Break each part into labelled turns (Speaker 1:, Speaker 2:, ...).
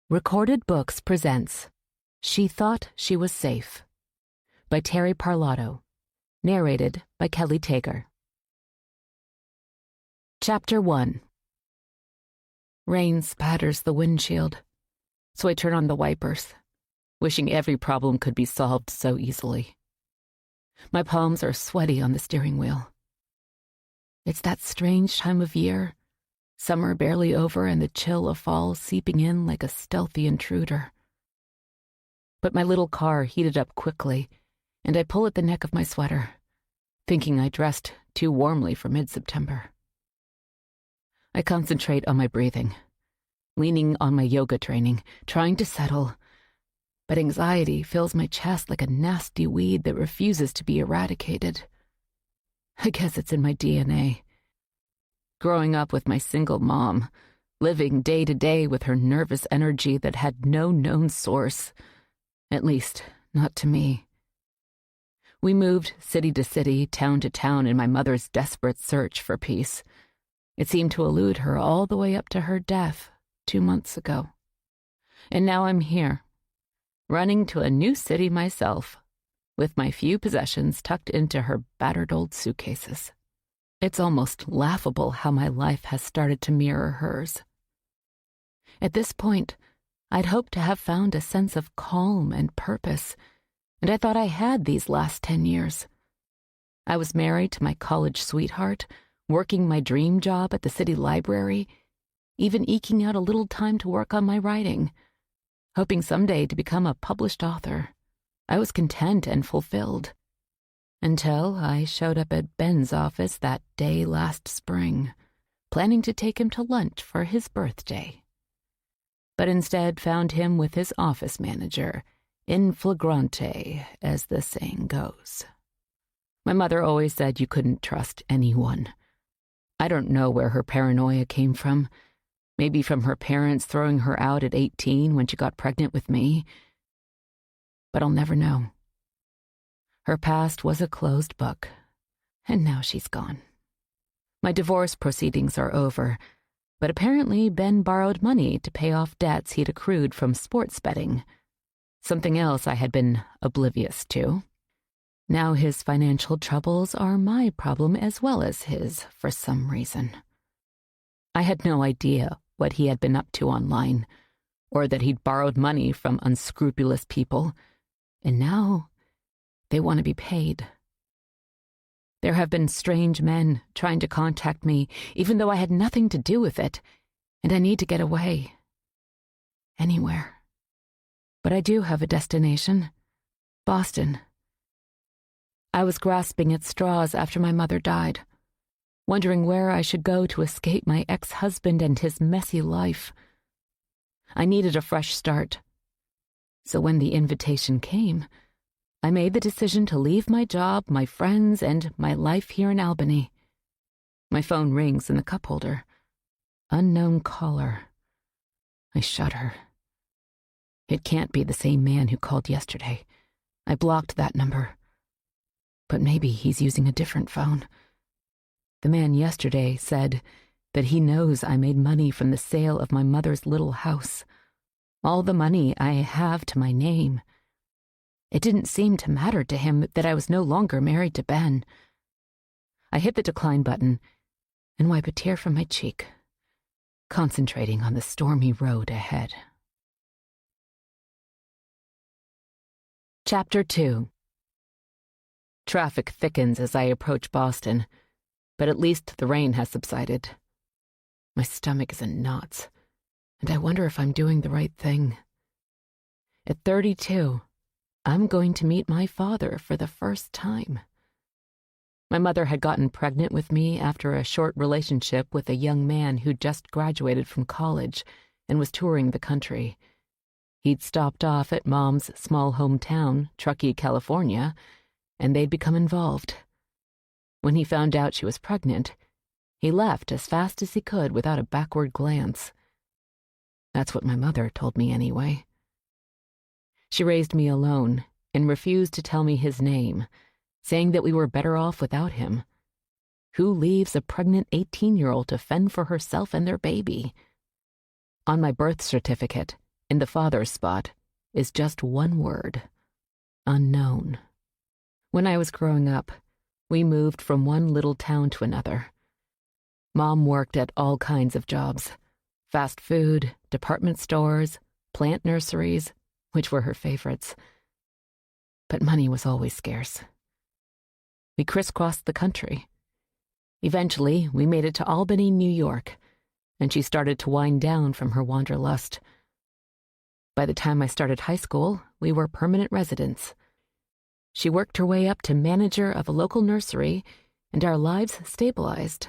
Speaker 1: Recorded Books presents She Thought She Was Safe by Terri Parlato, narrated by Kelly Tager. Chapter 1. Rain spatters the windshield, so I turn on the wipers, wishing every problem could be solved so easily. My palms are sweaty on the steering wheel. It's that strange time of year, summer barely over and the chill of fall seeping in like a stealthy intruder. But my little car heated up quickly, and I pull at the neck of my sweater, thinking I dressed too warmly for mid-September. I concentrate on my breathing, leaning on my yoga training, trying to settle, but anxiety fills my chest like a nasty weed that refuses to be eradicated. I guess it's in my DNA. Growing up with my single mom, living day to day with her nervous energy that had no known source, at least not to me. We moved city to city, town to town in my mother's desperate search for peace. It seemed to elude her all the way up to her death 2 months ago. And now I'm here, running to a new city myself, with my few possessions tucked into her battered old suitcases. It's almost laughable how my life has started to mirror hers. At this point, I'd hoped to have found a sense of calm and purpose, and I thought I had these last 10 years. I was married to my college sweetheart, working my dream job at the city library, even eking out a little time to work on my writing, hoping someday to become a published author. I was content and fulfilled. Until I showed up at Ben's office that day last spring, planning to take him to lunch for his birthday. But instead found him with his office manager, in flagrante, as the saying goes. My mother always said you couldn't trust anyone. I don't know where her paranoia came from. Maybe from her parents throwing her out at 18 when she got pregnant with me. But I'll never know. Her past was a closed book, and now she's gone. My divorce proceedings are over, but apparently Ben borrowed money to pay off debts he'd accrued from sports betting, something else I had been oblivious to. Now his financial troubles are my problem as well as his, for some reason. I had no idea what he had been up to online, or that he'd borrowed money from unscrupulous people, and now they want to be paid. There have been strange men trying to contact me, even though I had nothing to do with it, and I need to get away. Anywhere. But I do have a destination. Boston. I was grasping at straws after my mother died, wondering where I should go to escape my ex-husband and his messy life. I needed a fresh start. So when the invitation came, I made the decision to leave my job, my friends, and my life here in Albany. My phone rings in the cup holder. Unknown caller. I shudder. It can't be the same man who called yesterday. I blocked that number. But maybe he's using a different phone. The man yesterday said that he knows I made money from the sale of my mother's little house. All the money I have to my name. It didn't seem to matter to him that I was no longer married to Ben. I hit the decline button and wipe a tear from my cheek, concentrating on the stormy road ahead. Chapter 2. Traffic thickens as I approach Boston, but at least the rain has subsided. My stomach is in knots, and I wonder if I'm doing the right thing. At 32, I'm going to meet my father for the first time. My mother had gotten pregnant with me after a short relationship with a young man who just graduated from college and was touring the country. He'd stopped off at Mom's small hometown, Truckee, California, and they'd become involved. When he found out she was pregnant, he left as fast as he could without a backward glance. That's what my mother told me anyway. She raised me alone and refused to tell me his name, saying that we were better off without him. Who leaves a pregnant 18-year-old to fend for herself and their baby? On my birth certificate, in the father's spot is just one word: unknown. When I was growing up, we moved from one little town to another. Mom worked at all kinds of jobs: fast food, department stores, plant nurseries, which were her favorites. But money was always scarce. We crisscrossed the country. Eventually, we made it to Albany, New York, and she started to wind down from her wanderlust. By the time I started high school, we were permanent residents. She worked her way up to manager of a local nursery, and our lives stabilized.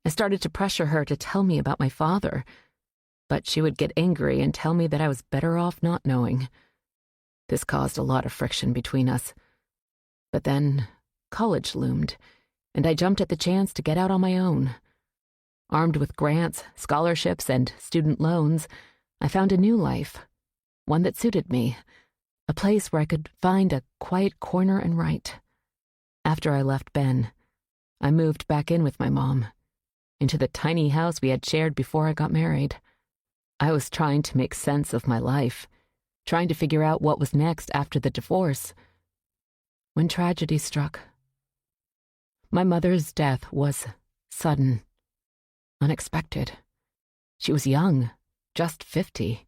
Speaker 1: I started to pressure her to tell me about my father, but she would get angry and tell me that I was better off not knowing. This caused a lot of friction between us. But then college loomed, and I jumped at the chance to get out on my own. Armed with grants, scholarships, and student loans, I found a new life, one that suited me, a place where I could find a quiet corner and write. After I left Ben, I moved back in with my mom, into the tiny house we had shared before I got married. I was trying to make sense of my life, trying to figure out what was next after the divorce, when tragedy struck. My mother's death was sudden, unexpected. She was young, just 50.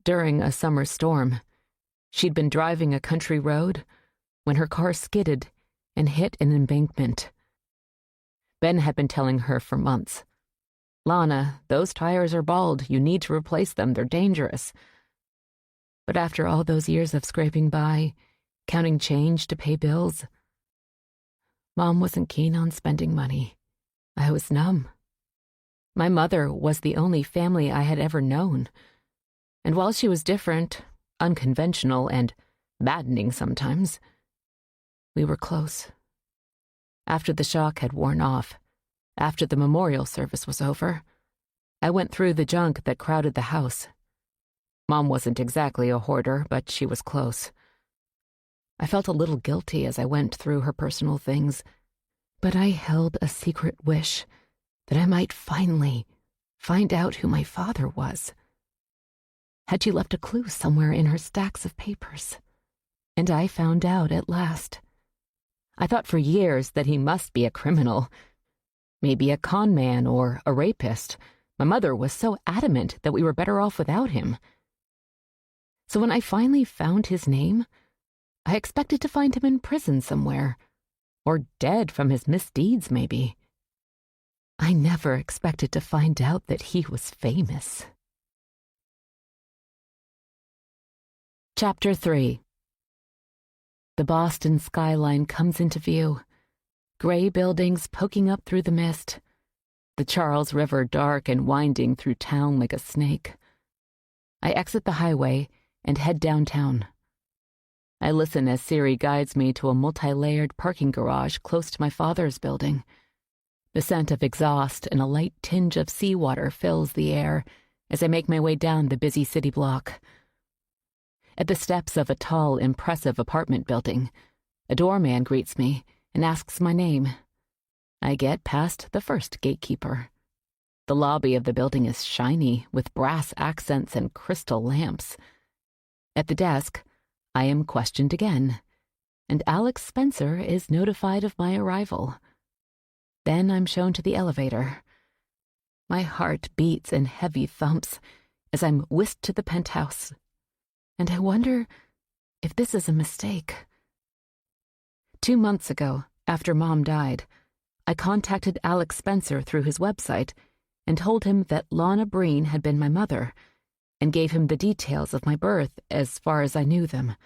Speaker 1: During a summer storm, she'd been driving a country road when her car skidded and hit an embankment. Ben had been telling her for months, "Lana, those tires are bald. You need to replace them. They're dangerous." But after all those years of scraping by, counting change to pay bills, Mom wasn't keen on spending money. I was numb. My mother was the only family I had ever known, and while she was different, unconventional, and maddening sometimes, we were close. After the shock had worn off, after the memorial service was over, I went through the junk that crowded the house. Mom wasn't exactly a hoarder, but she was close. I felt a little guilty as I went through her personal things, but I held a secret wish that I might finally find out who my father was. Had she left a clue somewhere in her stacks of papers? And I found out at last. I thought for years that he must be a criminal, maybe a con man or a rapist. My mother was so adamant that we were better off without him. So when I finally found his name, I expected to find him in prison somewhere, or dead from his misdeeds, maybe. I never expected to find out that he was famous. Chapter 3. The Boston skyline comes into view, gray buildings poking up through the mist, the Charles River dark and winding through town like a snake. I exit the highway and head downtown. I listen as Siri guides me to a multi-layered parking garage close to my father's building. The scent of exhaust and a light tinge of seawater fills the air as I make my way down the busy city block. At the steps of a tall, impressive apartment building, a doorman greets me and asks my name. I get past the first gatekeeper. The lobby of the building is shiny, with brass accents and crystal lamps. At the desk, I am questioned again, and Alex Spencer is notified of my arrival. Then I'm shown to the elevator. My heart beats in heavy thumps as I'm whisked to the penthouse, and I wonder if this is a mistake. 2 months ago, after Mom died, I contacted Alex Spencer through his website and told him that Lana Breen had been my mother, and gave him the details of my birth as far as I knew them.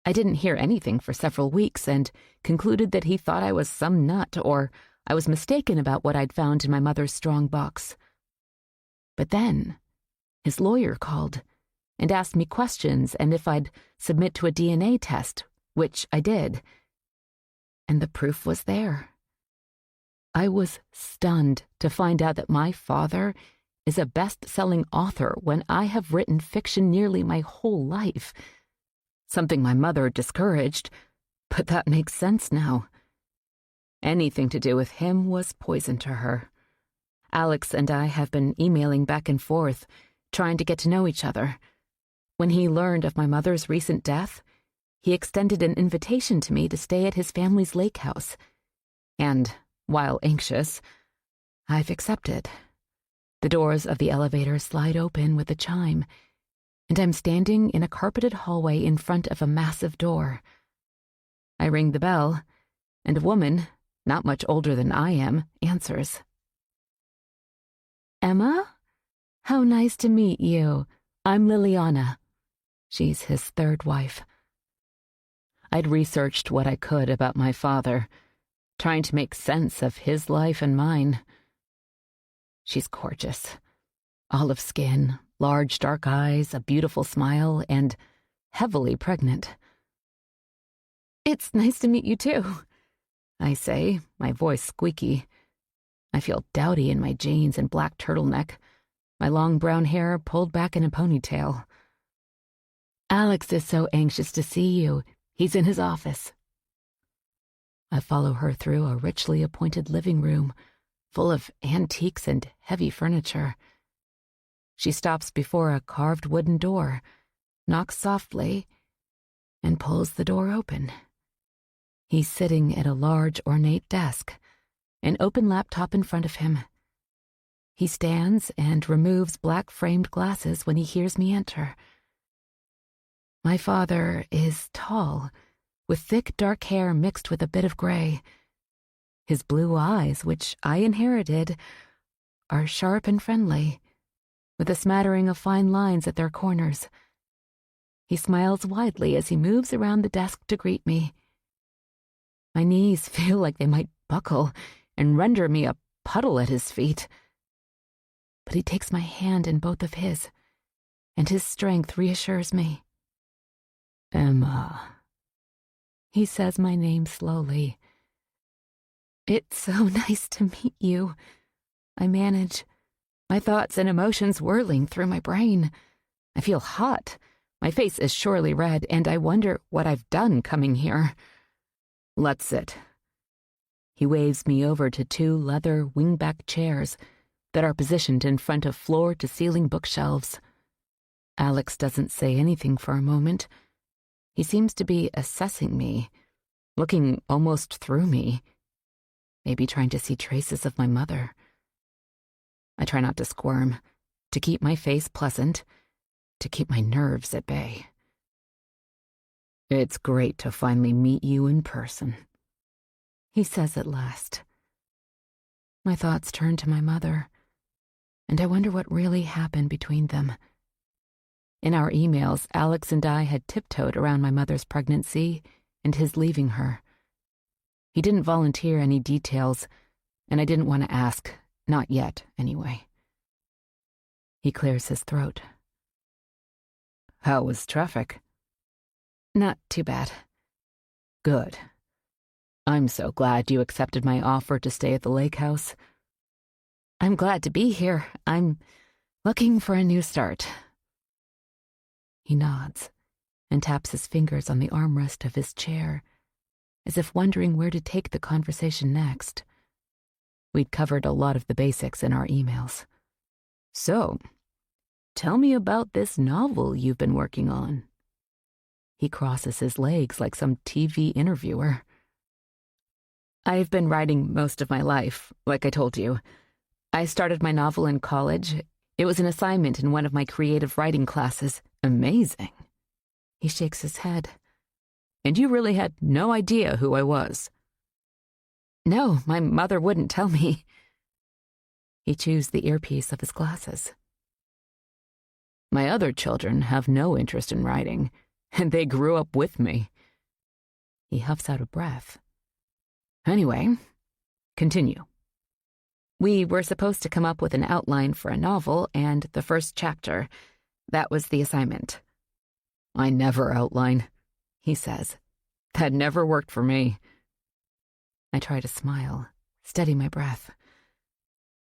Speaker 1: I didn't hear anything for several weeks and concluded that he thought I was some nut or I was mistaken about what I'd found in my mother's strong box. But then, his lawyer called and asked me questions and if I'd submit to a DNA test, which I did. And the proof was there. I was stunned to find out that my father is a best-selling author when I have written fiction nearly my whole life. Something my mother discouraged, but that makes sense now. Anything to do with him was poison to her. Alex and I have been emailing back and forth, trying to get to know each other. When he learned of my mother's recent death, he extended an invitation to me to stay at his family's lake house. And, while anxious, I've accepted. The doors of the elevator slide open with a chime, and I'm standing in a carpeted hallway in front of a massive door. I ring the bell, and a woman, not much older than I am, answers. "Emma? How nice to meet you. I'm Liliana." She's his third wife. I'd researched what I could about my father, trying to make sense of his life and mine. She's gorgeous. Olive skin, large dark eyes, a beautiful smile, and heavily pregnant. "It's nice to meet you too," I say, my voice squeaky. I feel dowdy in my jeans and black turtleneck, my long brown hair pulled back in a ponytail. "Alex is so anxious to see you. He's in his office." I follow her through a richly appointed living room, full of antiques and heavy furniture. She stops before a carved wooden door, knocks softly, and pulls the door open. He's sitting at a large, ornate desk, an open laptop in front of him. He stands and removes black-framed glasses when he hears me enter. My father is tall, with thick dark hair mixed with a bit of gray. His blue eyes, which I inherited, are sharp and friendly, with a smattering of fine lines at their corners. He smiles widely as he moves around the desk to greet me. My knees feel like they might buckle and render me a puddle at his feet. But he takes my hand in both of his, and his strength reassures me. "Emma." He says my name slowly. "It's so nice to meet you," I manage, my thoughts and emotions whirling through my brain. I feel hot. My face is surely red, and I wonder what I've done coming here. "Let's sit." He waves me over to two leather wingback chairs that are positioned in front of floor-to-ceiling bookshelves. Alex doesn't say anything for a moment. He seems to be assessing me, looking almost through me, maybe trying to see traces of my mother. I try not to squirm, to keep my face pleasant, to keep my nerves at bay. "It's great to finally meet you in person," he says at last. My thoughts turn to my mother, and I wonder what really happened between them. In our emails, Alex and I had tiptoed around my mother's pregnancy and his leaving her. He didn't volunteer any details, and I didn't want to ask, not yet, anyway. He clears his throat. "How was traffic?" "Not too bad." "Good. I'm so glad you accepted my offer to stay at the lake house." "I'm glad to be here. I'm looking for a new start." He nods and taps his fingers on the armrest of his chair, as if wondering where to take the conversation next. We'd covered a lot of the basics in our emails. "So, tell me about this novel you've been working on." He crosses his legs like some TV interviewer. "I've been writing most of my life, like I told you. I started my novel in college. It was an assignment in one of my creative writing classes. Amazing." He shakes his head. "And you really had no idea who I was?" "No, my mother wouldn't tell me." He chews the earpiece of his glasses. "My other children have no interest in writing, and they grew up with me." He huffs out a breath. "Anyway, continue." "We were supposed to come up with an outline for a novel and the first chapter. That was the assignment." "I never outline," he says. "That never worked for me." I try to smile, steady my breath.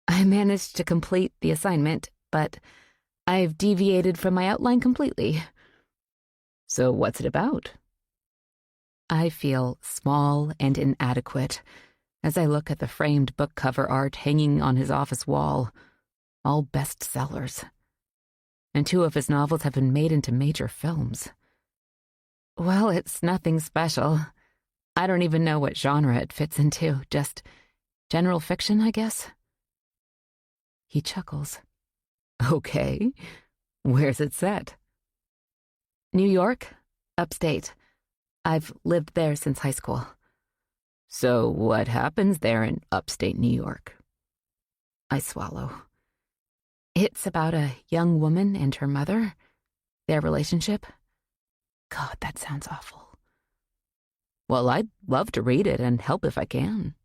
Speaker 1: "I managed to complete the assignment, but I've deviated from my outline completely." "So what's it about?" I feel small and inadequate as I look at the framed book cover art hanging on his office wall, all bestsellers. and 2 of his novels have been made into major films. Well, it's nothing special. I don't even know what genre it fits into, just general fiction, I guess. He chuckles. Okay, where's it set? New York, upstate. I've lived there since high school. So what happens there in upstate New York? I swallow. It's about a young woman and her mother, their relationship. God, that sounds awful. Well, I'd love to read it and help if I can.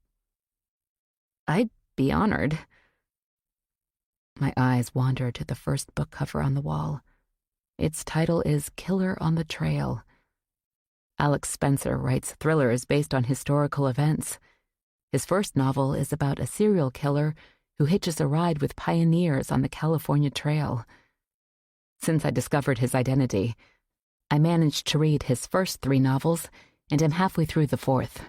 Speaker 1: I'd be honored. My eyes wander to the first book cover on the wall. Its title is Killer on the Trail. Alex Spencer writes thrillers based on historical events. His first novel is about a serial killer who hitches a ride with pioneers on the California Trail. Since I discovered his identity, I managed to read his first 3 novels and am halfway through the 4th.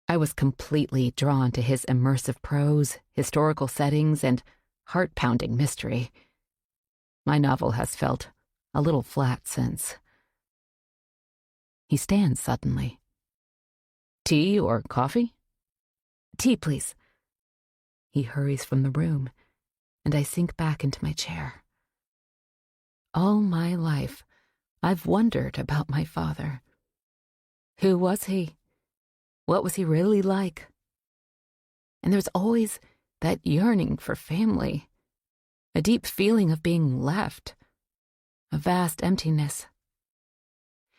Speaker 1: I was completely drawn to his immersive prose, historical settings, and heart-pounding mystery. My novel has felt a little flat since. He stands suddenly. Tea or coffee? Tea, please. He hurries from the room, and I sink back into my chair. All my life, I've wondered about my father. Who was he? What was he really like? And there's always that yearning for family, a deep feeling of being left, a vast emptiness.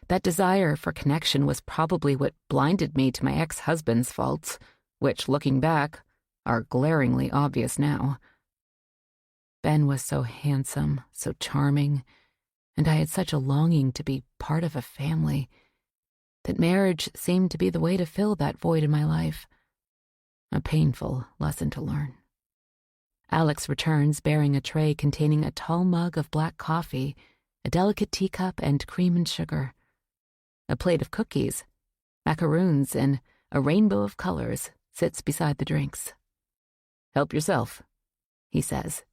Speaker 1: That desire for connection was probably what blinded me to my ex-husband's faults, which, looking back, are glaringly obvious now. Ben was so handsome, so charming, and I had such a longing to be part of a family that marriage seemed to be the way to fill that void in my life. A painful lesson to learn. Alex returns bearing a tray containing a tall mug of black coffee, a delicate teacup, and cream and sugar. A plate of cookies, macaroons, and a rainbow of colors sits beside the drinks. Help yourself, he says,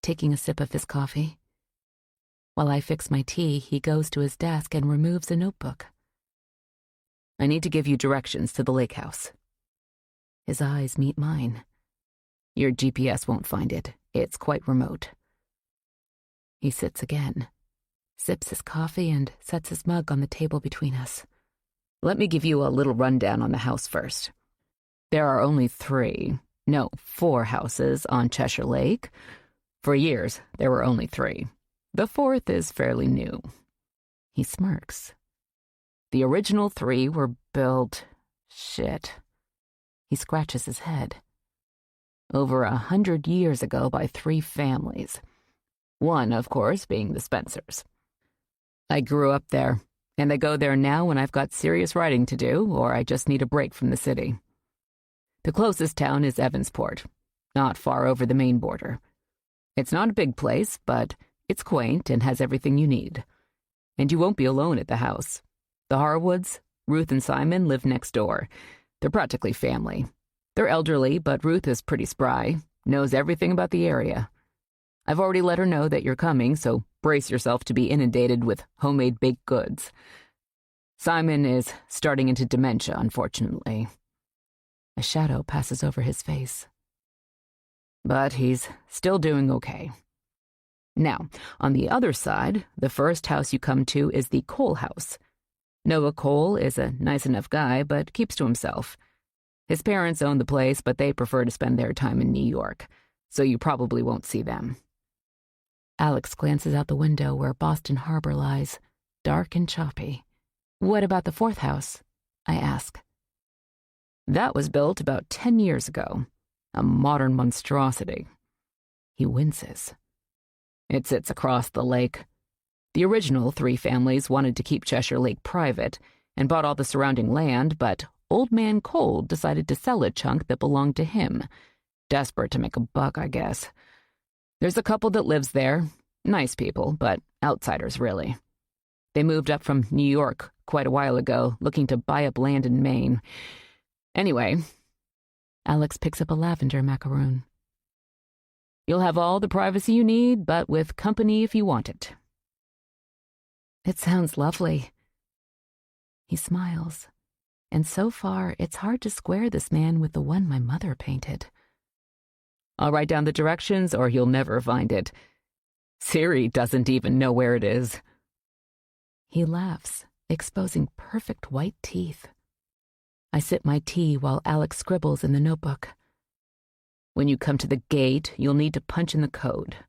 Speaker 1: taking a sip of his coffee. While I fix my tea, he goes to his desk and removes a notebook. I need to give you directions to the lake house. His eyes meet mine. Your GPS won't find it. It's quite remote. He sits again, sips his coffee, and sets his mug on the table between us. Let me give you a little rundown on the house first. There are only 4 houses on Cheshire Lake. For years, there were only 3. The 4th is fairly new. He smirks. The original 3 were built... shit. He scratches his head. Over 100 years ago by 3 families. One, of course, being the Spencers. I grew up there, and I go there now when I've got serious writing to do, or I just need a break from the city. The closest town is Evansport, not far over the Maine border. It's not a big place, but it's quaint and has everything you need. And you won't be alone at the house. The Harwoods, Ruth and Simon, live next door. They're practically family. They're elderly, but Ruth is pretty spry, knows everything about the area. I've already let her know that you're coming, so brace yourself to be inundated with homemade baked goods. Simon is starting into dementia, unfortunately. A shadow passes over his face. But he's still doing okay. Now, on the other side, the first house you come to is the Cole house. Noah Cole is a nice enough guy, but keeps to himself. His parents own the place, but they prefer to spend their time in New York, so you probably won't see them. Alex glances out the window where Boston Harbor lies, dark and choppy. What about the 4th house? I ask. That was built about 10 years ago. A modern monstrosity. He winces. It sits across the lake. The original 3 families wanted to keep Cheshire Lake private and bought all the surrounding land, but Old Man Cole decided to sell a chunk that belonged to him. Desperate to make a buck, I guess. There's a couple that lives there. Nice people, but outsiders, really. They moved up from New York quite a while ago, looking to buy up land in Maine. Anyway, Alex picks up a lavender macaroon. You'll have all the privacy you need, but with company if you want it." "It sounds lovely." He smiles, and so far it's hard to square this man with the one my mother painted. "I'll write down the directions or you'll never find it. Siri doesn't even know where it is." He laughs, exposing perfect white teeth. I sip my tea while Alex scribbles in the notebook. "When you come to the gate, you'll need to punch in the code."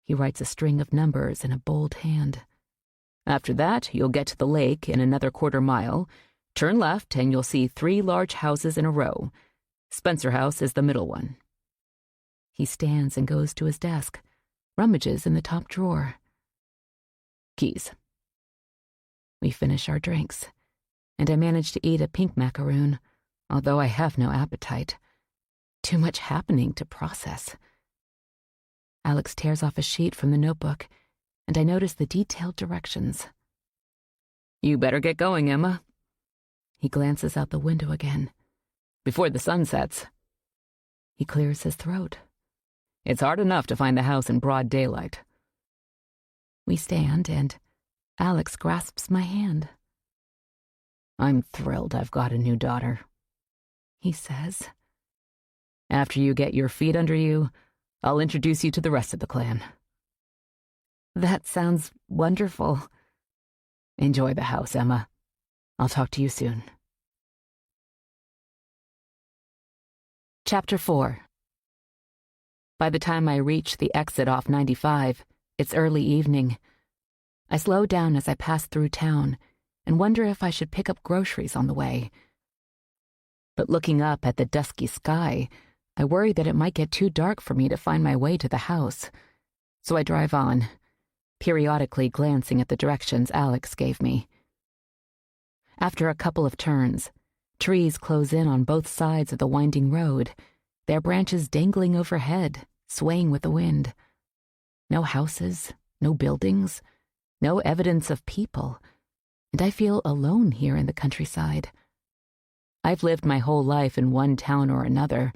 Speaker 1: He writes a string of numbers in a bold hand. "After that, you'll get to the lake in another quarter-mile. Turn left and you'll see 3 large houses in a row. Spencer House is the middle one." He stands and goes to his desk, rummages in the top drawer. "Keys." We finish our drinks, and I manage to eat a pink macaroon, although I have no appetite. Too much happening to process. Alex tears off a sheet from the notebook, and I notice the detailed directions. "You better get going, Emma." He glances out the window again. "Before the sun sets." He clears his throat. "It's hard enough to find the house in broad daylight." We stand, and Alex grasps my hand. "I'm thrilled I've got a new daughter," he says. "After you get your feet under you, I'll introduce you to the rest of the clan." "That sounds wonderful." "Enjoy the house, Emma. I'll talk to you soon." Chapter 4. By the time I reach the exit off 95, it's early evening. I slow down as I pass through town and wonder if I should pick up groceries on the way. But looking up at the dusky sky, I worry that it might get too dark for me to find my way to the house. So I drive on, periodically glancing at the directions Alex gave me. After a couple of turns, trees close in on both sides of the winding road, their branches dangling overhead, swaying with the wind. No houses, no buildings, no evidence of people, and I feel alone here in the countryside. I've lived my whole life in one town or another.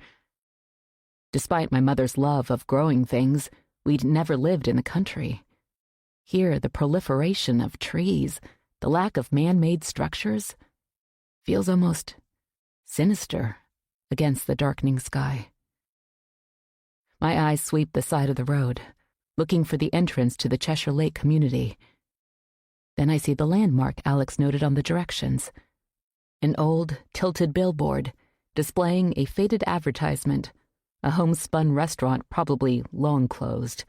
Speaker 1: Despite my mother's love of growing things, we'd never lived in the country. Here, the proliferation of trees, the lack of man-made structures, feels almost sinister against the darkening sky. My eyes sweep the side of the road, looking for the entrance to the Cheshire Lake community. Then I see the landmark Alex noted on the directions. An old, tilted billboard displaying a faded advertisement, a homespun restaurant probably long closed.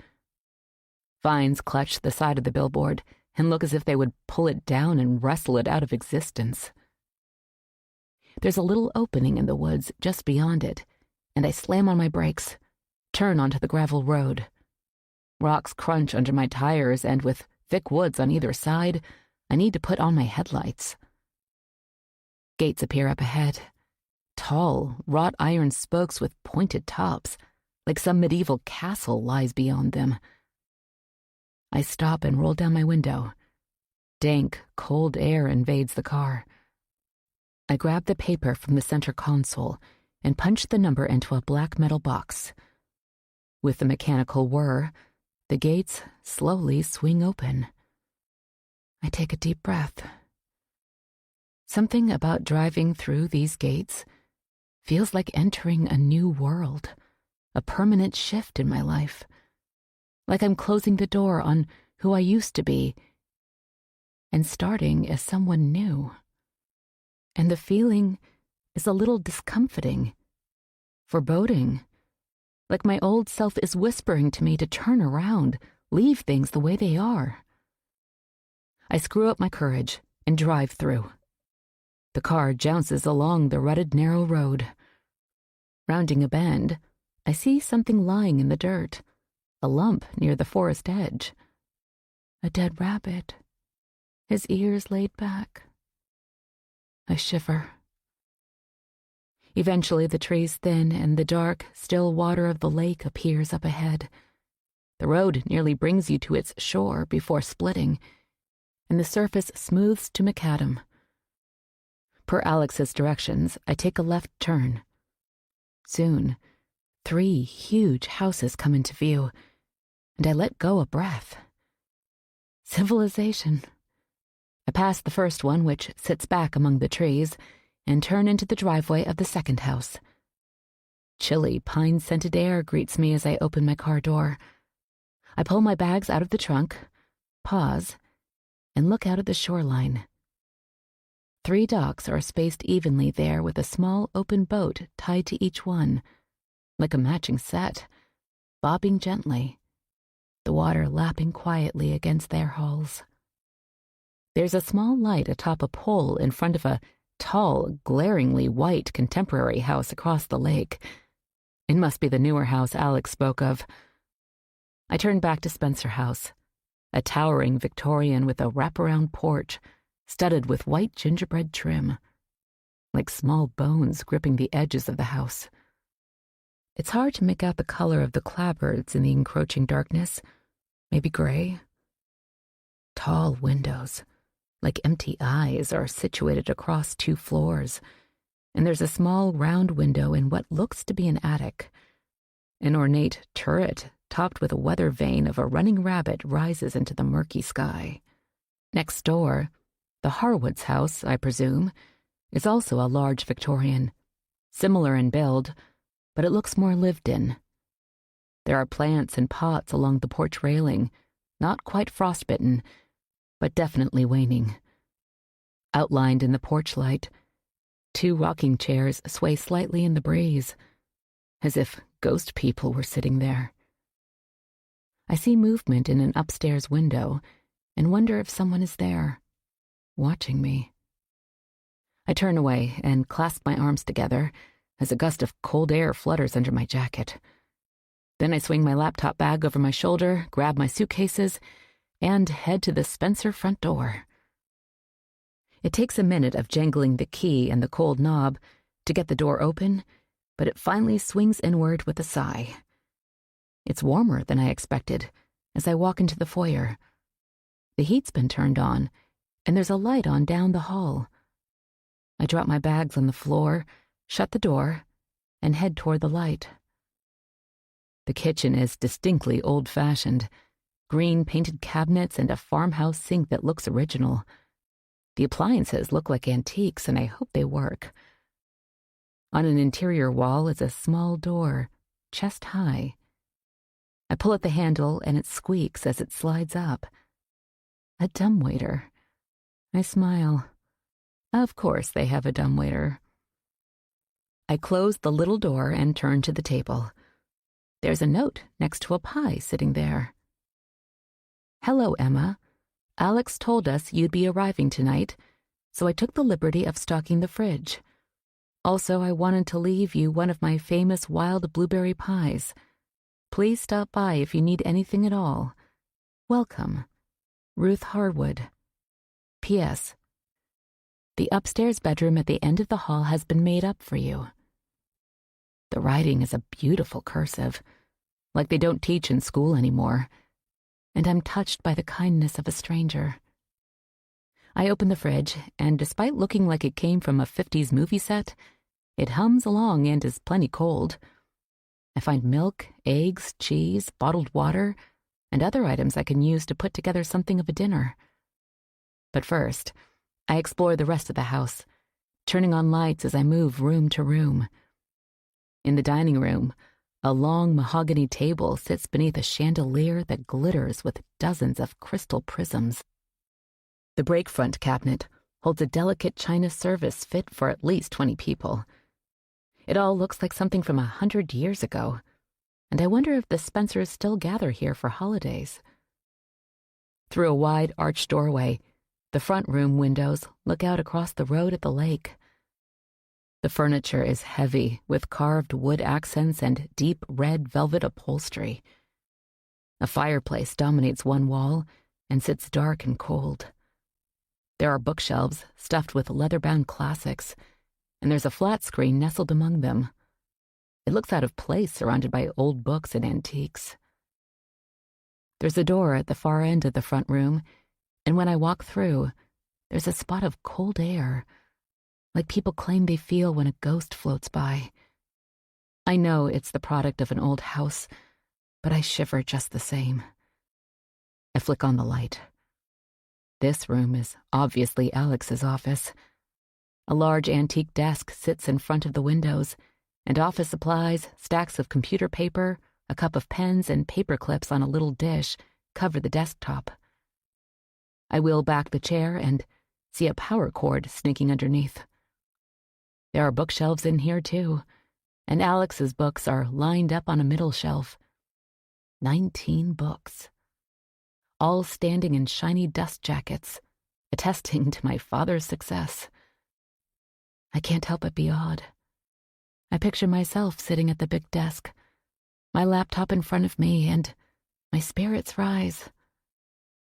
Speaker 1: Vines clutch the side of the billboard and look as if they would pull it down and wrestle it out of existence. There's a little opening in the woods just beyond it, and I slam on my brakes, turn onto the gravel road. Rocks crunch under my tires, and with thick woods on either side, I need to put on my headlights. Gates appear up ahead, tall, wrought iron spokes with pointed tops, like some medieval castle lies beyond them. I stop and roll down my window. Dank, cold air invades the car. I grab the paper from the center console and punch the number into a black metal box. With a mechanical whir, the gates slowly swing open. I take a deep breath. Something about driving through these gates feels like entering a new world, a permanent shift in my life. Like I'm closing the door on who I used to be and starting as someone new. And the feeling is a little discomfiting, foreboding, like my old self is whispering to me to turn around, leave things the way they are. I screw up my courage and drive through. The car jounces along the rutted narrow road. Rounding a bend, I see something lying in the dirt, a lump near the forest edge. A dead rabbit, his ears laid back. I shiver. Eventually the trees thin and the dark, still water of the lake appears up ahead. The road nearly brings you to its shore before splitting, and the surface smooths to macadam. Per Alex's directions, I take a left turn. Soon, 3 huge houses come into view, and I let go a breath. Civilization. I pass the first one, which sits back among the trees, and turn into the driveway of the second house. Chilly, pine-scented air greets me as I open my car door. I pull my bags out of the trunk, pause, and look out at the shoreline. 3 docks are spaced evenly there with a small open boat tied to each one, like a matching set, bobbing gently, the water lapping quietly against their hulls. There's a small light atop a pole in front of a tall, glaringly white contemporary house across the lake. It must be the newer house Alex spoke of. I turn back to Spencer House, a towering Victorian with a wraparound porch studded with white gingerbread trim, like small bones gripping the edges of the house. It's hard to make out the color of the clapboards in the encroaching darkness, maybe gray. Tall windows, like empty eyes, are situated across 2 floors, and there's a small round window in what looks to be an attic. An ornate turret topped with a weather vane of a running rabbit rises into the murky sky. Next door, the Harwood's house, I presume, is also a large Victorian, similar in build, but it looks more lived in. There are plants in pots along the porch railing, not quite frostbitten, but definitely waning. Outlined in the porch light, 2 rocking chairs sway slightly in the breeze, as if ghost people were sitting there. I see movement in an upstairs window and wonder if someone is there, watching me. I turn away and clasp my arms together as a gust of cold air flutters under my jacket. Then I swing my laptop bag over my shoulder, grab my suitcases, and head to the Spencer front door. It takes a minute of jangling the key and the cold knob to get the door open, but it finally swings inward with a sigh. It's warmer than I expected as I walk into the foyer. The heat's been turned on, and there's a light on down the hall. I drop my bags on the floor, shut the door, and head toward the light. The kitchen is distinctly old-fashioned, green painted cabinets and a farmhouse sink that looks original. The appliances look like antiques, and I hope they work. On an interior wall is a small door, chest high. I pull at the handle, and it squeaks as it slides up. A dumbwaiter. I smile. Of course they have a dumbwaiter. I close the little door and turn to the table. There's a note next to a pie sitting there. Hello, Emma. Alex told us you'd be arriving tonight, so I took the liberty of stocking the fridge. Also, I wanted to leave you one of my famous wild blueberry pies. Please stop by if you need anything at all. Welcome, Ruth Harwood. P.S. The upstairs bedroom at the end of the hall has been made up for you. The writing is a beautiful cursive, like they don't teach in school anymore, and I'm touched by the kindness of a stranger. I open the fridge, and despite looking like it came from a 50s movie set, it hums along and is plenty cold. I find milk, eggs, cheese, bottled water, and other items I can use to put together something of a dinner. But first, I explore the rest of the house, turning on lights as I move room to room. In the dining room, a long mahogany table sits beneath a chandelier that glitters with dozens of crystal prisms. The break-front cabinet holds a delicate china service fit for at least 20 people. It all looks like something from 100 years ago, and I wonder if the Spencers still gather here for holidays. Through a wide arched doorway, the front room windows look out across the road at the lake. The furniture is heavy, with carved wood accents and deep red velvet upholstery. A fireplace dominates one wall and sits dark and cold. There are bookshelves stuffed with leather-bound classics, and there's a flat screen nestled among them. It looks out of place surrounded by old books and antiques. There's a door at the far end of the front room, and when I walk through, there's a spot of cold air, like people claim they feel when a ghost floats by. I know it's the product of an old house, but I shiver just the same. I flick on the light. This room is obviously Alex's office. A large antique desk sits in front of the windows, and office supplies, stacks of computer paper, a cup of pens, and paper clips on a little dish cover the desktop. I wheel back the chair and see a power cord sneaking underneath. There are bookshelves in here, too, and Alex's books are lined up on a middle shelf. 19 books, all standing in shiny dust jackets, attesting to my father's success. I can't help but be awed. I picture myself sitting at the big desk, my laptop in front of me, and my spirits rise.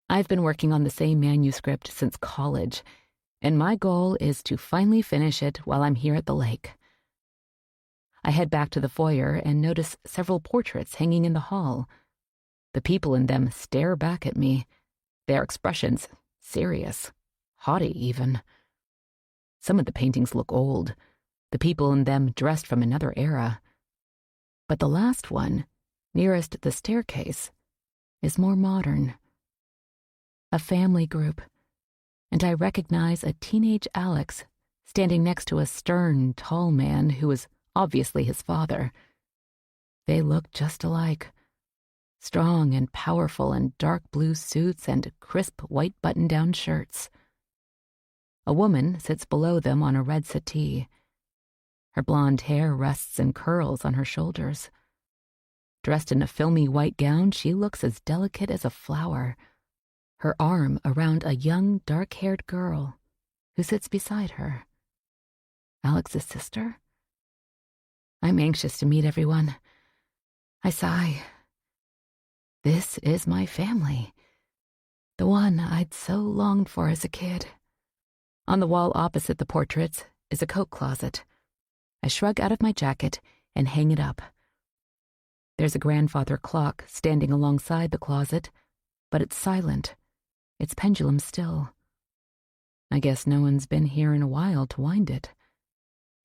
Speaker 1: I've been working on the same manuscript since college, and my goal is to finally finish it while I'm here at the lake. I head back to the foyer and notice several portraits hanging in the hall. The people in them stare back at me, their expressions serious, haughty even. Some of the paintings look old, the people in them dressed from another era. But the last one, nearest the staircase, is more modern. A family group, and I recognize a teenage Alex standing next to a stern, tall man who is obviously his father. They look just alike, strong and powerful in dark blue suits and crisp white button-down shirts. A woman sits below them on a red settee. Her blonde hair rests in curls on her shoulders. Dressed in a filmy white gown, she looks as delicate as a flower, her arm around a young, dark-haired girl who sits beside her. Alex's sister? I'm anxious to meet everyone. I sigh. This is my family, the one I'd so longed for as a kid. On the wall opposite the portraits is a coat closet. I shrug out of my jacket and hang it up. There's a grandfather clock standing alongside the closet, but it's silent, its pendulum still. I guess no one's been here in a while to wind it.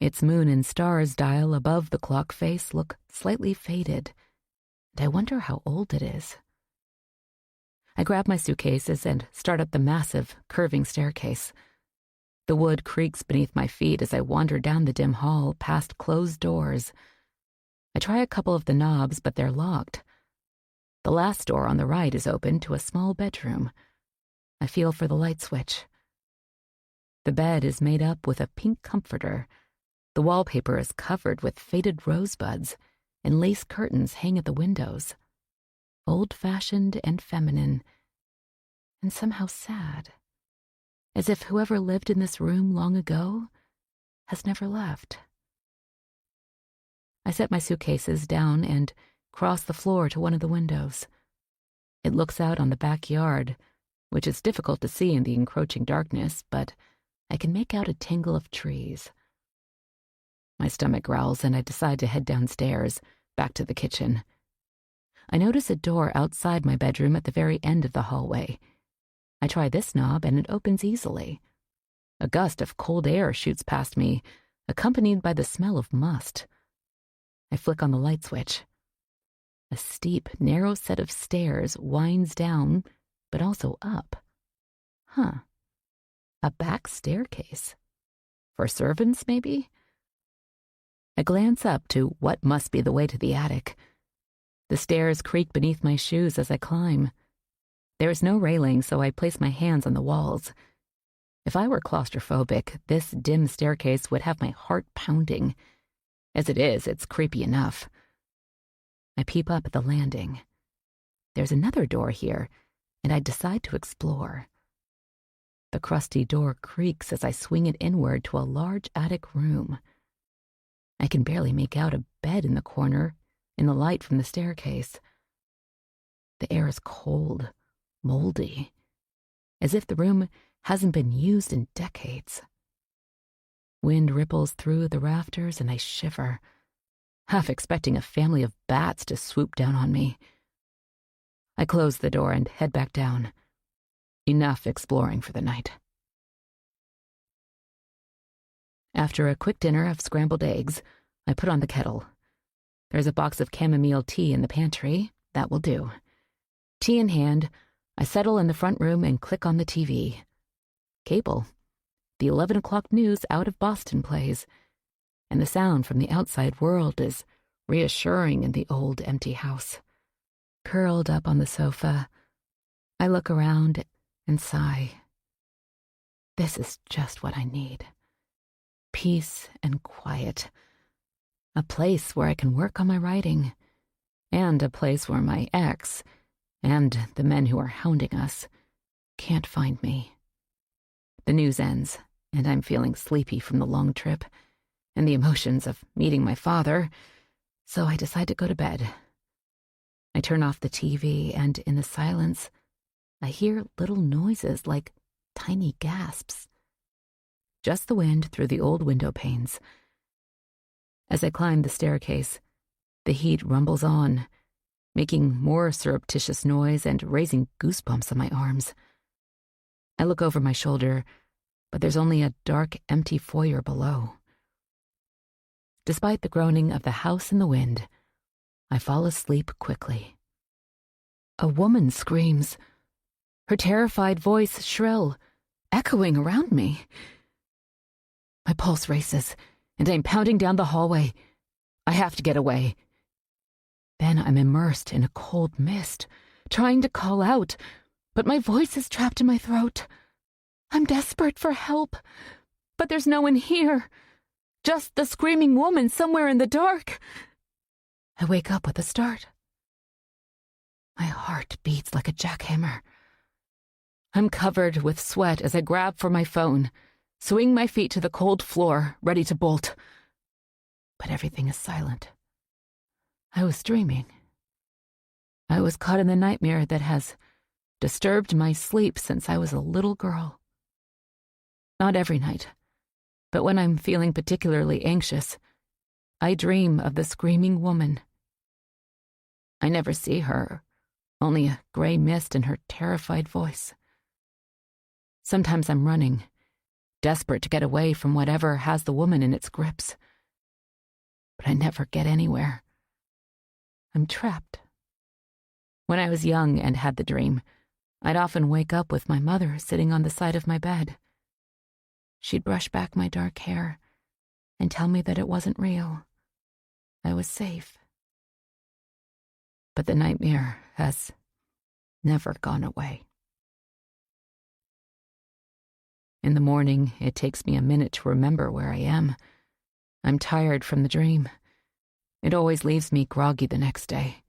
Speaker 1: Its moon and stars dial above the clock face look slightly faded, and I wonder how old it is. I grab my suitcases and start up the massive, curving staircase. The wood creaks beneath my feet as I wander down the dim hall past closed doors. I try a couple of the knobs, but they're locked. The last door on the right is open to a small bedroom. I feel for the light switch. The bed is made up with a pink comforter. The wallpaper is covered with faded rosebuds, and lace curtains hang at the windows. Old-fashioned and feminine, and somehow sad. As if whoever lived in this room long ago has never left. I set my suitcases down and cross the floor to one of the windows. It looks out on the backyard, which is difficult to see in the encroaching darkness, but I can make out a tangle of trees. My stomach growls and I decide to head downstairs, back to the kitchen. I notice a door outside my bedroom at the very end of the hallway. I try this knob and it opens easily. A gust of cold air shoots past me, accompanied by the smell of must. I flick on the light switch. A steep, narrow set of stairs winds down, but also up. A back staircase. For servants, maybe? I glance up to what must be the way to the attic. The stairs creak beneath my shoes as I climb. There is no railing, so I place my hands on the walls. If I were claustrophobic, this dim staircase would have my heart pounding. As it is, it's creepy enough. I peep up at the landing. There's another door here, and I decide to explore. The crusty door creaks as I swing it inward to a large attic room. I can barely make out a bed in the corner in the light from the staircase. The air is cold, moldy, as if the room hasn't been used in decades. Wind ripples through the rafters and I shiver, half expecting a family of bats to swoop down on me. I close the door and head back down. Enough exploring for the night. After a quick dinner of scrambled eggs, I put on the kettle. There's a box of chamomile tea in the pantry. That will do. Tea in hand, I settle in the front room and click on the TV. Cable. The 11 o'clock news out of Boston plays, and the sound from the outside world is reassuring in the old empty house. Curled up on the sofa, I look around and sigh. This is just what I need. Peace and quiet. A place where I can work on my writing, and a place where my ex, and the men who are hounding us, can't find me. The news ends, and I'm feeling sleepy from the long trip and the emotions of meeting my father, so I decide to go to bed. I turn off the TV, and in the silence, I hear little noises like tiny gasps. Just the wind through the old window panes. As I climb the staircase, the heat rumbles on, making more surreptitious noise and raising goosebumps on my arms. I look over my shoulder, but there's only a dark, empty foyer below. Despite the groaning of the house in the wind, I fall asleep quickly. A woman screams, her terrified voice shrill, echoing around me. My pulse races, and I'm pounding down the hallway. I have to get away. Then I'm immersed in a cold mist, trying to call out, but my voice is trapped in my throat. I'm desperate for help, but there's no one here. Just the screaming woman somewhere in the dark. I wake up with a start. My heart beats like a jackhammer. I'm covered with sweat as I grab for my phone, swing my feet to the cold floor, ready to bolt. But everything is silent. I was dreaming. I was caught in the nightmare that has disturbed my sleep since I was a little girl. Not every night, but when I'm feeling particularly anxious, I dream of the screaming woman. I never see her, only a gray mist and her terrified voice. Sometimes I'm running, desperate to get away from whatever has the woman in its grips. But I never get anywhere. I'm trapped. When I was young and had the dream, I'd often wake up with my mother sitting on the side of my bed. She'd brush back my dark hair and tell me that it wasn't real. I was safe. But the nightmare has never gone away. In the morning, it takes me a minute to remember where I am. I'm tired from the dream. It always leaves me groggy the next day.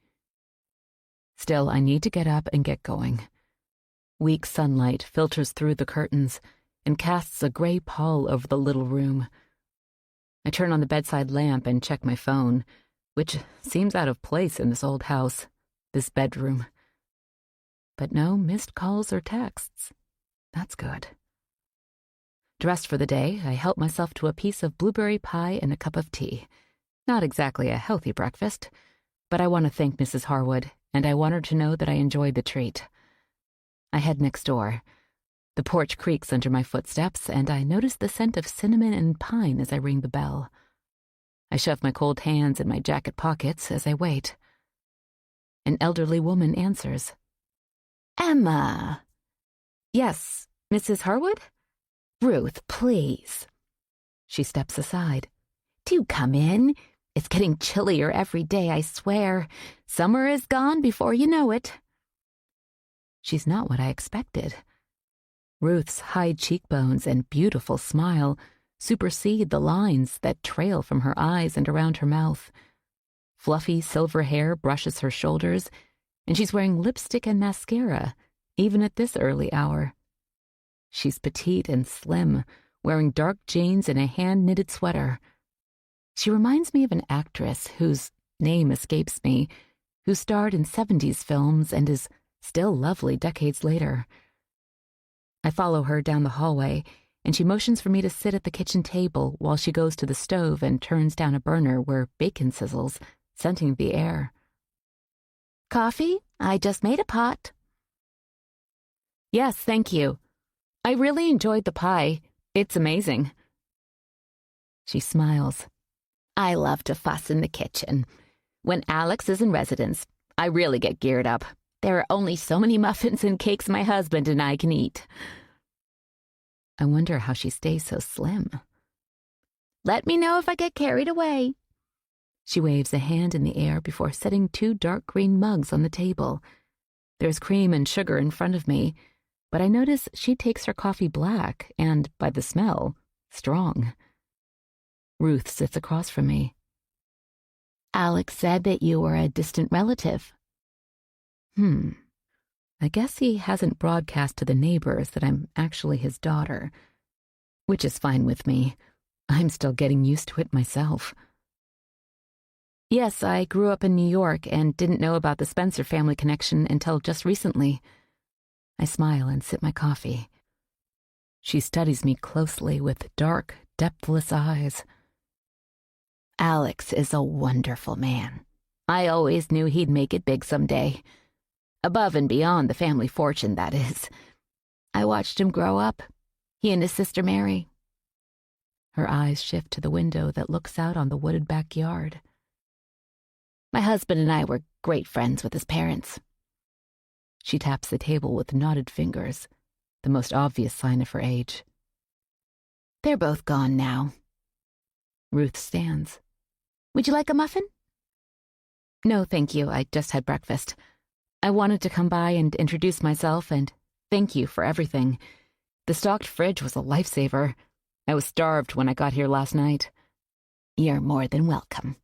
Speaker 1: Still, I need to get up and get going. Weak sunlight filters through the curtains and casts a gray pall over the little room. I turn on the bedside lamp and check my phone, which seems out of place in this old house, this bedroom. But no missed calls or texts. That's good. Dressed for the day, I help myself to a piece of blueberry pie and a cup of tea. Not exactly a healthy breakfast, but I want to thank Mrs. Harwood, and I want her to know that I enjoyed the treat. I head next door. The porch creaks under my footsteps, and I notice the scent of cinnamon and pine as I ring the bell. I shove my cold hands in my jacket pockets as I wait. An elderly woman answers. Emma. Yes, Mrs. Harwood? Ruth, please. She steps aside. Do come in. It's getting chillier every day, I swear. Summer is gone before you know it. She's not what I expected. Ruth's high cheekbones and beautiful smile supersede the lines that trail from her eyes and around her mouth. Fluffy silver hair brushes her shoulders, and she's wearing lipstick and mascara, even at this early hour. She's petite and slim, wearing dark jeans and a hand-knitted sweater. She reminds me of an actress whose name escapes me, who starred in 70s films and is still lovely decades later. I follow her down the hallway, and she motions for me to sit at the kitchen table while she goes to the stove and turns down a burner where bacon sizzles, scenting the air. Coffee? I just made a pot. Yes, thank you. I really enjoyed the pie. It's amazing. She smiles. I love to fuss in the kitchen. When Alex is in residence, I really get geared up. There are only so many muffins and cakes my husband and I can eat. I wonder how she stays so slim. Let me know if I get carried away. She waves a hand in the air before setting 2 dark green mugs on the table. There's cream and sugar in front of me, but I notice she takes her coffee black and, by the smell, strong. Ruth sits across from me. Alex said that you were a distant relative. I guess he hasn't broadcast to the neighbors that I'm actually his daughter, which is fine with me. I'm still getting used to it myself. Yes, I grew up in New York and didn't know about the Spencer family connection until just recently. I smile and sip my coffee. She studies me closely with dark, depthless eyes. Alex is a wonderful man. I always knew he'd make it big someday. Above and beyond the family fortune, that is. I watched him grow up, he and his sister Mary. Her eyes shift to the window that looks out on the wooded backyard. My husband and I were great friends with his parents. She taps the table with knotted fingers, the most obvious sign of her age. They're both gone now. Ruth stands. Would you like a muffin? No, thank you. I just had breakfast. I wanted to come by and introduce myself and thank you for everything. The stocked fridge was a lifesaver. I was starved when I got here last night. You're more than welcome.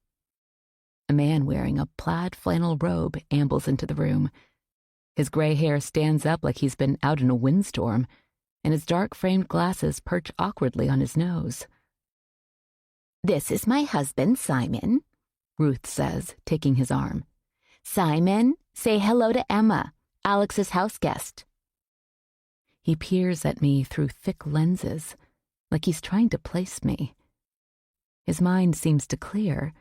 Speaker 1: A man wearing a plaid flannel robe ambles into the room. His gray hair stands up like he's been out in a windstorm, and his dark-framed glasses perch awkwardly on his nose. This is my husband, Simon, Ruth says, taking his arm. Simon, say hello to Emma, Alex's house guest. He peers at me through thick lenses, like he's trying to place me. His mind seems to clear,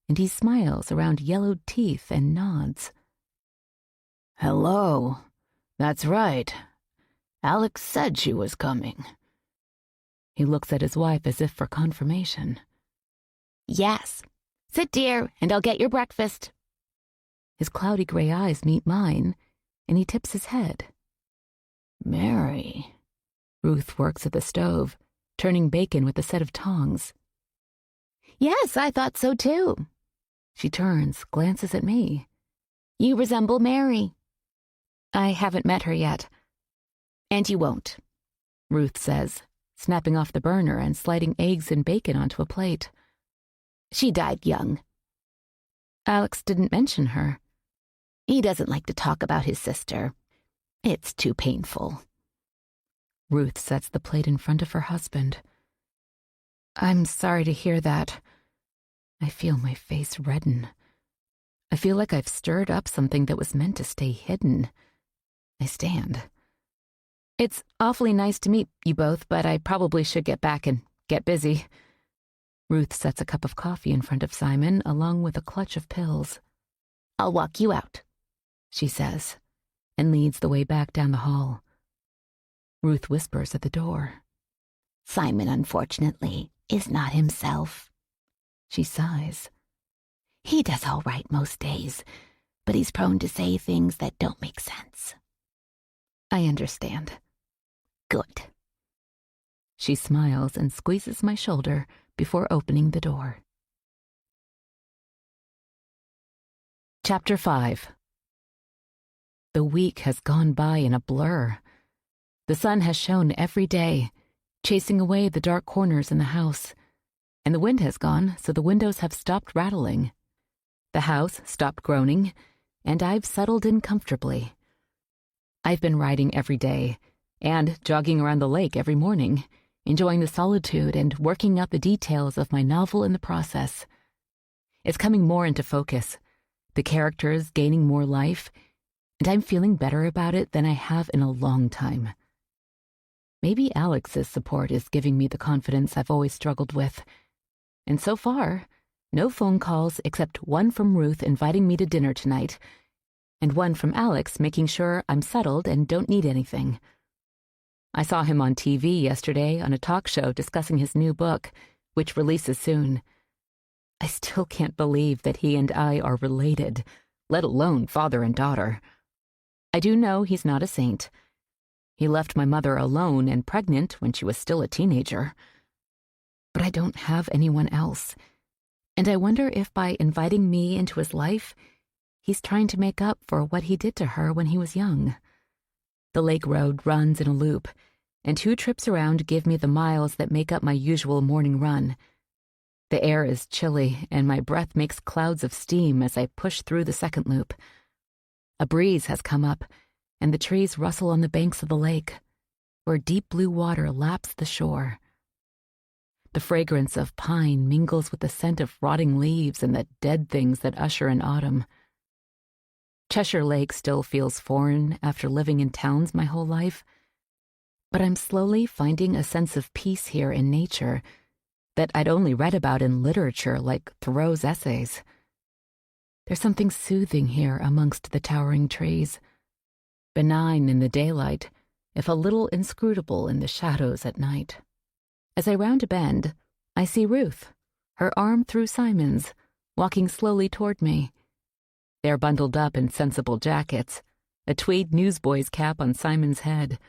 Speaker 1: and he smiles around yellowed teeth and nods. Hello. That's right. Alex said she was coming. He looks at his wife as if for confirmation. Yes. Sit, dear, and I'll get your breakfast. His cloudy gray eyes meet mine, and he tips his head. Mary. Ruth works at the stove, turning bacon with a set of tongs. Yes, I thought so too. She turns, glances at me. You resemble Mary. I haven't met her yet. And you won't, Ruth says, snapping off the burner and sliding eggs and bacon onto a plate. She died young. Alex didn't mention her. He doesn't like to talk about his sister. It's too painful. Ruth sets the plate in front of her husband. I'm sorry to hear that. I feel my face redden. I feel like I've stirred up something that was meant to stay hidden. I stand. It's awfully nice to meet you both, but I probably should get back and get busy. Ruth sets a cup of coffee in front of Simon, along with a clutch of pills. I'll walk you out, she says, and leads the way back down the hall. Ruth whispers at the door. Simon, unfortunately, is not himself. She sighs. He does all right most days, but he's prone to say things that don't make sense. I understand. Good. She smiles and squeezes my shoulder before opening the door. Chapter 5. The week has gone by in a blur. The sun has shone every day, chasing away the dark corners in the house, and the wind has gone, so the windows have stopped rattling. The house stopped groaning, and I've settled in comfortably. I've been riding every day, and jogging around the lake every morning, enjoying the solitude and working out the details of my novel in the process. It's coming more into focus, the characters gaining more life, and I'm feeling better about it than I have in a long time. Maybe Alex's support is giving me the confidence I've always struggled with. And so far, no phone calls except one from Ruth inviting me to dinner tonight, and one from Alex making sure I'm settled and don't need anything. I saw him on TV yesterday on a talk show discussing his new book, which releases soon. I still can't believe that he and I are related, let alone father and daughter. I do know he's not a saint. He left my mother alone and pregnant when she was still a teenager. But I don't have anyone else, and I wonder if by inviting me into his life, he's trying to make up for what he did to her when he was young. The lake road runs in a loop, and 2 trips around give me the miles that make up my usual morning run. The air is chilly, and my breath makes clouds of steam as I push through the second loop. A breeze has come up, and the trees rustle on the banks of the lake, where deep blue water laps the shore. The fragrance of pine mingles with the scent of rotting leaves and the dead things that usher in autumn. Cheshire Lake still feels foreign after living in towns my whole life, but I'm slowly finding a sense of peace here in nature that I'd only read about in literature like Thoreau's essays. There's something soothing here amongst the towering trees, benign in the daylight, if a little inscrutable in the shadows at night. As I round a bend, I see Ruth, her arm through Simon's, walking slowly toward me. They're bundled up in sensible jackets, a tweed newsboy's cap on Simon's head,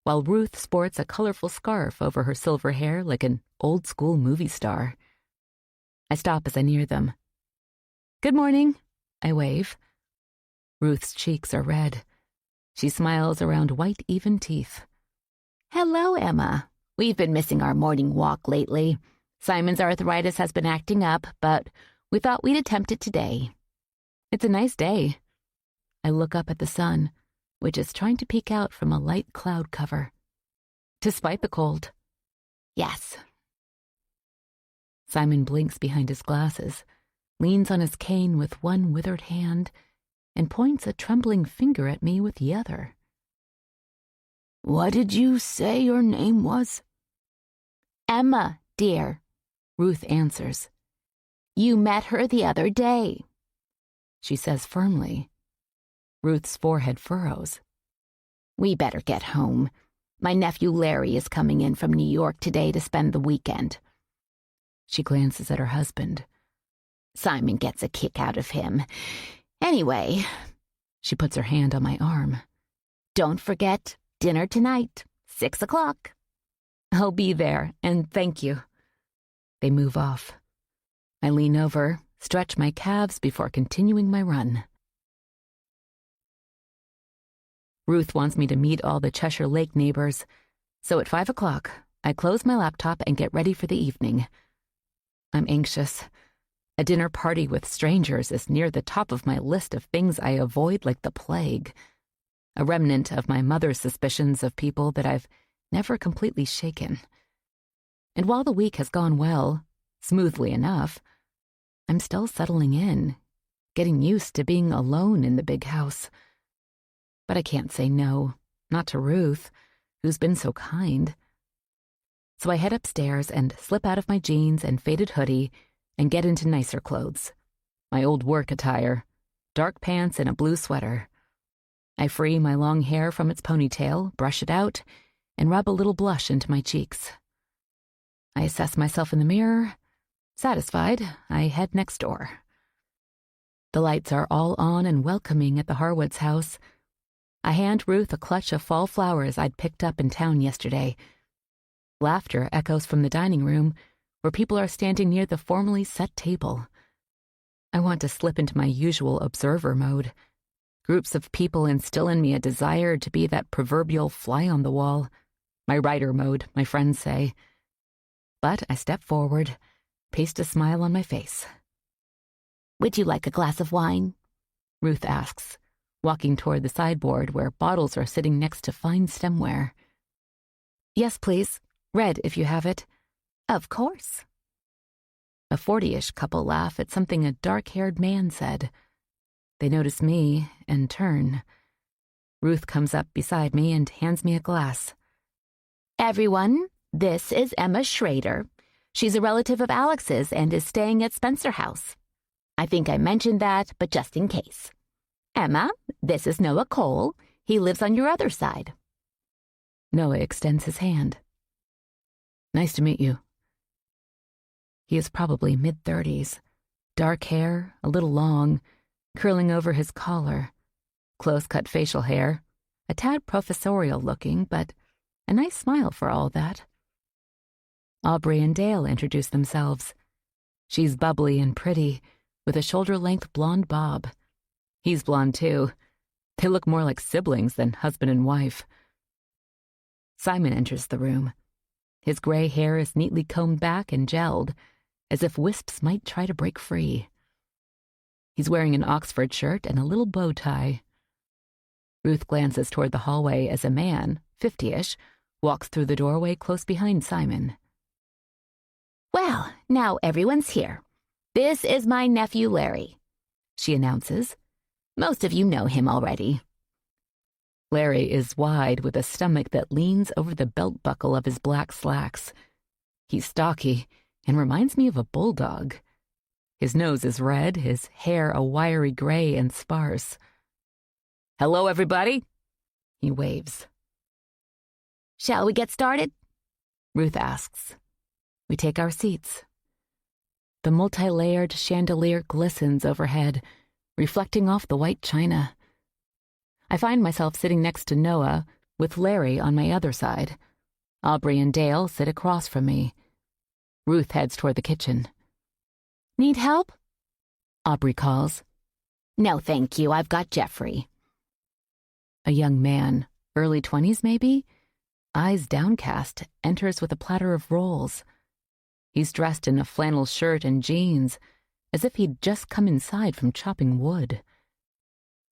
Speaker 1: while Ruth sports a colorful scarf over her silver hair like an old-school movie star. I stop as I near them. "Good morning," I wave. Ruth's cheeks are red. She smiles around white, even teeth.
Speaker 2: "Hello, Emma. We've been missing our morning walk lately. Simon's arthritis has been acting up, but we thought we'd attempt it today."
Speaker 1: It's a nice day. I look up at the sun, which is trying to peek out from a light cloud cover. Despite the cold.
Speaker 2: "Yes."
Speaker 1: Simon blinks behind his glasses, leans on his cane with one withered hand, and points a trembling finger at me with the other.
Speaker 2: "What did you say your name was?" "Emma, dear," Ruth answers. "You met her the other day,"
Speaker 1: she says firmly. Ruth's forehead furrows.
Speaker 2: "We better get home. My nephew Larry is coming in from New York today to spend the weekend."
Speaker 1: She glances at her husband.
Speaker 2: "Simon gets a kick out of him. Anyway,"
Speaker 1: she puts her hand on my arm,
Speaker 2: "don't forget dinner tonight, 6 o'clock.
Speaker 1: "I'll be there, and thank you." They move off. I lean over, stretch my calves before continuing my run. Ruth wants me to meet all the Cheshire Lake neighbors, so at 5 o'clock, I close my laptop and get ready for the evening. I'm anxious. A dinner party with strangers is near the top of my list of things I avoid like the plague, a remnant of my mother's suspicions of people that I've never completely shaken. And while the week has gone well, smoothly enough, I'm still settling in, getting used to being alone in the big house. But I can't say no, not to Ruth, who's been so kind. So I head upstairs and slip out of my jeans and faded hoodie and get into nicer clothes. My old work attire, dark pants and a blue sweater. I free my long hair from its ponytail, brush it out, and rub a little blush into my cheeks. I assess myself in the mirror. Satisfied, I head next door. The lights are all on and welcoming at the Harwood's house. I hand Ruth a clutch of fall flowers I'd picked up in town yesterday. Laughter echoes from the dining room, where people are standing near the formally set table. I want to slip into my usual observer mode. Groups of people instill in me a desire to be that proverbial fly on the wall. My writer mode, my friends say. But I step forward, paste a smile on my face.
Speaker 2: "Would you like a glass of wine?"
Speaker 1: Ruth asks, walking toward the sideboard where bottles are sitting next to fine stemware. "Yes, please. Red, if you have it."
Speaker 2: "Of course."
Speaker 1: A 40-ish couple laugh at something a dark-haired man said. They notice me and turn. Ruth comes up beside me and hands me a glass.
Speaker 2: "Everyone, this is Emma Schrader. She's a relative of Alex's and is staying at Spencer House. I think I mentioned that, but just in case. Emma, this is Noah Cole. He lives on your other side."
Speaker 1: Noah extends his hand. "Nice to meet you." He is probably mid-30s, dark hair, a little long, curling over his collar, close-cut facial hair, a tad professorial-looking, but a nice smile for all that. Aubrey and Dale introduce themselves. She's bubbly and pretty, with a shoulder-length blonde bob. He's blonde, too. They look more like siblings than husband and wife. Simon enters the room. His gray hair is neatly combed back and gelled, as if wisps might try to break free. He's wearing an Oxford shirt and a little bow tie. Ruth glances toward the hallway as a man, 50-ish, walks through the doorway close behind Simon.
Speaker 2: Well, now everyone's here. This is my nephew Larry, she announces. Most of you know him already.
Speaker 1: Larry is wide with a stomach that leans over the belt buckle of his black slacks. He's stocky and reminds me of a bulldog. His nose is red, his hair a wiry gray and sparse. "Hello, everybody," he waves.
Speaker 2: Shall we get started?
Speaker 1: Ruth asks. We take our seats. The multi-layered chandelier glistens overhead, reflecting off the white china. I find myself sitting next to Noah, with Larry on my other side. Aubrey and Dale sit across from me. Ruth heads toward the kitchen.
Speaker 2: Need help?
Speaker 1: Aubrey calls.
Speaker 2: No, thank you. I've got Jeffrey.
Speaker 1: A young man, early 20s maybe, eyes downcast, enters with a platter of rolls. He's dressed in a flannel shirt and jeans, as if he'd just come inside from chopping wood.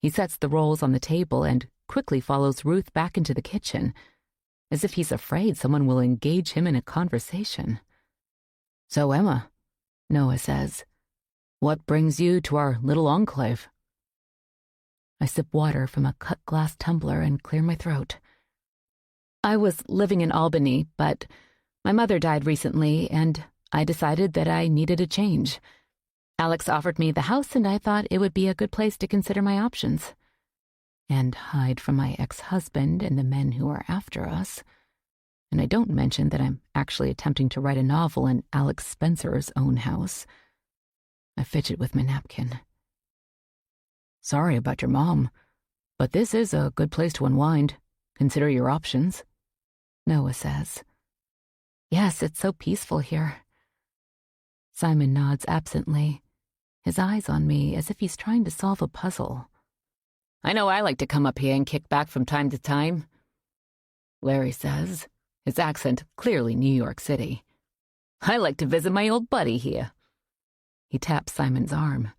Speaker 1: He sets the rolls on the table and quickly follows Ruth back into the kitchen, as if he's afraid someone will engage him in a conversation. "So, Emma," Noah says, "what brings you to our little enclave?" I sip water from a cut glass tumbler and clear my throat. I was living in Albany, but my mother died recently, and I decided that I needed a change. Alex offered me the house, and I thought it would be a good place to consider my options. And hide from my ex-husband and the men who are after us. And I don't mention that I'm actually attempting to write a novel in Alex Spencer's own house. I fidget with my napkin. "Sorry about your mom, but this is a good place to unwind. Consider your options," Noah says. "Yes, it's so peaceful here." Simon nods absently, his eyes on me as if he's trying to solve a puzzle. "I know I like to come up here and kick back from time to time," Larry says, his accent clearly New York City. "I like to visit my old buddy here." He taps Simon's arm.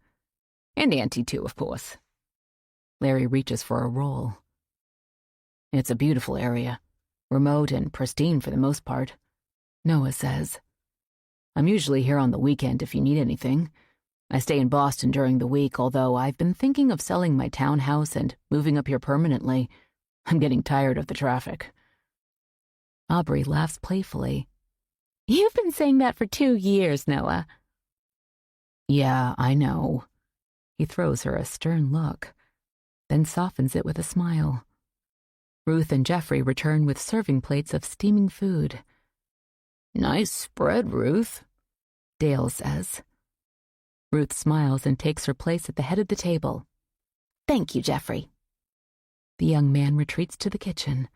Speaker 1: "And Auntie, too, of course." Larry reaches for a roll. "It's a beautiful area, remote and pristine for the most part," Noah says. "I'm usually here on the weekend if you need anything. I stay in Boston during the week, although I've been thinking of selling my townhouse and moving up here permanently. I'm getting tired of the traffic." Aubrey laughs playfully.
Speaker 2: "You've been saying that for 2 years, Noah."
Speaker 1: "Yeah, I know." He throws her a stern look, then softens it with a smile. Ruth and Jeffrey return with serving plates of steaming food. "Nice spread, Ruth," Dale says. Ruth smiles and takes her place at the head of the table.
Speaker 2: "Thank you, Jeffrey."
Speaker 1: The young man retreats to the kitchen.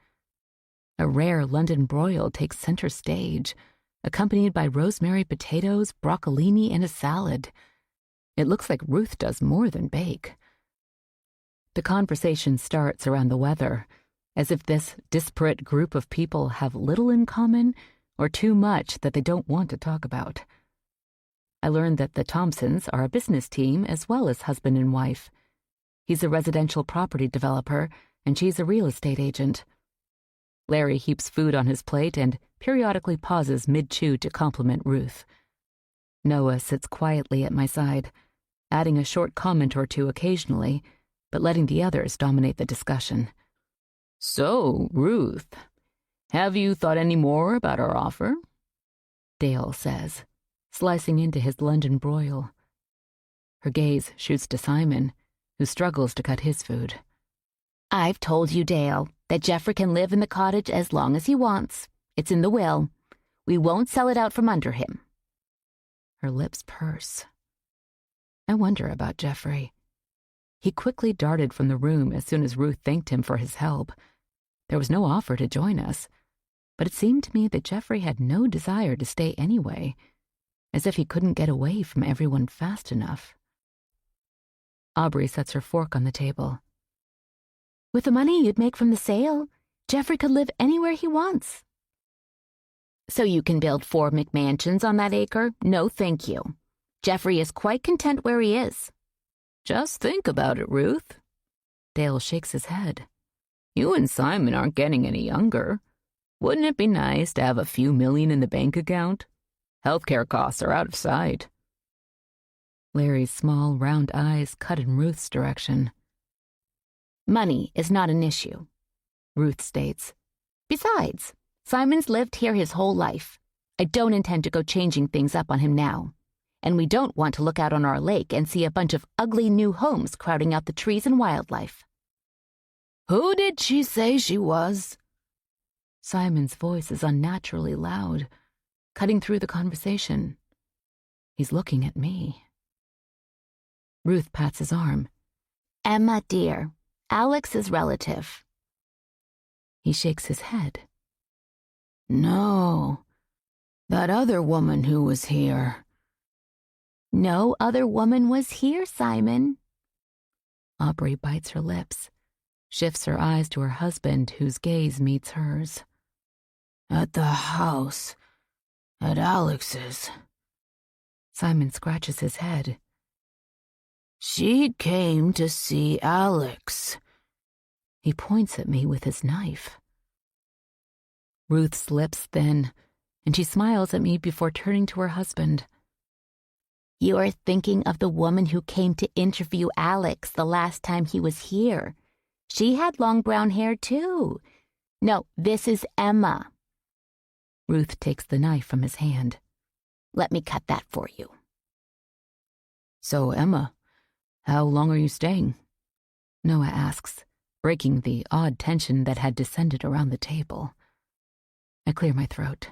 Speaker 1: A rare London broil takes center stage, accompanied by rosemary potatoes, broccolini, and a salad. It looks like Ruth does more than bake. The conversation starts around the weather, as if this disparate group of people have little in common or too much that they don't want to talk about. I learned that the Thompsons are a business team as well as husband and wife. He's a residential property developer, and she's a real estate agent. Larry heaps food on his plate and periodically pauses mid-chew to compliment Ruth. Noah sits quietly at my side, adding a short comment or two occasionally, but letting the others dominate the discussion. "So, Ruth, have you thought any more about our offer?" Dale says, slicing into his London broil. Her gaze shoots to Simon, who struggles to cut his food.
Speaker 2: "I've told you, Dale, that Jeffrey can live in the cottage as long as he wants. It's in the will. We won't sell it out from under him."
Speaker 1: Her lips purse. I wonder about Jeffrey. He quickly darted from the room as soon as Ruth thanked him for his help. There was no offer to join us, but it seemed to me that Jeffrey had no desire to stay anyway, as if he couldn't get away from everyone fast enough. Aubrey sets her fork on the table.
Speaker 2: With the money you'd make from the sale, Jeffrey could live anywhere he wants. So you can build 4 McMansions on that acre? No, thank you. Jeffrey is quite content where he is.
Speaker 1: Just think about it, Ruth. Dale shakes his head. You and Simon aren't getting any younger. Wouldn't it be nice to have a few million in the bank account? Healthcare costs are out of sight. Larry's small, round eyes cut in Ruth's direction.
Speaker 2: Money is not an issue, Ruth states. Besides, Simon's lived here his whole life. I don't intend to go changing things up on him now. And we don't want to look out on our lake and see a bunch of ugly new homes crowding out the trees and wildlife.
Speaker 1: Who did she say she was? Simon's voice is unnaturally loud, cutting through the conversation. He's looking at me. Ruth pats his arm.
Speaker 2: Emma, dear, Alex's relative.
Speaker 1: He shakes his head. No, that other woman who was here.
Speaker 2: No other woman was here, Simon.
Speaker 1: Aubrey bites her lips, shifts her eyes to her husband, whose gaze meets hers. At the house, at Alex's. Simon scratches his head. She came to see Alex. He points at me with his knife. Ruth's lips thin, and she smiles at me before turning to her husband.
Speaker 2: You are thinking of the woman who came to interview Alex the last time he was here. She had long brown hair, too. No, this is Emma.
Speaker 1: Ruth takes the knife from his hand.
Speaker 2: Let me cut that for you.
Speaker 1: So, Emma, how long are you staying? Noah asks, breaking the odd tension that had descended around the table. I clear my throat.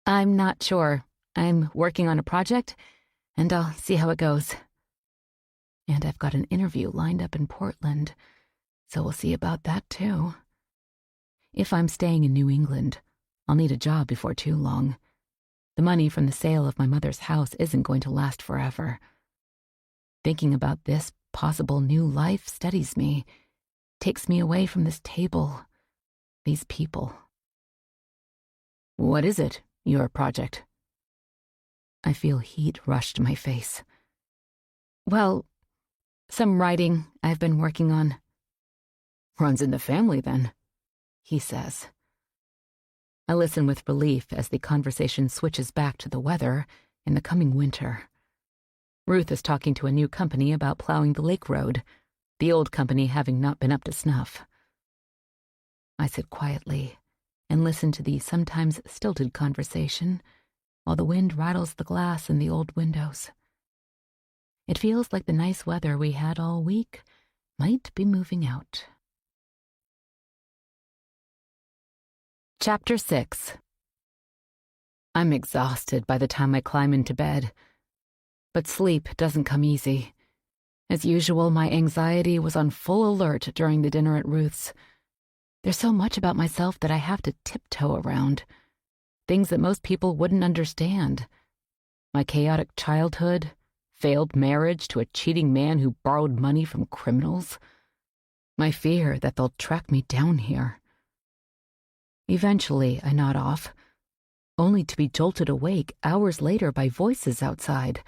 Speaker 1: I'm not sure. I'm working on a project, and I'll see how it goes. And I've got an interview lined up in Portland, so we'll see about that, too. If I'm staying in New England, I'll need a job before too long. The money from the sale of my mother's house isn't going to last forever. Thinking about this possible new life steadies me, takes me away from this table, these people. What is it, your project? I feel heat rush to my face. Well, some writing I've been working on. Runs in the family, then, he says. I listen with relief as the conversation switches back to the weather in the coming winter. Ruth is talking to a new company about plowing the lake road, the old company having not been up to snuff. I sit quietly and listen to the sometimes stilted conversation while the wind rattles the glass in the old windows. It feels like the nice weather we had all week might be moving out. Chapter 6. I'm exhausted by the time I climb into bed, but sleep doesn't come easy. As usual, my anxiety was on full alert during the dinner at Ruth's. There's so much about myself that I have to tiptoe around. Things that most people wouldn't understand. My chaotic childhood, failed marriage to a cheating man who borrowed money from criminals. My fear that they'll track me down here. Eventually, I nod off, only to be jolted awake hours later by voices outside.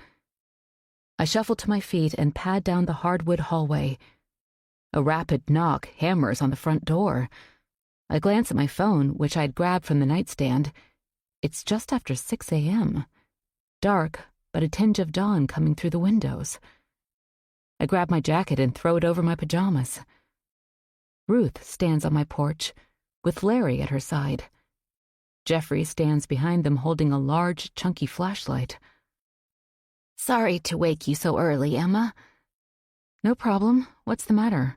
Speaker 1: I shuffle to my feet and pad down the hardwood hallway. A rapid knock hammers on the front door. I glance at my phone, which I'd grabbed from the nightstand. It's just after 6 a.m. Dark, but a tinge of dawn coming through the windows. I grab my jacket and throw it over my pajamas. Ruth stands on my porch, with Larry at her side. Jeffrey stands behind them holding a large, chunky flashlight.
Speaker 2: Sorry to wake you so early, Emma.
Speaker 1: No problem. What's the matter?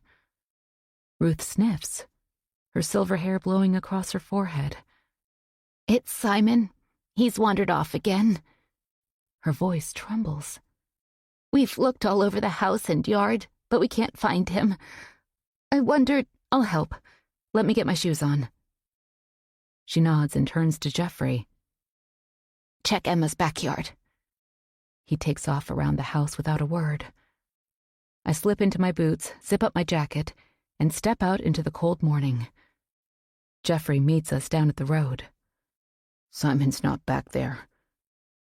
Speaker 1: Ruth sniffs, her silver hair blowing across her forehead.
Speaker 2: It's Simon. He's wandered off again. Her voice trembles. "We've looked all over the house and yard, but we can't find him. I wondered—"
Speaker 1: "I'll help. Let me get my shoes on." She nods and turns to Jeffrey.
Speaker 2: "Check Emma's backyard."
Speaker 1: He takes off around the house without a word. I slip into my boots, zip up my jacket, and step out into the cold morning. Jeffrey meets us down at the road. "Simon's not back there,"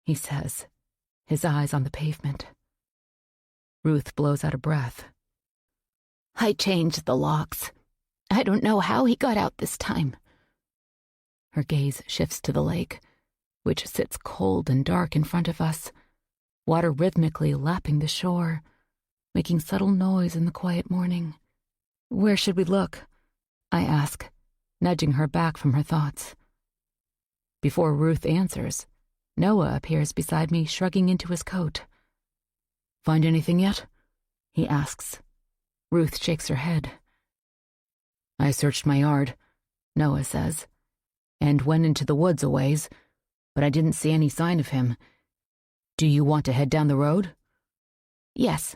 Speaker 1: he says, his eyes on the pavement. Ruth blows out a breath.
Speaker 2: "I changed the locks. I don't know how he got out this time."
Speaker 1: Her gaze shifts to the lake, which sits cold and dark in front of us, water rhythmically lapping the shore, making subtle noise in the quiet morning. "Where should we look?" I ask, nudging her back from her thoughts. Before Ruth answers, Noah appears beside me, shrugging into his coat. "Find anything yet?" he asks. Ruth shakes her head. "I searched my yard," Noah says, "and went into the woods a ways, but I didn't see any sign of him. Do you want to head down the road?"
Speaker 2: "Yes,"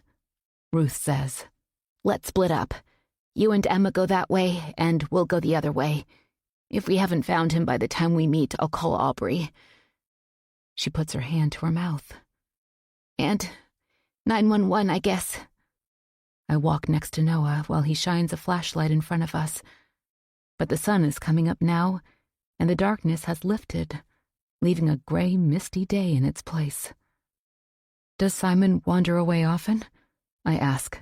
Speaker 1: Ruth says.
Speaker 2: "Let's split up. You and Emma go that way, and we'll go the other way. If we haven't found him by the time we meet, I'll call Aubrey."
Speaker 1: She puts her hand to her mouth.
Speaker 2: "And 911, I guess."
Speaker 1: I walk next to Noah while he shines a flashlight in front of us. But the sun is coming up now, and the darkness has lifted, leaving a gray, misty day in its place. "Does Simon wander away often?" I ask.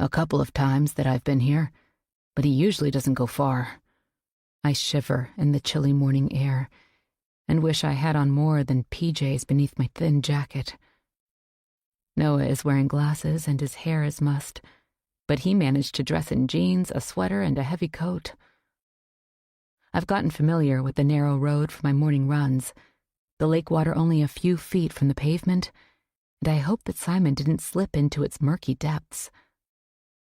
Speaker 1: "A couple of times that I've been here, but he usually doesn't go far." I shiver in the chilly morning air and wish I had on more than PJs beneath my thin jacket. Noah is wearing glasses and his hair is mussed, but he managed to dress in jeans, a sweater, and a heavy coat. I've gotten familiar with the narrow road for my morning runs, the lake water only a few feet from the pavement, and I hope that Simon didn't slip into its murky depths.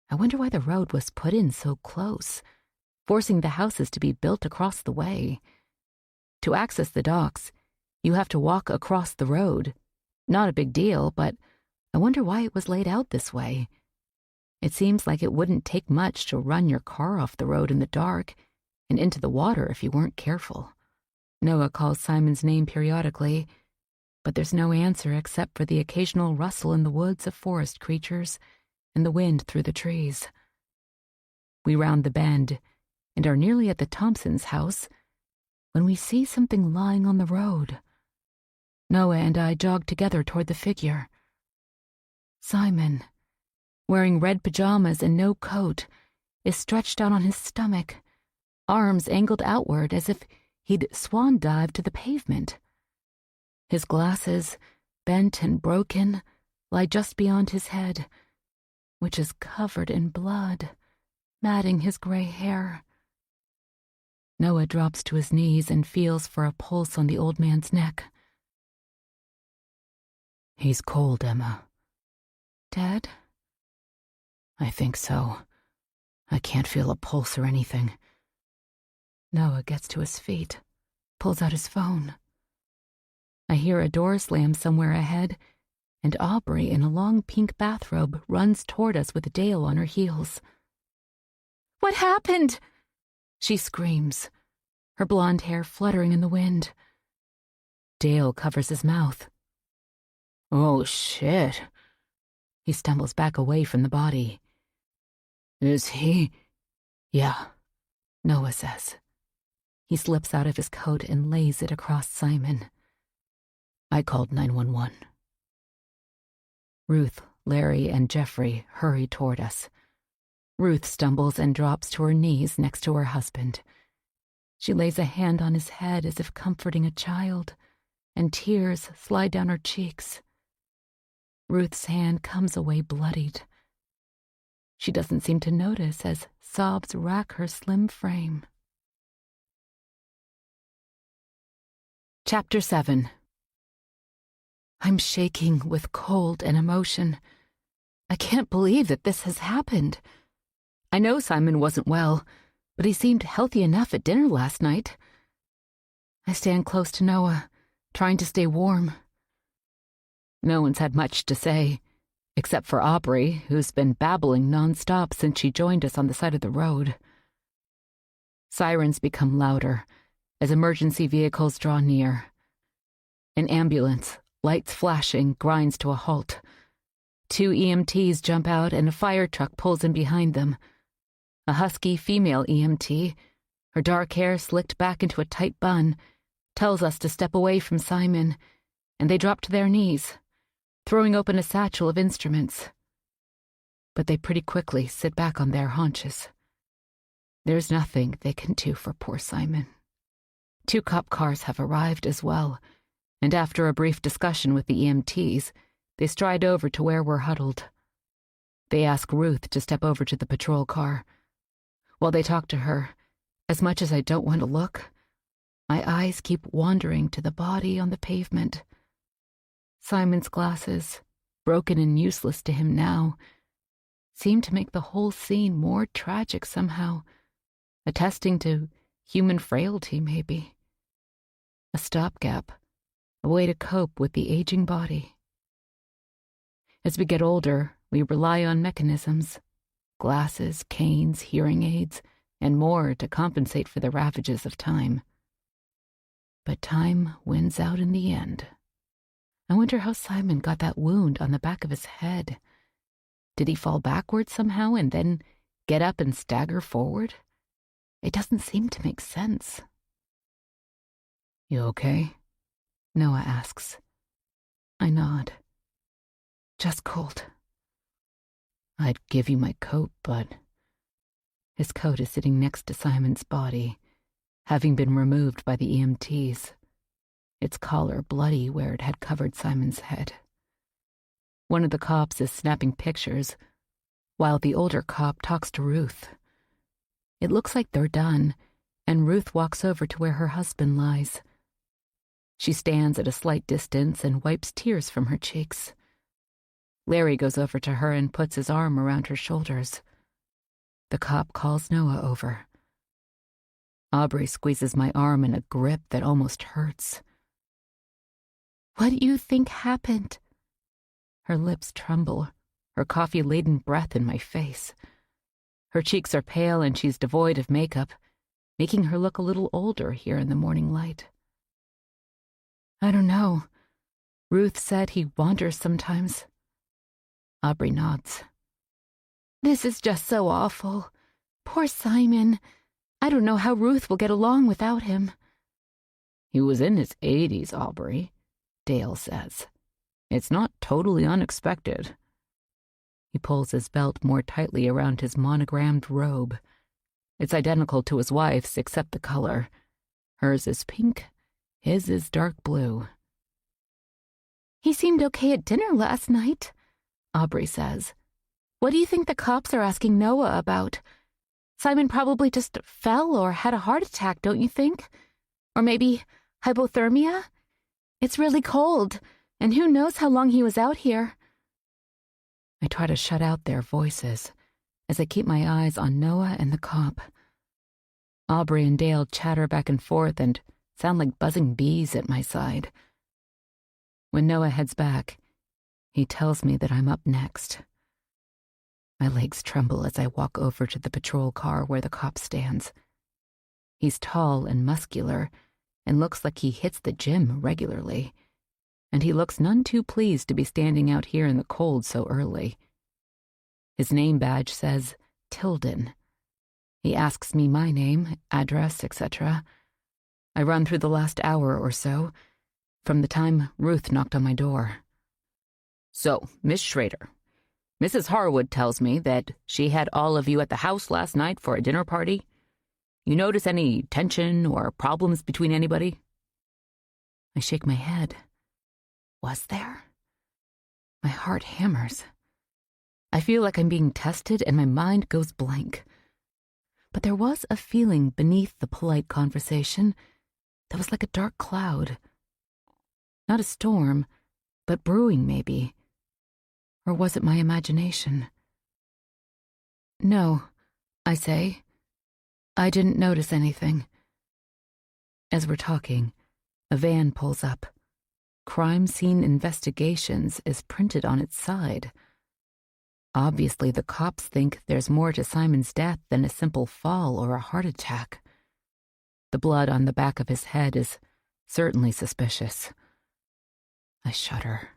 Speaker 1: I wonder why the road was put in so close, forcing the houses to be built across the way. To access the docks, you have to walk across the road. Not a big deal, but I wonder why it was laid out this way. It seems like it wouldn't take much to run your car off the road in the dark and into the water if you weren't careful. Noah calls Simon's name periodically, but there's no answer except for the occasional rustle in the woods of forest creatures and the wind through the trees. We round the bend and are nearly at the Thompsons' house when we see something lying on the road. Noah and I jog together toward the figure. Simon, wearing red pajamas and no coat, is stretched out on his stomach, arms angled outward as if he'd swan dived to the pavement. His glasses, bent and broken, lie just beyond his head, which is covered in blood, matting his gray hair. Noah drops to his knees and feels for a pulse on the old man's neck. "He's cold, Emma."
Speaker 2: "Dead?"
Speaker 1: "I think so. I can't feel a pulse or anything." Noah gets to his feet, pulls out his phone. I hear a door slam somewhere ahead, and Aubrey in a long pink bathrobe runs toward us with Dale on her heels.
Speaker 2: "What happened?"
Speaker 1: She screams, her blonde hair fluttering in the wind. Dale covers his mouth. "Oh, shit." He stumbles back away from the body. "Is he?" "Yeah," Noah says. He slips out of his coat and lays it across Simon. "I called 911. Ruth, Larry, and Jeffrey hurry toward us. Ruth stumbles and drops to her knees next to her husband. She lays a hand on his head as if comforting a child, and tears slide down her cheeks. Ruth's hand comes away bloodied. She doesn't seem to notice as sobs rack her slim frame. Chapter 7. I'm shaking with cold and emotion. I can't believe that this has happened. I know Simon wasn't well, but he seemed healthy enough at dinner last night. I stand close to Noah, trying to stay warm. No one's had much to say, except for Aubrey, who's been babbling nonstop since she joined us on the side of the road. Sirens become louder as emergency vehicles draw near. An ambulance, lights flashing, grinds to a halt. 2 EMTs jump out and a fire truck pulls in behind them. A husky female EMT, her dark hair slicked back into a tight bun, tells us to step away from Simon, and they drop to their knees, throwing open a satchel of instruments. But they pretty quickly sit back on their haunches. There's nothing they can do for poor Simon. 2 cop cars have arrived as well, and after a brief discussion with the EMTs, they stride over to where we're huddled. They ask Ruth to step over to the patrol car. While they talk to her, as much as I don't want to look, my eyes keep wandering to the body on the pavement. Simon's glasses, broken and useless to him now, seem to make the whole scene more tragic somehow, attesting to human frailty, maybe. A stopgap, a way to cope with the aging body. As we get older, we rely on mechanisms, glasses, canes, hearing aids, and more to compensate for the ravages of time. But time wins out in the end. I wonder how Simon got that wound on the back of his head. Did he fall backwards somehow and then get up and stagger forward? It doesn't seem to make sense. "You okay?" Noah asks. I nod. "Just cold." "I'd give you my coat, but..." His coat is sitting next to Simon's body, having been removed by the EMTs, its collar bloody where it had covered Simon's head. One of the cops is snapping pictures, while the older cop talks to Ruth. It looks like they're done, and Ruth walks over to where her husband lies. She stands at a slight distance and wipes tears from her cheeks. Larry goes over to her and puts his arm around her shoulders. The cop calls Noah over. Aubrey squeezes my arm in a grip that almost hurts. "What do you think happened?" Her lips tremble, her coffee-laden breath in my face. Her cheeks are pale and she's devoid of makeup, making her look a little older here in the morning light. "I don't know. Ruth said he wanders sometimes." Aubrey nods. "This is just so awful. Poor Simon. I don't know how Ruth will get along without him." "He was in his 80s, Aubrey," Dale says. "It's not totally unexpected." He pulls his belt more tightly around his monogrammed robe. It's identical to his wife's except the color. Hers is pink, his is dark blue.
Speaker 2: "He seemed okay at dinner last night," Aubrey says. "What do you think the cops are asking Noah about? Simon probably just fell or had a heart attack, don't you think? Or maybe hypothermia? It's really cold, and who knows how long he was out here."
Speaker 1: I try to shut out their voices as I keep my eyes on Noah and the cop. Aubrey and Dale chatter back and forth and sound like buzzing bees at my side. When Noah heads back, he tells me that I'm up next. My legs tremble as I walk over to the patrol car where the cop stands. He's tall and muscular and looks like he hits the gym regularly, and he looks none too pleased to be standing out here in the cold so early. His name badge says Tilden. He asks me my name, address, etc. I run through the last hour or so, from the time Ruth knocked on my door. "So, Miss Schrader, Mrs. Harwood tells me that she had all of you at the house last night for a dinner party. You notice any tension or problems between anybody?" I shake my head. Was there? My heart hammers. I feel like I'm being tested and my mind goes blank. But there was a feeling beneath the polite conversation that was like a dark cloud. Not a storm, but brewing maybe. Or was it my imagination? "No," I say. "I didn't notice anything." As we're talking, a van pulls up. Crime Scene Investigations is printed on its side. Obviously, the cops think there's more to Simon's death than a simple fall or a heart attack. The blood on the back of his head is certainly suspicious. I shudder.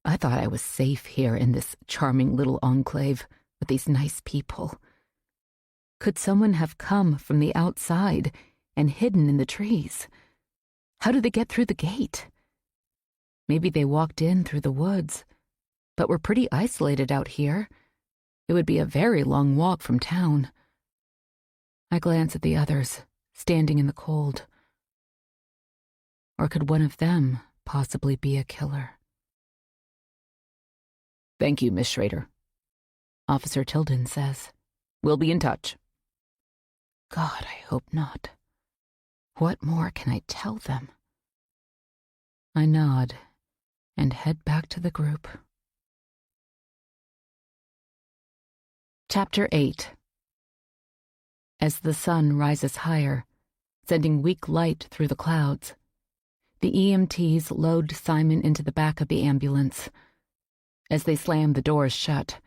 Speaker 1: I thought I was safe here in this charming little enclave with these nice people. Could someone have come from the outside and hidden in the trees? How did they get through the gate? Maybe they walked in through the woods, but we're pretty isolated out here. It would be a very long walk from town. I glance at the others, standing in the cold. Or could one of them possibly be a killer? "Thank you, Miss Schrader," Officer Tilden says. "We'll be in touch." God, I hope not. What more can I tell them? I nod and head back to the group. Chapter 8. As the sun rises higher, sending weak light through the clouds, the EMTs load Simon into the back of the ambulance. As they slam the doors shut,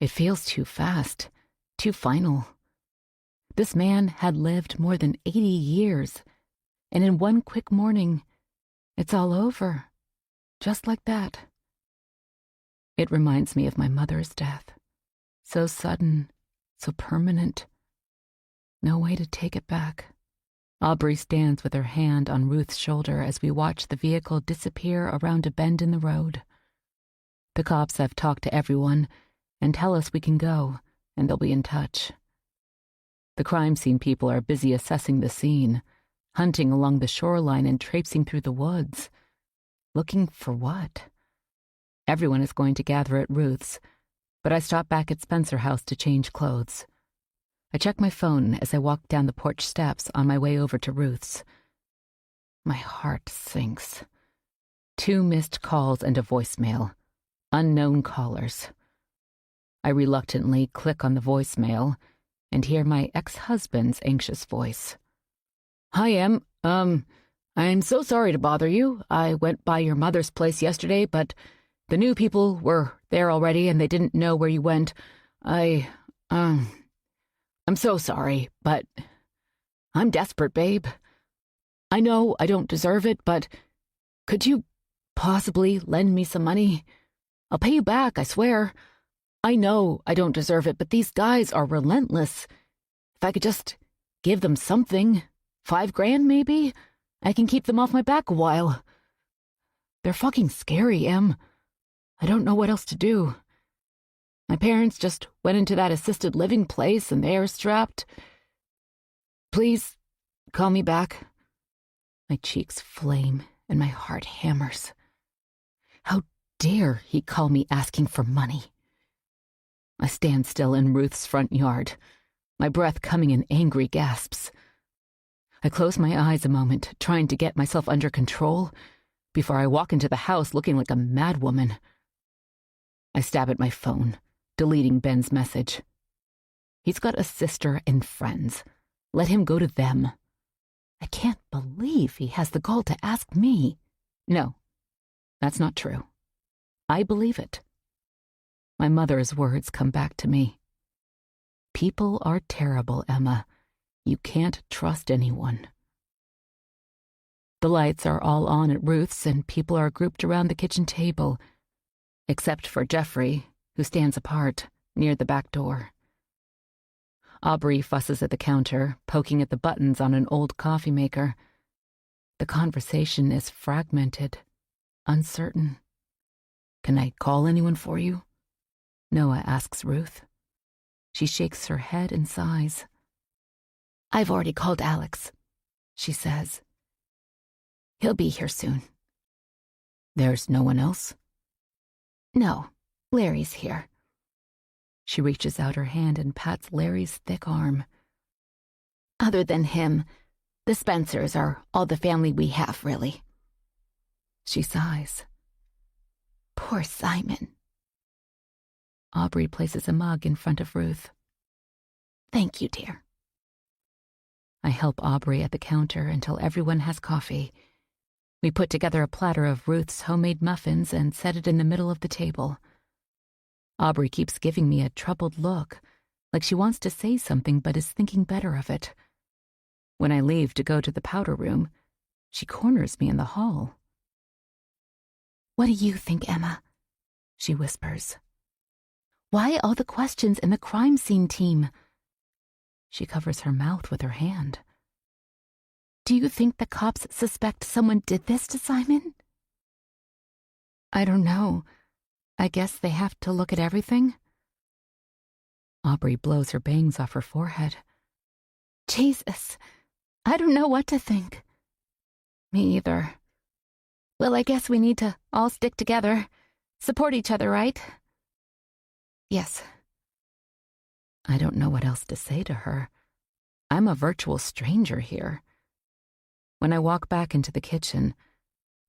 Speaker 1: it feels too fast, too final. This man had lived more than 80 years, and in one quick morning, it's all over, just like that. It reminds me of my mother's death. So sudden, so permanent. No way to take it back. Aubrey stands with her hand on Ruth's shoulder as we watch the vehicle disappear around a bend in the road. The cops have talked to everyone and tell us we can go, and they'll be in touch. The crime scene people are busy assessing the scene, hunting along the shoreline and traipsing through the woods. Looking for what? Everyone is going to gather at Ruth's, but I stop back at Spencer House to change clothes. I check my phone as I walk down the porch steps on my way over to Ruth's. My heart sinks. 2 missed calls and a voicemail. Unknown callers. I reluctantly click on the voicemail and hear my ex-husband's anxious voice. "Hi, Em. I'm so sorry to bother you. I went by your mother's place yesterday, but the new people were there already and they didn't know where you went. I'm so sorry, but I'm desperate, babe. I know I don't deserve it, but could you possibly lend me some money? I'll pay you back, I swear. I know I don't deserve it, but these guys are relentless. If I could just give them something, $5,000 maybe, I can keep them off my back a while. They're fucking scary, Em. I don't know what else to do. My parents just went into that assisted living place and they're strapped. Please, call me back." My cheeks flame and my heart hammers. How dare he call me asking for money? I stand still in Ruth's front yard, my breath coming in angry gasps. I close my eyes a moment, trying to get myself under control, before I walk into the house looking like a madwoman. I stab at my phone, deleting Ben's message. He's got a sister and friends. Let him go to them. I can't believe he has the gall to ask me. No, that's not true. I believe it. My mother's words come back to me. People are terrible, Emma. You can't trust anyone. The lights are all on at Ruth's and people are grouped around the kitchen table, except for Jeffrey, who stands apart, near the back door. Aubrey fusses at the counter, poking at the buttons on an old coffee maker. The conversation is fragmented, uncertain. "Can I call anyone for you?" Noah asks Ruth. She shakes her head and sighs. "I've already called Alex," she says. "He'll be here soon." "There's no one else?" "No, Larry's here." She reaches out her hand and pats Larry's thick arm. "Other than him, the Spencers are all the family we have, really." She sighs. "Poor Simon." Aubrey places a mug in front of Ruth. "Thank you, dear." I help Aubrey at the counter until everyone has coffee. We put together a platter of Ruth's homemade muffins and set it in the middle of the table. Aubrey keeps giving me a troubled look, like she wants to say something but is thinking better of it. When I leave to go to the powder room, she corners me in the hall.
Speaker 2: "What do you think, Emma?" she whispers. "Why all the questions in the crime scene team?" She covers her mouth with her hand. "Do you think the cops suspect someone did this to Simon?"
Speaker 1: I don't know. I guess they have to look at everything. Aubrey blows her bangs off her forehead.
Speaker 2: Jesus, I don't know what to think.
Speaker 1: Me either.
Speaker 2: Well, I guess we need to all stick together. Support each other, right?
Speaker 1: Yes. I don't know what else to say to her. I'm a virtual stranger here. When I walk back into the kitchen,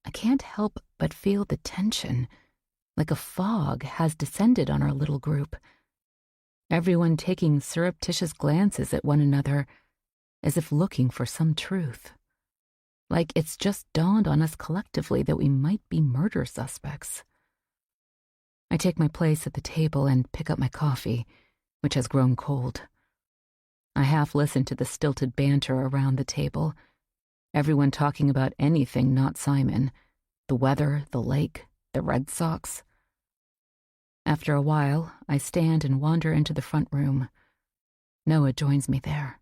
Speaker 1: I can't help but feel the tension, like a fog has descended on our little group. Everyone taking surreptitious glances at one another, as if looking for some truth. Like it's just dawned on us collectively that we might be murder suspects. I take my place at the table and pick up my coffee, which has grown cold. I half listen to the stilted banter around the table, everyone talking about anything not Simon, the weather, the lake, the Red Sox. After a while, I stand and wander into the front room. Noah joins me there.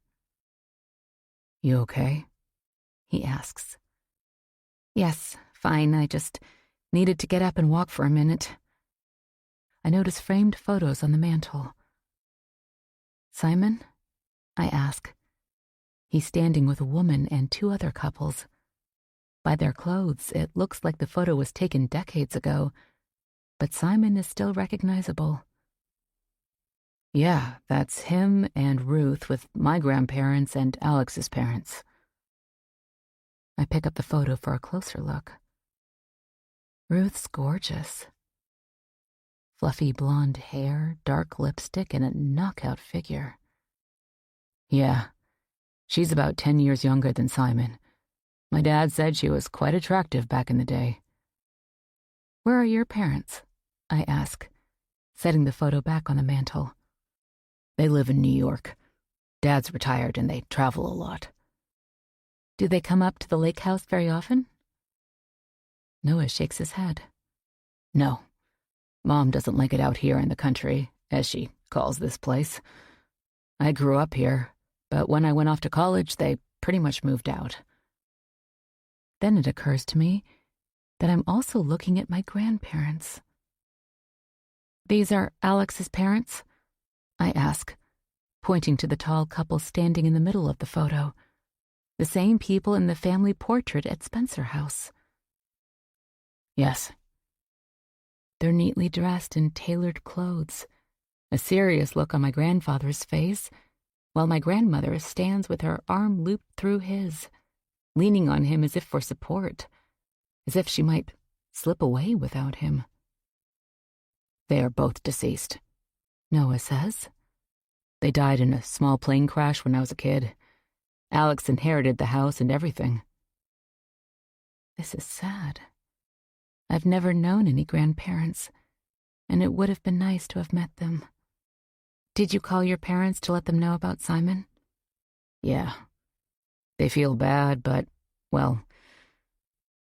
Speaker 1: You okay? He asks. Yes, fine. I just needed to get up and walk for a minute. I notice framed photos on the mantel. Simon? I ask. He's standing with a woman and two other couples. By their clothes, it looks like the photo was taken decades ago, but Simon is still recognizable. Yeah, that's him and Ruth with my grandparents and Alex's parents. I pick up the photo for a closer look. Ruth's gorgeous. Fluffy blonde hair, dark lipstick, and a knockout figure. Yeah, she's about 10 years younger than Simon. My dad said she was quite attractive back in the day. Where are your parents? I ask, setting the photo back on the mantel. They live in New York. Dad's retired and they travel a lot. Do they come up to the lake house very often? Noah shakes his head. No. Mom doesn't like it out here in the country, as she calls this place. I grew up here, but when I went off to college, they pretty much moved out. Then it occurs to me that I'm also looking at my grandparents. These are Alex's parents? I ask, pointing to the tall couple standing in the middle of the photo, the same people in the family portrait at Spencer House. Yes. They're neatly dressed in tailored clothes, a serious look on my grandfather's face, while my grandmother stands with her arm looped through his, leaning on him as if for support, as if she might slip away without him. They are both deceased, Noah says. They died in a small plane crash when I was a kid. Alex inherited the house and everything. This is sad. I've never known any grandparents, and it would have been nice to have met them. Did you call your parents to let them know about Simon? Yeah. They feel bad, but, well,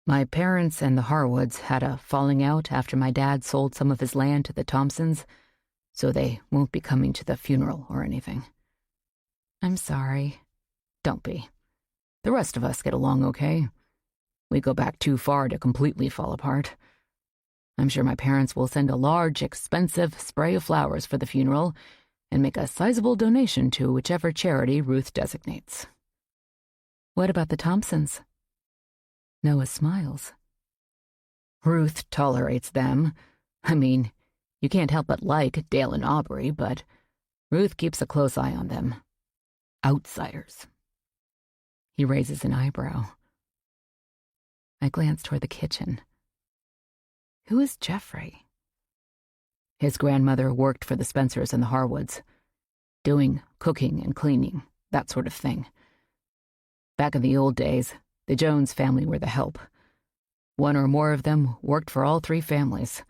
Speaker 1: my parents and the Harwoods had a falling out after my dad sold some of his land to the Thompsons, so they won't be coming to the funeral or anything. I'm sorry. Don't be. The rest of us get along okay. We go back too far to completely fall apart. I'm sure my parents will send a large, expensive spray of flowers for the funeral and make a sizable donation to whichever charity Ruth designates. What about the Thompsons? Noah smiles. Ruth tolerates them. I mean, you can't help but like Dale and Aubrey, but Ruth keeps a close eye on them. Outsiders. He raises an eyebrow. I glance toward the kitchen. Who is Jeffrey? His grandmother worked for the Spencers and the Harwoods, doing cooking and cleaning, that sort of thing. Back in the old days, the Jones family were the help. One or more of them worked for all three families.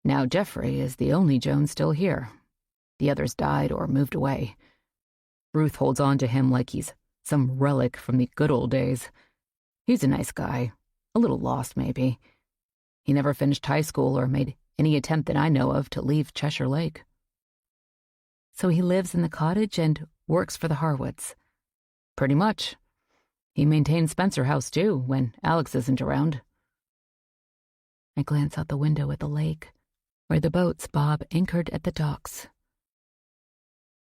Speaker 1: Now Jeffrey is the only Jones still here. The others died or moved away. Ruth holds on to him like he's some relic from the good old days. He's a nice guy, a little lost maybe. He never finished high school or made any attempt that I know of to leave Cheshire Lake.
Speaker 2: So he lives in the cottage and works for the Harwoods.
Speaker 1: Pretty much. He maintains Spencer House, too, when Alex isn't around.
Speaker 2: I glance out the window at the lake, where the boats bob anchored at the docks.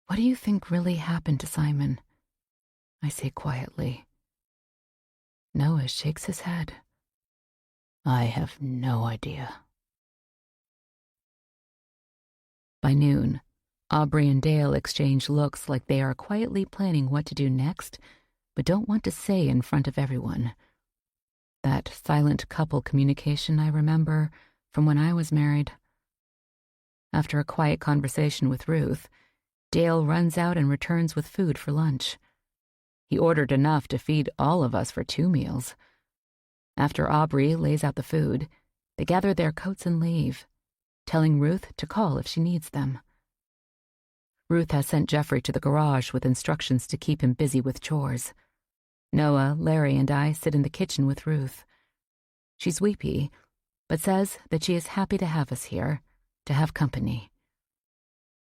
Speaker 2: What do you think really happened to Simon? I say quietly. Noah shakes his head.
Speaker 1: I have no idea.
Speaker 2: By noon, Aubrey and Dale exchange looks like they are quietly planning what to do next, but don't want to say in front of everyone. That silent couple communication I remember from when I was married. After a quiet conversation with Ruth, Dale runs out and returns with food for lunch. He ordered enough to feed all of us for 2 meals. After Aubrey lays out the food, they gather their coats and leave, telling Ruth to call if she needs them. Ruth has sent Jeffrey to the garage with instructions to keep him busy with chores. Noah, Larry, and I sit in the kitchen with Ruth. She's weepy, but says that she is happy to have us here, to have company.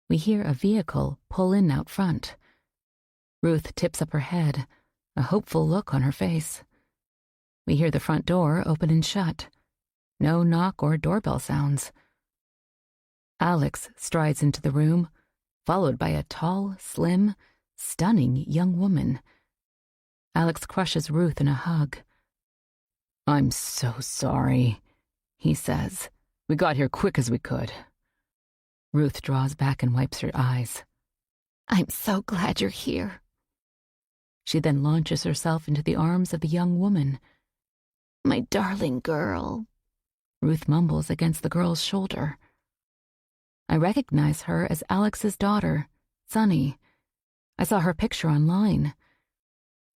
Speaker 2: We hear a vehicle pull in out front. Ruth tips up her head, a hopeful look on her face. We hear the front door open and shut. No knock or doorbell sounds. Alex strides into the room, followed by a tall, slim, stunning young woman. Alex crushes Ruth in a hug.
Speaker 1: I'm so sorry, he says. We got here quick as we could.
Speaker 2: Ruth draws back and wipes her eyes. I'm so glad you're here. She then launches herself into the arms of the young woman. My darling girl, Ruth mumbles against the girl's shoulder. I recognize her as Alex's daughter, Sunny. I saw her picture online.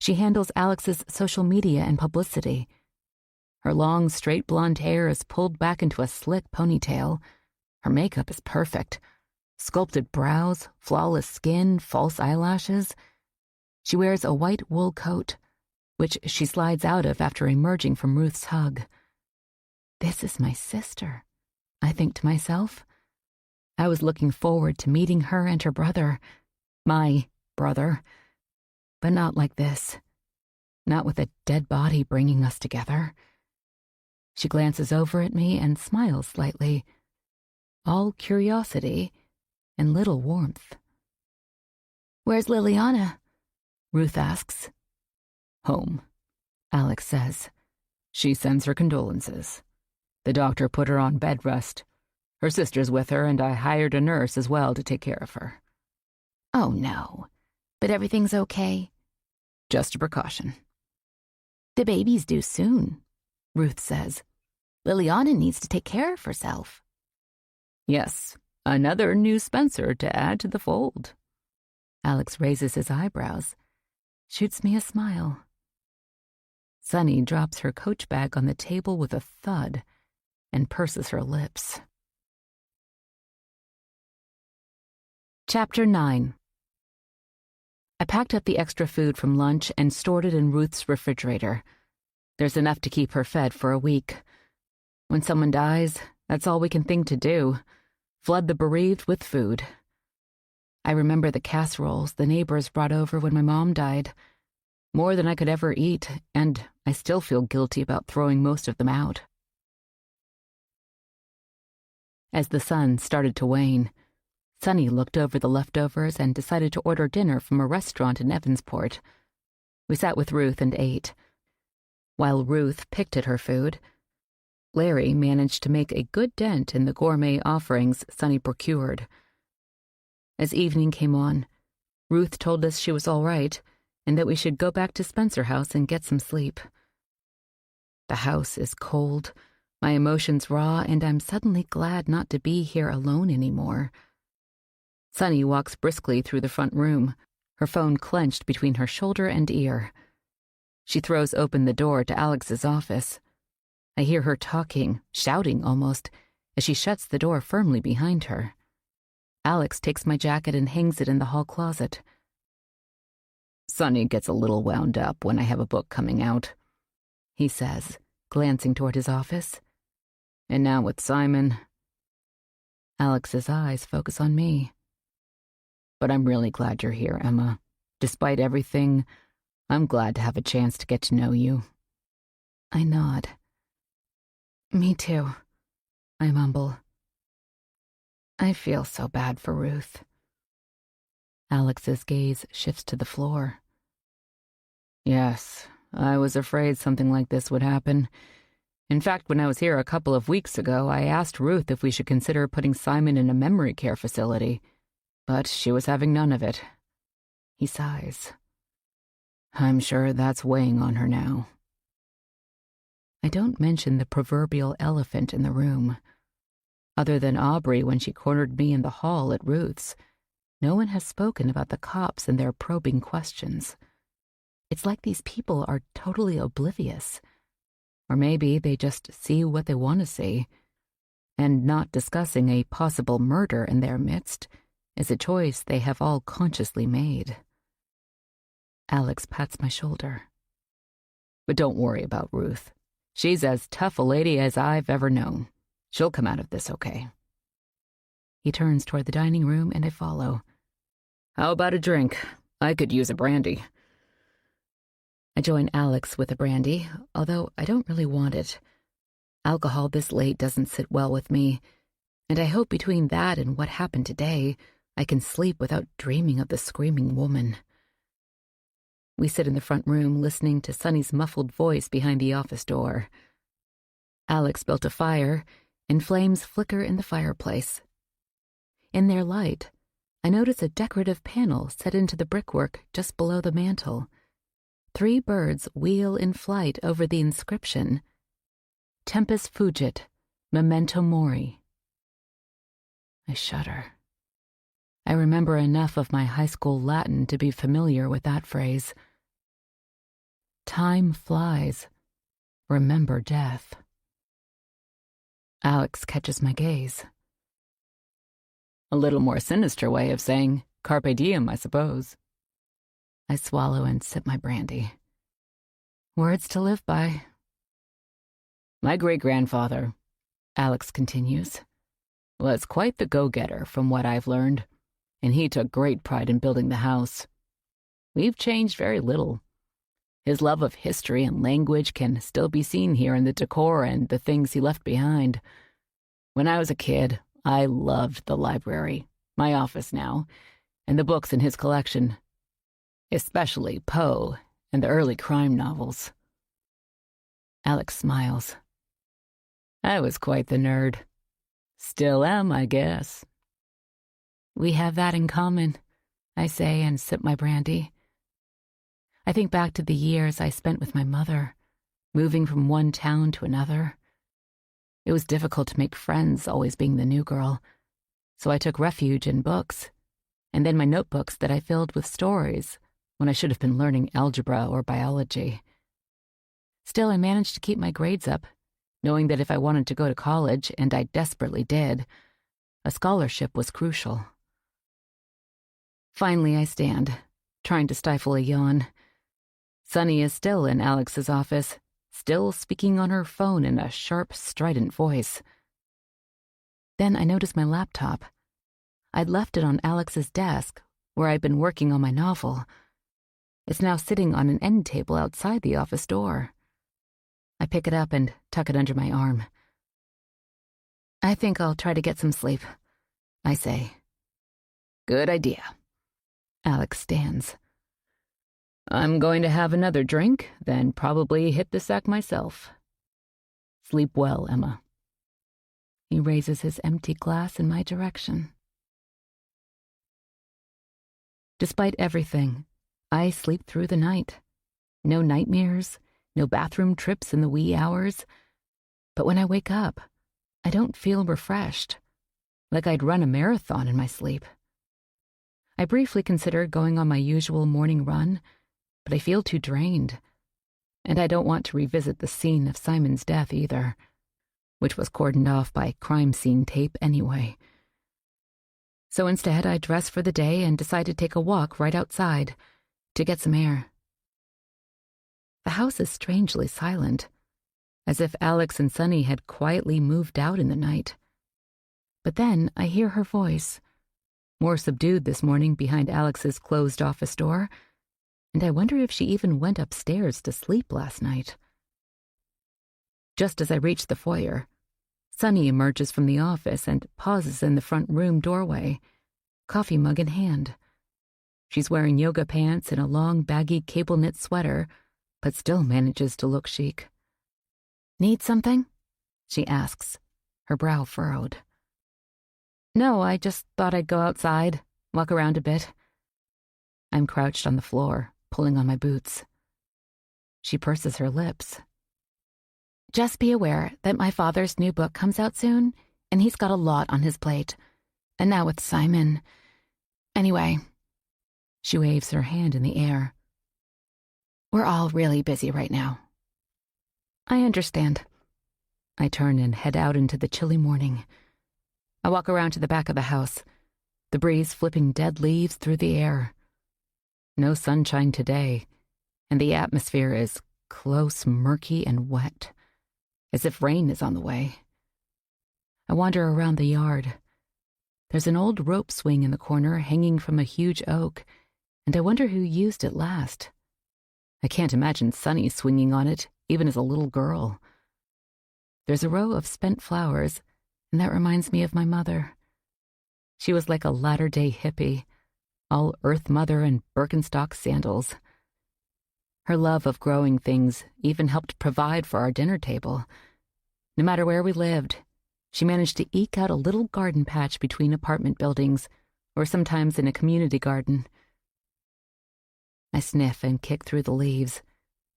Speaker 2: She handles Alex's social media and publicity. Her long, straight blonde hair is pulled back into a slick ponytail. Her makeup is perfect. Sculpted brows, flawless skin, false eyelashes. She wears a white wool coat, which she slides out of after emerging from Ruth's hug. This is my sister, I think to myself. I was looking forward to meeting her and her brother, my brother, but not like this. Not with a dead body bringing us together. She glances over at me and smiles slightly, all curiosity and little warmth. Where's Liliana? Ruth asks.
Speaker 1: Home,
Speaker 2: Alex says.
Speaker 1: She sends her condolences. The doctor put her on bed rest. Her sister's with her, and I hired a nurse as well to take care of her.
Speaker 2: Oh, no. But everything's okay?
Speaker 1: Just a precaution.
Speaker 2: The baby's due soon, Ruth says. Liliana needs to take care of herself.
Speaker 1: Yes, another new Spencer to add to the fold.
Speaker 2: Alex raises his eyebrows, shoots me a smile. Sunny drops her coach bag on the table with a thud and purses her lips. Chapter 9. I packed up the extra food from lunch and stored it in Ruth's refrigerator. There's enough to keep her fed for a week. When someone dies, that's all we can think to do. Flood the bereaved with food. I remember the casseroles the neighbors brought over when my mom died. More than I could ever eat, and I still feel guilty about throwing most of them out. As the sun started to wane, Sunny looked over the leftovers and decided to order dinner from a restaurant in Evansport. We sat with Ruth and ate. While Ruth picked at her food, Larry managed to make a good dent in the gourmet offerings Sunny procured. As evening came on, Ruth told us she was all right and that we should go back to Spencer House and get some sleep. The house is cold, my emotions raw, and I'm suddenly glad not to be here alone anymore. Sunny walks briskly through the front room, her phone clenched between her shoulder and ear. She throws open the door to Alex's office.
Speaker 1: I hear her talking, shouting almost, as she shuts the door firmly behind her. Alex takes my jacket and hangs it in the hall closet. Sonny gets a little wound up when I have a book coming out, he says, glancing toward his office. And now with Simon. Alex's eyes focus on me. But I'm really glad you're here, Emma. Despite everything, I'm glad to have a chance to get to know you. I nod. Me too, I mumble. I feel so bad for Ruth. Alex's gaze shifts to the floor. Yes, I was afraid something like this would happen. In fact, when I was here a couple of weeks ago, I asked Ruth if we should consider putting Simon in a memory care facility, but she was having none of it. He sighs. I'm sure that's weighing on her now. I don't mention the proverbial elephant in the room. Other than Aubrey when she cornered me in the hall at Ruth's, no one has spoken about the cops and their probing questions. It's like these people are totally oblivious. Or maybe they just see what they want to see, and not discussing a possible murder in their midst is a choice they have all consciously made. Alex pats my shoulder. But don't worry about Ruth. She's as tough a lady as I've ever known. She'll come out of this okay. He turns toward the dining room and I follow. How about a drink? I could use a brandy. I join Alex with a brandy, although I don't really want it. Alcohol this late doesn't sit well with me, and I hope between that and what happened today, I can sleep without dreaming of the screaming woman. We sit in the front room listening to Sonny's muffled voice behind the office door. Alex built a fire, and flames flicker in the fireplace. In their light, I notice a decorative panel set into the brickwork just below the mantel. 3 birds wheel in flight over the inscription, Tempus fugit, memento mori. I shudder. I remember enough of my high school Latin to be familiar with that phrase. Time flies. Remember death. Alex catches my gaze. A little more sinister way of saying carpe diem, I suppose. I swallow and sip my brandy. Words to live by. My great-grandfather, Alex continues, was quite the go-getter from what I've learned, and he took great pride in building the house. We've changed very little. His love of history and language can still be seen here in the decor and the things he left behind. When I was a kid, I loved the library, my office now, and the books in his collection, especially Poe and the early crime novels. Alex smiles. I was quite the nerd. Still am, I guess. We have that in common, I say and sip my brandy. I think back to the years I spent with my mother, moving from one town to another. It was difficult to make friends, always being the new girl, so I took refuge in books, and then my notebooks that I filled with stories when I should have been learning algebra or biology. Still, I managed to keep my grades up, knowing that if I wanted to go to college, and I desperately did, a scholarship was crucial. Finally, I stand, trying to stifle a yawn. Sunny is still in Alex's office, still speaking on her phone in a sharp, strident voice. Then I notice my laptop. I'd left it on Alex's desk, where I'd been working on my novel. It's now sitting on an end table outside the office door. I pick it up and tuck it under my arm. I think I'll try to get some sleep, I say. Good idea. Alex stands. I'm going to have another drink, then probably hit the sack myself. Sleep well, Emma. He raises his empty glass in my direction. Despite everything, I sleep through the night. No nightmares, no bathroom trips in the wee hours. But when I wake up, I don't feel refreshed, like I'd run a marathon in my sleep. I briefly considered going on my usual morning run, but I feel too drained. And I don't want to revisit the scene of Simon's death either, which was cordoned off by crime scene tape anyway. So instead, I dressed for the day and decided to take a walk right outside to get some air. The house is strangely silent, as if Alex and Sunny had quietly moved out in the night. But then I hear her voice, more subdued this morning behind Alex's closed office door, and I wonder if she even went upstairs to sleep last night. Just as I reach the foyer, Sunny emerges from the office and pauses in the front room doorway, coffee mug in hand. She's wearing yoga pants and a long, baggy cable-knit sweater, but still manages to look chic. "Need something?" she asks, her brow furrowed. "No, I just thought I'd go outside, walk around a bit." I'm crouched on the floor, pulling on my boots. She purses her lips. "Just be aware that my father's new book comes out soon, and he's got a lot on his plate. And now with Simon. Anyway," she waves her hand in the air. "We're all really busy right now." "I understand." I turn and head out into the chilly morning. I walk around to the back of the house, the breeze flipping dead leaves through the air. No sunshine today, and the atmosphere is close, murky, and wet, as if rain is on the way. I wander around the yard. There's an old rope swing in the corner hanging from a huge oak, and I wonder who used it last. I can't imagine Sunny swinging on it, even as a little girl. There's a row of spent flowers, and that reminds me of my mother. She was like a latter-day hippie, all Earth Mother and Birkenstock sandals. Her love of growing things even helped provide for our dinner table. No matter where we lived, she managed to eke out a little garden patch between apartment buildings, or sometimes in a community garden. I sniff and kick through the leaves,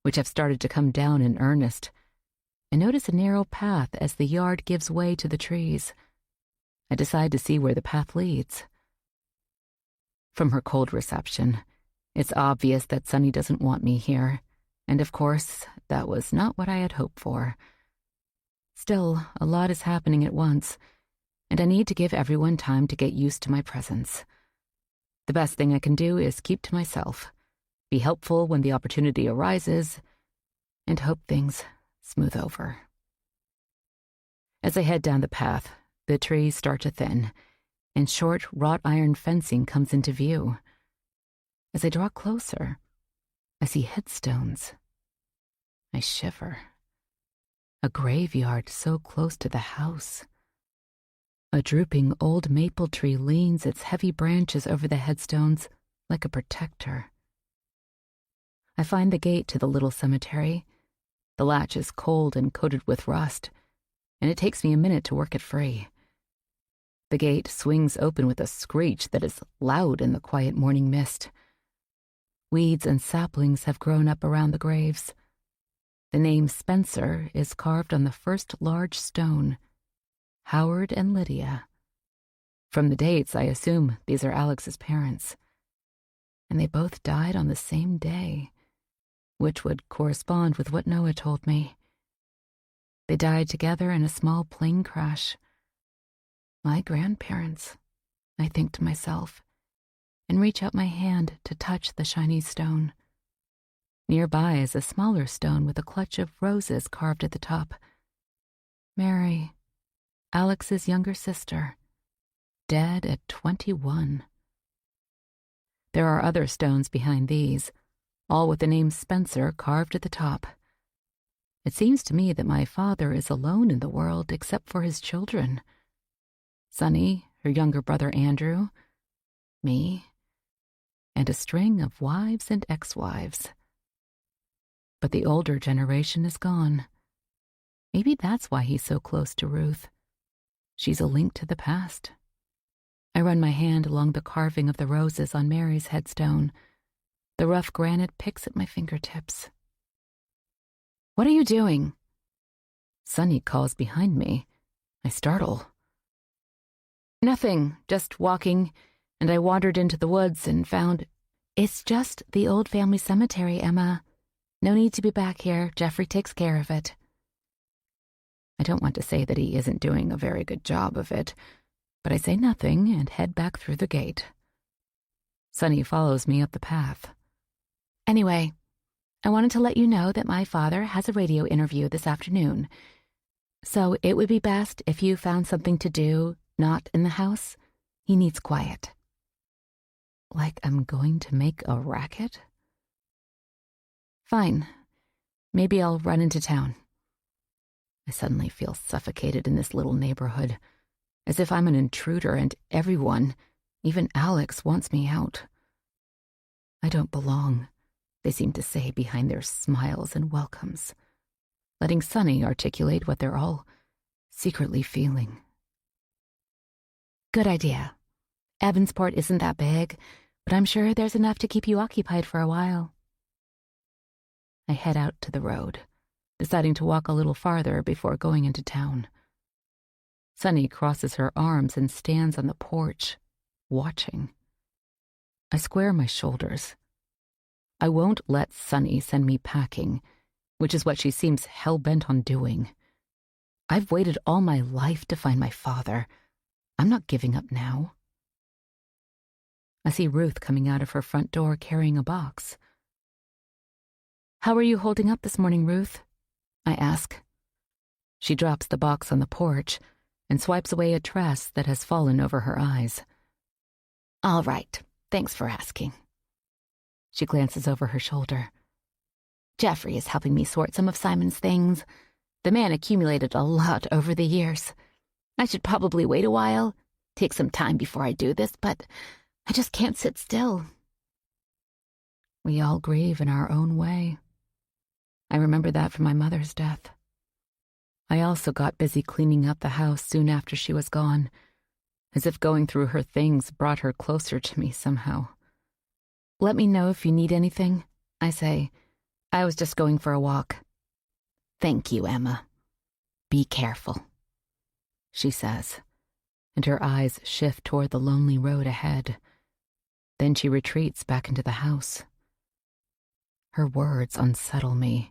Speaker 1: which have started to come down in earnest, and notice a narrow path as the yard gives way to the trees. I decide to see where the path leads. From her cold reception, it's obvious that Sunny doesn't want me here, and of course, that was not what I had hoped for. Still, a lot is happening at once, and I need to give everyone time to get used to my presence. The best thing I can do is keep to myself, be helpful when the opportunity arises, and hope things smooth over. As I head down the path, the trees start to thin, and short wrought iron fencing comes into view. As I draw closer, I see headstones. I shiver. A graveyard so close to the house. A drooping old maple tree leans its heavy branches over the headstones like a protector. I find the gate to the little cemetery. The latch is cold and coated with rust, and it takes me a minute to work it free. The gate swings open with a screech that is loud in the quiet morning mist. Weeds and saplings have grown up around the graves. The name Spencer is carved on the first large stone. Howard and Lydia. From the dates, I assume these are Alex's parents. And they both died on the same day, which would correspond with what Noah told me. They died together in a small plane crash. My grandparents, I think to myself, and reach out my hand to touch the shiny stone. Nearby is a smaller stone with a clutch of roses carved at the top. Mary, Alex's younger sister, dead at 21. There are other stones behind these, all with the name Spencer carved at the top. It seems to me that my father is alone in the world except for his children. Sunny, her younger brother Andrew, me, and a string of wives and ex-wives. But the older generation is gone. Maybe that's why he's so close to Ruth. She's a link to the past. I run my hand along the carving of the roses on Mary's headstone. The rough granite picks at my fingertips. "What are you doing?" Sunny calls behind me. I startle. "Nothing, just walking, and I wandered into the woods and found..." "It's just the old family cemetery, Emma.
Speaker 2: No need to be back here. Jeffrey takes care of it.
Speaker 1: I don't want to say that he isn't doing a very good job of it, but I say nothing and head back through the gate. Sonny follows me up the path.
Speaker 2: Anyway, I wanted to let you know that my father has a radio interview this afternoon. So it would be best if you found something to do, not in the house. He needs quiet.
Speaker 1: Like I'm going to make a racket?
Speaker 2: Fine. Maybe I'll run into town.
Speaker 1: I suddenly feel suffocated in this little neighborhood, as if I'm an intruder and everyone, even Alex, wants me out. I don't belong, they seem to say behind their smiles and welcomes, letting Sonny articulate what they're all secretly feeling.
Speaker 2: Good idea. Evansport isn't that big, but I'm sure there's enough to keep you occupied for a while.
Speaker 1: I head out to the road, deciding to walk a little farther before going into town. Sonny crosses her arms and stands on the porch, watching. I square my shoulders. I won't let Sonny send me packing, which is what she seems hell-bent on doing. I've waited all my life to find my father. I'm not giving up now. I see Ruth coming out of her front door carrying a box. How are you holding up this morning, Ruth? I ask. She drops the box on the porch and swipes away a tress that has fallen over her eyes.
Speaker 2: All right, thanks for asking.
Speaker 1: She glances over her shoulder.
Speaker 2: Jeffrey is helping me sort some of Simon's things. The man accumulated a lot over the years. I should probably wait a while, take some time before I do this, but I just can't sit still.
Speaker 1: We all grieve in our own way. I remember that from my mother's death. I also got busy cleaning up the house soon after she was gone, as if going through her things brought her closer to me somehow.
Speaker 2: Let me know if you need anything, I say. I was just going for a walk.
Speaker 1: Thank you, Emma. Be careful, she says, and her eyes shift toward the lonely road ahead. Then she retreats back into the house. Her words unsettle me.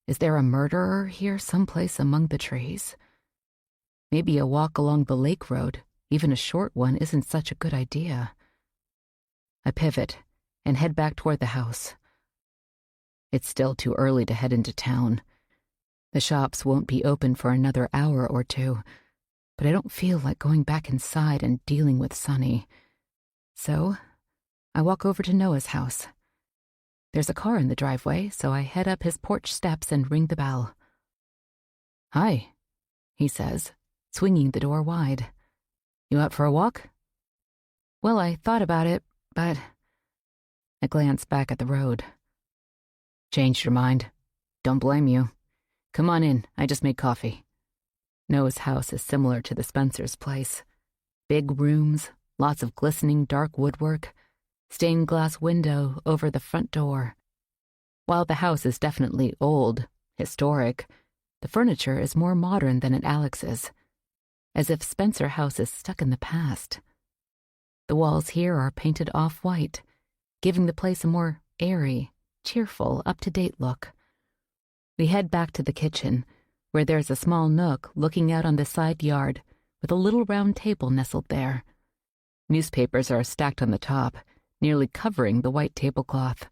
Speaker 1: Is there a murderer here someplace among the trees? Maybe a walk along the lake road, even a short one, isn't such a good idea. I pivot and head back toward the house. It's still too early to head into town. The shops won't be open for another hour or two, but I don't feel like going back inside and dealing with Sonny. So, I walk over to Noah's house. There's a car in the driveway, so I head up his porch steps and ring the bell. Hi, he says, swinging the door wide. You out for a walk? Well, I thought about it, but... I glance back at the road. Changed your mind? Don't blame you. Come on in, I just made coffee. Noah's house is similar to the Spencer's place. Big rooms, lots of glistening dark woodwork, stained glass window over the front door. While the house is definitely old, historic, the furniture is more modern than at Alex's, as if Spencer House is stuck in the past. The walls here are painted off-white, giving the place a more airy, cheerful, up-to-date look. We head back to the kitchen, where there's a small nook looking out on the side yard with a little round table nestled there. Newspapers are stacked on the top, nearly covering the white tablecloth.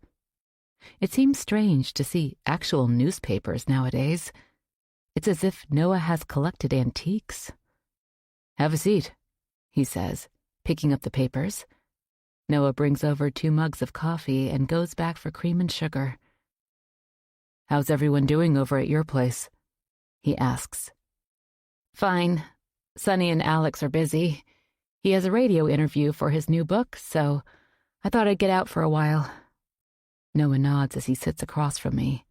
Speaker 1: It seems strange to see actual newspapers nowadays. It's as if Noah has collected antiques. Have a seat, he says, picking up the papers. Noah brings over 2 mugs of coffee and goes back for cream and sugar. How's everyone doing over at your place? He asks. Fine. Sonny and Alex are busy. He has a radio interview for his new book, so I thought I'd get out for a while. Noah nods as he sits across from me.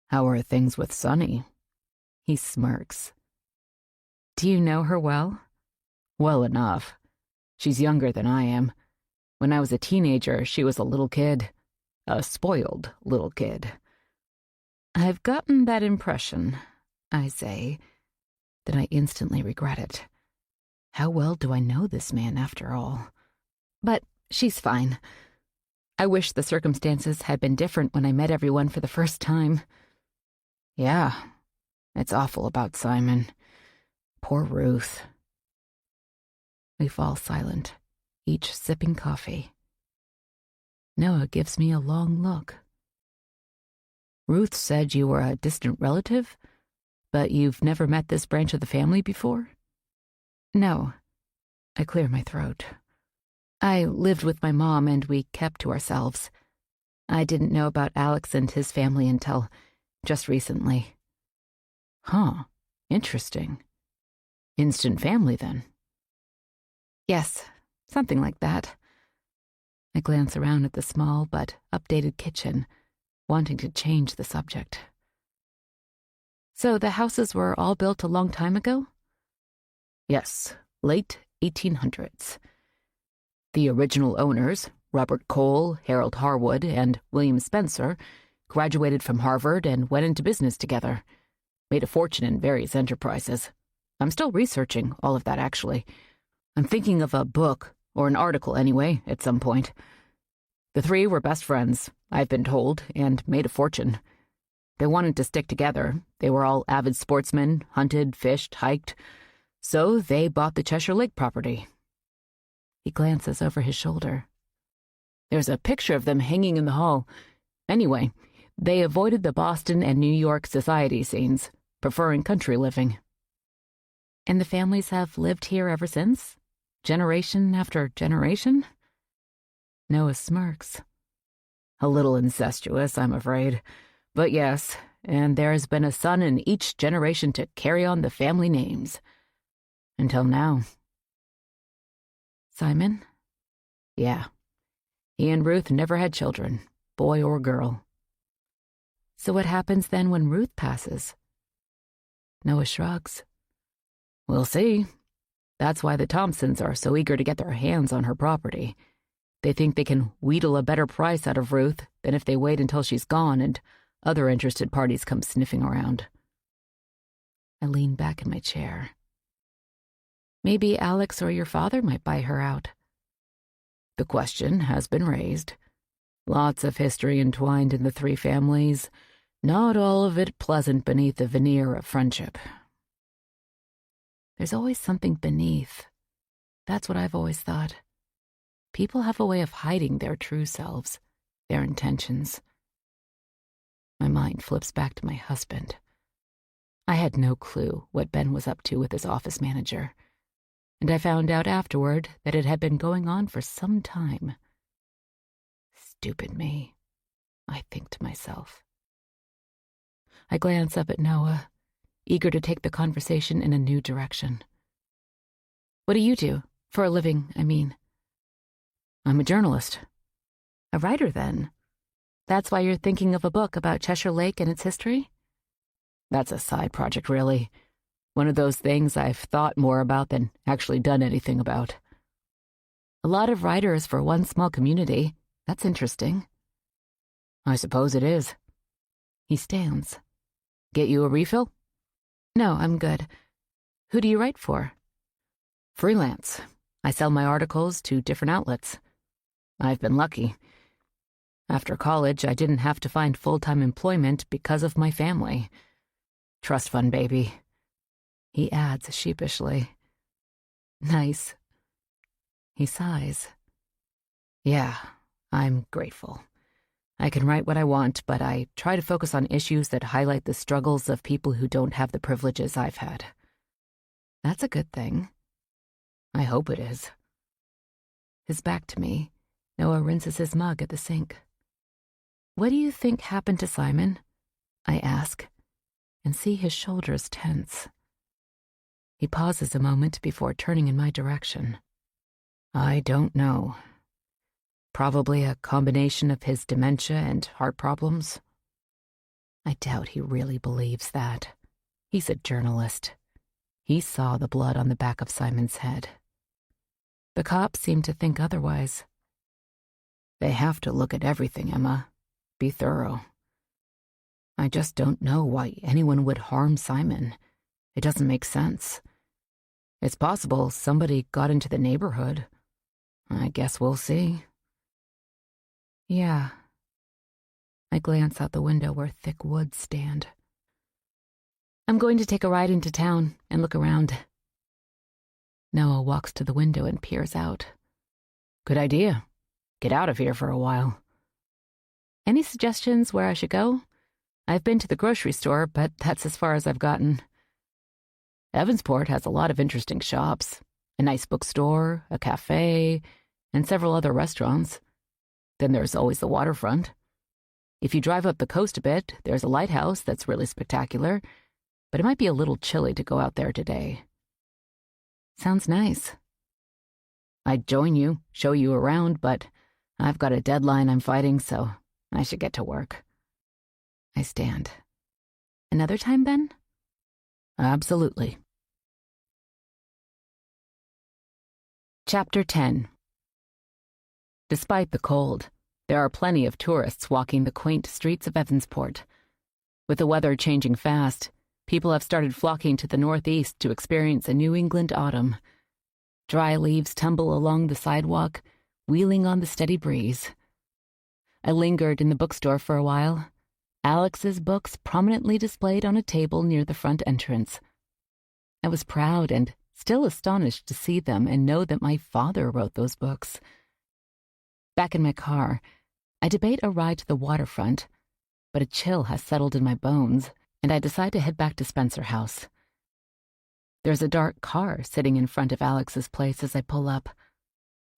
Speaker 1: How are things with Sonny? He smirks. Do you know her well? Well enough. She's younger than I am. When I was a teenager, she was a little kid. A spoiled little kid. I've gotten that impression, I say. Then I instantly regret it. How well do I know this man, after all? But she's fine. I wish the circumstances had been different when I met everyone for the first time. Yeah, it's awful about Simon. Poor Ruth. We fall silent, each sipping coffee. Noah gives me a long look. Ruth said you were a distant relative, but you've never met this branch of the family before? No. I clear my throat. I lived with my mom and we kept to ourselves. I didn't know about Alex and his family until just recently. Huh, interesting. Instant family, then? Yes, something like that. I glance around at the small but updated kitchen, wanting to change the subject. So the houses were all built a long time ago? Yes, late 1800s. The original owners, Robert Cole, Harold Harwood, and William Spencer, graduated from Harvard and went into business together. Made a fortune in various enterprises. I'm still researching all of that, actually. I'm thinking of a book, or an article anyway, at some point. The three were best friends, I've been told, and made a fortune. They wanted to stick together. They were all avid sportsmen, hunted, fished, hiked. So they bought the Cheshire Lake property. He glances over his shoulder. There's a picture of them hanging in the hall. Anyway, they avoided the Boston and New York society scenes, preferring country living. And the families have lived here ever since? Generation after generation? Noah smirks. A little incestuous, I'm afraid. But yes, and there has been a son in each generation to carry on the family names. Until now. Simon? Yeah. He and Ruth never had children, boy or girl. So what happens then when Ruth passes? Noah shrugs. We'll see. That's why the Thompsons are so eager to get their hands on her property. They think they can wheedle a better price out of Ruth than if they wait until she's gone and other interested parties come sniffing around. I lean back in my chair. Maybe Alex or your father might buy her out. The question has been raised. Lots of history entwined in the three families, not all of it pleasant beneath the veneer of friendship. There's always something beneath. That's what I've always thought. People have a way of hiding their true selves, their intentions. My mind flips back to my husband. I had no clue what Ben was up to with his office manager, and I found out afterward that it had been going on for some time. Stupid me, I think to myself. I glance up at Noah, eager to take the conversation in a new direction. What do you do? For a living, I mean. I'm a journalist. A writer, then? That's why you're thinking of a book about Cheshire Lake and its history? That's a side project, really. One of those things I've thought more about than actually done anything about. A lot of writers for one small community. That's interesting. I suppose it is. He stands. Get you a refill? No, I'm good. Who do you write for? Freelance. I sell my articles to different outlets. I've been lucky. After college, I didn't have to find full-time employment because of my family. Trust fund, baby. He adds sheepishly. Nice. He sighs. Yeah, I'm grateful. I can write what I want, but I try to focus on issues that highlight the struggles of people who don't have the privileges I've had. That's a good thing. I hope it is. His back to me, Noah rinses his mug at the sink. What do you think happened to Simon? I ask, and see his shoulders tense. He pauses a moment before turning in my direction. I don't know. Probably a combination of his dementia and heart problems. I doubt he really believes that. He's a journalist. He saw the blood on the back of Simon's head. The cops seem to think otherwise. They have to look at everything, Emma. Be thorough. I just don't know why anyone would harm Simon. It doesn't make sense. It's possible somebody got into the neighborhood. I guess we'll see. Yeah. I glance out the window where thick woods stand. I'm going to take a ride into town and look around. Noah walks to the window and peers out. Good idea. Get out of here for a while. Any suggestions where I should go? I've been to the grocery store, but that's as far as I've gotten. Evansport has a lot of interesting shops. A nice bookstore, a cafe, and several other restaurants. Then there's always the waterfront. If you drive up the coast a bit, there's a lighthouse that's really spectacular, but it might be a little chilly to go out there today. Sounds nice. I'd join you, show you around, but I've got a deadline I'm fighting, so I should get to work. I stand. Another time, then? Absolutely. Chapter 10. Despite the cold, there are plenty of tourists walking the quaint streets of Evansport. With the weather changing fast, people have started flocking to the northeast to experience a New England autumn. Dry leaves tumble along the sidewalk, wheeling on the steady breeze. I lingered in the bookstore for a while, Alex's books prominently displayed on a table near the front entrance. I was proud and still astonished to see them and know that my father wrote those books. Back in my car, I debate a ride to the waterfront, but a chill has settled in my bones, and I decide to head back to Spencer House. There's a dark car sitting in front of Alex's place as I pull up.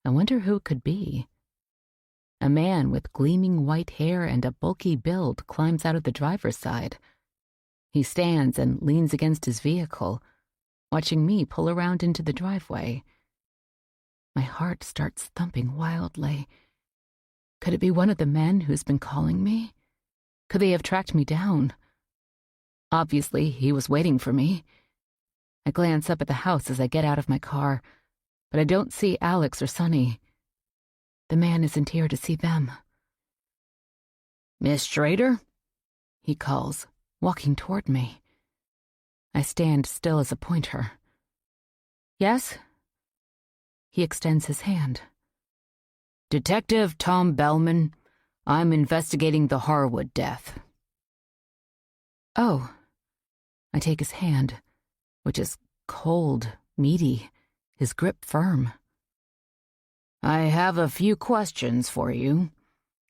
Speaker 1: I wonder who it could be. A man with gleaming white hair and a bulky build climbs out of the driver's side. He stands and leans against his vehicle, watching me pull around into the driveway. My heart starts thumping wildly. Could it be one of the men who's been calling me? Could they have tracked me down? Obviously, he was waiting for me. I glance up at the house as I get out of my car, but I don't see Alex or Sonny. The man isn't here to see them. Miss Schrader? He calls, walking toward me. I stand still as a pointer. Yes? He extends his hand. Detective Tom Bellman, I'm investigating the Harwood death. Oh. I take his hand, which is cold, meaty, his grip firm. I have a few questions for you.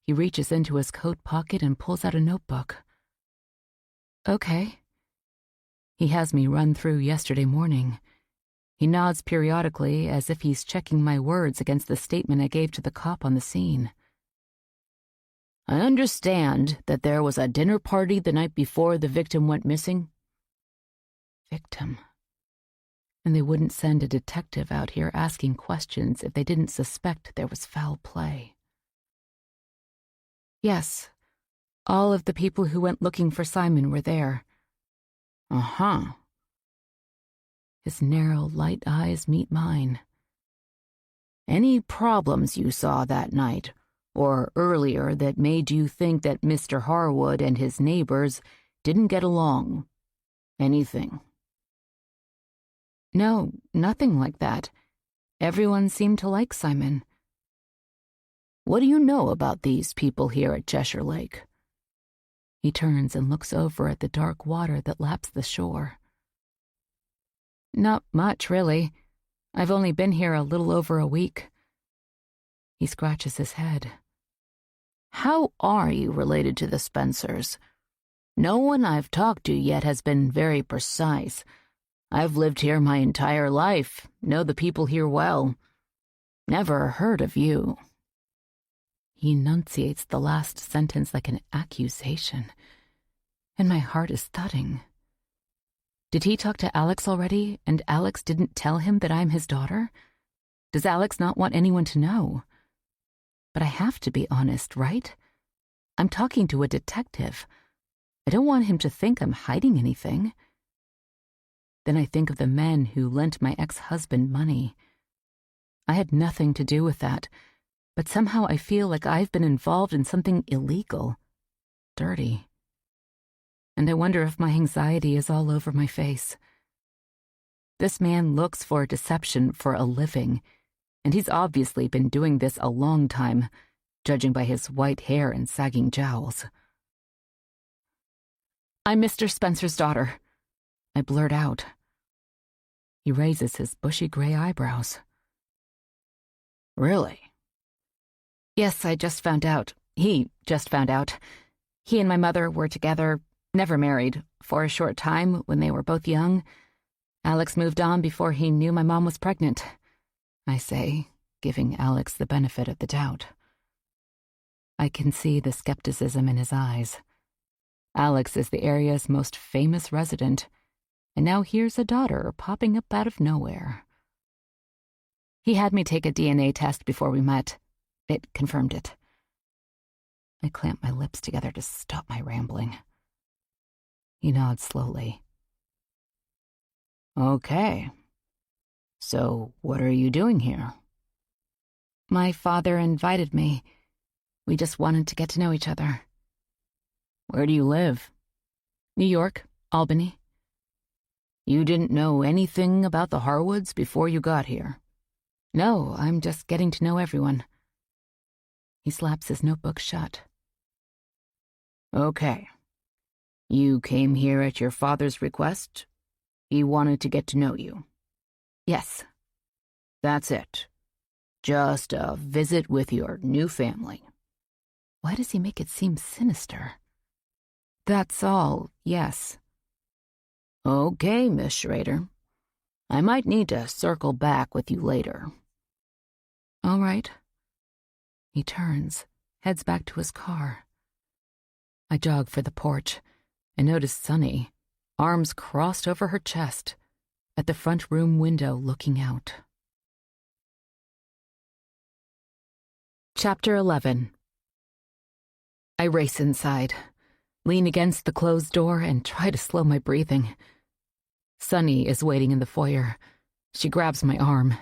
Speaker 1: He reaches into his coat pocket and pulls out a notebook. Okay. He has me run through yesterday morning. He nods periodically as if he's checking my words against the statement I gave to the cop on the scene. I understand that there was a dinner party the night before the victim went missing. Victim. And they wouldn't send a detective out here asking questions if they didn't suspect there was foul play. Yes, all of the people who went looking for Simon were there. Uh-huh. His narrow, light eyes meet mine. Any problems you saw that night, or earlier, that made you think that Mr. Harwood and his neighbors didn't get along? Anything? No, nothing like that. Everyone seemed to like Simon. What do you know about these people here at Cheshire Lake? He turns and looks over at the dark water that laps the shore. Not much, really. I've only been here a little over a week. He scratches his head. How are you related to the Spencers? No one I've talked to yet has been very precise. I've lived here my entire life, know the people here well. Never heard of you. He enunciates the last sentence like an accusation, and my heart is thudding. Did he talk to Alex already, and Alex didn't tell him that I'm his daughter? Does Alex not want anyone to know? But I have to be honest, right? I'm talking to a detective. I don't want him to think I'm hiding anything. Then I think of the men who lent my ex-husband money. I had nothing to do with that, but somehow I feel like I've been involved in something illegal, dirty. And I wonder if my anxiety is all over my face. This man looks for deception for a living, and he's obviously been doing this a long time, judging by his white hair and sagging jowls. "I'm Mr. Spencer's daughter," I blurt out. He raises his bushy gray eyebrows. "Really?" "Yes, I just found out. He just found out. He and my mother were together, never married, for a short time when they were both young. Alex moved on before he knew my mom was pregnant," I say, giving Alex the benefit of the doubt. I can see the skepticism in his eyes. Alex is the area's most famous resident, and now here's a daughter popping up out of nowhere. "He had me take a DNA test before we met. It confirmed it." I clamp my lips together to stop my rambling. He nods slowly. "Okay. So what are you doing here?" "My father invited me. We just wanted to get to know each other." "Where do you live?" "New York, Albany." "You didn't know anything about the Harwoods before you got here?" "No, I'm just getting to know everyone." He slaps his notebook shut. "Okay. You came here at your father's request? He wanted to get to know you?" "Yes." "That's it. Just a visit with your new family." Why does he make it seem sinister? "That's all, yes." "Okay, Miss Schrader. I might need to circle back with you later." "All right." He turns, heads back to his car. I jog for the porch and notice Sunny, arms crossed over her chest, at the front room window looking out. Chapter 11. I race inside, lean against the closed door, and try to slow my breathing. Sunny is waiting in the foyer. She grabs my arm.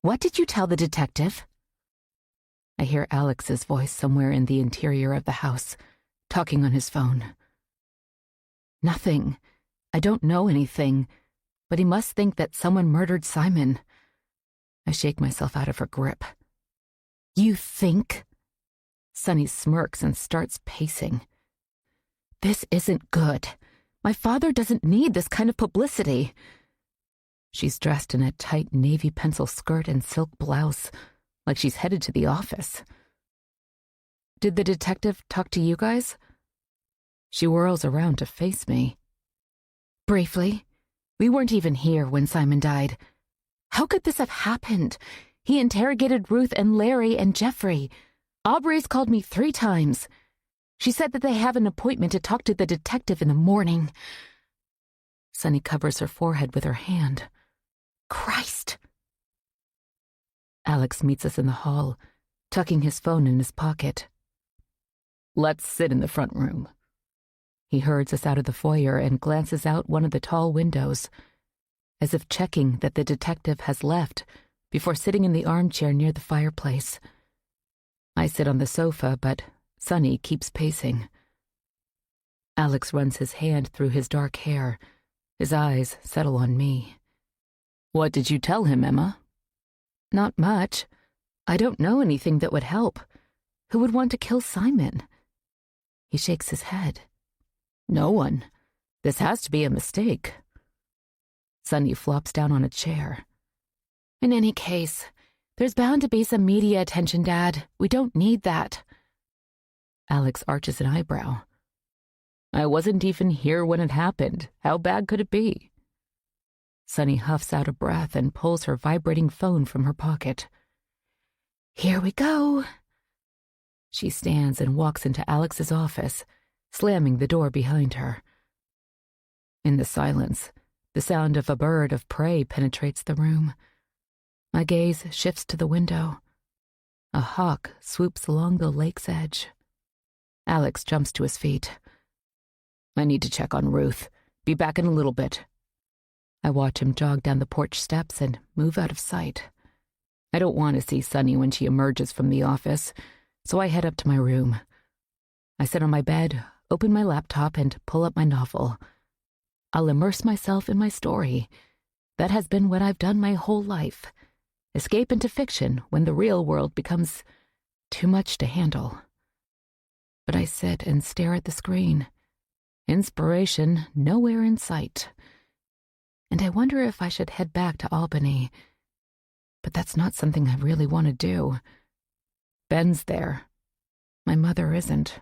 Speaker 1: "What did you tell the detective?" I hear Alex's voice somewhere in the interior of the house, talking on his phone. "Nothing. I don't know anything, but he must think that someone murdered Simon." I shake myself out of her grip. "You think?" Sunny smirks and starts pacing. "This isn't good. My father doesn't need this kind of publicity." She's dressed in a tight navy pencil skirt and silk blouse, like she's headed to the office. "Did the detective talk to you guys?" She whirls around to face me. "Briefly. We weren't even here when Simon died. How could this have happened? He interrogated Ruth and Larry and Jeffrey. Aubrey's called me 3 times. She said that they have an appointment to talk to the detective in the morning." Sunny covers her forehead with her hand. "Christ!" Alex meets us in the hall, tucking his phone in his pocket. "Let's sit in the front room." He herds us out of the foyer and glances out one of the tall windows, as if checking that the detective has left before sitting in the armchair near the fireplace. I sit on the sofa, but Sunny keeps pacing. Alex runs his hand through his dark hair. His eyes settle on me. "What did you tell him, Emma?" "Not much. I don't know anything that would help. Who would want to kill Simon?" He shakes his head. "No one. This has to be a mistake." Sunny flops down on a chair. "In any case, there's bound to be some media attention, Dad. We don't need that." Alex arches an eyebrow. "I wasn't even here when it happened. How bad could it be?" Sunny huffs out a breath and pulls her vibrating phone from her pocket. "Here we go." She stands and walks into Alex's office, slamming the door behind her. In the silence, the sound of a bird of prey penetrates the room. My gaze shifts to the window. A hawk swoops along the lake's edge. Alex jumps to his feet. "I need to check on Ruth. Be back in a little bit." I watch him jog down the porch steps and move out of sight. I don't want to see Sunny when she emerges from the office, so I head up to my room. I sit on my bed, open my laptop, and pull up my novel. I'll immerse myself in my story. That has been what I've done my whole life. Escape into fiction when the real world becomes Too much to handle. But I sit and stare at the screen. Inspiration nowhere in sight. And I wonder if I should head back to Albany. But that's not something I really want to do. Ben's there. My mother isn't.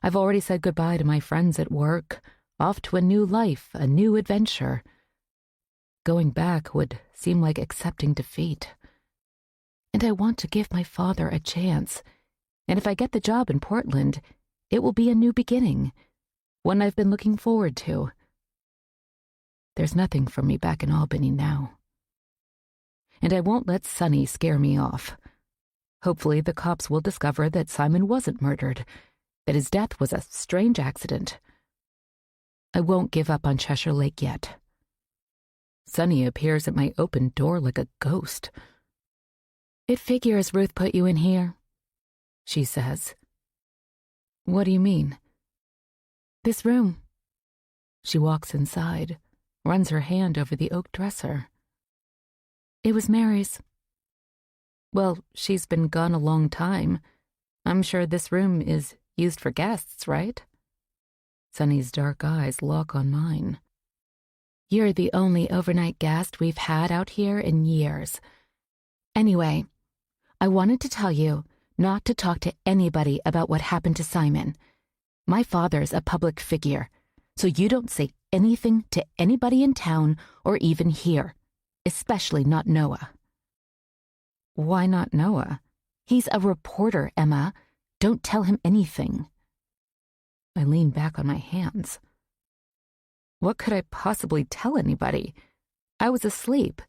Speaker 1: I've already said goodbye to my friends at work, off to a new life, a new adventure. Going back would seem like accepting defeat. And I want to give my father a chance. And if I get the job in Portland, it will be a new beginning, one I've been looking forward to. There's nothing for me back in Albany now. And I won't let Sonny scare me off. Hopefully the cops will discover that Simon wasn't murdered, that his death was a strange accident. I won't give up on Cheshire Lake yet. Sonny appears at my open door like a ghost. "It figures Ruth put you in here," she says. "What do you mean?" "This room." She walks inside, runs her hand over the oak dresser. "It was Mary's." "Well, she's been gone a long time. I'm sure this room is used for guests, right?" Sonny's dark eyes lock on mine. "You're the only overnight guest we've had out here in years. Anyway, I wanted to tell you not to talk to anybody about what happened to Simon. My father's a public figure, so you don't say anything to anybody in town or even here, especially not Noah." "Why not Noah?" "He's a reporter, Emma. Don't tell him anything." I lean back on my hands. What could I possibly tell anybody? I was asleep.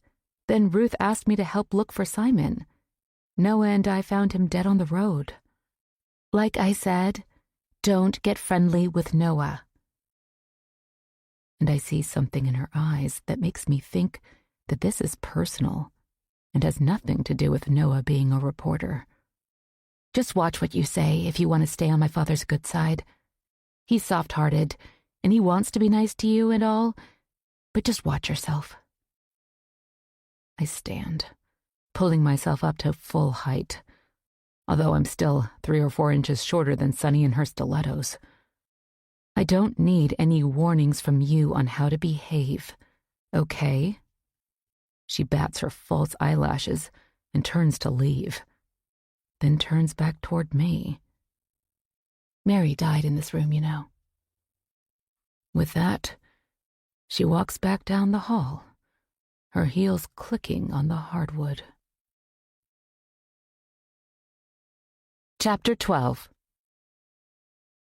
Speaker 1: Then Ruth asked me to help look for Simon. Noah and I found him dead on the road. Like I said, don't get friendly with Noah. And I see something in her eyes that makes me think that this is personal and has nothing to do with Noah being a reporter. Just watch what you say if you want to stay on my father's good side. He's soft-hearted, and he wants to be nice to you and all, but just watch yourself. I stand, pulling myself up to full height, although I'm still 3 or 4 inches shorter than Sunny in her stilettos. I don't need any warnings from you on how to behave, okay? She bats her false eyelashes and turns to leave, then turns back toward me. Mary died in this room, you know. With that, she walks back down the hall, her heels clicking on the hardwood. Chapter 12.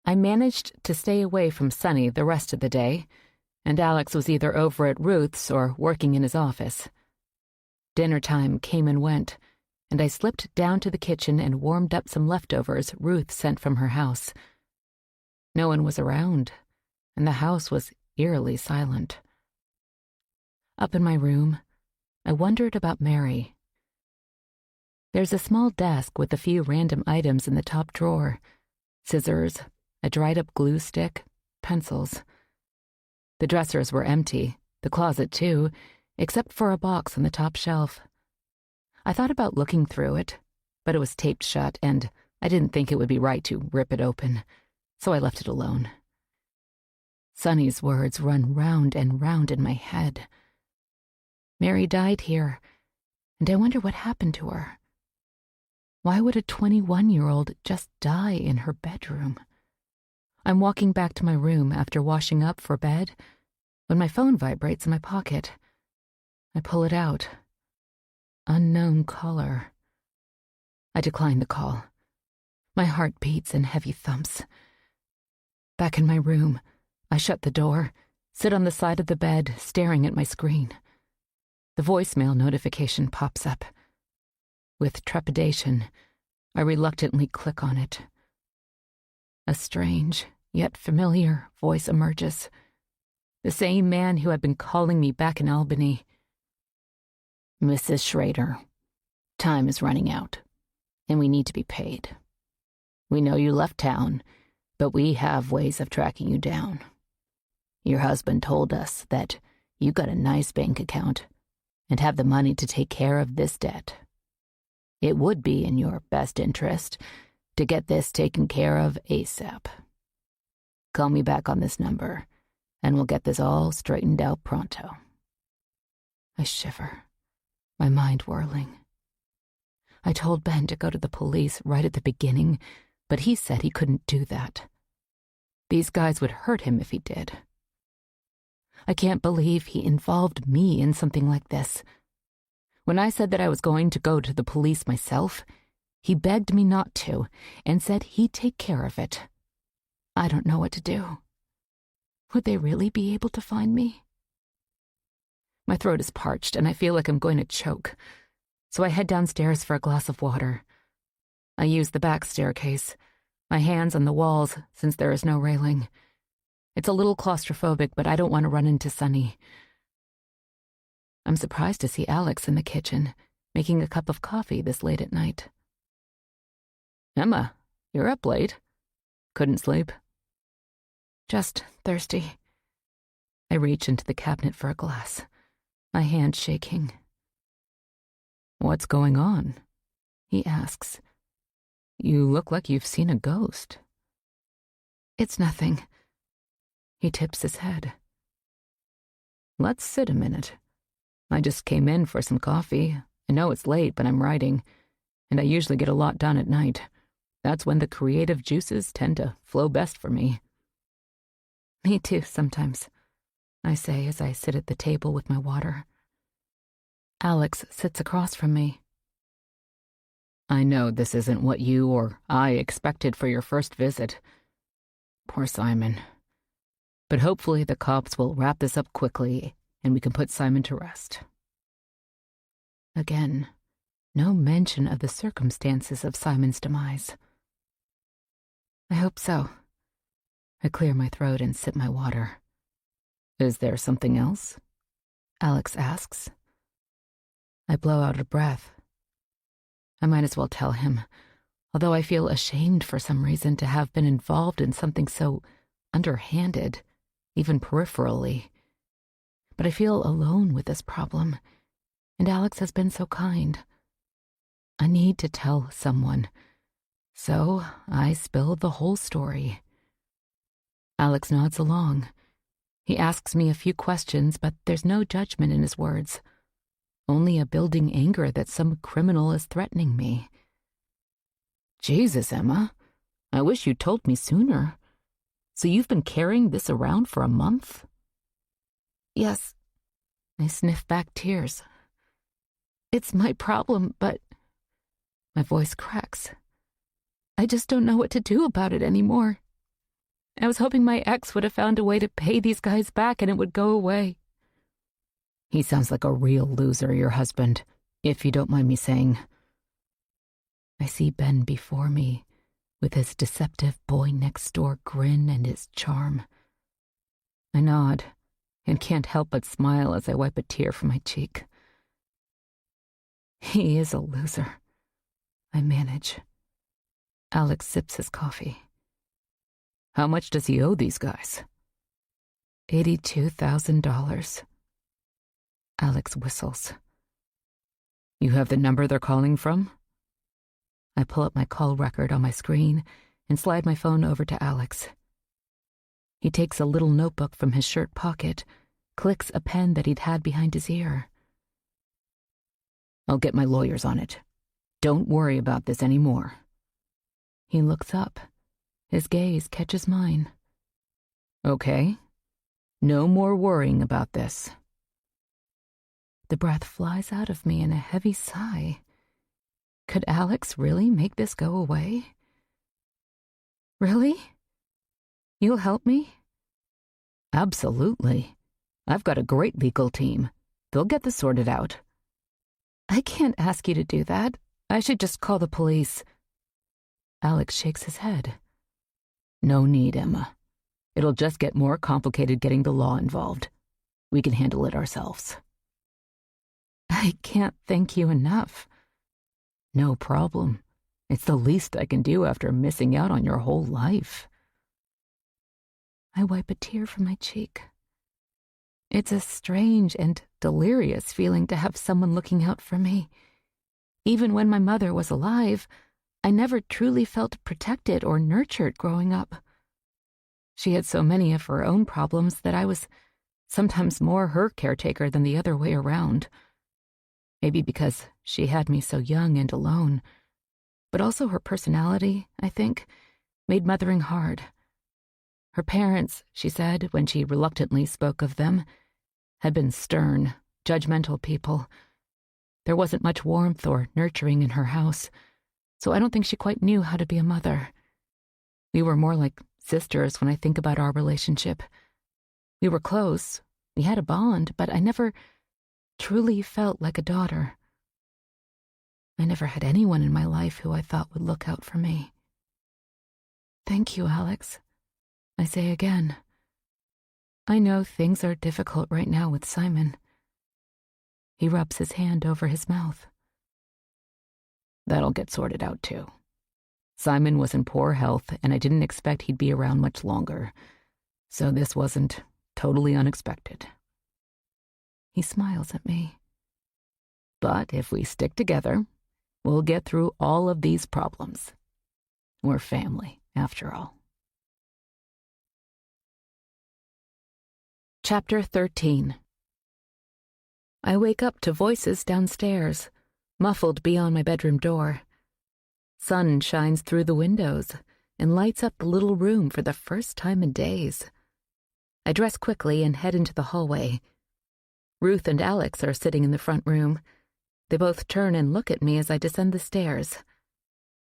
Speaker 1: I managed to stay away from Sunny the rest of the day, and Alex was either over at Ruth's or working in his office. Dinner time came and went, and I slipped down to the kitchen and warmed up some leftovers Ruth sent from her house. No one was around, and the house was eerily silent. Up in my room, I wondered about Mary. There's a small desk with a few random items in the top drawer: scissors, a dried-up glue stick, pencils. The dressers were empty, the closet too, except for a box on the top shelf. I thought about looking through it, but it was taped shut, and I didn't think it would be right to rip it open, so I left it alone. Sunny's words run round and round in my head. Mary died here, and I wonder what happened to her. Why would a 21-year-old just die in her bedroom? I'm walking back to my room after washing up for bed when my phone vibrates in my pocket. I pull it out. Unknown caller. I decline the call. My heart beats in heavy thumps. Back in my room, I shut the door, sit on the side of the bed, staring at my screen. The voicemail notification pops up. With trepidation, I reluctantly click on it. A strange, yet familiar voice emerges. The same man who had been calling me back in Albany. "Mrs. Schrader, time is running out, and we need to be paid. We know you left town, but we have ways of tracking you down. Your husband told us that you got a nice bank account and have the money to take care of this debt. It would be in your best interest to get this taken care of ASAP. Call me back on this number, and we'll get this all straightened out pronto. I shiver, my mind whirling. I told Ben to go to the police right at the beginning, but he said he couldn't do that. These guys would hurt him if he did. I can't believe he involved me in something like this. When I said that I was going to go to the police myself, he begged me not to and said he'd take care of it. I don't know what to do. Would they really be able to find me? My throat is parched and I feel like I'm going to choke, so I head downstairs for a glass of water. I use the back staircase, my hands on the walls since there is no railing. It's a little claustrophobic, but I don't want to run into Sunny. I'm surprised to see Alex in the kitchen, making a cup of coffee this late at night. Emma, you're up late. Couldn't sleep? Just thirsty. I reach into the cabinet for a glass, my hand shaking. What's going on? He asks. You look like you've seen a ghost. It's nothing. He tips his head. Let's sit a minute. I just came in for some coffee. I know it's late, but I'm writing, and I usually get a lot done at night. That's when the creative juices tend to flow best for me. Me too, sometimes, I say as I sit at the table with my water. Alex sits across from me. I know this isn't what you or I expected for your first visit. Poor Simon. But hopefully the cops will wrap this up quickly and we can put Simon to rest. Again, no mention of the circumstances of Simon's demise. I hope so. I clear my throat and sip my water. Is there something else? Alex asks. I blow out a breath. I might as well tell him, although I feel ashamed for some reason to have been involved in something so underhanded, even peripherally. But I feel alone with this problem, and Alex has been so kind. I need to tell someone, so I spill the whole story. Alex nods along. He asks me a few questions, but there's no judgment in his words. Only a building anger that some criminal is threatening me. Jesus, Emma. I wish you'd told me sooner. So you've been carrying this around for a month? Yes. I sniff back tears. It's my problem, but... My voice cracks. I just don't know what to do about it anymore. I was hoping my ex would have found a way to pay these guys back and it would go away. He sounds like a real loser, your husband, if you don't mind me saying. I see Ben before me, with his deceptive boy-next-door grin and his charm. I nod, and can't help but smile as I wipe a tear from my cheek. He is a loser. I manage. Alex sips his coffee. How much does he owe these guys? $82,000. Alex whistles. You have the number they're calling from? I pull up my call record on my screen and slide my phone over to Alex. He takes a little notebook from his shirt pocket, clicks a pen that he'd had behind his ear. I'll get my lawyers on it. Don't worry about this anymore. He looks up. His gaze catches mine. Okay. No more worrying about this. The breath flies out of me in a heavy sigh. Could Alex really make this go away? Really? You'll help me? Absolutely. I've got a great legal team. They'll get this sorted out. I can't ask you to do that. I should just call the police. Alex shakes his head. No need, Emma. It'll just get more complicated getting the law involved. We can handle it ourselves. I can't thank you enough. No problem. It's the least I can do after missing out on your whole life. I wipe a tear from my cheek. It's a strange and delirious feeling to have someone looking out for me, Even when my mother was alive, I never truly felt protected or nurtured growing up. She had so many of her own problems that I was sometimes more her caretaker than the other way around. Maybe because she had me so young and alone, but also her personality, I think, made mothering hard. Her parents, she said when she reluctantly spoke of them, had been stern, judgmental people. There wasn't much warmth or nurturing in her house, so I don't think she quite knew how to be a mother. We were more like sisters when I think about our relationship. We were close, we had a bond, but I never truly felt like a daughter. I never had anyone in my life who I thought would look out for me. Thank you, Alex. I say again. I know things are difficult right now with Simon. He rubs his hand over his mouth. That'll get sorted out too. Simon was in poor health, and I didn't expect he'd be around much longer, so this wasn't totally unexpected. He smiles at me. But if we stick together, we'll get through all of these problems. We're family, after all. Chapter 13. I wake up to voices downstairs, muffled beyond my bedroom door. Sun shines through the windows and lights up the little room for the first time in days. I dress quickly and head into the hallway. Ruth and Alex are sitting in the front room. They both turn and look at me as I descend the stairs.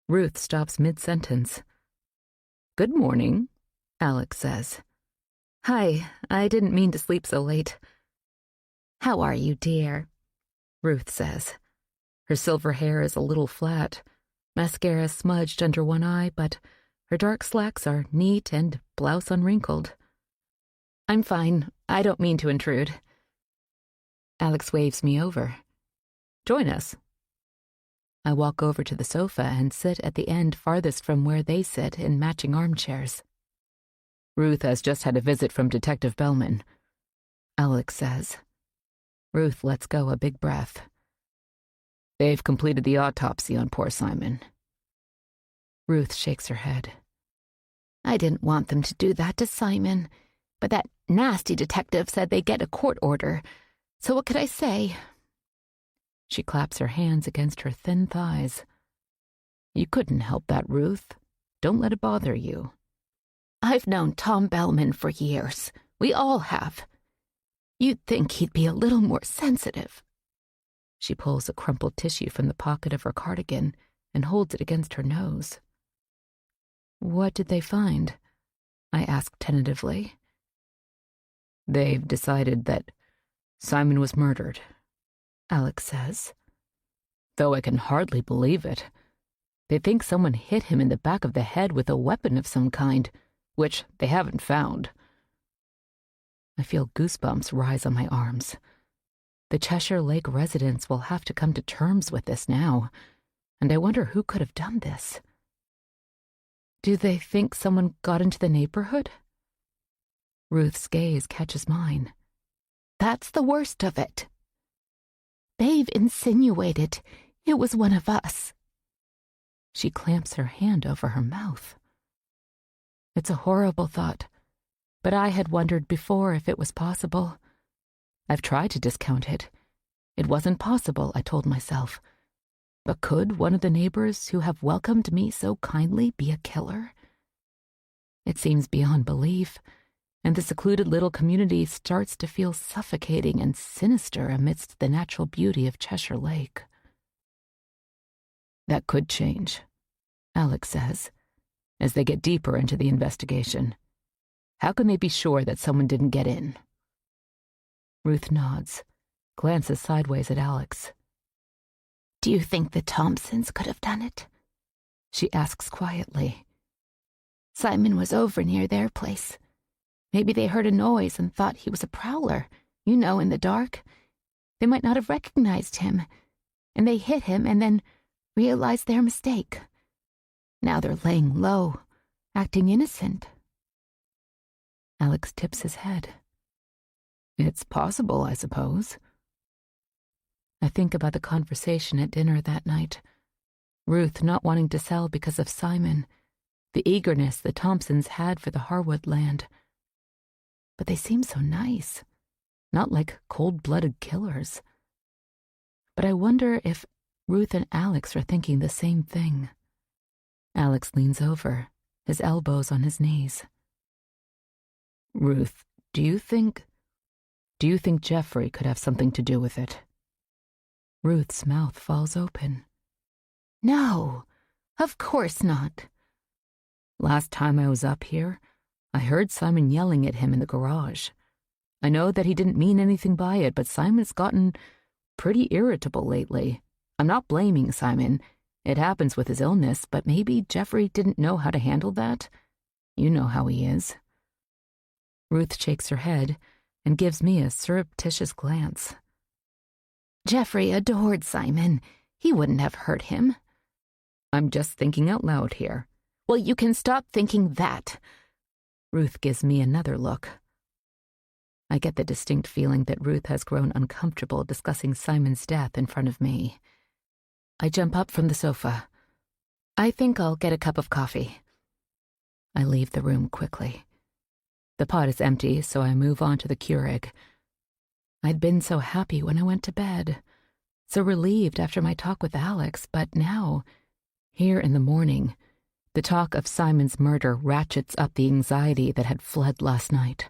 Speaker 1: Ruth stops mid-sentence. Good morning, Alex says. Hi, I didn't mean to sleep so late.
Speaker 2: How are you, dear?
Speaker 1: Ruth says. Her silver hair is a little flat, mascara smudged under one eye, but her dark slacks are neat and blouse unwrinkled. I'm fine. I don't mean to intrude. Alex waves me over. Join us. I walk over to the sofa and sit at the end farthest from where they sit in matching armchairs. Ruth has just had a visit from Detective Bellman, Alex says. Ruth lets go a big breath. They've completed the autopsy on poor Simon. Ruth shakes her head.
Speaker 2: I didn't want them to do that to Simon, but that nasty detective said they'd get a court order, so what could I say?
Speaker 1: She claps her hands against her thin thighs. You couldn't help that, Ruth. Don't let it bother you.
Speaker 2: I've known Tom Bellman for years. We all have. You'd think he'd be a little more sensitive.
Speaker 1: She pulls a crumpled tissue from the pocket of her cardigan and holds it against her nose. What did they find? I asked tentatively. They've decided that Simon was murdered, Alex says. Though I can hardly believe it. They think someone hit him in the back of the head with a weapon of some kind, which they haven't found. I feel goosebumps rise on my arms. The Cheshire Lake residents will have to come to terms with this now, and I wonder who could have done this. Do they think someone got into the neighborhood? Ruth's gaze catches mine.
Speaker 2: That's the worst of it. They've insinuated it was one of us.
Speaker 1: She clamps her hand over her mouth. It's a horrible thought, but I had wondered before if it was possible. I've tried to discount it. It wasn't possible, I told myself. But could one of the neighbors who have welcomed me so kindly be a killer? It seems beyond belief, and the secluded little community starts to feel suffocating and sinister amidst the natural beauty of Cheshire Lake. That could change, Alex says, as they get deeper into the investigation. How can they be sure that someone didn't get in? Ruth nods, glances sideways at Alex.
Speaker 2: Do you think the Thompsons could have done it?
Speaker 1: She asks quietly.
Speaker 2: Simon was over near their place. Maybe they heard a noise and thought he was a prowler, in the dark. They might not have recognized him, and they hit him and then realized their mistake. Now they're laying low, acting innocent.
Speaker 1: Alex tips his head. It's possible, I suppose. I think about the conversation at dinner that night. Ruth not wanting to sell because of Simon, the eagerness the Thompsons had for the Harwood land. But they seem so nice, not like cold-blooded killers. But I wonder if Ruth and Alex are thinking the same thing. Alex leans over, his elbows on his knees. Ruth, do you think Jeffrey could have something to do with it? Ruth's mouth falls open. No, of course not. Last time I was up here, I heard Simon yelling at him in the garage. I know that he didn't mean anything by it, but Simon's gotten pretty irritable lately. I'm not blaming Simon. It happens with his illness, but maybe Jeffrey didn't know how to handle that. You know how he is. Ruth shakes her head and gives me a surreptitious glance. Jeffrey adored Simon. He wouldn't have hurt him. I'm just thinking out loud here. Well, you can stop thinking that. Ruth gives me another look. I get the distinct feeling that Ruth has grown uncomfortable discussing Simon's death in front of me. I jump up from the sofa. I think I'll get a cup of coffee. I leave the room quickly. The pot is empty, so I move on to the Keurig. I'd been so happy when I went to bed, so relieved after my talk with Alex, but now, here in the morning, the talk of Simon's murder ratchets up the anxiety that had fled last night.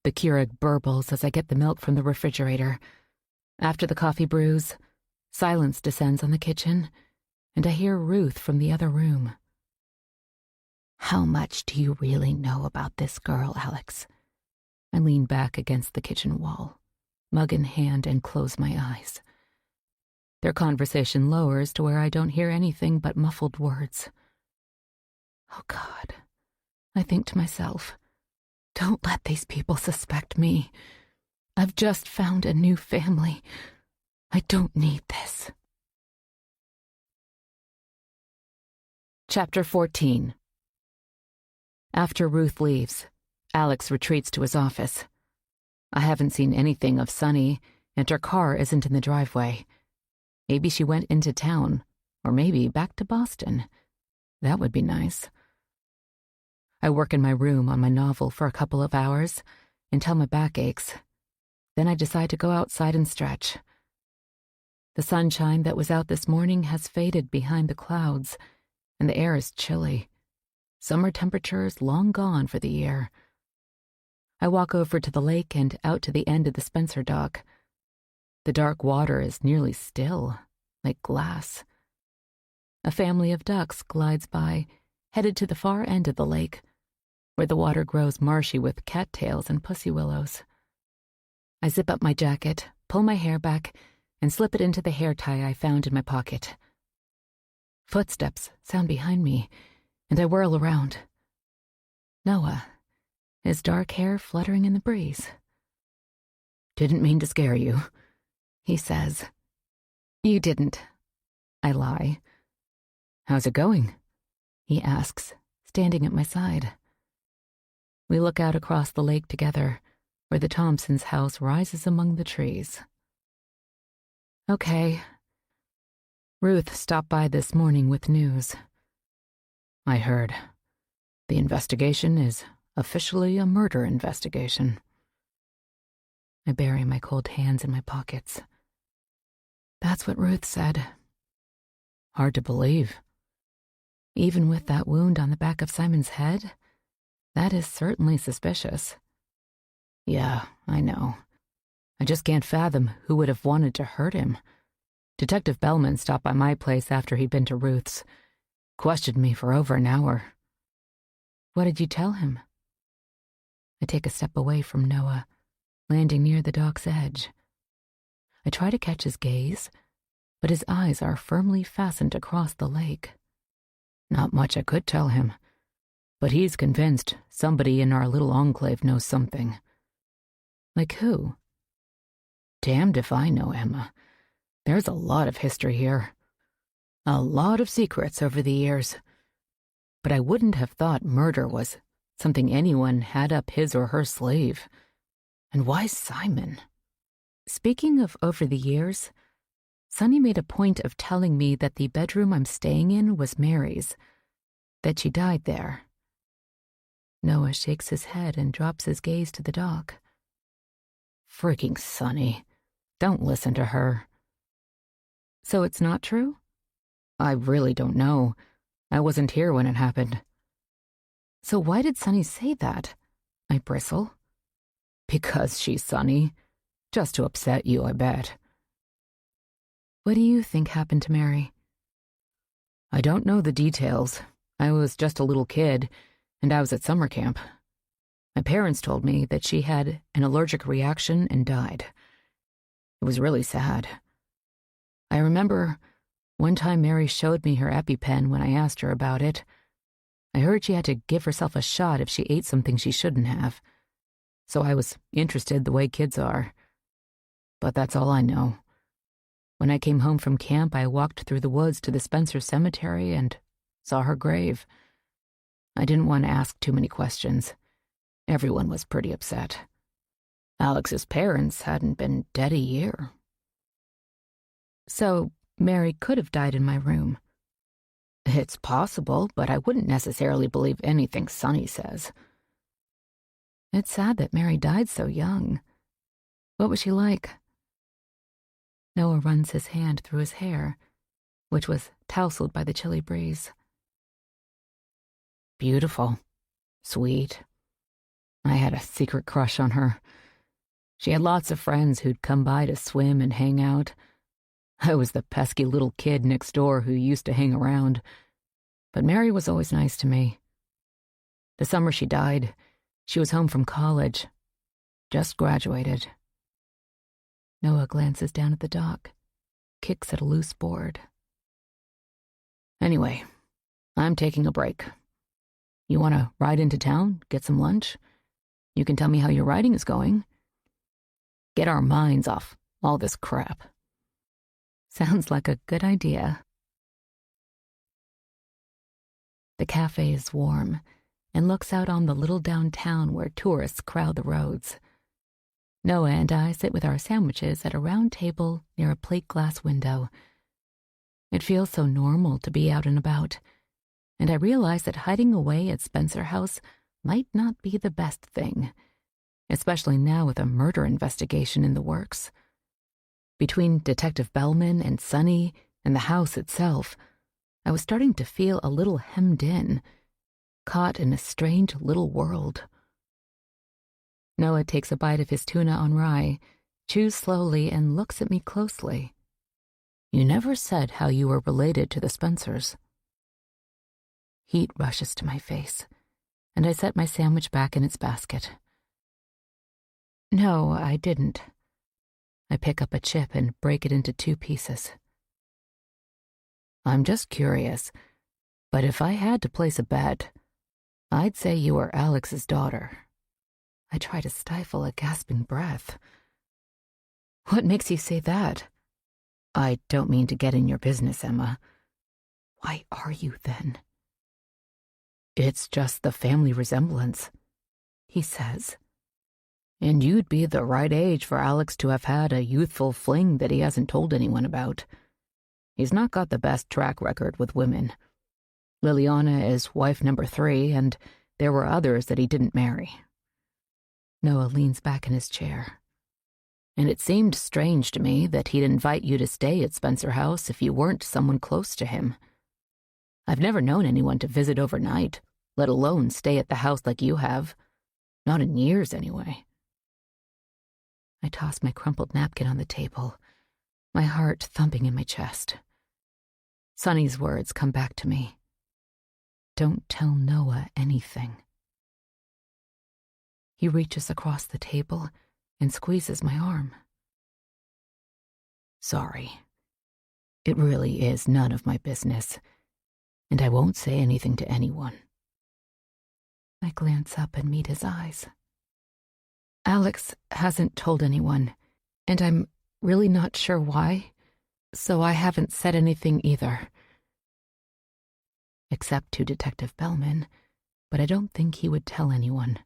Speaker 1: The Keurig burbles as I get the milk from the refrigerator. After the coffee brews, silence descends on the kitchen, and I hear Ruth from the other room. How much do you really know about this girl, Alex? I lean back against the kitchen wall, mug in hand, and close my eyes. Their conversation lowers to where I don't hear anything but muffled words. Oh, God, I think to myself, don't let these people suspect me. I've just found a new family. I don't need this. Chapter 14. After Ruth leaves, Alex retreats to his office. I haven't seen anything of Sunny, and her car isn't in the driveway. Maybe she went into town, or maybe back to Boston. That would be nice. I work in my room on my novel for a couple of hours until my back aches. Then I decide to go outside and stretch. The sunshine that was out this morning has faded behind the clouds, and the air is chilly. Summer temperatures long gone for the year. I walk over to the lake and out to the end of the Spencer dock. The dark water is nearly still, like glass. A family of ducks glides by, headed to the far end of the lake, where the water grows marshy with cattails and pussy willows. I zip up my jacket, pull my hair back, and slip it into the hair tie I found in my pocket. Footsteps sound behind me, and I whirl around. Noah, his dark hair fluttering in the breeze. Didn't mean to scare you, he says. You didn't. I lie. How's it going? He asks, standing at my side. We look out across the lake together, where the Thompsons' house rises among the trees. Okay. Ruth stopped by this morning with news. I heard. The investigation is officially a murder investigation. I bury my cold hands in my pockets. That's what Ruth said. Hard to believe. Even with that wound on the back of Simon's head, that is certainly suspicious. Yeah, I know. I just can't fathom who would have wanted to hurt him. Detective Bellman stopped by my place after he'd been to Ruth's. Questioned me for over an hour. What did you tell him? I take a step away from Noah, landing near the dock's edge. I try to catch his gaze, but his eyes are firmly fastened across the lake. Not much I could tell him, but he's convinced somebody in our little enclave knows something. Like who? Damned if I know, Emma. There's a lot of history here. A lot of secrets over the years. But I wouldn't have thought murder was something anyone had up his or her sleeve. And why Simon? Speaking of over the years, Sunny made a point of telling me that the bedroom I'm staying in was Mary's, that she died there. Noah shakes his head and drops his gaze to the dock. Freaking Sunny. Don't listen to her. So it's not true? I really don't know. I wasn't here when it happened. So why did Sunny say that? I bristle. Because she's Sunny. Just to upset you, I bet. What do you think happened to Mary? I don't know the details. I was just a little kid, and I was at summer camp. My parents told me that she had an allergic reaction and died. It was really sad. I remember one time Mary showed me her EpiPen when I asked her about it. I heard she had to give herself a shot if she ate something she shouldn't have. So I was interested the way kids are. But that's all I know. When I came home from camp, I walked through the woods to the Spencer Cemetery and saw her grave. I didn't want to ask too many questions. Everyone was pretty upset. Alex's parents hadn't been dead a year. So Mary could have died in my room. It's possible, but I wouldn't necessarily believe anything Sunny says. It's sad that Mary died so young. What was she like? Noah runs his hand through his hair, which was tousled by the chilly breeze. Beautiful. Sweet. I had a secret crush on her. She had lots of friends who'd come by to swim and hang out. I was the pesky little kid next door who used to hang around. But Mary was always nice to me. The summer she died, she was home from college. Just graduated. Noah glances down at the dock, kicks at a loose board. Anyway, I'm taking a break. You want to ride into town, get some lunch? You can tell me how your riding is going. Get our minds off all this crap. Sounds like a good idea. The cafe is warm and looks out on the little downtown where tourists crowd the roads. Noah and I sit with our sandwiches at a round table near a plate glass window. It feels so normal to be out and about, and I realize that hiding away at Spencer House might not be the best thing, especially now with a murder investigation in the works. Between Detective Bellman and Sunny and the house itself, I was starting to feel a little hemmed in, caught in a strange little world. Noah takes a bite of his tuna on rye, chews slowly, and looks at me closely. You never said how you were related to the Spencers. Heat rushes to my face, and I set my sandwich back in its basket. No, I didn't. I pick up a chip and break it into 2 pieces. I'm just curious, but if I had to place a bet, I'd say you were Alex's daughter. I try to stifle a gasping breath. What makes you say that? I don't mean to get in your business, Emma. Why are you then? It's just the family resemblance, he says. And you'd be the right age for Alex to have had a youthful fling that he hasn't told anyone about. He's not got the best track record with women. Liliana is wife number 3, and there were others that he didn't marry. Noah leans back in his chair. And it seemed strange to me that he'd invite you to stay at Spencer House if you weren't someone close to him. I've never known anyone to visit overnight, let alone stay at the house like you have. Not in years, anyway. I toss my crumpled napkin on the table, my heart thumping in my chest. Sunny's words come back to me. Don't tell Noah anything. He reaches across the table and squeezes my arm. Sorry. It really is none of my business, and I won't say anything to anyone. I glance up and meet his eyes. Alex hasn't told anyone, and I'm really not sure why, so I haven't said anything either. Except to Detective Bellman, but I don't think he would tell anyone.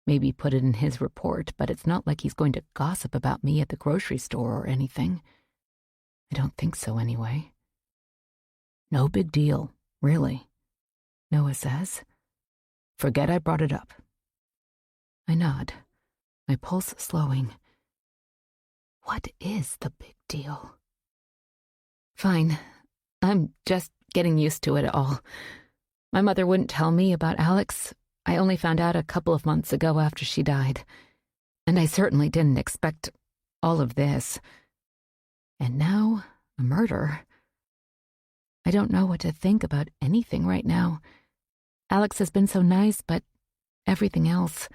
Speaker 1: Maybe put it in his report, but it's not like he's going to gossip about me at the grocery store or anything. I don't think so, anyway. No big deal, really, Noah says. Forget I brought it up. I nod, my pulse slowing. What is the big deal? Fine. I'm just getting used to it all. My mother wouldn't tell me about Alex. I only found out a couple of months ago after she died. And I certainly didn't expect all of this. And now, a murder. I don't know what to think about anything right now. Alex has been so nice, but everything else.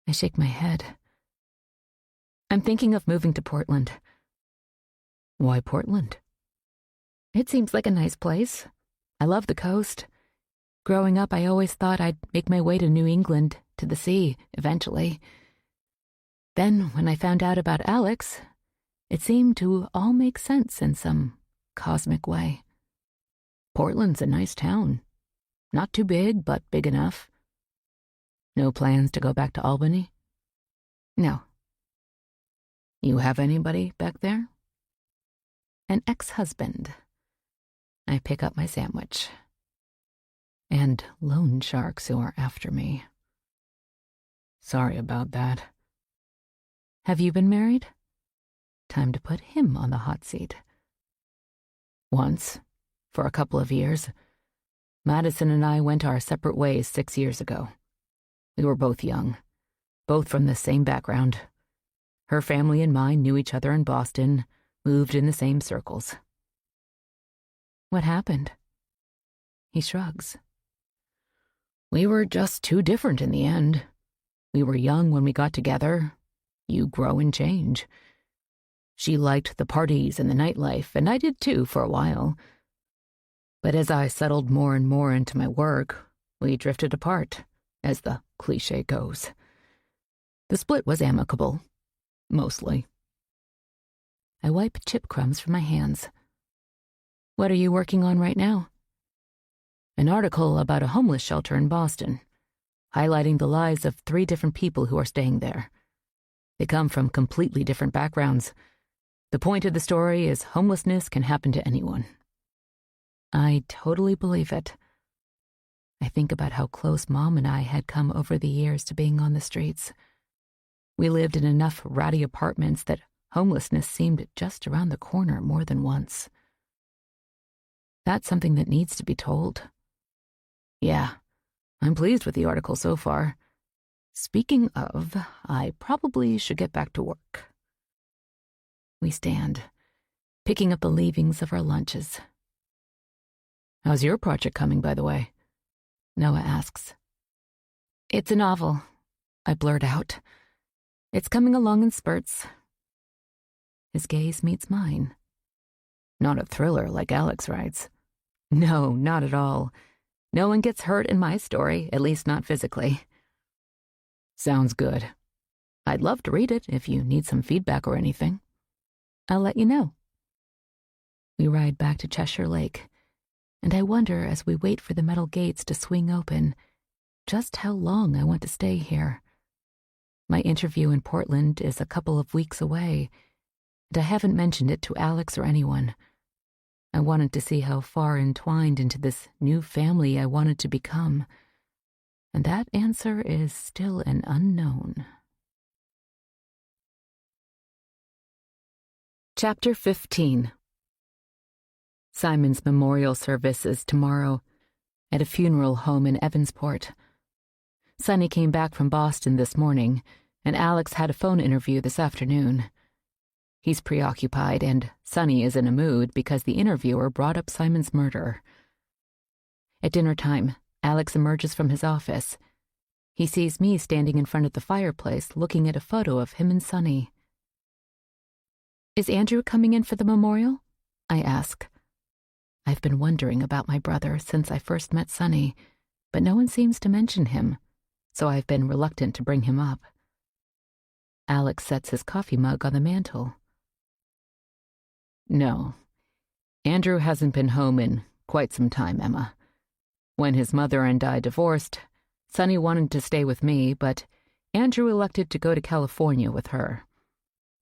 Speaker 1: I shake my head. I'm thinking of moving to Portland. Why Portland? It seems like a nice place. I love the coast. Growing up, I always thought I'd make my way to New England, to the sea, eventually. Then, when I found out about Alex, it seemed to all make sense in some cosmic way. Portland's a nice town. Not too big, but big enough. No plans to go back to Albany? No. You have anybody back there? An ex-husband. I pick up my sandwich. And loan sharks who are after me. Sorry about that. Have you been married? Time to put him on the hot seat. Once, for a couple of years. Madison and I went our separate ways 6 years ago. We were both young, both from the same background. Her family and mine knew each other in Boston, moved in the same circles. What happened? He shrugs. We were just too different in the end. We were young when we got together. You grow and change. She liked the parties and the nightlife, and I did too for a while. But as I settled more and more into my work, we drifted apart, as the cliché goes. The split was amicable, mostly. I wipe chip crumbs from my hands. What are you working on right now? An article about a homeless shelter in Boston, highlighting the lives of 3 different people who are staying there. They come from completely different backgrounds. The point of the story is homelessness can happen to anyone. I totally believe it. I think about how close Mom and I had come over the years to being on the streets. We lived in enough ratty apartments that homelessness seemed just around the corner more than once. That's something that needs to be told. Yeah, I'm pleased with the article so far. Speaking of, I probably should get back to work. We stand, picking up the leavings of our lunches. How's your project coming, by the way? Noah asks. It's a novel, I blurt out. It's coming along in spurts. His gaze meets mine. Not a thriller like Alex writes. No, not at all. No one gets hurt in my story, at least not physically. Sounds good. I'd love to read it if you need some feedback or anything. I'll let you know. We ride back to Cheshire Lake, and I wonder as we wait for the metal gates to swing open just how long I want to stay here. My interview in Portland is a couple of weeks away, and I haven't mentioned it to Alex or anyone. I wanted to see how far entwined into this new family I wanted to become, and that answer is still an unknown. Chapter 15. Simon's memorial service is tomorrow at a funeral home in Evansport. Sonny came back from Boston this morning, and Alex had a phone interview this afternoon. He's preoccupied, and Sonny is in a mood because the interviewer brought up Simon's murder. At dinner time, Alex emerges from his office. He sees me standing in front of the fireplace looking at a photo of him and Sonny. Is Andrew coming in for the memorial? I ask. I've been wondering about my brother since I first met Sonny, but no one seems to mention him, so I've been reluctant to bring him up. Alex sets his coffee mug on the mantel. No, Andrew hasn't been home in quite some time, Emma. When his mother and I divorced, Sonny wanted to stay with me, but Andrew elected to go to California with her.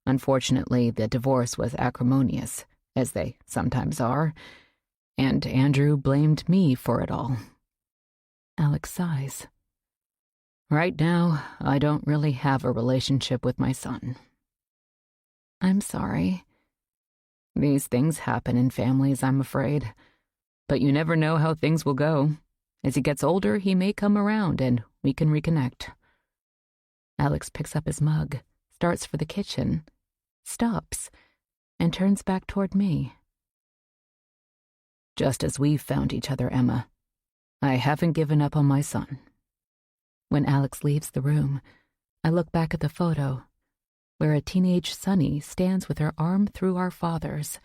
Speaker 1: Unfortunately, the divorce was acrimonious, as they sometimes are, and Andrew blamed me for it all. Alex sighs. Right now, I don't really have a relationship with my son. I'm sorry. These things happen in families, I'm afraid. But you never know how things will go. As he gets older, he may come around and we can reconnect. Alex picks up his mug, starts for the kitchen, stops, and turns back toward me. Just as we've found each other, Emma, I haven't given up on my son. When Alex leaves the room, I look back at the photo, where a teenage Sunny stands with her arm through our father's.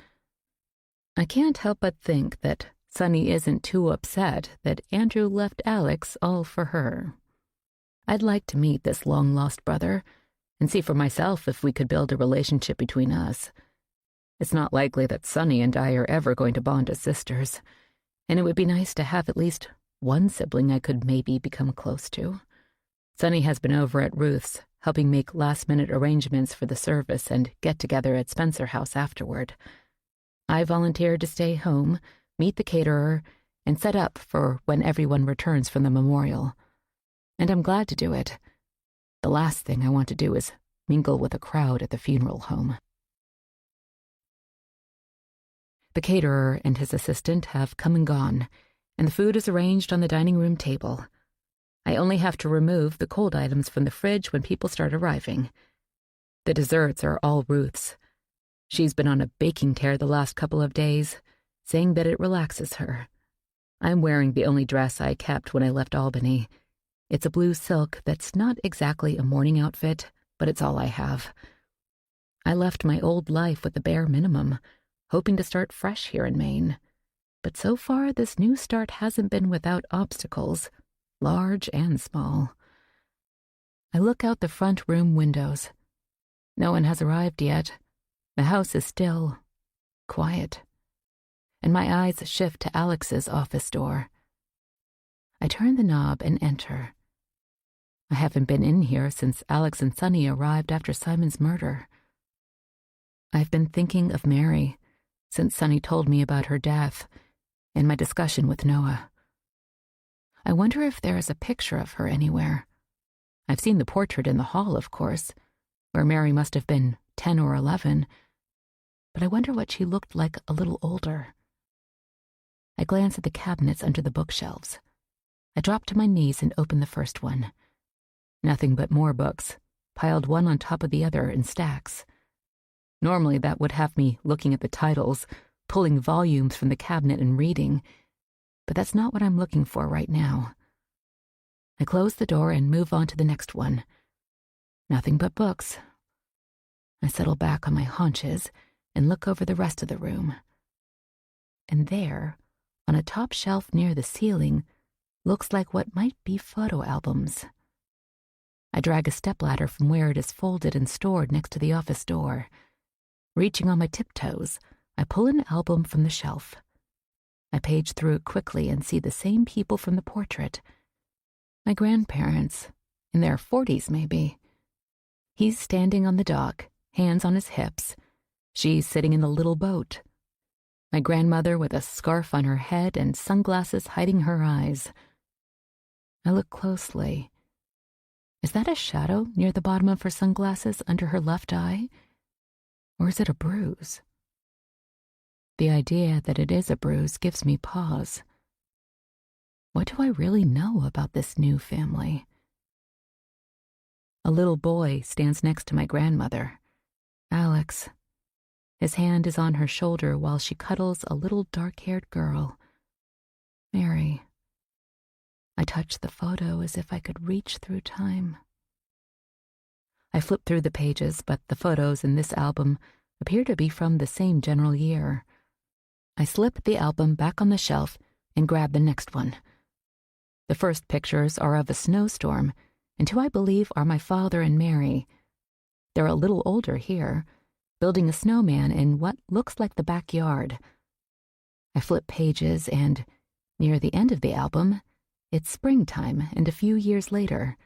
Speaker 1: I can't help but think that Sunny isn't too upset that Andrew left Alex all for her. I'd like to meet this long-lost brother and see for myself if we could build a relationship between us. It's not likely that Sunny and I are ever going to bond as sisters, and it would be nice to have at least one sibling I could maybe become close to. Sunny has been over at Ruth's, helping make last-minute arrangements for the service and get together at Spencer House afterward. I volunteered to stay home, meet the caterer, and set up for when everyone returns from the memorial. And I'm glad to do it. The last thing I want to do is mingle with a crowd at the funeral home. The caterer and his assistant have come and gone, and the food is arranged on the dining room table. I only have to remove the cold items from the fridge when people start arriving. The desserts are all Ruth's. She's been on a baking tear the last couple of days, saying that it relaxes her. I'm wearing the only dress I kept when I left Albany. It's a blue silk that's not exactly a morning outfit, but it's all I have. I left my old life with the bare minimum, hoping to start fresh here in Maine. But so far, this new start hasn't been without obstacles, large and small. I look out the front room windows. No one has arrived yet. The house is still, quiet. And my eyes shift to Alex's office door. I turn the knob and enter. I haven't been in here since Alex and Sunny arrived after Simon's murder. I've been thinking of Mary since Sunny told me about her death and my discussion with Noah. I wonder if there is a picture of her anywhere. I've seen the portrait in the hall, of course, where Mary must have been 10 or 11, but I wonder what she looked like a little older. I glance at the cabinets under the bookshelves. I drop to my knees and open the first one. Nothing but more books, piled one on top of the other in stacks. Normally that would have me looking at the titles, pulling volumes from the cabinet and reading, but that's not what I'm looking for right now. I close the door and move on to the next one. Nothing but books. I settle back on my haunches and look over the rest of the room. And there, on a top shelf near the ceiling, looks like what might be photo albums. I drag a stepladder from where it is folded and stored next to the office door. Reaching on my tiptoes, I pull an album from the shelf. I page through it quickly and see the same people from the portrait. My grandparents, in their 40s maybe. He's standing on the dock, hands on his hips. She's sitting in the little boat. My grandmother with a scarf on her head and sunglasses hiding her eyes. I look closely. Is that a shadow near the bottom of her sunglasses under her left eye? Or is it a bruise? The idea that it is a bruise gives me pause. What do I really know about this new family? A little boy stands next to my grandmother, Alex. His hand is on her shoulder while she cuddles a little dark-haired girl, Mary. I touch the photo as if I could reach through time. I flip through the pages, but the photos in this album appear to be from the same general year. I slip the album back on the shelf and grab the next one. The first pictures are of a snowstorm, and who I believe are my father and Mary. They're a little older here, building a snowman in what looks like the backyard. I flip pages and, near the end of the album, it's springtime and a few years later.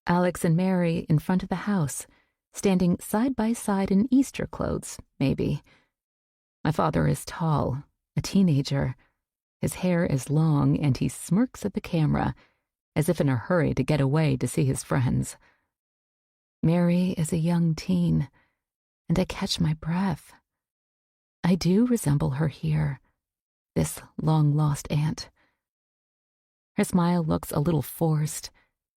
Speaker 1: Alex and Mary in front of the house, standing side by side in Easter clothes, maybe. My father is tall, a teenager. His hair is long, and he smirks at the camera, as if in a hurry to get away to see his friends. Mary is a young teen, and I catch my breath. I do resemble her here, this long-lost aunt. Her smile looks a little forced,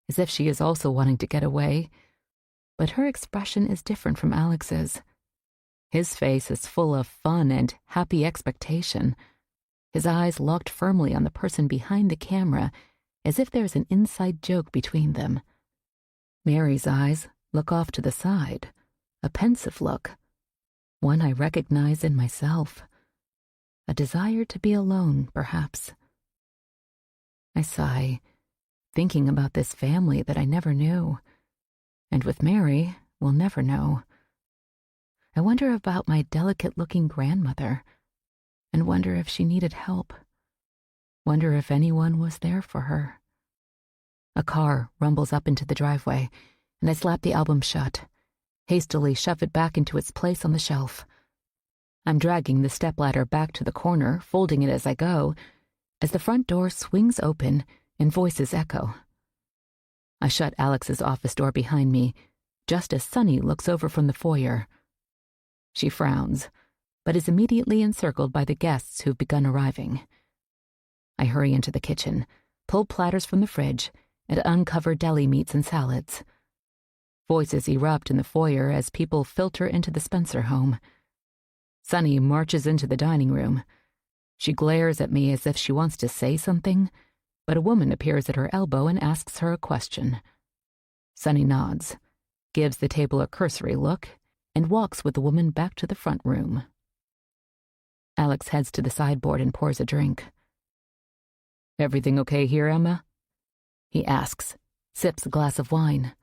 Speaker 1: as if she is also wanting to get away, but her expression is different from Alex's. His face is full of fun and happy expectation, his eyes locked firmly on the person behind the camera, as if there's an inside joke between them. Mary's eyes look off to the side, a pensive look, one I recognize in myself. A desire to be alone, perhaps. I sigh, thinking about this family that I never knew, and with Mary, we'll never know. I wonder about my delicate-looking grandmother, and wonder if she needed help. Wonder if anyone was there for her. A car rumbles up into the driveway, and I slap the album shut, hastily shove it back into its place on the shelf. I'm dragging the stepladder back to the corner, folding it as I go, as the front door swings open and voices echo. I shut Alex's office door behind me, just as Sunny looks over from the foyer. She frowns, but is immediately encircled by the guests who've begun arriving. I hurry into the kitchen, pull platters from the fridge, and uncover deli meats and salads. Voices erupt in the foyer as people filter into the Spencer home. Sunny marches into the dining room. She glares at me as if she wants to say something, but a woman appears at her elbow and asks her a question. Sunny nods, gives the table a cursory look, and walks with the woman back to the front room. Alex heads to the sideboard and pours a drink. "Everything okay here, Emma?" he asks, sips a glass of wine.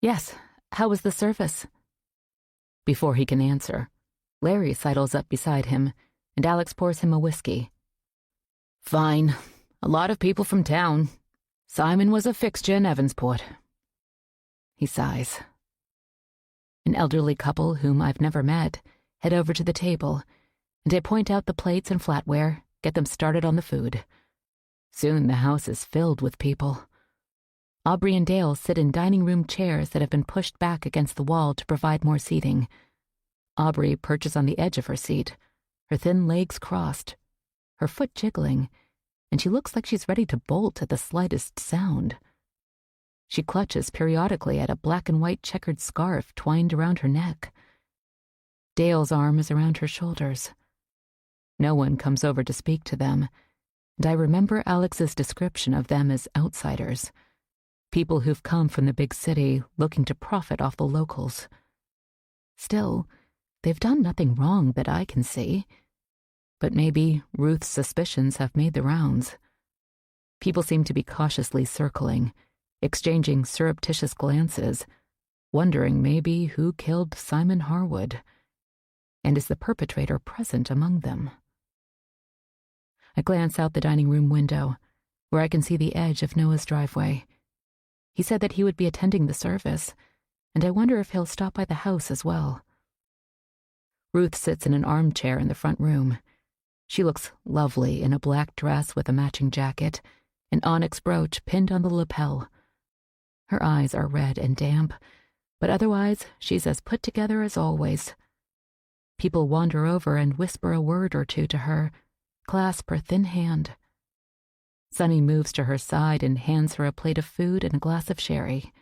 Speaker 1: "Yes, how was the service?" Before he can answer, Larry sidles up beside him, and Alex pours him a whiskey. "Fine. A lot of people from town. Simon was a fixture in Evansport." He sighs. An elderly couple whom I've never met head over to the table, and I point out the plates and flatware, get them started on the food. Soon the house is filled with people. Aubrey and Dale sit in dining room chairs that have been pushed back against the wall to provide more seating. Aubrey perches on the edge of her seat, her thin legs crossed, her foot jiggling, and she looks like she's ready to bolt at the slightest sound. She clutches periodically at a black and white checkered scarf twined around her neck. Dale's arm is around her shoulders. No one comes over to speak to them, and I remember Alex's description of them as outsiders, people who've come from the big city looking to profit off the locals. Still, they've done nothing wrong that I can see. But maybe Ruth's suspicions have made the rounds. People seem to be cautiously circling, exchanging surreptitious glances, wondering maybe who killed Simon Harwood, and is the perpetrator present among them. I glance out the dining room window, where I can see the edge of Noah's driveway. He said that he would be attending the service, and I wonder if he'll stop by the house as well. Ruth sits in an armchair in the front room. She looks lovely in a black dress with a matching jacket, an onyx brooch pinned on the lapel. Her eyes are red and damp, but otherwise she's as put together as always. People wander over and whisper a word or two to her, clasp her thin hand. Sunny moves to her side and hands her a plate of food and a glass of sherry.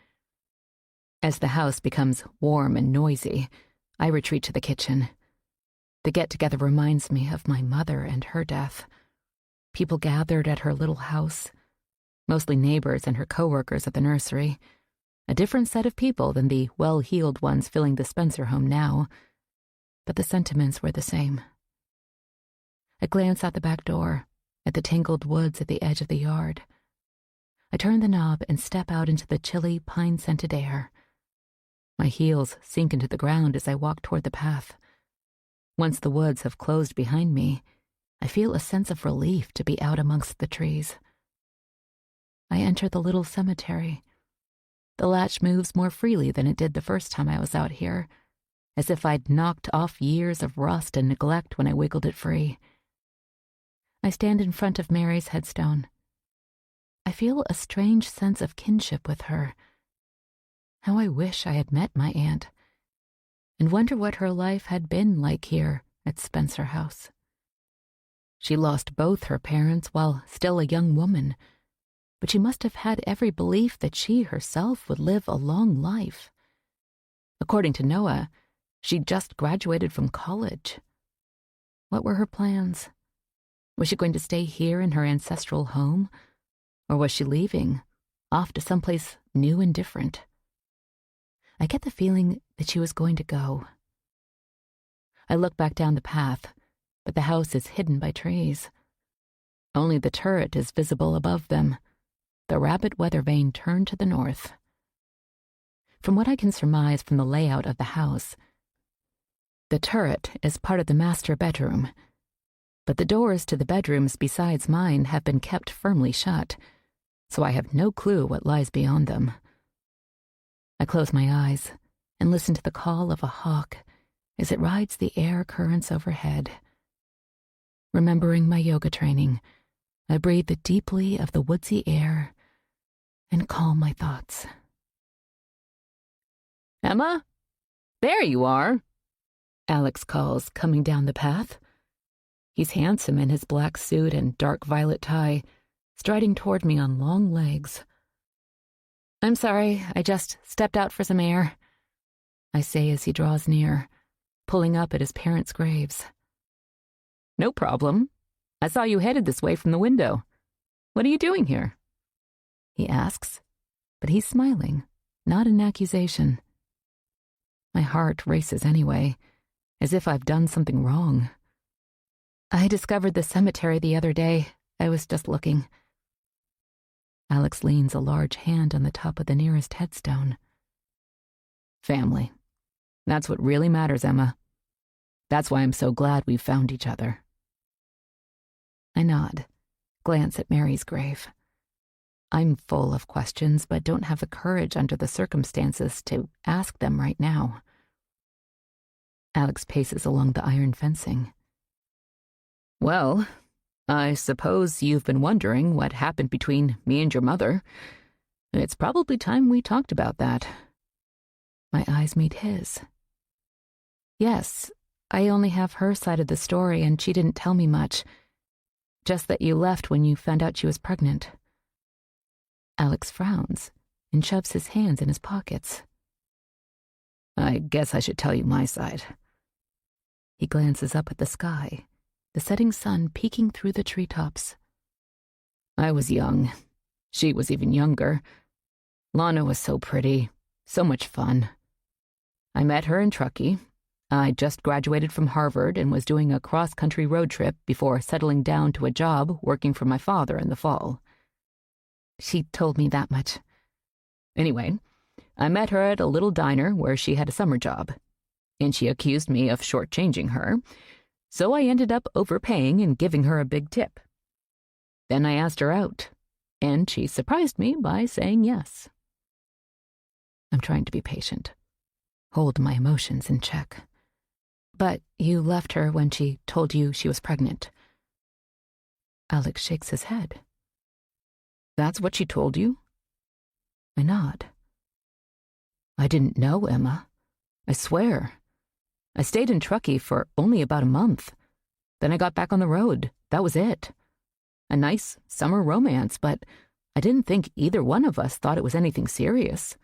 Speaker 1: As the house becomes warm and noisy, I retreat to the kitchen. The get-together reminds me of my mother and her death. People gathered at her little house, mostly neighbors and her co-workers at the nursery, a different set of people than the well-heeled ones filling the Spencer home now, but the sentiments were the same. I glance out the back door, at the tangled woods at the edge of the yard. I turn the knob and step out into the chilly, pine-scented air. My heels sink into the ground as I walk toward the path. Once the woods have closed behind me, I feel a sense of relief to be out amongst the trees. I enter the little cemetery. The latch moves more freely than it did the first time I was out here, as if I'd knocked off years of rust and neglect when I wiggled it free. I stand in front of Mary's headstone. I feel a strange sense of kinship with her. How I wish I had met my aunt, and wonder what her life had been like here at Spencer House. She lost both her parents while still a young woman, but she must have had every belief that she herself would live a long life. According to Noah, she'd just graduated from college. What were her plans? Was she going to stay here in her ancestral home? Or was she leaving, off to someplace new and different? I get the feeling that she was going to go. I look back down the path, but the house is hidden by trees. Only the turret is visible above them, the rabbit weather vane turned to the north. From what I can surmise from the layout of the house, the turret is part of the master bedroom, but the doors to the bedrooms besides mine have been kept firmly shut, so I have no clue what lies beyond them. I close my eyes and listen to the call of a hawk as it rides the air currents overhead. Remembering my yoga training, I breathe deeply of the woodsy air and calm my thoughts. "Emma? There you are," Alex calls, coming down the path. He's handsome in his black suit and dark violet tie, striding toward me on long legs. "I'm sorry, I just stepped out for some air," I say as he draws near, pulling up at his parents' graves. "No problem. I saw you headed this way from the window. What are you doing here?" he asks, but he's smiling, not in accusation. My heart races anyway, as if I've done something wrong. "I discovered the cemetery the other day. I was just looking." Alex leans a large hand on the top of the nearest headstone. "Family. That's what really matters, Emma. That's why I'm so glad we've found each other." I nod, glance at Mary's grave. I'm full of questions, but don't have the courage under the circumstances to ask them right now. Alex paces along the iron fencing. "Well, I suppose you've been wondering what happened between me and your mother. It's probably time we talked about that." My eyes meet his. "Yes, I only have her side of the story, and she didn't tell me much. Just that you left when you found out she was pregnant." Alex frowns and shoves his hands in his pockets. "I guess I should tell you my side." He glances up at the sky, the setting sun peeking through the treetops. "I was young. She was even younger. Lana was so pretty, so much fun. I met her in Truckee. I just graduated from Harvard and was doing a cross-country road trip before settling down to a job working for my father in the fall. She told me that much. Anyway, I met her at a little diner where she had a summer job, and she accused me of shortchanging her, so I ended up overpaying and giving her a big tip. Then I asked her out, and she surprised me by saying yes." I'm trying to be patient, hold my emotions in check. "But you left her when she told you she was pregnant." Alex shakes his head. "That's what she told you?" I nod. "I didn't know, Emma. I swear. I stayed in Truckee for only about a month. Then I got back on the road. That was it. A nice summer romance, but I didn't think either one of us thought it was anything serious.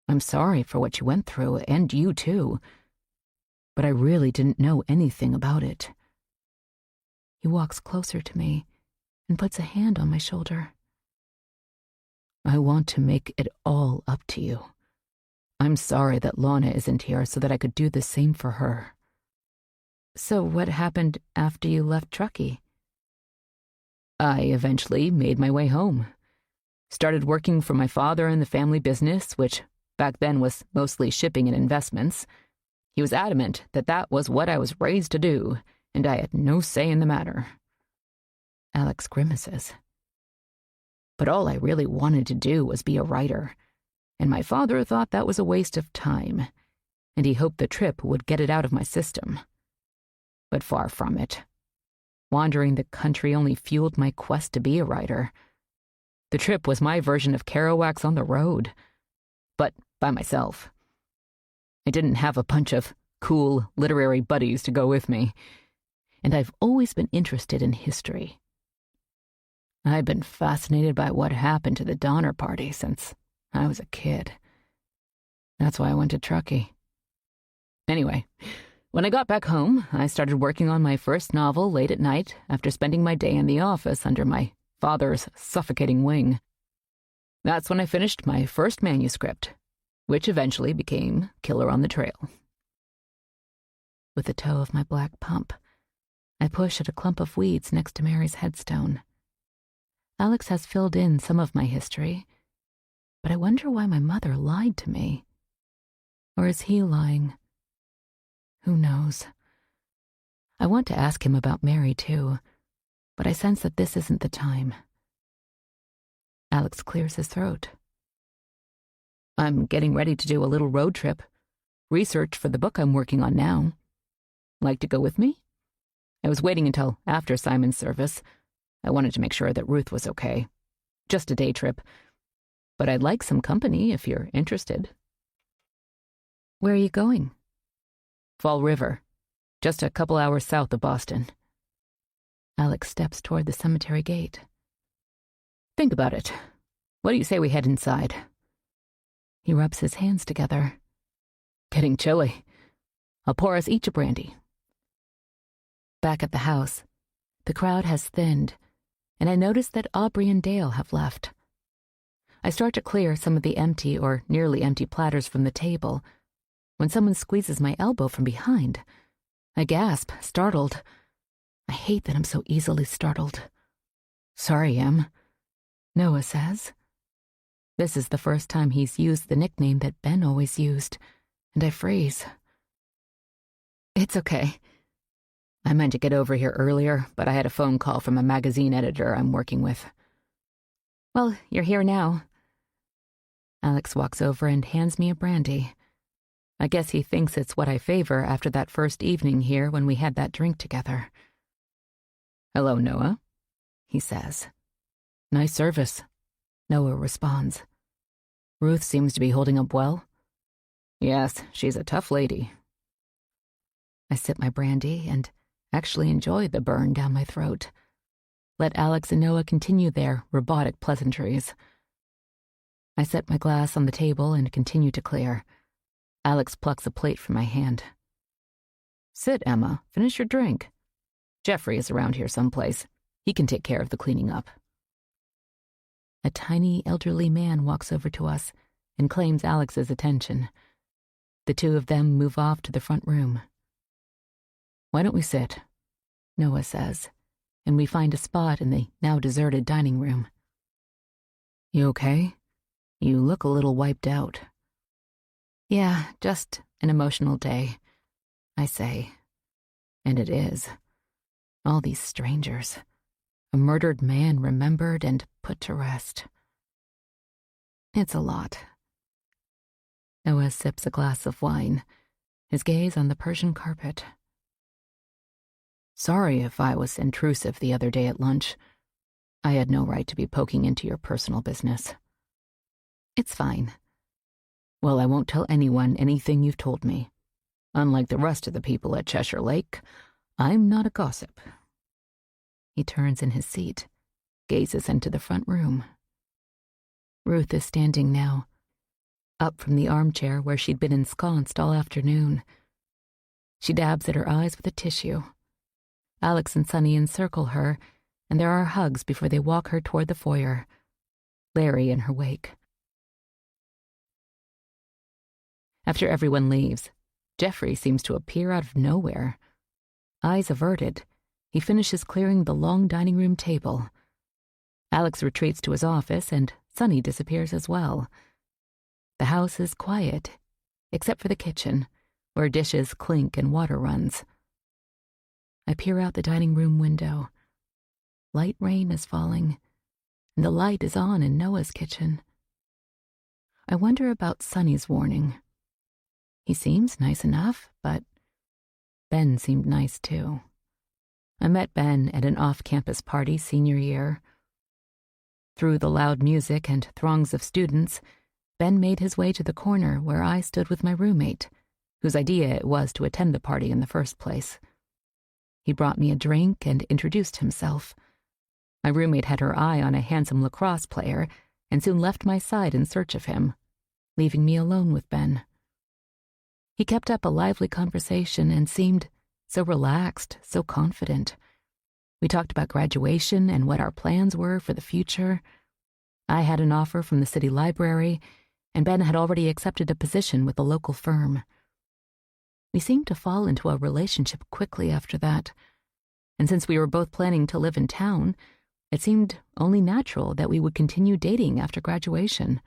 Speaker 1: I'm sorry for what you went through, and you too. But I really didn't know anything about it." He walks closer to me and puts a hand on my shoulder. "I want to make it all up to you. I'm sorry that Lana isn't here so that I could do the same for her." "So what happened after you left Truckee?" "I eventually made my way home. Started working for my father in the family business, which back then was mostly shipping and investments. He was adamant that that was what I was raised to do, and I had no say in the matter." Alex grimaces. "But all I really wanted to do was be a writer. and my father thought that was a waste of time, and he hoped the trip would get it out of my system. But far from it. Wandering the country only fueled my quest to be a writer. The trip was my version of Kerouac's On the Road, but by myself. I didn't have a bunch of cool literary buddies to go with me, and I've always been interested in history. I've been fascinated by what happened to the Donner Party since I was a kid. That's why I went to Truckee. Anyway, when I got back home, I started working on my first novel late at night after spending my day in the office under my father's suffocating wing. That's when I finished my first manuscript, which eventually became Killer on the Trail. With the toe of my black pump, I push at a clump of weeds next to Mary's headstone. Alex has filled in some of my history, but I wonder why my mother lied to me. Or is he lying? Who knows? I want to ask him about Mary, too, but I sense that this isn't the time. Alex clears his throat. I'm getting ready to do a little road trip. Research for the book I'm working on now. Like to go with me? I was waiting until after Simon's service. I wanted to make sure that Ruth was okay. Just a day trip. But I'd like some company if you're interested. Where are you going? Fall River, just a couple hours south of Boston. Alex steps toward the cemetery gate. Think about it. What do you say we head inside? He rubs his hands together. Getting chilly. I'll pour us each a brandy. Back at the house, the crowd has thinned, and I notice that Aubrey and Dale have left. I start to clear some of the empty or nearly empty platters from the table when someone squeezes my elbow from behind. I gasp, startled. I hate that I'm so easily startled. Sorry, Em, Noah says. This is the first time he's used the nickname that Ben always used, and I freeze. It's okay. I meant to get over here earlier, but I had a phone call from a magazine editor I'm working with. Well, you're here now. Alex walks over and hands me a brandy. I guess he thinks it's what I favor after that first evening here when we had that drink together. Hello, Noah, he says. Nice service, Noah responds. Ruth seems to be holding up well. Yes, she's a tough lady. I sip my brandy and actually enjoy the burn down my throat. Let Alex and Noah continue their robotic pleasantries. I set my glass on the table and continue to clear. Alex plucks a plate from my hand. Sit, Emma. Finish your drink. Jeffrey is around here someplace. He can take care of the cleaning up. A tiny, elderly man walks over to us and claims Alex's attention. The two of them move off to the front room. Why don't we sit? Noah says, and we find a spot in the now deserted dining room. You okay? You look a little wiped out. Yeah, just an emotional day, I say. And it is. All these strangers. A murdered man remembered and put to rest. It's a lot. Noah sips a glass of wine, his gaze on the Persian carpet. Sorry if I was intrusive the other day at lunch. I had no right to be poking into your personal business. It's fine. Well, I won't tell anyone anything you've told me. Unlike the rest of the people at Cheshire Lake, I'm not a gossip. He turns in his seat, gazes into the front room. Ruth is standing now, up from the armchair where she'd been ensconced all afternoon. She dabs at her eyes with a tissue. Alex and Sonny encircle her, and there are hugs before they walk her toward the foyer, Larry in her wake. After everyone leaves, Jeffrey seems to appear out of nowhere. Eyes averted, he finishes clearing the long dining room table. Alex retreats to his office, and Sonny disappears as well. The house is quiet, except for the kitchen, where dishes clink and water runs. I peer out the dining room window. Light rain is falling, and the light is on in Noah's kitchen. I wonder about Sonny's warning. He seems nice enough, but Ben seemed nice too. I met Ben at an off-campus party senior year. Through the loud music and throngs of students, Ben made his way to the corner where I stood with my roommate, whose idea it was to attend the party in the first place. He brought me a drink and introduced himself. My roommate had her eye on a handsome lacrosse player and soon left my side in search of him, leaving me alone with Ben. He kept up a lively conversation and seemed so relaxed, so confident. We talked about graduation and what our plans were for the future. I had an offer from the city library, and Ben had already accepted a position with a local firm. We seemed to fall into a relationship quickly after that, and since we were both planning to live in town, it seemed only natural that we would continue dating after graduation.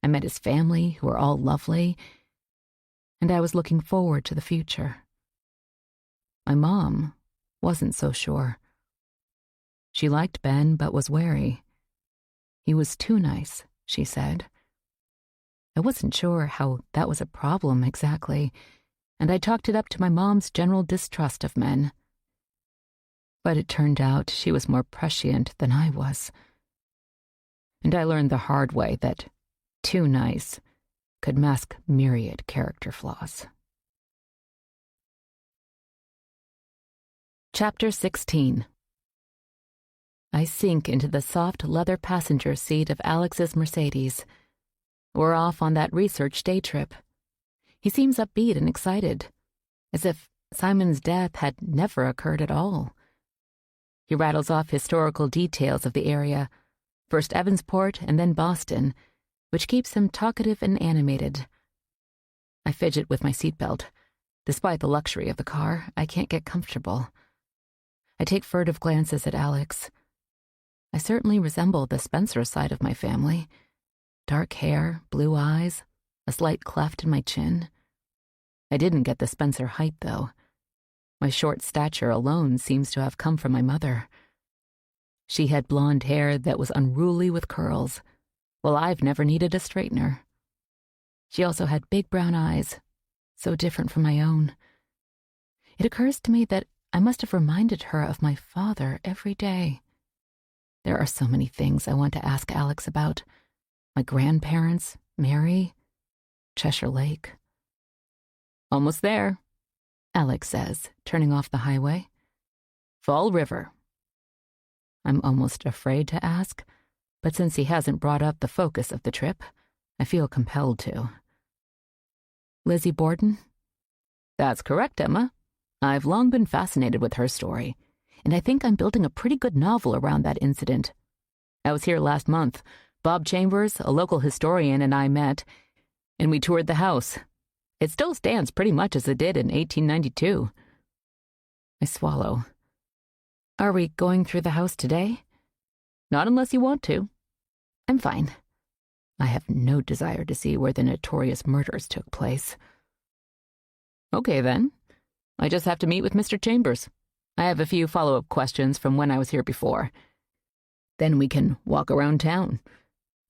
Speaker 1: I met his family, who were all lovely, and I was looking forward to the future. My mom wasn't so sure. She liked Ben but was wary. He was too nice, she said. I wasn't sure how that was a problem exactly, and I chalked it up to my mom's general distrust of men. But it turned out she was more prescient than I was. And I learned the hard way that too nice could mask myriad character flaws. Chapter 16. I sink into the soft leather passenger seat of Alex's Mercedes. We're off on that research day trip. He seems upbeat and excited, as if Simon's death had never occurred at all. He rattles off historical details of the area, first Evansport and then Boston, which keeps him talkative and animated. I fidget with my seatbelt. Despite the luxury of the car, I can't get comfortable. I take furtive glances at Alex. I certainly resemble the Spencer side of my family. Dark hair, blue eyes, a slight cleft in my chin. I didn't get the Spencer height, though. My short stature alone seems to have come from my mother. She had blonde hair that was unruly with curls, while I've never needed a straightener. She also had big brown eyes, so different from my own. It occurs to me that I must have reminded her of my father every day. There are so many things I want to ask Alex about. My grandparents, Mary, Cheshire Lake. Almost there, Alex says, turning off the highway. Fall River. I'm almost afraid to ask, but since he hasn't brought up the focus of the trip, I feel compelled to. Lizzie Borden? That's correct, Emma. I've long been fascinated with her story, and I think I'm building a pretty good novel around that incident. I was here last month. Bob Chambers, a local historian, and I met, and we toured the house. It still stands pretty much as it did in 1892. I swallow. Are we going through the house today? Not unless you want to. I'm fine. I have no desire to see where the notorious murders took place. Okay, then. I just have to meet with Mr. Chambers. I have a few follow-up questions from when I was here before. Then we can walk around town.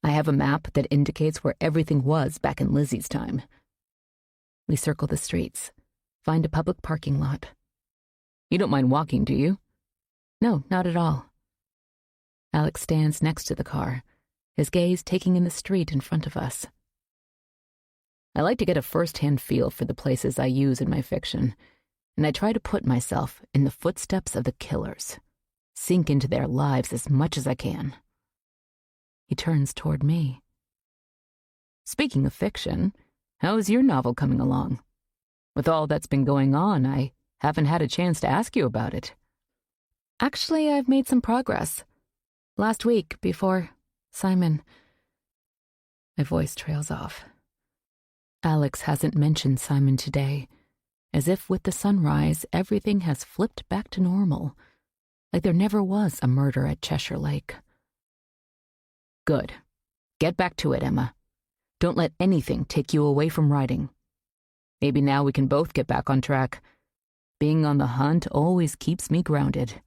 Speaker 1: I have a map that indicates where everything was back in Lizzie's time. We circle the streets, find a public parking lot. You don't mind walking, do you? No, not at all. Alex stands next to the car, his gaze taking in the street in front of us. I like to get a first-hand feel for the places I use in my fiction, and I try to put myself in the footsteps of the killers, sink into their lives as much as I can. He turns toward me. Speaking of fiction, how is your novel coming along? With all that's been going on, I haven't had a chance to ask you about it. Actually, I've made some progress. Last week, before Simon... My voice trails off. Alex hasn't mentioned Simon today, as if with the sunrise, everything has flipped back to normal, like there never was a murder at Cheshire Lake. Good. Get back to it, Emma. Don't let anything take you away from writing. Maybe now we can both get back on track. Being on the hunt always keeps me grounded,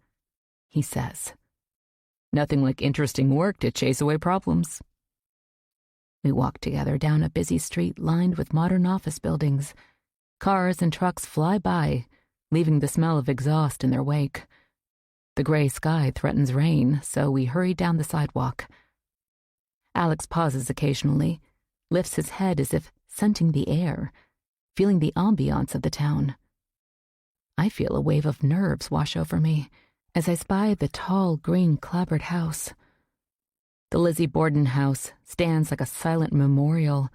Speaker 1: he says. Nothing like interesting work to chase away problems. We walk together down a busy street lined with modern office buildings. Cars and trucks fly by, leaving the smell of exhaust in their wake. The gray sky threatens rain, so we hurry down the sidewalk. Alex pauses occasionally, lifts his head as if scenting the air, feeling the ambiance of the town. I feel a wave of nerves wash over me as I spy the tall, green, clapboard house. The Lizzie Borden house stands like a silent memorial,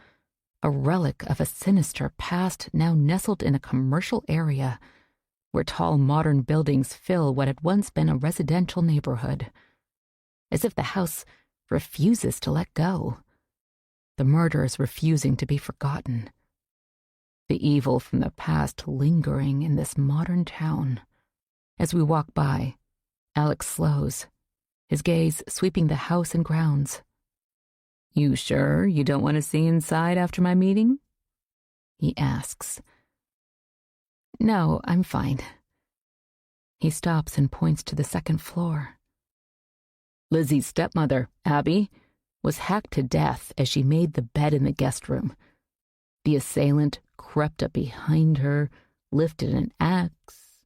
Speaker 1: a relic of a sinister past now nestled in a commercial area where tall modern buildings fill what had once been a residential neighborhood. As if the house refuses to let go. The murders refusing to be forgotten. The evil from the past lingering in this modern town. As we walk by, Alex slows, his gaze sweeping the house and grounds. "You sure you don't want to see inside after my meeting?" he asks. "No, I'm fine." He stops and points to the second floor. Lizzie's stepmother, Abby, was hacked to death as she made the bed in the guest room. The assailant crept up behind her, lifted an axe.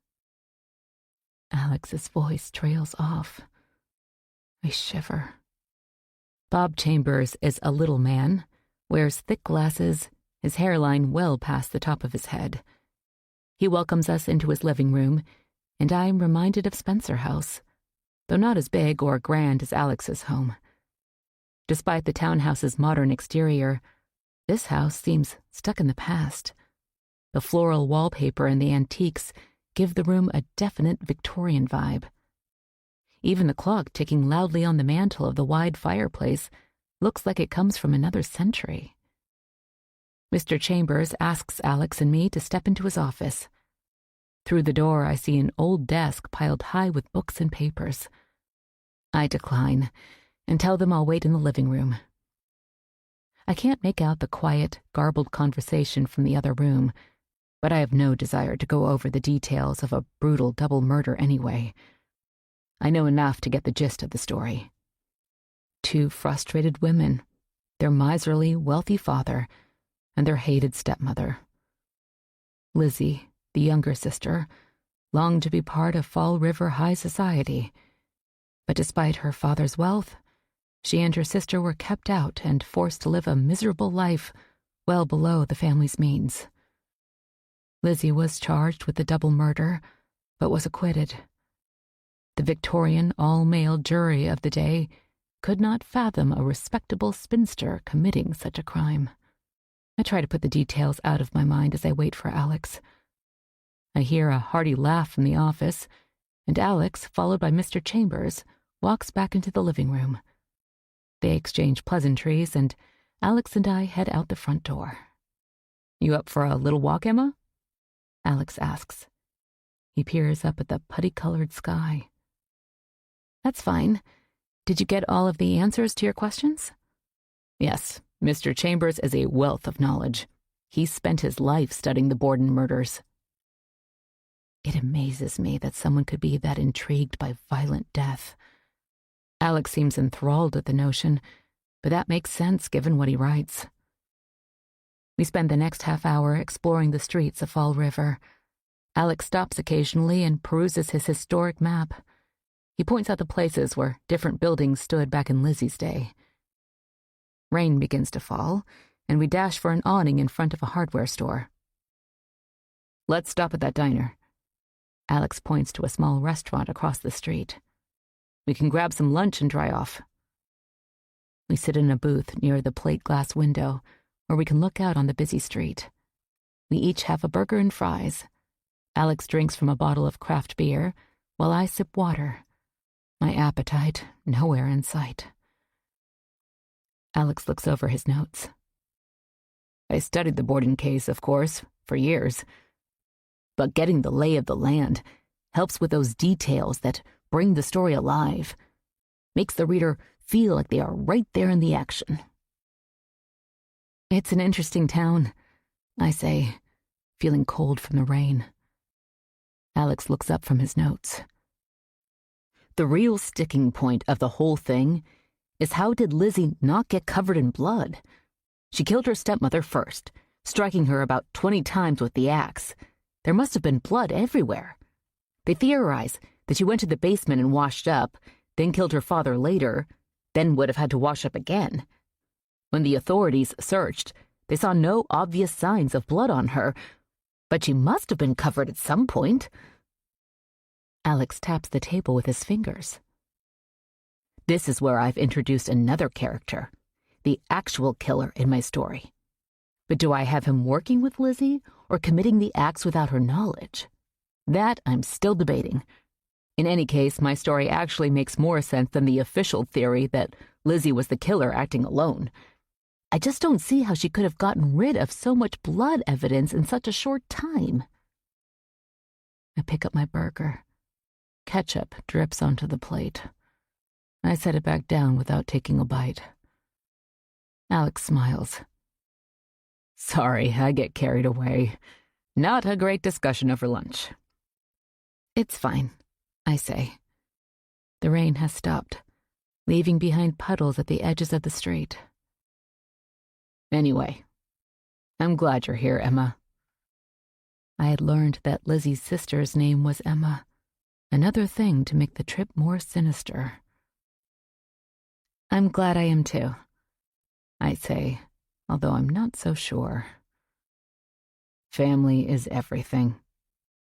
Speaker 1: Alex's voice trails off. I shiver. Bob Chambers is a little man, wears thick glasses, his hairline well past the top of his head. He welcomes us into his living room, and I'm reminded of Spencer House, though not as big or grand as Alex's home. Despite the townhouse's modern exterior, this house seems stuck in the past. The floral wallpaper and the antiques give the room a definite Victorian vibe. Even the clock ticking loudly on the mantel of the wide fireplace looks like it comes from another century. Mr. Chambers asks Alex and me to step into his office. Through the door, I see an old desk piled high with books and papers. I decline and tell them I'll wait in the living room. I can't make out the quiet, garbled conversation from the other room, but I have no desire to go over the details of a brutal double murder anyway. I know enough to get the gist of the story. Two frustrated women, their miserly, wealthy father, and their hated stepmother. Lizzie, the younger sister, longed to be part of Fall River high society, but despite her father's wealth, she and her sister were kept out and forced to live a miserable life well below the family's means. Lizzie was charged with the double murder, but was acquitted. The Victorian all-male jury of the day could not fathom a respectable spinster committing such a crime. I try to put the details out of my mind as I wait for Alex. I hear a hearty laugh from the office, and Alex, followed by Mr. Chambers, walks back into the living room. They exchange pleasantries, and Alex and I head out the front door. "You up for a little walk, Emma?" Alex asks. He peers up at the putty-colored sky. "That's fine. Did you get all of the answers to your questions?" "Yes, Mr. Chambers is a wealth of knowledge. He spent his life studying the Borden murders." It amazes me that someone could be that intrigued by violent death. Alex seems enthralled at the notion, but that makes sense given what he writes. We spend the next half hour exploring the streets of Fall River. Alex stops occasionally and peruses his historic map. He points out the places where different buildings stood back in Lizzie's day. Rain begins to fall, and we dash for an awning in front of a hardware store. "Let's stop at that diner." Alex points to a small restaurant across the street. "We can grab some lunch and dry off." We sit in a booth near the plate glass window, where we can look out on the busy street. We each have a burger and fries. Alex drinks from a bottle of craft beer, while I sip water. My appetite nowhere in sight. Alex looks over his notes. "I studied the Borden case, of course, for years. But getting the lay of the land helps with those details that bring the story alive, makes the reader feel like they are right there in the action." "It's an interesting town," I say, feeling cold from the rain. Alex looks up from his notes. "The real sticking point of the whole thing is how did Lizzie not get covered in blood? She killed her stepmother first, striking her about 20 times with the axe. There must have been blood everywhere. They theorize that she went to the basement and washed up, then killed her father later, then would have had to wash up again. When the authorities searched, they saw no obvious signs of blood on her, but she must have been covered at some point. Alex taps the table with his fingers. This is where I've introduced another character, the actual killer in my story. But do I have him working with Lizzie or committing the acts without her knowledge? That I'm still debating. In any case, my story actually makes more sense than the official theory that Lizzie was the killer acting alone. I just don't see how she could have gotten rid of so much blood evidence in such a short time. I pick up my burger. Ketchup drips onto the plate. I set it back down without taking a bite. Alex smiles. Sorry, I get carried away. Not a great discussion over lunch. It's fine, I say. The rain has stopped, leaving behind puddles at the edges of the street. Anyway, I'm glad you're here, Emma. I had learned that Lizzie's sister's name was Emma, another thing to make the trip more sinister. I'm glad I am too, I say, although I'm not so sure. Family is everything,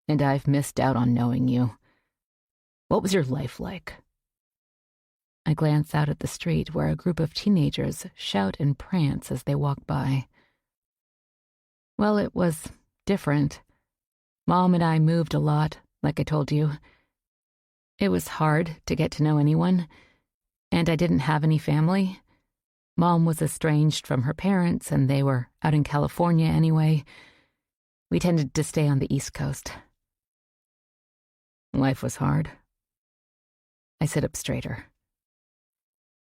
Speaker 1: and I've missed out on knowing you. What was your life like? I glance out at the street where a group of teenagers shout and prance as they walk by. Well, it was different. Mom and I moved a lot, like I told you. It was hard to get to know anyone, and I didn't have any family. Mom was estranged from her parents, and they were out in California anyway. We tended to stay on the East Coast. Life was hard. I sit up straighter.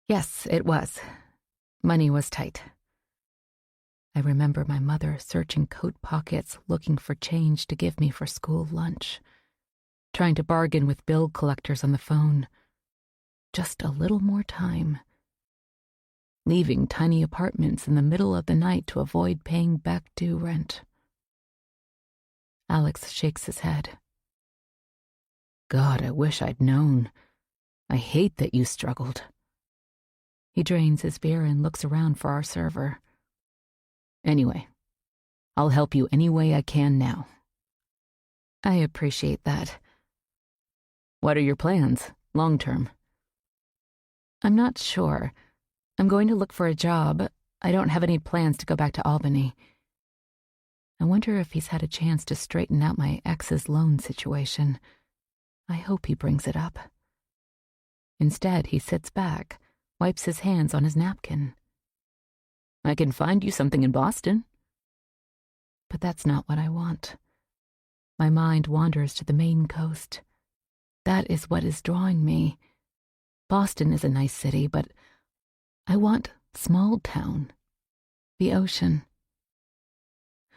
Speaker 1: Yes, it was. Money was tight. I remember my mother searching coat pockets looking for change to give me for school lunch, trying to bargain with bill collectors on the phone. Just a little more time. Leaving tiny apartments in the middle of the night to avoid paying back due rent. Alex shakes his head. God, I wish I'd known. I hate that you struggled. He drains his beer and looks around for our server. Anyway, I'll help you any way I can now. I appreciate that. What are your plans, long term? I'm not sure. I'm going to look for a job. I don't have any plans to go back to Albany. I wonder if he's had a chance to straighten out my ex's loan situation. I hope he brings it up. Instead, he sits back, wipes his hands on his napkin. I can find you something in Boston. But that's not what I want. My mind wanders to the Maine coast. That is what is drawing me. Boston is a nice city, but I want small town. The ocean.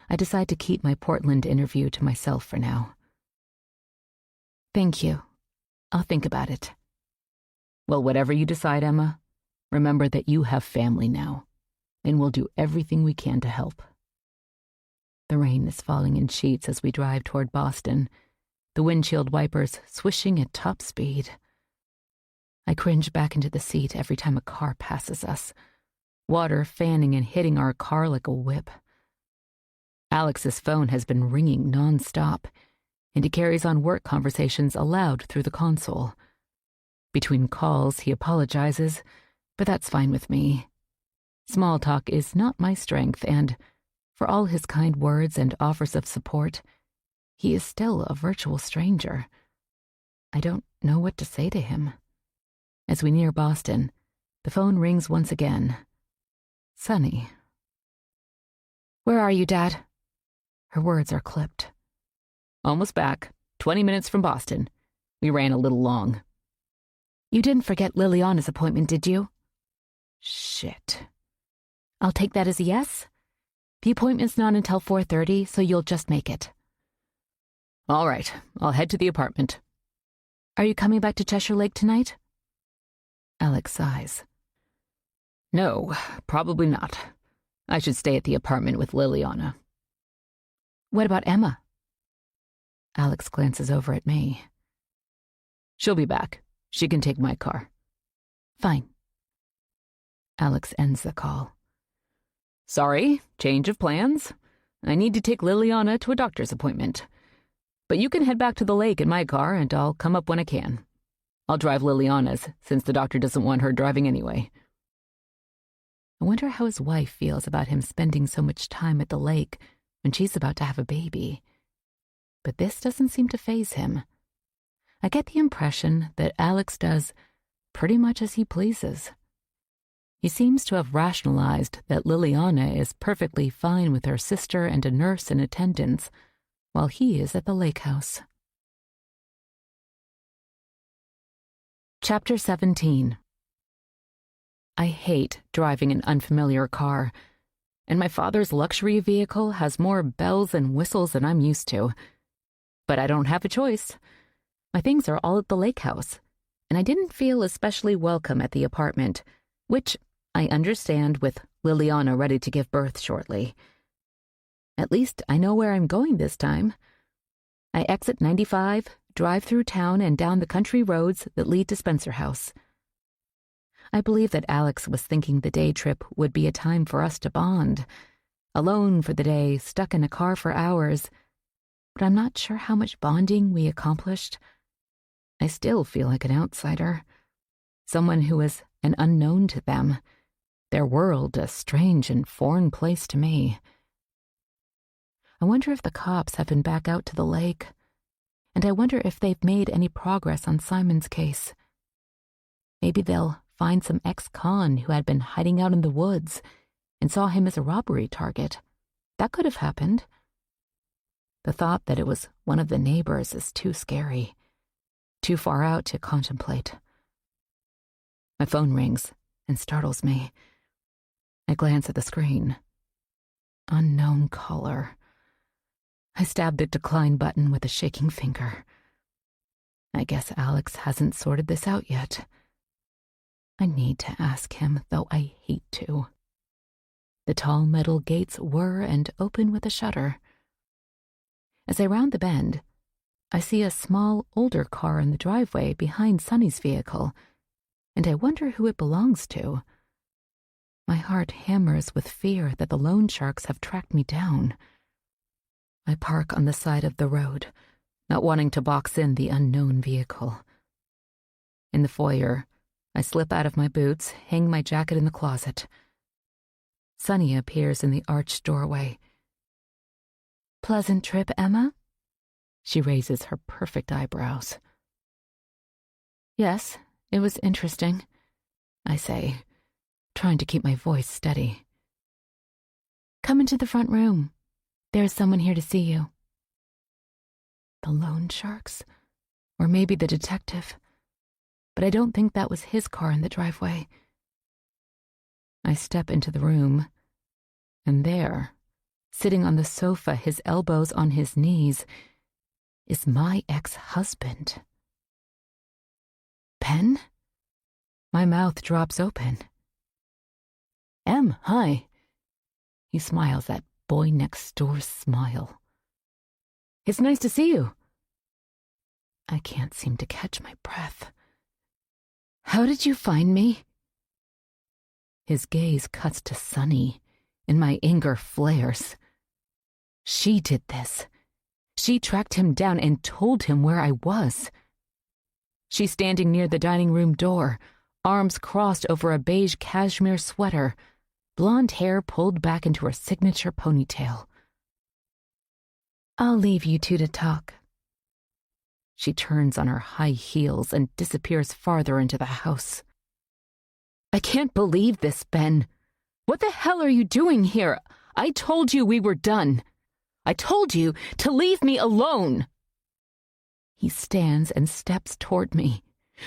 Speaker 1: I decide to keep my Portland interview to myself for now. Thank you. I'll think about it. Well, whatever you decide, Emma, remember that you have family now, and we'll do everything we can to help. The rain is falling in sheets as we drive toward Boston, the windshield wipers swishing at top speed. I cringe back into the seat every time a car passes us, water fanning and hitting our car like a whip. Alex's phone has been ringing nonstop, and he carries on work conversations aloud through the console. Between calls, he apologizes, but that's fine with me. Small talk is not my strength, and for all his kind words and offers of support, he is still a virtual stranger. I don't know what to say to him. As we near Boston, the phone rings once again. Sunny. Where are you, Dad? Her words are clipped. Almost back. 20 minutes from Boston. We ran a little long. You didn't forget Liliana's appointment, did you? Shit. I'll take that as a yes. The appointment's not until 4:30, so you'll just make it. All right, I'll head to the apartment. Are you coming back to Cheshire Lake tonight? Alex sighs. No, probably not. I should stay at the apartment with Liliana.
Speaker 2: What about Emma?
Speaker 1: Alex glances over at me. She'll be back. She can take my car.
Speaker 2: Fine.
Speaker 1: Alex ends the call. Sorry, change of plans. I need to take Liliana to a doctor's appointment. But you can head back to the lake in my car and I'll come up when I can. I'll drive Liliana's since the doctor doesn't want her driving anyway. I wonder how his wife feels about him spending so much time at the lake when she's about to have a baby. But this doesn't seem to faze him. I get the impression that Alex does pretty much as he pleases. He seems to have rationalized that Liliana is perfectly fine with her sister and a nurse in attendance while he is at the lake house. Chapter 17. I hate driving an unfamiliar car, and my father's luxury vehicle has more bells and whistles than I'm used to. But I don't have a choice. My things are all at the lake house, and I didn't feel especially welcome at the apartment, which I understand with Liliana ready to give birth shortly. At least I know where I'm going this time. I exit 95, drive through town and down the country roads that lead to Spencer House. I believe that Alex was thinking the day trip would be a time for us to bond, alone for the day, stuck in a car for hours, but I'm not sure how much bonding we accomplished. I still feel like an outsider, someone who is an unknown to them, their world a strange and foreign place to me. I wonder if the cops have been back out to the lake, and I wonder if they've made any progress on Simon's case. Maybe they'll find some ex-con who had been hiding out in the woods and saw him as a robbery target. That could have happened. The thought that it was one of the neighbors is too scary, too far out to contemplate. My phone rings and startles me. I glance at the screen. Unknown caller. I stab the decline button with a shaking finger. I guess Alex hasn't sorted this out yet. I need to ask him, though I hate to. The tall metal gates whir and open with a shudder. As I round the bend, I see a small, older car in the driveway behind Sonny's vehicle, and I wonder who it belongs to. My heart hammers with fear that the loan sharks have tracked me down. I park on the side of the road, not wanting to box in the unknown vehicle. In the foyer, I slip out of my boots, hang my jacket in the closet. Sonny appears in the arched doorway.
Speaker 2: Pleasant trip, Emma?
Speaker 1: She raises her perfect eyebrows.
Speaker 2: Yes, it was interesting,
Speaker 1: I say, trying to keep my voice steady.
Speaker 2: Come into the front room. There is someone here to see you.
Speaker 1: The loan sharks? Or maybe the detective. But I don't think that was his car in the driveway. I step into the room, and there, sitting on the sofa, his elbows on his knees, is my ex-husband. Ben? My mouth drops open. Em, hi. He smiles that boy next door smile. It's nice to see you. I can't seem to catch my breath. How did you find me? His gaze cuts to Sonny, and my anger flares. She did this. She tracked him down and told him where I was. She's standing near the dining room door, arms crossed over a beige cashmere sweater, blonde hair pulled back into her signature ponytail.
Speaker 2: I'll leave you two to talk.
Speaker 1: She turns on her high heels and disappears farther into the house. I can't believe this, Ben. What the hell are you doing here? I told you we were done. I told you to leave me alone. He stands and steps toward me,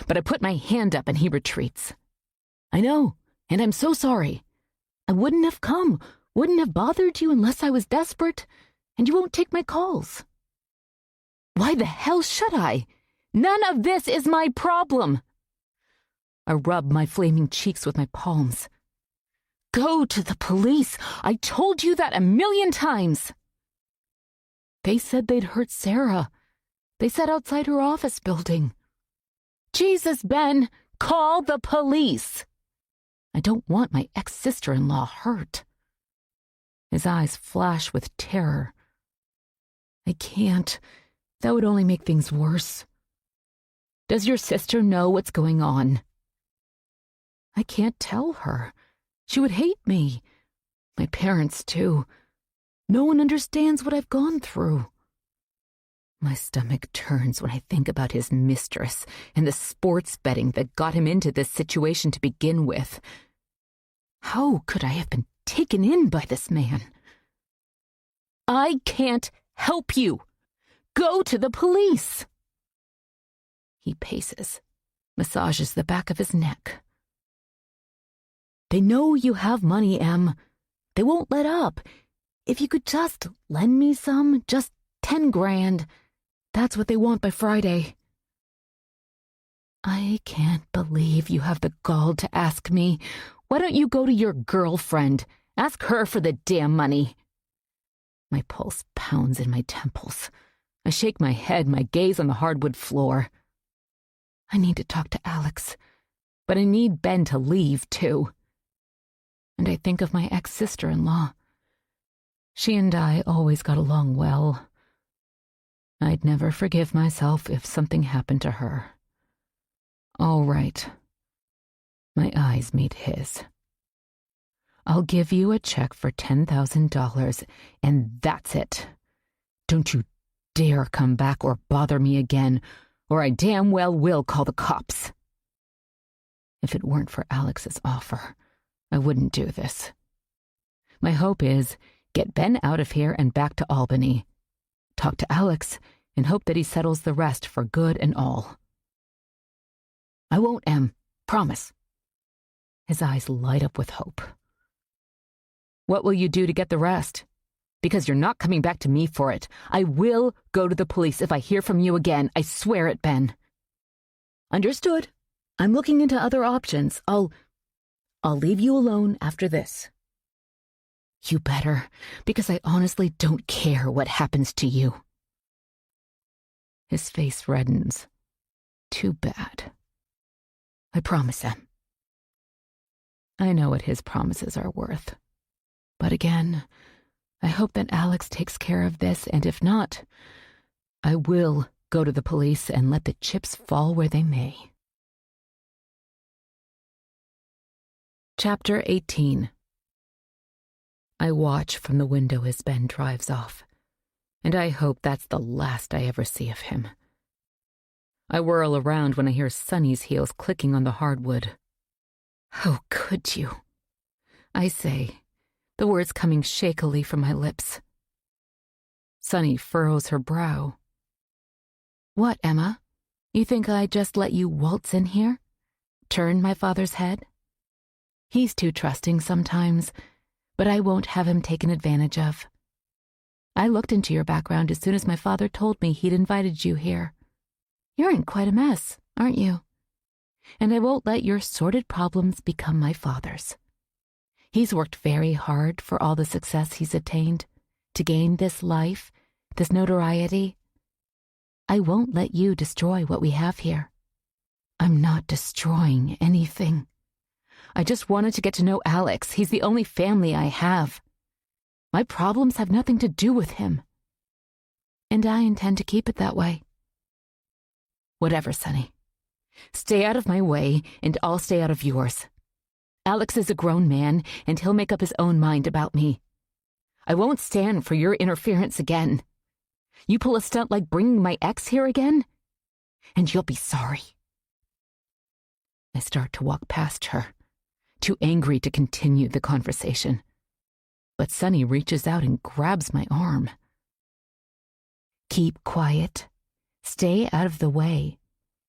Speaker 1: but I put my hand up and he retreats. I know, and I'm so sorry. I wouldn't have come, wouldn't have bothered you unless I was desperate, and you won't take my calls. Why the hell should I? None of this is my problem. I rub my flaming cheeks with my palms. Go to the police. I told you that 1,000,000 times. They said they'd hurt Sarah. They sat outside her office building. Jesus, Ben, call the police. I don't want my ex-sister-in-law hurt. His eyes flash with terror. I can't. That would only make things worse. Does your sister know what's going on? I can't tell her. She would hate me. My parents, too. No one understands what I've gone through. My stomach turns when I think about his mistress and the sports betting that got him into this situation to begin with. How could I have been taken in by this man? I can't help you. Go to the police. He paces, massages the back of his neck. They know you have money, Em. They won't let up. If you could just lend me some, just 10 grand. That's what they want by Friday. I can't believe you have the gall to ask me. Why don't you go to your girlfriend? Ask her for the damn money. My pulse pounds in my temples. I shake my head, my gaze on the hardwood floor. I need to talk to Alex, but I need Ben to leave, too. And I think of my ex-sister-in-law. She and I always got along well. I'd never forgive myself if something happened to her. All right. My eyes meet his. I'll give you a check for $10,000, and that's it. Don't you dare come back or bother me again, or I damn well will call the cops. If it weren't for Alex's offer, I wouldn't do this. My hope is get Ben out of here and back to Albany. Talk to Alex and hope that he settles the rest for good and all. I won't, Em. Promise. His eyes light up with hope. What will you do to get the rest? Because you're not coming back to me for it. I will go to the police if I hear from you again. I swear it, Ben. Understood. I'm looking into other options. I'll leave you alone after this. You better, because I honestly don't care what happens to you. His face reddens. Too bad. I promise him. I know what his promises are worth. But again, I hope that Alex takes care of this, and if not, I will go to the police and let the chips fall where they may. Chapter 18. I watch from the window as Ben drives off, and I hope that's the last I ever see of him. I whirl around when I hear Sonny's heels clicking on the hardwood. How could you? I say, the words coming shakily from my lips. Sonny furrows her brow. What, Emma? You think I'd just let you waltz in here? Turn my father's head? He's too trusting sometimes, but I won't have him taken advantage of. I looked into your background as soon as my father told me he'd invited you here. You're in quite a mess, aren't you? And I won't let your sordid problems become my father's. He's worked very hard for all the success he's attained, to gain this life, this notoriety. I won't let you destroy what we have here. I'm not destroying anything. I just wanted to get to know Alex. He's the only family I have. My problems have nothing to do with him. And I intend to keep it that way. Whatever, Sonny. Stay out of my way, and I'll stay out of yours. Alex is a grown man, and he'll make up his own mind about me. I won't stand for your interference again. You pull a stunt like bringing my ex here again, and you'll be sorry. I start to walk past her, too angry to continue the conversation. But Sonny reaches out and grabs my arm. Keep quiet. Stay out of the way,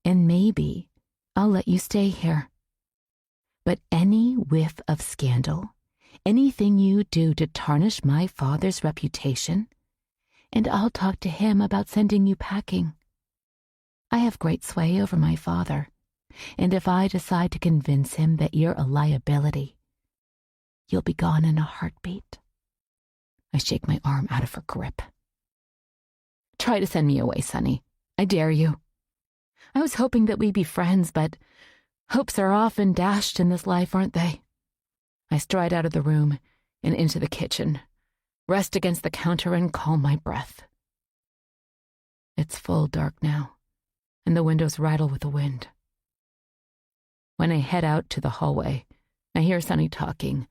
Speaker 1: and maybe I'll let you stay here. But any whiff of scandal, anything you do to tarnish my father's reputation, and I'll talk to him about sending you packing. I have great sway over my father, and if I decide to convince him that you're a liability, You'll be gone in a heartbeat. I shake my arm out of her grip. Try to send me away, Sonny. I dare you. I was hoping that we'd be friends, but hopes are often dashed in this life, aren't they? I stride out of the room and into the kitchen, rest against the counter and calm my breath. It's full dark now, and the windows rattle with the wind. When I head out to the hallway, I hear Sunny talking,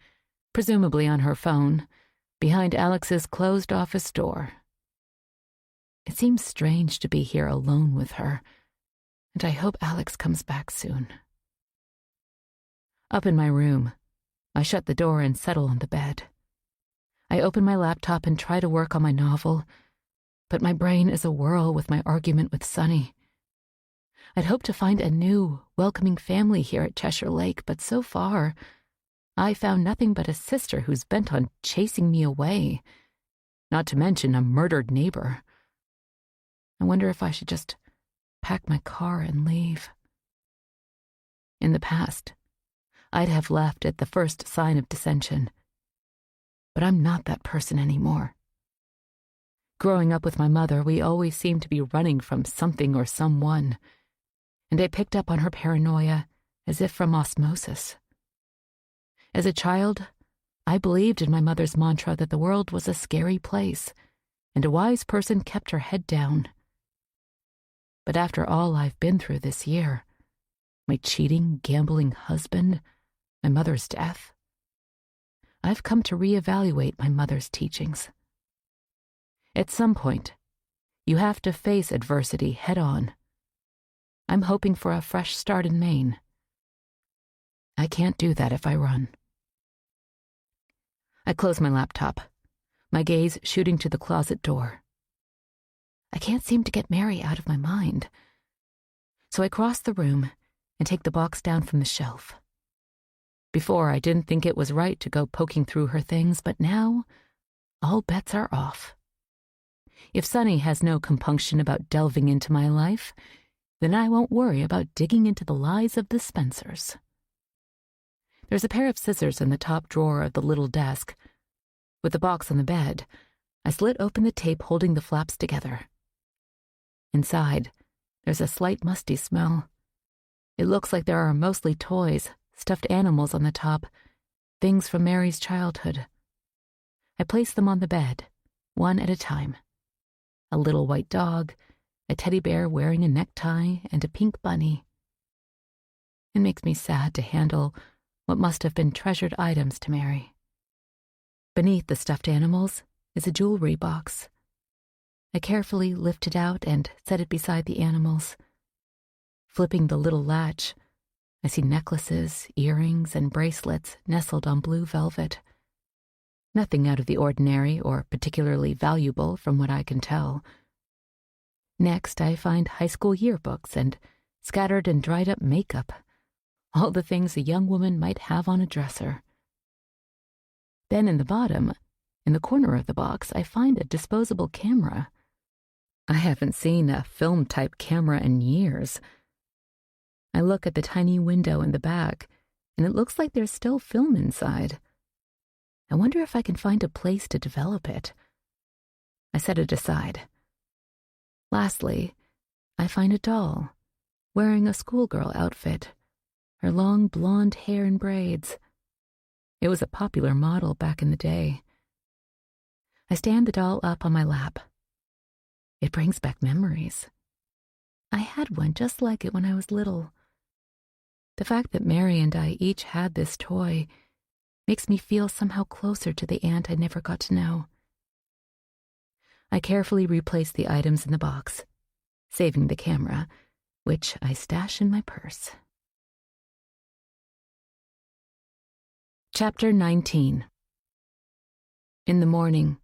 Speaker 1: presumably on her phone, behind Alex's closed office door. It seems strange to be here alone with her, and I hope Alex comes back soon. Up in my room, I shut the door and settle on the bed. I open my laptop and try to work on my novel, but my brain is a whirl with my argument with Sunny. I'd hoped to find a new, welcoming family here at Cheshire Lake, but so far, I found nothing but a sister who's bent on chasing me away, not to mention a murdered neighbor. I wonder if I should just pack my car and leave. In the past, I'd have left at the first sign of dissension. But I'm not that person anymore. Growing up with my mother, we always seemed to be running from something or someone, and I picked up on her paranoia as if from osmosis. As a child, I believed in my mother's mantra that the world was a scary place, and a wise person kept her head down. But after all I've been through this year, my cheating, gambling husband, my mother's death, I've come to reevaluate my mother's teachings. At some point, you have to face adversity head on. I'm hoping for a fresh start in Maine. I can't do that if I run. I close my laptop, my gaze shooting to the closet door. I can't seem to get Mary out of my mind. So I cross the room and take the box down from the shelf. Before, I didn't think it was right to go poking through her things, but now, all bets are off. If Sunny has no compunction about delving into my life, then I won't worry about digging into the lies of the Spencers. There's a pair of scissors in the top drawer of the little desk. With the box on the bed, I slit open the tape holding the flaps together. Inside, there's a slight musty smell. It looks like there are mostly toys, stuffed animals on the top, things from Mary's childhood. I place them on the bed, one at a time. A little white dog, a teddy bear wearing a necktie, and a pink bunny. It makes me sad to handle what must have been treasured items to Mary. Beneath the stuffed animals is a jewelry box. I carefully lift it out and set it beside the animals. Flipping the little latch, I see necklaces, earrings, and bracelets nestled on blue velvet. Nothing out of the ordinary or particularly valuable from what I can tell. Next, I find high school yearbooks and scattered and dried up makeup, all the things a young woman might have on a dresser. Then in the bottom, in the corner of the box, I find a disposable camera. I haven't seen a film-type camera in years. I look at the tiny window in the back, and it looks like there's still film inside. I wonder if I can find a place to develop it. I set it aside. Lastly, I find a doll, wearing a schoolgirl outfit, her long blonde hair in braids. It was a popular model back in the day. I stand the doll up on my lap. It brings back memories. I had one just like it when I was little. The fact that Mary and I each had this toy makes me feel somehow closer to the aunt I never got to know. I carefully replace the items in the box, saving the camera, which I stash in my purse. Chapter 19. In the morning,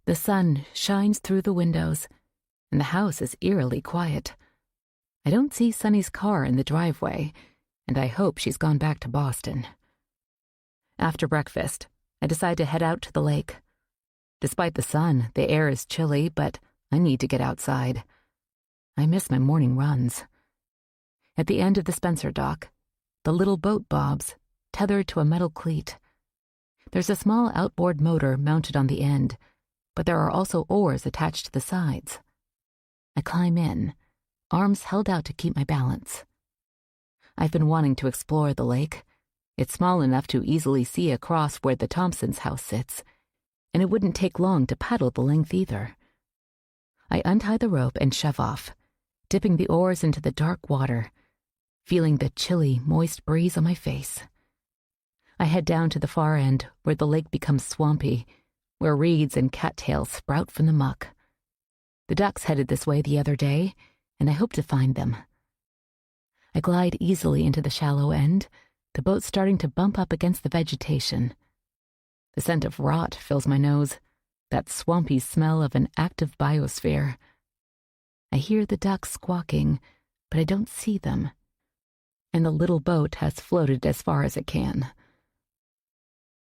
Speaker 1: the sun shines through the windows, and the house is eerily quiet. I don't see Sunny's car in the driveway, and I hope she's gone back to Boston. After breakfast, I decide to head out to the lake. Despite the sun, the air is chilly, but I need to get outside. I miss my morning runs. At the end of the Spencer dock, the little boat bobs, tethered to a metal cleat. There's a small outboard motor mounted on the end, but there are also oars attached to the sides. I climb in, arms held out to keep my balance. I've been wanting to explore the lake. It's small enough to easily see across where the Thompsons' house sits, and it wouldn't take long to paddle the length either. I untie the rope and shove off, dipping the oars into the dark water, feeling the chilly, moist breeze on my face. I head down to the far end where the lake becomes swampy, where reeds and cattails sprout from the muck. The ducks headed this way the other day, and I hope to find them. I glide easily into the shallow end, the boat starting to bump up against the vegetation. The scent of rot fills my nose, that swampy smell of an active biosphere. I hear the ducks squawking, but I don't see them, and the little boat has floated as far as it can.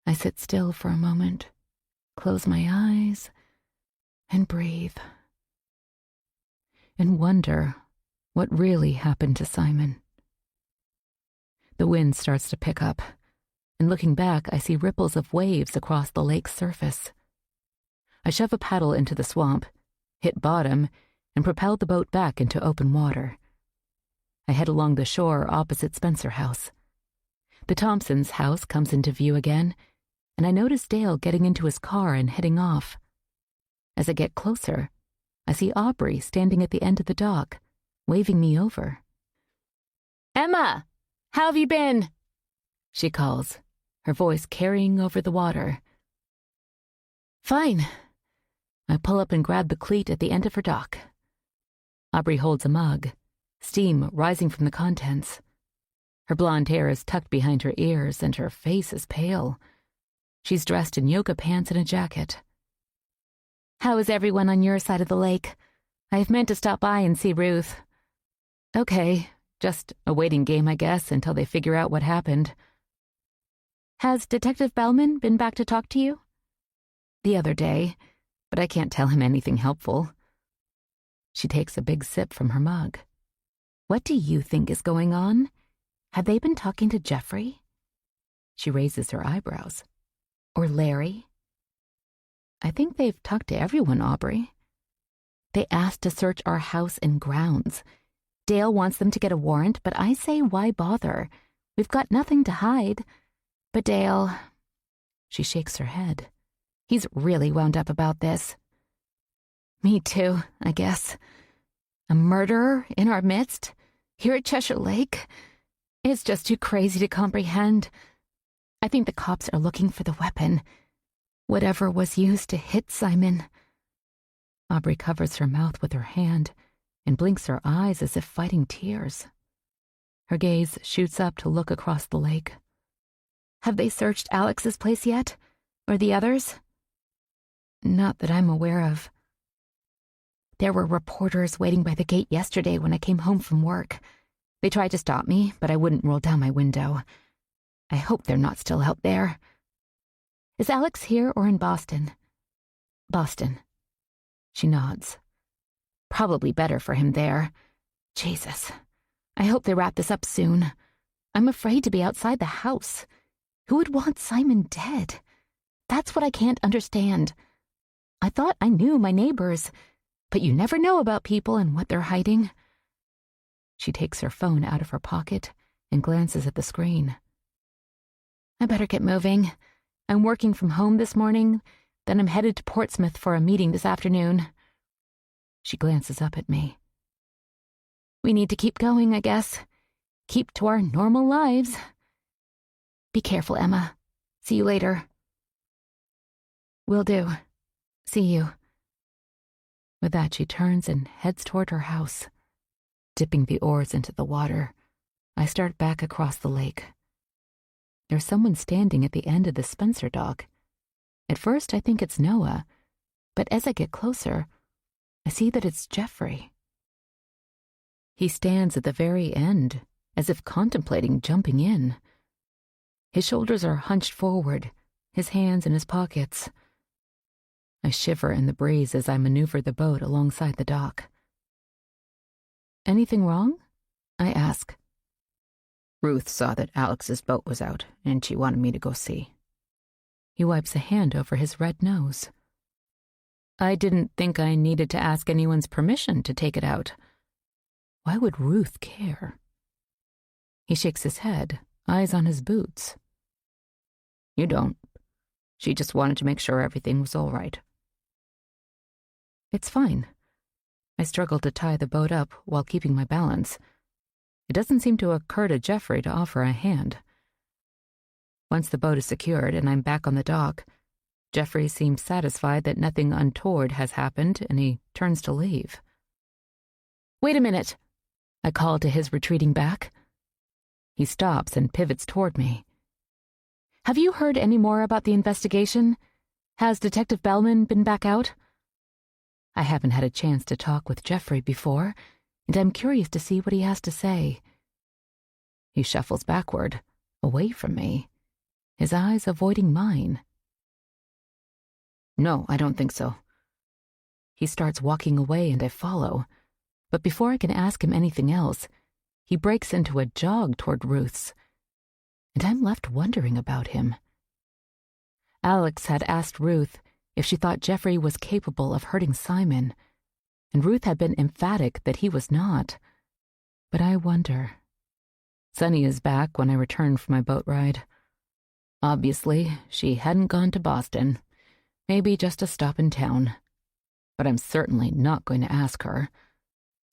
Speaker 1: I sit still for a moment, close my eyes, and breathe, and wonder what really happened to Simon. The wind starts to pick up, and looking back, I see ripples of waves across the lake's surface. I shove a paddle into the swamp, hit bottom, and propel the boat back into open water. I head along the shore opposite Spencer House. The Thompsons' house comes into view again, and I notice Dale getting into his car and heading off. As I get closer, I see Aubrey standing at the end of the dock, waving me over. "Emma, how have you been?" she calls, her voice carrying over the water. "Fine." I pull up and grab the cleat at the end of her dock. Aubrey holds a mug, steam rising from the contents. Her blonde hair is tucked behind her ears and her face is pale. She's dressed in yoga pants and a jacket. "How is everyone on your side of the lake? I've meant to stop by and see Ruth." "Okay, just a waiting game, I guess, until they figure out what happened." "Has Detective Bellman been back to talk to you?" "The other day, but I can't tell him anything helpful." She takes a big sip from her mug. "What do you think is going on? Have they been talking to Jeffrey?" She raises her eyebrows. "Or Larry?" "I think they've talked to everyone, Aubrey." "They asked to search our house and grounds. Dale wants them to get a warrant, but I say why bother? We've got nothing to hide. But Dale..." She shakes her head. "He's really wound up about this." "Me too, I guess. A murderer in our midst, here at Cheshire Lake? It's just too crazy to comprehend. I think the cops are looking for the weapon, whatever was used to hit Simon." Aubrey covers her mouth with her hand and blinks her eyes as if fighting tears. Her gaze shoots up to look across the lake. "Have they searched Alex's place yet? Or the others?" "Not that I'm aware of." "There were reporters waiting by the gate yesterday when I came home from work. They tried to stop me, but I wouldn't roll down my window. I hope they're not still out there." "Is Alex here or in Boston?" "Boston." She nods. "Probably better for him there. Jesus. I hope they wrap this up soon. I'm afraid to be outside the house. Who would want Simon dead? That's what I can't understand. I thought I knew my neighbors, but you never know about people and what they're hiding." She takes her phone out of her pocket and glances at the screen. "I better get moving. I'm working from home this morning, then I'm headed to Portsmouth for a meeting this afternoon." She glances up at me. "We need to keep going, I guess. Keep to our normal lives. Be careful, Emma. See you later." "Will do. See you." With that, she turns and heads toward her house. Dipping the oars into the water, I start back across the lake. There's someone standing at the end of the Spencer dock. At first, I think it's Noah, but as I get closer, I see that it's Jeffrey. He stands at the very end, as if contemplating jumping in. His shoulders are hunched forward, his hands in his pockets. I shiver in the breeze as I maneuver the boat alongside the dock. "Anything wrong?" I ask. "Ruth saw that Alex's boat was out, and she wanted me to go see." He wipes a hand over his red nose. I didn't think I needed to ask anyone's permission to take it out. Why would Ruth care? He shakes his head, eyes on his boots. You don't. She just wanted to make sure everything was all right. It's fine. I struggle to tie the boat up while keeping my balance. It doesn't seem to occur to Jeffrey to offer a hand. Once the boat is secured and I'm back on the dock, Jeffrey seems satisfied that nothing untoward has happened, and he turns to leave. Wait a minute, I call to his retreating back. He stops and pivots toward me. Have you heard any more about the investigation? Has Detective Bellman been back out? I haven't had a chance to talk with Jeffrey before, and I'm curious to see what he has to say. He shuffles backward, away from me, his eyes avoiding mine. No, I don't think so. He starts walking away and I follow, but before I can ask him anything else, he breaks into a jog toward Ruth's, and I'm left wondering about him. Alex had asked Ruth if she thought Jeffrey was capable of hurting Simon, and Ruth had been emphatic that he was not. But I wonder. Sunny is back when I return from my boat ride. Obviously, she hadn't gone to Boston. Maybe just a stop in town. But I'm certainly not going to ask her.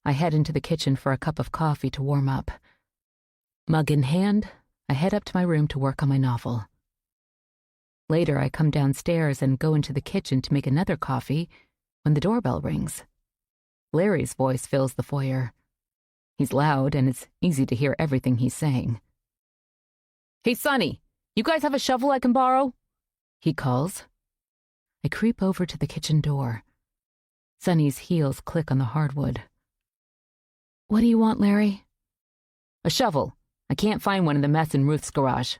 Speaker 1: I head into the kitchen for a cup of coffee to warm up. Mug in hand, I head up to my room to work on my novel. Later, I come downstairs and go into the kitchen to make another coffee when the doorbell rings. Larry's voice fills the foyer. He's loud, and it's easy to hear everything he's saying. Hey, Sonny, you guys have a shovel I can borrow? He calls. I creep over to the kitchen door. Sonny's heels click on the hardwood. What do you want, Larry? A shovel. I can't find one in the mess in Ruth's garage.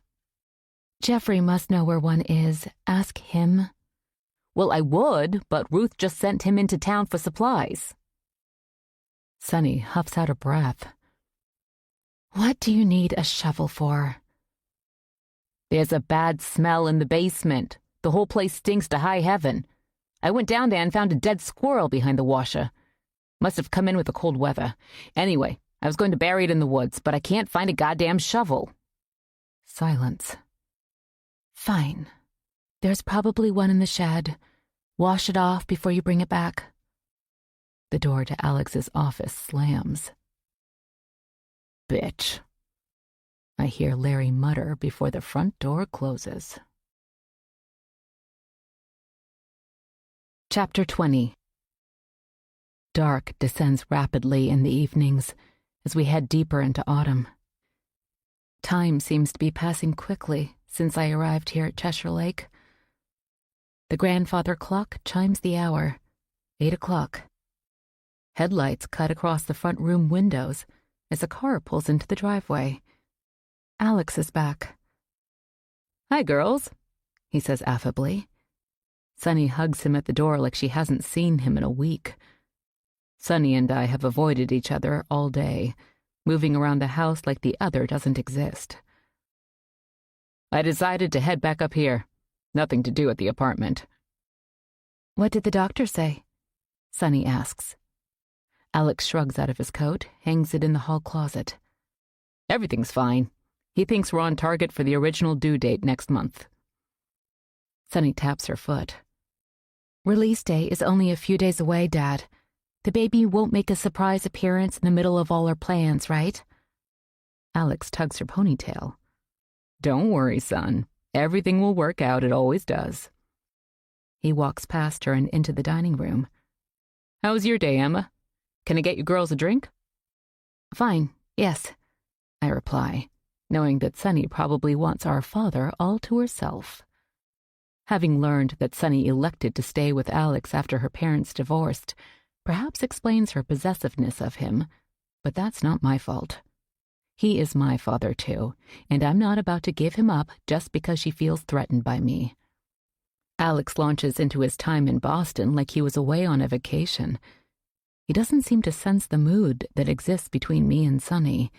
Speaker 1: Jeffrey must know where one is. Ask him. Well, I would, but Ruth just sent him into town for supplies. Sonny huffs out a breath. What do you need a shovel for? There's a bad smell in the basement. The whole place stinks to high heaven. I went down there and found a dead squirrel behind the washer. Must have come in with the cold weather. Anyway, I was going to bury it in the woods, but I can't find a goddamn shovel. Silence. Fine. There's probably one in the shed. Wash it off before you bring it back. The door to Alex's office slams. Bitch. I hear Larry mutter before the front door closes. Chapter 20. Dark descends rapidly in the evenings as we head deeper into autumn. Time seems to be passing quickly since I arrived here at Cheshire Lake. The grandfather clock chimes the hour, 8 o'clock. Headlights cut across the front room windows as a car pulls into the driveway. Alex is back. Hi, girls, he says affably. Sunny hugs him at the door like she hasn't seen him in a week. Sunny and I have avoided each other all day, moving around the house like the other doesn't exist. I decided to head back up here. Nothing to do at the apartment. What did the doctor say? Sunny asks. Alex shrugs out of his coat, hangs it in the hall closet. Everything's fine. He thinks we're on target for the original due date next month. Sunny taps her foot. Release day is only a few days away, Dad. The baby won't make a surprise appearance in the middle of all our plans, right? Alex tugs her ponytail. Don't worry, son. Everything will work out, it always does. He walks past her and into the dining room. How was your day, Emma? Can I get you girls a drink? Fine, yes, I reply, knowing that Sunny probably wants our father all to herself. Having learned that Sunny elected to stay with Alex after her parents divorced, perhaps explains her possessiveness of him, but that's not my fault. He is my father too, and I'm not about to give him up just because she feels threatened by me. Alex launches into his time in Boston like he was away on a vacation. He doesn't seem to sense the mood that exists between me and Sunny,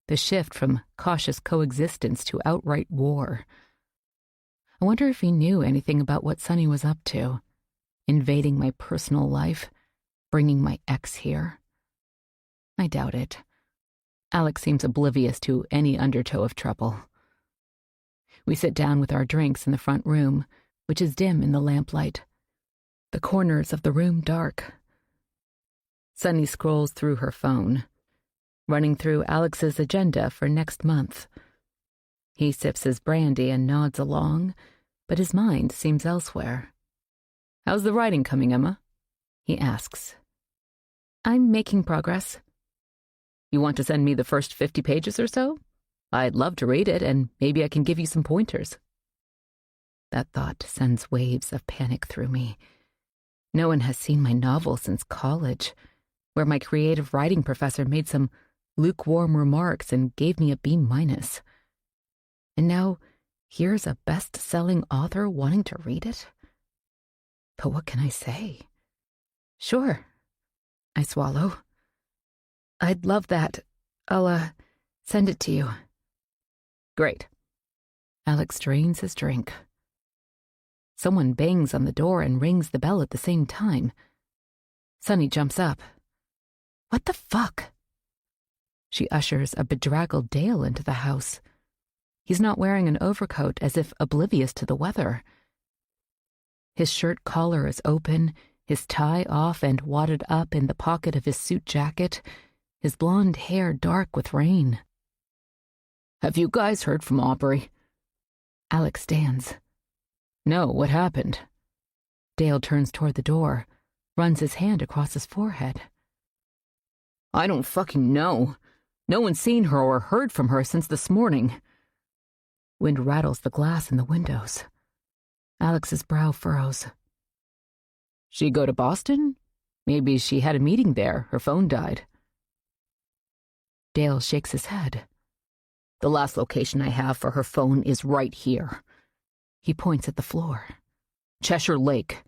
Speaker 1: the shift from cautious coexistence to outright war. I wonder if he knew anything about what Sonny was up to, invading my personal life, bringing my ex here. I doubt it. Alex seems oblivious to any undertow of trouble. We sit down with our drinks in the front room, which is dim in the lamplight. The corners of the room dark. Sunny scrolls through her phone, running through Alex's agenda for next month. He sips his brandy and nods along, but his mind seems elsewhere. "How's the writing coming, Emma?" he asks. "I'm making progress." "You want to send me the first 50 pages or so? I'd love to read it, and maybe I can give you some pointers." That thought sends waves of panic through me. No one has seen my novel since college, where my creative writing professor made some lukewarm remarks and gave me a B-. And now, here's a best-selling author wanting to read it? But what can I say? "Sure." I swallow. "I'd love that. I'll, send it to you." "Great." Alex drains his drink. Someone bangs on the door and rings the bell at the same time. Sunny jumps up. "What the fuck?" She ushers a bedraggled Dale into the house. He's not wearing an overcoat, as if oblivious to the weather. His shirt collar is open, his tie off and wadded up in the pocket of his suit jacket, his blonde hair dark with rain. "Have you guys heard from Aubrey?" Alex stands. "No, what happened?" Dale turns toward the door, runs his hand across his forehead. "I don't fucking know. No one's seen her or heard from her since this morning." Wind rattles the glass in the windows. Alex's brow furrows. "She go to Boston? Maybe she had a meeting there. Her phone died." Dale shakes his head. "The last location I have for her phone is right here." He points at the floor. "Cheshire Lake.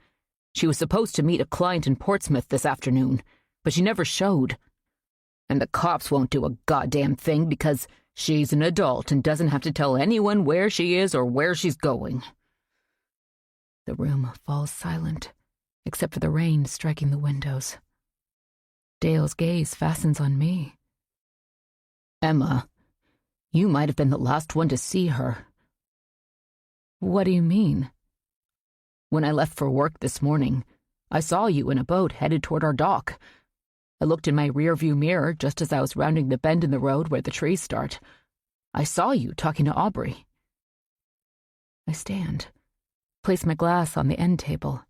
Speaker 1: She was supposed to meet a client in Portsmouth this afternoon, but she never showed. And the cops won't do a goddamn thing because she's an adult and doesn't have to tell anyone where she is or where she's going." The room falls silent, except for the rain striking the windows. Dale's gaze fastens on me. "Emma, you might have been the last one to see her." "What do you mean?" "When I left for work this morning, I saw you in a boat headed toward our dock. I looked in my rearview mirror just as I was rounding the bend in the road where the trees start. I saw you talking to Aubrey." I stand, place my glass on the end table.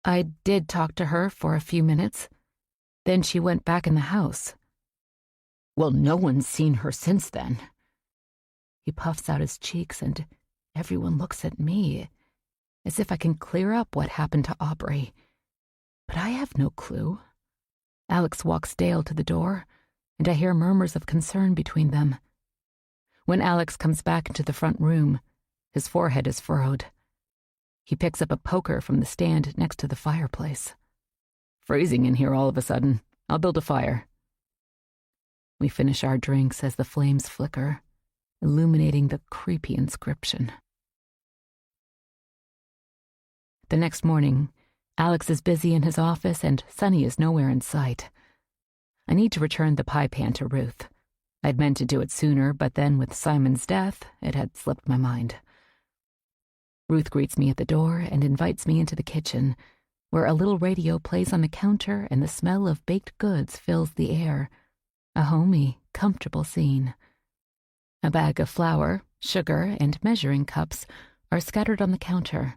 Speaker 1: "I did talk to her for a few minutes. Then she went back in the house." "Well, no one's seen her since then." He puffs out his cheeks and everyone looks at me, as if I can clear up what happened to Aubrey. But I have no clue. Alex walks Dale to the door, and I hear murmurs of concern between them. When Alex comes back into the front room, his forehead is furrowed. He picks up a poker from the stand next to the fireplace. "Freezing in here all of a sudden. I'll build a fire." We finish our drinks as the flames flicker, illuminating the creepy inscription. The next morning, Alex is busy in his office and Sunny is nowhere in sight. I need to return the pie pan to Ruth. I'd meant to do it sooner, but then with Simon's death, it had slipped my mind. Ruth greets me at the door and invites me into the kitchen, where a little radio plays on the counter and the smell of baked goods fills the air. A homey, comfortable scene. A bag of flour, sugar, and measuring cups are scattered on the counter.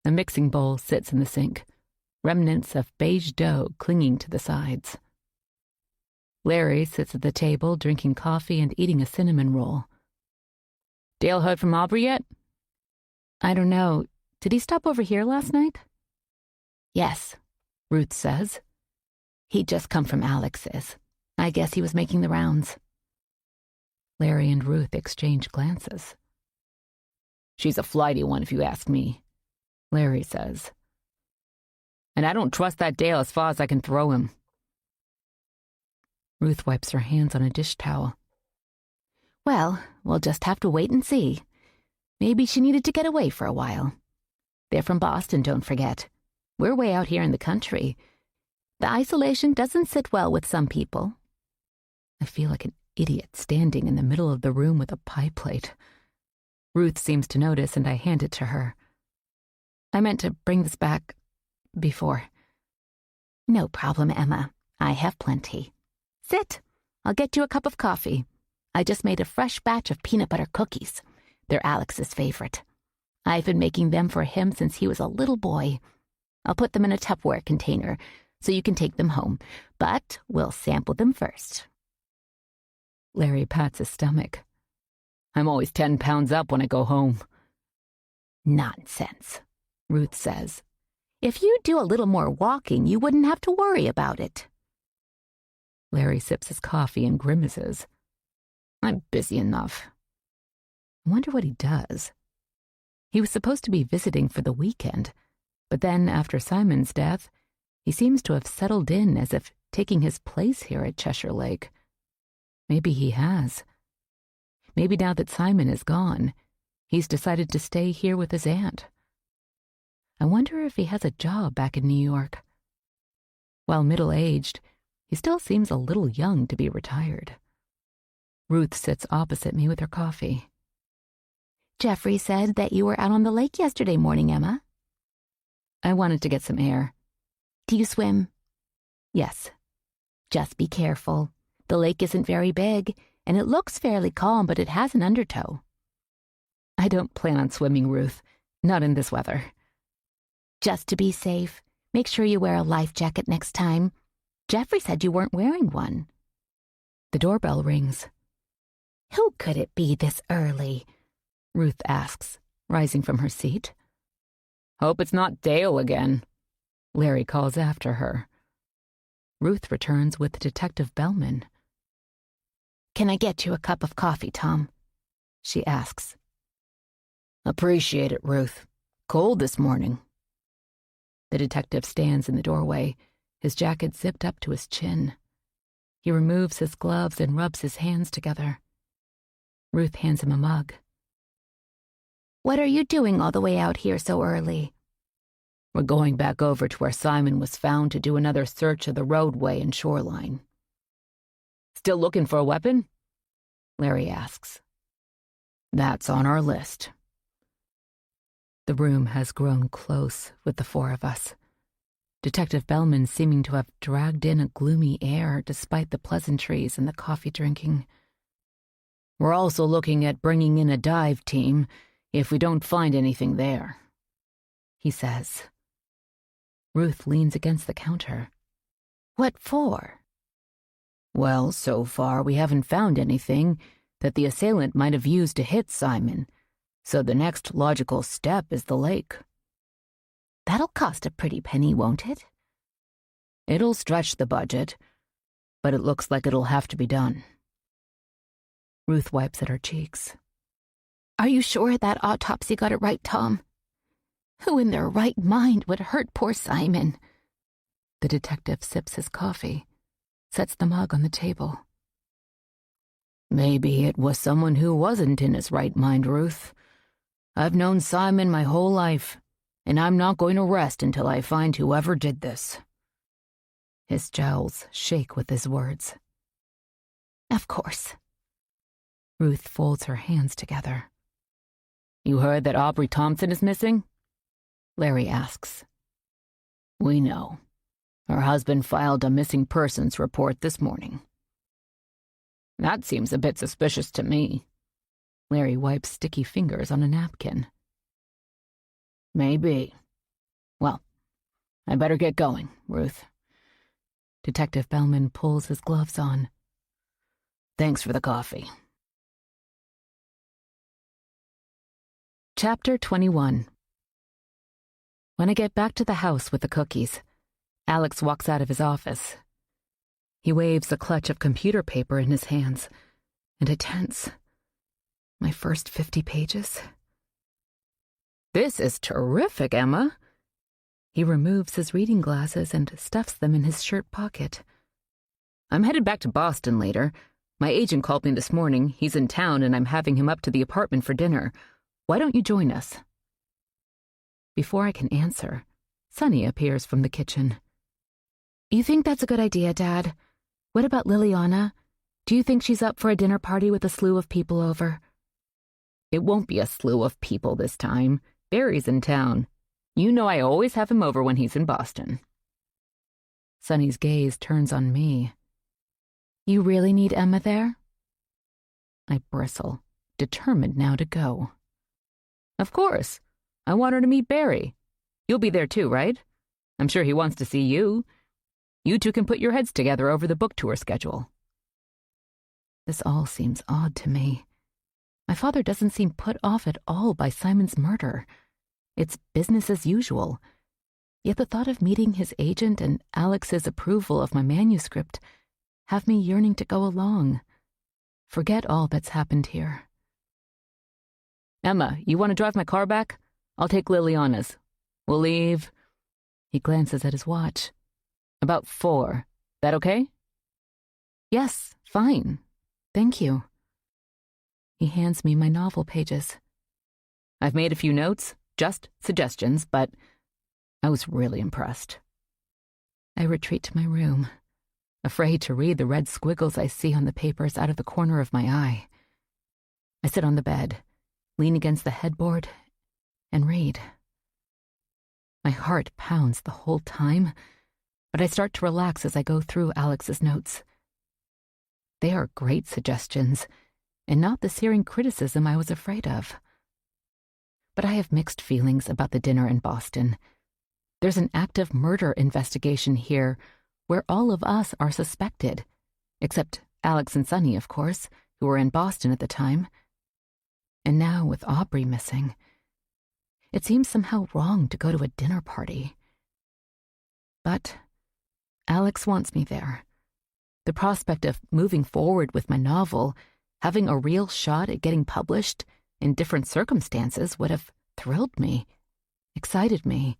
Speaker 1: A mixing bowl sits in the sink, remnants of beige dough clinging to the sides. Larry sits at the table drinking coffee and eating a cinnamon roll. "Dale heard from Aubrey yet?" "I don't know. Did he stop over here last night?" "Yes," Ruth says. "He'd just come from Alex's. I guess he was making the rounds." Larry and Ruth exchange glances. "She's a flighty one, if you ask me," Larry says. "And I don't trust that Dale as far as I can throw him." Ruth wipes her hands on a dish towel. "Well, we'll just have to wait and see.
Speaker 2: Maybe she needed to get away for a while. They're from Boston, don't forget. We're way out here in the country. The isolation doesn't sit well with some people.
Speaker 1: I feel like an idiot standing in the middle of the room with a pie plate. Ruth seems to notice, and I hand it to her. I meant to bring this back before.
Speaker 2: No problem, Emma. I have plenty. Sit. I'll get you a cup of coffee. I just made a fresh batch of peanut butter cookies. They're Alex's favorite. I've been making them for him since he was a little boy. I'll put them in a Tupperware container so you can take them home, but we'll sample them first.
Speaker 1: Larry pats his stomach. I'm always 10 pounds up when I go home.
Speaker 2: Nonsense, Ruth says. If you do a little more walking, you wouldn't have to worry about it.
Speaker 1: Larry sips his coffee and grimaces. I'm busy enough. I wonder what he does. He was supposed to be visiting for the weekend, but then after Simon's death, he seems to have settled in as if taking his place here at Cheshire Lake. Maybe he has. Maybe now that Simon is gone, he's decided to stay here with his aunt. I wonder if he has a job back in New York. While middle-aged, he still seems a little young to be retired. Ruth sits opposite me with her coffee.
Speaker 2: Jeffrey said that you were out on the lake yesterday morning, Emma.
Speaker 1: I wanted to get some air.
Speaker 2: Do you swim?
Speaker 1: Yes.
Speaker 2: Just be careful. The lake isn't very big, and it looks fairly calm, but it has an undertow.
Speaker 1: I don't plan on swimming, Ruth. Not in this weather.
Speaker 2: Just to be safe, make sure you wear a life jacket next time. Jeffrey said you weren't wearing one.
Speaker 1: The doorbell rings.
Speaker 2: Who could it be this early?
Speaker 1: Ruth asks, rising from her seat. Hope it's not Dale again, Larry calls after her. Ruth returns with Detective Bellman.
Speaker 2: Can I get you a cup of coffee, Tom? She asks.
Speaker 1: Appreciate it, Ruth. Cold this morning. The detective stands in the doorway, his jacket zipped up to his chin. He removes his gloves and rubs his hands together. Ruth hands him a mug.
Speaker 2: What are you doing all the way out here so early?
Speaker 1: We're going back over to where Simon was found to do another search of the roadway and shoreline. Still looking for a weapon? Larry asks. That's on our list. The room has grown close with the four of us. Detective Bellman seeming to have dragged in a gloomy air despite the pleasantries and the coffee drinking. We're also looking at bringing in a dive team if we don't find anything there, he says. Ruth leans against the counter.
Speaker 2: What for?
Speaker 1: Well, so far we haven't found anything that the assailant might have used to hit Simon, so the next logical step is the lake.
Speaker 2: That'll cost a pretty penny, won't it?
Speaker 1: It'll stretch the budget, but it looks like it'll have to be done. Ruth wipes at her cheeks.
Speaker 2: Are you sure that autopsy got it right, Tom? Who in their right mind would hurt poor Simon?
Speaker 1: The detective sips his coffee, sets the mug on the table. Maybe it was someone who wasn't in his right mind, Ruth. I've known Simon my whole life, and I'm not going to rest until I find whoever did this. His jowls shake with his words.
Speaker 2: Of course.
Speaker 1: Ruth folds her hands together. You heard that Aubrey Thompson is missing? Larry asks. We know. Her husband filed a missing persons report this morning. That seems a bit suspicious to me. Larry wipes sticky fingers on a napkin. Maybe. Well, I better get going, Ruth. Detective Bellman pulls his gloves on. Thanks for the coffee. Chapter 21. When I get back to the house with the cookies, Alex walks out of his office. He waves a clutch of computer paper in his hands, and I tense. My first 50 pages. This is terrific, Emma. He removes his reading glasses and stuffs them in his shirt pocket. I'm headed back to Boston later. My agent called me this morning. He's in town, and I'm having him up to the apartment for dinner. Why don't you join us? Before I can answer, Sunny appears from the kitchen.
Speaker 2: You think that's a good idea, Dad? What about Liliana? Do you think she's up for a dinner party with a slew of people over?
Speaker 1: It won't be a slew of people this time. Barry's in town. You know I always have him over when he's in Boston. Sunny's gaze turns on me.
Speaker 2: You really need Emma there?
Speaker 1: I bristle, determined now to go. Of course. I want her to meet Barry. You'll be there too, right? I'm sure he wants to see you. You two can put your heads together over the book tour schedule. This all seems odd to me. My father doesn't seem put off at all by Simon's murder. It's business as usual. Yet the thought of meeting his agent and Alex's approval of my manuscript have me yearning to go along. Forget all that's happened here. Emma, you want to drive my car back? I'll take Liliana's. We'll leave. He glances at his watch. About 4. That okay?
Speaker 2: Yes, fine. Thank you. He hands me my novel pages.
Speaker 1: I've made a few notes, just suggestions, but I was really impressed. I retreat to my room, afraid to read the red squiggles I see on the papers out of the corner of my eye. I sit on the bed, lean against the headboard, and read. My heart pounds the whole time, but I start to relax as I go through Alex's notes. They are great suggestions, and not the searing criticism I was afraid of. But I have mixed feelings about the dinner in Boston. There's an active murder investigation here where all of us are suspected, except Alex and Sunny, of course, who were in Boston at the time. And now with Aubrey missing, it seems somehow wrong to go to a dinner party. But Alex wants me there. The prospect of moving forward with my novel, having a real shot at getting published in different circumstances would have thrilled me, excited me.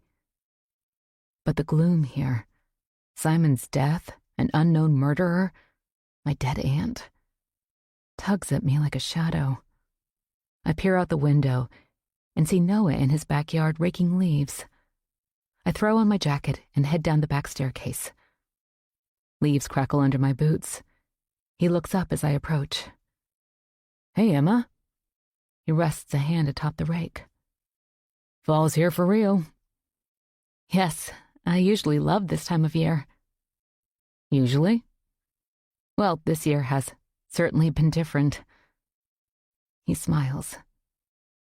Speaker 1: But the gloom here, Simon's death, an unknown murderer, my dead aunt, tugs at me like a shadow. I peer out the window and see Noah in his backyard raking leaves. I throw on my jacket and head down the back staircase. Leaves crackle under my boots. He looks up as I approach. Hey, Emma. He rests a hand atop the rake. Fall's here for real. Yes, I usually love this time of year. Usually? Well, this year has certainly been different. He smiles.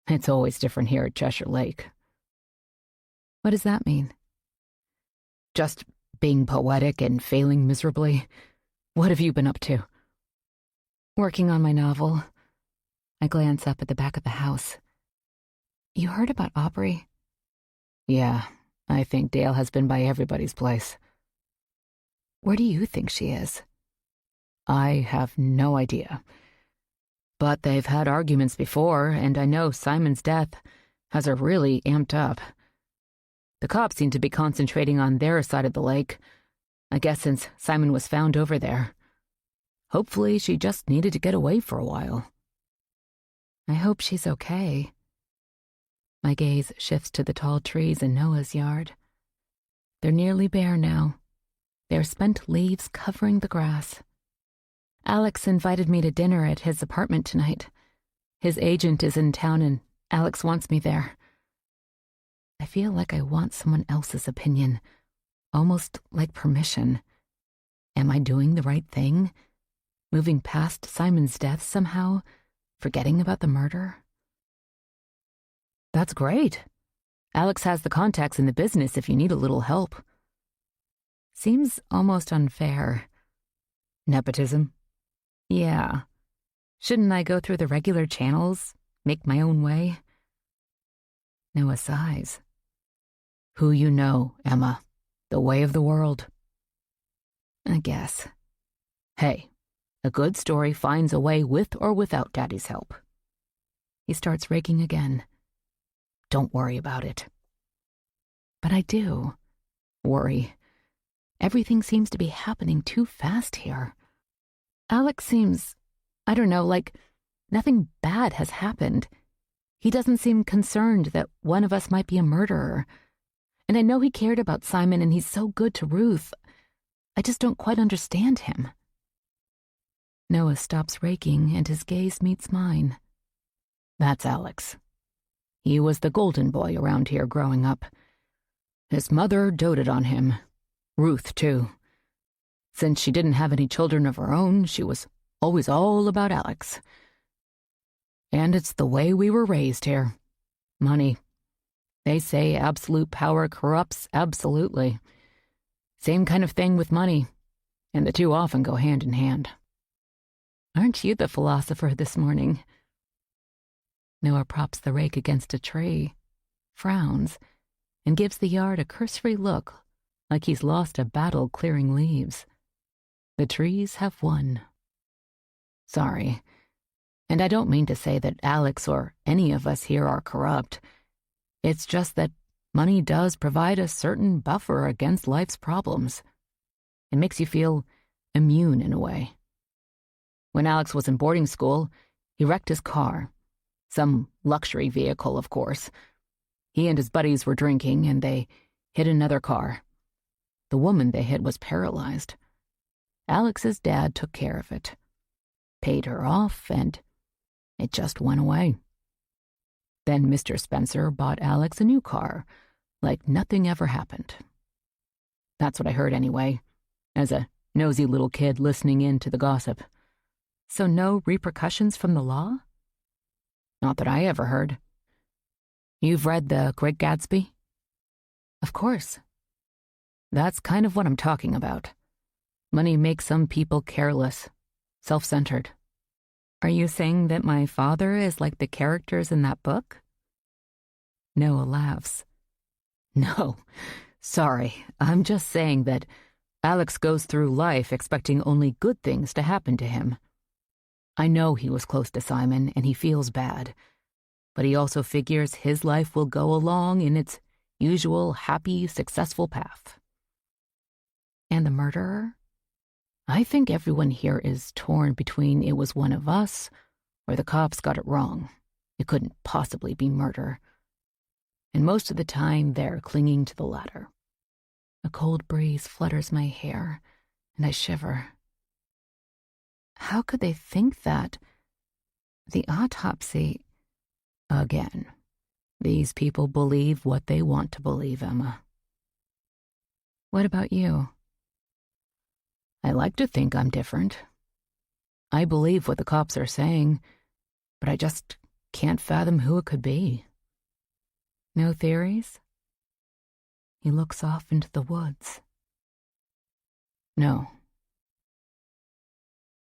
Speaker 1: It's always different here at Cheshire Lake. What does that mean? Just being poetic and failing miserably. What have you been up to? Working on my novel. I glance up at the back of the house. You heard about Aubrey? Yeah, I think Dale has been by everybody's place. Where do you think she is? I have no idea. But they've had arguments before, and I know Simon's death has her really amped up. The cops seem to be concentrating on their side of the lake, I guess since Simon was found over there. Hopefully she just needed to get away for a while. I hope she's okay. My gaze shifts to the tall trees in Noah's yard. They're nearly bare now, their spent leaves covering the grass. Alex invited me to dinner at his apartment tonight. His agent is in town and Alex wants me there. I feel like I want someone else's opinion, almost like permission. Am I doing the right thing? Moving past Simon's death somehow? Forgetting about the murder? That's great. Alex has the contacts in the business if you need a little help. Seems almost unfair. Nepotism? Yeah. Shouldn't I go through the regular channels, make my own way? Noah sighs. Who you know, Emma. The way of the world. I guess. Hey, a good story finds a way with or without Daddy's help. He starts raking again. Don't worry about it. But I do. Worry. Everything seems to be happening too fast here. Alex seems, I don't know, like nothing bad has happened. He doesn't seem concerned that one of us might be a murderer. And I know he cared about Simon and he's so good to Ruth. I just don't quite understand him. Noah stops raking and his gaze meets mine. That's Alex. He was the golden boy around here growing up. His mother doted on him. Ruth, too. Since she didn't have any children of her own, she was always all about Alex. And it's the way we were raised here. Money. They say absolute power corrupts absolutely. Same kind of thing with money, and the two often go hand in hand. Aren't you the philosopher this morning? Noah props the rake against a tree, frowns, and gives the yard a cursory look like he's lost a battle clearing leaves. The trees have won. Sorry. And I don't mean to say that Alex or any of us here are corrupt. It's just that money does provide a certain buffer against life's problems. It makes you feel immune in a way. When Alex was in boarding school, he wrecked his car. Some luxury vehicle, of course. He and his buddies were drinking, and they hit another car. The woman they hit was paralyzed. Alex's dad took care of it. Paid her off, and it just went away. Then Mr. Spencer bought Alex a new car, like nothing ever happened. That's what I heard anyway, as a nosy little kid listening in to the gossip. So no repercussions from the law? Not that I ever heard. You've read The Great Gatsby? Of course. That's kind of what I'm talking about. Money makes some people careless, self-centered. Are you saying that my father is like the characters in that book? Noah laughs. No, sorry. I'm just saying that Alex goes through life expecting only good things to happen to him. I know he was close to Simon and he feels bad, but he also figures his life will go along in its usual happy, successful path. And the murderer? I think everyone here is torn between it was one of us or the cops got it wrong. It couldn't possibly be murder. And most of the time, they're clinging to the latter. A cold breeze flutters my hair, and I shiver. How could they think that? The autopsy... Again, these people believe what they want to believe, Emma. What about you? I like to think I'm different. I believe what the cops are saying, but I just can't fathom who it could be. No theories? He looks off into the woods. No.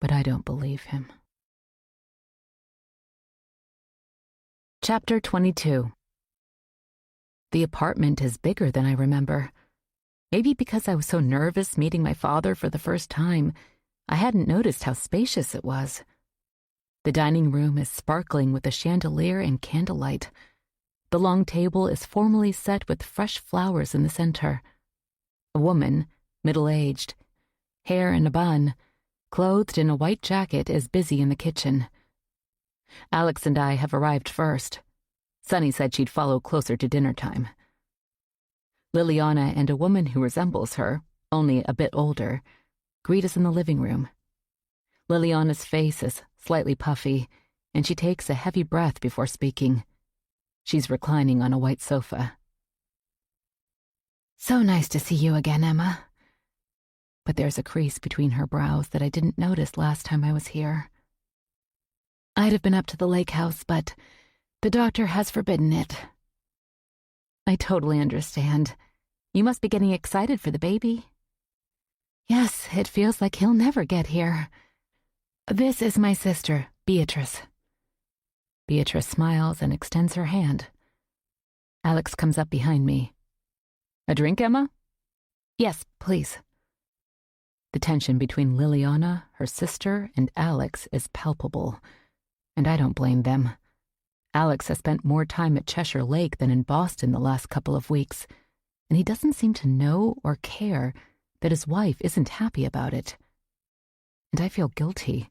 Speaker 1: But I don't believe him. Chapter 22. The apartment is bigger than I remember. Maybe because I was so nervous meeting my father for the first time, I hadn't noticed how spacious it was. The dining room is sparkling with a chandelier and candlelight. The long table is formally set with fresh flowers in the center. A woman, middle-aged, hair in a bun, clothed in a white jacket, is busy in the kitchen. Alex and I have arrived first. Sunny said she'd follow closer to dinner time. Liliana and a woman who resembles her, only a bit older, greet us in the living room. Liliana's face is slightly puffy, and she takes a heavy breath before speaking. She's reclining on a white sofa. So nice to see you again, Emma. But there's a crease between her brows that I didn't notice last time I was here. I'd have been up to the lake house, but the doctor has forbidden it. I totally understand. You must be getting excited for the baby. Yes, it feels like he'll never get here. This is my sister, Beatrice. Beatrice smiles and extends her hand. Alex comes up behind me. A drink, Emma? Yes, please. The tension between Liliana, her sister, and Alex is palpable, and I don't blame them. Alex has spent more time at Cheshire Lake than in Boston the last couple of weeks, and he doesn't seem to know or care that his wife isn't happy about it. And I feel guilty,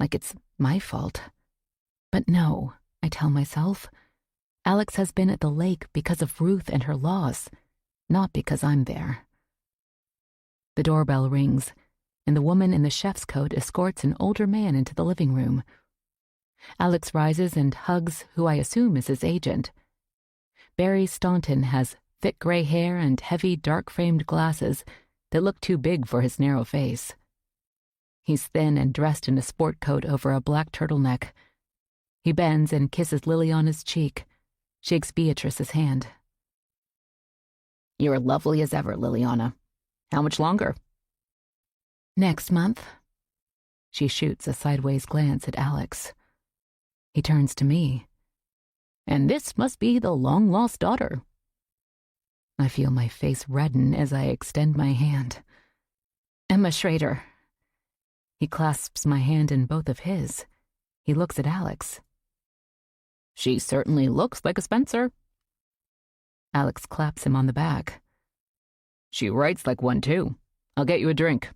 Speaker 1: like it's my fault. But no, I tell myself. Alex has been at the lake because of Ruth and her loss, not because I'm there. The doorbell rings, and the woman in the chef's coat escorts an older man into the living room. Alex rises and hugs who I assume is his agent. Barry Staunton has thick gray hair and heavy, dark-framed glasses that look too big for his narrow face. He's thin and dressed in a sport coat over a black turtleneck. He bends and kisses Liliana's cheek, shakes Beatrice's hand.
Speaker 2: "You're lovely as ever, Liliana. How much longer?"
Speaker 1: "Next month." She shoots a sideways glance at Alex. He turns to me.
Speaker 2: "And this must be the long-lost daughter."
Speaker 1: I feel my face redden as I extend my hand. "Emma Schrader." He clasps my hand in both of his. He looks at Alex.
Speaker 2: "She certainly looks like a Spencer."
Speaker 1: Alex claps him on the back.
Speaker 2: "She writes like one, too. I'll get you a drink."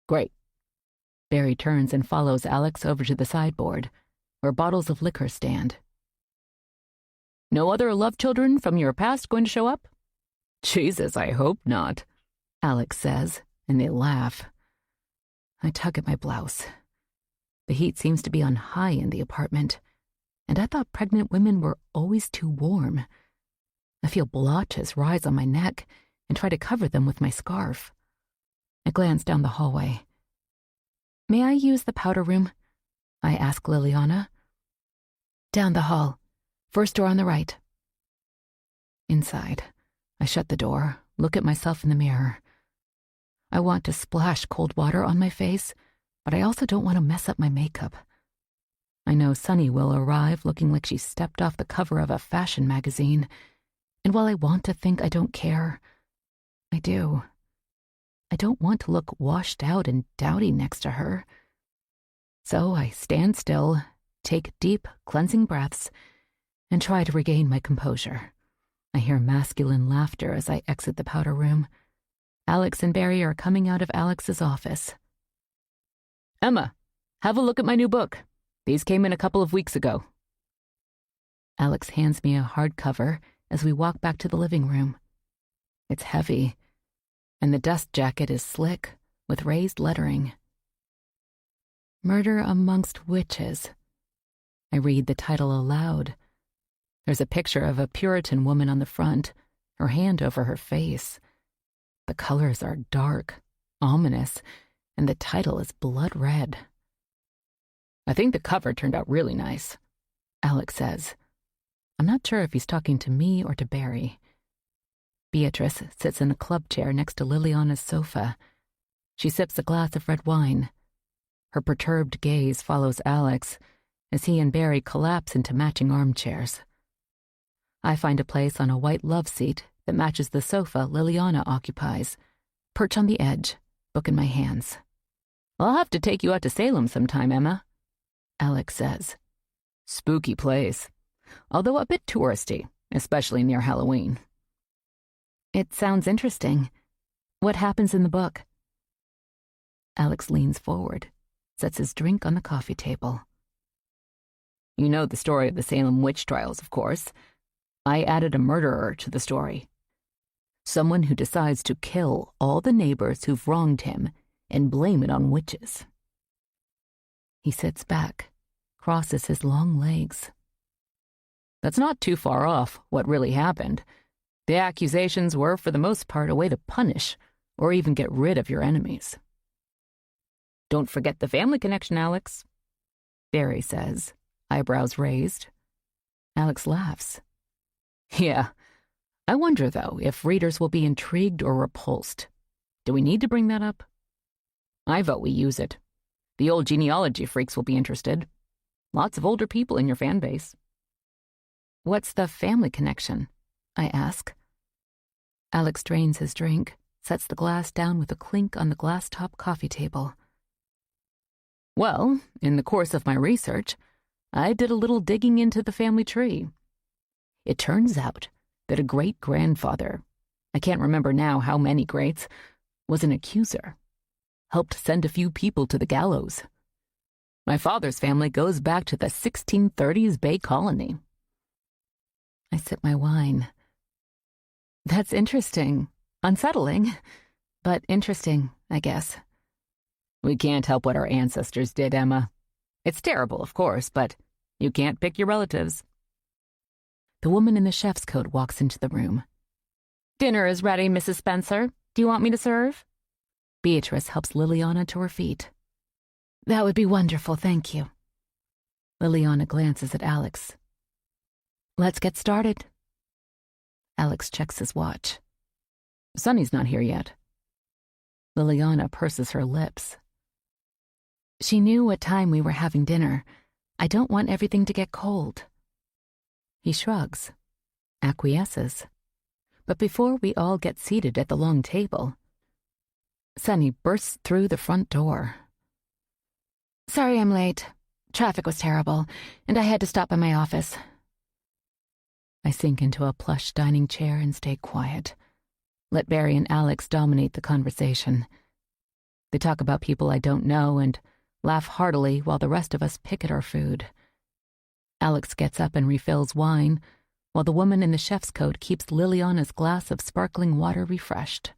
Speaker 1: "Great." Barry turns and follows Alex over to the sideboard, where bottles of liquor stand.
Speaker 2: "No other love children from your past going to show up?"
Speaker 1: "Jesus, I hope not," Alex says, and they laugh. I tug at my blouse. The heat seems to be on high in the apartment, and I thought pregnant women were always too warm. I feel blotches rise on my neck and try to cover them with my scarf. I glance down the hallway. "May I use the powder room?" I ask Liliana. "Down the hall. First door on the right." Inside, I shut the door, look at myself in the mirror. I want to splash cold water on my face, but I also don't want to mess up my makeup. I know Sunny will arrive looking like she stepped off the cover of a fashion magazine, and while I want to think I don't care, I do. I don't want to look washed out and dowdy next to her. So I stand still, take deep, cleansing breaths, and try to regain my composure. I hear masculine laughter as I exit the powder room. Alex and Barry are coming out of Alex's office.
Speaker 2: "Emma, have a look at my new book. These came in a couple of weeks ago."
Speaker 1: Alex hands me a hardcover as we walk back to the living room. It's heavy, and the dust jacket is slick, with raised lettering. Murder Amongst Witches. I read the title aloud. There's a picture of a Puritan woman on the front, her hand over her face. The colors are dark, ominous, and the title is blood red.
Speaker 2: "I think the cover turned out really nice,"
Speaker 1: Alex says. I'm not sure if he's talking to me or to Barry. Beatrice sits in a club chair next to Liliana's sofa. She sips a glass of red wine. Her perturbed gaze follows Alex as he and Barry collapse into matching armchairs. I find a place on a white love seat that matches the sofa Liliana occupies, perch on the edge, book in my hands.
Speaker 2: "I'll have to take you out to Salem sometime, Emma,"
Speaker 1: Alex says.
Speaker 2: "Spooky place, although a bit touristy, especially near Halloween."
Speaker 1: It sounds interesting. What happens in the book? Alex leans forward, sets his drink on the coffee table.
Speaker 2: "You know the story of the Salem witch trials, of course. I added a murderer to the story. Someone who decides to kill all the neighbors who've wronged him and blame it on witches."
Speaker 1: He sits back, crosses his long legs.
Speaker 2: "That's not too far off what really happened. The accusations were, for the most part, a way to punish or even get rid of your enemies." "Don't forget the family connection, Alex,"
Speaker 1: Barry says, eyebrows raised. Alex laughs.
Speaker 2: "Yeah. I wonder, though, if readers will be intrigued or repulsed. Do we need to bring that up?" "I vote we use it. The old genealogy freaks will be interested. Lots of older people in your fan base."
Speaker 1: What's the family connection? I ask. Alex drains his drink, sets the glass down with a clink on the glass-top coffee table.
Speaker 2: Well, in the course of my research, I did a little digging into the family tree. It turns out that a great-grandfather, I can't remember now how many greats, was an accuser. Helped send a few people to the gallows.
Speaker 1: My father's family goes back to the 1630s Bay Colony.
Speaker 2: I sip my wine. That's interesting. Unsettling, but interesting, I guess.
Speaker 1: We can't help what our ancestors did, Emma. It's terrible, of course, but you can't pick your relatives.
Speaker 2: The woman in the chef's coat walks into the room.
Speaker 1: Dinner is ready, Mrs. Spencer. Do you want me to serve?
Speaker 2: Beatrice helps Liliana to her feet. That would be wonderful, thank you. Liliana glances at Alex. Let's get started. Alex checks his watch.
Speaker 1: Sonny's not here yet.
Speaker 2: Liliana purses her lips. She knew what time we were having dinner. I don't want everything to get cold. He shrugs, acquiesces. But before we all get seated at the long table, Sonny bursts through the front door. Sorry I'm late. Traffic was terrible, and I had to stop by my office. I sink into a plush dining chair and stay quiet. Let Barry and Alex dominate the conversation. They talk about people I don't know and laugh heartily while the rest of us pick at our food. Alex gets up and refills wine, while the woman in the chef's coat keeps Liliana's glass of sparkling water refreshed.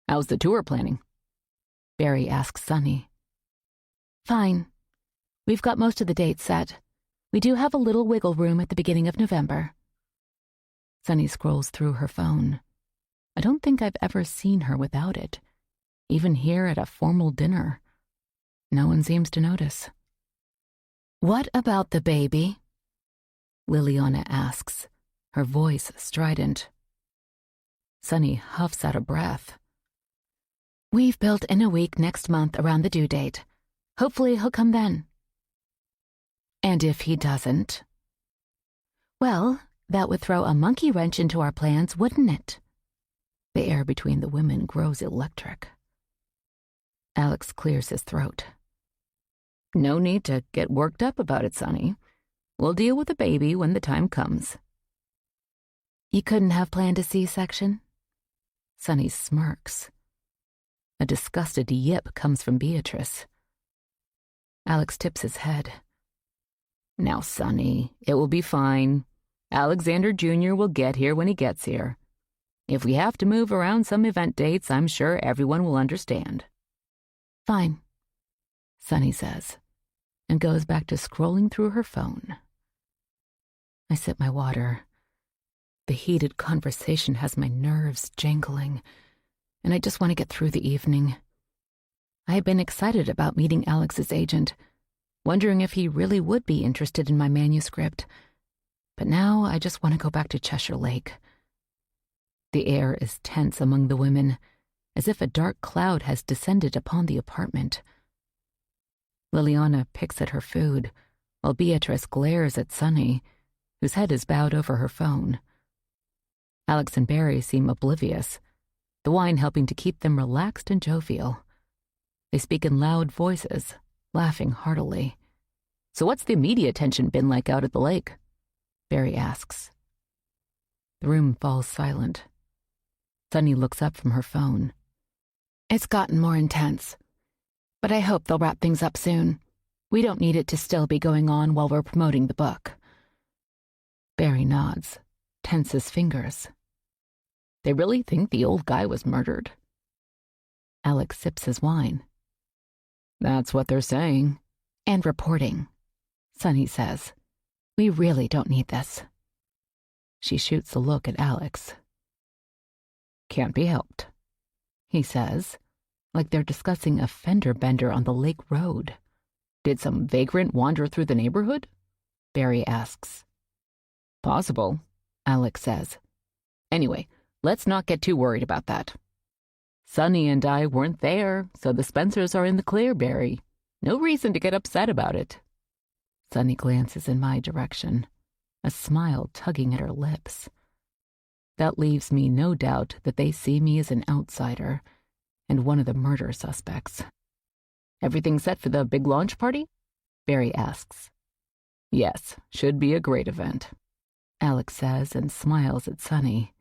Speaker 1: How's the tour planning?
Speaker 2: Barry asks Sonny. Fine. We've got most of the dates set. We do have a little wiggle room at the beginning of November. Sonny scrolls through her phone. I don't think I've ever seen her without it, even here at a formal dinner. No one seems to notice. What about the baby? Liliana asks, her voice strident. Sonny huffs out a breath. We've built in a week next month around the due date. Hopefully he'll come then. And if he doesn't? Well, that would throw a monkey wrench into our plans, wouldn't it? The air between the women grows electric. Alex clears his throat.
Speaker 1: No need to get worked up about it, Sonny. We'll deal with the baby when the time comes.
Speaker 2: You couldn't have planned a C-section?
Speaker 1: Sonny smirks. A disgusted yip comes from Beatrice.
Speaker 2: Alex tips his head.
Speaker 1: Now, Sonny, it will be fine. Alexander Jr. will get here when he gets here. If we have to move around some event dates, I'm sure everyone will understand.
Speaker 2: Fine, Sonny says, and goes back to scrolling through her phone. I sip my water. The heated conversation has my nerves jangling, and I just want to get through the evening. I had been excited about meeting Alex's agent, wondering if he really would be interested in my manuscript, but now I just want to go back to Cheshire Lake. The air is tense among the women, as if a dark cloud has descended upon the apartment. Liliana picks at her food, while Beatrice glares at Sonny, whose head is bowed over her phone. Alex and Barry seem oblivious, the wine helping to keep them relaxed and jovial. They speak in loud voices, laughing heartily.
Speaker 1: So what's the media attention been like out at the lake?
Speaker 2: Barry asks. The room falls silent. Sonny looks up from her phone. It's gotten more intense, but I hope they'll wrap things up soon. We don't need it to still be going on while we're promoting the book. Barry nods, tenses fingers.
Speaker 1: They really think the old guy was murdered?
Speaker 2: Alex sips his wine.
Speaker 1: That's what they're saying.
Speaker 2: And reporting, Sonny says. We really don't need this. She shoots a look at Alex.
Speaker 1: Can't be helped,
Speaker 2: he says, like they're discussing a fender bender on the lake road.
Speaker 1: Did some vagrant wander through the neighborhood?
Speaker 2: Barry asks.
Speaker 1: Possible,
Speaker 2: Alex says.
Speaker 1: Anyway, let's not get too worried about that. Sonny and I weren't there, so the Spencers are in the clear, Barry. No reason to get upset about it.
Speaker 2: Sonny glances in my direction, a smile tugging at her lips. That leaves me no doubt that they see me as an outsider and one of the murder suspects.
Speaker 1: Everything set for the big launch party?
Speaker 2: Barry asks.
Speaker 1: Yes, should be a great event,
Speaker 2: Alex says and smiles at Sonny.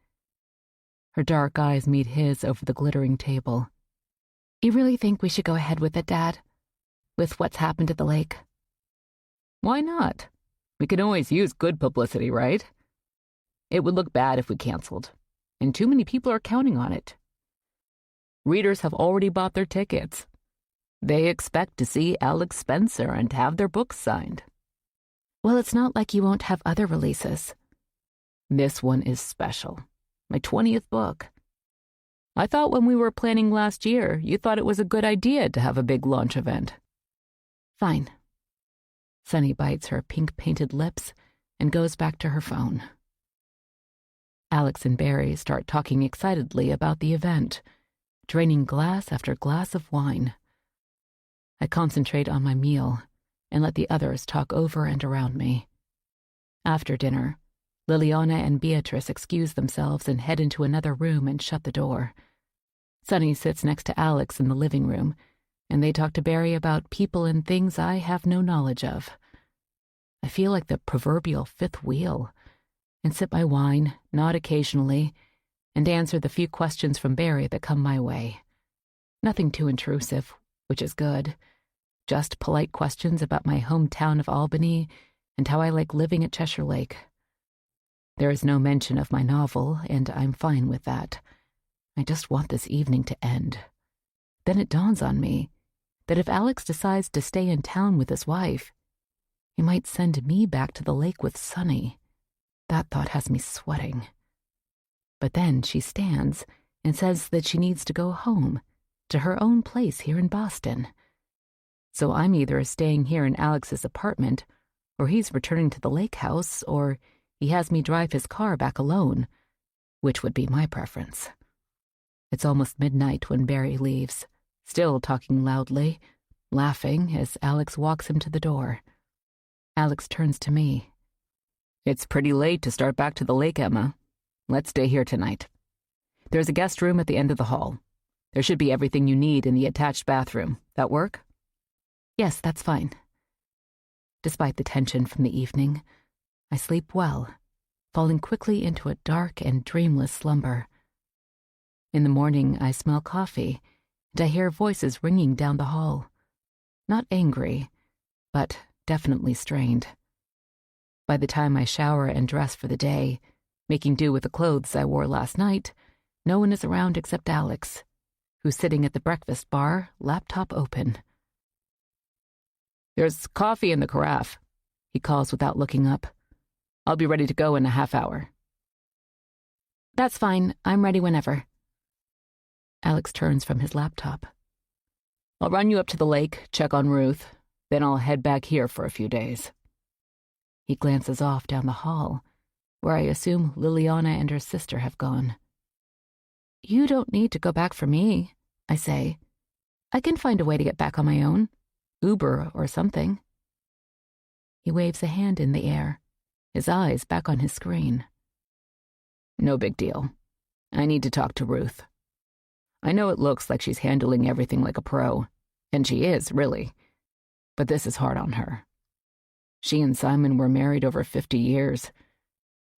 Speaker 2: Her dark eyes meet his over the glittering table. You really think we should go ahead with it, Dad?
Speaker 1: with what's happened at the lake. Why not? We can always use good publicity, right? It would look bad if we canceled, and too many people are counting on it. Readers have already bought their tickets. They expect to see Alex Spencer and have their books signed.
Speaker 2: Well, it's not like you won't have other releases.
Speaker 1: This one is special. My 20th book. I thought when we were planning last year, you thought it was a good idea to have a big launch event.
Speaker 2: Fine.
Speaker 1: Sunny bites her pink-painted lips and goes back to her phone. Alex and Barry start talking excitedly about the event, draining glass after glass of wine. I concentrate on my meal and let the others talk over and around me. After dinner, Liliana and Beatrice excuse themselves and head into another room and shut the door. Sunny sits next to Alex in the living room, and they talk to Barry about people and things I have no knowledge of. I feel like the proverbial fifth wheel, and sip my wine, nod occasionally, and answer the few questions from Barry that come my way. Nothing too intrusive, which is good. Just polite questions about my hometown of Albany and how I like living at Cheshire Lake. There is no mention of my novel, and I'm fine with that. I just want this evening to end. Then it dawns on me that if Alex decides to stay in town with his wife, he might send me back to the lake with Sunny. That thought has me sweating. But then she stands and says that she needs to go home, to her own place here in Boston. So I'm either staying here in Alex's apartment, or he's returning to the lake house, or he has me drive his car back alone, which would be my preference. It's almost midnight when Barry leaves, still talking loudly, laughing as Alex walks him to the door. Alex turns to me. It's pretty late to start back to the lake, Emma. Let's stay here tonight. There's a guest room at the end of the hall. There should be everything you need in the attached bathroom. That work?
Speaker 2: Yes, that's fine.
Speaker 1: Despite the tension from the evening, I sleep well, falling quickly into a dark and dreamless slumber. In the morning, I smell coffee, and I hear voices ringing down the hall. Not angry, but definitely strained. By the time I shower and dress for the day, making do with the clothes I wore last night, no one is around except Alex, who's sitting at the breakfast bar, laptop open. There's coffee in the carafe, he calls without looking up. I'll be ready to go in a half hour.
Speaker 2: That's fine. I'm ready whenever.
Speaker 1: Alex turns from his laptop. I'll run you up to the lake, check on Ruth, then I'll head back here for a few days. He glances off down the hall, where I assume Liliana and her sister have gone.
Speaker 2: You don't need to go back for me, I say. I can find a way to get back on my own. Uber or something.
Speaker 1: He waves a hand in the air, his eyes back on his screen. No big deal. I need to talk to Ruth. I know it looks like she's handling everything like a pro, and she is, really. But this is hard on her. She and Simon were married over 50 years.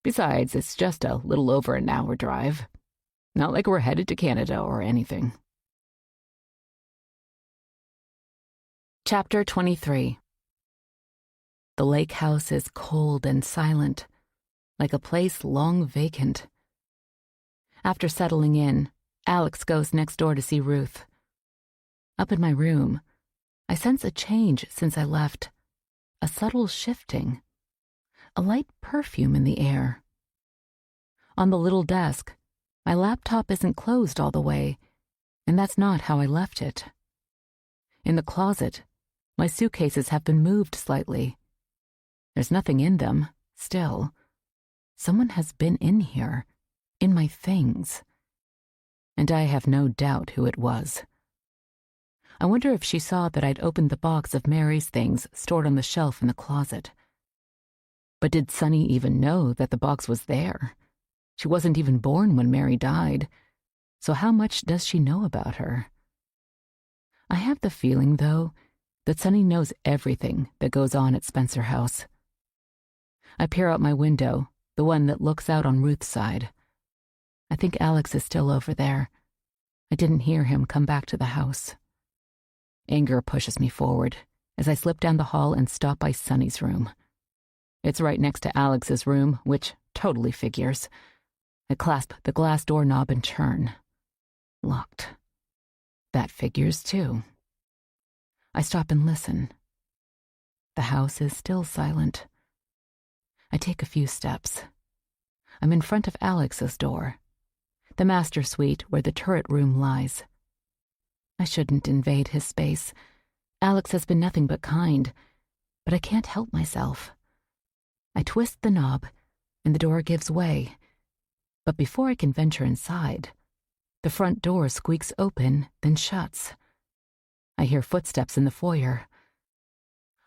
Speaker 1: Besides, it's just a little over an hour drive. Not like we're headed to Canada or anything. Chapter 23. The lake house is cold and silent, like a place long vacant. After settling in, Alex goes next door to see Ruth. Up in my room, I sense a change since I left, a subtle shifting, a light perfume in the air. On the little desk, my laptop isn't closed all the way, and that's not how I left it. In the closet, my suitcases have been moved slightly. There's nothing in them, still. Someone has been in here, in my things. And I have no doubt who it was. I wonder if she saw that I'd opened the box of Mary's things stored on the shelf in the closet. But did Sunny even know that the box was there? She wasn't even born when Mary died, so how much does she know about her? I have the feeling, though, that Sunny knows everything that goes on at Spencer House. I peer out my window, the one that looks out on Ruth's side. I think Alex is still over there. I didn't hear him come back to the house. Anger pushes me forward, as I slip down the hall and stop by Sunny's room. It's right next to Alex's room, which totally figures. I clasp the glass doorknob and turn. Locked. That figures too. I stop and listen. The house is still silent. I take a few steps. I'm in front of Alex's door, the master suite where the turret room lies. I shouldn't invade his space. Alex has been nothing but kind, but I can't help myself. I twist the knob, and the door gives way. But before I can venture inside, the front door squeaks open, then shuts. I hear footsteps in the foyer.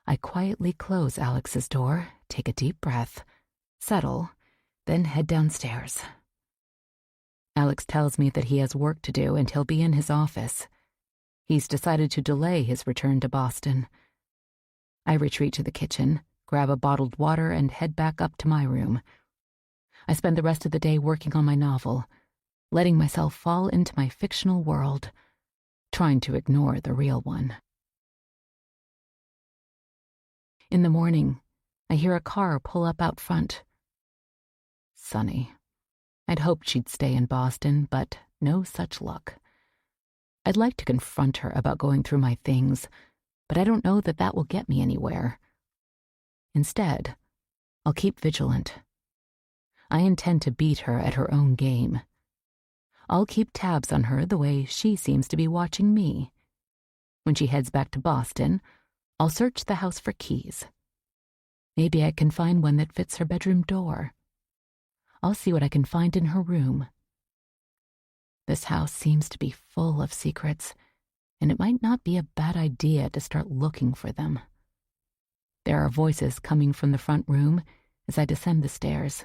Speaker 1: I quietly close Alex's door, take a deep breath, settle, then head downstairs. Alex tells me that he has work to do and he'll be in his office. He's decided to delay his return to Boston. I retreat to the kitchen, grab a bottled water, and head back up to my room. I spend the rest of the day working on my novel, letting myself fall into my fictional world, trying to ignore the real one. In the morning, I hear a car pull up out front. Sunny. I'd hoped she'd stay in Boston, but no such luck. I'd like to confront her about going through my things, but I don't know that that will get me anywhere. Instead, I'll keep vigilant. I intend to beat her at her own game. I'll keep tabs on her the way she seems to be watching me. When she heads back to Boston, I'll search the house for keys. Maybe I can find one that fits her bedroom door. I'll see what I can find in her room. This house seems to be full of secrets, and it might not be a bad idea to start looking for them. There are voices coming from the front room as I descend the stairs.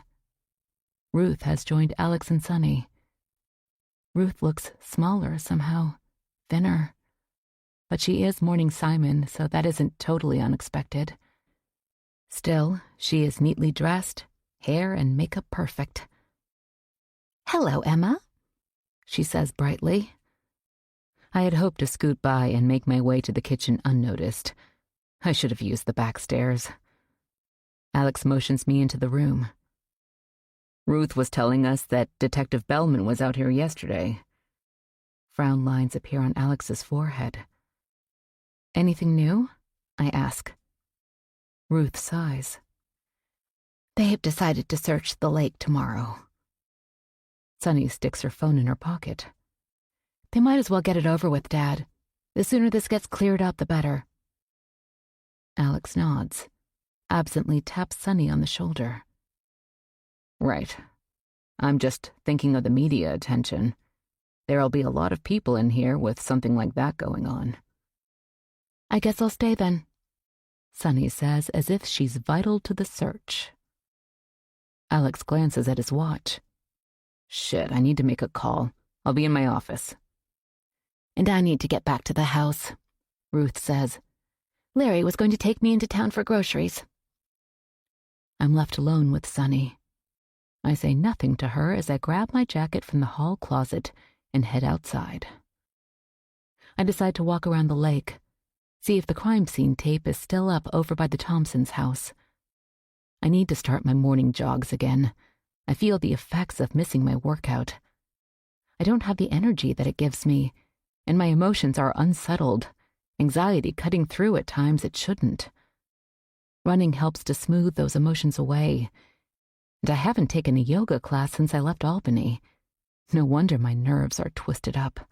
Speaker 1: Ruth has joined Alex and Sunny. Ruth looks smaller somehow, thinner. But she is mourning Simon, so that isn't totally unexpected. Still, she is neatly dressed, hair and makeup perfect.
Speaker 2: "Hello, Emma,"
Speaker 1: she says brightly. I had hoped to scoot by and make my way to the kitchen unnoticed. I should have used the back stairs. Alex motions me into the room. Ruth was telling us that Detective Bellman was out here yesterday. Frown lines appear on Alex's forehead. Anything new? I ask. Ruth sighs.
Speaker 2: "They have decided to search the lake tomorrow."
Speaker 1: Sunny sticks her phone in her pocket.
Speaker 2: "They might as well get it over with, Dad. The sooner this gets cleared up, the better."
Speaker 1: Alex nods, absently taps Sunny on the shoulder. Right. I'm just thinking of the media attention. There'll be a lot of people in here with something like that going on.
Speaker 2: "I guess I'll stay then,"
Speaker 1: Sunny says as if she's vital to the search. Alex glances at his watch. Shit, I need to make a call. I'll be in my office.
Speaker 2: "And I need to get back to the house," Ruth says. "Larry was going to take me into town for groceries."
Speaker 1: I'm left alone with Sunny. I say nothing to her as I grab my jacket from the hall closet and head outside. I decide to walk around the lake, see if the crime scene tape is still up over by the Thompsons' house. I need to start my morning jogs again. I feel the effects of missing my workout. I don't have the energy that it gives me, and my emotions are unsettled, anxiety cutting through at times it shouldn't. Running helps to smooth those emotions away, and I haven't taken a yoga class since I left Albany. No wonder my nerves are twisted up.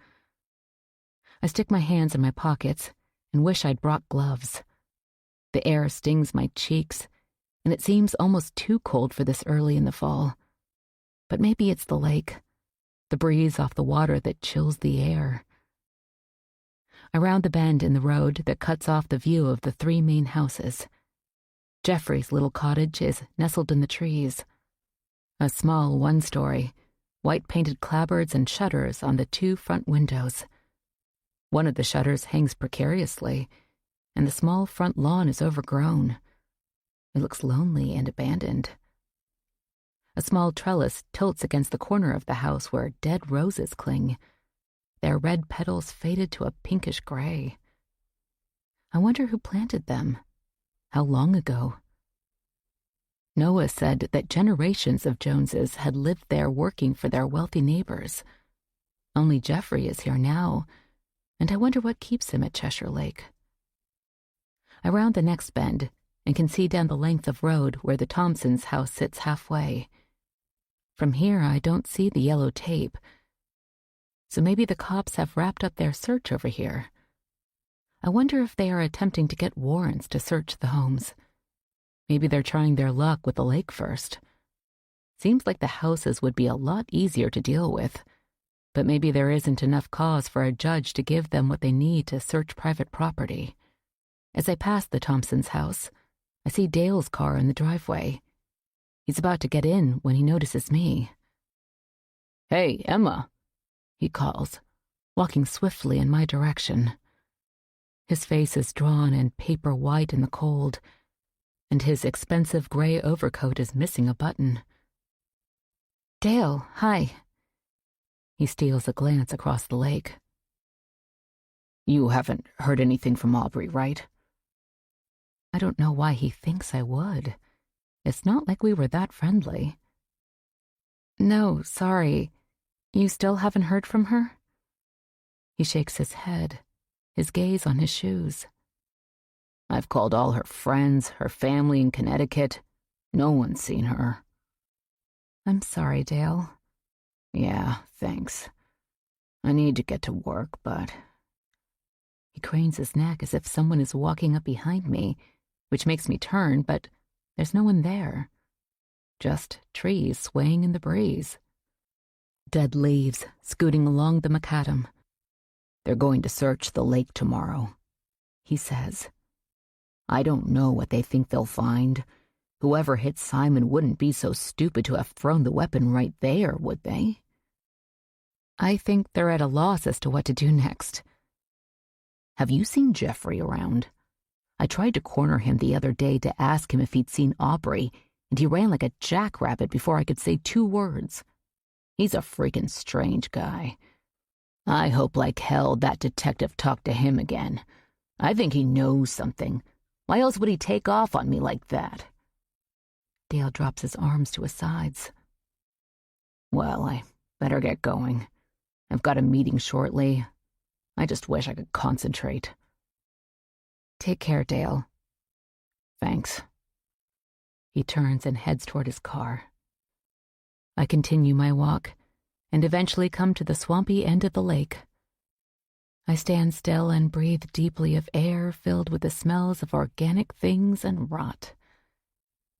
Speaker 1: I stick my hands in my pockets and wish I'd brought gloves. The air stings my cheeks, and it seems almost too cold for this early in the fall. But maybe it's the lake, the breeze off the water that chills the air. Around the bend in the road that cuts off the view of the three main houses, Jeffrey's little cottage is nestled in the trees. A small one-story, white-painted clapboards and shutters on the two front windows. One of the shutters hangs precariously, and the small front lawn is overgrown. It looks lonely and abandoned. A small trellis tilts against the corner of the house where dead roses cling, their red petals faded to a pinkish gray. I wonder who planted them. How long ago? Noah said that generations of Joneses had lived there working for their wealthy neighbors. Only Jeffrey is here now, and I wonder what keeps him at Cheshire Lake. I round the next bend and can see down the length of road where the Thompsons' house sits halfway. From here, I don't see the yellow tape, so maybe the cops have wrapped up their search over here. I wonder if they are attempting to get warrants to search the homes. Maybe they're trying their luck with the lake first. Seems like the houses would be a lot easier to deal with, but maybe there isn't enough cause for a judge to give them what they need to search private property. As I pass the Thompsons' house, I see Dale's car in the driveway. He's about to get in when he notices me. "Hey, Emma," he calls, walking swiftly in my direction. His face is drawn and paper white in the cold, and his expensive gray overcoat is missing a button. "Dale, hi." He steals a glance across the lake. "You haven't heard anything from Aubrey, right?" I don't know why he thinks I would. It's not like we were that friendly. "No, sorry. You still haven't heard from her?" He shakes his head, his gaze on his shoes. "I've called all her friends, her family in Connecticut. No one's seen her." "I'm sorry, Dale." "Yeah, thanks. I need to get to work, but..." He cranes his neck as if someone is walking up behind me, which makes me turn, but there's no one there. Just trees swaying in the breeze. Dead leaves scooting along the macadam. "They're going to search the lake tomorrow," he says. "I don't know what they think they'll find. Whoever hit Simon wouldn't be so stupid to have thrown the weapon right there, would they?" I think they're at a loss as to what to do next. "Have you seen Jeffrey around? I tried to corner him the other day to ask him if he'd seen Aubrey, and he ran like a jackrabbit before I could say 2 words. He's a freaking strange guy. I hope like hell that detective talked to him again. I think he knows something. Why else would he take off on me like that?" Dale drops his arms to his sides. "Well, I better get going. I've got a meeting shortly. I just wish I could concentrate." "Take care, Dale." "Thanks." He turns and heads toward his car. I continue my walk and eventually come to the swampy end of the lake. I stand still and breathe deeply of air filled with the smells of organic things and rot.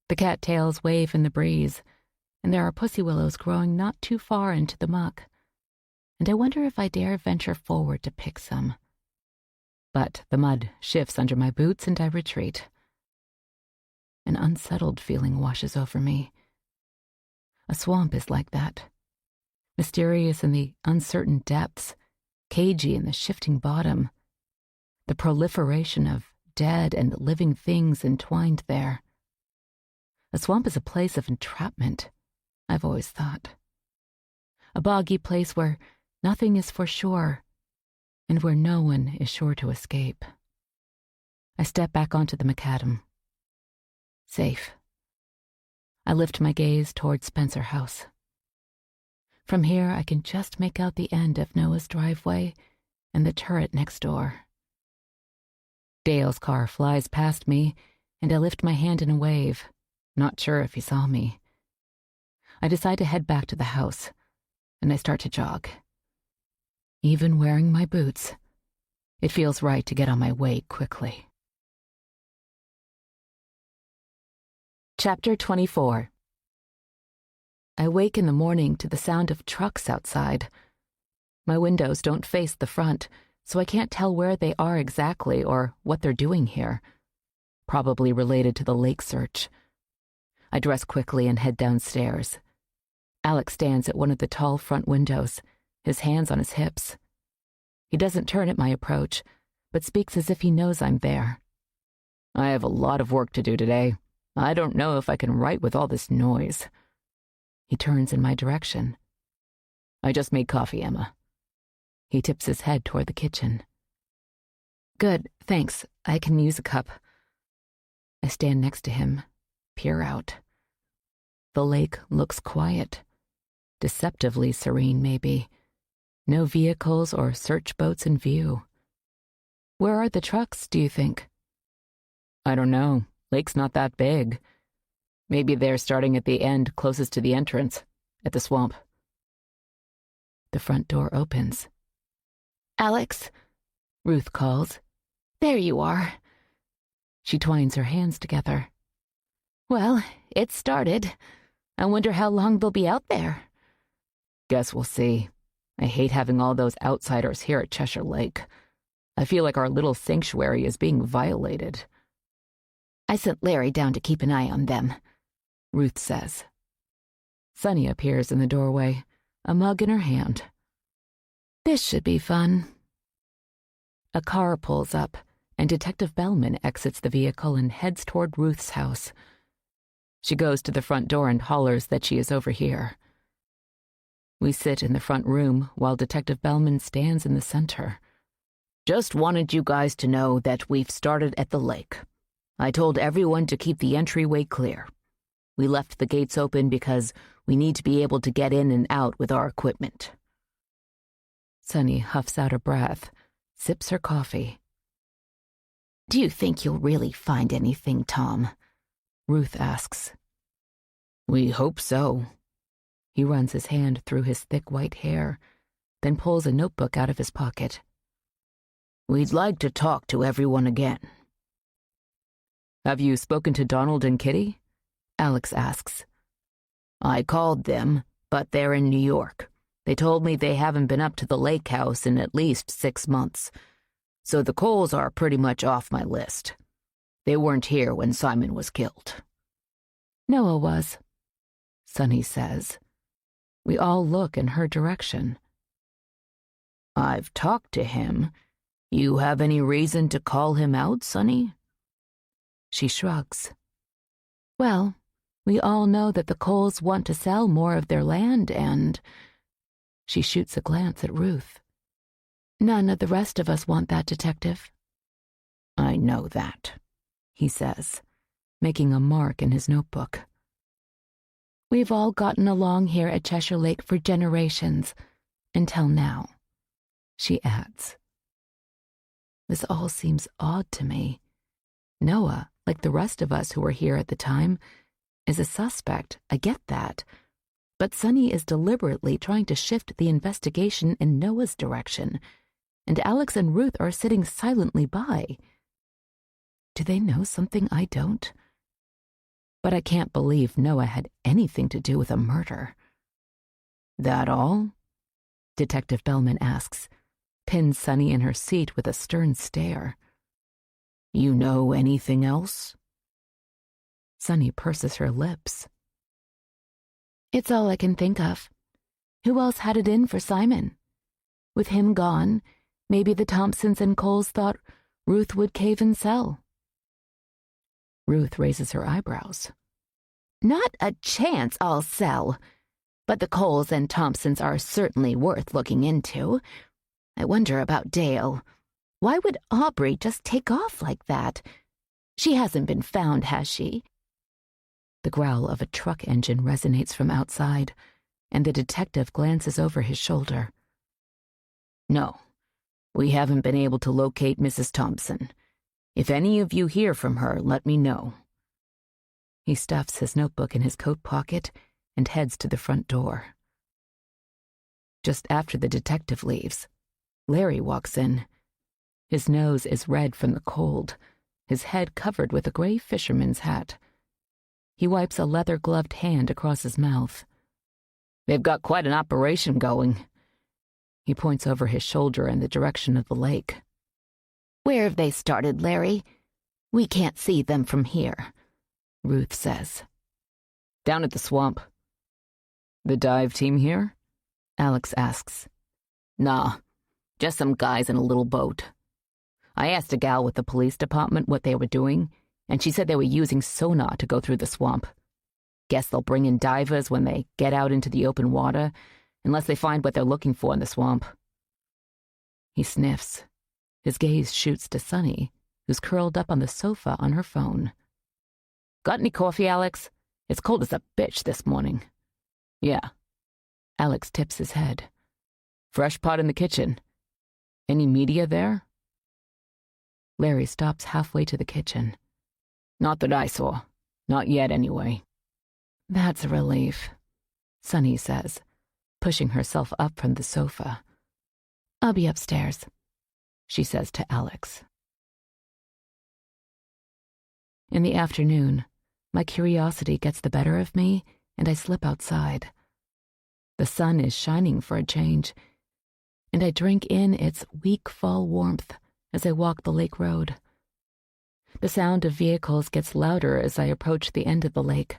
Speaker 1: The cattails wave in the breeze, and there are pussy willows growing not too far into the muck, and I wonder if I dare venture forward to pick some. But the mud shifts under my boots and I retreat. An unsettled feeling washes over me. A swamp is like that, mysterious in the uncertain depths, cagey in the shifting bottom, the proliferation of dead and living things entwined there. A swamp is a place of entrapment, I've always thought. A boggy place where nothing is for sure, and where no one is sure to escape. I step back onto the macadam. Safe. I lift my gaze toward Spencer House. From here, I can just make out the end of Noah's driveway and the turret next door. Dale's car flies past me, and I lift my hand in a wave, not sure if he saw me. I decide to head back to the house, and I start to jog. Even wearing my boots, it feels right to get on my way quickly. Chapter 24. I wake in the morning to the sound of trucks outside. My windows don't face the front, so I can't tell where they are exactly or what they're doing here. Probably related to the lake search. I dress quickly and head downstairs. Alex stands at one of the tall front windows, his hands on his hips. He doesn't turn at my approach, but speaks as if he knows I'm there. "I have a lot of work to do today. I don't know if I can write with all this noise." He turns in my direction. "I just made coffee, Emma." He tips his head toward the kitchen. Good, thanks. I can use a cup. I stand next to him, peer out. The lake looks quiet. Deceptively serene, maybe. No vehicles or search boats in view. Where are the trucks, do you think? I don't know. Lake's not that big. Maybe they're starting at the end closest to the entrance, at the swamp. The front door opens.
Speaker 2: Alex,
Speaker 1: Ruth calls.
Speaker 2: there you are.
Speaker 1: She twines her hands together.
Speaker 2: Well, it started. I wonder how long they'll be out there.
Speaker 1: Guess we'll see. I hate having all those outsiders here at Cheshire Lake. I feel like our little sanctuary is being violated.
Speaker 2: I sent Larry down to keep an eye on them,
Speaker 1: Ruth says. Sunny appears in the doorway, a mug in her hand.
Speaker 2: This should be fun.
Speaker 1: A car pulls up, and Detective Bellman exits the vehicle and heads toward Ruth's house. She goes to the front door and hollers that she is over here. We sit in the front room while Detective Bellman stands in the center.
Speaker 3: Just wanted you guys to know that we've started at the lake. I told everyone to keep the entryway clear. We left the gates open because we need to be able to get in and out with our equipment.
Speaker 1: Sunny huffs out a breath, sips her coffee.
Speaker 2: Do you think you'll really find anything, Tom?
Speaker 1: Ruth asks.
Speaker 3: We hope so.
Speaker 1: He runs his hand through his thick white hair, then pulls a notebook out of his pocket.
Speaker 3: We'd like to talk to everyone again.
Speaker 1: Have you spoken to Donald and Kitty? Alex asks.
Speaker 3: I called them, but they're in New York. They told me they haven't been up to the lake house in at least 6 months, so the Coles are pretty much off my list. They weren't here when Simon was killed.
Speaker 1: Noah was, Sunny says. We all look in her direction.
Speaker 3: I've talked to him. You have any reason to call him out, Sunny?
Speaker 1: She shrugs. Well, we all know that the Coles want to sell more of their land and... She shoots a glance at Ruth. None of the rest of us want that, Detective.
Speaker 3: I know that,
Speaker 1: he says, making a mark in his notebook. We've all gotten along here at Cheshire Lake for generations, until now, she adds. This all seems odd to me. Noah, like the rest of us who were here at the time, is a suspect, I get that. But Sunny is deliberately trying to shift the investigation in Noah's direction, and Alex and Ruth are sitting silently by. Do they know something I don't? But I can't believe Noah had anything to do with a murder.
Speaker 3: That all?
Speaker 1: Detective Bellman asks, pins Sunny in her seat with a stern stare.
Speaker 3: You know anything else?
Speaker 1: Sunny purses her lips.
Speaker 2: It's all I can think of. Who else had it in for Simon? With him gone, maybe the Thompsons and Coles thought Ruth would cave and sell.
Speaker 1: Ruth raises her eyebrows.
Speaker 2: Not a chance I'll sell. But the Coles and Thompsons are certainly worth looking into. I wonder about Dale. Why would Aubrey just take off like that? She hasn't been found, has she?
Speaker 1: The growl of a truck engine resonates from outside, and the detective glances over his shoulder.
Speaker 3: No, we haven't been able to locate Mrs. Thompson. If any of you hear from her, let me know.
Speaker 1: He stuffs his notebook in his coat pocket and heads to the front door. Just after the detective leaves, Larry walks in. His nose is red from the cold, his head covered with a gray fisherman's hat. He wipes a leather-gloved hand across his mouth.
Speaker 3: They've got quite an operation going.
Speaker 1: He points over his shoulder in the direction of the lake.
Speaker 2: Where have they started, Larry? We can't see them from here,
Speaker 1: Ruth says.
Speaker 3: Down at the swamp.
Speaker 1: The dive team here? Alex asks.
Speaker 3: Nah, just some guys in a little boat. I asked a gal with the police department what they were doing, and she said they were using sonar to go through the swamp. Guess they'll bring in divers when they get out into the open water, unless they find what they're looking for in the swamp.
Speaker 1: He sniffs. His gaze shoots to Sunny, who's curled up on the sofa on her phone. "Got any coffee, Alex? It's cold as a bitch this morning." "Yeah." Alex tips his head. "Fresh pot in the kitchen. Any media there?" Larry stops halfway to the kitchen. "Not that I saw. Not yet, anyway." "That's a relief," Sunny says, pushing herself up from the sofa. "I'll be upstairs," she says to Alex. In the afternoon, my curiosity gets the better of me, and I slip outside. The sun is shining for a change, and I drink in its weak fall warmth as I walk the lake road. The sound of vehicles gets louder as I approach the end of the lake.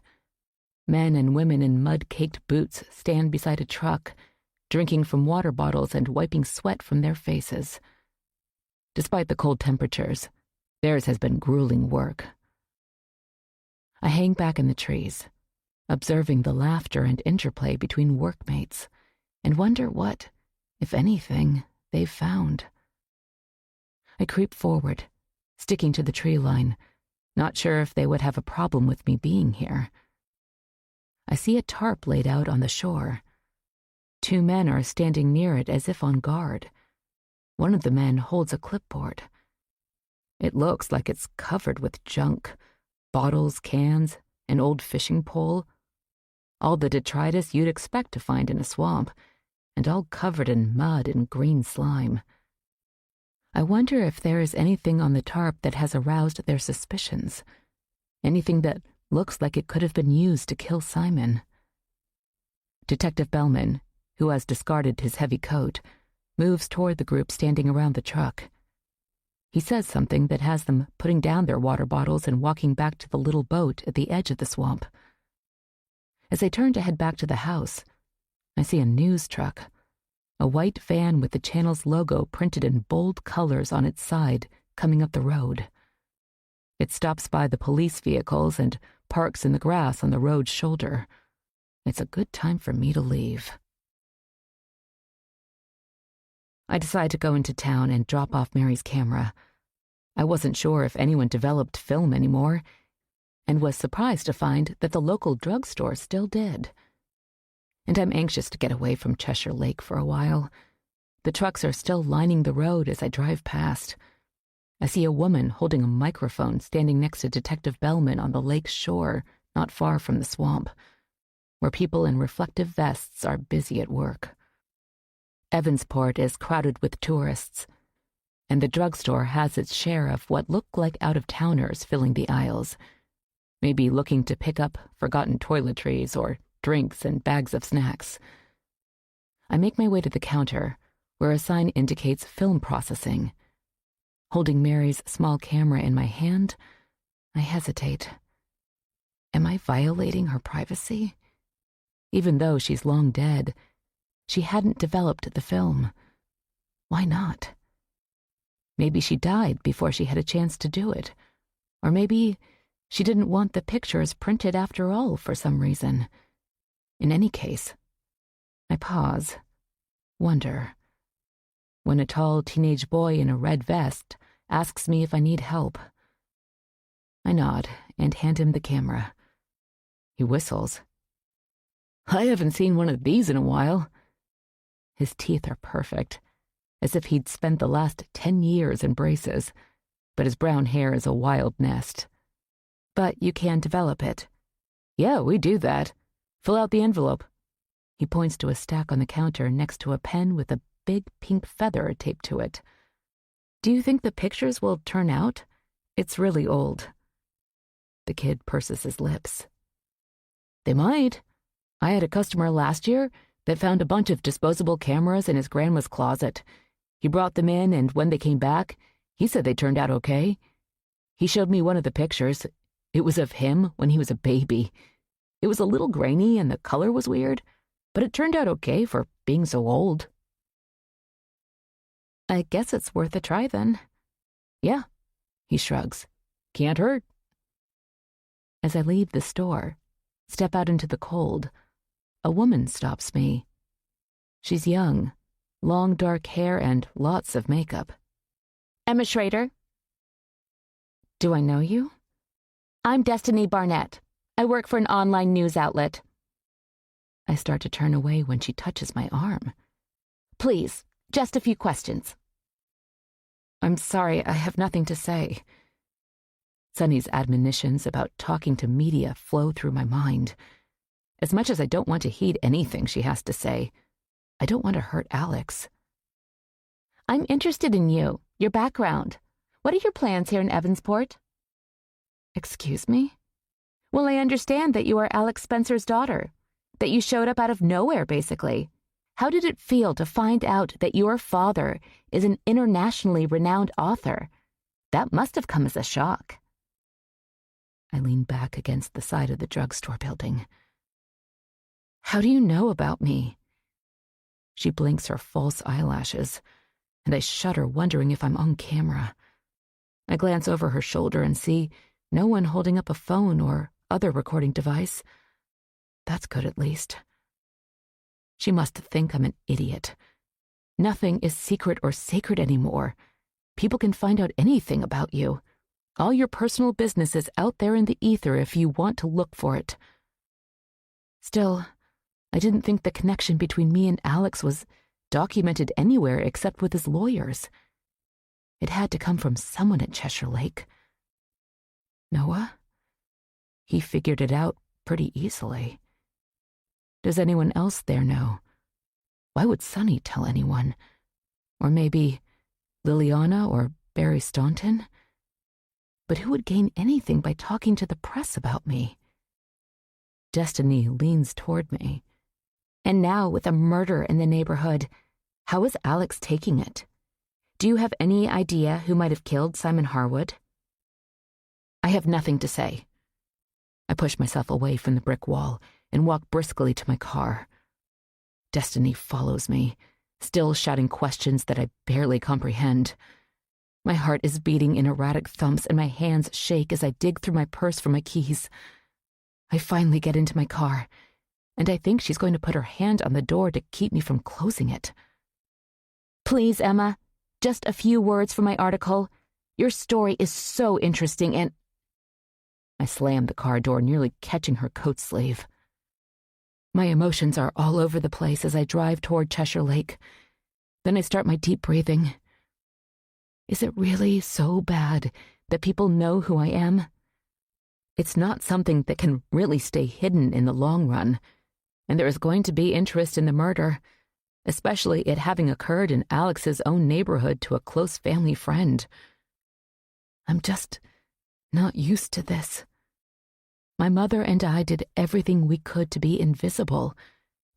Speaker 1: Men and women in mud-caked boots stand beside a truck, drinking from water bottles and wiping sweat from their faces. Despite the cold temperatures, theirs has been grueling work. I hang back in the trees, observing the laughter and interplay between workmates, and wonder what, if anything, they've found. I creep forward, sticking to the tree line, not sure if they would have a problem with me being here. I see a tarp laid out on the shore. 2 men are standing near it as if on guard. One of the men holds a clipboard. It looks like it's covered with junk, bottles, cans, an old fishing pole. All the detritus you'd expect to find in a swamp, and all covered in mud and green slime. I wonder if there is anything on the tarp that has aroused their suspicions. Anything that looks like it could have been used to kill Simon. Detective Bellman, who has discarded his heavy coat, moves toward the group standing around the truck. He says something that has them putting down their water bottles and walking back to the little boat at the edge of the swamp. As I turn to head back to the house, I see a news truck, a white van with the channel's logo printed in bold colors on its side, coming up the road. It stops by the police vehicles and parks in the grass on the road's shoulder. It's a good time for me to leave. I decide to go into town and drop off Mary's camera. I wasn't sure if anyone developed film anymore, and was surprised to find that the local drugstore still did. And I'm anxious to get away from Cheshire Lake for a while. The trucks are still lining the road as I drive past. I see a woman holding a microphone standing next to Detective Bellman on the lake's shore, not far from the swamp, where people in reflective vests are busy at work. Evansport is crowded with tourists, and the drugstore has its share of what look like out-of-towners filling the aisles, maybe looking to pick up forgotten toiletries or drinks and bags of snacks. I make my way to the counter, where a sign indicates film processing. Holding Mary's small camera in my hand, I hesitate. Am I violating her privacy? Even though she's long dead, she hadn't developed the film. Why not? Maybe she died before she had a chance to do it. Or maybe she didn't want the pictures printed after all for some reason. In any case, I pause, wonder. When a tall teenage boy in a red vest asks me if I need help, I nod and hand him the camera. He whistles. "I haven't seen one of these in a while." His teeth are perfect, as if he'd spent the last 10 years in braces, but his brown hair is a wild nest. "But you can develop it." "Yeah, we do that. Fill out the envelope." He points to a stack on the counter next to a pen with a big pink feather taped to it. "Do you think the pictures will turn out? It's really old." The kid purses his lips. "They might. I had a customer last year that found a bunch of disposable cameras in his grandma's closet. He brought them in, and when they came back, he said they turned out okay. He showed me one of the pictures. It was of him when he was a baby. It was a little grainy and the color was weird, but it turned out okay for being so old." "I guess it's worth a try then." "Yeah," he shrugs. "Can't hurt." As I leave the store, step out into the cold, a woman stops me. She's young, long dark hair and lots of makeup.
Speaker 2: Emma Schrader.
Speaker 1: Do I know you?
Speaker 2: I'm Destiny Barnett. I work for an online news outlet.
Speaker 1: I start to turn away when she touches my arm.
Speaker 2: Please, just a few questions.
Speaker 1: I'm sorry, I have nothing to say. Sunny's admonitions about talking to media flow through my mind. As much as I don't want to heed anything she has to say, I don't want to hurt Alex.
Speaker 2: I'm interested in you, your background. What are your plans here in Evansport?
Speaker 1: Excuse me?
Speaker 2: Well, I understand that you are Alex Spencer's daughter, that you showed up out of nowhere, basically. How did it feel to find out that your father is an internationally renowned author? That must have come as a shock.
Speaker 1: I lean back against the side of the drugstore building. How do you know about me? She blinks her false eyelashes, and I shudder, wondering if I'm on camera. I glance over her shoulder and see no one holding up a phone or other recording device. That's good, at least. She must think I'm an idiot. Nothing is secret or sacred anymore. People can find out anything about you. All your personal business is out there in the ether if you want to look for it. Still, I didn't think the connection between me and Alex was documented anywhere except with his lawyers. It had to come from someone at Cheshire Lake. Noah? He figured it out pretty easily. Does anyone else there know? Why would Sunny tell anyone? Or maybe Liliana or Barry Staunton? But who would gain anything by talking to the press about me? Destiny leans toward me.
Speaker 2: And now, with a murder in the neighborhood, how is Alex taking it? Do you have any idea who might have killed Simon Harwood?
Speaker 1: I have nothing to say. I push myself away from the brick wall and walk briskly to my car. Destiny follows me, still shouting questions that I barely comprehend. My heart is beating in erratic thumps and my hands shake as I dig through my purse for my keys. I finally get into my car, and I think she's going to put her hand on the door to keep me from closing it.
Speaker 2: Please, Emma, just a few words for my article. Your story is so interesting and...
Speaker 1: I slam the car door, nearly catching her coat sleeve. My emotions are all over the place as I drive toward Cheshire Lake. Then I start my deep breathing. Is it really so bad that people know who I am? It's not something that can really stay hidden in the long run, and there is going to be interest in the murder, especially it having occurred in Alex's own neighborhood to a close family friend. I'm just not used to this. My mother and I did everything we could to be invisible,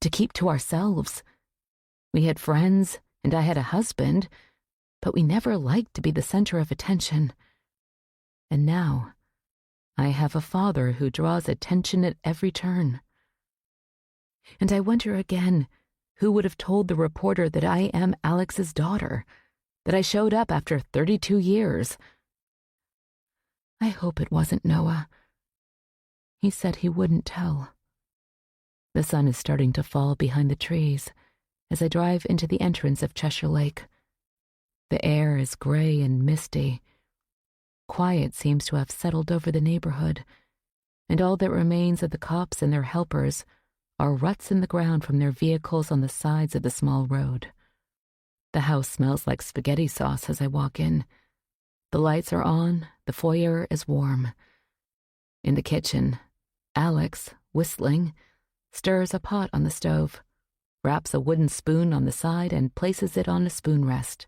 Speaker 1: to keep to ourselves. We had friends, and I had a husband, but we never liked to be the center of attention. And now, I have a father who draws attention at every turn. And I wonder again, who would have told the reporter that I am Alex's daughter, that I showed up after 32 years? I hope it wasn't Noah. He said he wouldn't tell. The sun is starting to fall behind the trees as I drive into the entrance of Cheshire Lake. The air is gray and misty. Quiet seems to have settled over the neighborhood, and all that remains of the cops and their helpers are ruts in the ground from their vehicles on the sides of the small road. The house smells like spaghetti sauce as I walk in. The lights are on, the foyer is warm. In the kitchen, Alex, whistling, stirs a pot on the stove, wraps a wooden spoon on the side and places it on a spoon rest.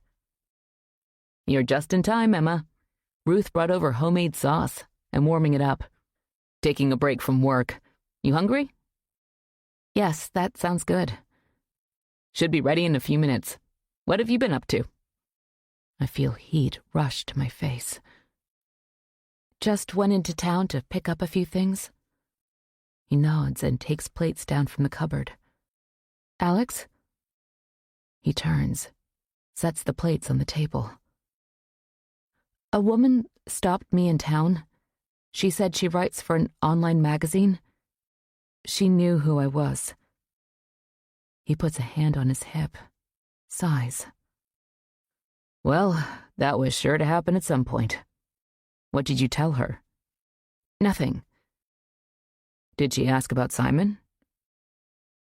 Speaker 1: You're just in time, Emma. Ruth brought over homemade sauce. I'm warming it up. Taking a break from work. You hungry? Yes, that sounds good. Should be ready in a few minutes. What have you been up to? I feel heat rush to my face. Just went into town to pick up a few things. He nods and takes plates down from the cupboard. Alex? He turns, sets the plates on the table. A woman stopped me in town. She said she writes for an online magazine. She knew who I was. He puts a hand on his hip, sighs. Well,
Speaker 3: That was sure to happen at some point. What did you tell her?
Speaker 1: Nothing.
Speaker 3: Did she ask about Simon?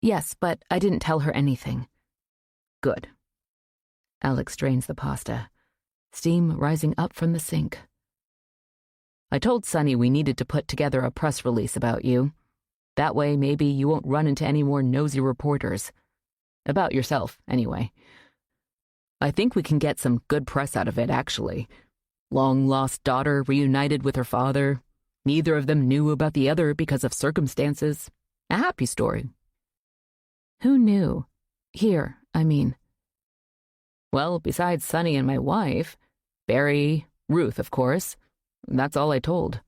Speaker 1: Yes, but I didn't tell her anything.
Speaker 3: Good. Alex drains the pasta, steam rising up from the sink. I told Sonny we needed to put together a press release about you. That way, maybe you won't run into any more nosy reporters. About yourself, anyway. I think we can get some good press out of it, actually. Long-lost daughter reunited with her father. Neither of them knew about the other because of circumstances. A happy story.
Speaker 1: Who knew? Here, I mean.
Speaker 3: Well, besides Sonny and my wife, Barry, Ruth, of course. That's all I told.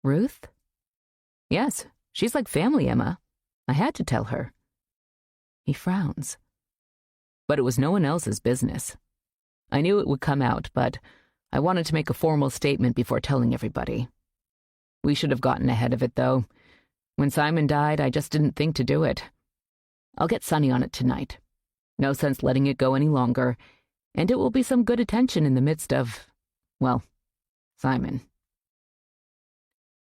Speaker 1: Ruth?
Speaker 3: Yes, she's like family, Emma. I had to tell her.
Speaker 1: He frowns.
Speaker 3: But it was no one else's business. I knew it would come out, but I wanted to make a formal statement before telling everybody. We should have gotten ahead of it, though. When Simon died, I just didn't think to do it. I'll get Sonny on it tonight. No sense letting it go any longer, and it will be some good attention in the midst of, well, Simon.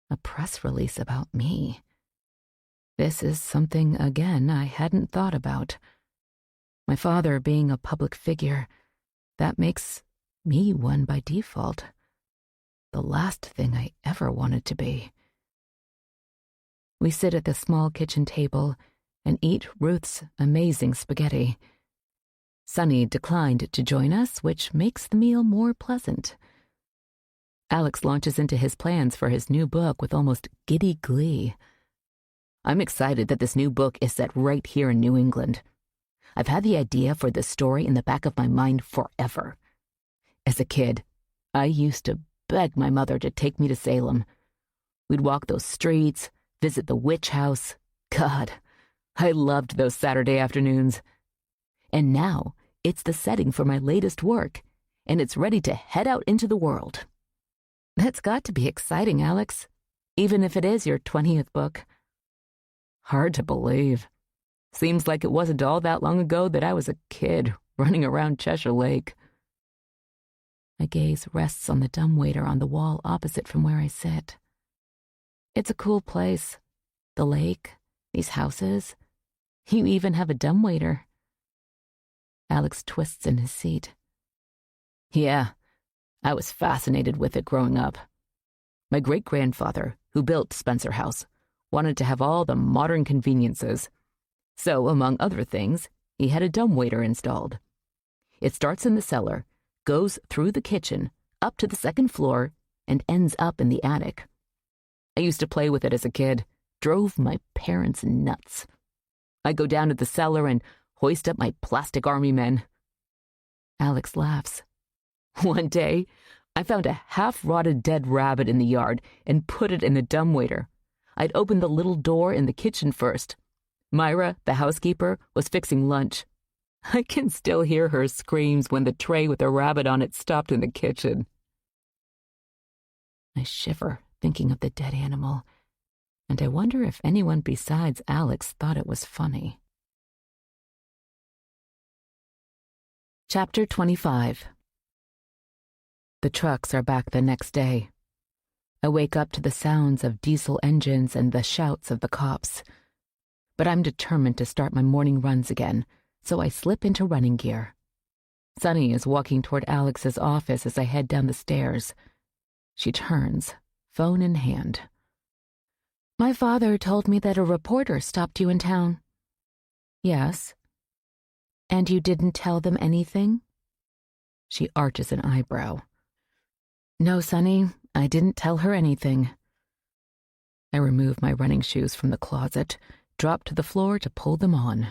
Speaker 1: A press release about me. This is something, again, I hadn't thought about. My father being a public figure, that makes me one by default. The last thing I ever wanted to be. We sit at the small kitchen table and eat Ruth's amazing spaghetti. Sonny declined to join us, which makes the meal more pleasant. Alex launches into his plans for his new book with almost giddy glee.
Speaker 3: I'm excited that this new book is set right here in New England. I've had the idea for this story in the back of my mind forever. As a kid, I used to beg my mother to take me to Salem. We'd walk those streets, visit the witch house. God, I loved those Saturday afternoons. And now it's the setting for my latest work, and it's ready to head out into the world.
Speaker 1: That's got to be exciting, Alex, even if it is your 20th book.
Speaker 3: Hard to believe. Seems like it wasn't all that long ago that I was a kid running around Cheshire Lake.
Speaker 1: My gaze rests on the dumbwaiter on the wall opposite from where I sit. It's a cool place. The lake, these houses. You even have a dumbwaiter. Alex twists in his seat.
Speaker 3: Yeah, I was fascinated with it growing up. My great-grandfather, who built Spencer House, wanted to have all the modern conveniences. So, among other things, he had a dumbwaiter installed. It starts in the cellar, goes through the kitchen, up to the second floor, and ends up in the attic. I used to play with it as a kid, drove my parents nuts. I'd go down to the cellar and hoist up my plastic army men.
Speaker 1: Alex laughs.
Speaker 3: One day, I found a half-rotted dead rabbit in the yard and put it in the dumbwaiter. I'd opened the little door in the kitchen first. Myra, the housekeeper, was fixing lunch. I can still hear her screams when the tray with the rabbit on it stopped in the kitchen.
Speaker 1: I shiver thinking of the dead animal, and I wonder if anyone besides Alex thought it was funny. Chapter 25. The trucks are back the next day. I wake up to the sounds of diesel engines and the shouts of the cops. But I'm determined to start my morning runs again, so I slip into running gear. Sonny is walking toward Alex's office as I head down the stairs. She turns, phone in hand. My father told me that a reporter stopped you in town. Yes. And you didn't tell them anything? She arches an eyebrow. No, Sonny, I didn't tell her anything. I remove my running shoes from the closet, drop to the floor to pull them on.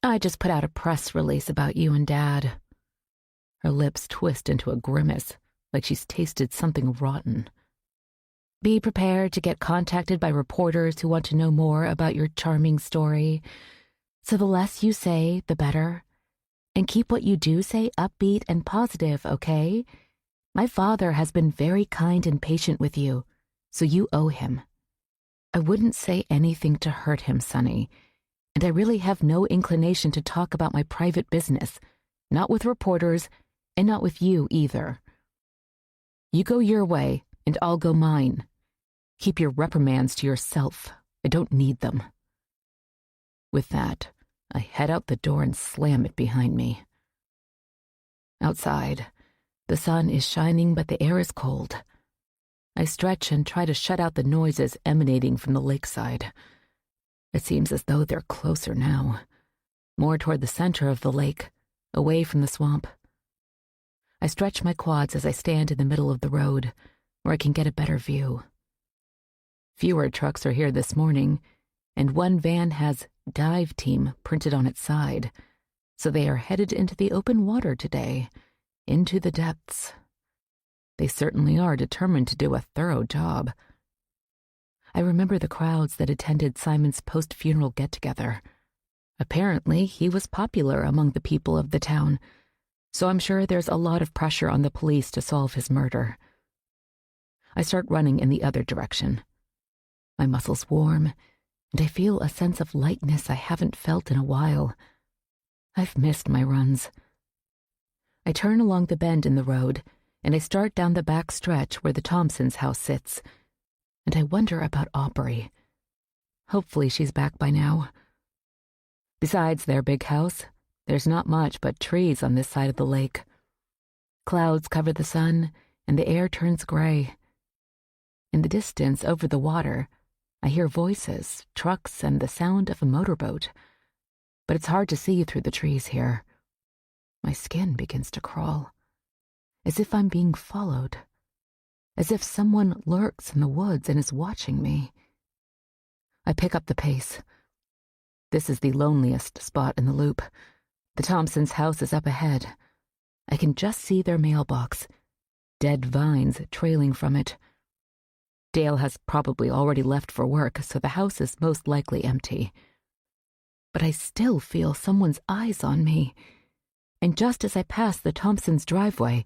Speaker 1: I just put out a press release about you and Dad. Her lips twist into a grimace, like she's tasted something rotten. Be prepared to get contacted by reporters who want to know more about your charming story. So the less you say, the better. And keep what you do say upbeat and positive, okay? My father has been very kind and patient with you, so you owe him. I wouldn't say anything to hurt him, Sonny, and I really have no inclination to talk about my private business, Not with reporters, and not with you either. You go your way, and I'll go mine. Keep your reprimands to yourself. I don't need them. With that, I head out the door and slam it behind me. Outside, the sun is shining, but the air is cold. I stretch and try to shut out the noises emanating from the lakeside. It seems as though they're closer now, more toward the center of the lake, away from the swamp. I stretch my quads as I stand in the middle of the road, where I can get a better view. Fewer trucks are here this morning, and one van has "Dive Team" printed on its side, so they are headed into the open water today, into the depths. They certainly are determined to do a thorough job. I remember the crowds that attended Simon's post-funeral get-together. Apparently, he was popular among the people of the town, so I'm sure there's a lot of pressure on the police to solve his murder. I start running in the other direction. My muscles warm, and I feel a sense of lightness I haven't felt in a while. I've missed my runs. I turn along the bend in the road, and I start down the back stretch where the Thompsons' house sits, and I wonder about Aubrey. Hopefully she's back by now. Besides their big house, there's not much but trees on this side of the lake. Clouds cover the sun, and the air turns gray. In the distance, over the water, I hear voices, trucks, and the sound of a motorboat. But it's hard to see through the trees here. My skin begins to crawl, as if I'm being followed, as if someone lurks in the woods and is watching me. I pick up the pace. This is the loneliest spot in the loop. The Thompsons' house is up ahead. I can just see their mailbox, dead vines trailing from it. Dale has probably already left for work, so the house is most likely empty. But I still feel someone's eyes on me, and just as I pass the Thompsons' driveway,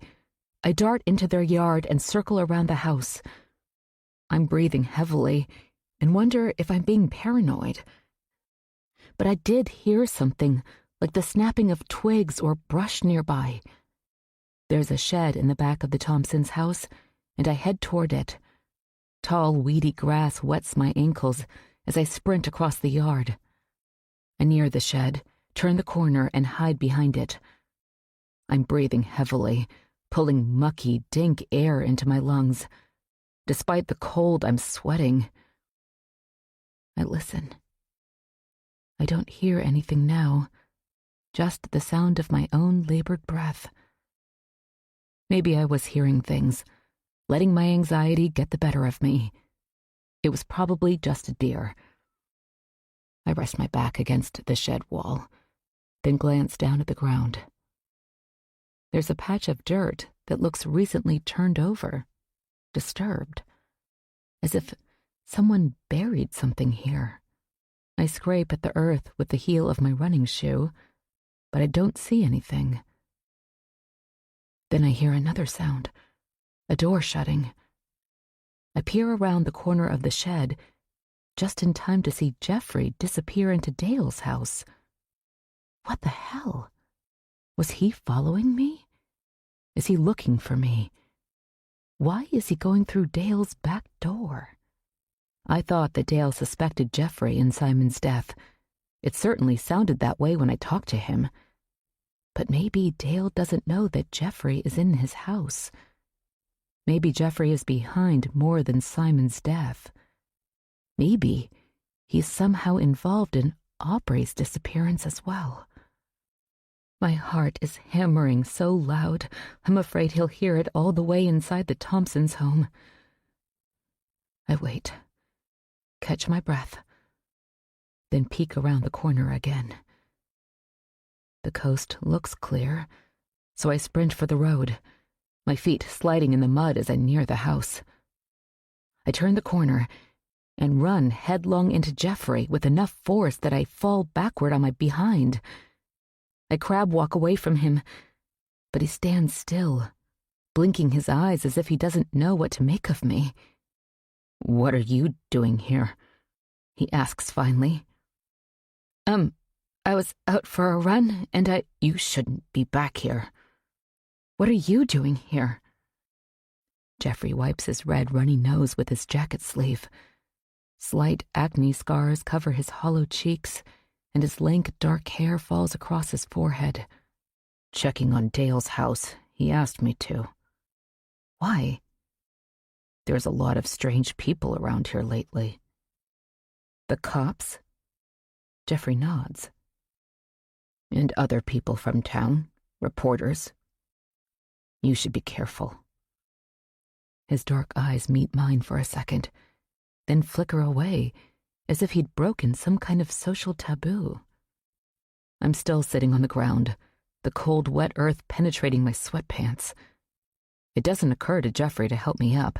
Speaker 1: I dart into their yard and circle around the house. I'm breathing heavily and wonder if I'm being paranoid. But I did hear something, like the snapping of twigs or brush nearby. There's a shed in the back of the Thompsons' house, and I head toward it. Tall, weedy grass wets my ankles as I sprint across the yard. I near the shed, turn the corner, and hide behind it. I'm breathing heavily, pulling mucky, dank air into my lungs. Despite the cold, I'm sweating. I listen. I don't hear anything now, just the sound of my own labored breath. Maybe I was hearing things, letting my anxiety get the better of me. It was probably just a deer. I rest my back against the shed wall, then glance down at the ground. There's a patch of dirt that looks recently turned over, disturbed, as if someone buried something here. I scrape at the earth with the heel of my running shoe, but I don't see anything. Then I hear another sound, a door shutting. I peer around the corner of the shed, just in time to see Jeffrey disappear into Dale's house. What the hell? Was he following me? Is he looking for me? Why is he going through Dale's back door? I thought that Dale suspected Jeffrey in Simon's death. It certainly sounded that way when I talked to him. But maybe Dale doesn't know that Jeffrey is in his house. Maybe Jeffrey is behind more than Simon's death. Maybe he's somehow involved in Aubrey's disappearance as well. My heart is hammering so loud, I'm afraid he'll hear it all the way inside the Thompsons' home. I wait, catch my breath, then peek around the corner again. The coast looks clear, so I sprint for the road, my feet sliding in the mud as I near the house. I turn the corner and run headlong into Jeffrey with enough force that I fall backward on my behind. I crab walk away from him, but he stands still, blinking his eyes as if he doesn't know what to make of me. "What are you doing here?" he asks finally. I was out for a run, and You shouldn't be back here. What are you doing here? Jeffrey wipes his red, runny nose with his jacket sleeve. Slight acne scars cover his hollow cheeks, and his lank, dark hair falls across his forehead. Checking on Dale's house. He asked me to. Why? There's a lot of strange people around here lately. The cops? Jeffrey nods. And other people from town, reporters. You should be careful. His dark eyes meet mine for a second, then flicker away, as if he'd broken some kind of social taboo. I'm still sitting on the ground, the cold, wet earth penetrating my sweatpants. It doesn't occur to Jeffrey to help me up.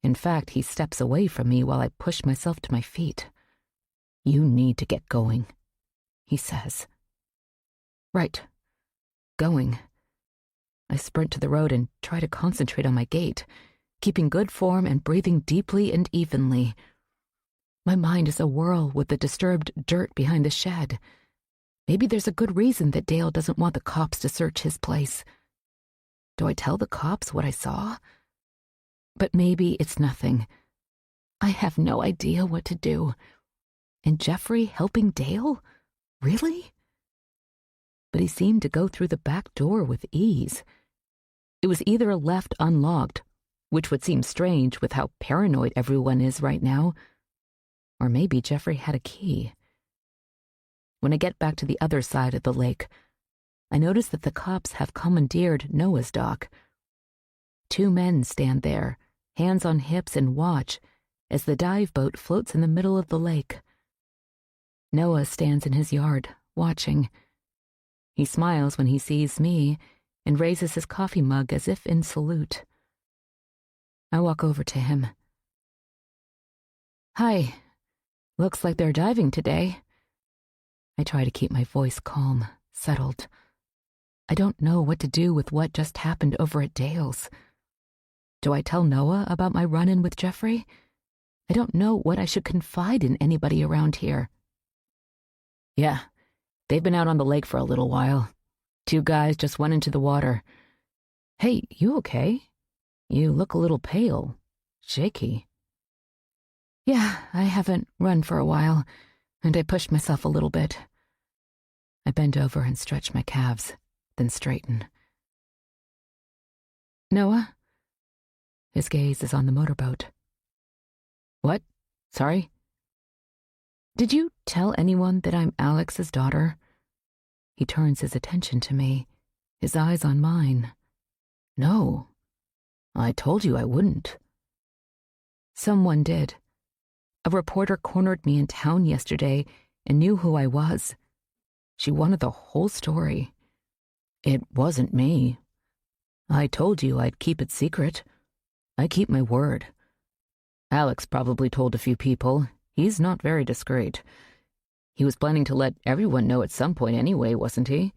Speaker 1: In fact, he steps away from me while I push myself to my feet. You need to get going, he says. Right. Going. I sprint to the road and try to concentrate on my gait, keeping good form and breathing deeply and evenly. My mind is a whirl with the disturbed dirt behind the shed. Maybe there's a good reason that Dale doesn't want the cops to search his place. Do I tell the cops what I saw? But maybe it's nothing. I have no idea what to do. And Jeffrey helping Dale? Really? But he seemed to go through the back door with ease. It was either left unlocked, which would seem strange with how paranoid everyone is right now, or maybe Jeffrey had a key. When I get back to the other side of the lake, I notice that the cops have commandeered Noah's dock. 2 men stand there, hands on hips, and watch as the dive boat floats in the middle of the lake. Noah stands in his yard, watching. He smiles when he sees me and raises his coffee mug as if in salute. I walk over to him. Hi. Looks like they're diving today. I try to keep my voice calm, settled. I don't know what to do with what just happened over at Dale's. Do I tell Noah about my run-in with Jeffrey? I don't know what I should confide in anybody around here. Yeah, they've been out on the lake for a little while. 2 guys just went into the water. Hey, you okay? You look a little pale, shaky. Yeah, I haven't run for a while, and I pushed myself a little bit. I bend over and stretch my calves, then straighten. Noah? His gaze is on the motorboat. What? Sorry? Did you tell anyone that I'm Alex's daughter? He turns his attention to me, his eyes on mine. No. I told you I wouldn't. Someone did. A reporter cornered me in town yesterday and knew who I was. She wanted the whole story. It wasn't me. I told you I'd keep it secret. I keep my word. Alex probably told a few people. He's not very discreet. He was planning to let everyone know at some point anyway, wasn't he?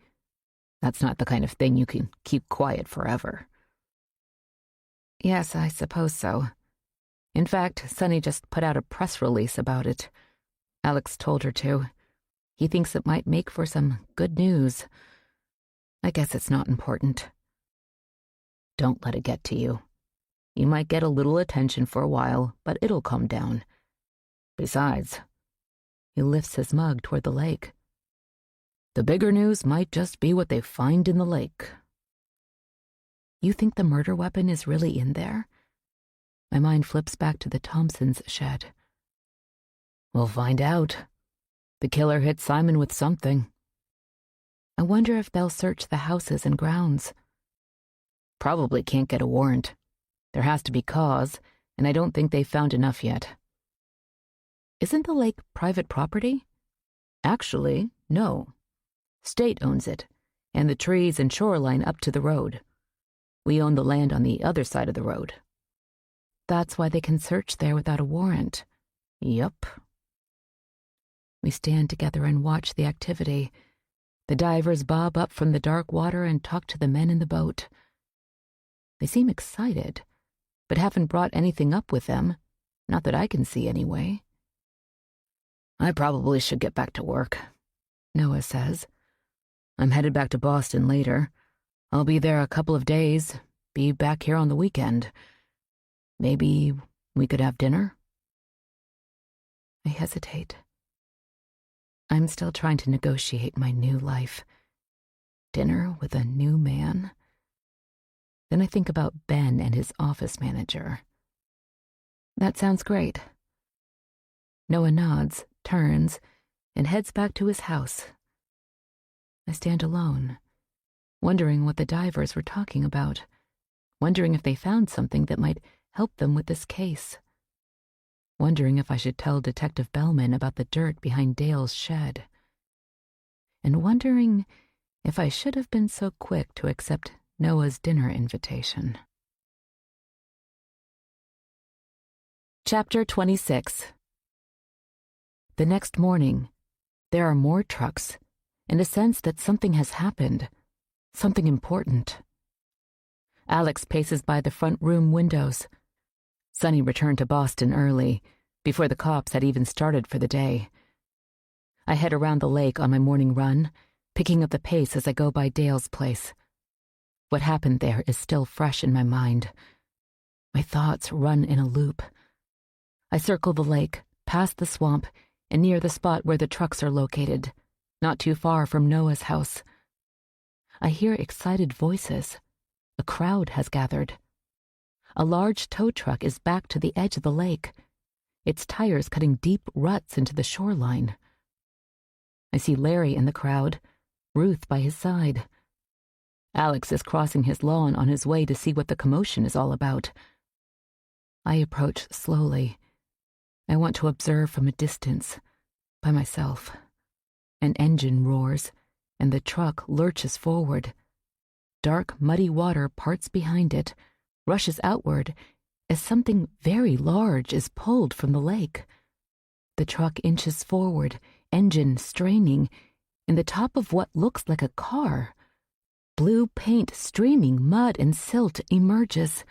Speaker 1: That's not the kind of thing you can keep quiet forever. Yes, I suppose so. In fact, Sunny just put out a press release about it. Alex told her to. He thinks it might make for some good news. I guess it's not important. Don't let it get to you. You might get a little attention for a while, but it'll calm down. Besides, he lifts his mug toward the lake. The bigger news might just be what they find in the lake. You think the murder weapon is really in there? My mind flips back to the Thompsons' shed. We'll find out. The killer hit Simon with something. I wonder if they'll search the houses and grounds. Probably can't get a warrant. There has to be cause, and I don't think they've found enough yet. Isn't the lake private property? Actually, no. State owns it, and the trees and shoreline up to the road. We own the land on the other side of the road. That's why they can search there without a warrant. Yup. We stand together and watch the activity. The divers bob up from the dark water and talk to the men in the boat. They seem excited, but haven't brought anything up with them. Not that I can see anyway. I probably should get back to work. Noah says. I'm headed back to Boston later. I'll be there a couple of days, be back here on the weekend. Maybe we could have dinner? I hesitate. I'm still trying to negotiate my new life. Dinner with a new man? Then I think about Ben and his office manager. That sounds great. Noah nods, turns, and heads back to his house. I stand alone, wondering what the divers were talking about, wondering if they found something that might help them with this case, wondering if I should tell Detective Bellman about the dirt behind Dale's shed, and wondering if I should have been so quick to accept Noah's dinner invitation. Chapter 26. The next morning, there are more trucks, and a sense that something has happened, something important. Alex paces by the front room windows. Sonny returned to Boston early, before the cops had even started for the day. I head around the lake on my morning run, picking up the pace as I go by Dale's place. What happened there is still fresh in my mind. My thoughts run in a loop. I circle the lake, past the swamp, and near the spot where the trucks are located, not too far from Noah's house. I hear excited voices. A crowd has gathered. A large tow truck is back to the edge of the lake, its tires cutting deep ruts into the shoreline. I see Larry in the crowd, Ruth by his side. Alex is crossing his lawn on his way to see what the commotion is all about. I approach slowly. I want to observe from a distance, by myself. An engine roars, and the truck lurches forward. Dark, muddy water parts behind it, rushes outward, as something very large is pulled from the lake. The truck inches forward, engine straining, and the top of what looks like a car. Blue paint streaming mud and silt emerges.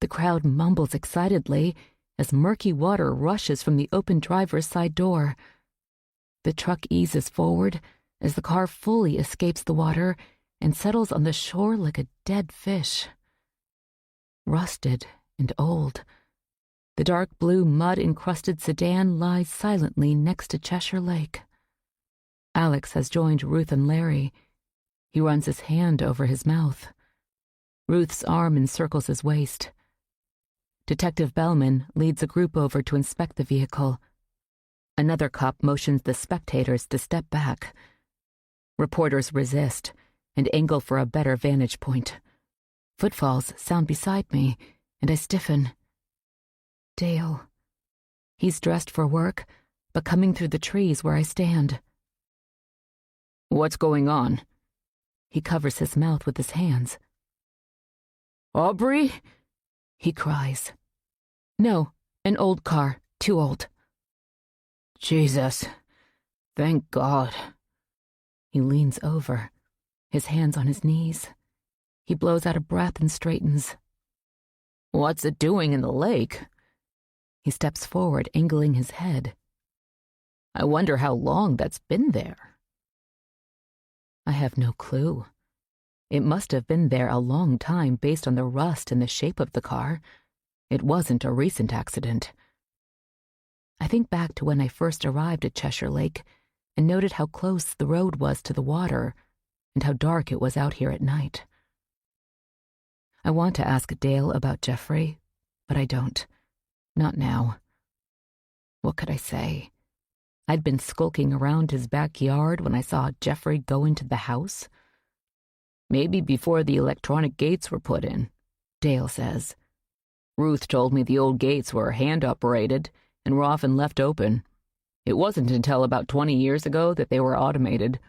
Speaker 1: The crowd mumbles excitedly as murky water rushes from the open driver's side door. The truck eases forward as the car fully escapes the water and settles on the shore like a dead fish. Rusted and old, the dark blue mud-encrusted sedan lies silently next to Cheshire Lake. Alex has joined Ruth and Larry. He runs his hand over his mouth. Ruth's arm encircles his waist. Detective Bellman leads a group over to inspect the vehicle. Another cop motions the spectators to step back. Reporters resist and angle for a better vantage point. Footfalls sound beside me, and I stiffen. Dale. He's dressed for work, but coming through the trees where I stand.
Speaker 3: What's going on?
Speaker 1: He covers his mouth with his hands.
Speaker 3: Aubrey?
Speaker 1: He cries. No, an old car, too old.
Speaker 3: Jesus. Thank God.
Speaker 1: He leans over, his hands on his knees. He blows out a breath and straightens.
Speaker 3: What's it doing in the lake?
Speaker 1: He steps forward, angling his head.
Speaker 3: I wonder how long that's been there.
Speaker 1: I have no clue. It must have been there a long time based on the rust and the shape of the car. It wasn't a recent accident. I think back to when I first arrived at Cheshire Lake and noted how close the road was to the water and how dark it was out here at night. I want to ask Dale about Jeffrey, but I don't. Not now. What could I say? I'd been skulking around his backyard when I saw Jeffrey go into the house.
Speaker 3: Maybe before the electronic gates were put in, Dale says. Ruth told me the old gates were hand-operated and were often left open. It wasn't until about 20 years ago that they were automated.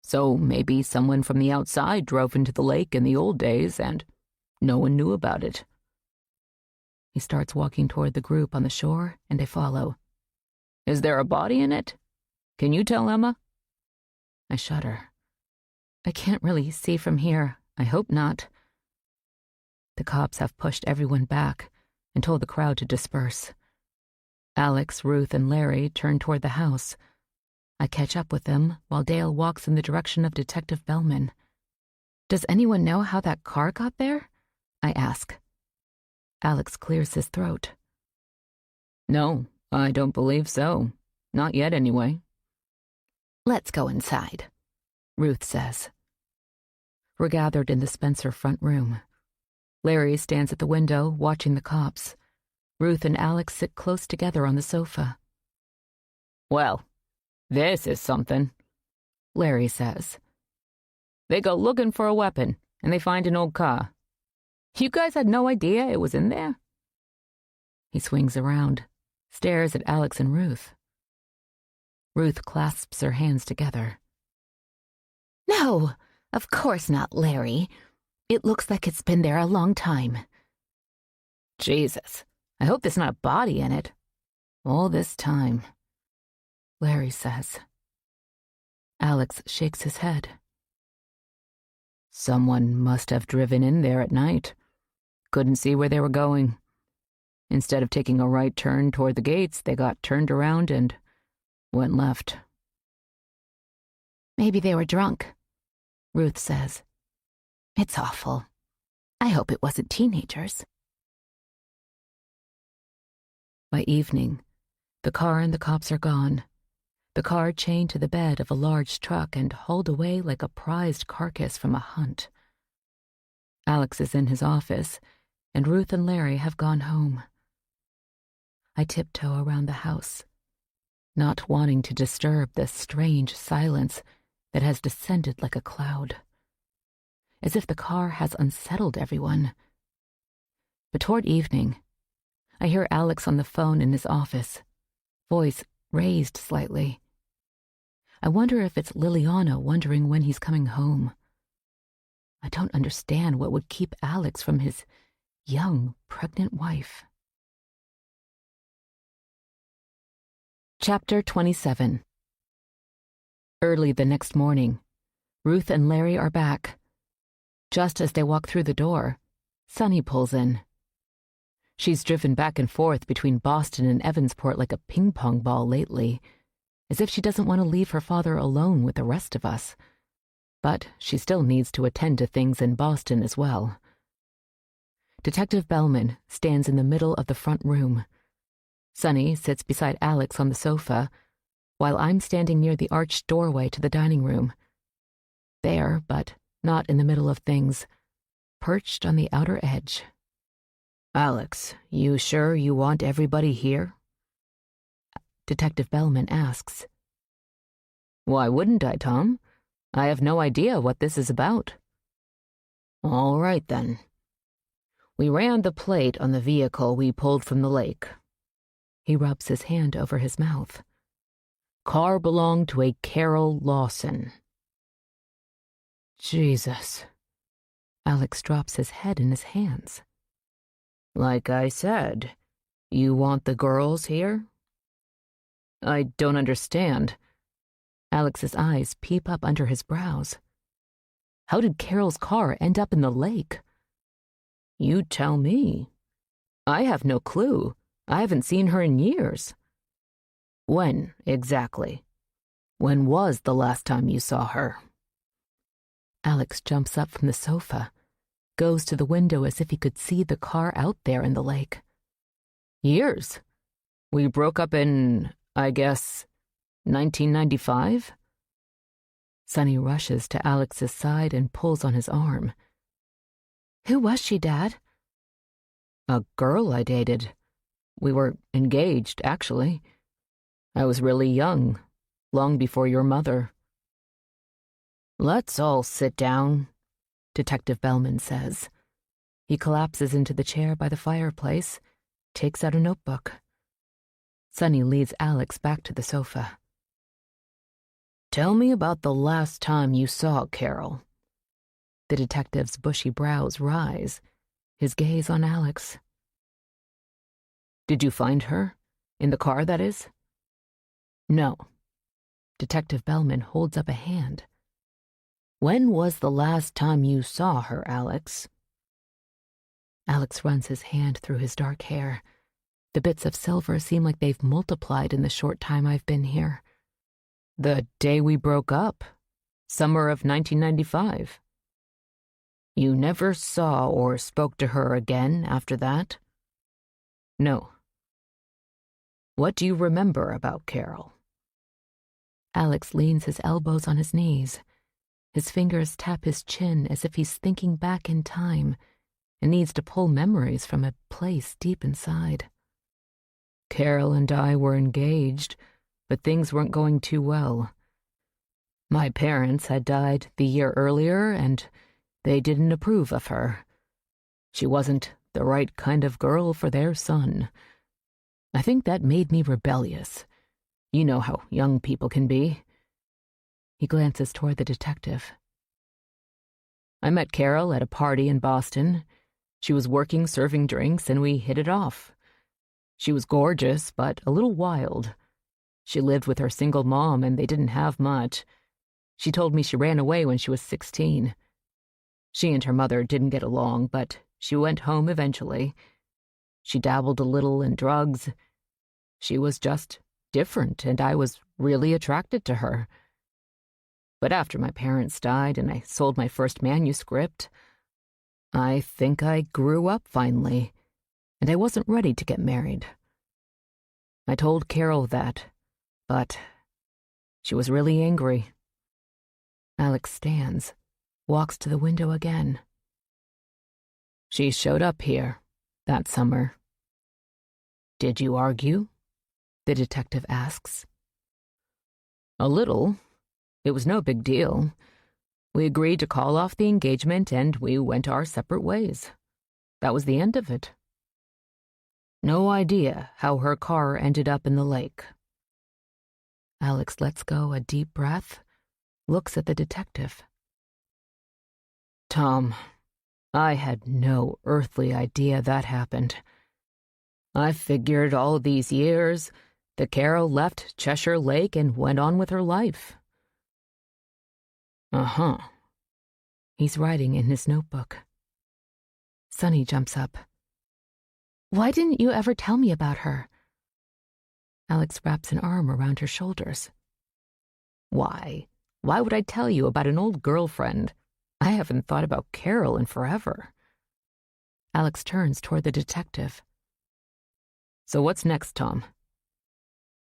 Speaker 3: So maybe someone from the outside drove into the lake in the old days and no one knew about it.
Speaker 1: He starts walking toward the group on the shore, and I follow.
Speaker 3: Is there a body in it? Can you tell, Emma?
Speaker 1: I shudder. I can't really see from here. I hope not. The cops have pushed everyone back and told the crowd to disperse. Alex, Ruth, and Larry turn toward the house. I catch up with them while Dale walks in the direction of Detective Bellman. Does anyone know how that car got there? I ask. Alex clears his throat. No, I don't believe so. Not yet, anyway.
Speaker 2: Let's go inside,
Speaker 1: Ruth says. We're gathered in the Spencer front room. Larry stands at the window, watching the cops. Ruth and Alex sit close together on the sofa. Well, this is something, Larry says. They go looking for a weapon, and they find an old car. You guys had no idea it was in there? He swings around, stares at Alex and Ruth. Ruth clasps her hands together.
Speaker 2: No, of course not, Larry. It looks like it's been there a long time.
Speaker 1: Jesus, I hope there's not a body in it. All this time, Larry says. Alex shakes his head. Someone must have driven in there at night. Couldn't see where they were going. Instead of taking a right turn toward the gates, they got turned around and went left.
Speaker 2: Maybe they were drunk, Ruth says. It's awful. I hope it wasn't teenagers.
Speaker 1: By evening, the car and the cops are gone. The car chained to the bed of a large truck and hauled away like a prized carcass from a hunt. Alex is in his office, and Ruth and Larry have gone home. I tiptoe around the house, not wanting to disturb this strange silence that has descended like a cloud, as if the car has unsettled everyone. But toward evening, I hear Alex on the phone in his office, voice raised slightly. I wonder if it's Liliana wondering when he's coming home. I don't understand what would keep Alex from his young, pregnant wife. Chapter 27. Early the next morning, Ruth and Larry are back. Just as they walk through the door, Sunny pulls in. She's driven back and forth between Boston and Evansport like a ping-pong ball lately, as if she doesn't want to leave her father alone with the rest of us. But she still needs to attend to things in Boston as well. Detective Bellman stands in the middle of the front room. Sunny sits beside Alex on the sofa, while I'm standing near the arched doorway to the dining room. There, but not in the middle of things, perched on the outer edge. Alex, you sure you want everybody here? Detective Bellman asks. Why wouldn't I, Tom? I have no idea what this is about. All right, then. We ran the plate on the vehicle we pulled from the lake. He rubs his hand over his mouth. Car belonged to a Carol Lawson. Jesus. Alex drops his head in his hands. Like I said, you want the girls here? I don't understand. Alex's eyes peep up under his brows. How did Carol's car end up in the lake? You tell me. I have no clue. I haven't seen her in years. When, exactly? When was the last time you saw her? Alex jumps up from the sofa, goes to the window as if he could see the car out there in the lake. Years. We broke up in, I guess, 1995? Sunny rushes to Alex's side and pulls on his arm. Who was she, Dad? A girl I dated. We were engaged, actually. I was really young, long before your mother. Let's all sit down, Detective Bellman says. He collapses into the chair by the fireplace, takes out a notebook. Sunny leads Alex back to the sofa. Tell me about the last time you saw Carol. The detective's bushy brows rise, his gaze on Alex. Did you find her? In the car, that is? No. Detective Bellman holds up a hand. When was the last time you saw her, Alex? Alex runs his hand through his dark hair. The bits of silver seem like they've multiplied in the short time I've been here.
Speaker 3: The day we broke up, summer of 1995. You never saw or spoke to her again after that? No. What do you remember about Carol?
Speaker 1: Alex leans his elbows on his knees. His fingers tap his chin as if he's thinking back in time and needs to pull memories from a place deep inside.
Speaker 3: Carol and I were engaged, but things weren't going too well. My parents had died the year earlier, and they didn't approve of her. She wasn't the right kind of girl for their son. I think that made me rebellious. You know how young people can be.
Speaker 1: He glances toward the detective.
Speaker 3: I met Carol at a party in Boston. She was working serving drinks, and we hit it off. She was gorgeous, but a little wild. She lived with her single mom, and they didn't have much. She told me she ran away when she was 16. She and her mother didn't get along, but she went home eventually. She dabbled a little in drugs. She was just different, and I was really attracted to her. But after my parents died and I sold my first manuscript, I think I grew up finally, and I wasn't ready to get married. I told Carol that, but she was really angry.
Speaker 1: Alex stands, walks to the window again.
Speaker 3: She showed up here that summer. Did you argue?
Speaker 1: The detective asks.
Speaker 3: A little. It was no big deal. We agreed to call off the engagement and we went our separate ways. That was the end of it. No idea how her car ended up in the lake.
Speaker 1: Alex lets go a deep breath, looks at the detective.
Speaker 3: Tom, I had no earthly idea that happened. I figured all these years that Carol left Cheshire Lake and went on with her life. Uh-huh.
Speaker 1: He's writing in his notebook. Sonny jumps up. Why didn't you ever tell me about her? Alex wraps an arm around her shoulders.
Speaker 3: Why? Why would I tell you about an old girlfriend? I haven't thought about Carol in forever.
Speaker 1: Alex turns toward the detective.
Speaker 3: So what's next, Tom?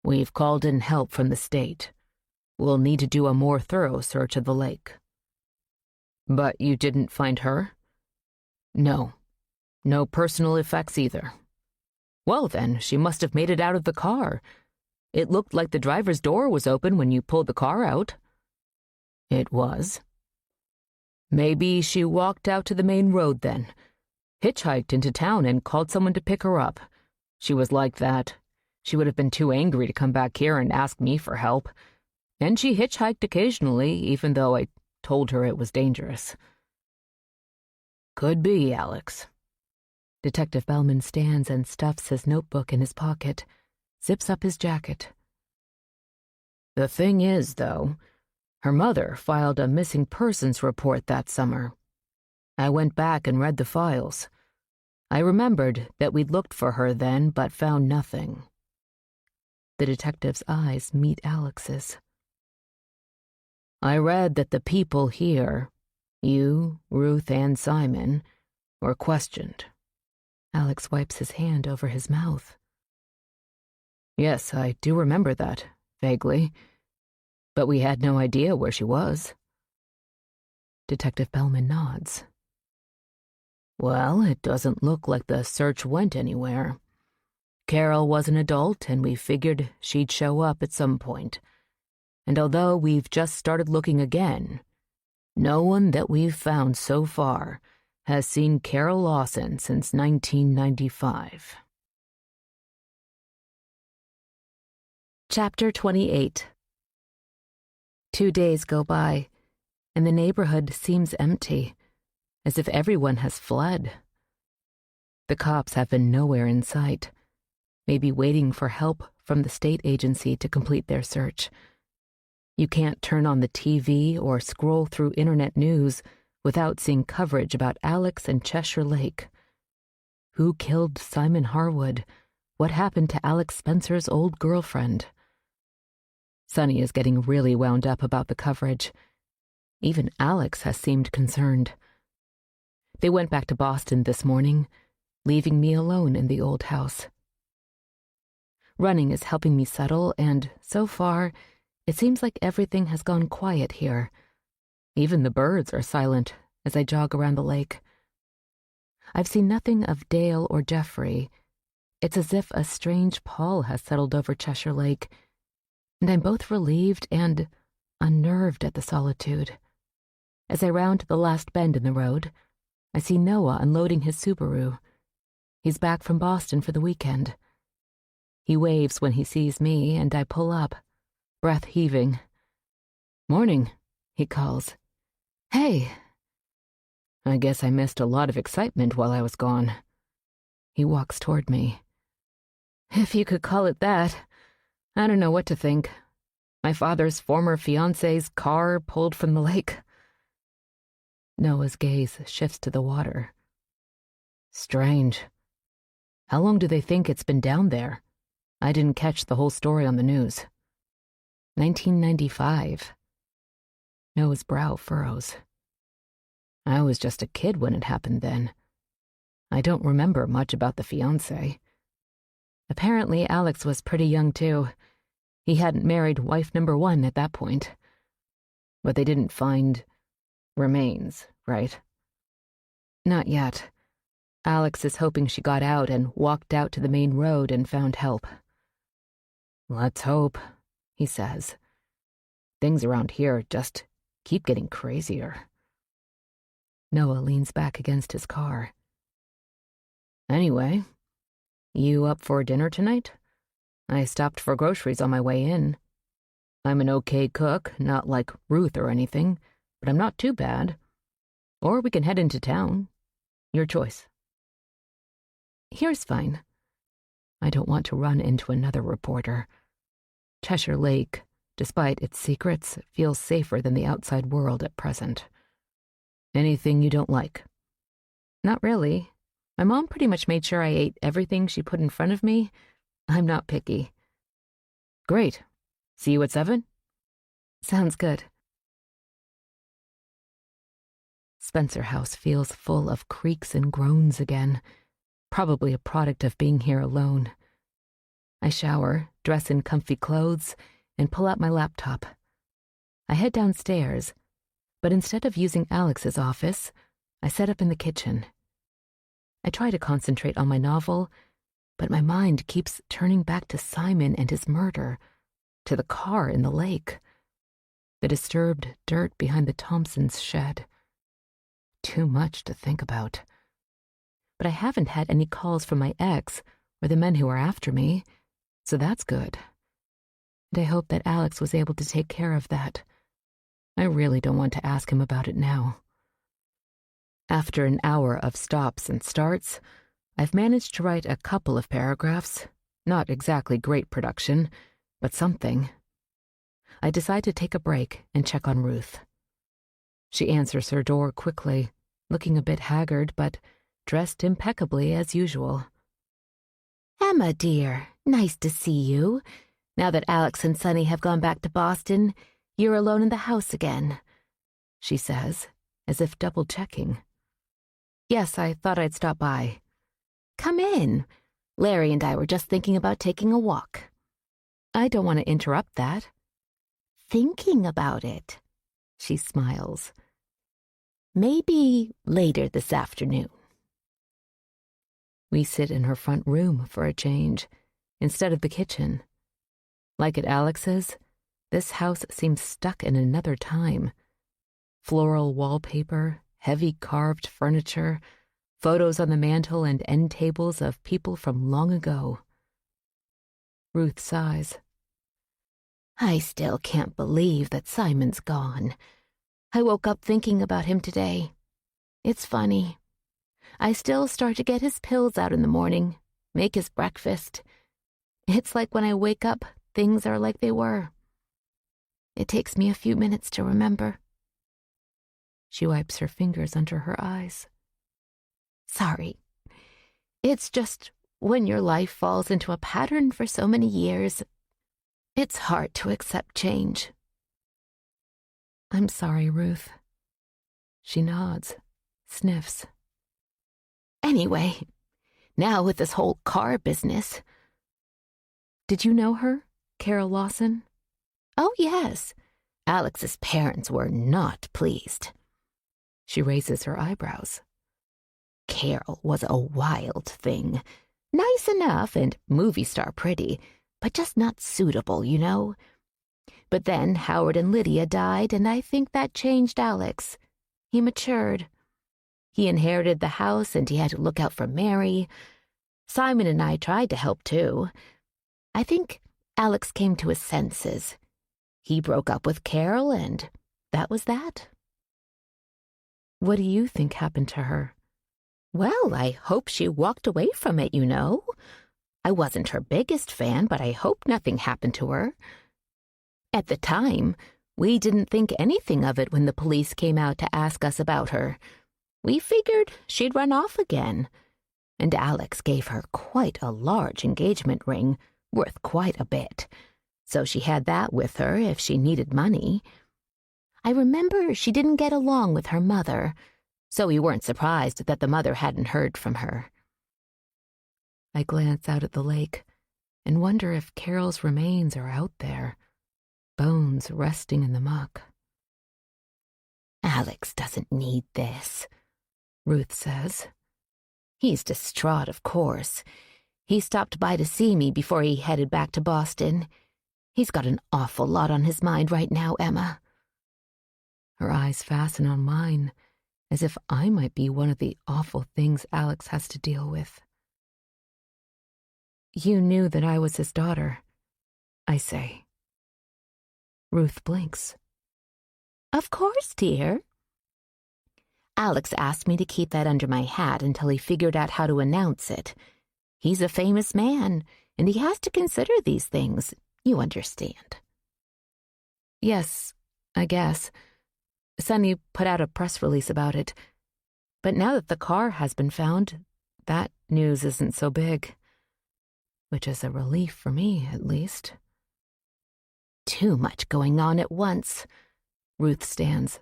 Speaker 3: We've called in help from the state. We'll need to do a more thorough search of the lake. But you didn't find her? No. No personal effects either. Well then, she must have made it out of the car. It looked like the driver's door was open when you pulled the car out. It was. Maybe she walked out to the main road then, hitchhiked into town and called someone to pick her up. She was like that. She would have been too angry to come back here and ask me for help. And she hitchhiked occasionally, even though I told her it was dangerous. Could be, Alex.
Speaker 1: Detective Bellman stands and stuffs his notebook in his pocket, zips up his jacket.
Speaker 3: The thing is, though, her mother filed a missing persons report that summer. I went back and read the files. I remembered that we'd looked for her then, but found nothing.
Speaker 1: The detective's eyes meet Alex's.
Speaker 3: I read that the people here, you, Ruth, and Simon, were questioned.
Speaker 1: Alex wipes his hand over his mouth.
Speaker 3: Yes, I do remember that, vaguely. But we had no idea where she was.
Speaker 1: Detective Bellman nods.
Speaker 3: Well, it doesn't look like the search went anywhere. Carol was an adult, and we figured she'd show up at some point. And although we've just started looking again, no one that we've found so far has seen Carol Lawson since 1995.
Speaker 1: Chapter 28. 2 days go by, and the neighborhood seems empty, as if everyone has fled. The cops have been nowhere in sight, maybe waiting for help from the state agency to complete their search. You can't turn on the TV or scroll through internet news without seeing coverage about Alex and Cheshire Lake. Who killed Simon Harwood? What happened to Alex Spencer's old girlfriend? Sonny is getting really wound up about the coverage. Even Alex has seemed concerned. They went back to Boston this morning, leaving me alone in the old house. Running is helping me settle, and so far, it seems like everything has gone quiet here. Even the birds are silent as I jog around the lake. I've seen nothing of Dale or Jeffrey. It's as if a strange pall has settled over Cheshire Lake, and I'm both relieved and unnerved at the solitude. As I round the last bend in the road, I see Noah unloading his Subaru. He's back from Boston for the weekend. He waves when he sees me, and I pull up, breath heaving. "Morning," he calls. "Hey." I guess I missed a lot of excitement while I was gone. He walks toward me. "If you could call it that. I don't know what to think. My father's former fiancé's car pulled from the lake." Noah's gaze shifts to the water. "Strange. How long do they think it's been down there? I didn't catch the whole story on the news." 1995. Noah's brow furrows. I was just a kid when it happened then. I don't remember much about the fiancé. Apparently, Alex was pretty young, too. He hadn't married wife number 1 at that point. But they didn't find remains, right? Not yet. Alex is hoping she got out and walked out to the main road and found help. "Let's hope," he says. "Things around here just keep getting crazier." Noah leans back against his car. "Anyway, you up for dinner tonight? I stopped for groceries on my way in. I'm an okay cook, not like Ruth or anything, but I'm not too bad. Or we can head into town. Your choice." "Here's fine. I don't want to run into another reporter. Cheshire Lake, despite its secrets, feels safer than the outside world at present." "Anything you don't like?" "Not really. My mom pretty much made sure I ate everything she put in front of me. I'm not picky." "Great. See you at 7? "Sounds good." Spencer House feels full of creaks and groans again, probably a product of being here alone. I shower, dress in comfy clothes, and pull out my laptop. I head downstairs, but instead of using Alex's office, I set up in the kitchen. I try to concentrate on my novel, but my mind keeps turning back to Simon and his murder, to the car in the lake, the disturbed dirt behind the Thompsons' shed. Too much to think about. But I haven't had any calls from my ex or the men who are after me, so that's good. And I hope that Alex was able to take care of that. I really don't want to ask him about it now. After an hour of stops and starts, I've managed to write a couple of paragraphs. Not exactly great production, but something. I decide to take a break and check on Ruth. She answers her door quickly, looking a bit haggard, but dressed impeccably as usual.
Speaker 2: "Emma, dear, nice to see you. Now that Alex and Sonny have gone back to Boston, you're alone in the house again," she says, as if double-checking.
Speaker 1: "Yes, I thought I'd stop by."
Speaker 2: "Come in. Larry and I were just thinking about taking a walk."
Speaker 1: "I don't want to interrupt that."
Speaker 2: "Thinking about it," she smiles. "Maybe later this afternoon."
Speaker 1: We sit in her front room for a change, instead of the kitchen. Like at Alex's, this house seems stuck in another time. Floral wallpaper, heavy carved furniture, photos on the mantel and end tables of people from long ago. Ruth sighs.
Speaker 2: "I still can't believe that Simon's gone. I woke up thinking about him today. It's funny. I still start to get his pills out in the morning, make his breakfast. It's like when I wake up, things are like they were. It takes me a few minutes to remember."
Speaker 1: She wipes her fingers under her eyes.
Speaker 2: "Sorry. It's just when your life falls into a pattern for so many years, It's hard to accept change.
Speaker 1: I'm sorry, Ruth. She nods, sniffs.
Speaker 2: Anyway, now with this whole car business.
Speaker 1: Did you know her, Carol Lawson?
Speaker 2: Oh, yes. Alex's parents were not pleased.
Speaker 1: She raises her eyebrows.
Speaker 2: Carol was a wild thing. Nice enough and movie star pretty, but just not suitable, you know. But then Howard and Lydia died, and I think that changed Alex. He matured. He inherited the house, and he had to look out for Mary. Simon and I tried to help, too. I think Alex came to his senses. He broke up with Carol, and that was that.
Speaker 1: What do you think happened to her?
Speaker 2: Well, I hope she walked away from it, you know. I wasn't her biggest fan, but I hope nothing happened to her. At the time, we didn't think anything of it when the police came out to ask us about her. We figured she'd run off again. And Alex gave her quite a large engagement ring, worth quite a bit. So she had that with her if she needed money. I remember she didn't get along with her mother, so we weren't surprised that the mother hadn't heard from her.
Speaker 1: I glance out at the lake and wonder if Carol's remains are out there, bones resting in the muck.
Speaker 2: Alex doesn't need this,
Speaker 1: Ruth says.
Speaker 2: He's distraught, of course. He stopped by to see me before he headed back to Boston. He's got an awful lot on his mind right now, Emma.
Speaker 1: Her eyes fasten on mine, as if I might be one of the awful things Alex has to deal with. You knew that I was his daughter, I say. Ruth blinks.
Speaker 2: Of course, dear. Alex asked me to keep that under my hat until he figured out how to announce it. He's a famous man, and he has to consider these things, you understand.
Speaker 1: Yes, I guess. Sonny put out a press release about it. But now that the car has been found, that news isn't so big. Which is a relief for me, at least.
Speaker 2: Too much going on at once.
Speaker 1: Ruth stands.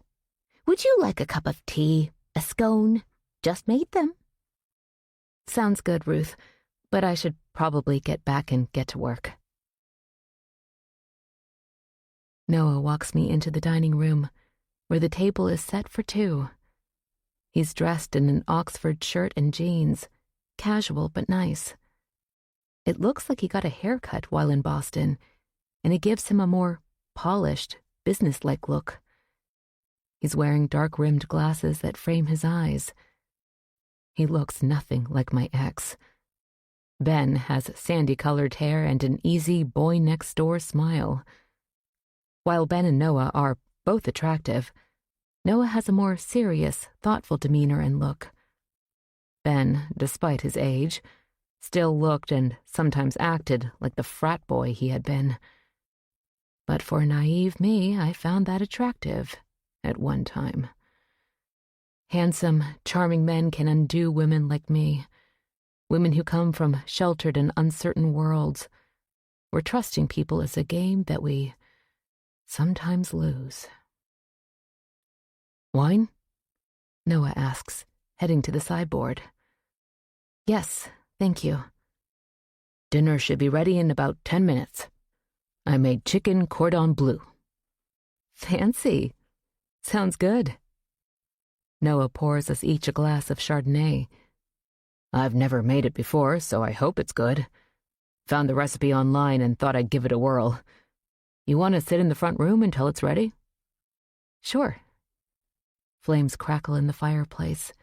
Speaker 2: Would you like a cup of tea? A scone? Just made them.
Speaker 1: Sounds good, Ruth, but I should probably get back and get to work. Noah walks me into the dining room, where the table is set for two. He's dressed in an Oxford shirt and jeans, casual but nice. It looks like he got a haircut while in Boston, and it gives him a more polished, businesslike look. He's wearing dark-rimmed glasses that frame his eyes. He looks nothing like my ex. Ben has sandy-colored hair and an easy boy-next-door smile. While Ben and Noah are both attractive, Noah has a more serious, thoughtful demeanor and look. Ben, despite his age, still looked and sometimes acted like the frat boy he had been. But for naive me, I found that attractive at one time. Handsome, charming men can undo women like me, women who come from sheltered and uncertain worlds, where trusting people is a game that we sometimes lose. Wine? Noah asks, heading to the sideboard. Yes, thank you. Dinner should be ready in about 10 minutes. I made chicken cordon bleu. Fancy. Sounds good. Noah pours us each a glass of Chardonnay. I've never made it before, so I hope it's good. Found the recipe online and thought I'd give it a whirl. You want to sit in the front room until it's ready? Sure. Flames crackle in the fireplace,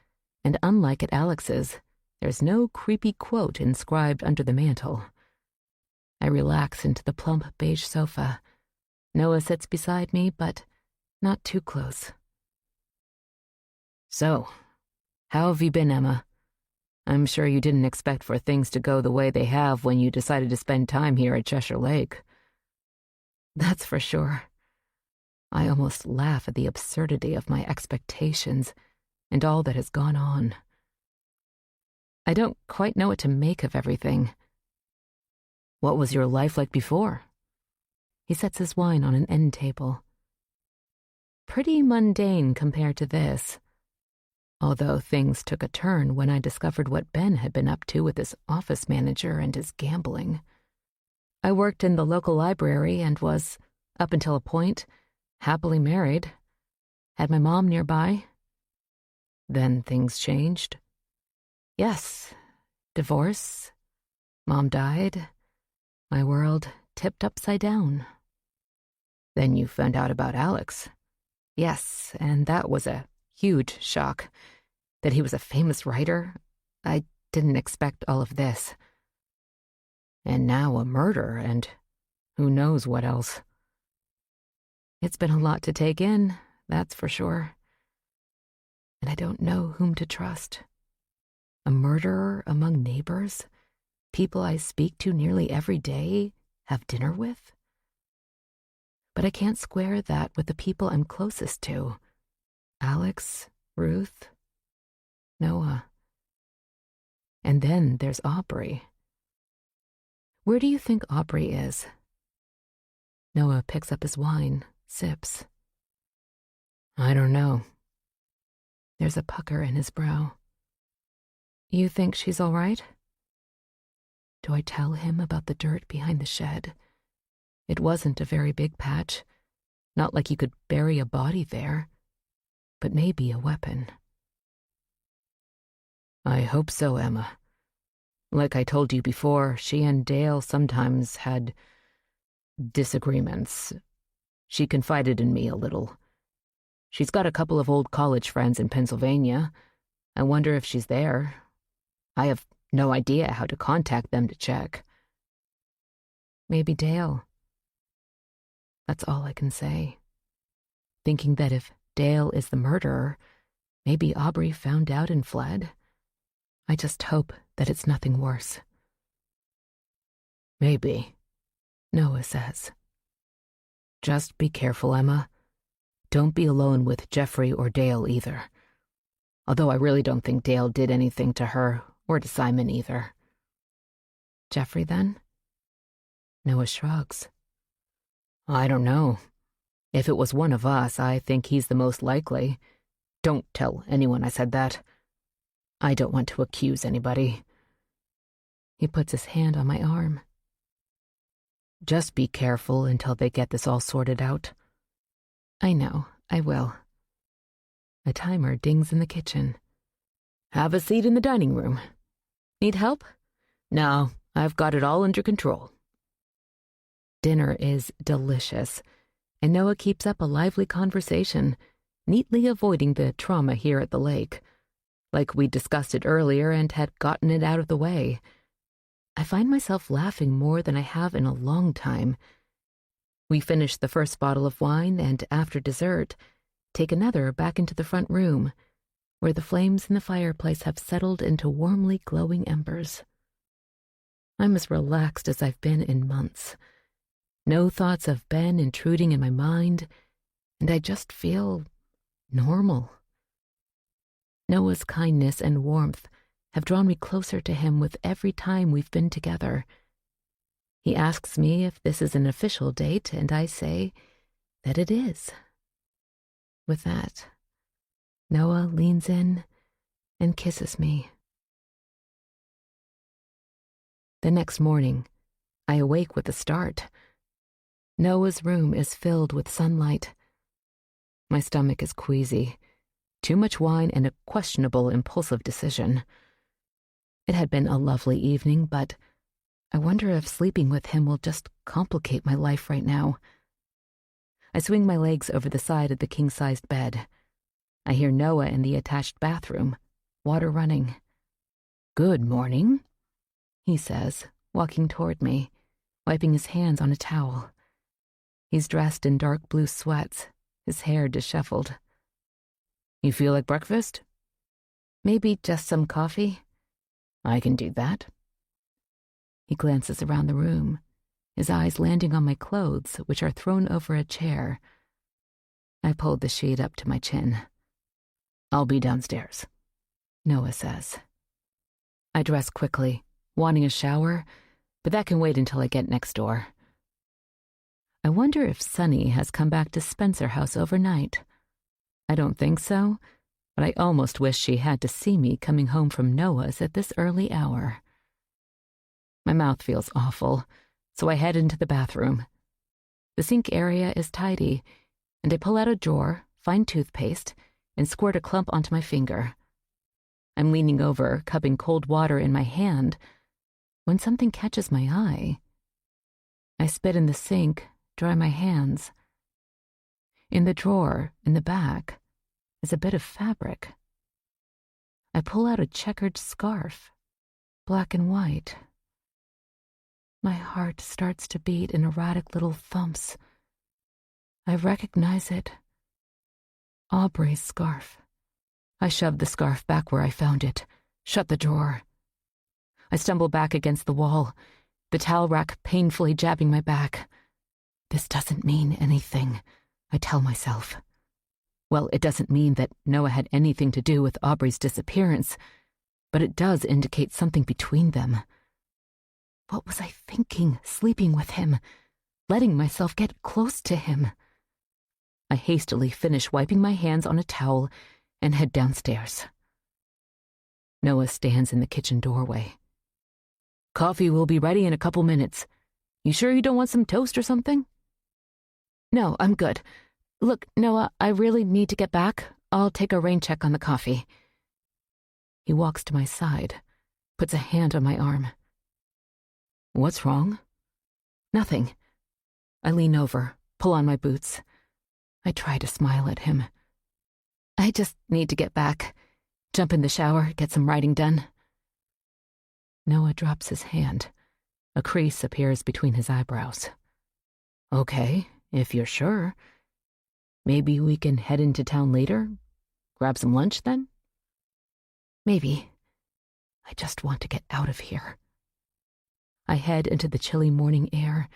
Speaker 1: and unlike at Alex's, there's no creepy quote inscribed under the mantel. I relax into the plump beige sofa. Noah sits beside me, but not too close. So, how have you been, Emma? I'm sure you didn't expect for things to go the way they have when you decided to spend time here at Cheshire Lake. That's for sure. I almost laugh at the absurdity of my expectations and all that has gone on. I don't quite know what to make of everything. What was your life like before? He sets his wine on an end table. Pretty mundane compared to this. Although things took a turn when I discovered what Ben had been up to with his office manager and his gambling. I worked in the local library and was, up until a point, happily married. Had my mom nearby. Then things changed. Yes, divorce. Mom died. My world tipped upside down. Then you found out about Alex. Yes, and that was a huge shock. That he was a famous writer. I didn't expect all of this. And now a murder, and who knows what else. It's been a lot to take in, that's for sure. And I don't know whom to trust. A murderer among neighbors? People I speak to nearly every day, have dinner with? But I can't square that with the people I'm closest to. Alex, Ruth, Noah. And then there's Aubrey. Where do you think Aubrey is? Noah picks up his wine, sips. I don't know. There's a pucker in his brow. You think she's all right? Do I tell him about the dirt behind the shed? It wasn't a very big patch. Not like you could bury a body there. But maybe a weapon. I hope so, Emma. Like I told you before, she and Dale sometimes had disagreements. She confided in me a little. She's got a couple of old college friends in Pennsylvania. I wonder if she's there. I have no idea how to contact them to check. Maybe Dale. That's all I can say. Thinking that if Dale is the murderer, maybe Aubrey found out and fled. I just hope that it's nothing worse. Maybe, Noah says. Just be careful, Emma. Don't be alone with Jeffrey or Dale either. Although I really don't think Dale did anything to her or to Simon either. Jeffrey, then? Noah shrugs. I don't know. If it was one of us, I think he's the most likely. Don't tell anyone I said that. I don't want to accuse anybody. He puts his hand on my arm. Just be careful until they get this all sorted out. I know, I will. A timer dings in the kitchen. Have a seat in the dining room. Need help? No, I've got it all under control. Dinner is delicious, and Noah keeps up a lively conversation, neatly avoiding the trauma here at the lake. Like we'd discussed it earlier and had gotten it out of the way. I find myself laughing more than I have in a long time. We finish the first bottle of wine and, after dessert, take another back into the front room, where the flames in the fireplace have settled into warmly glowing embers. I'm as relaxed as I've been in months. No thoughts of Ben intruding in my mind, and I just feel normal. Noah's kindness and warmth have drawn me closer to him with every time we've been together. He asks me if this is an official date, and I say that it is. With that, Noah leans in and kisses me. The next morning, I awake with a start. Noah's room is filled with sunlight. My stomach is queasy. Too much wine and a questionable impulsive decision. It had been a lovely evening, but I wonder if sleeping with him will just complicate my life right now. I swing my legs over the side of the king-sized bed. I hear Noah in the attached bathroom, water running. Good morning, he says, walking toward me, wiping his hands on a towel. He's dressed in dark blue sweats, his hair disheveled. You feel like breakfast? Maybe just some coffee? I can do that. He glances around the room, his eyes landing on my clothes, which are thrown over a chair. I pulled the sheet up to my chin. I'll be downstairs, Noah says. I dress quickly, wanting a shower, but that can wait until I get next door. I wonder if Sonny has come back to Spencer House overnight. I don't think so, but I almost wish she had to see me coming home from Noah's at this early hour. My mouth feels awful, so I head into the bathroom. The sink area is tidy, and I pull out a drawer, find toothpaste, and squirt a clump onto my finger. I'm leaning over, cupping cold water in my hand, when something catches my eye. I spit in the sink, dry my hands. In the drawer, in the back, is a bit of fabric. I pull out a checkered scarf, black and white. My heart starts to beat in erratic little thumps. I recognize it. Aubrey's scarf. I shove the scarf back where I found it, shut the drawer. I stumble back against the wall, the towel rack painfully jabbing my back. This doesn't mean anything, I tell myself. Well, it doesn't mean that Noah had anything to do with Aubrey's disappearance, but it does indicate something between them. What was I thinking, sleeping with him, letting myself get close to him? I hastily finish wiping my hands on a towel and head downstairs. Noah stands in the kitchen doorway. Coffee will be ready in a couple minutes. You sure you don't want some toast or something? No, I'm good. Look, Noah, I really need to get back. I'll take a rain check on the coffee. He walks to my side, puts a hand on my arm. What's wrong? Nothing. I lean over, pull on my boots. I try to smile at him. I just need to get back, jump in the shower, get some writing done. Noah drops his hand. A crease appears between his eyebrows. Okay, if you're sure. Maybe we can head into town later? Grab some lunch then? Maybe. I just want to get out of here. I head into the chilly morning air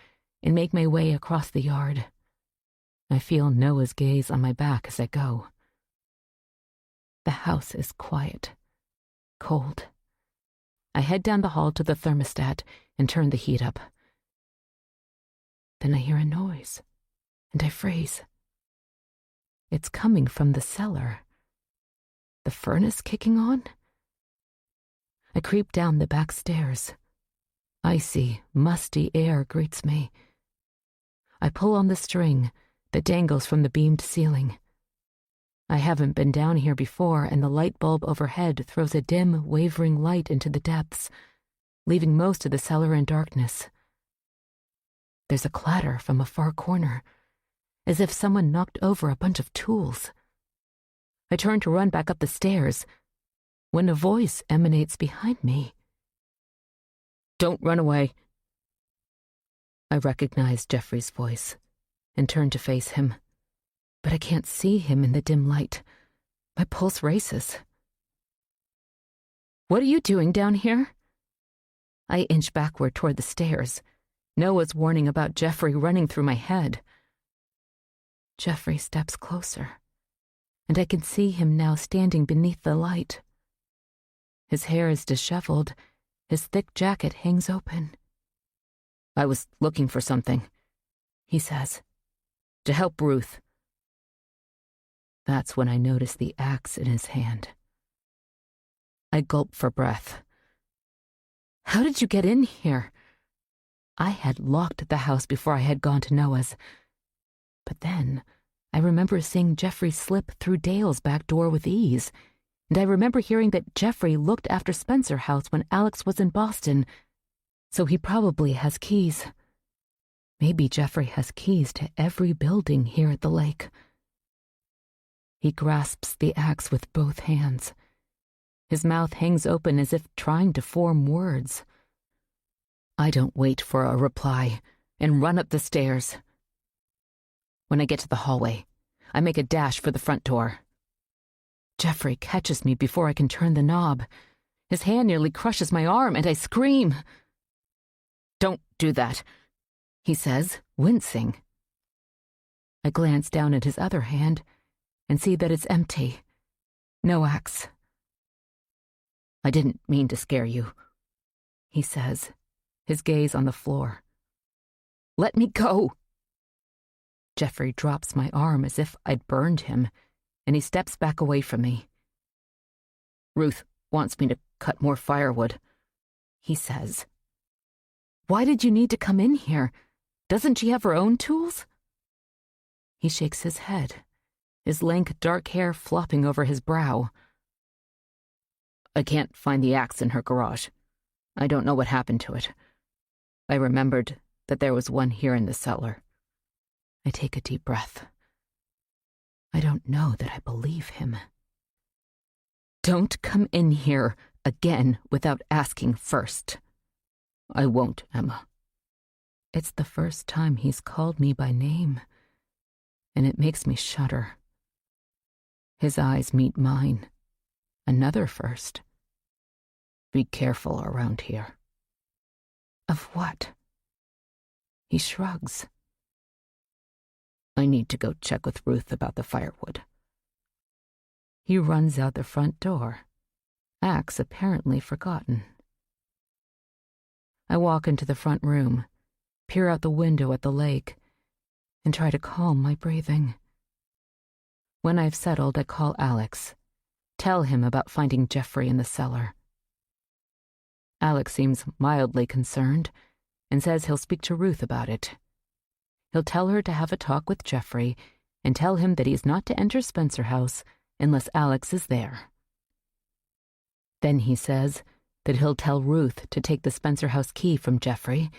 Speaker 1: and make my way across the yard. I feel Noah's gaze on my back as I go. The house is quiet, cold. I head down the hall to the thermostat and turn the heat up. Then I hear a noise, and I freeze. It's coming from the cellar. The furnace kicking on? I creep down the back stairs. Icy, musty air greets me. I pull on the string that dangles from the beamed ceiling. I haven't been down here before, and the light bulb overhead throws a dim, wavering light into the depths, leaving most of the cellar in darkness. There's a clatter from a far corner, as if someone knocked over a bunch of tools. I turn to run back up the stairs, when a voice emanates behind me. Don't run away. I recognize Jeffrey's voice and turn to face him, but I can't see him in the dim light. My pulse races. What are you doing down here? I inch backward toward the stairs, Noah's warning about Jeffrey running through my head. Jeffrey steps closer, and I can see him now standing beneath the light. His hair is disheveled, his thick jacket hangs open. I was looking for something, he says, to help Ruth. That's when I notice the axe in his hand. I gulp for breath. How did you get in here? I had locked the house before I had gone to Noah's. But then I remember seeing Jeffrey slip through Dale's back door with ease, and I remember hearing that Jeffrey looked after Spencer House when Alex was in Boston, so he probably has keys. Maybe Jeffrey has keys to every building here at the lake. He grasps the axe with both hands. His mouth hangs open as if trying to form words. I don't wait for a reply and run up the stairs. When I get to the hallway, I make a dash for the front door. Jeffrey catches me before I can turn the knob. His hand nearly crushes my arm, and I scream. Don't do that, he says, wincing. I glance down at his other hand and see that it's empty. No axe. I didn't mean to scare you, he says, his gaze on the floor. Let me go. Jeffrey drops my arm as if I'd burned him, and he steps back away from me. "Ruth wants me to cut more firewood," he says. "Why did you need to come in here? Doesn't she have her own tools?" He shakes his head, his lank dark hair flopping over his brow. "I can't find the axe in her garage. I don't know what happened to it. I remembered that there was one here in the cellar." I take a deep breath. I don't know that I believe him. "Don't come in here again without asking first." "I won't, Emma." It's the first time he's called me by name, and it makes me shudder. His eyes meet mine. Another first. "Be careful around here." Of what? He shrugs. "I need to go check with Ruth about the firewood." He runs out the front door, axe apparently forgotten. I walk into the front room, peer out the window at the lake, and try to calm my breathing. When I've settled, I call Alex, tell him about finding Jeffrey in the cellar. Alex seems mildly concerned and says he'll speak to Ruth about it. He'll tell her to have a talk with Jeffrey and tell him that he's not to enter Spencer House unless Alex is there. Then he says that he'll tell Ruth to take the Spencer House key from Jeffrey,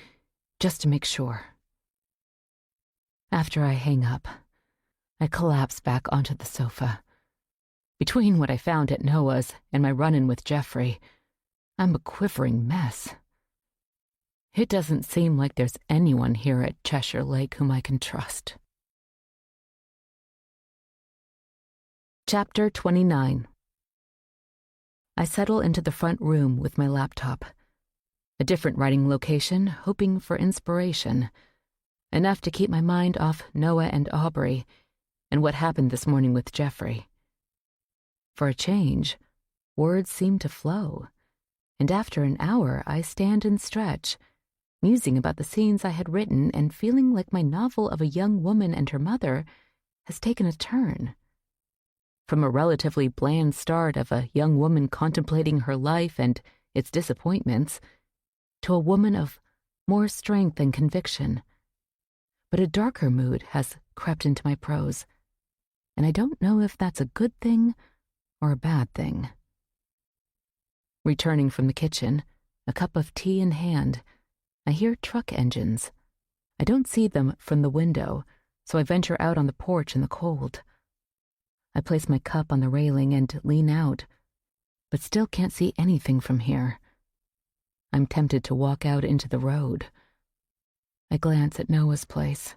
Speaker 1: just to make sure. After I hang up, I collapse back onto the sofa. Between what I found at Noah's and my run-in with Jeffrey, I'm a quivering mess. It doesn't seem like there's anyone here at Cheshire Lake whom I can trust. Chapter 29. I settle into the front room with my laptop. A different writing location, hoping for inspiration. Enough to keep my mind off Noah and Aubrey and what happened this morning with Jeffrey. For a change, words seem to flow, and after an hour I stand and stretch, musing about the scenes I had written and feeling like my novel of a young woman and her mother has taken a turn. From a relatively bland start of a young woman contemplating her life and its disappointments, to a woman of more strength and conviction. But a darker mood has crept into my prose, and I don't know if that's a good thing or a bad thing. Returning from the kitchen, a cup of tea in hand, I hear truck engines. I don't see them from the window, so I venture out on the porch in the cold. I place my cup on the railing and lean out, but still can't see anything from here. I'm tempted to walk out into the road. I glance at Noah's place.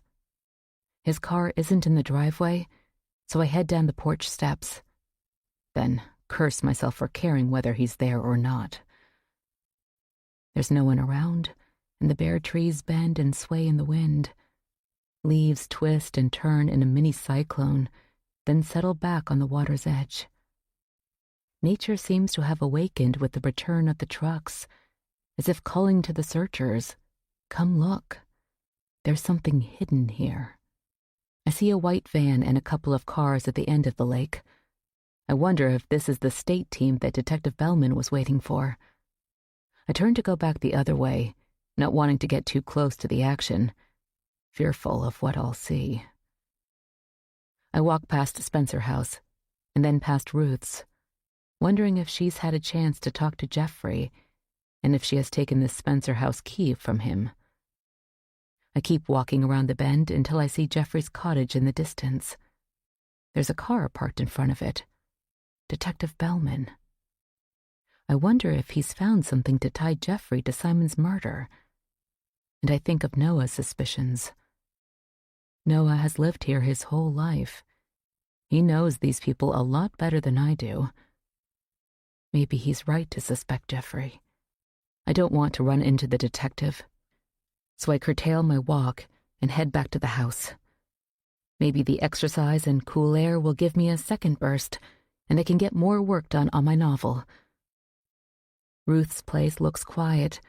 Speaker 1: His car isn't in the driveway, so I head down the porch steps. Then curse myself for caring whether he's there or not. There's no one around, and the bare trees bend and sway in the wind. Leaves twist and turn in a mini cyclone, then settle back on the water's edge. Nature seems to have awakened with the return of the trucks, as if calling to the searchers, "Come look. There's something hidden here." I see a white van and a couple of cars at the end of the lake. I wonder if this is the state team that Detective Bellman was waiting for. I turn to go back the other way, not wanting to get too close to the action, fearful of what I'll see. I walk past Spencer House, and then past Ruth's, wondering if she's had a chance to talk to Jeffrey, and if she has taken the Spencer House key from him. I keep walking around the bend until I see Jeffrey's cottage in the distance. There's a car parked in front of it. Detective Bellman. I wonder if he's found something to tie Jeffrey to Simon's murder. And I think of Noah's suspicions. Noah has lived here his whole life. He knows these people a lot better than I do. Maybe he's right to suspect Jeffrey. I don't want to run into the detective, so I curtail my walk and head back to the house. Maybe the exercise and cool air will give me a second burst, and I can get more work done on my novel. Ruth's place looks quiet,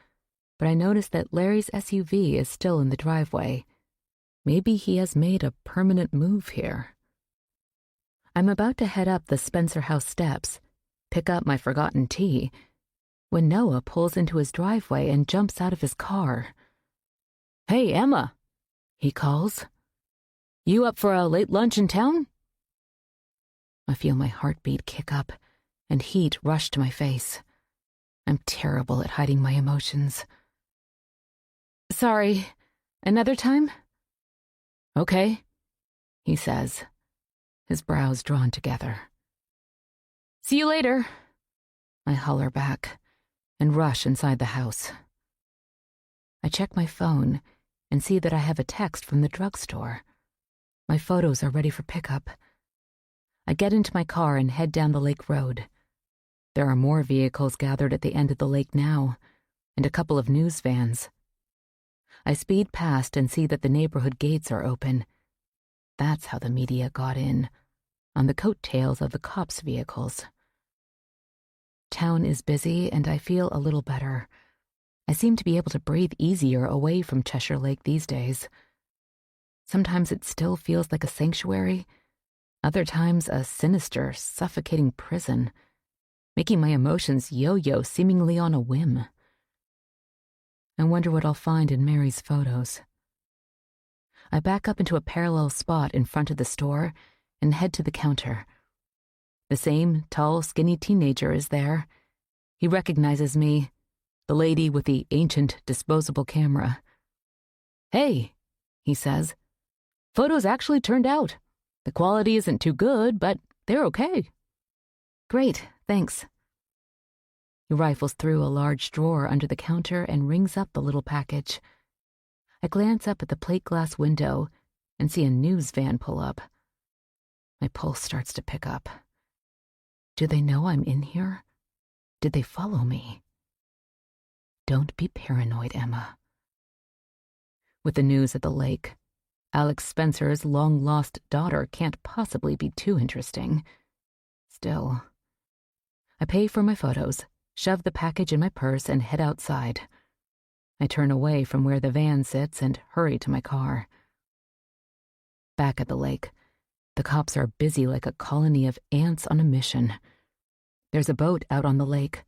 Speaker 1: but I notice that Larry's SUV is still in the driveway. Maybe he has made a permanent move here. I'm about to head up the Spencer house steps, pick up my forgotten tea, when Noah pulls into his driveway and jumps out of his car. "Hey, Emma," he calls. "You up for a late lunch in town?" I feel my heartbeat kick up and heat rush to my face. I'm terrible at hiding my emotions. "Sorry, another time?" "Okay," he says, his brows drawn together. "See you later," I holler back and rush inside the house. I check my phone and see that I have a text from the drugstore. My photos are ready for pickup. I get into my car and head down the lake road. There are more vehicles gathered at the end of the lake now, and a couple of news vans. I speed past and see that the neighborhood gates are open. That's how the media got in, on the coattails of the cops' vehicles. Town is busy, and I feel a little better. I seem to be able to breathe easier away from Cheshire Lake these days. Sometimes it still feels like a sanctuary, other times a sinister, suffocating prison, making my emotions yo-yo seemingly on a whim. I wonder what I'll find in Mary's photos. I back up into a parallel spot in front of the store and head to the counter. The same tall, skinny teenager is there. He recognizes me, the lady with the ancient disposable camera. "Hey," he says, "photos actually turned out. The quality isn't too good, but they're okay." "Great, thanks." He rifles through a large drawer under the counter and rings up the little package. I glance up at the plate glass window and see a news van pull up. My pulse starts to pick up. Do they know I'm in here? Did they follow me? Don't be paranoid, Emma. With the news at the lake, Alex Spencer's long-lost daughter can't possibly be too interesting. Still, I pay for my photos, shove the package in my purse, and head outside. I turn away from where the van sits and hurry to my car. Back at the lake, the cops are busy like a colony of ants on a mission. There's a boat out on the lake,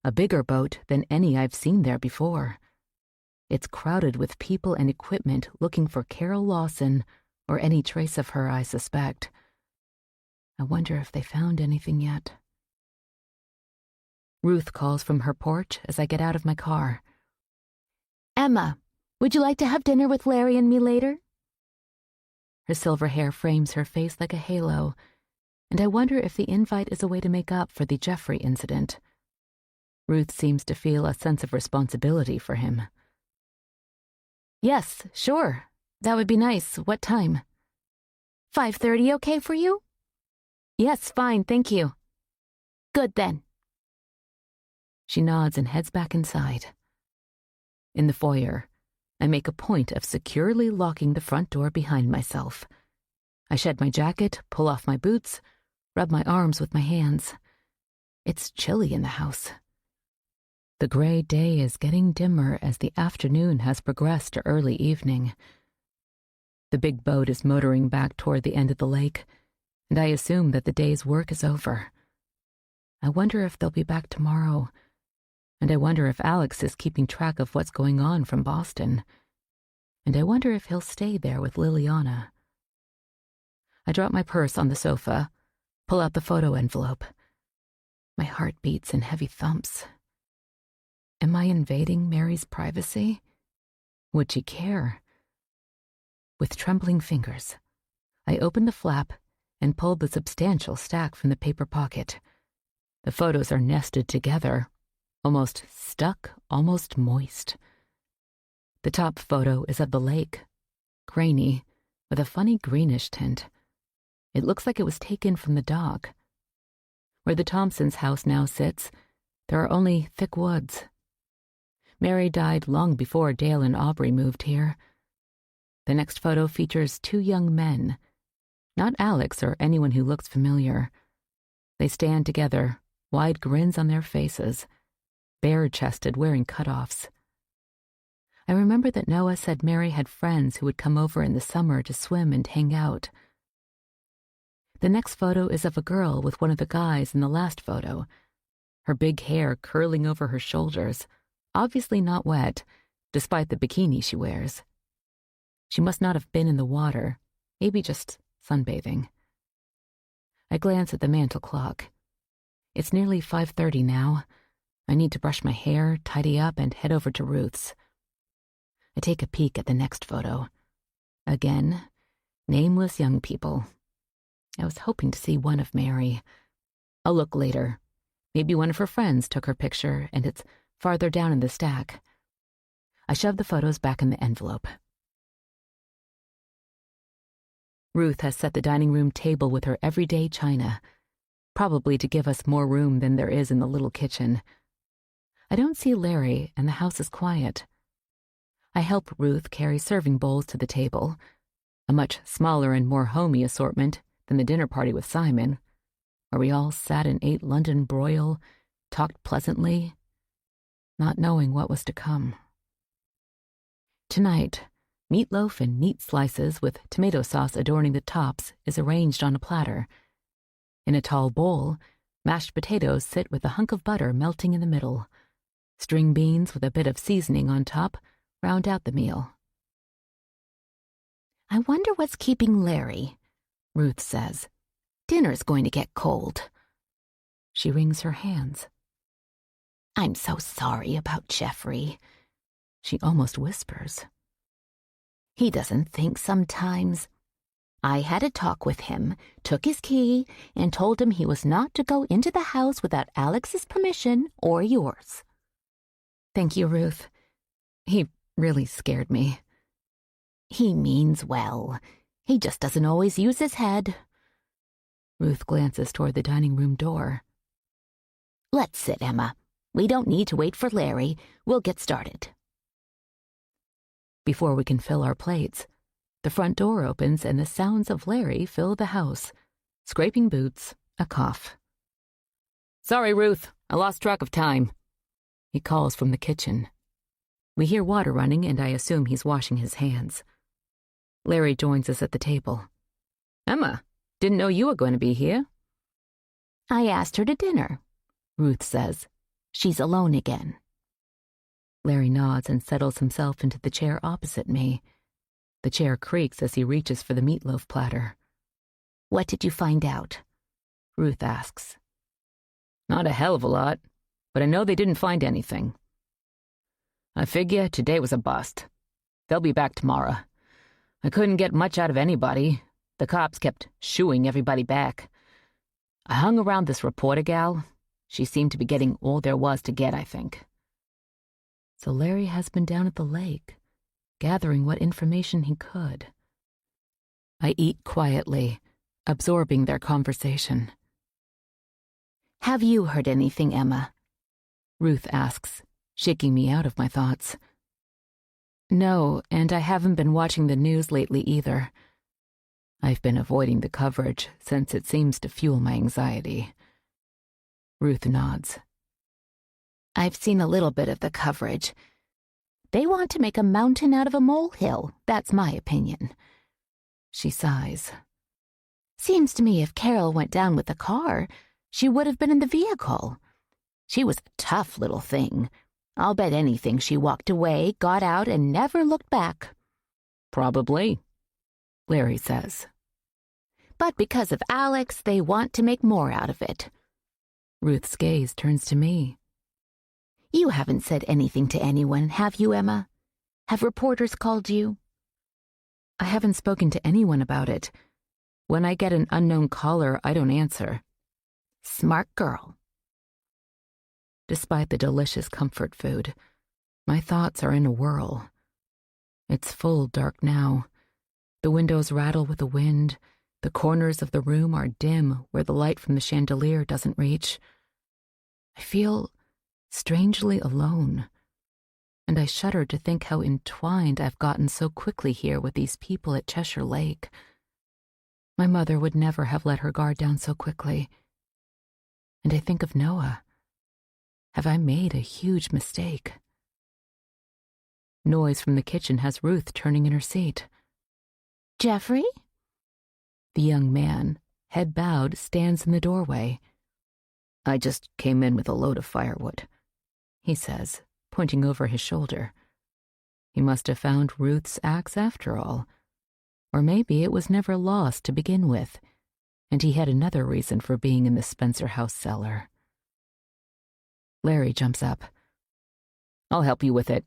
Speaker 1: a bigger boat than any I've seen there before. It's crowded with people and equipment looking for Carol Lawson or any trace of her, I suspect. I wonder if they found anything yet. Ruth calls from her porch as I get out of my car.
Speaker 2: "Emma, would you like to have dinner with Larry and me later?"
Speaker 1: Her silver hair frames her face like a halo, and I wonder if the invite is a way to make up for the Jeffrey incident. Ruth seems to feel a sense of responsibility for him. "Yes, sure. That would be nice. What time?"
Speaker 2: 5:30 okay for you?
Speaker 1: "Yes, fine, thank you."
Speaker 2: Good then.
Speaker 1: She nods and heads back inside. In the foyer, I make a point of securely locking the front door behind myself. I shed my jacket, pull off my boots, rub my arms with my hands. It's chilly in the house. The gray day is getting dimmer as the afternoon has progressed to early evening. The big boat is motoring back toward the end of the lake, and I assume that the day's work is over. I wonder if they'll be back tomorrow, and I wonder if Alex is keeping track of what's going on from Boston, and I wonder if he'll stay there with Liliana. I drop my purse on the sofa, pull out the photo envelope. My heart beats in heavy thumps. Am I invading Mary's privacy? Would she care? With trembling fingers, I opened the flap and pulled the substantial stack from the paper pocket. The photos are nested together, almost stuck, almost moist. The top photo is of the lake, grainy, with a funny greenish tint. It looks like it was taken from the dock. Where the Thompsons' house now sits, there are only thick woods. Mary died long before Dale and Aubrey moved here. The next photo features two young men, not Alex or anyone who looks familiar. They stand together, wide grins on their faces, bare-chested, wearing cutoffs. I remember that Noah said Mary had friends who would come over in the summer to swim and hang out. The next photo is of a girl with one of the guys in the last photo, her big hair curling over her shoulders, obviously not wet, despite the bikini she wears. She must not have been in the water, maybe just sunbathing. I glance at the mantel clock. It's nearly 5:30 now. I need to brush my hair, tidy up, and head over to Ruth's. I take a peek at the next photo. Again, nameless young people. I was hoping to see one of Mary. I'll look later. Maybe one of her friends took her picture, and it's farther down in the stack. I shove the photos back in the envelope. Ruth has set the dining room table with her everyday china, probably to give us more room than there is in the little kitchen. I don't see Larry, and the house is quiet. I help Ruth carry serving bowls to the table, a much smaller and more homey assortment than the dinner party with Simon, where we all sat and ate London broil, talked pleasantly, not knowing what was to come. Tonight, meatloaf and neat slices with tomato sauce adorning the tops is arranged on a platter. In a tall bowl, mashed potatoes sit with a hunk of butter melting in the middle. String beans with a bit of seasoning on top round out the meal.
Speaker 2: I wonder what's keeping Larry, Ruth says. Dinner's going to get cold.
Speaker 1: She wrings her hands.
Speaker 2: I'm so sorry about Jeffrey.
Speaker 1: She almost whispers.
Speaker 2: He doesn't think sometimes. I had a talk with him, took his key, and told him he was not to go into the house without Alex's permission or yours.
Speaker 1: Thank you, Ruth. He really scared me.
Speaker 2: He means well. He just doesn't always use his head.
Speaker 1: Ruth glances toward the dining room door.
Speaker 2: Let's sit, Emma. We don't need to wait for Larry. We'll get started.
Speaker 1: Before we can fill our plates, the front door opens and the sounds of Larry fill the house. Scraping boots, a cough. Sorry, Ruth. I lost track of time. He calls from the kitchen. We hear water running and I assume he's washing his hands. Larry joins us at the table. Emma, didn't know you were going to be here.
Speaker 2: I asked her to dinner, Ruth says. She's alone again.
Speaker 1: Larry nods and settles himself into the chair opposite me. The chair creaks as he reaches for the meatloaf platter.
Speaker 2: What did you find out?
Speaker 1: Ruth asks. Not a hell of a lot, but I know they didn't find anything. I figure today was a bust. They'll be back tomorrow. I couldn't get much out of anybody. The cops kept shooing everybody back. I hung around this reporter gal. She seemed to be getting all there was to get, I think. So Larry has been down at the lake, gathering what information he could. I eat quietly, absorbing their conversation.
Speaker 2: Have you heard anything, Emma?
Speaker 1: Ruth asks, shaking me out of my thoughts. No, and I haven't been watching the news lately either. I've been avoiding the coverage since it seems to fuel my anxiety. Ruth nods.
Speaker 2: I've seen a little bit of the coverage. They want to make a mountain out of a molehill, that's my opinion.
Speaker 1: She sighs.
Speaker 2: Seems to me if Carol went down with the car, she would have been in the vehicle. She was a tough little thing. I'll bet anything she walked away, got out, and never looked back.
Speaker 1: Probably, Larry says.
Speaker 2: But because of Alex, they want to make more out of it.
Speaker 1: Ruth's gaze turns to me.
Speaker 2: You haven't said anything to anyone, have you, Emma? Have reporters called you?
Speaker 1: I haven't spoken to anyone about it. When I get an unknown caller, I don't answer.
Speaker 2: Smart girl.
Speaker 1: Despite the delicious comfort food, my thoughts are in a whirl. It's full dark now. The windows rattle with the wind. The corners of the room are dim where the light from the chandelier doesn't reach. I feel strangely alone, and I shudder to think how entwined I've gotten so quickly here with these people at Cheshire Lake. My mother would never have let her guard down so quickly. And I think of Noah. Have I made a huge mistake? Noise from the kitchen has Ruth turning in her seat.
Speaker 2: Jeffrey?
Speaker 1: The young man, head bowed, stands in the doorway. I just came in with a load of firewood, he says, pointing over his shoulder. He must have found Ruth's axe after all. Or maybe it was never lost to begin with, and he had another reason for being in the Spencer house cellar. Larry jumps up. I'll help you with it.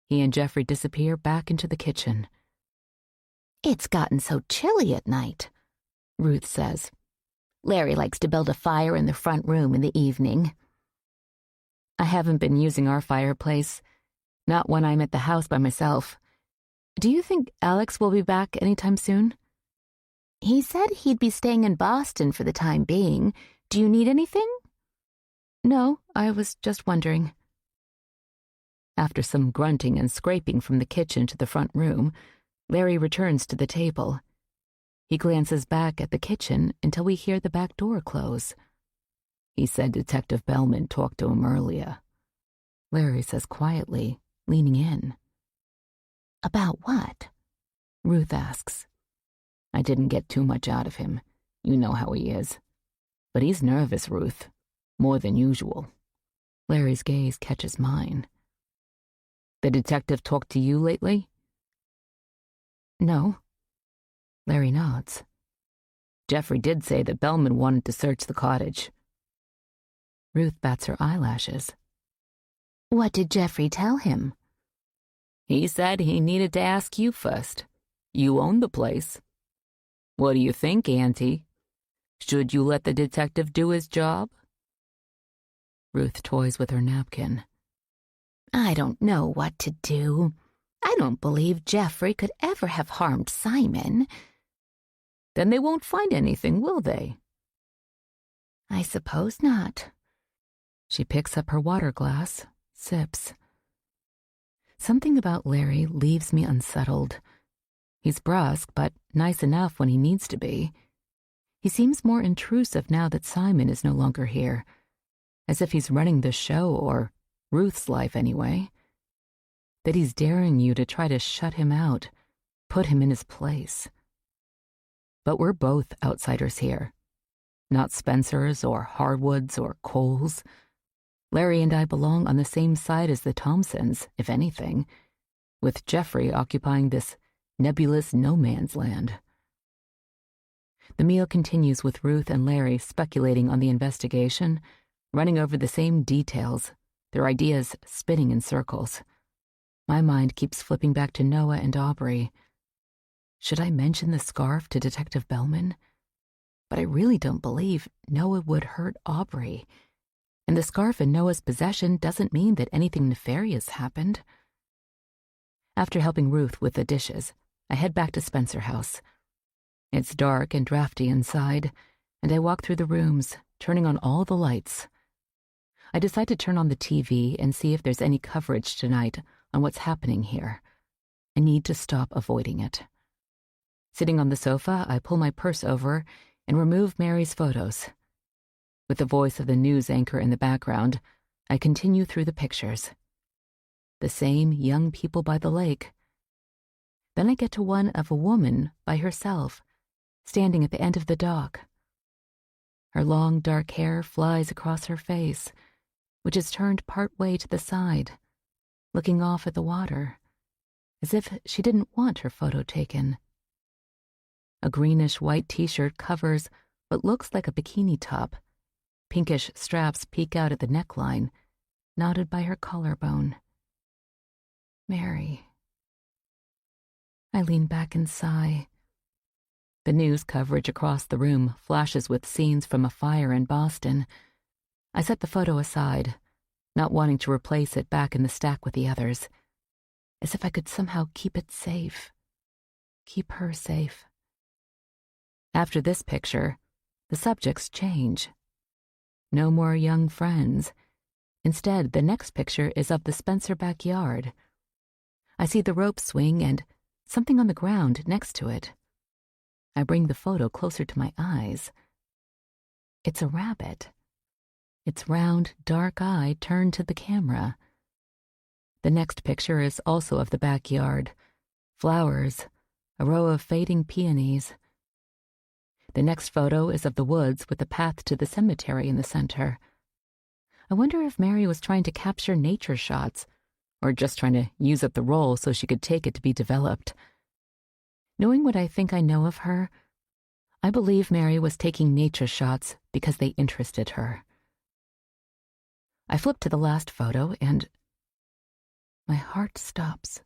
Speaker 1: He and Jeffrey disappear back into the kitchen.
Speaker 2: It's gotten so chilly at night, Ruth says. Larry likes to build a fire in the front room in the evening.
Speaker 1: I haven't been using our fireplace, not when I'm at the house by myself. Do you think Alex will be back anytime soon?
Speaker 2: He said he'd be staying in Boston for the time being. Do you need anything?
Speaker 1: No, I was just wondering. After some grunting and scraping from the kitchen to the front room, Larry returns to the table. He glances back at the kitchen until we hear the back door close. He said Detective Bellman talked to him earlier. Larry says quietly, leaning in.
Speaker 2: About what?
Speaker 1: Ruth asks. I didn't get too much out of him. You know how he is. But he's nervous, Ruth. More than usual. Larry's gaze catches mine. The detective talked to you lately?
Speaker 2: No.
Speaker 1: Larry nods. Jeffrey did say that Bellman wanted to search the cottage. Ruth bats her eyelashes.
Speaker 2: What did Jeffrey tell him?
Speaker 1: He said he needed to ask you first. You own the place. What do you think, Auntie? Should you let the detective do his job? Ruth toys with her napkin.
Speaker 2: I don't know what to do. I don't believe Jeffrey could ever have harmed Simon.
Speaker 1: Then they won't find anything, will they?
Speaker 2: I suppose not.
Speaker 1: She picks up her water glass, sips. Something about Larry leaves me unsettled. He's brusque, but nice enough when he needs to be. He seems more intrusive now that Simon is no longer here, as if he's running the show, or Ruth's life anyway. That he's daring you to try to shut him out, put him in his place. But we're both outsiders here. Not Spencers or Harwoods or Coles. Larry and I belong on the same side as the Thompsons, if anything, with Jeffrey occupying this nebulous no-man's land. The meal continues with Ruth and Larry speculating on the investigation, running over the same details, their ideas spinning in circles. My mind keeps flipping back to Noah and Aubrey. Should I mention the scarf to Detective Bellman? But I really don't believe Noah would hurt Aubrey. And the scarf in Noah's possession doesn't mean that anything nefarious happened. After helping Ruth with the dishes, I head back to Spencer House. It's dark and drafty inside, and I walk through the rooms, turning on all the lights. I decide to turn on the TV and see if there's any coverage tonight on what's happening here. I need to stop avoiding it. Sitting on the sofa, I pull my purse over and remove Mary's photos. With the voice of the news anchor in the background, I continue through the pictures. The same young people by the lake. Then I get to one of a woman by herself, standing at the end of the dock. Her long, dark hair flies across her face, which is turned part way to the side, looking off at the water, as if she didn't want her photo taken. A greenish-white t-shirt covers what looks like a bikini top. Pinkish straps peek out at the neckline, knotted by her collarbone. Mary. I lean back and sigh. The news coverage across the room flashes with scenes from a fire in Boston. I set the photo aside, not wanting to replace it back in the stack with the others, as if I could somehow keep it safe. Keep her safe. After this picture, the subjects change. No more young friends. Instead, the next picture is of the Spencer backyard. I see the rope swing and something on the ground next to it. I bring the photo closer to my eyes. It's a rabbit. Its round, dark eye turned to the camera. The next picture is also of the backyard. Flowers, a row of fading peonies. The next photo is of the woods with the path to the cemetery in the center. I wonder if Mary was trying to capture nature shots, or just trying to use up the role so she could take it to be developed. Knowing what I think I know of her, I believe Mary was taking nature shots because they interested her. I flip to the last photo and my heart stops.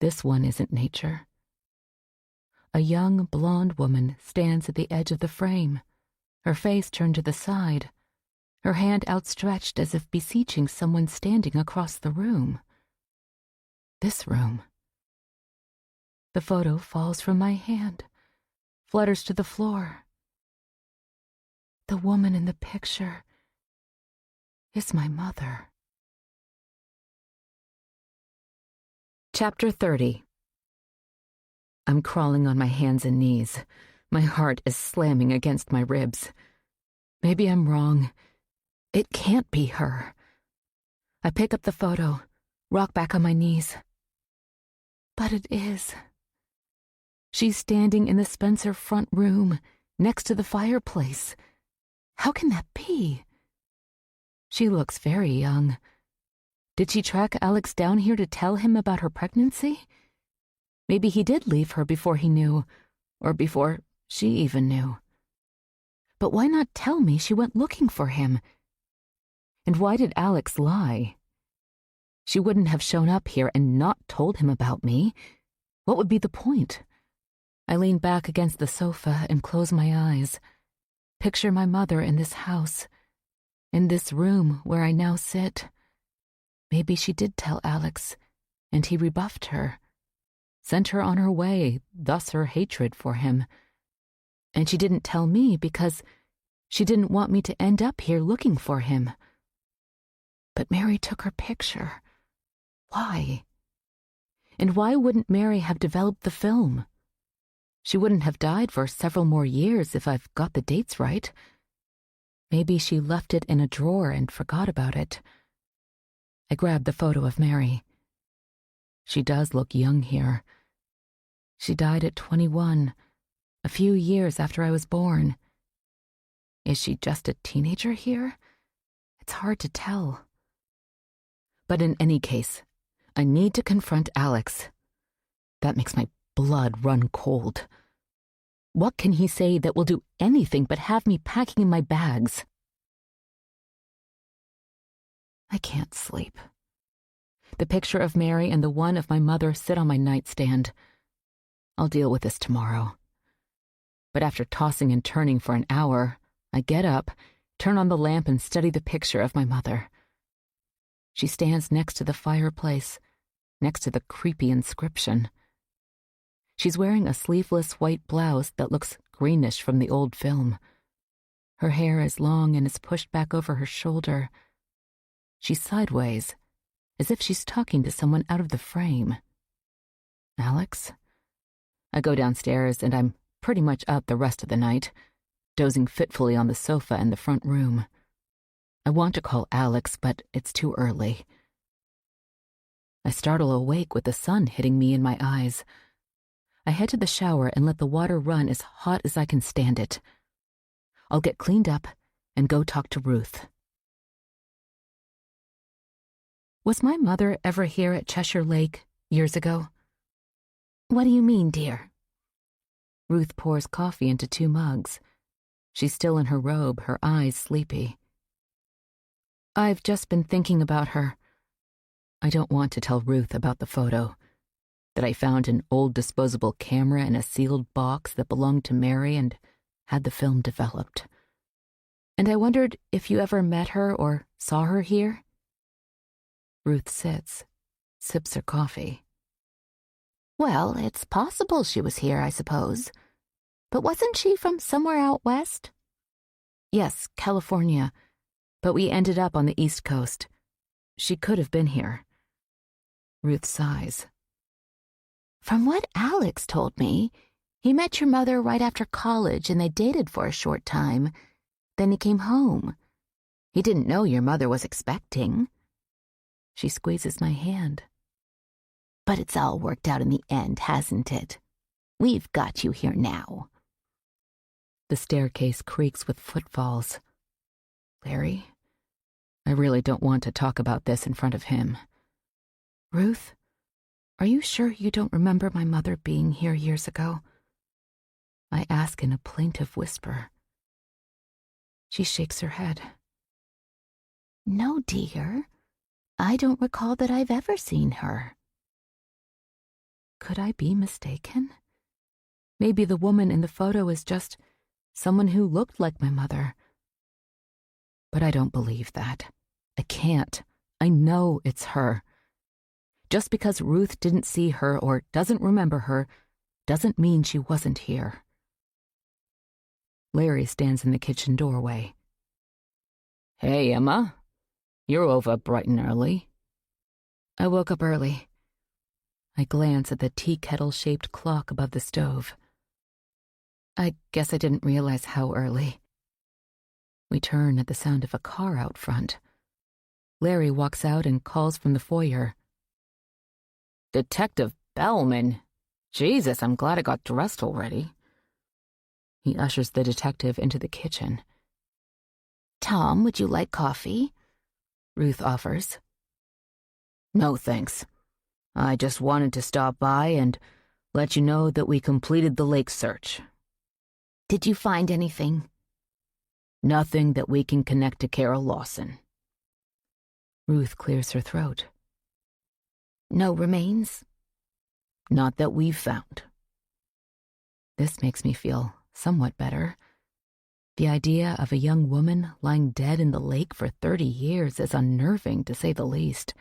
Speaker 1: This one isn't nature. A young blonde woman stands at the edge of the frame, her face turned to the side, her hand outstretched as if beseeching someone standing across the room. This room. The photo falls from my hand, flutters to the floor. The woman in the picture is my mother. Chapter 30. I'm crawling on my hands and knees. My heart is slamming against my ribs. Maybe I'm wrong. It can't be her. I pick up the photo, rock back on my knees. But it is. She's standing in the Spencer front room, next to the fireplace. How can that be? She looks very young. Did she track Alex down here to tell him about her pregnancy? Maybe he did leave her before he knew, or before she even knew. But why not tell me she went looking for him? And why did Alex lie? She wouldn't have shown up here and not told him about me. What would be the point? I lean back against the sofa and close my eyes. Picture my mother in this house, in this room where I now sit. Maybe she did tell Alex, and he rebuffed her, sent her on her way, thus her hatred for him. And she didn't tell me because she didn't want me to end up here looking for him. But Mary took her picture. Why? And why wouldn't Mary have developed the film? She wouldn't have died for several more years if I've got the dates right. Maybe she left it in a drawer and forgot about it. I grabbed the photo of Mary. She does look young here. She died at 21, a few years after I was born. Is she just a teenager here? It's hard to tell. But in any case, I need to confront Alex. That makes my blood run cold. What can he say that will do anything but have me packing in my bags? I can't sleep. The picture of Mary and the one of my mother sit on my nightstand. I'll deal with this tomorrow. But after tossing and turning for an hour, I get up, turn on the lamp and study the picture of my mother. She stands next to the fireplace, next to the creepy inscription. She's wearing a sleeveless white blouse that looks greenish from the old film. Her hair is long and is pushed back over her shoulder. She's sideways, as if she's talking to someone out of the frame. Alex? I go downstairs and I'm pretty much up the rest of the night, dozing fitfully on the sofa in the front room. I want to call Alex, but it's too early. I startle awake with the sun hitting me in my eyes. I head to the shower and let the water run as hot as I can stand it. I'll get cleaned up and go talk to Ruth. Was my mother ever here at Cheshire Lake years ago?
Speaker 2: What do you mean, dear?
Speaker 1: Ruth pours coffee into 2 mugs. She's still in her robe, her eyes sleepy. I've just been thinking about her. I don't want to tell Ruth about the photo, that I found an old disposable camera in a sealed box that belonged to Mary and had the film developed. And I wondered if you ever met her or saw her here? Ruth sits, sips her coffee.
Speaker 2: Well, it's possible she was here, I suppose. But wasn't she from somewhere out west?
Speaker 1: Yes, California, but we ended up on the East Coast. She could have been here. Ruth sighs.
Speaker 2: From what Alex told me, he met your mother right after college and they dated for a short time. Then he came home. He didn't know your mother was expecting. She squeezes my hand. But it's all worked out in the end, hasn't it? We've got you here now.
Speaker 1: The staircase creaks with footfalls. Larry, I really don't want to talk about this in front of him. Ruth, are you sure you don't remember my mother being here years ago? I ask in a plaintive whisper. She shakes her head.
Speaker 2: No, dear. I don't recall that I've ever seen her.
Speaker 1: Could I be mistaken? Maybe the woman in the photo is just someone who looked like my mother. But I don't believe that. I can't. I know it's her. Just because Ruth didn't see her or doesn't remember her doesn't mean she wasn't here. Larry stands in the kitchen doorway. Hey, Emma. You're over bright and early. I woke up early. I glance at the tea kettle-shaped clock above the stove. I guess I didn't realize how early. We turn at the sound of a car out front. Larry walks out and calls from the foyer. Detective Bellman? Jesus, I'm glad I got dressed already. He ushers the detective into the kitchen.
Speaker 2: Tom, would you like coffee?
Speaker 1: Ruth offers.
Speaker 3: No, thanks. I just wanted to stop by and let you know that we completed the lake search.
Speaker 2: Did you find anything?
Speaker 3: Nothing that we can connect to Carol Lawson.
Speaker 1: Ruth clears her throat.
Speaker 2: No remains?
Speaker 3: Not that we've found.
Speaker 1: This makes me feel somewhat better. The idea of a young woman lying dead in the lake for 30 years is unnerving, to say the least.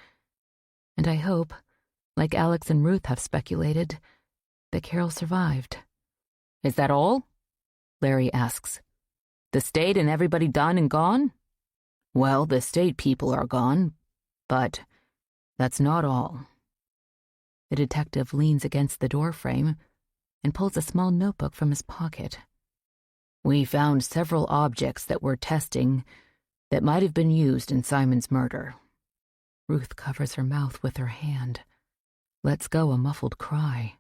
Speaker 1: And I hope, like Alex and Ruth have speculated, that Carol survived.
Speaker 3: Is that all? Larry asks. The state and everybody done and gone? Well, the state people are gone, but that's not all.
Speaker 1: The detective leans against the doorframe and pulls a small notebook from his pocket.
Speaker 3: We found several objects that we're testing that might have been used in Simon's murder.
Speaker 1: Ruth covers her mouth with her hand. Lets go a muffled cry.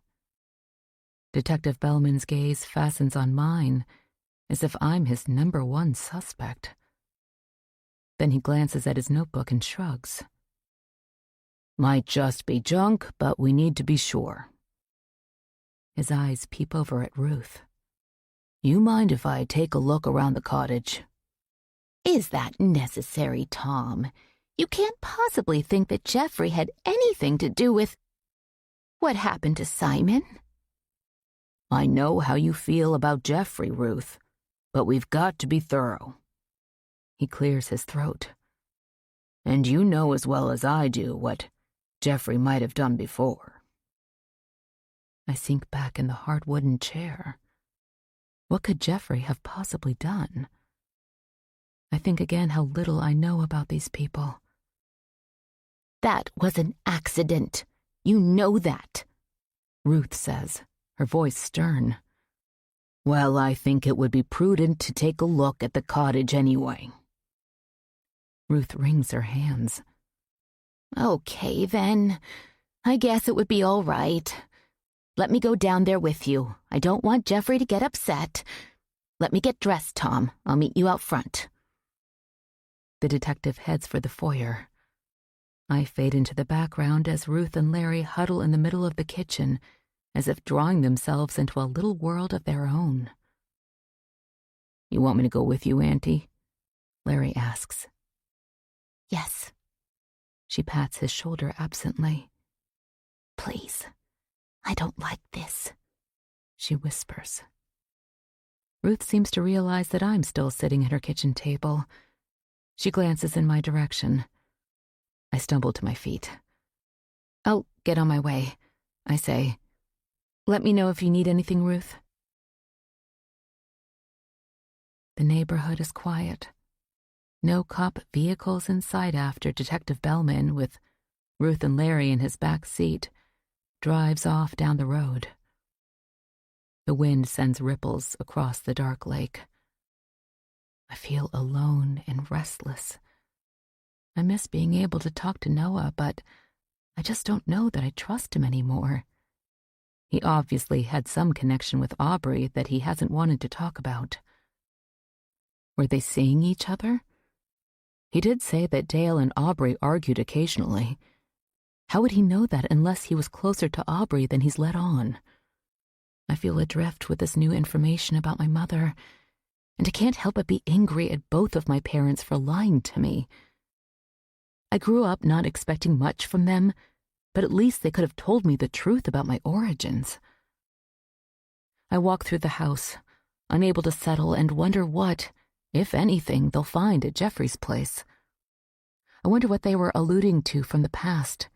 Speaker 1: Detective Bellman's gaze fastens on mine, as if I'm his #1 suspect. Then he glances at his notebook and shrugs.
Speaker 3: Might just be junk, but we need to be sure.
Speaker 1: His eyes peep over at Ruth.
Speaker 3: You mind if I take a look around the cottage?
Speaker 2: Is that necessary, Tom? You can't possibly think that Jeffrey had anything to do with what happened to Simon?
Speaker 3: I know how you feel about Jeffrey, Ruth, but we've got to be thorough.
Speaker 1: He clears his throat.
Speaker 3: And you know as well as I do what Jeffrey might have done before.
Speaker 1: I sink back in the hard wooden chair. What could Jeffrey have possibly done? I think again how little I know about these people.
Speaker 2: That was an accident. You know that,
Speaker 1: Ruth says, her voice stern.
Speaker 3: Well, I think it would be prudent to take a look at the cottage anyway.
Speaker 1: Ruth wrings her hands.
Speaker 2: Okay, then. I guess it would be all right. Let me go down there with you. I don't want Jeffrey to get upset. Let me get dressed, Tom. I'll meet you out front.
Speaker 1: The detective heads for the foyer. I fade into the background as Ruth and Larry huddle in the middle of the kitchen, as if drawing themselves into a little world of their own.
Speaker 3: You want me to go with you, Auntie?
Speaker 1: Larry asks.
Speaker 2: Yes.
Speaker 1: She pats his shoulder absently.
Speaker 2: Please. I don't like this,
Speaker 1: she whispers. Ruth seems to realize that I'm still sitting at her kitchen table. She glances in my direction. I stumble to my feet. I'll get on my way, I say. Let me know if you need anything, Ruth. The neighborhood is quiet. No cop vehicles in sight after Detective Bellman, with Ruth and Larry in his back seat, drives off down the road. The wind sends ripples across the dark lake. I feel alone and restless. I miss being able to talk to Noah, but I just don't know that I trust him anymore. He obviously had some connection with Aubrey that he hasn't wanted to talk about. Were they seeing each other? He did say that Dale and Aubrey argued occasionally. How would he know that unless he was closer to Aubrey than he's let on? I feel adrift with this new information about my mother, and I can't help but be angry at both of my parents for lying to me. I grew up not expecting much from them, but at least they could have told me the truth about my origins. I walk through the house, unable to settle, and wonder what, if anything, they'll find at Jeffrey's place. I wonder what they were alluding to from the past.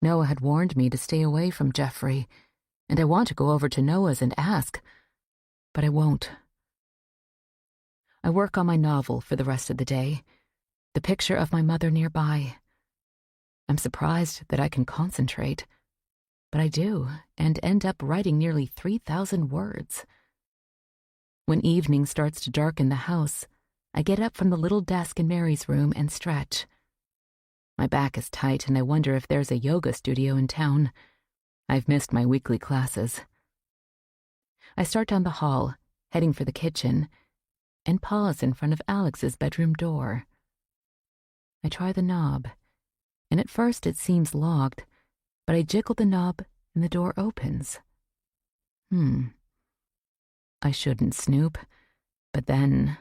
Speaker 1: Noah had warned me to stay away from Jeffrey, and I want to go over to Noah's and ask, but I won't. I work on my novel for the rest of the day, the picture of my mother nearby. I'm surprised that I can concentrate, but I do, and end up writing nearly 3,000 words. When evening starts to darken the house, I get up from the little desk in Mary's room and stretch. My back is tight, and I wonder if there's a yoga studio in town. I've missed my weekly classes. I start down the hall, heading for the kitchen, and pause in front of Alex's bedroom door. I try the knob, and at first it seems locked, but I jiggle the knob and the door opens. I shouldn't snoop, but then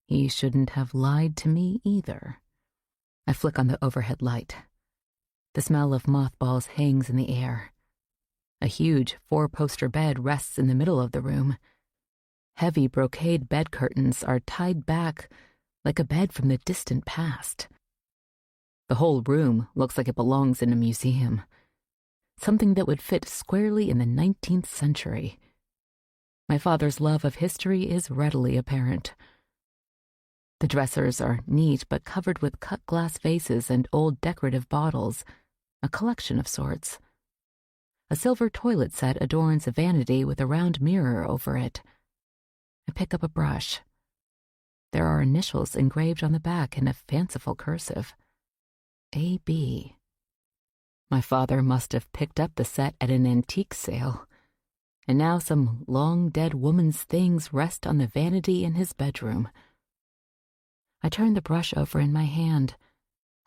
Speaker 1: he shouldn't have lied to me either. I flick on the overhead light. The smell of mothballs hangs in the air. A huge 4-poster bed rests in the middle of the room. Heavy brocade bed curtains are tied back like a bed from the distant past. The whole room looks like it belongs in a museum, something that would fit squarely in the 19th century. My father's love of history is readily apparent. The dressers are neat but covered with cut glass vases and old decorative bottles, a collection of sorts. A silver toilet set adorns a vanity with a round mirror over it. I pick up a brush. There are initials engraved on the back in a fanciful cursive. A.B. My father must have picked up the set at an antique sale, and now some long-dead woman's things rest on the vanity in his bedroom. I turn the brush over in my hand,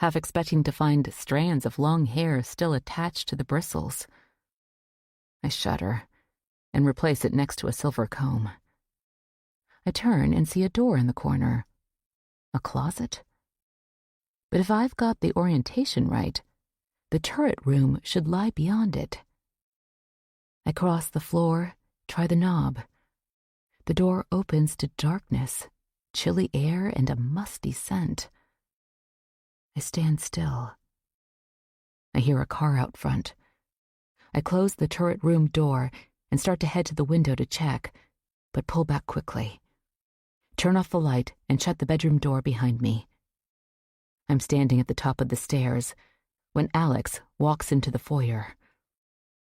Speaker 1: half expecting to find strands of long hair still attached to the bristles. I shudder and replace it next to a silver comb. I turn and see a door in the corner. A closet? But if I've got the orientation right, the turret room should lie beyond it. I cross the floor, try the knob. The door opens to darkness, chilly air, and a musty scent. I stand still. I hear a car out front. I close the turret room door and start to head to the window to check, but pull back quickly. Turn off the light and shut the bedroom door behind me. I'm standing at the top of the stairs when Alex walks into the foyer.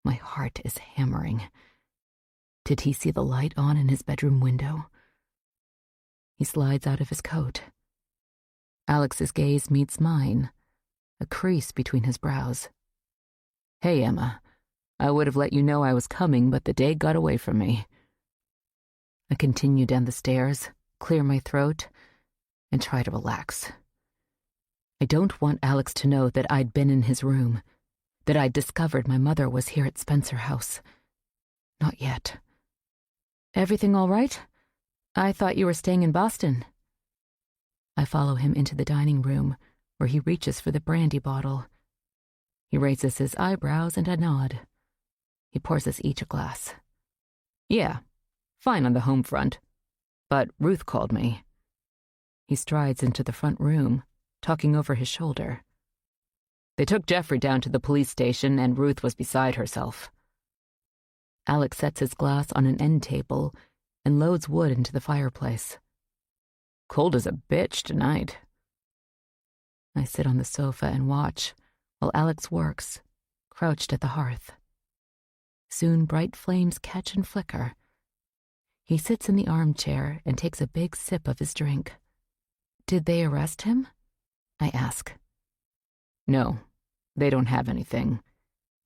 Speaker 1: My heart is hammering. Did he see the light on in his bedroom window? He slides out of his coat. Alex's gaze meets mine, a crease between his brows. "Hey, Emma. I would have let you know I was coming, but the day got away from me." I continue down the stairs, clear my throat, and try to relax. I don't want Alex to know that I'd been in his room, that I'd discovered my mother was here at Spencer House. Not yet. "Everything all right? I thought you were staying in Boston." I follow him into the dining room, where he reaches for the brandy bottle. He raises his eyebrows and I nod. He pours us each a glass. "Yeah, fine on the home front. But Ruth called me." He strides into the front room, talking over his shoulder. "They took Jeffrey down to the police station and Ruth was beside herself." Alex sets his glass on an end table and loads wood into the fireplace. "Cold as a bitch tonight." I sit on the sofa and watch while Alex works, crouched at the hearth. Soon bright flames catch and flicker. He sits in the armchair and takes a big sip of his drink. "Did they arrest him?"
Speaker 3: I ask. No, they don't have anything.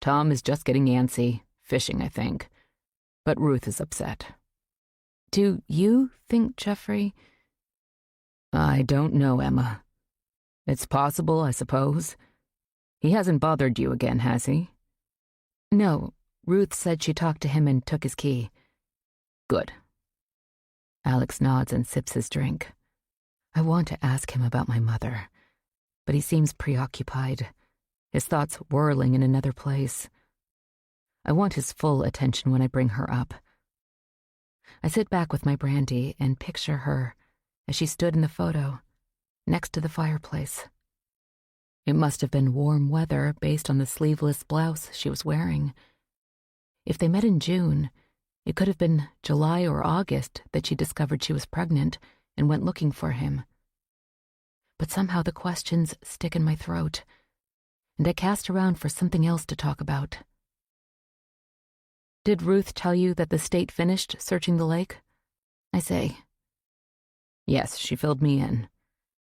Speaker 3: Tom is just getting antsy, fishing, I think. But Ruth is upset.
Speaker 1: Do you think Jeffrey...
Speaker 3: I don't know, Emma. It's possible, I suppose. He hasn't bothered you again, has he?
Speaker 1: No, Ruth said she talked to him and took his key.
Speaker 3: Good.
Speaker 1: Alex nods and sips his drink. I want to ask him about my mother, but he seems preoccupied, his thoughts whirling in another place. I want his full attention when I bring her up. I sit back with my brandy and picture her as she stood in the photo, next to the fireplace. It must have been warm weather based on the sleeveless blouse she was wearing. If they met in June, it could have been July or August that she discovered she was pregnant and went looking for him. But somehow the questions stick in my throat, and I cast around for something else to talk about. Did Ruth tell you that the state finished searching the lake? I say.
Speaker 3: Yes, she filled me in.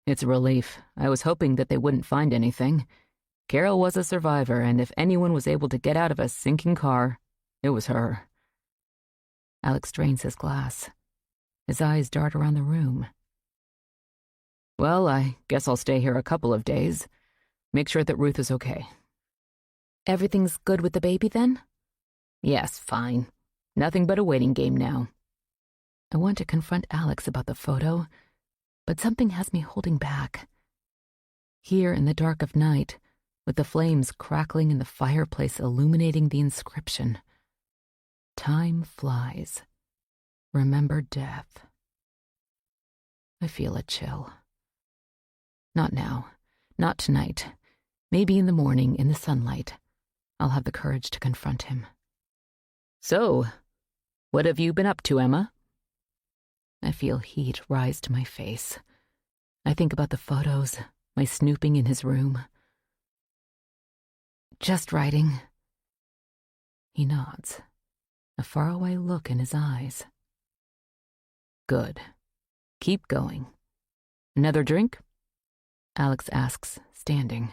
Speaker 3: It's a relief. I was hoping that they wouldn't find anything. Carol was a survivor, and if anyone was able to get out of a sinking car, it was her.
Speaker 1: Alex drains his glass. His eyes dart around the room.
Speaker 3: Well, I guess I'll stay here a couple of days. Make sure that Ruth is okay.
Speaker 1: Everything's good with the baby, then?
Speaker 3: Yes, fine. Nothing but a waiting game now.
Speaker 1: I want to confront Alex about the photo, but something has me holding back. Here in the dark of night, with the flames crackling in the fireplace illuminating the inscription, "Time flies. Remember death." I feel a chill. Not now. Not tonight. Maybe in the morning, in the sunlight, I'll have the courage to confront him.
Speaker 3: So, what have you been up to, Emma?
Speaker 1: I feel heat rise to my face. I think about the photos, my snooping in his room. Just writing. He nods, a faraway look in his eyes.
Speaker 3: Good. Keep going. Another drink?
Speaker 1: Alex asks, standing.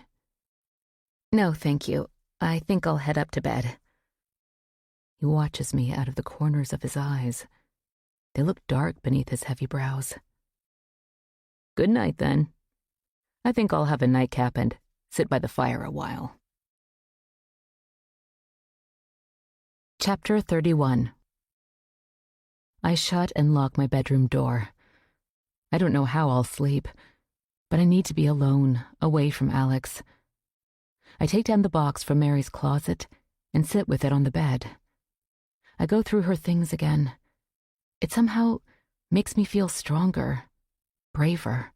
Speaker 1: No, thank you. I think I'll head up to bed. He watches me out of the corners of his eyes. They look dark beneath his heavy brows.
Speaker 3: Good night, then. I think I'll have a nightcap and sit by the fire a while.
Speaker 1: Chapter 31. I shut and lock my bedroom door. I don't know how I'll sleep, but I need to be alone, away from Alex. I take down the box from Mary's closet and sit with it on the bed. I go through her things again. It somehow makes me feel stronger, braver.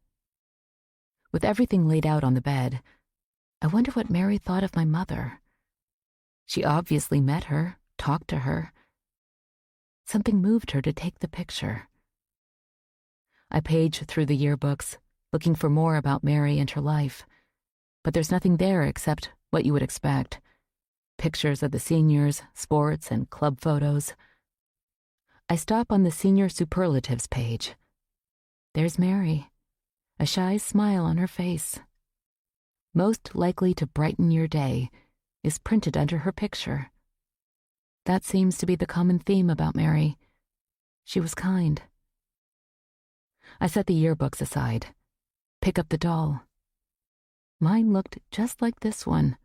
Speaker 1: With everything laid out on the bed, I wonder what Mary thought of my mother. She obviously met her, talked to her. Something moved her to take the picture. I page through the yearbooks, looking for more about Mary and her life, but there's nothing there except what you would expect. Pictures of the seniors, sports, and club photos. I stop on the senior superlatives page. There's Mary, a shy smile on her face. Most likely to brighten your day is printed under her picture. That seems to be the common theme about Mary. She was kind. I set the yearbooks aside, pick up the doll. Mine looked just like this one.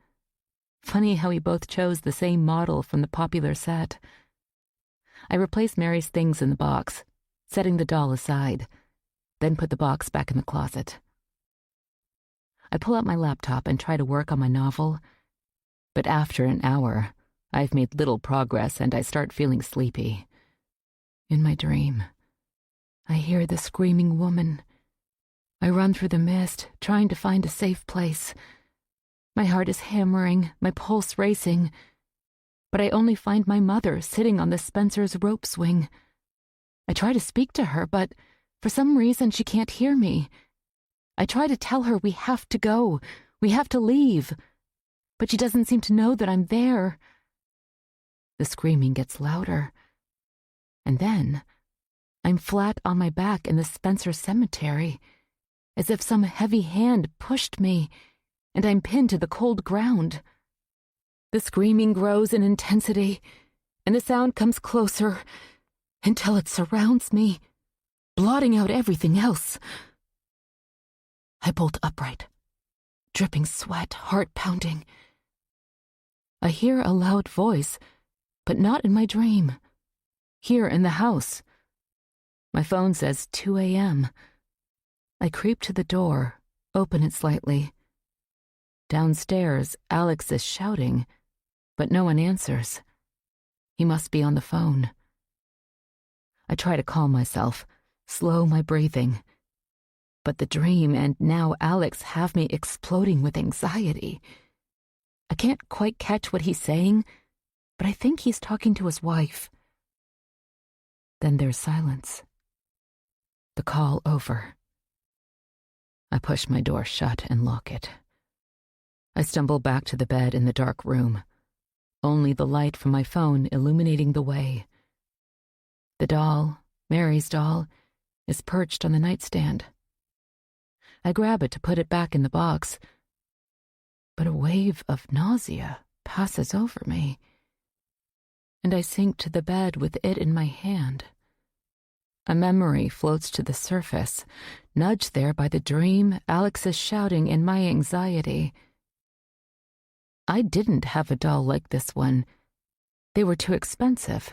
Speaker 1: Funny how we both chose the same model from the popular set. I replace Mary's things in the box, setting the doll aside, then put the box back in the closet. I pull out my laptop and try to work on my novel, but after an hour, I've made little progress and I start feeling sleepy. In my dream, I hear the screaming woman. I run through the mist, trying to find a safe place. My heart is hammering, my pulse racing, but I only find my mother sitting on the Spencer's rope swing. I try to speak to her, but for some reason she can't hear me. I try to tell her we have to go, we have to leave, but she doesn't seem to know that I'm there. The screaming gets louder, and then I'm flat on my back in the Spencer cemetery. as if some heavy hand pushed me, and I'm pinned to the cold ground. The screaming grows in intensity, and the sound comes closer until it surrounds me, blotting out everything else. I bolt upright, dripping sweat, heart pounding. I hear a loud voice, but not in my dream. Here in the house. My phone says 2 a.m. I creep to the door, open it slightly. Downstairs, Alex is shouting, but no one answers. He must be on the phone. I try to calm myself, slow my breathing. But the dream and now Alex have me exploding with anxiety. I can't quite catch what he's saying, but I think he's talking to his wife. Then there's silence. The call over. I push my door shut and lock it. I stumble back to the bed in the dark room, only the light from my phone illuminating the way. The doll, Mary's doll, is perched on the nightstand. I grab it to put it back in the box, but a wave of nausea passes over me, and I sink to the bed with it in my hand. A memory floats to the surface, nudged there by the dream, Alex's shouting, and my anxiety. I didn't have a doll like this one. They were too expensive.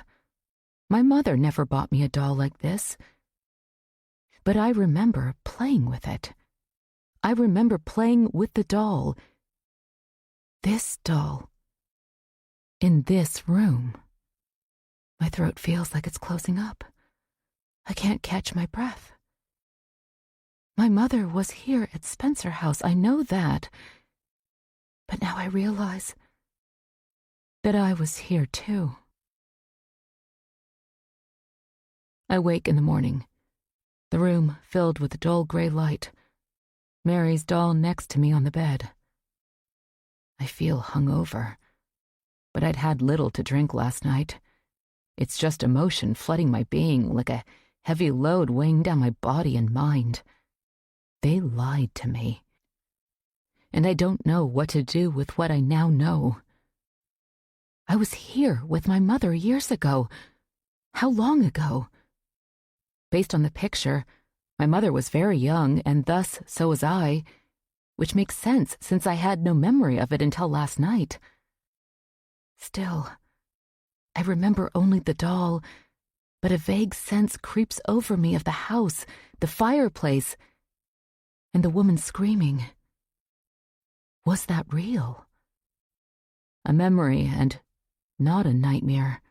Speaker 1: My mother never bought me a doll like this. But I remember playing with it. I remember playing with the doll. This doll. In this room. My throat feels like it's closing up. I can't catch my breath. My mother was here at Spencer House, I know that. But now I realize that I was here too. I wake in the morning, the room filled with a dull gray light, Mary's doll next to me on the bed. I feel hungover, but I'd had little to drink last night. It's just emotion flooding my being like a heavy load weighing down my body and mind. They lied to me. And I don't know what to do with what I now know. I was here with my mother years ago. How long ago? Based on the picture, my mother was very young, and thus so was I, which makes sense since I had no memory of it until last night. Still, I remember only the doll, but a vague sense creeps over me of the house, the fireplace, and the woman screaming. Was that real? A memory and not a nightmare.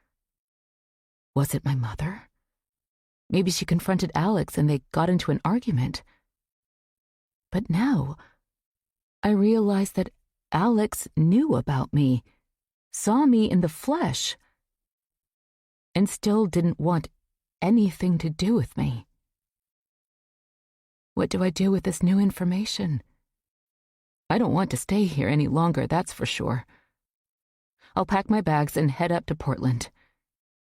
Speaker 1: Was it my mother? Maybe she confronted Alex and they got into an argument. But now, I realize that Alex knew about me, saw me in the flesh, and still didn't want anything to do with me. What do I do with this new information? I don't want to stay here any longer, that's for sure. I'll pack my bags and head up to Portland.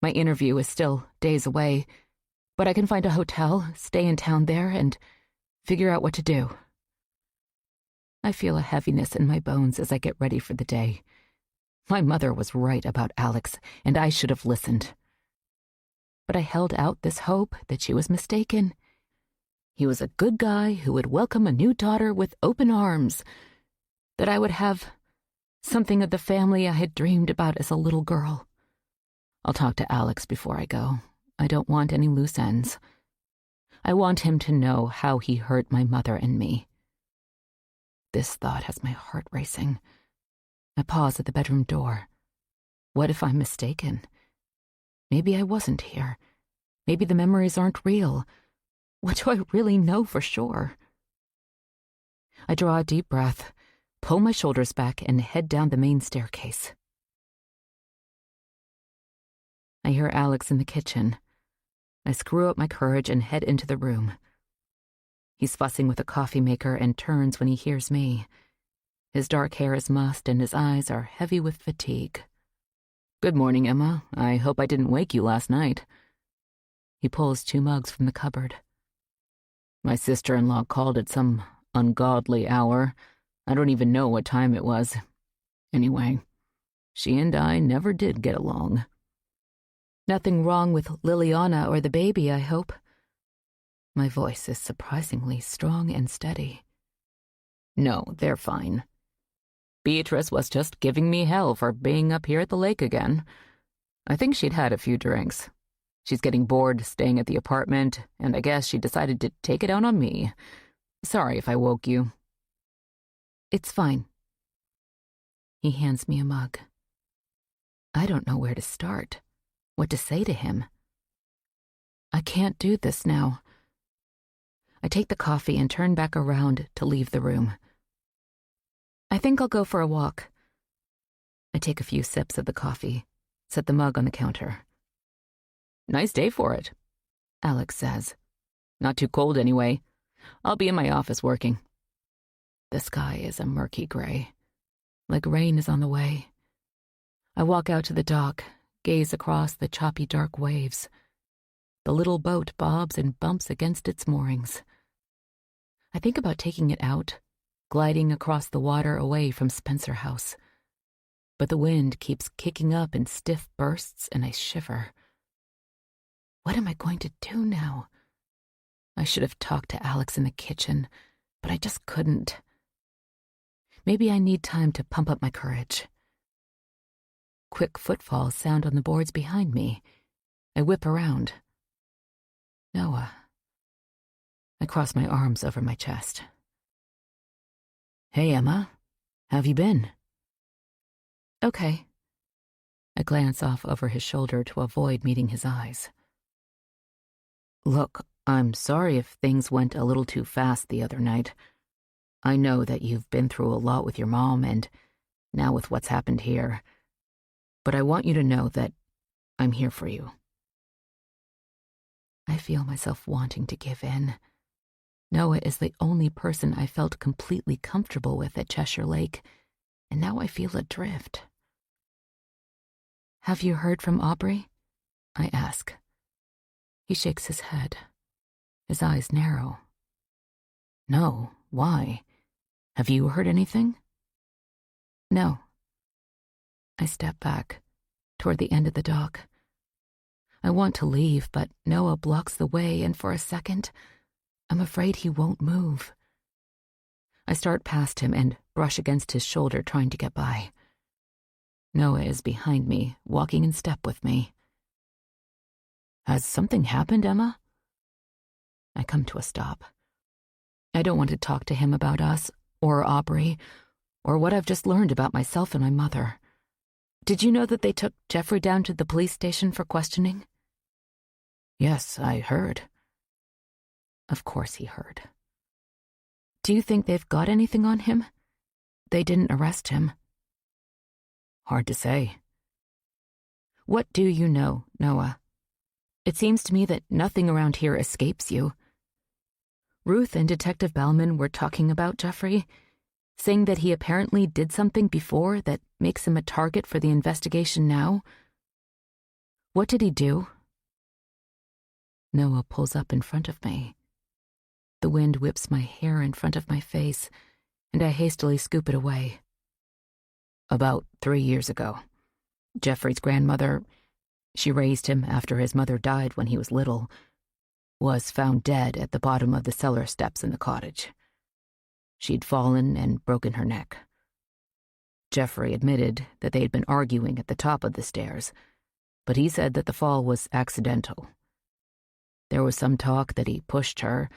Speaker 1: My interview is still days away, but I can find a hotel, stay in town there, and figure out what to do. I feel a heaviness in my bones as I get ready for the day. My mother was right about Alex, and I should have listened. But I held out this hope that she was mistaken. He was a good guy who would welcome a new daughter with open arms, that I would have something of the family I had dreamed about as a little girl. I'll talk to Alex before I go. I don't want any loose ends. I want him to know how he hurt my mother and me. This thought has my heart racing. I pause at the bedroom door. What if I'm mistaken? Maybe I wasn't here. Maybe the memories aren't real. What do I really know for sure? I draw a deep breath, pull my shoulders back, and head down the main staircase. I hear Alex in the kitchen. I screw up my courage and head into the room. He's fussing with a coffee maker and turns when he hears me. His dark hair is mussed and his eyes are heavy with fatigue. "Good morning, Emma. I hope I didn't wake you last night." He pulls 2 mugs from the cupboard.
Speaker 3: My sister-in-law called at some ungodly hour. I don't even know what time it was. Anyway, she and I never did get along.
Speaker 1: Nothing wrong with Liliana or the baby, I hope. My voice is surprisingly strong and steady.
Speaker 3: No, they're fine. Beatrice was just giving me hell for being up here at the lake again. I think she'd had a few drinks. She's getting bored staying at the apartment, and I guess she decided to take it out on me. Sorry if I woke you.
Speaker 1: It's fine. He hands me a mug. I don't know where to start, what to say to him. I can't do this now. I take the coffee and turn back around to leave the room. I think I'll go for a walk. I take a few sips of the coffee, set the mug on the counter.
Speaker 3: Nice day for it, Alex says. Not too cold anyway. I'll be in my office working.
Speaker 1: The sky is a murky gray, like rain is on the way. I walk out to the dock, gaze across the choppy dark waves. The little boat bobs and bumps against its moorings. I think about taking it out, gliding across the water away from Spencer House. But the wind keeps kicking up in stiff bursts and I shiver. What am I going to do now? I should have talked to Alex in the kitchen, but I just couldn't. Maybe I need time to pump up my courage. Quick footfalls sound on the boards behind me. I whip around. Noah. I cross my arms over my chest.
Speaker 3: Hey, Emma. How've you been?
Speaker 1: Okay. I glance off over his shoulder to avoid meeting his eyes.
Speaker 3: Look, I'm sorry if things went a little too fast the other night. I know that you've been through a lot with your mom and now with what's happened here. But I want you to know that I'm here for you.
Speaker 1: I feel myself wanting to give in. Noah is the only person I felt completely comfortable with at Cheshire Lake, and now I feel adrift. Have you heard from Aubrey? I ask. He shakes his head. His eyes narrow.
Speaker 3: No, why? Have you heard anything?
Speaker 1: No. I step back, toward the end of the dock. I want to leave, but Noah blocks the way, and for a second, I'm afraid he won't move. I start past him and brush against his shoulder, trying to get by. Noah is behind me, walking in step with me.
Speaker 3: Has something happened, Emma?
Speaker 1: I come to a stop. I don't want to talk to him about us, or Aubrey, or what I've just learned about myself and my mother. Did you know that they took Jeffrey down to the police station for questioning?
Speaker 3: Yes, I heard.
Speaker 1: Of course he heard. Do you think they've got anything on him? They didn't arrest him.
Speaker 3: Hard to say.
Speaker 1: What do you know, Noah? It seems to me that nothing around here escapes you. Ruth and Detective Bellman were talking about Jeffrey, saying that he apparently did something before that makes him a target for the investigation now. What did he do? Noah pulls up in front of me. The wind whips my hair in front of my face, and I hastily scoop it away.
Speaker 3: About 3 years ago, Jeffrey's grandmother, she raised him after his mother died when he was little, was found dead at the bottom of the cellar steps in the cottage. She'd fallen and broken her neck. Jeffrey admitted that they had been arguing at the top of the stairs, but he said that the fall was accidental. There was some talk that he pushed her,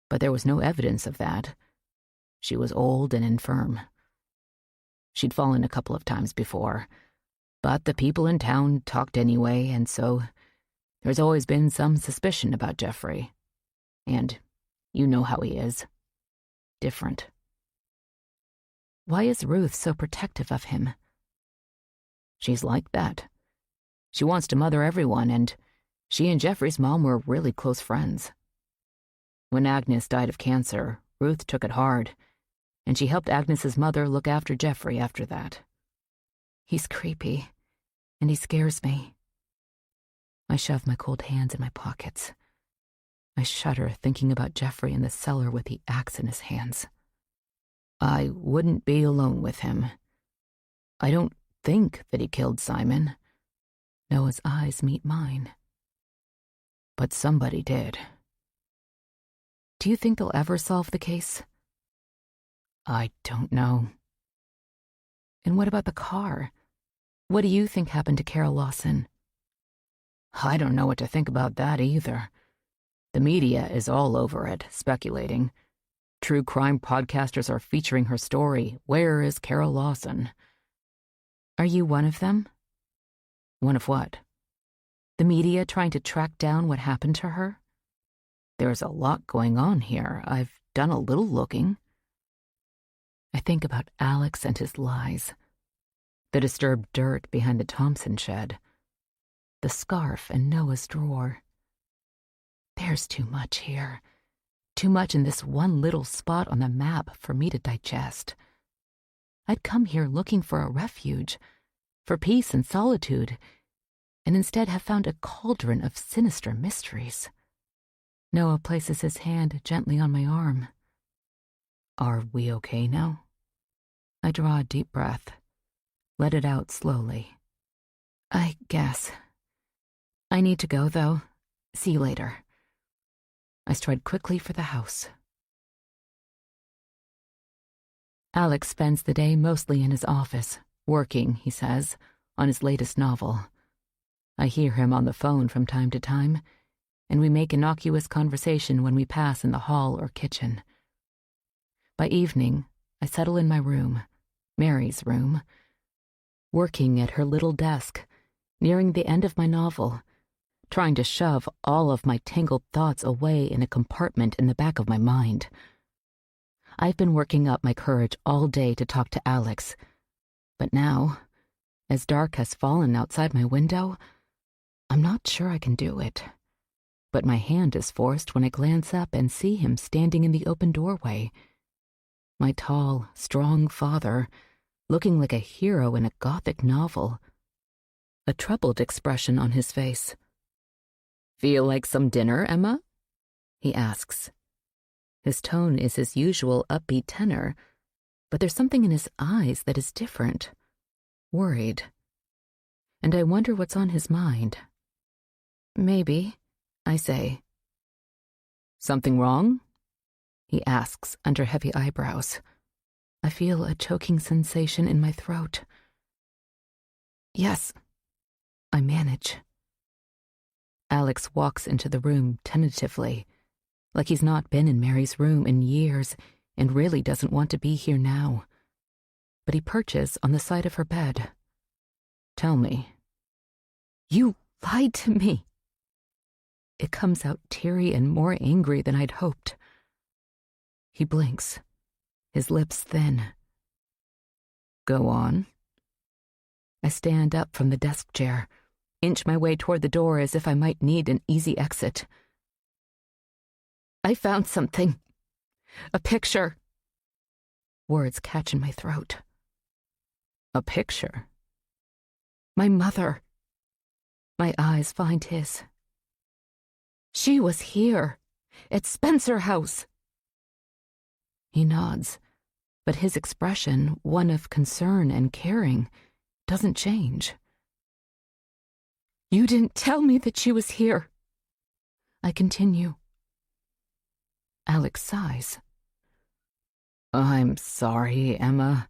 Speaker 3: but there was no evidence of that. She was old and infirm. She'd fallen a couple of times before, but the people in town talked anyway, and so there's always been some suspicion about Jeffrey. And you know how he is. Different.
Speaker 1: Why is Ruth so protective of him?
Speaker 3: She's like that. She wants to mother everyone, and she and Jeffrey's mom were really close friends. When Agnes died of cancer, Ruth took it hard, and she helped Agnes's mother look after Jeffrey after that.
Speaker 1: He's creepy, and he scares me. I shove my cold hands in my pockets. I shudder thinking about Jeffrey in the cellar with the axe in his hands. I wouldn't be alone with him. I don't think that he killed Simon. Noah's eyes meet mine. But somebody did. Do you think they'll ever solve the case? I don't know. And what about the car? What do you think happened to Carol Lawson? I don't know what to think about that either. The media is all over it, speculating. True crime podcasters are featuring her story. Where is Carol Lawson? Are you one of them? One of what? The media trying to track down what happened to her? There's a lot going on here. I've done a little looking. I think about Alex and his lies. The disturbed dirt behind the Thompson shed. The scarf in Noah's drawer. There's too much here. Too much in this one little spot on the map for me to digest. I'd come here looking for a refuge, for peace and solitude, and instead have found a cauldron of sinister mysteries. Noah places his hand gently on my arm. Are we okay now? I draw a deep breath, let it out slowly. I guess. I need to go, though. See you later. I stride quickly for the house. Alex spends the day mostly in his office, working, he says, on his latest novel. I hear him on the phone from time to time, and we make innocuous conversation when we pass in the hall or kitchen. By evening, I settle in my room, Mary's room, working at her little desk, nearing the end of my novel, trying to shove all of my tangled thoughts away in a compartment in the back of my mind. I've been working up my courage all day to talk to Alex, but now, as dark has fallen outside my window, I'm not sure I can do it. But my hand is forced when I glance up and see him standing in the open doorway. My tall, strong father, looking like a hero in a Gothic novel. A troubled expression on his face. Feel like some dinner, Emma? He asks. His tone is his usual upbeat tenor, but there's something in his eyes that is different. Worried. And I wonder what's on his mind. Maybe, I say. Something wrong? He asks under heavy eyebrows. I feel a choking sensation in my throat. Yes, I manage. Alex walks into the room tentatively, like he's not been in Mary's room in years and really doesn't want to be here now. But he perches on the side of her bed. Tell me. You lied to me. It comes out teary and more angry than I'd hoped. He blinks, his lips thin. Go on. I stand up from the desk chair, inch my way toward the door as if I might need an easy exit. I found something. A picture. Words catch in my throat. A picture? My mother. My eyes find his. She was here, at Spencer House. He nods, but his expression, one of concern and caring, doesn't change. You didn't tell me that she was here. I continue. Alex sighs. I'm sorry, Emma.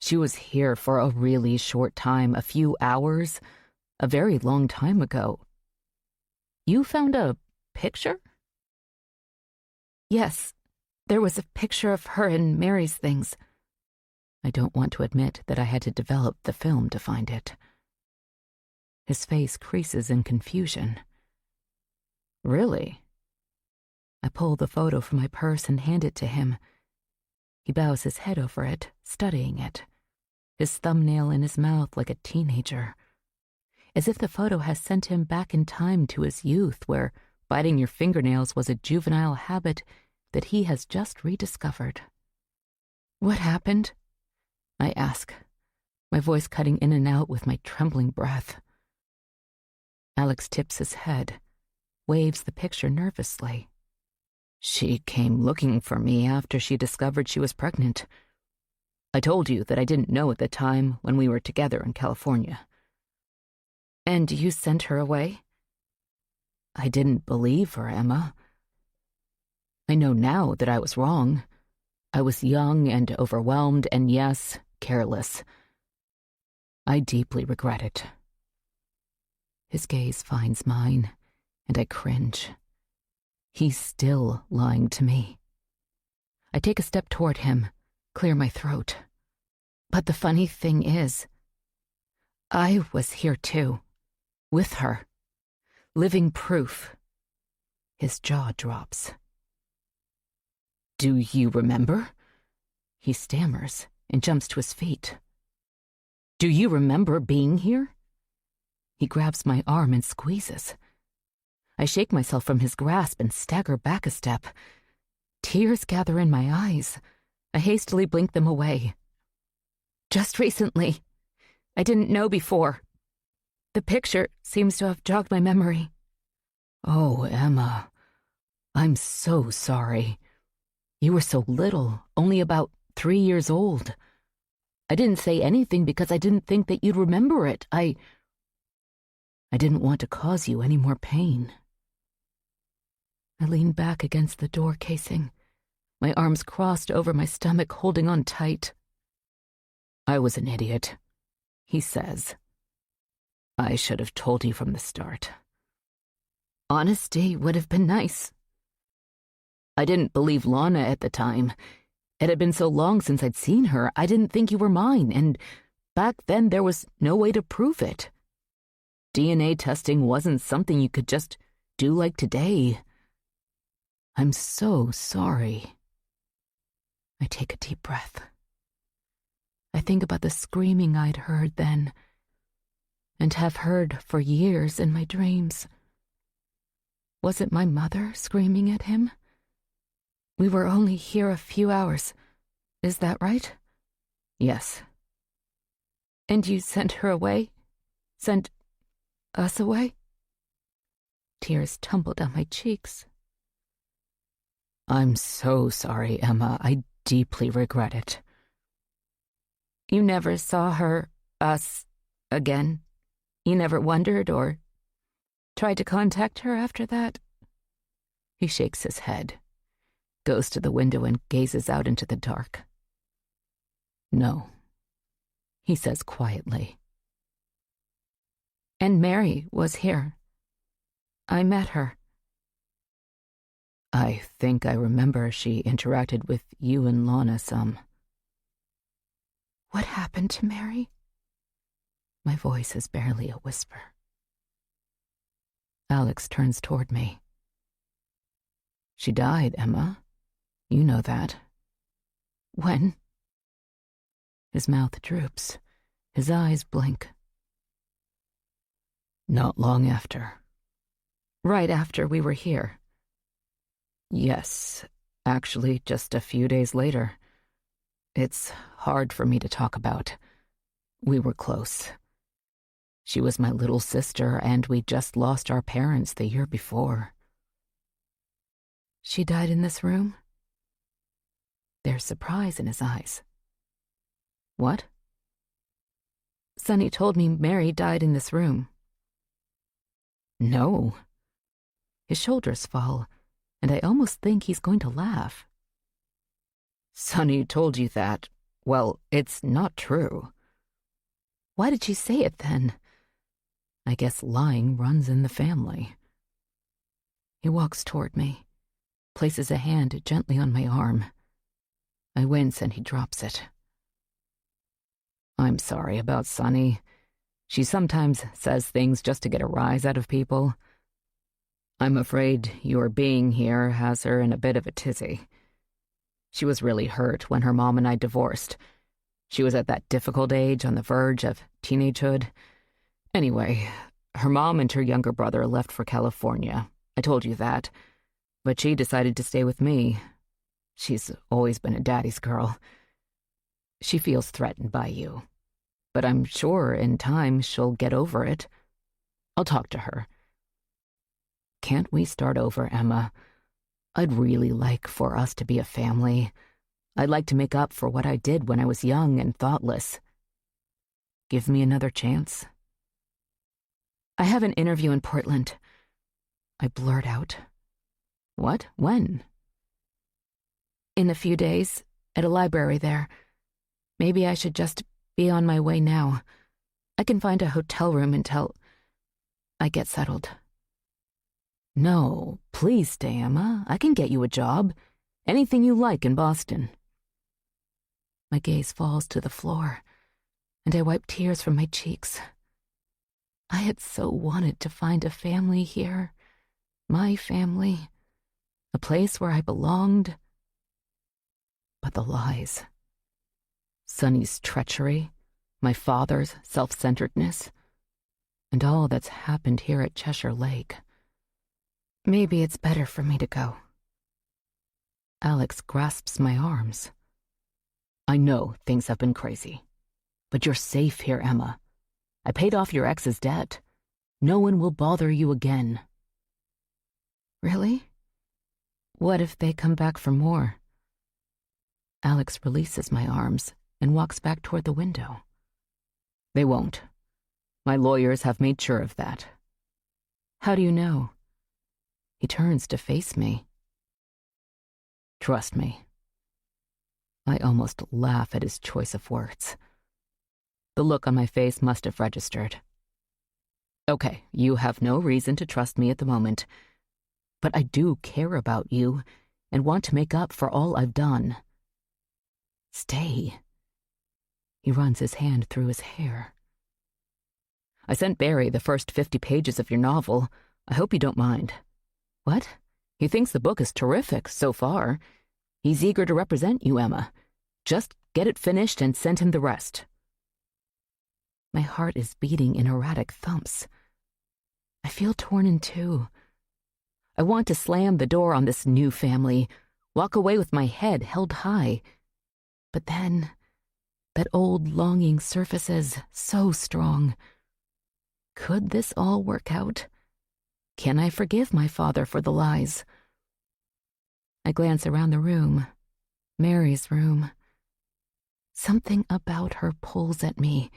Speaker 1: She was here for a really short time, a few hours, a very long time ago. You found a picture? Yes, there was a picture of her and Mary's things. I don't want to admit that I had to develop the film to find it. His face creases in confusion. Really? I pull the photo from my purse and hand it to him. He bows his head over it, studying it, his thumbnail in his mouth like a teenager, as if the photo has sent him back in time to his youth, where biting your fingernails was a juvenile habit that he has just rediscovered. What happened? I ask, my voice cutting in and out with my trembling breath. Alex tips his head, waves the picture nervously. She came looking for me after she discovered she was pregnant. I told you that I didn't know at the time when we were together in California. And you sent her away? I didn't believe her, Emma. I know now that I was wrong. I was young and overwhelmed and, yes, careless. I deeply regret it. His gaze finds mine, and I cringe. He's still lying to me. I take a step toward him, clear my throat. But the funny thing is, I was here too, with her, living proof. His jaw drops. Do you remember? He stammers and jumps to his feet. Do you remember being here? He grabs my arm and squeezes. I shake myself from his grasp and stagger back a step. Tears gather in my eyes. I hastily blink them away. Just recently. I didn't know before. The picture seems to have jogged my memory. Oh, Emma, I'm so sorry. You were so little, only about 3 years old. I didn't say anything because I didn't think that you'd remember it. I didn't want to cause you any more pain. I lean back against the door casing, my arms crossed over my stomach, holding on tight. I was an idiot, he says. I should have told you from the start. Honesty would have been nice. I didn't believe Lana at the time. It had been so long since I'd seen her, I didn't think you were mine, and back then there was no way to prove it. DNA testing wasn't something you could just do like today. I'm so sorry. I take a deep breath. I think about the screaming I'd heard then, and have heard for years in my dreams. Was it my mother screaming at him? We were only here a few hours. Is that right? Yes. And you sent her away? Sent us away? Tears tumble down my cheeks. I'm so sorry, Emma. I deeply regret it. You never saw her, us, again? You never wondered or tried to contact her after that? He shakes his head, goes to the window and gazes out into the dark. No, he says quietly. And Mary was here. I met her. I think I remember she interacted with you and Lana some. What happened to Mary? My voice is barely a whisper. Alex turns toward me. She died, Emma. You know that. When? His mouth droops. His eyes blink. Not long after. Right after we were here. Yes, actually just a few days later. It's hard for me to talk about. We were close. She was my little sister, and we just lost our parents the year before. She died in this room? There's surprise in his eyes. What? Sonny told me Mary died in this room. No. His shoulders fall, and I almost think he's going to laugh. Sonny told you that. Well, it's not true. Why did she say it then? I guess lying runs in the family. He walks toward me, places a hand gently on my arm. I wince and he drops it. I'm sorry about Sonny. She sometimes says things just to get a rise out of people. I'm afraid your being here has her in a bit of a tizzy. She was really hurt when her mom and I divorced. She was at that difficult age on the verge of teenagehood. Anyway, her mom and her younger brother left for California. I told you that. But she decided to stay with me. She's always been a daddy's girl. She feels threatened by you. But I'm sure in time she'll get over it. I'll talk to her.
Speaker 3: Can't we start over, Emma? I'd really like for us to be a family. I'd like to make up for what I did when I was young and thoughtless. Give me another chance.
Speaker 1: I have an interview in Portland, I blurt out.
Speaker 3: What? When?
Speaker 1: In a few days, at a library there. Maybe I should just be on my way now. I can find a hotel room until I get settled.
Speaker 3: No, please stay, Emma. I can get you a job. Anything you like in Boston.
Speaker 1: My gaze falls to the floor, and I wipe tears from my cheeks. I had so wanted to find a family here. My family. A place where I belonged. But the lies. Sonny's treachery, my father's self-centeredness, and all that's happened here at Cheshire Lake. Maybe it's better for me to go. Alex grasps my arms.
Speaker 3: I know things have been crazy, but you're safe here, Emma. I paid off your ex's debt. No one will bother you again.
Speaker 1: Really? What if they come back for more? Alex releases my arms and walks back toward the window.
Speaker 3: They won't. My lawyers have made sure of that.
Speaker 1: How do you know? He turns to face me.
Speaker 3: Trust me. I almost laugh at his choice of words. The look on my face must have registered. Okay, you have no reason to trust me at the moment, but I do care about you and want to make up for all I've done. Stay. He runs his hand through his hair. I sent Barry the first 50 pages of your novel. I hope you don't mind. What? He thinks the book is terrific so far. He's eager to represent you, Emma. Just get it finished and send him the rest.
Speaker 1: My heart is beating in erratic thumps. I feel torn in two. I want to slam the door on this new family, walk away with my head held high. But then, that old longing surfaces so strong. Could this all work out? Can I forgive my father for the lies? I glance around the room, Mary's room. Something about her pulls at me,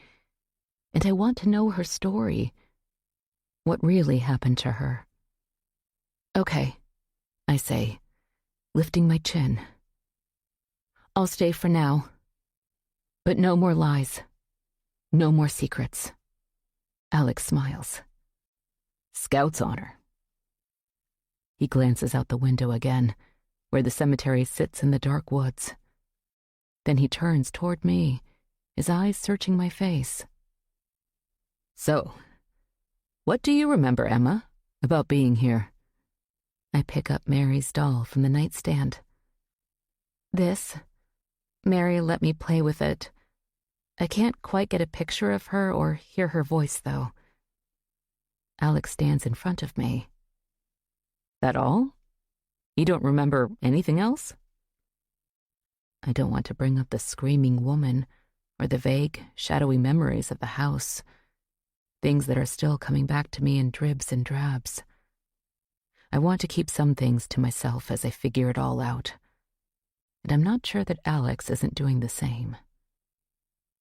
Speaker 1: and I want to know her story. What really happened to her? Okay, I say, lifting my chin. I'll stay for now. But no more lies. No more secrets. Alex smiles.
Speaker 3: Scout's honor.
Speaker 1: He glances out the window again, where the cemetery sits in the dark woods. Then he turns toward me, his eyes searching my face.
Speaker 3: So, what do you remember, Emma, about being here?
Speaker 1: I pick up Mary's doll from the nightstand. This. Mary let me play with it. I can't quite get a picture of her or hear her voice, though. Alex stands in front of me.
Speaker 3: That all? You don't remember anything else?
Speaker 1: I don't want to bring up the screaming woman or the vague, shadowy memories of the house, things that are still coming back to me in dribs and drabs. I want to keep some things to myself as I figure it all out. And I'm not sure that Alex isn't doing the same.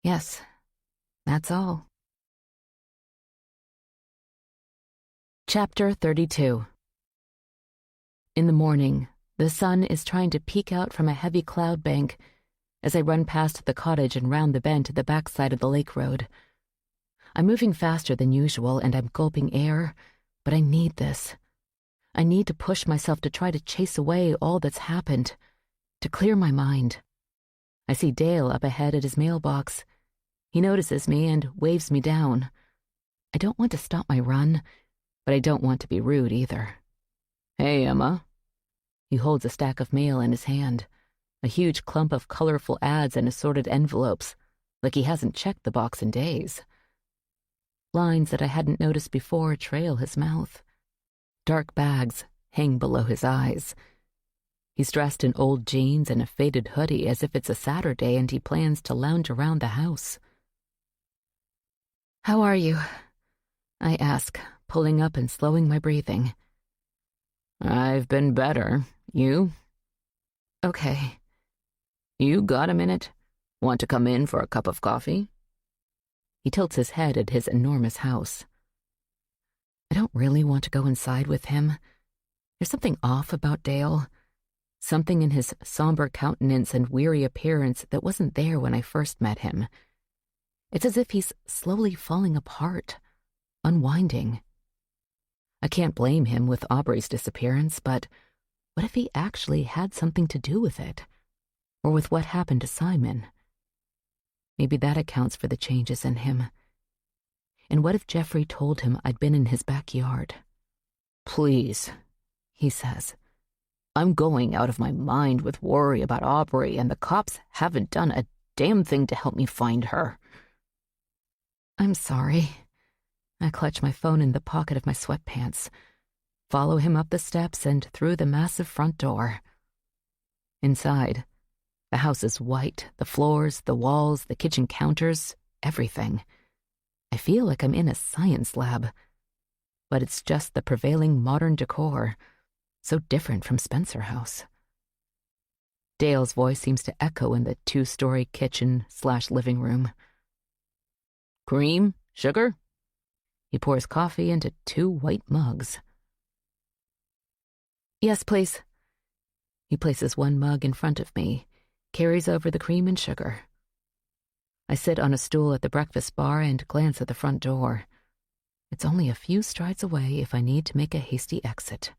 Speaker 1: Yes, that's all. Chapter 32. In the morning, the sun is trying to peek out from a heavy cloud bank as I run past the cottage and round the bend to the backside of the lake road. I'm moving faster than usual and I'm gulping air, but I need this. I need to push myself to try to chase away all that's happened, to clear my mind. I see Dale up ahead at his mailbox. He notices me and waves me down. I don't want to stop my run, but I don't want to be rude either.
Speaker 3: Hey, Emma.
Speaker 1: He holds a stack of mail in his hand, a huge clump of colorful ads and assorted envelopes, like he hasn't checked the box in days. Lines that I hadn't noticed before trail his mouth. Dark bags hang below his eyes. He's dressed in old jeans and a faded hoodie as if it's a Saturday and he plans to lounge around the house. How are you? I ask, pulling up and slowing my breathing.
Speaker 3: I've been better. You?
Speaker 1: Okay.
Speaker 3: You got a minute? Want to come in for a cup of coffee?
Speaker 1: He tilts his head at his enormous house. I don't really want to go inside with him. There's something off about Dale. Something in his somber countenance and weary appearance that wasn't there when I first met him. It's as if he's slowly falling apart, unwinding. I can't blame him with Aubrey's disappearance, but what if he actually had something to do with it? Or with what happened to Simon? Maybe that accounts for the changes in him. And what if Jeffrey told him I'd been in his backyard?
Speaker 3: Please,
Speaker 1: he says.
Speaker 3: I'm going out of my mind with worry about Aubrey, and the cops haven't done a damn thing to help me find her.
Speaker 1: I'm sorry. I clutch my phone in the pocket of my sweatpants, follow him up the steps and through the massive front door. Inside, the house is white, the floors, the walls, the kitchen counters, everything. I feel like I'm in a science lab, but it's just the prevailing modern decor, so different from Spencer House. Dale's voice seems to echo in the 2-story kitchen/living room.
Speaker 3: Cream? Sugar?
Speaker 1: He pours coffee into 2 white mugs. Yes, please. He places 1 mug in front of me, carries over the cream and sugar. I sit on a stool at the breakfast bar and glance at the front door. It's only a few strides away if I need to make a hasty exit.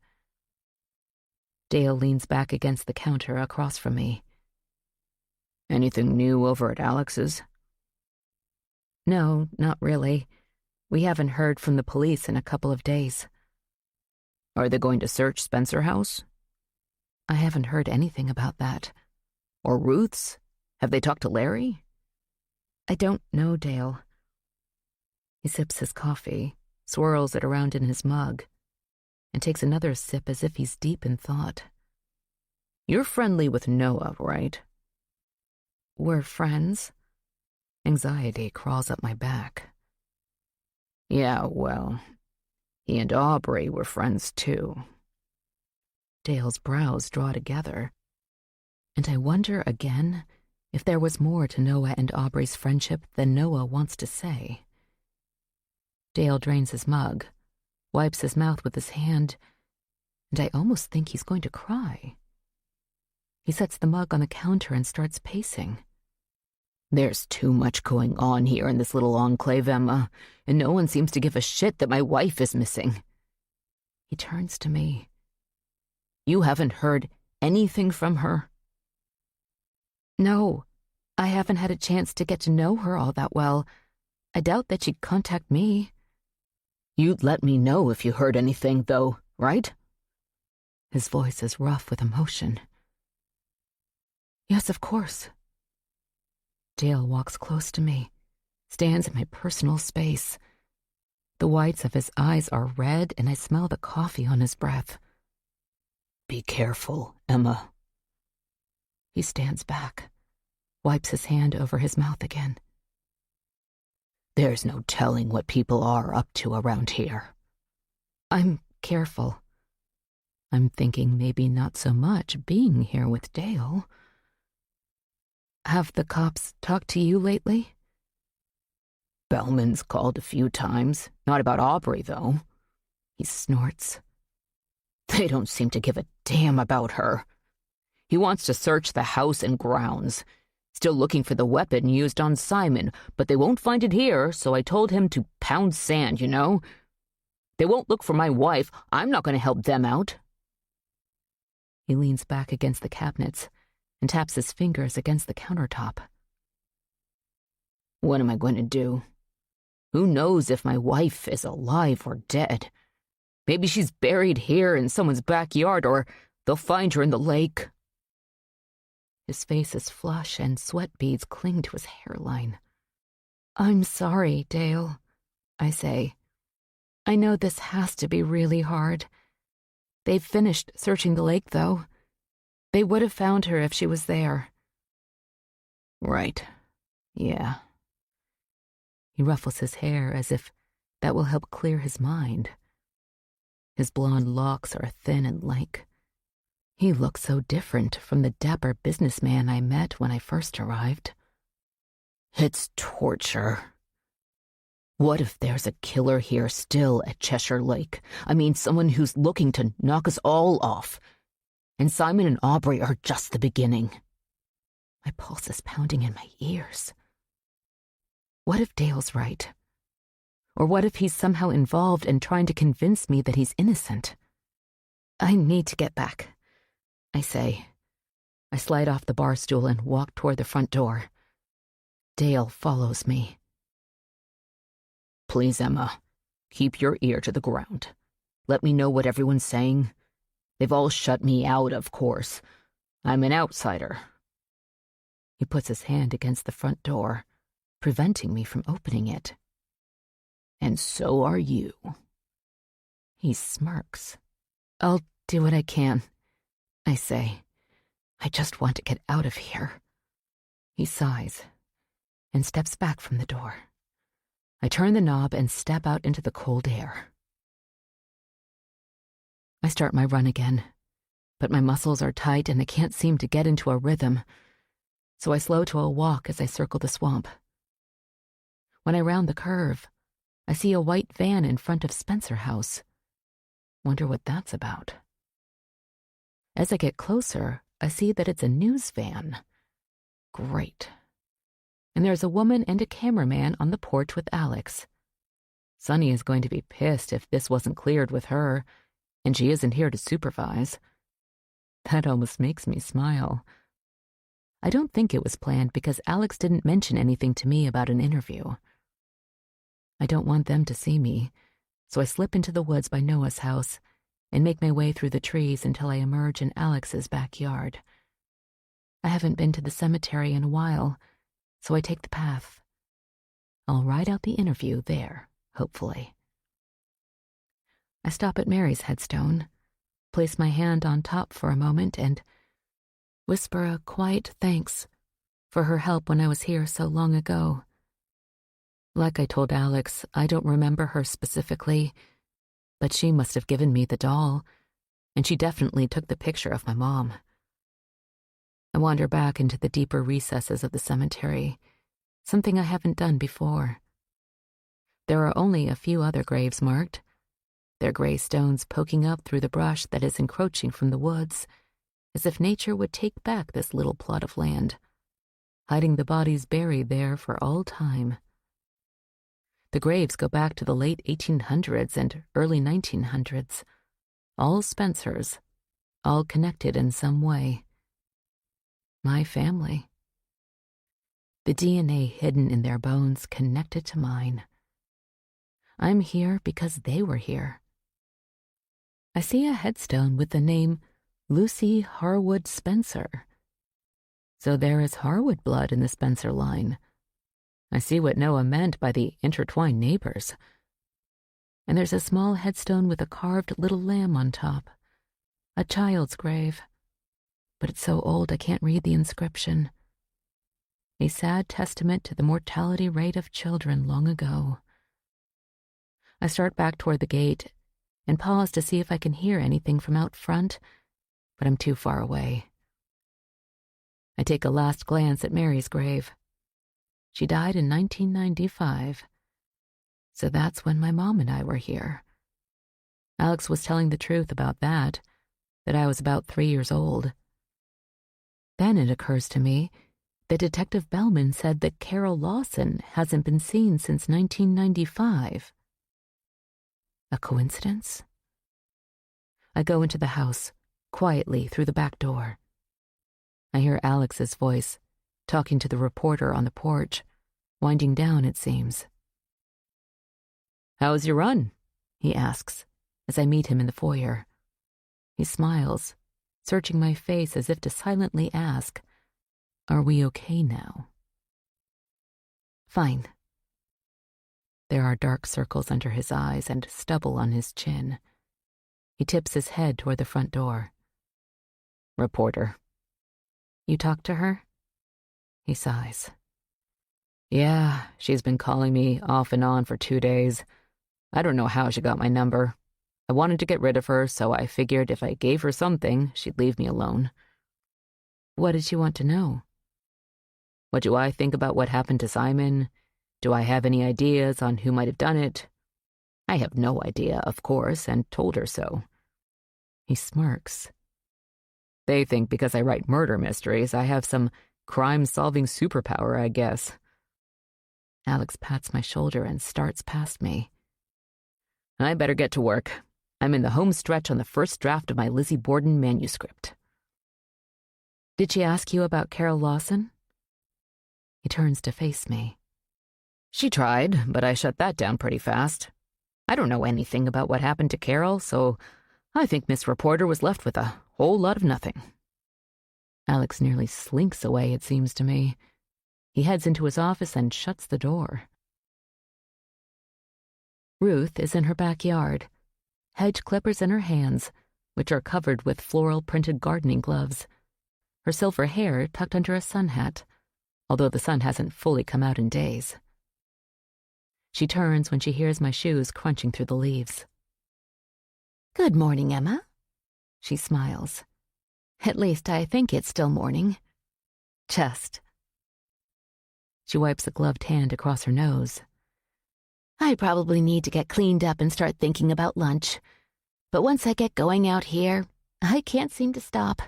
Speaker 1: Dale leans back against the counter across from me.
Speaker 3: Anything new over at Alex's?
Speaker 1: No, not really. We haven't heard from the police in a couple of days.
Speaker 3: Are they going to search Spencer House?
Speaker 1: I haven't heard anything about that.
Speaker 3: Or Ruth's? Have they talked to Larry?
Speaker 1: I don't know, Dale. He sips his coffee, swirls it around in his mug, and takes another sip as if he's deep in thought.
Speaker 3: You're friendly with Noah, right?
Speaker 1: We're friends? Anxiety crawls up my back.
Speaker 3: Yeah, well, he and Aubrey were friends too.
Speaker 1: Dale's brows draw together, and I wonder again if there was more to Noah and Aubrey's friendship than Noah wants to say. Dale drains his mug, wipes his mouth with his hand, and I almost think he's going to cry. He sets the mug on the counter and starts pacing.
Speaker 3: There's too much going on here in this little enclave, Emma, and no one seems to give a shit that my wife is missing.
Speaker 1: He turns to me.
Speaker 3: You haven't heard anything from her?
Speaker 1: No, I haven't had a chance to get to know her all that well. I doubt that she'd contact me.
Speaker 3: You'd let me know if you heard anything, though, right?
Speaker 1: His voice is rough with emotion. Yes, of course. Dale walks close to me, stands in my personal space. The whites of his eyes are red, and I smell the coffee on his breath.
Speaker 3: Be careful, Emma.
Speaker 1: He stands back, wipes his hand over his mouth again.
Speaker 3: There's no telling what people are up to around here.
Speaker 1: I'm careful. I'm thinking maybe not so much being here with Dale. Have the cops talked to you lately?
Speaker 3: Bellman's called a few times. Not about Aubrey, though.
Speaker 1: He snorts.
Speaker 3: They don't seem to give a damn about her. He wants to search the house and grounds. Still looking for the weapon used on Simon, but they won't find it here, so I told him to pound sand, you know? They won't look for my wife. I'm not going to help them out.
Speaker 1: He leans back against the cabinets and taps his fingers against the countertop.
Speaker 3: What am I going to do? Who knows if my wife is alive or dead? Maybe she's buried here in someone's backyard, or they'll find her in the lake.
Speaker 1: His face is flush and sweat beads cling to his hairline. I'm sorry, Dale, I say. I know this has to be really hard. They've finished searching the lake, though. They would have found her if she was there.
Speaker 3: Right. Yeah.
Speaker 1: He ruffles his hair as if that will help clear his mind.
Speaker 3: His blonde locks are thin and lank. He looks so different from the dapper businessman I met when I first arrived. It's torture. What if there's a killer here still at Cheshire Lake? I mean, someone who's looking to knock us all off. And Simon and Aubrey are just the beginning. My pulse is pounding in my ears. What if Dale's right? Or what if he's somehow involved in trying to convince me that he's innocent? I need to get back, I say. I slide off the bar stool and walk toward the front door. Dale follows me. Please, Emma, keep your ear to the ground. Let me know what everyone's saying. They've all shut me out, of course. I'm an outsider. He puts his hand against the front door, preventing me from opening it. And so are you. He smirks. I'll do what I can, I say. I just want to get out of here. He sighs and steps back from the door. I turn the knob and step out into the cold air. I start my run again, but my muscles are tight and I can't seem to get into a rhythm, so I slow to a walk as I circle the swamp. When I round the curve, I see a white van in front of Spencer House. Wonder what that's about. As I get closer, I see that it's a news van. Great. And there's a woman and a cameraman on the porch with Alex. Sunny is going to be pissed if this wasn't cleared with her, and she isn't here to supervise. That almost makes me smile. I don't think it was planned because Alex didn't mention anything to me about an interview. I don't want them to see me, so I slip into the woods by Noah's house and make my way through the trees until I emerge in Alex's backyard. I haven't been to the cemetery in a while, so I take the path. I'll ride out the interview there, hopefully. I stop at Mary's headstone, place my hand on top for a moment, and whisper a quiet thanks for her help when I was here so long ago. Like I told Alex, I don't remember her specifically, but she must have given me the doll, and she definitely took the picture of my mom. I wander back into the deeper recesses of the cemetery, something I haven't done before. There are only a few other graves marked, their gray stones poking up through the brush that is encroaching from the woods, as if nature would take back this little plot of land, hiding the bodies buried there for all time. The graves go back to the late 1800s and early 1900s, all Spencers, all connected in some way. My family. The DNA hidden in their bones connected to mine. I'm here because they were here. I see a headstone with the name Lucy Harwood Spencer. So there is Harwood blood in the Spencer line. I see what Noah meant by the intertwined neighbors. And there's a small headstone with a carved little lamb on top. A child's grave. But it's so old I can't read the inscription. A sad testament to the mortality rate of children long ago. I start back toward the gate and pause to see if I can hear anything from out front, but I'm too far away. I take a last glance at Mary's grave. She died in 1995, so that's when my mom and I were here. Alex was telling the truth about that I was about 3 years old. Then it occurs to me that Detective Bellman said that Carol Lawson hasn't been seen since 1995. A coincidence? I go into the house, quietly through the back door. I hear Alex's voice, talking to the reporter on the porch, winding down, it seems. "How's your run?" he asks, as I meet him in the foyer. He smiles, searching my face as if to silently ask, "Are we okay now?" "Fine." There are dark circles under his eyes and stubble on his chin. He tips his head toward the front door. "Reporter." "You talked to her?" He sighs. "Yeah, she's been calling me off and on for 2 days. I don't know how she got my number. I wanted to get rid of her, so I figured if I gave her something, she'd leave me alone.
Speaker 1: What did she want to know?
Speaker 3: What do I think about what happened to Simon? Do I have any ideas on who might have done it? I have no idea, of course, and told her so.
Speaker 1: He smirks.
Speaker 3: They think because I write murder mysteries, I have some crime-solving superpower, I guess.
Speaker 1: Alex pats my shoulder and starts past me.
Speaker 3: I better get to work. I'm in the home stretch on the first draft of my Lizzie Borden manuscript.
Speaker 1: Did she ask you about Carol Lawson? He turns to face me.
Speaker 3: She tried, but I shut that down pretty fast. I don't know anything about what happened to Carol, so I think Miss Reporter was left with a whole lot of nothing.
Speaker 1: Alex nearly slinks away, it seems to me. He heads into his office and shuts the door. Ruth is in her backyard, hedge clippers in her hands, which are covered with floral printed gardening gloves, her silver hair tucked under a sun hat, although the sun hasn't fully come out in days. She turns when she hears my shoes crunching through the leaves.
Speaker 2: Good morning, Emma.
Speaker 1: She smiles.
Speaker 2: At least I think it's still morning.
Speaker 1: Just. She wipes a gloved hand across her nose.
Speaker 2: I probably need to get cleaned up and start thinking about lunch. But once I get going out here, I can't seem to stop.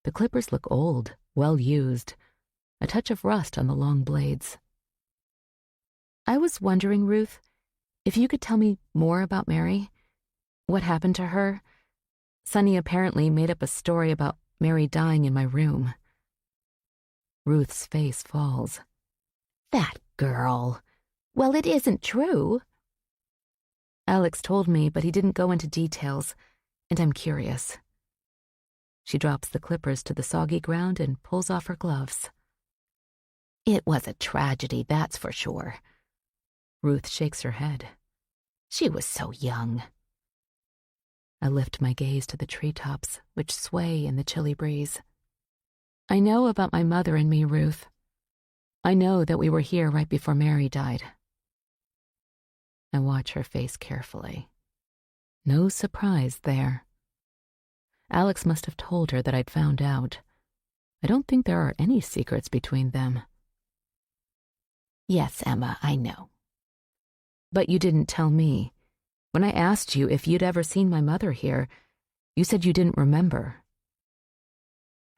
Speaker 1: The clippers look old, well used, a touch of rust on the long blades. I was wondering, Ruth, if you could tell me more about Mary. What happened to her? Sonny apparently made up a story about Mary dying in my room. Ruth's face falls.
Speaker 2: That girl. Well, it isn't true.
Speaker 1: Alex told me, but he didn't go into details, and I'm curious. She drops the clippers to the soggy ground and pulls off her gloves.
Speaker 2: It was a tragedy, that's for sure.
Speaker 1: Ruth shakes her head.
Speaker 2: She was so young.
Speaker 1: I lift my gaze to the treetops, which sway in the chilly breeze. I know about my mother and me, Ruth. I know that we were here right before Mary died. I watch her face carefully. No surprise there. Alex must have told her that I'd found out. I don't think there are any secrets between them.
Speaker 2: Yes, Emma, I know.
Speaker 1: But you didn't tell me. When I asked you if you'd ever seen my mother here, you said you didn't remember.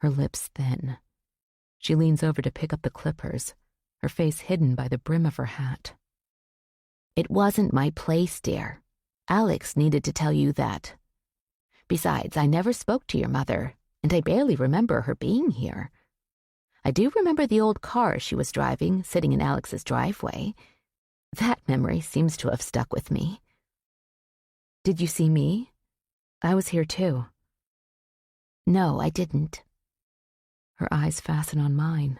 Speaker 1: Her lips thin. She leans over to pick up the clippers, her face hidden by the brim of her hat.
Speaker 2: It wasn't my place, dear. Alex needed to tell you that. Besides, I never spoke to your mother, and I barely remember her being here. I do remember the old car she was driving, sitting in Alex's driveway. That memory seems to have stuck with me.
Speaker 1: Did you see me? I was here too.
Speaker 2: No, I didn't.
Speaker 1: Her eyes fasten on mine.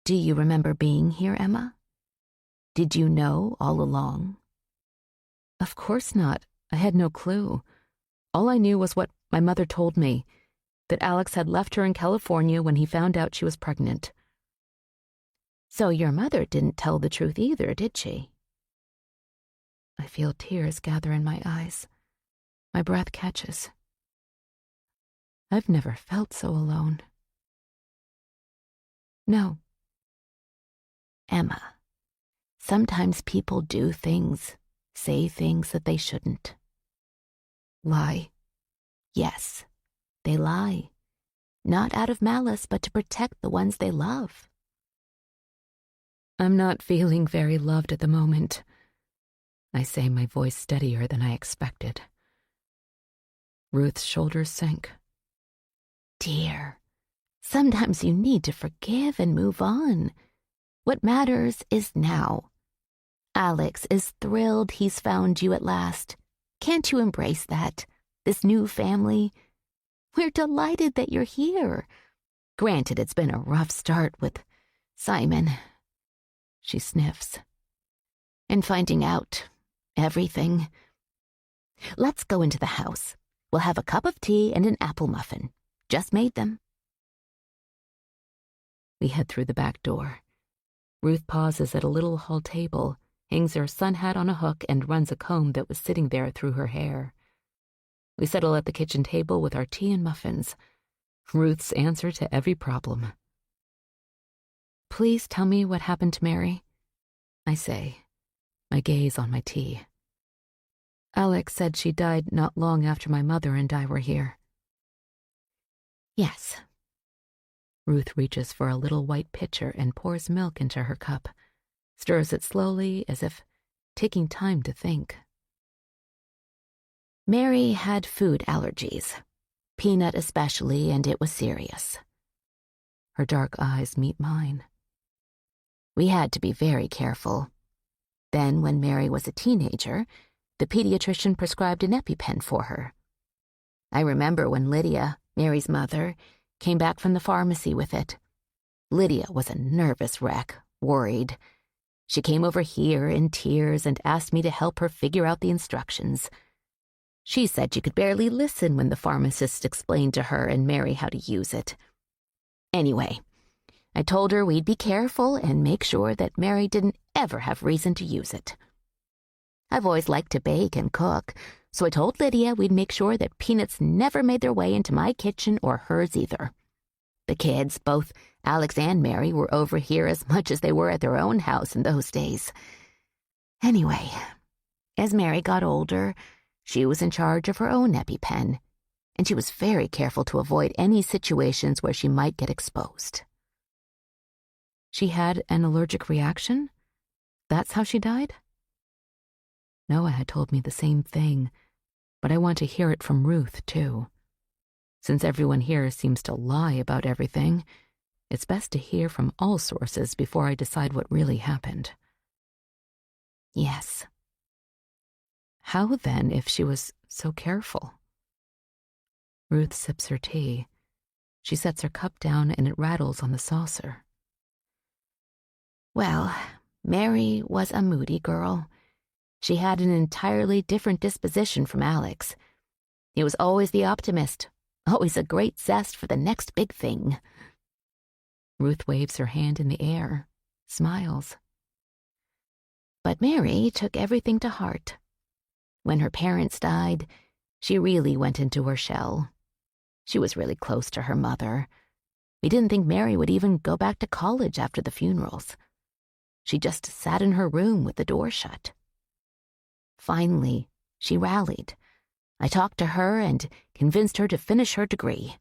Speaker 2: Do you remember being here, Emma? Did you know all along?
Speaker 1: Of course not. I had no clue. All I knew was what my mother told me, that Alex had left her in California when he found out she was pregnant.
Speaker 2: So your mother didn't tell the truth either, did she?
Speaker 1: I feel tears gather in my eyes. My breath catches. I've never felt so alone. No.
Speaker 2: Emma, sometimes people do things, say things that they shouldn't.
Speaker 1: Lie?
Speaker 2: Yes, they lie. Not out of malice, but to protect the ones they love.
Speaker 1: I'm not feeling very loved at the moment. I say, my voice steadier than I expected. Ruth's shoulders sink.
Speaker 2: Dear, sometimes you need to forgive and move on. What matters is now. Alex is thrilled he's found you at last. Can't you embrace that, this new family? We're delighted that you're here. Granted, it's been a rough start with Simon. She sniffs. And finding out everything. Let's go into the house. We'll have a cup of tea and an apple muffin. Just made them.
Speaker 1: We head through the back door. Ruth pauses at a little hall table,
Speaker 3: hangs her sun hat on a hook, and runs a comb that was sitting there through her hair. We settle at the kitchen table with our tea and muffins. Ruth's answer to every problem. "Please tell me what happened to Mary," I say, my gaze on my tea. "Alex said she died not long after my mother and I were here."
Speaker 2: "Yes."
Speaker 3: Ruth reaches for a little white pitcher and pours milk into her cup, stirs it slowly as if taking time to think.
Speaker 2: "Mary had food allergies, peanut especially, and it was serious."
Speaker 3: Her dark eyes meet mine.
Speaker 2: "We had to be very careful. Then, when Mary was a teenager, the pediatrician prescribed an EpiPen for her. I remember when Lydia, Mary's mother, came back from the pharmacy with it. Lydia was a nervous wreck, worried. She came over here in tears and asked me to help her figure out the instructions. She said she could barely listen when the pharmacist explained to her and Mary how to use it. Anyway, I told her we'd be careful and make sure that Mary didn't ever have reason to use it. I've always liked to bake and cook, so I told Lydia we'd make sure that peanuts never made their way into my kitchen or hers either. The kids, both Alex and Mary, were over here as much as they were at their own house in those days. Anyway, as Mary got older, she was in charge of her own EpiPen, and she was very careful to avoid any situations where she might get exposed."
Speaker 3: She had an allergic reaction? That's how she died? Noah had told me the same thing, but I want to hear it from Ruth, too. Since everyone here seems to lie about everything, it's best to hear from all sources before I decide what really happened.
Speaker 2: "Yes."
Speaker 3: How, then, if she was so careful? Ruth sips her tea. She sets her cup down and it rattles on the saucer.
Speaker 2: "Well, Mary was a moody girl. She had an entirely different disposition from Alex. He was always the optimist, always a great zest for the next big thing."
Speaker 3: Ruth waves her hand in the air, smiles.
Speaker 2: "But Mary took everything to heart. When her parents died, she really went into her shell. She was really close to her mother. We didn't think Mary would even go back to college after the funerals. She just sat in her room with the door shut. Finally, she rallied. I talked to her and convinced her to finish her degree.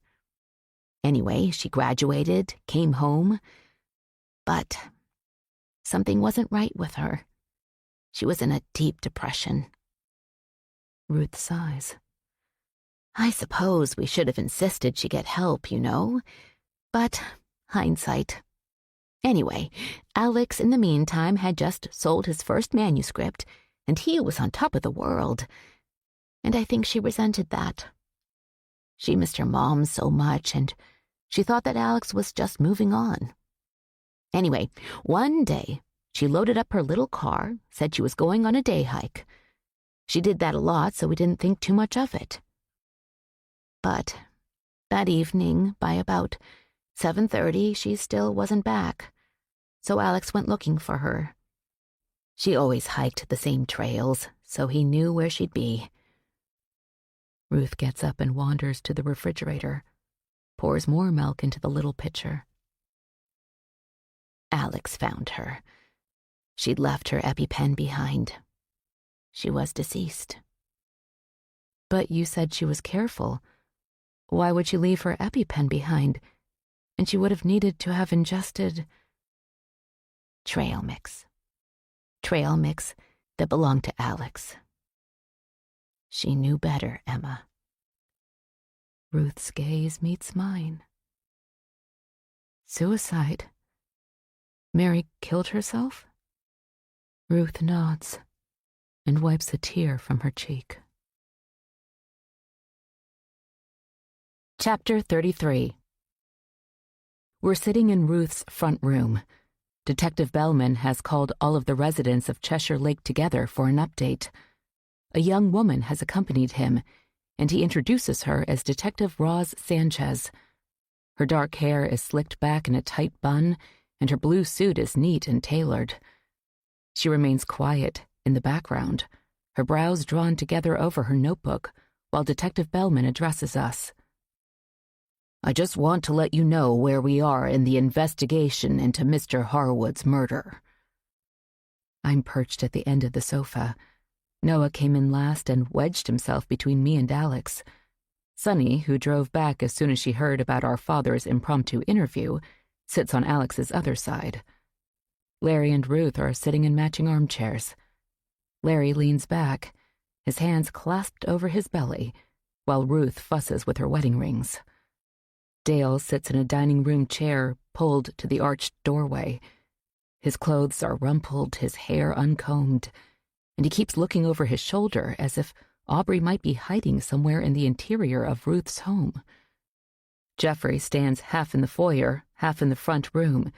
Speaker 2: Anyway, she graduated, came home, but something wasn't right with her. She was in a deep depression."
Speaker 3: Ruth sighs.
Speaker 2: "I suppose we should have insisted she get help, you know, but hindsight. Anyway, Alex in the meantime had just sold his first manuscript, and he was on top of the world, and I think she resented that. She missed her mom so much, and she thought that Alex was just moving on. Anyway, one day, she loaded up her little car, said she was going on a day hike. She did that a lot, so we didn't think too much of it. But that evening, by about 7:30, she still wasn't back, so Alex went looking for her. She always hiked the same trails, so he knew where she'd be."
Speaker 3: Ruth gets up and wanders to the refrigerator, pours more milk into the little pitcher.
Speaker 2: "Alex found her. She'd left her EpiPen behind. She was deceased."
Speaker 3: "But you said she was careful. Why would she leave her EpiPen behind? And she would have needed to have ingested—"
Speaker 2: Trail mix. Trail mix that belonged to Alex. She knew better, Emma."
Speaker 3: Ruth's gaze meets mine. "Suicide? Mary killed herself?" Ruth nods and wipes a tear from her cheek. Chapter 33. We're sitting in Ruth's front room. Detective Bellman has called all of the residents of Cheshire Lake together for an update. A young woman has accompanied him, and he introduces her as Detective Roz Sanchez. Her dark hair is slicked back in a tight bun, and her blue suit is neat and tailored.
Speaker 1: She remains quiet in the background, her brows drawn together over her notebook, while Detective Bellman addresses us.
Speaker 3: I just want to let you know where we are in the investigation into Mr. Harwood's murder.
Speaker 1: I'm perched at the end of the sofa. Noah came in last and wedged himself between me and Alex. Sunny, who drove back as soon as she heard about our father's impromptu interview, sits on Alex's other side. Larry and Ruth are sitting in matching armchairs. Larry leans back, his hands clasped over his belly, while Ruth fusses with her wedding rings. Dale sits in a dining room chair pulled to the arched doorway. His clothes are rumpled, his hair uncombed, and he keeps looking over his shoulder as if Aubrey might be hiding somewhere in the interior of Ruth's home. Jeffrey stands half in the foyer, half in the front room,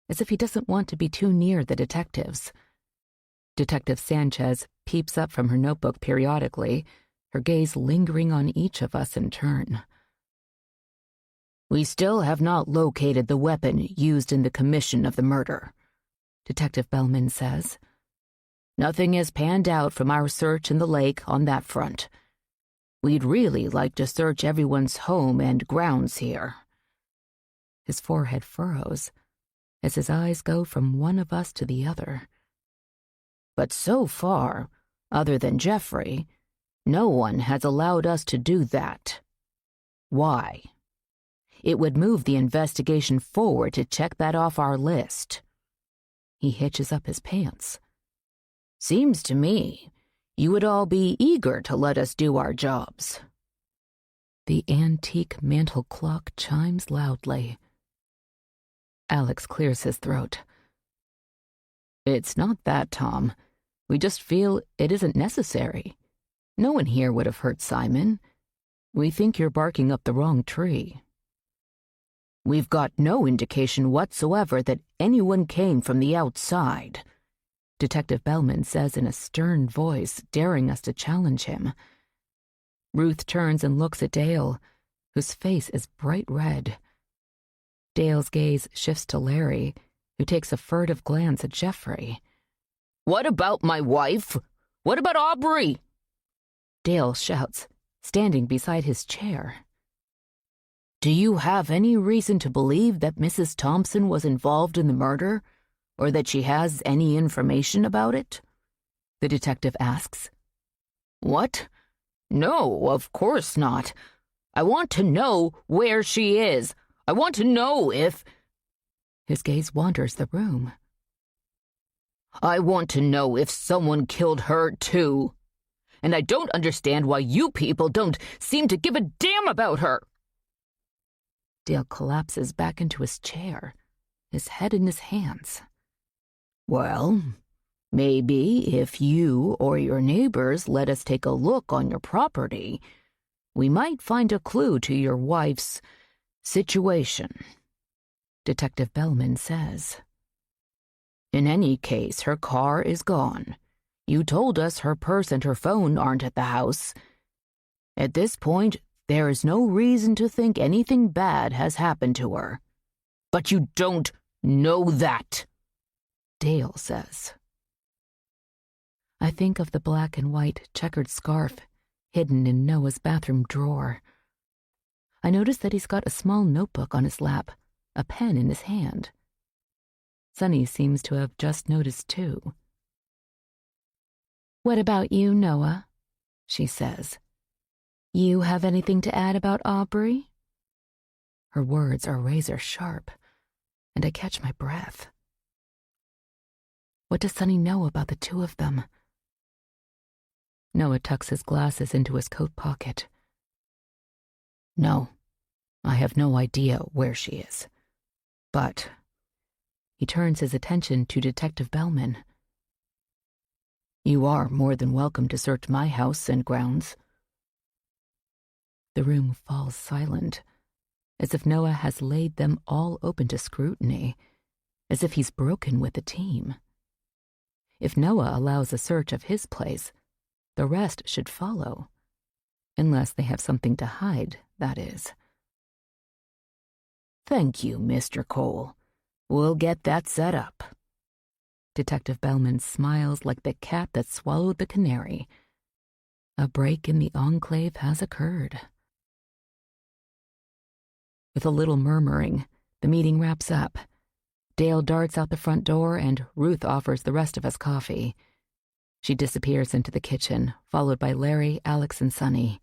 Speaker 1: as if he doesn't want to be too near the detectives. Detective Sanchez peeps up from her notebook periodically, her gaze lingering on each of us in turn.
Speaker 3: We still have not located the weapon used in the commission of the murder, Detective Bellman says. Nothing has panned out from our search in the lake on that front. We'd really like to search everyone's home and grounds here.
Speaker 1: His forehead furrows as his eyes go from one of us to the other.
Speaker 3: But so far, other than Jeffrey, no one has allowed us to do that. Why? It would move the investigation forward to check that off our list.
Speaker 1: He hitches up his pants.
Speaker 3: Seems to me you would all be eager to let us do our jobs.
Speaker 1: The antique mantel clock chimes loudly. Alex clears his throat.
Speaker 3: It's not that, Tom. We just feel it isn't necessary. No one here would have hurt Simon. We think you're barking up the wrong tree. We've got no indication whatsoever that anyone came from the outside,
Speaker 1: Detective Bellman says in a stern voice, daring us to challenge him. Ruth turns and looks at Dale, whose face is bright red. Dale's gaze shifts to Larry, who takes a furtive glance at Jeffrey.
Speaker 3: What about my wife? What about Aubrey?
Speaker 1: Dale shouts, standing beside his chair.
Speaker 3: Do you have any reason to believe that Mrs. Thompson was involved in the murder, or that she has any information about it?
Speaker 1: The detective asks.
Speaker 3: What? No, of course not. I want to know where she is. I want to know if...
Speaker 1: His gaze wanders the room.
Speaker 3: I want to know if someone killed her, too. And I don't understand why you people don't seem to give a damn about her.
Speaker 1: Dale collapses back into his chair, his head in his hands.
Speaker 3: Well, maybe if you or your neighbors let us take a look on your property, we might find a clue to your wife's situation,
Speaker 1: Detective Bellman says.
Speaker 3: In any case, her car is gone. You told us her purse and her phone aren't at the house. At this point, there is no reason to think anything bad has happened to her. But you don't know that,
Speaker 1: Dale says. I think of the black and white checkered scarf hidden in Noah's bathroom drawer. I notice that he's got a small notebook on his lap, a pen in his hand. Sunny seems to have just noticed too. What about you, Noah? She says. You have anything to add about Aubrey? Her words are razor sharp, and I catch my breath. What does Sunny know about the two of them? Noah tucks his glasses into his coat pocket.
Speaker 3: No, I have no idea where she is. But...
Speaker 1: He turns his attention to Detective Bellman.
Speaker 3: You are more than welcome to search my house and grounds.
Speaker 1: The room falls silent, as if Noah has laid them all open to scrutiny, as if he's broken with the team. If Noah allows a search of his place, the rest should follow. Unless they have something to hide, that is.
Speaker 3: Thank you, Mr. Cole. We'll get that set up.
Speaker 1: Detective Bellman smiles like the cat that swallowed the canary. A break in the enclave has occurred. With a little murmuring, the meeting wraps up. Dale darts out the front door and Ruth offers the rest of us coffee. She disappears into the kitchen, followed by Larry, Alex, and Sonny.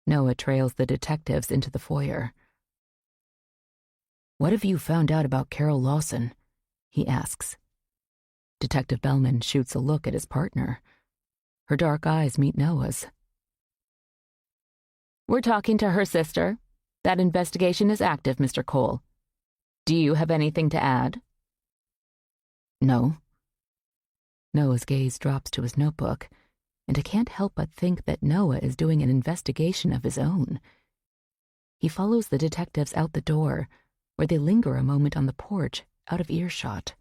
Speaker 1: Noah trails the detectives into the foyer. "What have you found out about Carol Lawson?" he asks. Detective Bellman shoots a look at his partner. Her dark eyes meet Noah's.
Speaker 3: "We're talking to her sister. That investigation is active, Mr. Cole. Do you have anything to add?"
Speaker 1: "No." Noah's gaze drops to his notebook, and I can't help but think that Noah is doing an investigation of his own. He follows the detectives out the door, where they linger a moment on the porch, out of earshot.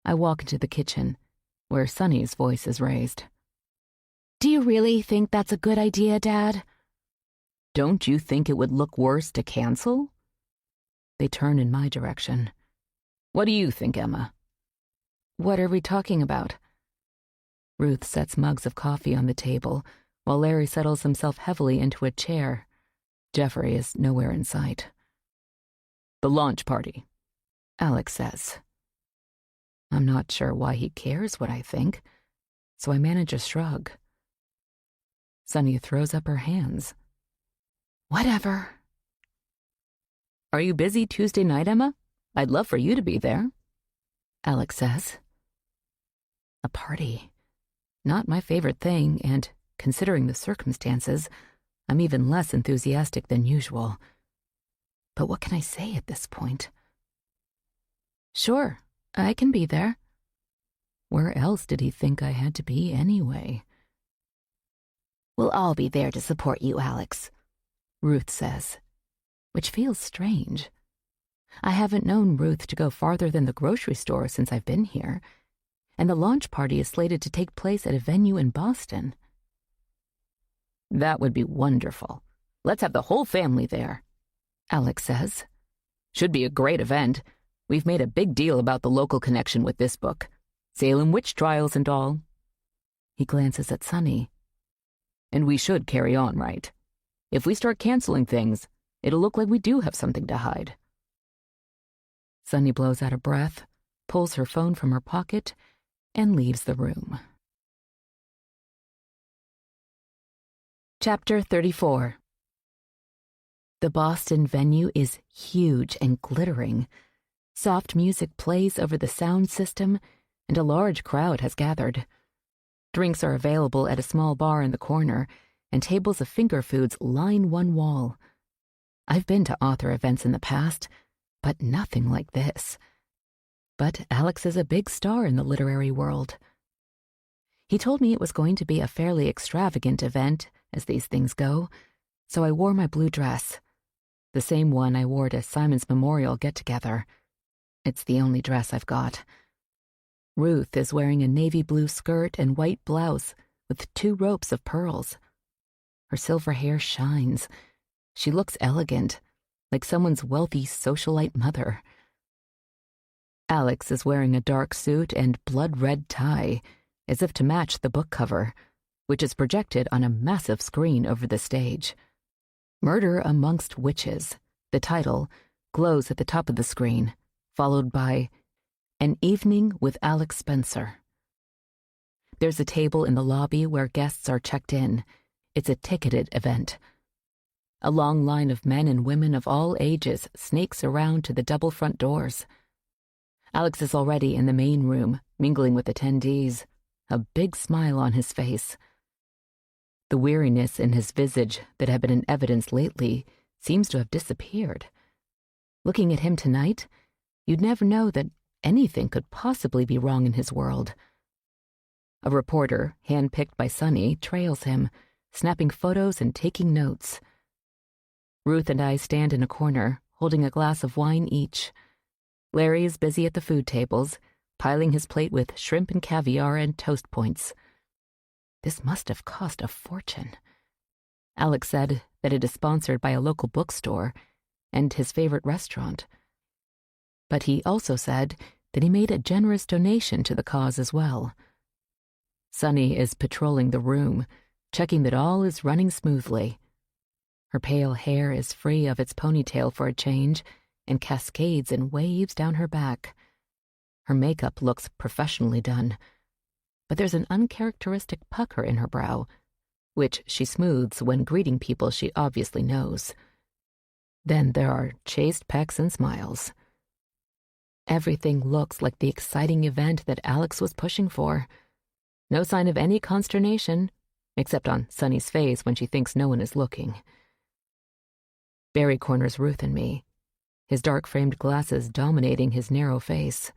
Speaker 1: I walk into the kitchen, where Sonny's voice is raised.
Speaker 2: "Do you really think that's a good idea, Dad?"
Speaker 3: "Don't you think it would look worse to cancel?"
Speaker 1: They turn in my direction.
Speaker 3: "What do you think, Emma?"
Speaker 1: "What are we talking about?" Ruth sets mugs of coffee on the table, while Larry settles himself heavily into a chair. Jeffrey is nowhere in sight.
Speaker 3: "The launch party,"
Speaker 1: Alex says. I'm not sure why he cares what I think, so I manage a shrug. Sonny throws up her hands. "Whatever."
Speaker 3: "Are you busy Tuesday night, Emma? I'd love for you to be there,"
Speaker 1: Alex says. A party. Not my favorite thing, and considering the circumstances, I'm even less enthusiastic than usual. But what can I say at this point? Sure, I can be there. Where else did he think I had to be anyway?
Speaker 2: "We'll all be there to support you, Alex,"
Speaker 1: Ruth says, which feels strange. I haven't known Ruth to go farther than the grocery store since I've been here, and the launch party is slated to take place at a venue in Boston.
Speaker 3: "That would be wonderful. Let's have the whole family there,"
Speaker 1: Alex says.
Speaker 3: "Should be a great event. We've made a big deal about the local connection with this book. Salem witch trials and all."
Speaker 1: He glances at Sonny.
Speaker 3: "And we should carry on, right? If we start canceling things, it'll look like we do have something to hide."
Speaker 1: Sonny blows out a breath, pulls her phone from her pocket, and leaves the room. Chapter 34. The Boston venue is huge and glittering. Soft music plays over the sound system, and a large crowd has gathered. Drinks are available at a small bar in the corner, and tables of finger foods line one wall. I've been to author events in the past, but nothing like this. But Alex is a big star in the literary world. He told me it was going to be a fairly extravagant event, as these things go, so I wore my blue dress, the same one I wore to Simon's memorial get-together. It's the only dress I've got. Ruth is wearing a navy blue skirt and white blouse with 2 ropes of pearls. Her silver hair shines. She looks elegant, like someone's wealthy socialite mother. Alex is wearing a dark suit and blood-red tie, as if to match the book cover, which is projected on a massive screen over the stage. Murder Amongst Witches, the title, glows at the top of the screen, followed by An Evening with Alex Spencer. There's a table in the lobby where guests are checked in. It's a ticketed event. A long line of men and women of all ages snakes around to the double front doors. Alex is already in the main room, mingling with attendees, a big smile on his face. The weariness in his visage that had been in evidence lately seems to have disappeared. Looking at him tonight, you'd never know that anything could possibly be wrong in his world. A reporter, handpicked by Sonny, trails him, snapping photos and taking notes. Ruth and I stand in a corner, holding a glass of wine each. Larry is busy at the food tables, piling his plate with shrimp and caviar and toast points. This must have cost a fortune. Alex said that it is sponsored by a local bookstore and his favorite restaurant. But he also said that he made a generous donation to the cause as well. Sunny is patrolling the room, checking that all is running smoothly. Her pale hair is free of its ponytail for a change and cascades in waves down her back. Her makeup looks professionally done, but there's an uncharacteristic pucker in her brow, which she smooths when greeting people she obviously knows. Then there are chaste pecks and smiles. Everything looks like the exciting event that Alex was pushing for. No sign of any consternation, except on Sunny's face when she thinks no one is looking. Barry corners Ruth and me, his dark-framed glasses dominating his narrow face.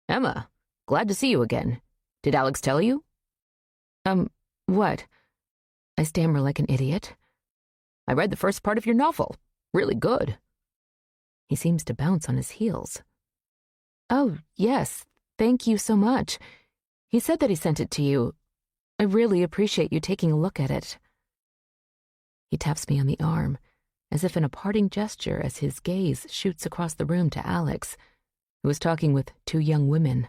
Speaker 1: "Emma, glad to see you again. Did Alex tell you?" What?" I stammer like an idiot.
Speaker 3: "I read the first part of your novel. Really good."
Speaker 1: He seems to bounce on his heels. "Oh, yes, thank you so much. He said that he sent it to you. I really appreciate you taking a look at it." He taps me on the arm, as if in a parting gesture as his gaze shoots across the room to Alex, who is talking with two young women.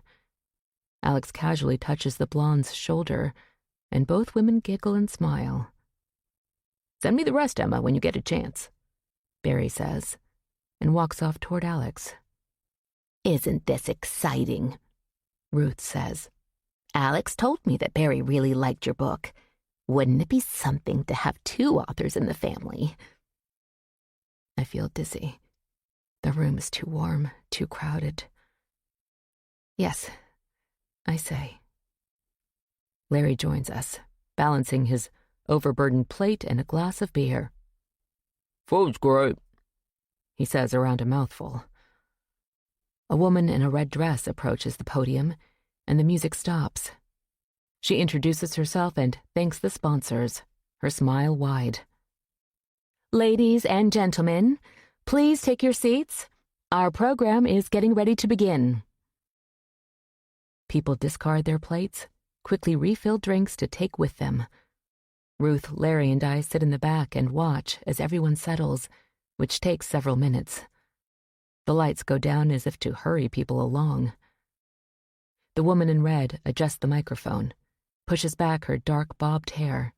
Speaker 1: Alex casually touches the blonde's shoulder, and both women giggle and smile.
Speaker 3: "Send me the rest, Emma, when you get a chance,"
Speaker 1: Barry says, and walks off toward Alex.
Speaker 2: "Isn't this exciting?"
Speaker 1: Ruth says.
Speaker 2: "Alex told me that Barry really liked your book. Wouldn't it be something to have two authors in the family?"
Speaker 1: I feel dizzy. The room is too warm, too crowded. "Yes," I say. Larry joins us, balancing his overburdened plate and a glass of beer.
Speaker 3: "Food's great,"
Speaker 1: he says around a mouthful. A woman in a red dress approaches the podium, and the music stops. She introduces herself and thanks the sponsors, her smile wide.
Speaker 2: "Ladies and gentlemen, please take your seats. Our program is getting ready to begin."
Speaker 1: People discard their plates, quickly refill drinks to take with them. Ruth, Larry, and I sit in the back and watch as everyone settles, which takes several minutes. The lights go down as if to hurry people along. The woman in red adjusts the microphone, pushes back her dark bobbed hair.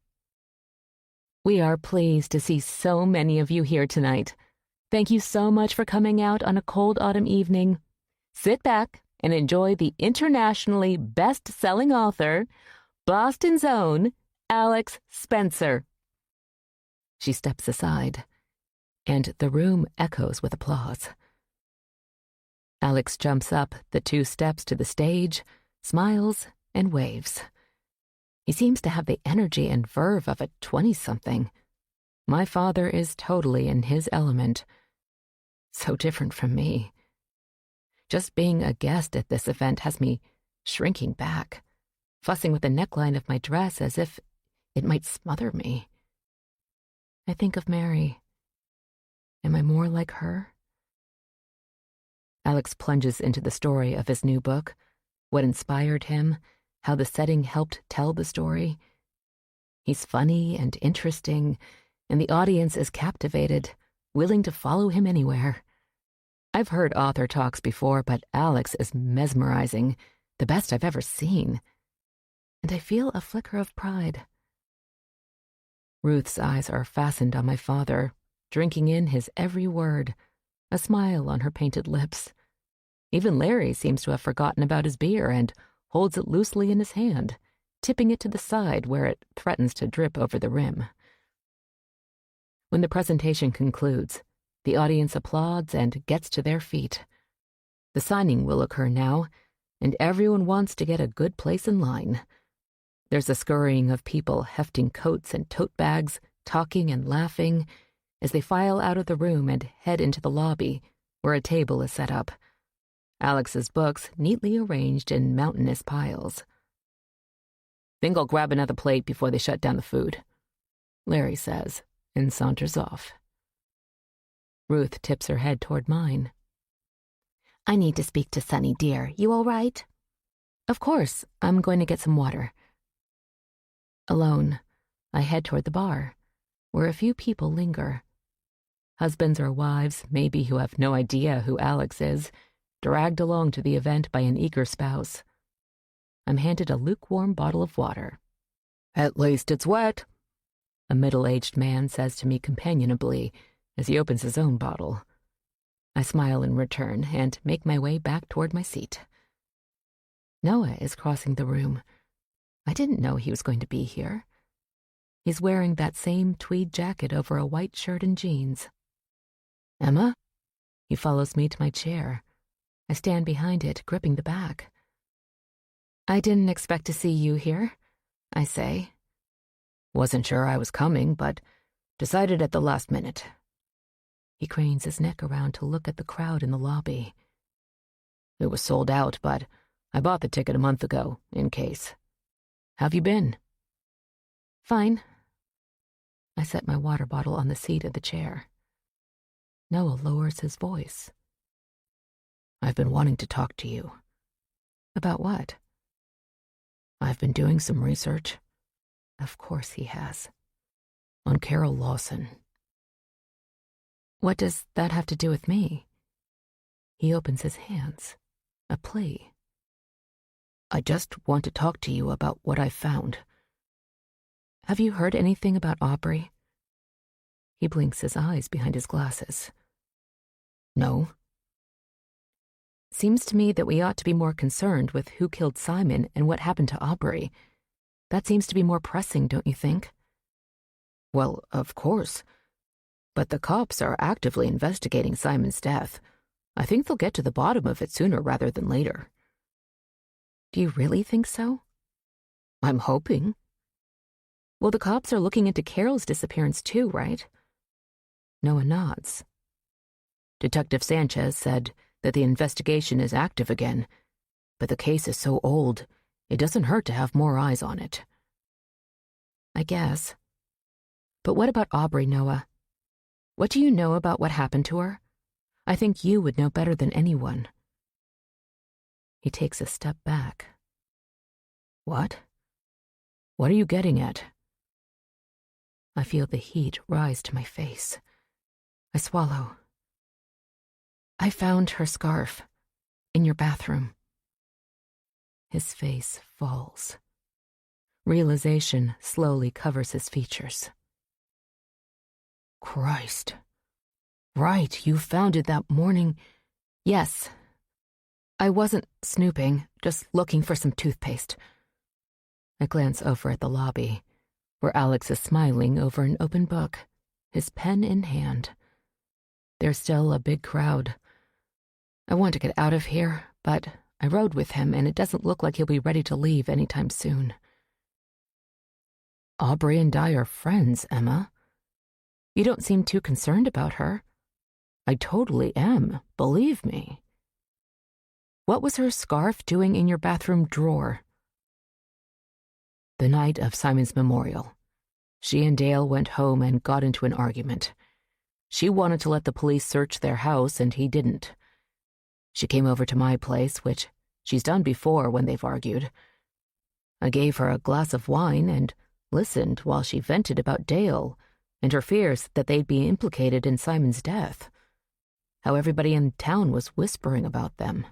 Speaker 2: "We are pleased to see so many of you here tonight. Thank you so much for coming out on a cold autumn evening. Sit back and enjoy the internationally best-selling author, Boston's own Alex Spencer."
Speaker 1: She steps aside, and the room echoes with applause. Alex jumps up the 2 steps to the stage, smiles, and waves. He seems to have the energy and verve of a 20-something. My father is totally in his element. So different from me. Just being a guest at this event has me shrinking back, fussing with the neckline of my dress as if it might smother me. I think of Mary. Am I more like her? Alex plunges into the story of his new book, what inspired him, how the setting helped tell the story. He's funny and interesting, and the audience is captivated, willing to follow him anywhere. I've heard author talks before, but Alex is mesmerizing, the best I've ever seen. And I feel a flicker of pride. Ruth's eyes are fastened on my father, drinking in his every word, a smile on her painted lips. Even Larry seems to have forgotten about his beer and holds it loosely in his hand, tipping it to the side where it threatens to drip over the rim. When the presentation concludes, the audience applauds and gets to their feet. The signing will occur now, and everyone wants to get a good place in line. There's a scurrying of people hefting coats and tote bags, talking and laughing, as they file out of the room and head into the lobby, where a table is set up. Alex's books neatly arranged in mountainous piles.
Speaker 3: "Think I'll grab another plate before they shut down the food,"
Speaker 1: Larry says, and saunters off. Ruth tips her head toward mine.
Speaker 2: "I need to speak to Sunny, dear. You all right?"
Speaker 1: "Of course. I'm going to get some water." Alone, I head toward the bar, where a few people linger. Husbands or wives, maybe, who have no idea who Alex is, dragged along to the event by an eager spouse. I'm handed a lukewarm bottle of water. "At least it's wet," a middle-aged man says to me companionably as he opens his own bottle. I smile in return and make my way back toward my seat. Noah is crossing the room. I didn't know he was going to be here. He's wearing that same tweed jacket over a white shirt and jeans. "Emma?" He follows me to my chair. I stand behind it, gripping the back. "I didn't expect to see you here," I say. "Wasn't sure I was coming, but decided at the last minute." He cranes his neck around to look at the crowd in the lobby. "It was sold out, but I bought the ticket a month ago, in case. How've you been?" "Fine." I set my water bottle on the seat of the chair. Noah lowers his voice. "I've been wanting to talk to you." "About what?" "I've been doing some research." Of course he has. "On Carol Lawson." "What does that have to do with me?" He opens his hands. A plea. "I just want to talk to you about what I found." "Have you heard anything about Aubrey?" He blinks his eyes behind his glasses. "No." "Seems to me that we ought to be more concerned with who killed Simon and what happened to Aubrey. That seems to be more pressing, don't you think?" "Well, of course. But the cops are actively investigating Simon's death. I think they'll get to the bottom of it sooner rather than later." "Do you really think so?" "I'm hoping." "Well, the cops are looking into Carol's disappearance too, right?" Noah nods. "Detective Sanchez said that the investigation is active again, but the case is so old, it doesn't hurt to have more eyes on it." "I guess. But what about Aubrey, Noah? What do you know about what happened to her? I think you would know better than anyone." He takes a step back. "What? What are you getting at?" I feel the heat rise to my face. I swallow. "I found her scarf in your bathroom." His face falls. Realization slowly covers his features. "Christ. Right, you found it that morning." "Yes. I wasn't snooping, just looking for some toothpaste." I glance over at the lobby, where Alex is smiling over an open book, his pen in hand. There's still a big crowd. I want to get out of here, but I rode with him and it doesn't look like he'll be ready to leave anytime soon. "Aubrey and I are friends, Emma. You don't seem too concerned about her." "I totally am, believe me." "What was her scarf doing in your bathroom drawer?" "The night of Simon's memorial. She and Dale went home and got into an argument. She wanted to let the police search their house, and he didn't. She came over to my place, which she's done before when they've argued. I gave her a glass of wine and listened while she vented about Dale and her fears that they'd be implicated in Simon's death. How everybody in town was whispering about them."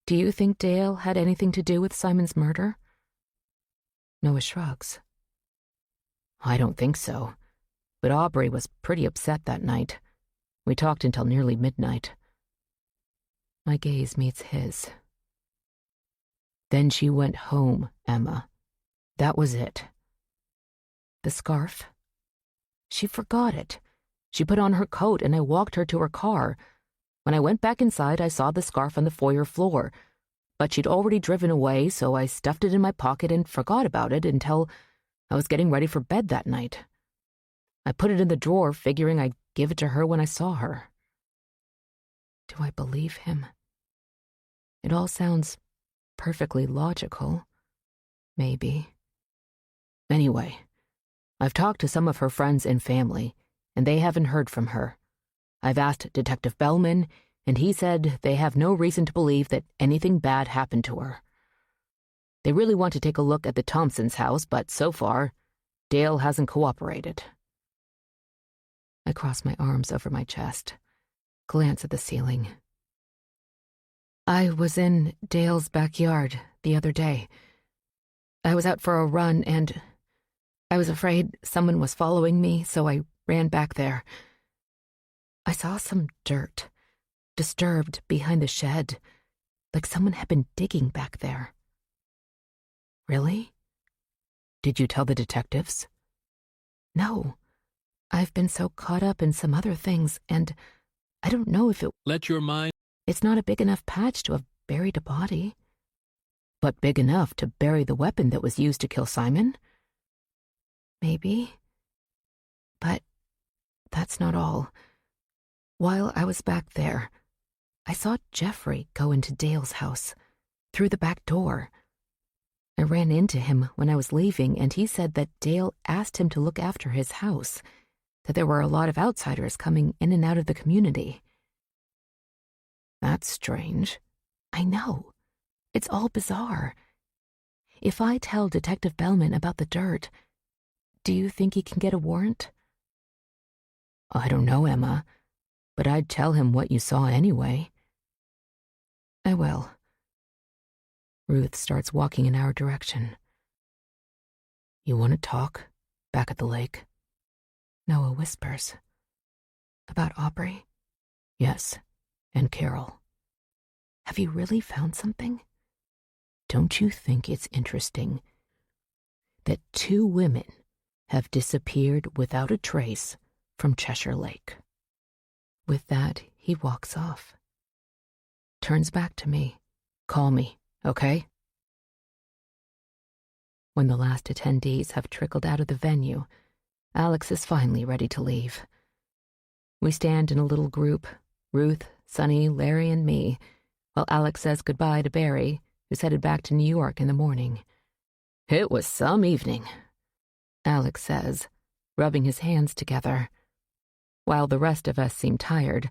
Speaker 1: "Do you think Dale had anything to do with Simon's murder?" Noah shrugs. "I don't think so. But Aubrey was pretty upset that night. We talked until nearly midnight." My gaze meets his. "Then she went home, Emma. That was it." "The scarf?" "She forgot it. She put on her coat and I walked her to her car. When I went back inside, I saw the scarf on the foyer floor. But she'd already driven away, so I stuffed it in my pocket and forgot about it until I was getting ready for bed that night. I put it in the drawer, figuring I'd give it to her when I saw her." Do I believe him? It all sounds perfectly logical. Maybe. Anyway, I've talked to some of her friends and family, and they haven't heard from her. I've asked Detective Bellman, and he said they have no reason to believe that anything bad happened to her. They really want to take a look at the Thompsons' house, but so far, Dale hasn't cooperated. I cross my arms over my chest, glance at the ceiling. I was in Dale's backyard the other day. I was out for a run and I was afraid someone was following me, so I ran back there. I saw some dirt, disturbed behind the shed, like someone had been digging back there. Really? Did you tell the detectives? No. I've been so caught up in some other things, and I don't know if it...
Speaker 4: Let your mind...
Speaker 1: It's not a big enough patch to have buried a body. But big enough to bury the weapon that was used to kill Simon? Maybe. But that's not all. While I was back there, I saw Jeffrey go into Dale's house, through the back door. I ran into him when I was leaving, and he said that Dale asked him to look after his house, that there were a lot of outsiders coming in and out of the community. That's strange. I know. It's all bizarre. If I tell Detective Bellman about the dirt, do you think he can get a warrant? I don't know, Emma, but I'd tell him what you saw anyway. I will. Ruth starts walking in our direction. You want to talk? Back at the lake? Noah whispers. About Aubrey? Yes, and Carol. Have you really found something? Don't you think it's interesting that 2 women have disappeared without a trace from Cheshire Lake? With that, he walks off. Turns back to me. Call me, okay? When the last attendees have trickled out of the venue, Alex is finally ready to leave. We stand in a little group, Ruth, Sonny, Larry, and me, while Alex says goodbye to Barry, who's headed back to New York in the morning. It was some evening, Alex says, rubbing his hands together. While the rest of us seem tired,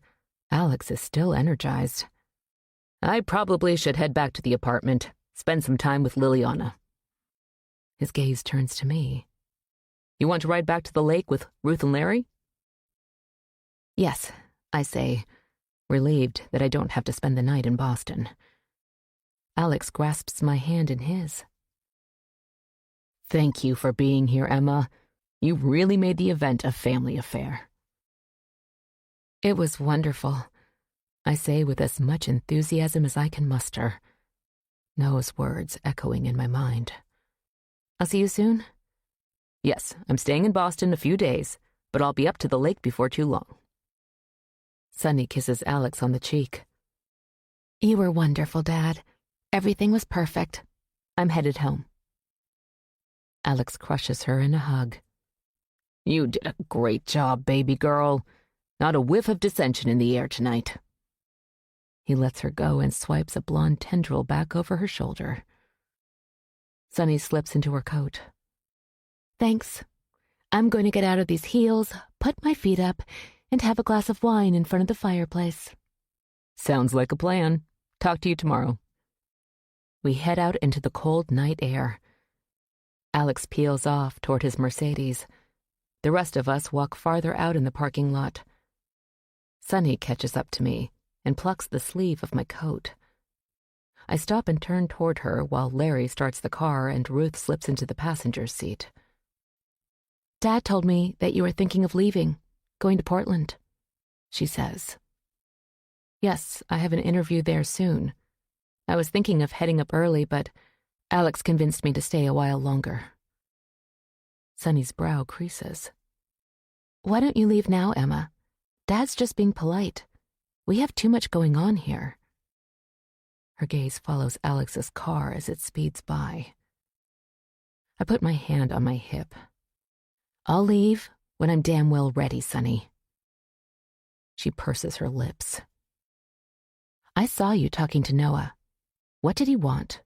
Speaker 1: Alex is still energized. I probably should head back to the apartment, spend some time with Liliana. His gaze turns to me. You want to ride back to the lake with Ruth and Larry? Yes, I say, relieved that I don't have to spend the night in Boston. Alex grasps my hand in his. Thank you for being here, Emma. You really made the event a family affair. It was wonderful, I say with as much enthusiasm as I can muster. Noah's words echoing in my mind. I'll see you soon? Yes, I'm staying in Boston a few days, but I'll be up to the lake before too long. Sonny kisses Alex on the cheek. You were wonderful, Dad. Everything was perfect. I'm headed home. Alex crushes her in a hug. You did a great job, baby girl. Not a whiff of dissension in the air tonight. He lets her go and swipes a blonde tendril back over her shoulder. Sonny slips into her coat. Thanks. I'm going to get out of these heels, put my feet up, and have a glass of wine in front of the fireplace. Sounds like a plan. Talk to you tomorrow. We head out into the cold night air. Alex peels off toward his Mercedes. The rest of us walk farther out in the parking lot. Sonny catches up to me and plucks the sleeve of my coat. I stop and turn toward her while Larry starts the car and Ruth slips into the passenger's seat. Dad told me that you were thinking of leaving, going to Portland, she says. Yes, I have an interview there soon. I was thinking of heading up early, but Alex convinced me to stay a while longer. Sonny's brow creases. Why don't you leave now, Emma? Dad's just being polite. We have too much going on here. Her gaze follows Alex's car as it speeds by. I put my hand on my hip. I'll leave when I'm damn well ready, Sonny. She purses her lips. I saw you talking to Noah. What did he want?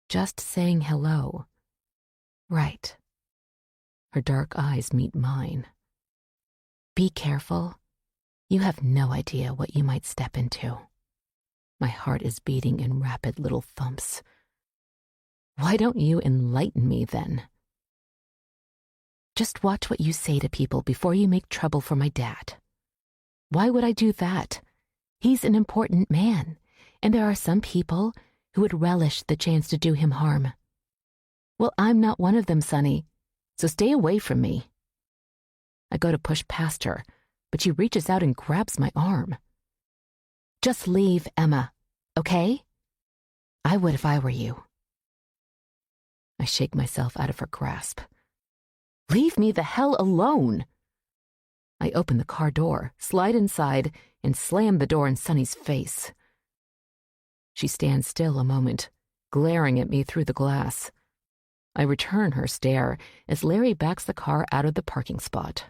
Speaker 1: Just saying hello. Right. Her dark eyes meet mine. Be careful. You have no idea what you might step into. My heart is beating in rapid little thumps. Why don't you enlighten me, then? Just watch what you say to people before you make trouble for my dad. Why would I do that? He's an important man,
Speaker 2: And there are some people who would relish the chance to do him harm. Well, I'm not one of them, Sonny, so stay away from me. I go to push past her, but she reaches out and grabs my arm. Just leave, Emma, okay? I would if I were you. I shake myself out of her grasp. Leave me the hell alone! I open the car door, slide inside, and slam the door in Sonny's face. She stands still a moment, glaring at me through the glass. I return her stare as Larry backs the car out of the parking spot.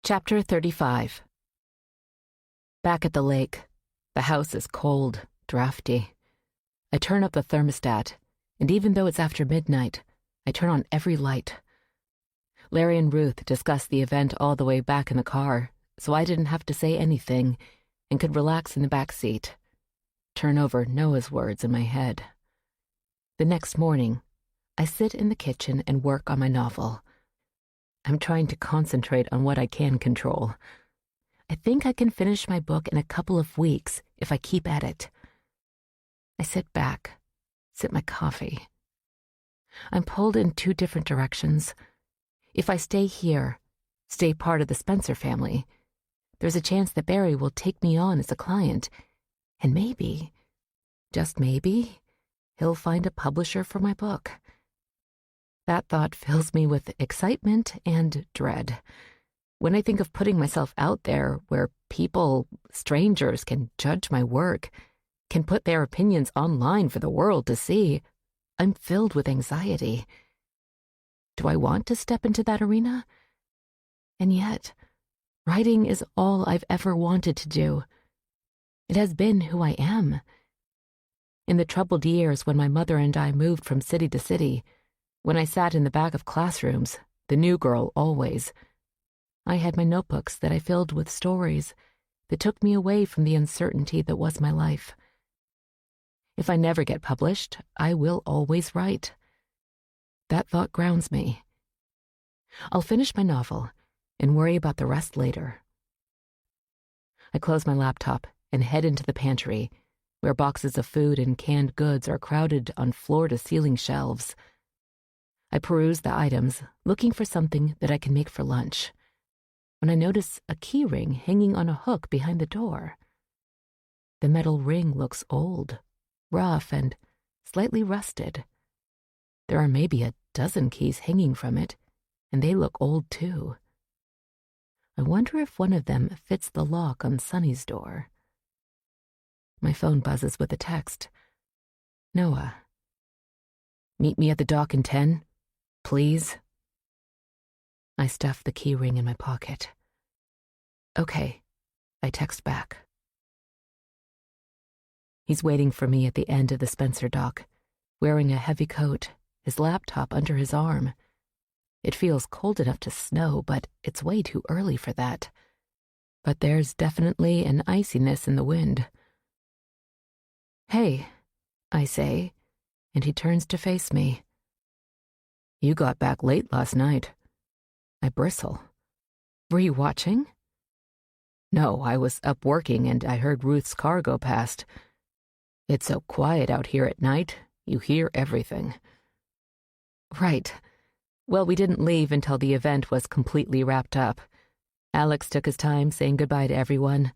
Speaker 2: Chapter 35. Back at the lake, the house is cold, drafty. I turn up the thermostat, and even though it's after midnight, I turn on every light. Larry and Ruth discussed the event all the way back in the car, so I didn't have to say anything and could relax in the back seat, turn over Noah's words in my head. The next morning, I sit in the kitchen and work on my novel. I'm trying to concentrate on what I can control. I think I can finish my book in a couple of weeks if I keep at it. I sit back, sip my coffee. I'm pulled in two different directions. If I stay here, stay part of the Spencer family, there's a chance that Barry will take me on as a client, and maybe, just maybe, he'll find a publisher for my book. That thought fills me with excitement and dread. When I think of putting myself out there where people, strangers, can judge my work, can put their opinions online for the world to see, I'm filled with anxiety. Do I want to step into that arena? And yet, writing is all I've ever wanted to do. It has been who I am. In the troubled years when my mother and I moved from city to city, when I sat in the back of classrooms, the new girl always, I had my notebooks that I filled with stories that took me away from the uncertainty that was my life. If I never get published, I will always write. That thought grounds me. I'll finish my novel and worry about the rest later. I close my laptop and head into the pantry, where boxes of food and canned goods are crowded on floor-to-ceiling shelves. I peruse the items, looking for something that I can make for lunch, when I notice a key ring hanging on a hook behind the door. The metal ring looks old, rough, and slightly rusted. There are maybe a dozen keys hanging from it, and they look old too. I wonder if one of them fits the lock on Sonny's door. My phone buzzes with a text. Noah. Meet me at the dock in 10, please. I stuff the key ring in my pocket. Okay, I text back. He's waiting for me at the end of the Spencer dock, wearing a heavy coat, his laptop under his arm. It feels cold enough to snow, but it's way too early for that. But there's definitely an iciness in the wind. Hey, I say, and he turns to face me. You got back late last night. I bristle. Were you watching? No, I was up working and I heard Ruth's car go past. It's so quiet out here at night, you hear everything. Right. Well, we didn't leave until the event was completely wrapped up. Alex took his time saying goodbye to everyone.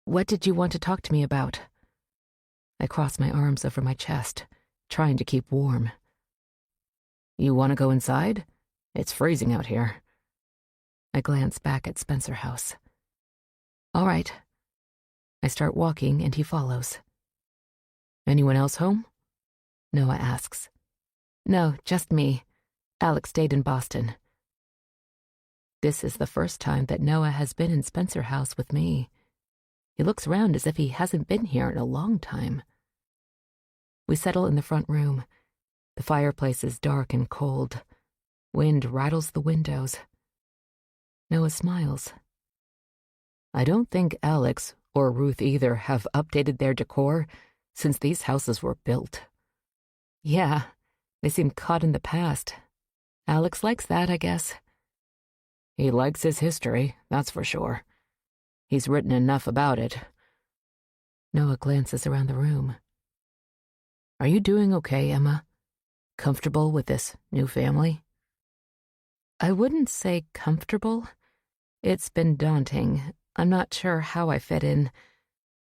Speaker 2: What did you want to talk to me about? I cross my arms over my chest, trying to keep warm. You want to go inside? It's freezing out here. I glance back at Spencer House. All right. I start walking and he follows. Anyone else home? Noah asks. No, just me. Alex stayed in Boston. This is the first time that Noah has been in Spencer House with me. He looks around as if he hasn't been here in a long time. We settle in the front room. The fireplace is dark and cold. Wind rattles the windows. Noah smiles. I don't think Alex, or Ruth either, have updated their decor since these houses were built. Yeah, they seem caught in the past. Alex likes that, I guess. He likes his history, that's for sure.
Speaker 3: He's written enough about it.
Speaker 1: Noah glances around the room.
Speaker 3: Are you doing okay, Emma? Comfortable with this new family?
Speaker 1: I wouldn't say comfortable. It's been daunting. I'm not sure how I fit in.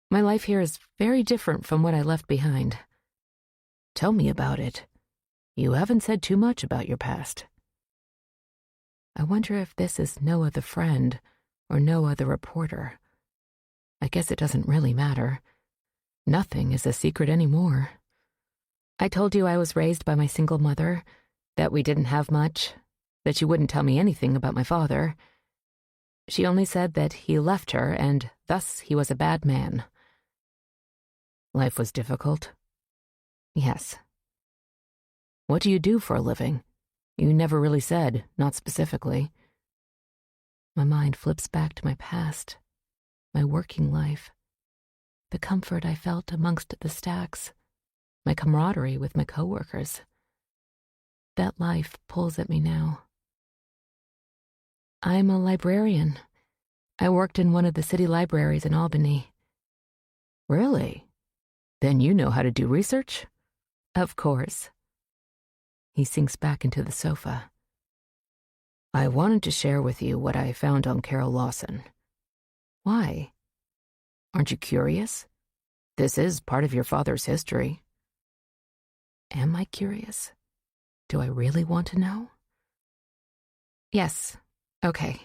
Speaker 1: My life here is very different from what I left behind.
Speaker 3: Tell me about it. You haven't said too much about your past.
Speaker 1: I wonder if this is Noah the friend or Noah the reporter. I guess it doesn't really matter. Nothing is a secret anymore. I told you I was raised by my single mother, that we didn't have much, that she wouldn't tell me anything about my father. She only said that he left her, and thus he was a bad man.
Speaker 3: Life was difficult?
Speaker 1: Yes.
Speaker 3: What do you do for a living? You never really said, not specifically.
Speaker 1: My mind flips back to my past, my working life, the comfort I felt amongst the stacks, my camaraderie with my coworkers. That life pulls at me now. I'm a librarian. I worked in one of the city libraries in Albany.
Speaker 3: Really? Then you know how to do research?
Speaker 1: Of course. He sinks back into the sofa.
Speaker 3: I wanted to share with you what I found on Carol Lawson.
Speaker 1: Why?
Speaker 3: Aren't you curious? This is part of your father's history.
Speaker 1: Am I curious? Do I really want to know? Yes. Okay.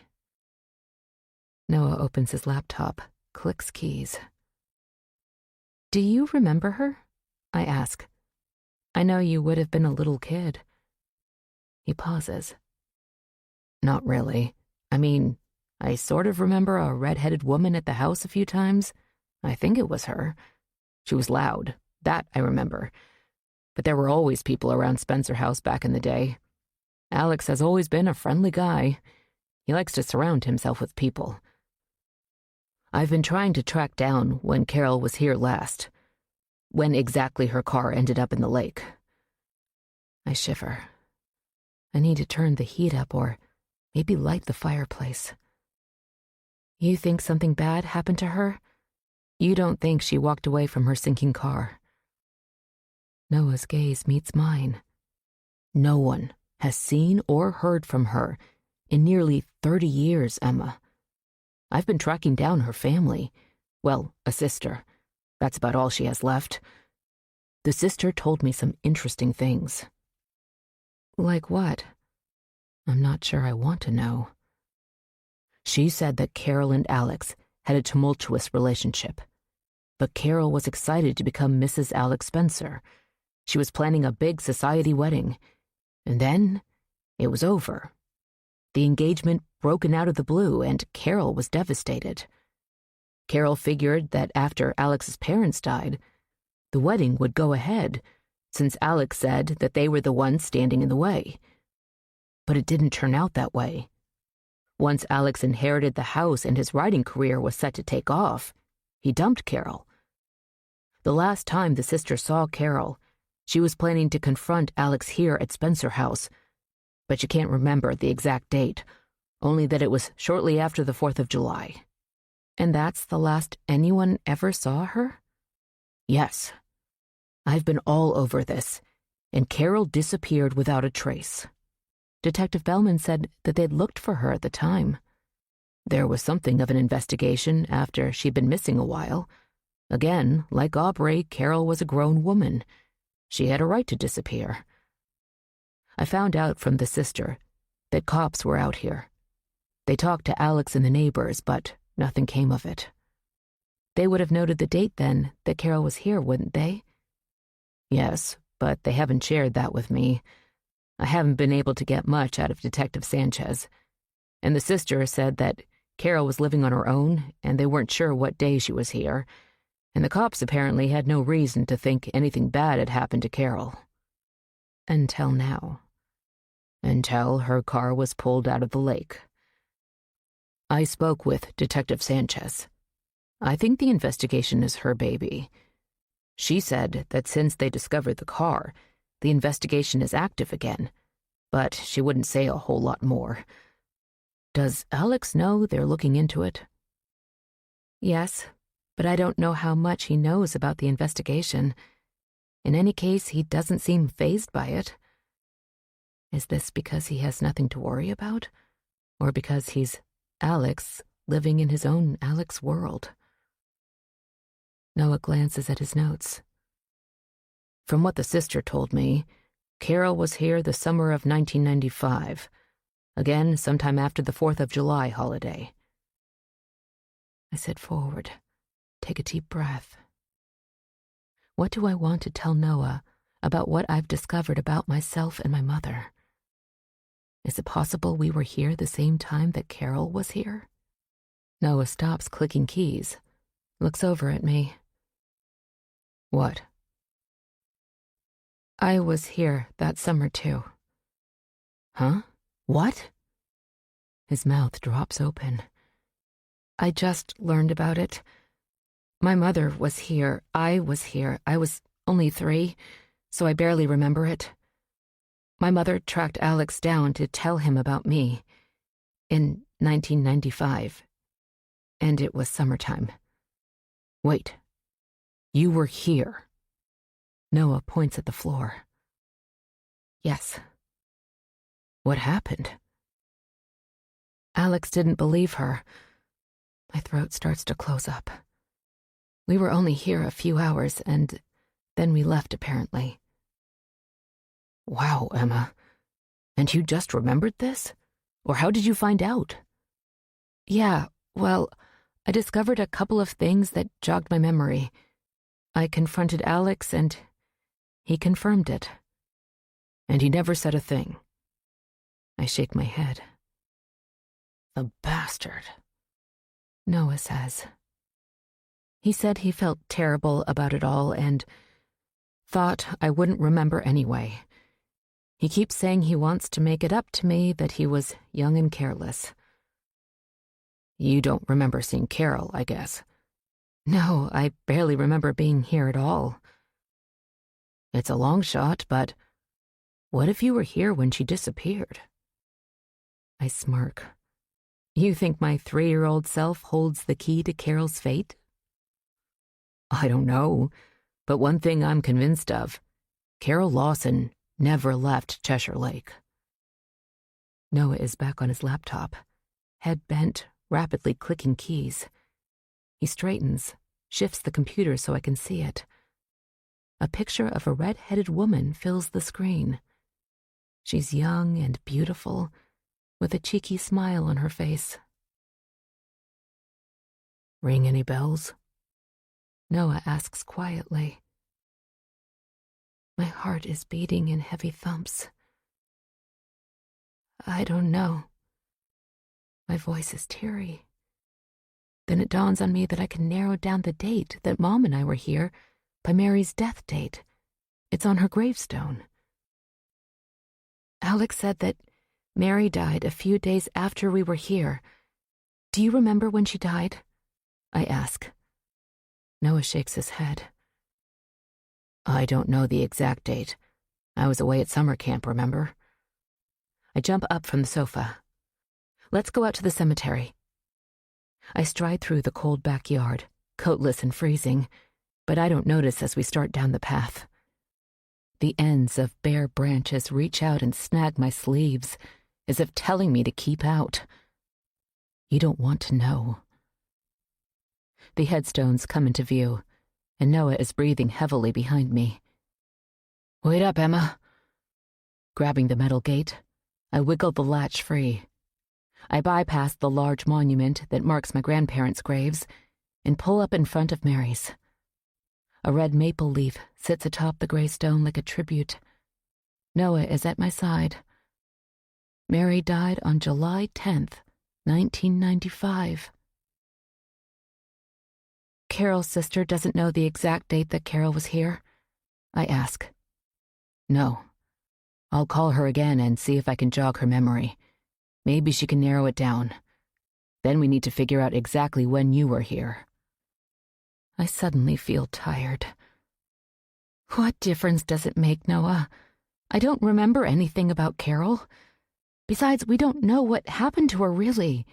Speaker 1: Noah opens his laptop, clicks keys. Do you remember her? I ask. I know you would have been a little kid. He pauses.
Speaker 3: Not really. I mean, I sort of remember a red-headed woman at the house a few times. I think it was her. She was loud. That I remember. But there were always people around Spencer House back in the day. Alex has always been a friendly guy. He likes to surround himself with people. I've been trying to track down when Carol was here last, when exactly her car ended up in the lake.
Speaker 1: I shiver. I need to turn the heat up or maybe light the fireplace. You think something bad happened to her? You don't think she walked away from her sinking car? Noah's gaze meets mine.
Speaker 3: No one has seen or heard from her in nearly 30 years, Emma. I've been tracking down her family. Well, a sister. That's about all she has left. The sister told me some interesting things.
Speaker 1: Like what? I'm not sure I want to know.
Speaker 3: She said that Carol and Alex had a tumultuous relationship. But Carol was excited to become Mrs. Alex Spencer. She was planning a big society wedding. And then it was over. The engagement broken out of the blue, and Carol was devastated. Carol figured that after Alex's parents died, the wedding would go ahead, since Alex said that they were the ones standing in the way. But it didn't turn out that way. Once Alex inherited the house and his writing career was set to take off, he dumped Carol. The last time the sister saw Carol, she was planning to confront Alex here at Spencer House, but she can't remember the exact date, only that it was shortly after the 4th of July.
Speaker 1: And that's the last anyone ever saw her?
Speaker 3: Yes. I've been all over this, and Carol disappeared without a trace.
Speaker 1: Detective Bellman said that they'd looked for her at the time.
Speaker 3: There was something of an investigation after she'd been missing a while. Again, like Aubrey, Carol was a grown woman. She had a right to disappear. I found out from the sister that cops were out here. They talked to Alex and the neighbors, but nothing came of it.
Speaker 1: They would have noted the date then that Carol was here, wouldn't they?
Speaker 3: Yes, but they haven't shared that with me. I haven't been able to get much out of Detective Sanchez. And the sister said that Carol was living on her own, and they weren't sure what day she was here, and the cops apparently had no reason to think anything bad had happened to Carol.
Speaker 1: Until now.
Speaker 3: Until her car was pulled out of the lake. I spoke with Detective Sanchez. I think the investigation is her baby. She said that since they discovered the car, the investigation is active again, but she wouldn't say a whole lot more. Does Alex know they're looking into it?
Speaker 1: Yes, but I don't know how much he knows about the investigation. In any case, he doesn't seem fazed by it. Is this because he has nothing to worry about? Or because he's Alex, living in his own Alex world? Noah glances at his notes. From what the sister told me, Carol was here the summer of 1995. Again, sometime after the 4th of July holiday. I sit forward, take a deep breath. What do I want to tell Noah about what I've discovered about myself and my mother? Is it possible we were here the same time that Carol was here? Noah stops clicking keys, looks over at me. What? I was here that summer too. Huh? What? His mouth drops open. I just learned about it. My mother was here. I was here. I was only 3, so I barely remember it. My mother tracked Alex down to tell him about me in 1995, and it was summertime. Wait, you were here? Noah points at the floor. Yes. What happened? Alex didn't believe her. My throat starts to close up. We were only here a few hours, and then we left, apparently. Wow, Emma. And you just remembered this? Or how did you find out? Yeah, well, I discovered a couple of things that jogged my memory. I confronted Alex, and he confirmed it. And he never said a thing. I shake my head. The bastard. Noah says. He said he felt terrible about it all and thought I wouldn't remember anyway. He keeps saying he wants to make it up to me that he was young and careless. You don't remember seeing Carol, I guess. No, I barely remember being here at all. It's a long shot, but what if you were here when she disappeared? I smirk. You think my 3-year-old self holds the key to Carol's fate? I don't know, but one thing I'm convinced of, Carol Lawson never left Cheshire Lake. Noah is back on his laptop, head bent, rapidly clicking keys. He straightens, shifts the computer so I can see it. A picture of a red-headed woman fills the screen. She's young and beautiful, with a cheeky smile on her face. Ring any bells? Noah asks quietly. My heart is beating in heavy thumps. I don't know. My voice is teary. Then it dawns on me that I can narrow down the date that Mom and I were here by Mary's death date. It's on her gravestone. Alex said that Mary died a few days after we were here. Do you remember when she died? I ask. Noah shakes his head. I don't know the exact date. I was away at summer camp, remember? I jump up from the sofa. Let's go out to the cemetery. I stride through the cold backyard, coatless and freezing, but I don't notice as we start down the path. The ends of bare branches reach out and snag my sleeves, as if telling me to keep out. You don't want to know. The headstones come into view, and Noah is breathing heavily behind me. Wait up, Emma. Grabbing the metal gate, I wiggle the latch free. I bypass the large monument that marks my grandparents' graves and pull up in front of Mary's. A red maple leaf sits atop the gray stone like a tribute. Noah is at my side. Mary died on July 10th, 1995. Carol's sister doesn't know the exact date that Carol was here? I ask. No. I'll call her again and see if I can jog her memory. Maybe she can narrow it down. Then we need to figure out exactly when you were here. I suddenly feel tired. What difference does it make, Noah? I don't remember anything about Carol. Besides, we don't know what happened to her, really.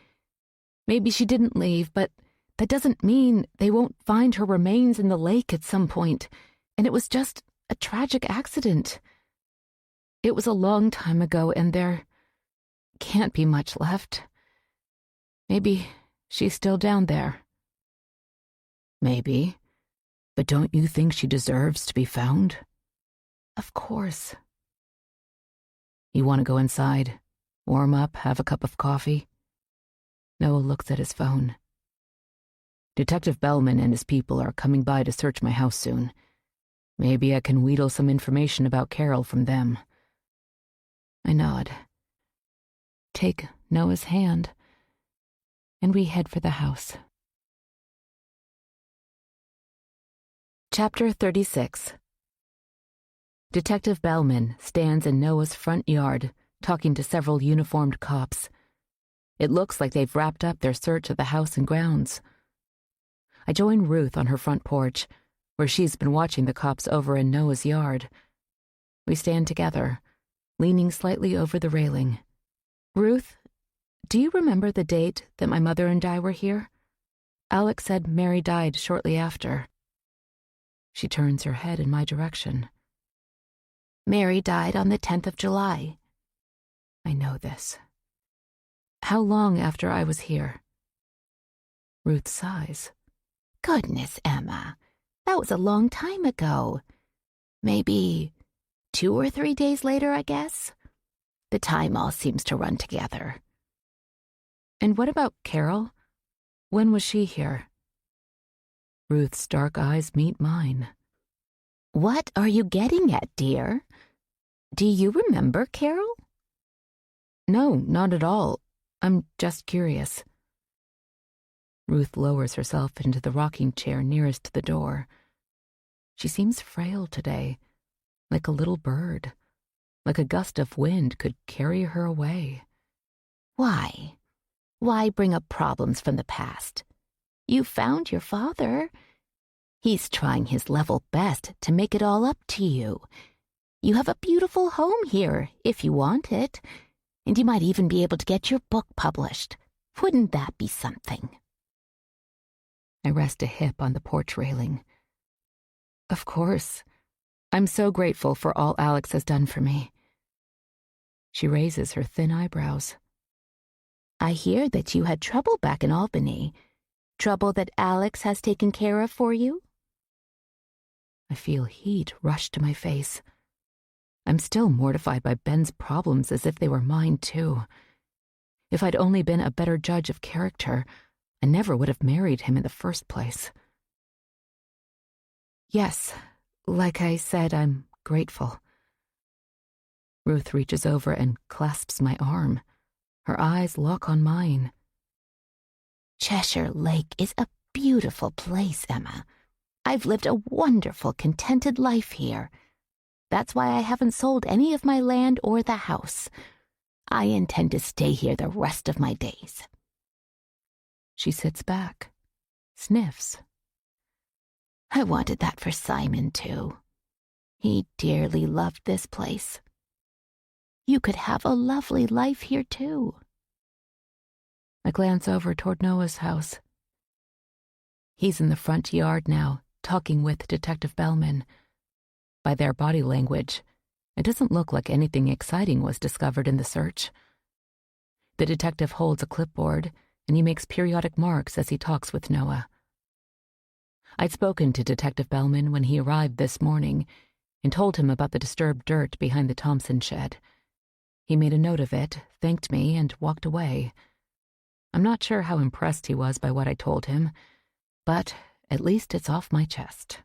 Speaker 1: Maybe she didn't leave, but that doesn't mean they won't find her remains in the lake at some point, and it was just a tragic accident. It was a long time ago, and there can't be much left. Maybe she's still down there. Maybe. But don't you think she deserves to be found? Of course. You want to go inside? Warm up, have a cup of coffee? Noah looks at his phone. Detective Bellman and his people are coming by to search my house soon. Maybe I can wheedle some information about Carol from them. I nod. Take Noah's hand, and we head for the house. Chapter 36. Detective Bellman stands in Noah's front yard, talking to several uniformed cops. It looks like they've wrapped up their search of the house and grounds. I join Ruth on her front porch, where she's been watching the cops over in Noah's yard. We stand together, leaning slightly over the railing. Ruth, do you remember the date that my mother and I were here? Alex said Mary died shortly after. She turns her head in my direction.
Speaker 2: Mary died on the 10th of July.
Speaker 1: I know this. How long after I was here? Ruth sighs.
Speaker 2: Goodness, Emma, that was a long time ago. Maybe 2 or 3 days later, I guess. The time all seems to run together.
Speaker 1: And what about Carol? When was she here? Ruth's dark eyes meet mine.
Speaker 2: What are you getting at, dear? Do you remember Carol?
Speaker 1: No, not at all. I'm just curious. Ruth lowers herself into the rocking chair nearest to the door. She seems frail today, like a little bird, like a gust of wind could carry her away.
Speaker 2: Why? Why bring up problems from the past? You found your father. He's trying his level best to make it all up to you. You have a beautiful home here, if you want it, and you might even be able to get your book published. Wouldn't that be something?
Speaker 1: I rest a hip on the porch railing. Of course. I'm so grateful for all Alex has done for me. She raises her thin eyebrows.
Speaker 2: I hear that you had trouble back in Albany. Trouble that Alex has taken care of for you?
Speaker 1: I feel heat rush to my face. I'm still mortified by Ben's problems as if they were mine too. If I'd only been a better judge of character, I never would have married him in the first place. Yes, like I said, I'm grateful. Ruth reaches over and clasps my arm. Her eyes lock on mine.
Speaker 2: Cheshire Lake is a beautiful place, Emma. I've lived a wonderful, contented life here. That's why I haven't sold any of my land or the house. I intend to stay here the rest of my days.
Speaker 1: She sits back, sniffs.
Speaker 2: I wanted that for Simon, too. He dearly loved this place. You could have a lovely life here, too.
Speaker 1: I glance over toward Noah's house. He's in the front yard now, talking with Detective Bellman. By their body language, it doesn't look like anything exciting was discovered in the search. The detective holds a clipboard, and he makes periodic marks as he talks with Noah. I'd spoken to Detective Bellman when he arrived this morning and told him about the disturbed dirt behind the Thompson shed. He made a note of it, thanked me, and walked away. I'm not sure how impressed he was by what I told him, but at least it's off my chest.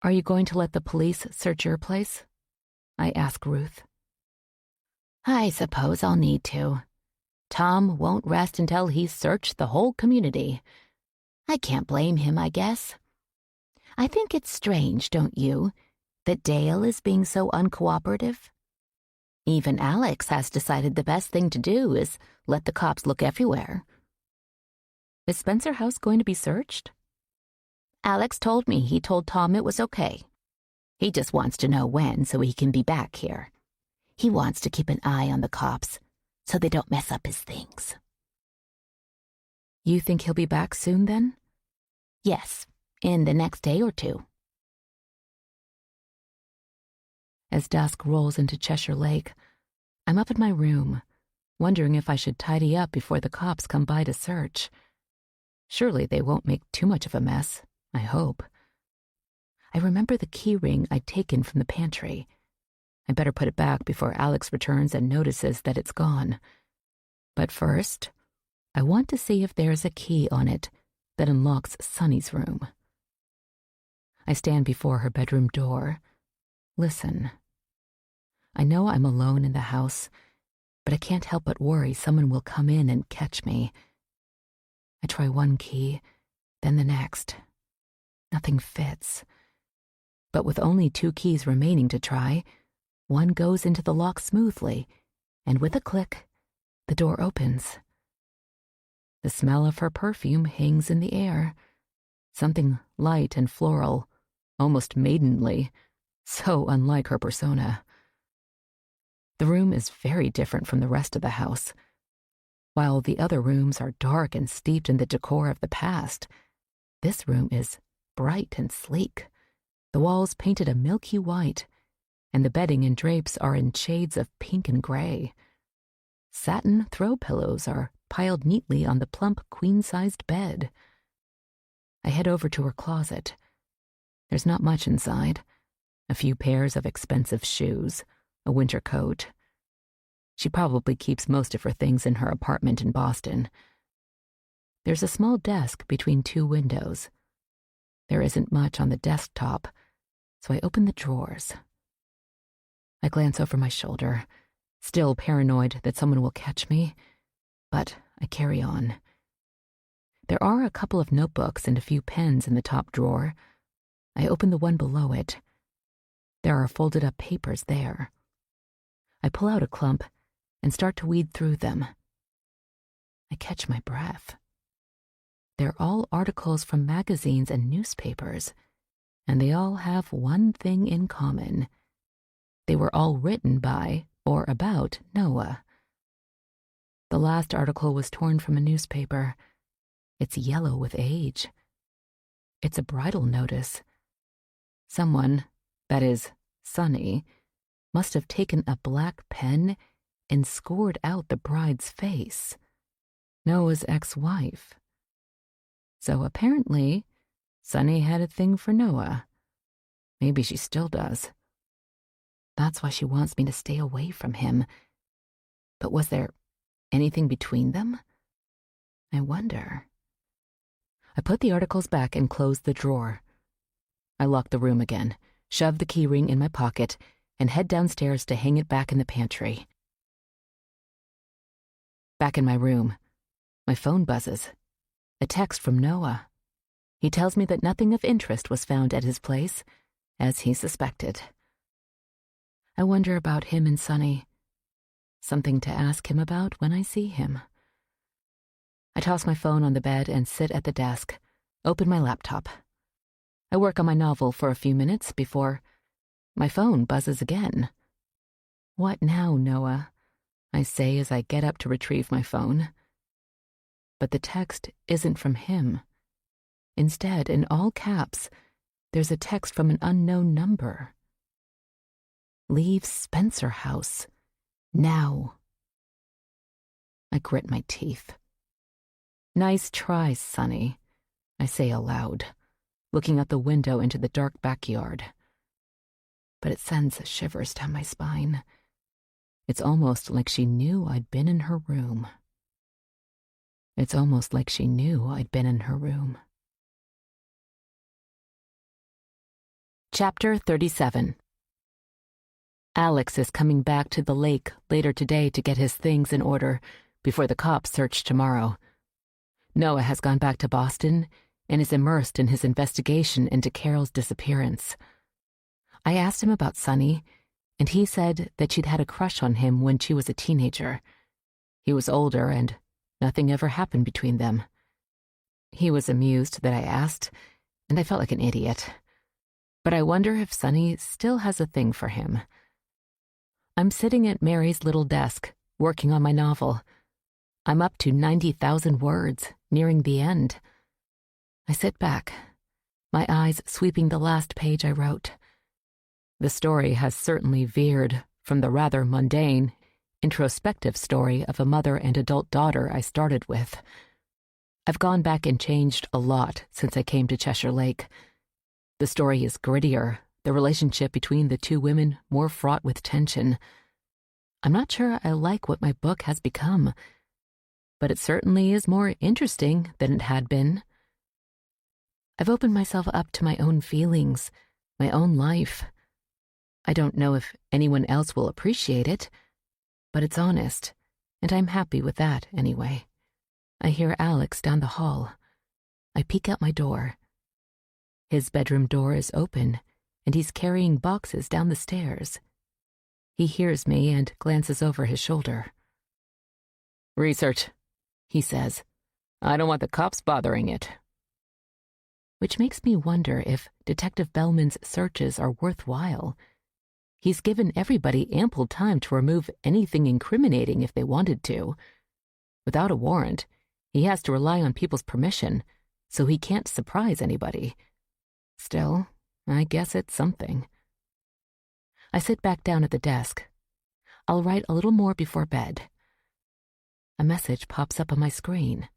Speaker 1: Are you going to let the police search your place? I ask Ruth.
Speaker 2: I suppose I'll need to. Tom won't rest until he's searched the whole community. I can't blame him, I guess. I think it's strange, don't you, that Dale is being so uncooperative? Even Alex has decided the best thing to do is let the cops look everywhere.
Speaker 1: Is Spencer House going to be searched?
Speaker 2: Alex told me he told Tom it was okay. He just wants to know when so he can be back here. He wants to keep an eye on the cops so they don't mess up his things.
Speaker 1: You think he'll be back soon, then?
Speaker 2: Yes, in the next day or two.
Speaker 1: As dusk rolls into Cheshire Lake, I'm up in my room, wondering if I should tidy up before the cops come by to search. Surely they won't make too much of a mess, I hope. I remember the key ring I'd taken from the pantry. I better put it back before Alex returns and notices that it's gone. But first, I want to see if there's a key on it that unlocks Sunny's room. I stand before her bedroom door. Listen. I know I'm alone in the house, but I can't help but worry someone will come in and catch me. I try one key, then the next. Nothing fits. But with only 2 keys remaining to try, one goes into the lock smoothly, and with a click, the door opens. The smell of her perfume hangs in the air, something light and floral, almost maidenly, so unlike her persona. The room is very different from the rest of the house. While the other rooms are dark and steeped in the decor of the past, this room is bright and sleek, the walls painted a milky white, and the bedding and drapes are in shades of pink and gray. Satin throw pillows are piled neatly on the plump queen-sized bed. I head over to her closet. There's not much inside. A few pairs of expensive shoes, a winter coat. She probably keeps most of her things in her apartment in Boston. There's a small desk between 2 windows. There isn't much on the desktop, so I open the drawers. I glance over my shoulder, still paranoid that someone will catch me, but I carry on. There are a couple of notebooks and a few pens in the top drawer. I open the one below it. There are folded up papers there. I pull out a clump and start to weed through them. I catch my breath. They're all articles from magazines and newspapers, and they all have one thing in common. They were all written by or about Noah. The last article was torn from a newspaper. It's yellow with age. It's a bridal notice. Someone, that is, Sunny, must have taken a black pen and scored out the bride's face. Noah's ex-wife. So apparently, Sunny had a thing for Noah. Maybe she still does. That's why she wants me to stay away from him. But was there anything between them? I wonder. I put the articles back and closed the drawer. I lock the room again, shove the key ring in my pocket, and head downstairs to hang it back in the pantry. Back in my room, my phone buzzes. A text from Noah. He tells me that nothing of interest was found at his place, as he suspected. I wonder about him and Sunny. Something to ask him about when I see him. I toss my phone on the bed and sit at the desk, open my laptop. I work on my novel for a few minutes before my phone buzzes again. What now, Noah? I say as I get up to retrieve my phone. But the text isn't from him. Instead, in all caps, there's a text from an unknown number. Leave Spencer House. Now. I grit my teeth. Nice try, Sonny, I say aloud, looking out the window into the dark backyard. But it sends shivers down my spine. It's almost like she knew I'd been in her room. It's almost like she knew I'd been in her room. Chapter 37. Alex is coming back to the lake later today to get his things in order before the cops search tomorrow. Noah has gone back to Boston and is immersed in his investigation into Carol's disappearance. I asked him about Sunny, and he said that she'd had a crush on him when she was a teenager. He was older, and nothing ever happened between them. He was amused that I asked, and I felt like an idiot. But I wonder if Sunny still has a thing for him. I'm sitting at Mary's little desk, working on my novel. I'm up to 90,000 words, nearing the end. I sit back, my eyes sweeping the last page I wrote. The story has certainly veered from the rather mundane, introspective story of a mother and adult daughter I started with. I've gone back and changed a lot since I came to Cheshire Lake. The story is grittier, the relationship between the two women more fraught with tension. I'm not sure I like what my book has become, but it certainly is more interesting than it had been. I've opened myself up to my own feelings, my own life. I don't know if anyone else will appreciate it, but it's honest, and I'm happy with that anyway. I hear Alex down the hall. I peek out my door. His bedroom door is open, and he's carrying boxes down the stairs. He hears me and glances over his shoulder. "Research," he says. "I don't want the cops bothering it." Which makes me wonder if Detective Bellman's searches are worthwhile. He's given everybody ample time to remove anything incriminating if they wanted to. Without a warrant, he has to rely on people's permission, so he can't surprise anybody. Still, I guess it's something. I sit back down at the desk. I'll write a little more before bed. A message pops up on my screen.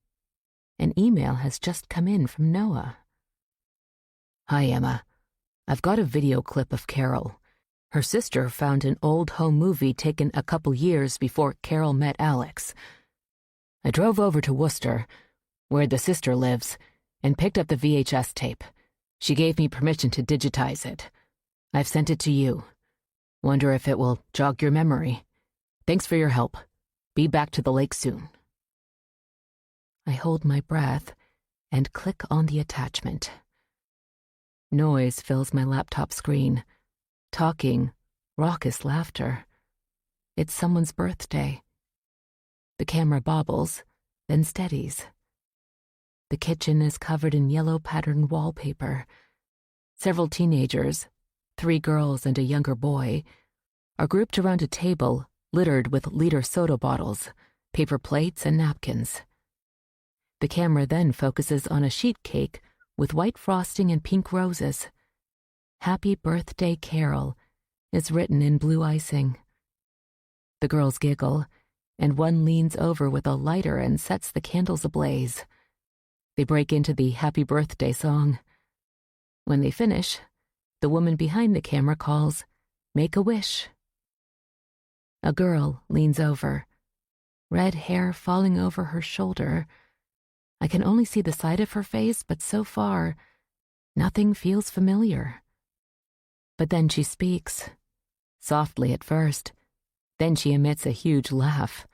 Speaker 1: An email has just come in from Noah. "Hi, Emma. I've got a video clip of Carol. Her sister found an old home movie taken a couple years before Carol met Alex. I drove over to Worcester, where the sister lives, and picked up the VHS tape. She gave me permission to digitize it. I've sent it to you. Wonder if it will jog your memory. Thanks for your help. Be back to the lake soon." I hold my breath and click on the attachment. Noise fills my laptop screen. Talking, raucous laughter. It's someone's birthday. The camera bobbles, then steadies. The kitchen is covered in yellow patterned wallpaper. Several teenagers, 3 girls and a younger boy, are grouped around a table littered with liter soda bottles, paper plates, and napkins. The camera then focuses on a sheet cake with white frosting and pink roses. "Happy Birthday, Carol" is written in blue icing. The girls giggle, and one leans over with a lighter and sets the candles ablaze. They break into the Happy Birthday song. When they finish, the woman behind the camera calls, "Make a wish." A girl leans over, red hair falling over her shoulder. I can only see the side of her face, but so far, nothing feels familiar. But then she speaks, softly at first. Then she emits a huge laugh.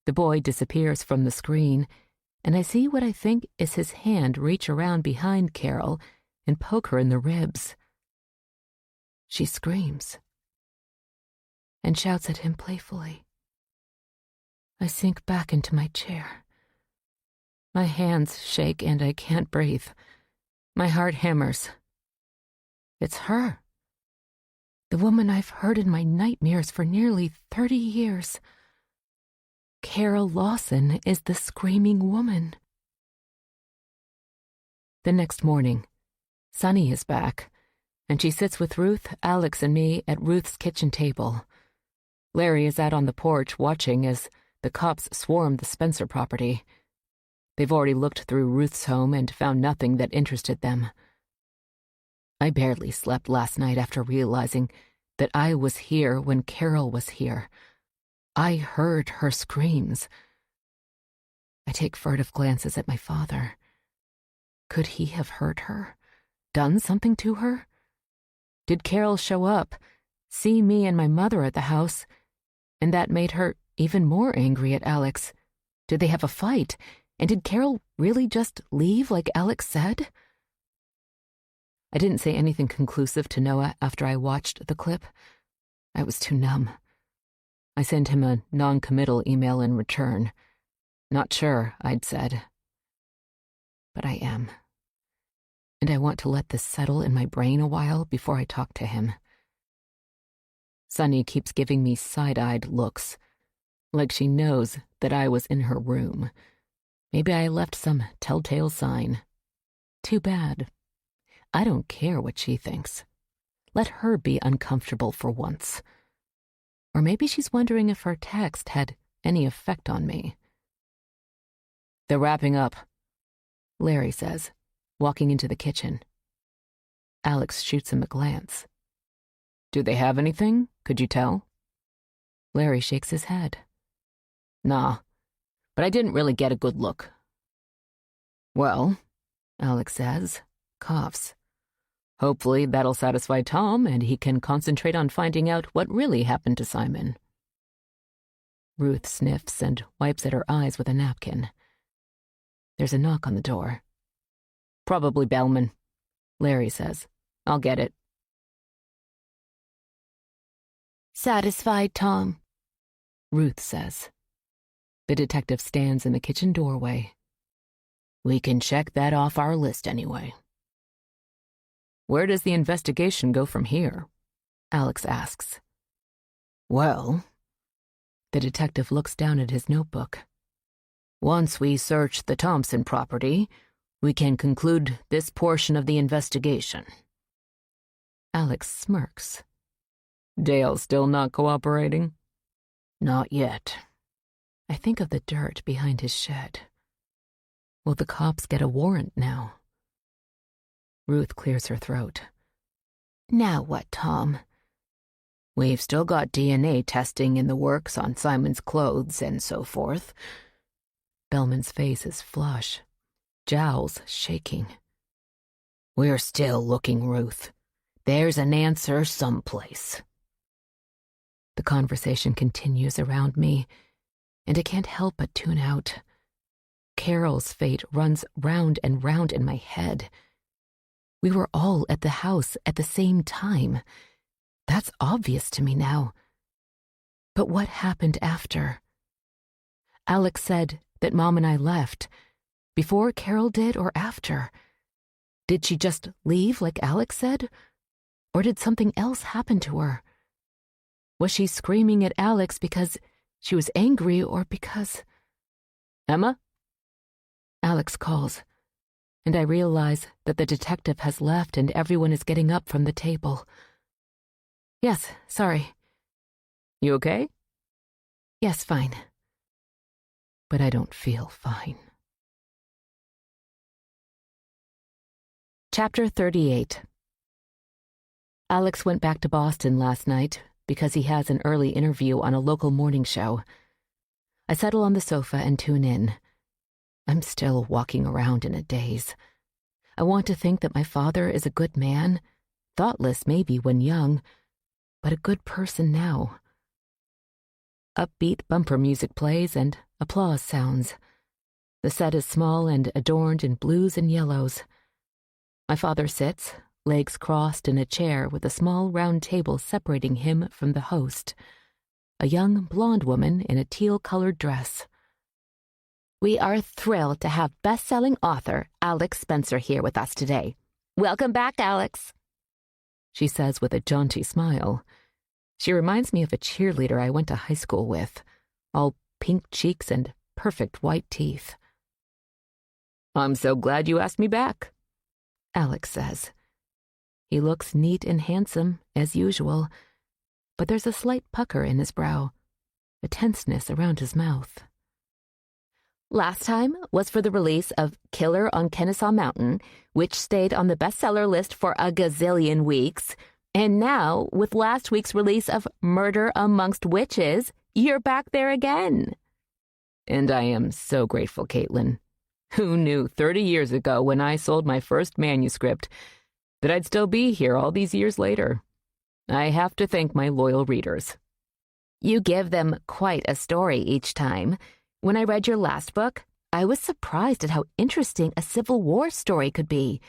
Speaker 1: The boy disappears from the screen, and I see what I think is his hand reach around behind Carol and poke her in the ribs. She screams and shouts at him playfully. I sink back into my chair. My hands shake and I can't breathe. My heart hammers. It's her. The woman I've heard in my nightmares for nearly 30 years. Carol Lawson is the screaming woman. The next morning, Sunny is back, and she sits with Ruth, Alex, and me at Ruth's kitchen table. Larry is out on the porch watching as the cops swarm the Spencer property. They've already looked through Ruth's home and found nothing that interested them. I barely slept last night after realizing that I was here when Carol was here. I heard her screams. I take furtive glances at my father. Could he have hurt her? Done something to her? Did Carol show up, see me and my mother at the house, and that made her even more angry at Alex? Did they have a fight? And did Carol really just leave like Alex said? I didn't say anything conclusive to Noah after I watched the clip. I was too numb. I sent him a non-committal email in return. Not sure, I'd said. But I am. And I want to let this settle in my brain a while before I talk to him. Sunny keeps giving me side-eyed looks, like she knows that I was in her room. Maybe I left some telltale sign. Too bad. I don't care what she thinks. Let her be uncomfortable for once. Or maybe she's wondering if her text had any effect on me. They're wrapping up, Larry says, walking into the kitchen. Alex shoots him a glance. Do they have anything? Could you tell? Larry shakes his head. Nah, but I didn't really get a good look. Well, Alex says, coughs. Hopefully that'll satisfy Tom and he can concentrate on finding out what really happened to Simon. Ruth sniffs and wipes at her eyes with a napkin. There's a knock on the door. Probably Bellman, Larry says. I'll get it.
Speaker 2: Satisfied, Tom?
Speaker 1: Ruth says. The detective stands in the kitchen doorway. We can check that off our list anyway. Where does the investigation go from here? Alex asks. Well, the detective looks down at his notebook. Once we search the Thompson property, we can conclude this portion of the investigation. Alex smirks. Dale's still not cooperating? Not yet. I think of the dirt behind his shed. Will the cops get a warrant now? Ruth clears her throat.
Speaker 2: Now what, Tom?
Speaker 1: We've still got DNA testing in the works on Simon's clothes and so forth. Bellman's face is flush, jowls shaking. We're still looking, Ruth. There's an answer someplace. The conversation continues around me, and I can't help but tune out. Carol's fate runs round and round in my head. We were all at the house at the same time. That's obvious to me now. But what happened after? Alex said that Mom and I left. Before Carol did or after? Did she just leave like Alex said? Or did something else happen to her? Was she screaming at Alex because she was angry or because... Emma? Alex calls, and I realize that the detective has left and everyone is getting up from the table. Yes, sorry. You okay? Yes, fine. But I don't feel fine. Chapter 38. Alex went back to Boston last night because he has an early interview on a local morning show. I settle on the sofa and tune in. I'm still walking around in a daze. I want to think that my father is a good man, thoughtless maybe when young, but a good person now. Upbeat bumper music plays and applause sounds. The set is small and adorned in blues and yellows. My father sits, legs crossed in a chair with a small round table separating him from the host, a young blonde woman in a teal-colored dress.
Speaker 2: We are thrilled to have best-selling author Alex Spencer here with us today. Welcome back, Alex,
Speaker 1: she says with a jaunty smile. She reminds me of a cheerleader I went to high school with, all pink cheeks and perfect white teeth. I'm so glad you asked me back, Alex says. He looks neat and handsome, as usual, but there's a slight pucker in his brow, a tenseness around his mouth.
Speaker 2: Last time was for the release of Killer on Kennesaw Mountain, which stayed on the bestseller list for a gazillion weeks. And now, with last week's release of Murder Amongst Witches, you're back there again.
Speaker 1: And I am so grateful, Caitlin. Who knew 30 years ago when I sold my first manuscript that I'd still be here all these years later? I have to thank my loyal readers.
Speaker 2: You give them quite a story each time. When I read your last book, I was surprised at how interesting a Civil War story could be.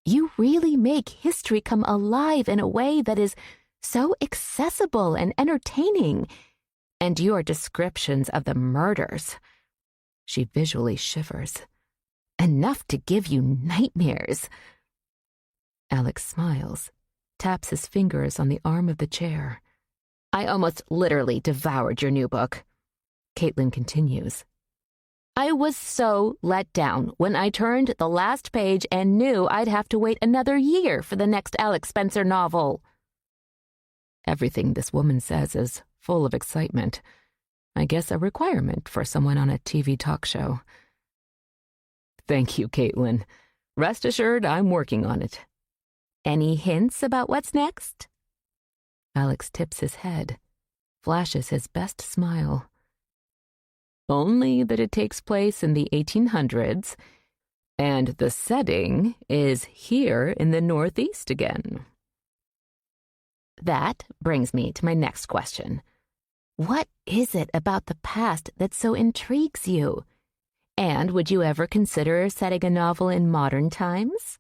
Speaker 2: You really make history come alive in a way that is so accessible and entertaining. And your descriptions of the murders, she visually shivers, enough to give you nightmares.
Speaker 1: Alex smiles, taps his fingers on the arm of the chair.
Speaker 2: I almost literally devoured your new book.
Speaker 1: Caitlin continues.
Speaker 2: I was so let down when I turned the last page and knew I'd have to wait another year for the next Alex Spencer novel.
Speaker 1: Everything this woman says is full of excitement. I guess a requirement for someone on a TV talk show. Thank you, Caitlin. Rest assured, I'm working on it.
Speaker 2: Any hints about what's next?
Speaker 1: Alex tips his head, flashes his best smile. Only that it takes place in the 1800s, and the setting is here in the Northeast again.
Speaker 2: That brings me to my next question. What is it about the past that so intrigues you? And would you ever consider setting a novel in modern times?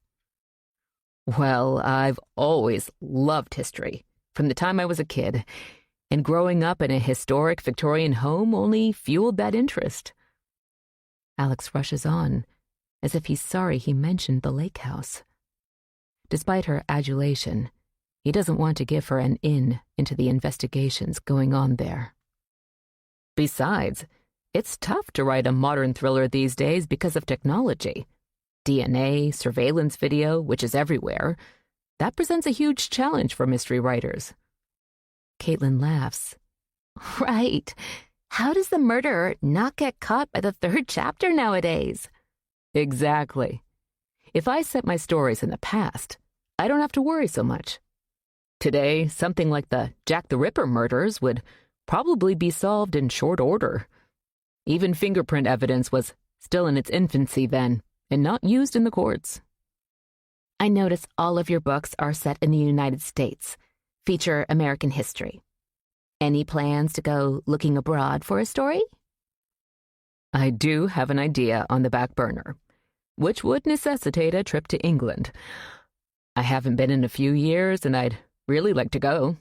Speaker 1: Well, I've always loved history, from the time I was a kid, and growing up in a historic Victorian home only fueled that interest. Alex rushes on, as if he's sorry he mentioned the lake house. Despite her adulation, he doesn't want to give her an in into the investigations going on there. Besides, it's tough to write a modern thriller these days because of technology. DNA, surveillance video, which is everywhere. That presents a huge challenge for mystery writers. Caitlin laughs.
Speaker 2: Right. How does the murderer not get caught by the third chapter nowadays?
Speaker 1: Exactly. If I set my stories in the past, I don't have to worry so much. Today, something like the Jack the Ripper murders would probably be solved in short order. Even fingerprint evidence was still in its infancy then, and not used in the courts.
Speaker 2: I notice all of your books are set in the United States, feature American history. Any plans to go looking abroad for a story?
Speaker 1: I do have an idea on the back burner, which would necessitate a trip to England. I haven't been in a few years, and I'd really like to go.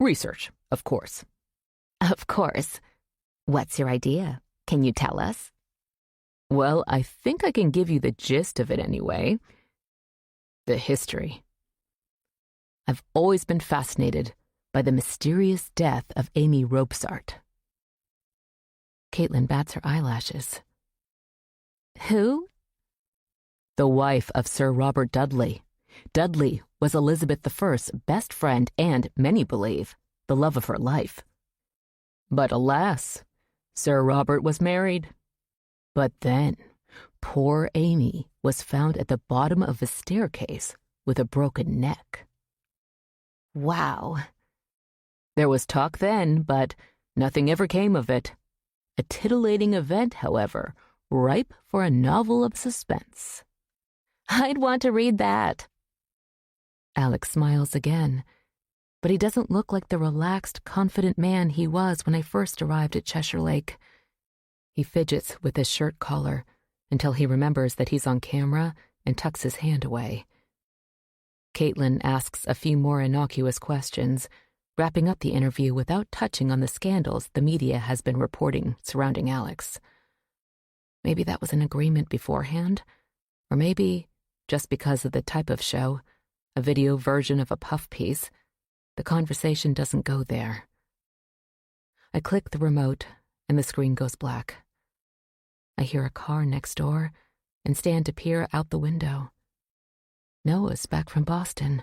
Speaker 1: Research, of course.
Speaker 2: Of course. What's your idea? Can you tell us?
Speaker 1: Well, I think I can give you the gist of it anyway. The history. I've always been fascinated by the mysterious death of Amy Robsart. Caitlin bats her eyelashes.
Speaker 2: Who?
Speaker 1: The wife of Sir Robert Dudley. Dudley was Elizabeth I's best friend and, many believe, the love of her life. But alas, Sir Robert was married. But then, poor Amy was found at the bottom of a staircase with a broken neck.
Speaker 2: Wow.
Speaker 1: There was talk then, but nothing ever came of it. A titillating event, however, ripe for a novel of suspense.
Speaker 2: I'd want to read that.
Speaker 1: Alex smiles again, but he doesn't look like the relaxed, confident man he was when I first arrived at Cheshire Lake. He fidgets with his shirt collar until he remembers that he's on camera and tucks his hand away. Caitlin asks a few more innocuous questions, wrapping up the interview without touching on the scandals the media has been reporting surrounding Alex. Maybe that was an agreement beforehand, or maybe, just because of the type of show, a video version of a puff piece, the conversation doesn't go there. I click the remote, and the screen goes black. I hear a car next door and stand to peer out the window. Noah's back from Boston.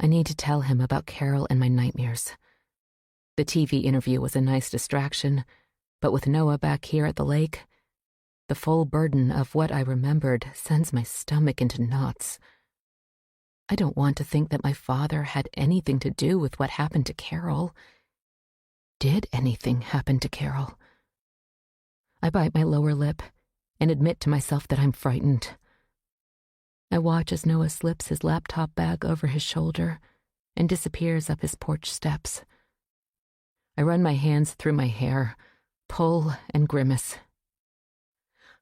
Speaker 1: I need to tell him about Carol and my nightmares. The TV interview was a nice distraction, but with Noah back here at the lake, the full burden of what I remembered sends my stomach into knots. I don't want to think that my father had anything to do with what happened to Carol. Did anything happen to Carol? I bite my lower lip and admit to myself that I'm frightened. I watch as Noah slips his laptop bag over his shoulder and disappears up his porch steps. I run my hands through my hair, pull and grimace.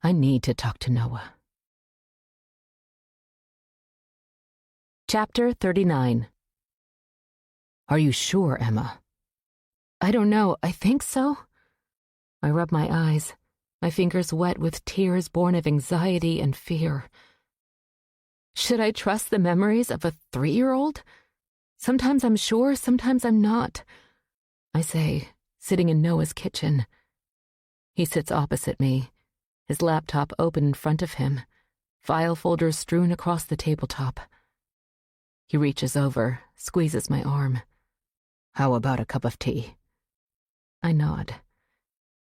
Speaker 1: I need to talk to Noah. Chapter 39. Are you sure, Emma? I don't know. I think so. I rub my eyes, my fingers wet with tears born of anxiety and fear. Should I trust the memories of a 3-year-old? Sometimes I'm sure, sometimes I'm not. I say, sitting in Noah's kitchen. He sits opposite me, his laptop open in front of him, file folders strewn across the tabletop. He reaches over, squeezes my arm.
Speaker 3: How about a cup of tea?
Speaker 1: I nod.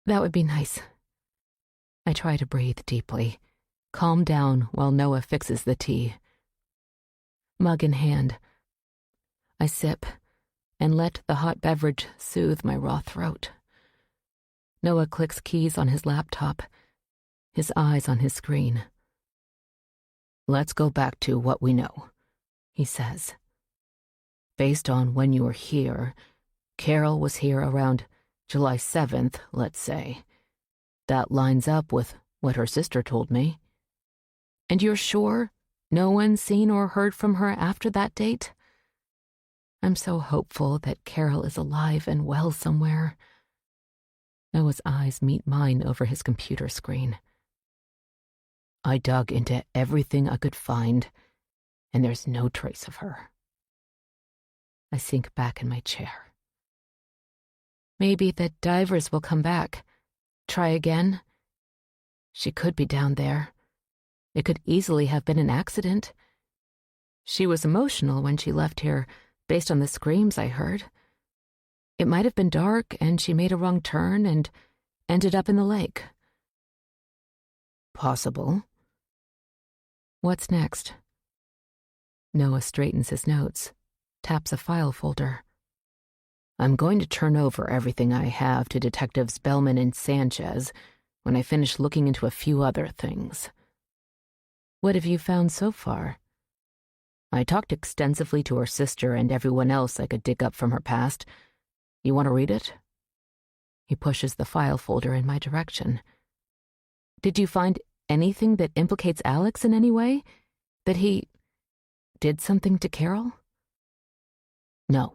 Speaker 1: That would be nice. I try to breathe deeply, calm down while Noah fixes the tea. Mug in hand, I sip and let the hot beverage soothe my raw throat. Noah clicks keys on his laptop, his eyes on his screen.
Speaker 3: Let's go back to what we know, he says. Based on when you were here, Carol was here around July 7th, let's say. That lines up with what her sister told me.
Speaker 1: And you're sure no one's seen or heard from her after that date? I'm so hopeful that Carol is alive and well somewhere. Noah's eyes meet mine over his computer screen.
Speaker 3: I dug into everything I could find, and there's no trace of her.
Speaker 1: I sink back in my chair. Maybe the divers will come back. Try again. She could be down there. It could easily have been an accident. She was emotional when she left here, based on the screams I heard. It might have been dark and she made a wrong turn and ended up in the lake.
Speaker 3: Possible.
Speaker 1: What's next? Noah straightens his notes, taps a file folder.
Speaker 3: I'm going to turn over everything I have to Detectives Bellman and Sanchez when I finish looking into a few other things.
Speaker 1: What have you found so far?
Speaker 3: I talked extensively to her sister and everyone else I could dig up from her past. You want to read it?
Speaker 1: He pushes the file folder in my direction. Did you find anything that implicates Alex in any way? That he did something to Carol?
Speaker 3: No.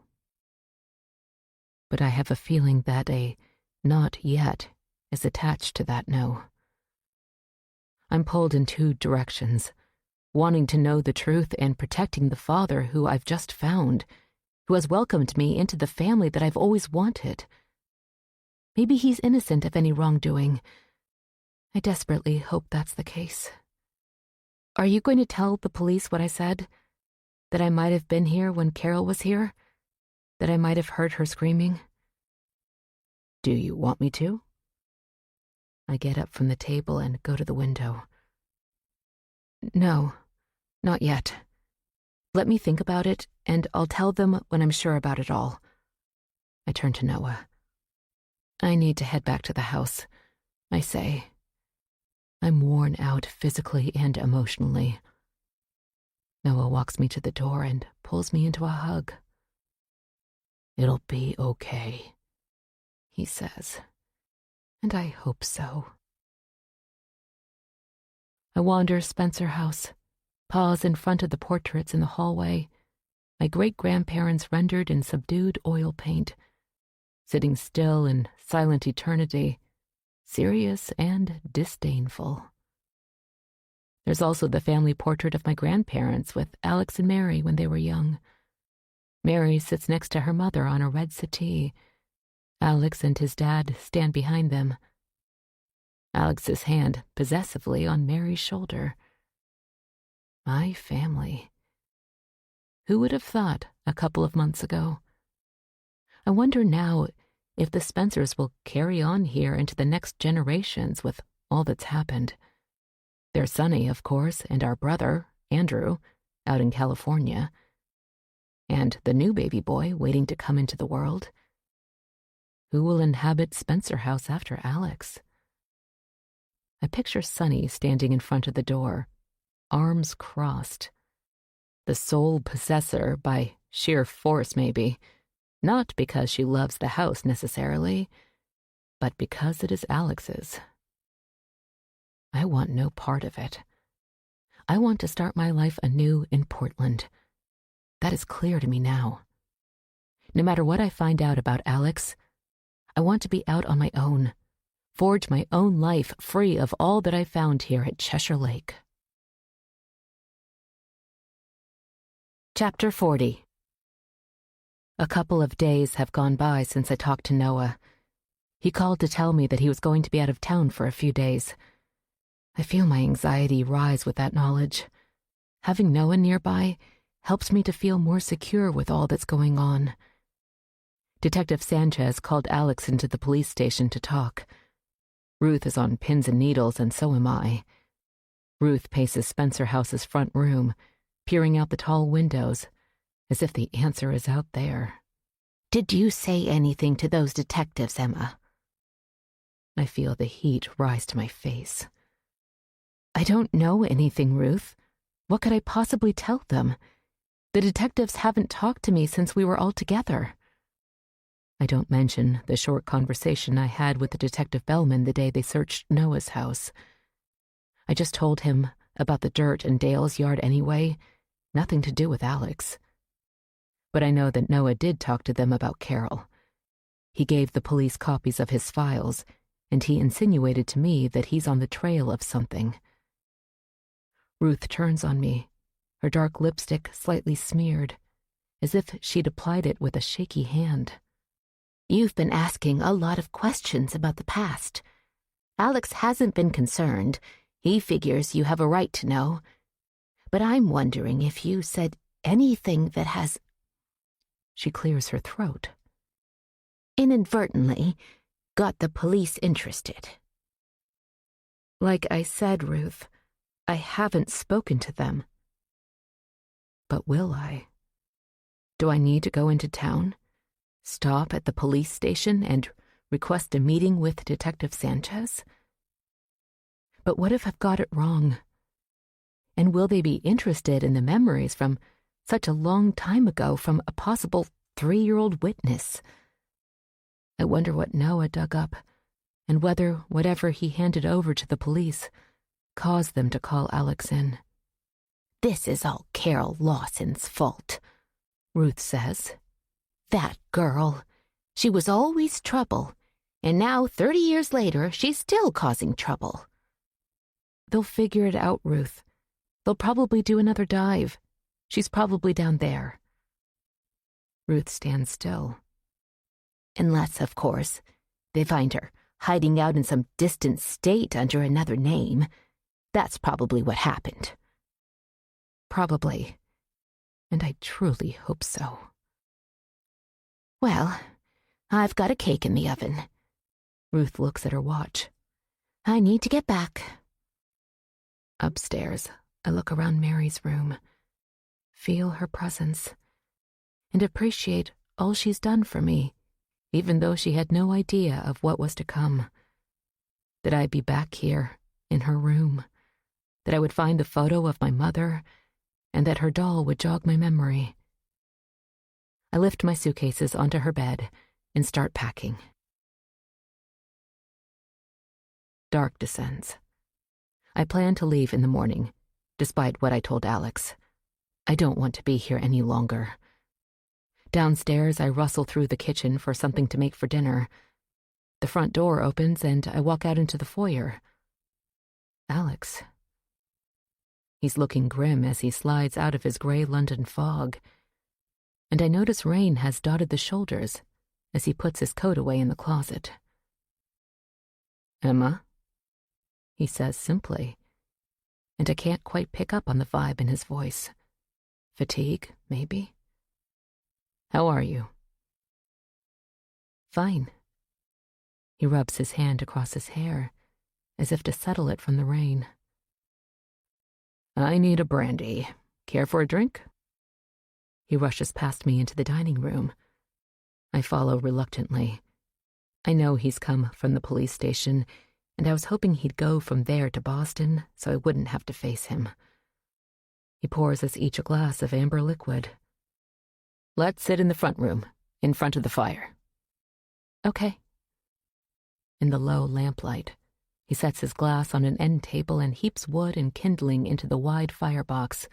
Speaker 1: But I have a feeling that a not yet is attached to that no. I'm pulled in two directions, wanting to know the truth and protecting the father who I've just found, who has welcomed me into the family that I've always wanted. Maybe he's innocent of any wrongdoing. I desperately hope that's the case. Are you going to tell the police what I said? That I might have been here when Carol was here? That I might have heard her screaming?
Speaker 3: Do you want me to?
Speaker 1: I get up from the table and go to the window. No, not yet. Let me think about it, and I'll tell them when I'm sure about it all. I turn to Noah. I need to head back to the house, I say. I'm worn out physically and emotionally. Noah walks me to the door and pulls me into a hug.
Speaker 3: It'll be okay,
Speaker 1: he says, and I hope so. I wander Spencer House, pause in front of the portraits in the hallway, my great-grandparents rendered in subdued oil paint, sitting still in silent eternity, serious and disdainful. There's also the family portrait of my grandparents with Alex and Mary when they were young. Mary sits next to her mother on a red settee. Alex and his dad stand behind them. Alex's hand possessively on Mary's shoulder. My family. Who would have thought a couple of months ago? I wonder now if the Spencers will carry on here into the next generations with all that's happened. There's Sonny, of course, and our brother, Andrew, out in California. And the new baby boy waiting to come into the world. Who will inhabit Spencer House after Alex? I picture Sonny standing in front of the door, arms crossed. The sole possessor by sheer force, maybe. Not because she loves the house necessarily, but because it is Alex's. I want no part of it. I want to start my life anew in Portland. That is clear to me now. No matter what I find out about Alex, I want to be out on my own, forge my own life free of all that I found here at Cheshire Lake. Chapter 40. A couple of days have gone by since I talked to Noah. He called to tell me that he was going to be out of town for a few days. I feel my anxiety rise with that knowledge. Having Noah nearby helps me to feel more secure with all that's going on. Detective Sanchez called Alex into the police station to talk. Ruth is on pins and needles, and so am I. Ruth paces Spencer House's front room, peering out the tall windows, as if the answer is out there.
Speaker 2: Did you say anything to those detectives, Emma?
Speaker 1: I feel the heat rise to my face. I don't know anything, Ruth. What could I possibly tell them? The detectives haven't talked to me since we were all together. I don't mention the short conversation I had with the Detective Bellman the day they searched Noah's house. I just told him about the dirt in Dale's yard anyway, nothing to do with Alex. But I know that Noah did talk to them about Carol. He gave the police copies of his files, and he insinuated to me that he's on the trail of something. Ruth turns on me, her dark lipstick slightly smeared, as if she'd applied it with a shaky hand.
Speaker 2: You've been asking a lot of questions about the past. Alex hasn't been concerned. He figures you have a right to know. But I'm wondering if you said anything that has...
Speaker 1: She clears her throat.
Speaker 2: Inadvertently got the police interested.
Speaker 1: Like I said, Ruth, I haven't spoken to them. But will I? Do I need to go into town? Stop at the police station and request a meeting with Detective Sanchez? But what if I've got it wrong? And will they be interested in the memories from such a long time ago from a possible 3-year-old witness? I wonder what Noah dug up, and whether whatever he handed over to the police caused them to call Alex in.
Speaker 2: This is all Carol Lawson's fault,
Speaker 1: Ruth says.
Speaker 2: That girl. She was always trouble, and now 30 years later she's still causing trouble.
Speaker 1: They'll figure it out, Ruth. They'll probably do another dive. She's probably down there. Ruth stands still.
Speaker 2: Unless, of course, they find her hiding out in some distant state under another name. That's probably what happened.
Speaker 1: Probably. And I truly hope so.
Speaker 2: Well, I've got a cake in the oven.
Speaker 1: Ruth looks at her watch.
Speaker 2: I need to get back.
Speaker 1: Upstairs, I look around Mary's room, feel her presence, and appreciate all she's done for me, even though she had no idea of what was to come. That I'd be back here, in her room, that I would find the photo of my mother, and that her doll would jog my memory. I lift my suitcases onto her bed and start packing. Dark descends. I plan to leave in the morning, despite what I told Alex. I don't want to be here any longer. Downstairs, I rustle through the kitchen for something to make for dinner. The front door opens and I walk out into the foyer. Alex. He's looking grim as he slides out of his gray London fog. And I notice rain has dotted the shoulders as he puts his coat away in the closet. Emma? He says simply, and I can't quite pick up on the vibe in his voice. Fatigue, maybe? How are you? Fine. He rubs his hand across his hair, as if to settle it from the rain. I need a brandy. Care for a drink? He rushes past me into the dining room. I follow reluctantly. I know he's come from the police station, and I was hoping he'd go from there to Boston so I wouldn't have to face him. He pours us each a glass of amber liquid. Let's sit in the front room, in front of the fire. Okay. In the low lamplight, he sets his glass on an end table and heaps wood and kindling into the wide firebox,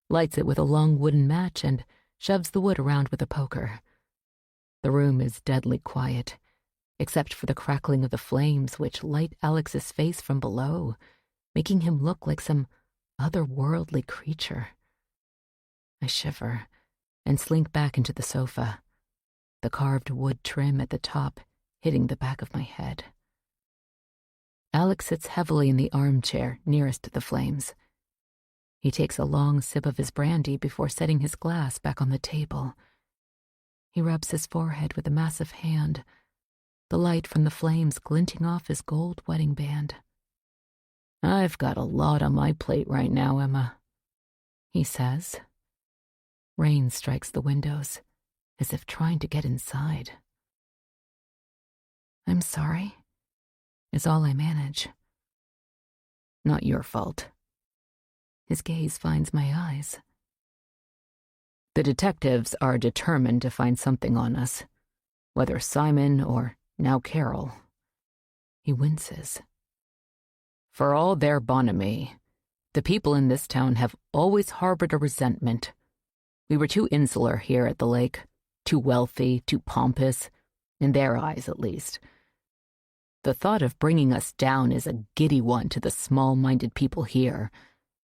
Speaker 1: lights it with a long wooden match, and shoves the wood around with a poker. The room is deadly quiet, except for the crackling of the flames which light Alex's face from below, making him look like some otherworldly creature. I shiver and slink back into the sofa, the carved wood trim at the top hitting the back of my head. Alex sits heavily in the armchair nearest to the flames. He takes a long sip of his brandy before setting his glass back on the table. He rubs his forehead with a massive hand, the light from the flames glinting off his gold wedding band. "I've got a lot on my plate right now, Emma," he says. Rain strikes the windows, as if trying to get inside. "I'm sorry," is all I manage. "Not your fault." His gaze finds my eyes. "The detectives are determined to find something on us, whether Simon or now Carol." He winces. "For all their bonhomie, the people in this town have always harbored a resentment. We were too insular here at the lake, too wealthy, too pompous, in their eyes at least. The thought of bringing us down is a giddy one to the small-minded people here,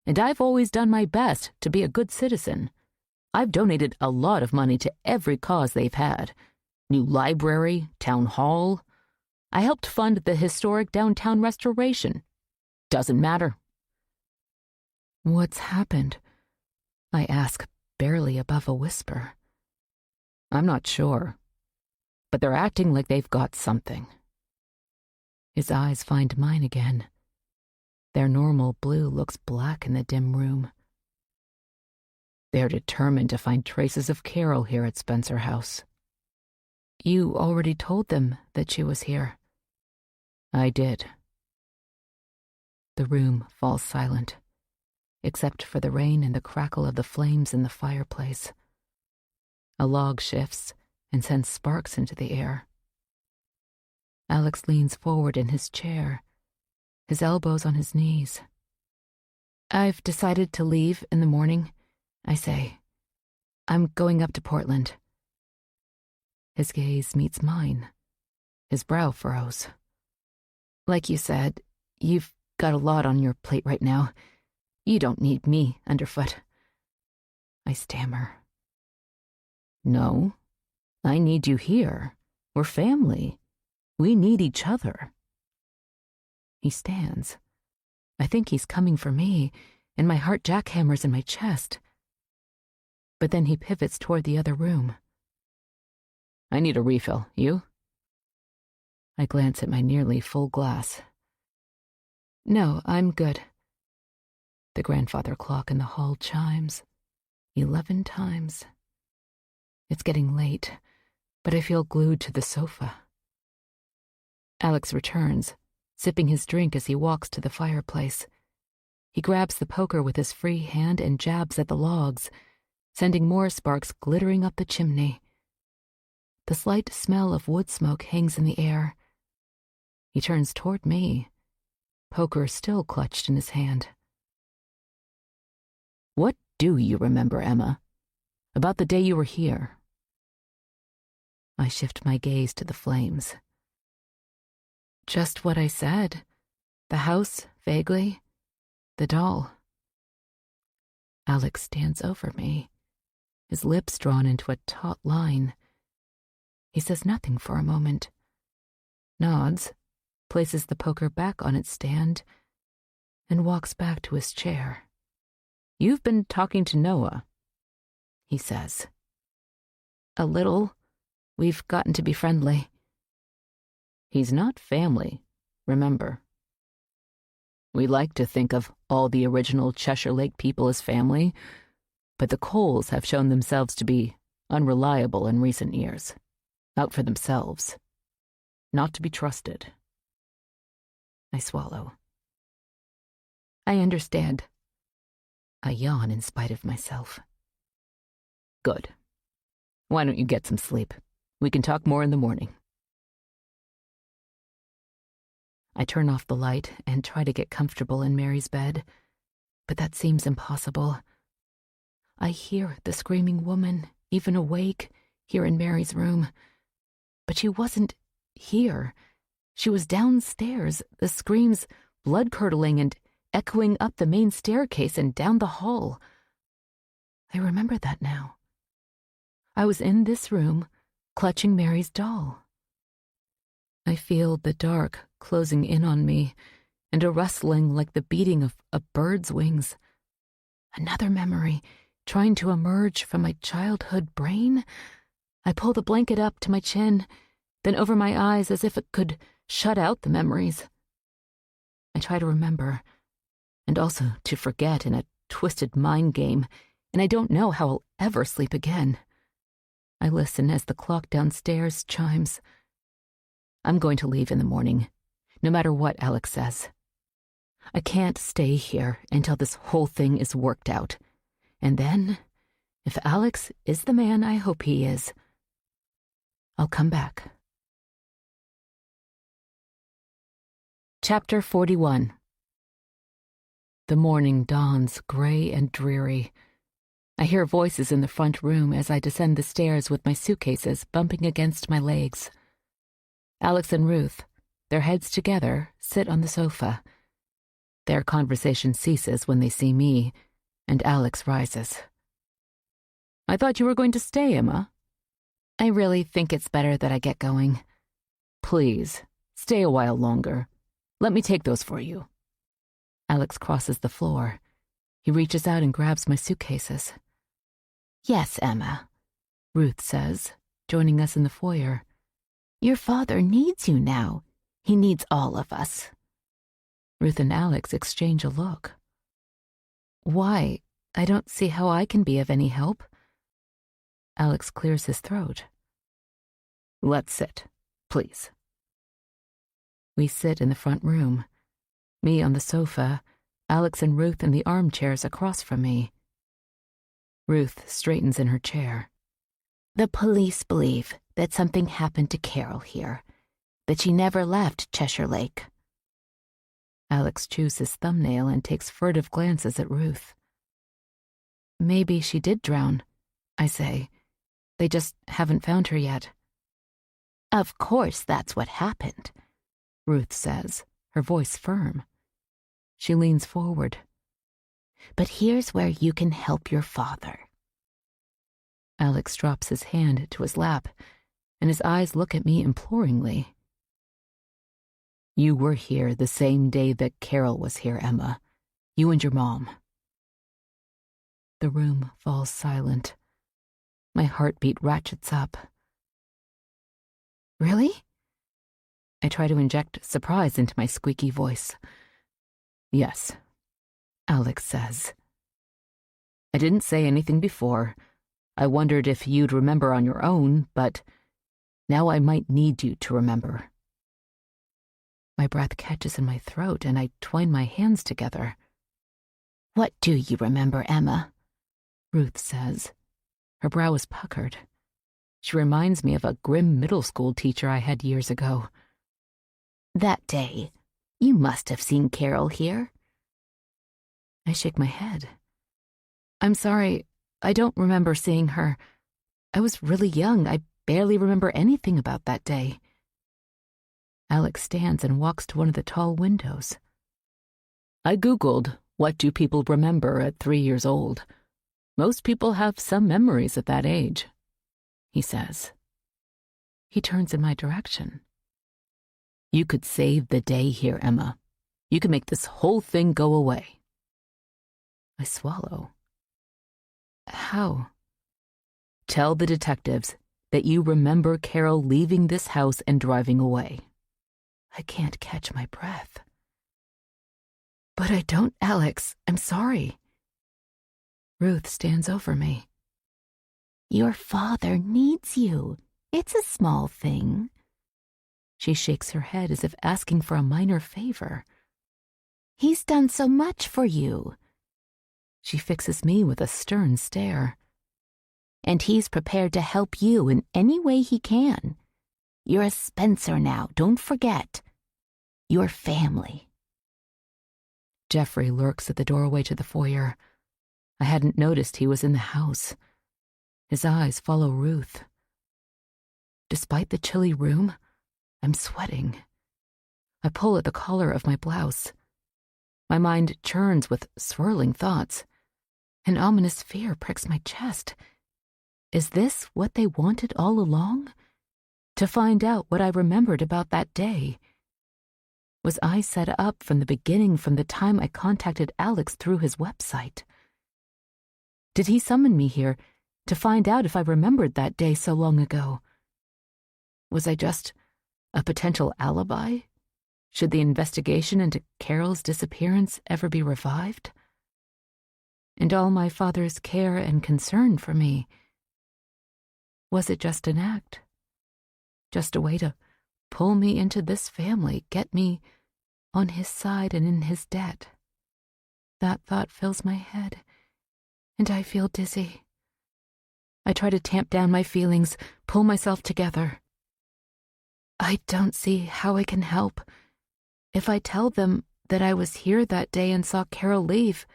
Speaker 1: and I've always done my best to be a good citizen. I've donated a lot of money to every cause they've had. New library, town hall. I helped fund the historic downtown restoration. Doesn't matter." "What's happened?" I ask, barely above a whisper. "I'm not sure, but they're acting like they've got something." His eyes find mine again. Their normal blue looks black in the dim room. "They're determined to find traces of Carol here at Spencer House." "You already told them that she was here." "I did." The room falls silent, except for the rain and the crackle of the flames in the fireplace. A log shifts and sends sparks into the air. Alex leans forward in his chair, his elbows on his knees. "I've decided to leave in the morning," I say. "I'm going up to Portland." His gaze meets mine. His brow furrows. "Like you said, you've got a lot on your plate right now. You don't need me underfoot." I stammer. "No, I need you here. We're family. We need each other." He stands. I think he's coming for me, and my heart jackhammers in my chest. But then he pivots toward the other room. "I need a refill. You?" I glance at my nearly full glass. "No, I'm good." The grandfather clock in the hall chimes 11 times. It's getting late, but I feel glued to the sofa. Alex returns, sipping his drink as he walks to the fireplace. He grabs the poker with his free hand and jabs at the logs, sending more sparks glittering up the chimney. The slight smell of wood smoke hangs in the air. He turns toward me, poker still clutched in his hand. "What do you remember, Emma, about the day you were here?" I shift my gaze to the flames. "Just what I said. The house, vaguely. The doll." Alex stands over me, his lips drawn into a taut line. He says nothing for a moment, nods, places the poker back on its stand, and walks back to his chair. "You've been talking to Noah," he says. "A little. We've gotten to be friendly." "He's not family, remember. We like to think of all the original Cheshire Lake people as family, but the Coles have shown themselves to be unreliable in recent years, out for themselves, not to be trusted." I swallow. "I understand." I yawn in spite of myself. "Good. Why don't you get some sleep? We can talk more in the morning." I turn off the light and try to get comfortable in Mary's bed, but that seems impossible. I hear the screaming woman, even awake, here in Mary's room. But she wasn't here. She was downstairs, the screams blood-curdling and echoing up the main staircase and down the hall. I remember that now. I was in this room, clutching Mary's doll. I feel the dark closing in on me and a rustling like the beating of a bird's wings. Another memory trying to emerge from my childhood brain. I pull the blanket up to my chin, then over my eyes as if it could shut out the memories. I try to remember, and also to forget in a twisted mind game, and I don't know how I'll ever sleep again. I listen as the clock downstairs chimes. I'm going to leave in the morning, no matter what Alex says. I can't stay here until this whole thing is worked out. And then, if Alex is the man I hope he is, I'll come back. Chapter 41. The morning dawns gray and dreary. I hear voices in the front room as I descend the stairs with my suitcases bumping against my legs. Alex and Ruth, their heads together, sit on the sofa. Their conversation ceases when they see me, and Alex rises. I thought you were going to stay, Emma.
Speaker 2: I really think it's better that I get going.
Speaker 1: Please, stay a while longer. Let me take those for you. Alex crosses the floor. He reaches out and grabs my suitcases.
Speaker 2: Yes, Emma,
Speaker 1: Ruth says, joining us in the foyer.
Speaker 2: Your father needs you now. He needs all of us.
Speaker 1: Ruth and Alex exchange a look. Why? I don't see how I can be of any help. Alex clears his throat. Let's sit, please. We sit in the front room. Me on the sofa, Alex and Ruth in the armchairs across from me. Ruth straightens in her chair.
Speaker 2: The police believe that something happened to Carol here, that she never left Cheshire Lake.
Speaker 1: Alex chews his thumbnail and takes furtive glances at Ruth. Maybe she did drown, I say. They just haven't found her yet.
Speaker 2: Of course that's what happened,
Speaker 1: Ruth says, her voice firm. She leans forward.
Speaker 2: But here's where you can help your father.
Speaker 1: Alex drops his hand to his lap, and his eyes look at me imploringly. You were here the same day that Carol was here, Emma. You and your mom. The room falls silent. My heartbeat ratchets up. Really? I try to inject surprise into my squeaky voice. Yes, Alex says. I didn't say anything before. I wondered if you'd remember on your own, but now I might need you to remember. My breath catches in my throat and I twine my hands together.
Speaker 2: What do you remember, Emma?
Speaker 1: Ruth says. Her brow is puckered. She reminds me of a grim middle school teacher I had years ago.
Speaker 2: That day, you must have seen Carol here.
Speaker 1: I shake my head. I'm sorry, I don't remember seeing her. I was really young. I barely remember anything about that day. Alex stands and walks to one of the tall windows. I Googled, what do people remember at 3 years old? Most people have some memories at that age, he says. He turns in my direction. You could save the day here, Emma. You could make this whole thing go away. I swallow. How? Tell the detectives that you remember Carol leaving this house and driving away. I can't catch my breath. But I don't, Alex. I'm sorry. Ruth stands over me.
Speaker 2: Your father needs you. It's a small thing.
Speaker 1: She shakes her head as if asking for a minor favor.
Speaker 2: He's done so much for you.
Speaker 1: She fixes me with a stern stare.
Speaker 2: And he's prepared to help you in any way he can. You're a Spencer now, don't forget. Your family.
Speaker 1: Jeffrey lurks at the doorway to the foyer. I hadn't noticed he was in the house. His eyes follow Ruth. Despite the chilly room, I'm sweating. I pull at the collar of my blouse. My mind churns with swirling thoughts. An ominous fear pricks my chest. Is this what they wanted all along? to find out what I remembered about that day. Was I set up from the beginning, from the time I contacted Alex through his website? Did he summon me here to find out if I remembered that day so long ago? Was I just a potential alibi? Should the investigation into Carol's disappearance ever be revived? And all my father's care and concern for me, was it just an act? Just a way to pull me into this family, get me on his side and in his debt? That thought fills my head, and I feel dizzy. I try to tamp down my feelings, pull myself together. I don't see how I can help. If I tell them that I was here that day and saw Carol leave,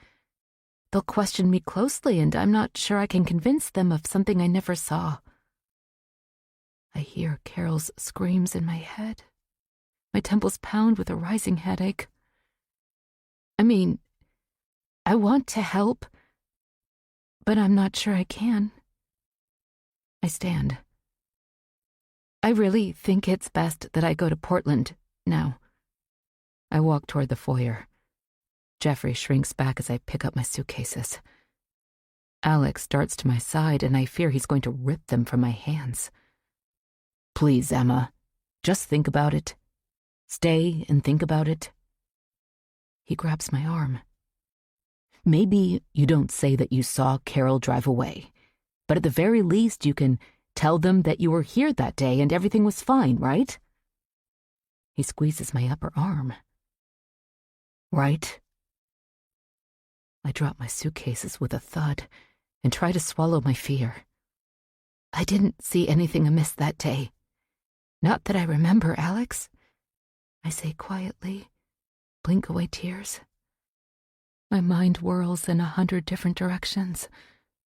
Speaker 1: they'll question me closely, and I'm not sure I can convince them of something I never saw. I hear Carol's screams in my head. My temples pound with a rising headache. I mean, I want to help, but I'm not sure I can. I stand. I really think it's best that I go to Portland now. I walk toward the foyer. Jeffrey shrinks back as I pick up my suitcases. Alex darts to my side, and I fear he's going to rip them from my hands. Please, Emma, just think about it. Stay and think about it. He grabs my arm. Maybe you don't say that you saw Carol drive away, but at the very least you can tell them that you were here that day and everything was fine, right? He squeezes my upper arm. Right? I drop my suitcases with a thud and try to swallow my fear. I didn't see anything amiss that day. Not that I remember, Alex. I say quietly, blink away tears. My mind whirls in 100 different directions.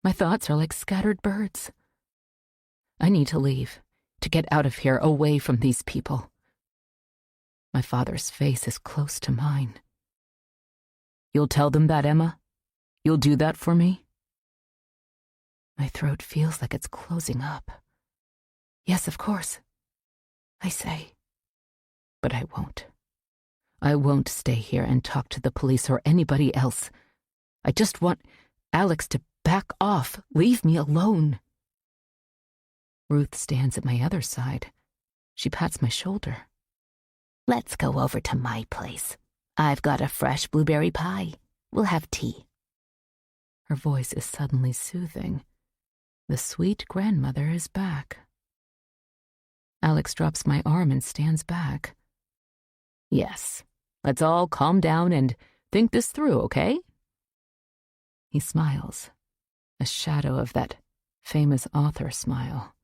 Speaker 1: My thoughts are like scattered birds. I need to leave, to get out of here, away from these people. My father's face is close to mine. You'll tell them that, Emma? You'll do that for me? My throat feels like it's closing up. Yes, of course, I say. But I won't. I won't stay here and talk to the police or anybody else. I just want Alex to back off. Leave me alone. Ruth stands at my other side. She pats my shoulder.
Speaker 2: Let's go over to my place. I've got a fresh blueberry pie. We'll have tea.
Speaker 1: Her voice is suddenly soothing. The sweet grandmother is back. Alex drops my arm and stands back. Yes, let's all calm down and think this through, okay? He smiles, a shadow of that famous author smile.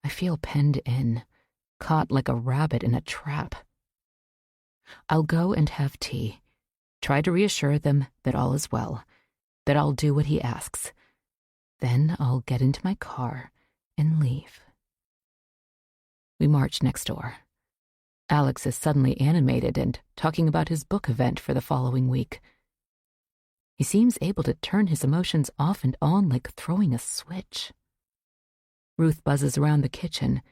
Speaker 1: I feel penned in, caught like a rabbit in a trap. I'll go and have tea, try to reassure them that all is well, that I'll do what he asks. Then I'll get into my car and leave. We march next door. Alex is suddenly animated and talking about his book event for the following week. He seems able to turn his emotions off and on like throwing a switch. Ruth buzzes around the kitchen,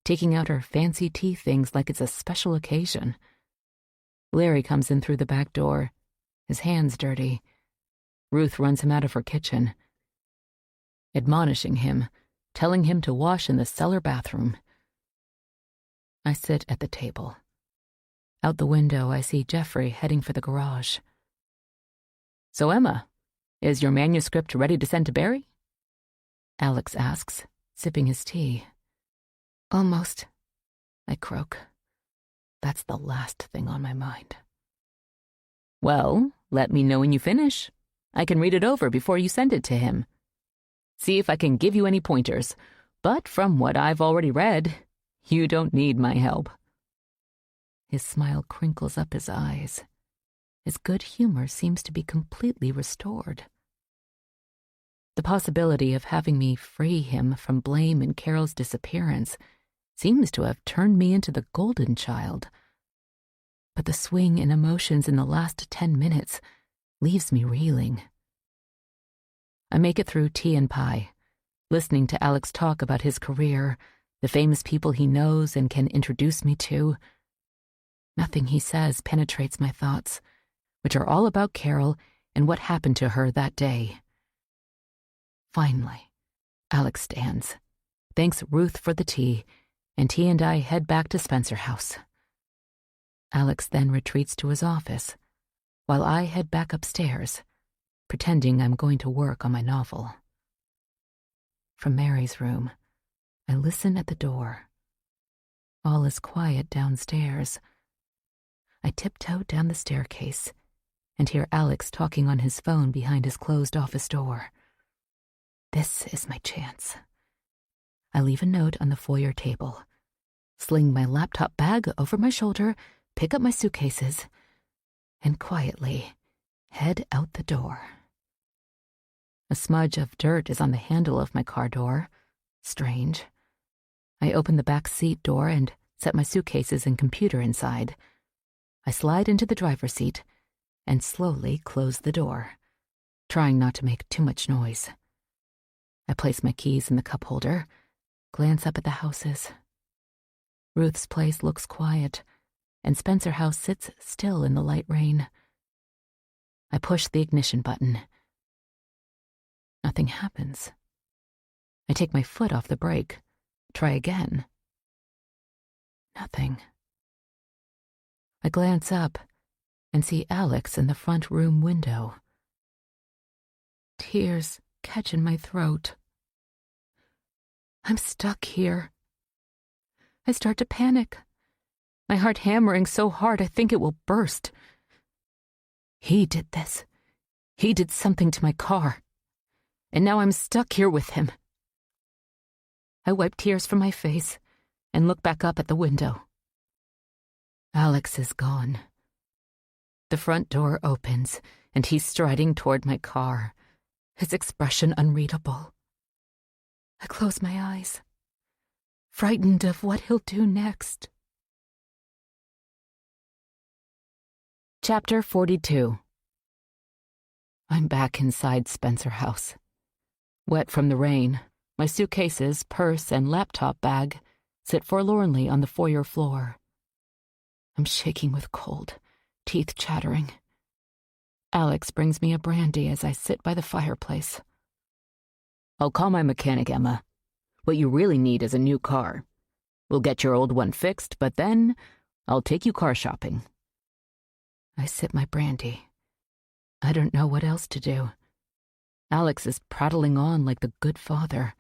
Speaker 1: taking out her fancy tea things like it's a special occasion. Larry comes in through the back door, his hands dirty. Ruth runs him out of her kitchen, admonishing him, telling him to wash in the cellar bathroom. I sit at the table. Out the window, I see Jeffrey heading for the garage. So, Emma, is your manuscript ready to send to Barry? Alex asks, sipping his tea. Almost, I croak. That's the last thing on my mind. Well, let me know when you finish. I can read it over before you send it to him. See if I can give you any pointers. But from what I've already read, you don't need my help. His smile crinkles up his eyes. His good humor seems to be completely restored. The possibility of having me free him from blame in Carol's disappearance seems to have turned me into the golden child. But the swing in emotions in the last 10 minutes leaves me reeling. I make it through tea and pie, listening to Alex talk about his career, the famous people he knows and can introduce me to. Nothing he says penetrates my thoughts, which are all about Carol and what happened to her that day. Finally, Alex stands, thanks Ruth for the tea, and he and I head back to Spencer House. Alex then retreats to his office, while I head back upstairs, pretending I'm going to work on my novel. From Mary's room, I listen at the door. All is quiet downstairs. I tiptoe down the staircase and hear Alex talking on his phone behind his closed office door. This is my chance. I leave a note on the foyer table, sling my laptop bag over my shoulder, pick up my suitcases, and quietly head out the door. A smudge of dirt is on the handle of my car door. Strange. I open the back seat door and set my suitcases and computer inside. I slide into the driver's seat and slowly close the door, trying not to make too much noise. I place my keys in the cup holder, glance up at the houses. Ruth's place looks quiet, and Spencer House sits still in the light rain. I push the ignition button. Nothing happens. I take my foot off the brake, try again. Nothing. I glance up and see Alex in the front room window. Tears catch in my throat. I'm stuck here. I start to panic, my heart hammering so hard I think it will burst. He did this. He did something to my car. And now I'm stuck here with him. I wipe tears from my face and look back up at the window. Alex is gone. The front door opens, and he's striding toward my car, his expression unreadable. I close my eyes, frightened of what he'll do next. Chapter 42. I'm back inside Spencer House. Wet from the rain, my suitcases, purse, and laptop bag sit forlornly on the foyer floor. I'm shaking with cold, teeth chattering. Alex brings me a brandy as I sit by the fireplace. I'll call my mechanic, Emma. What you really need is a new car. We'll get your old one fixed, but then I'll take you car shopping. I sip my brandy. I don't know what else to do. Alex is prattling on like the good father,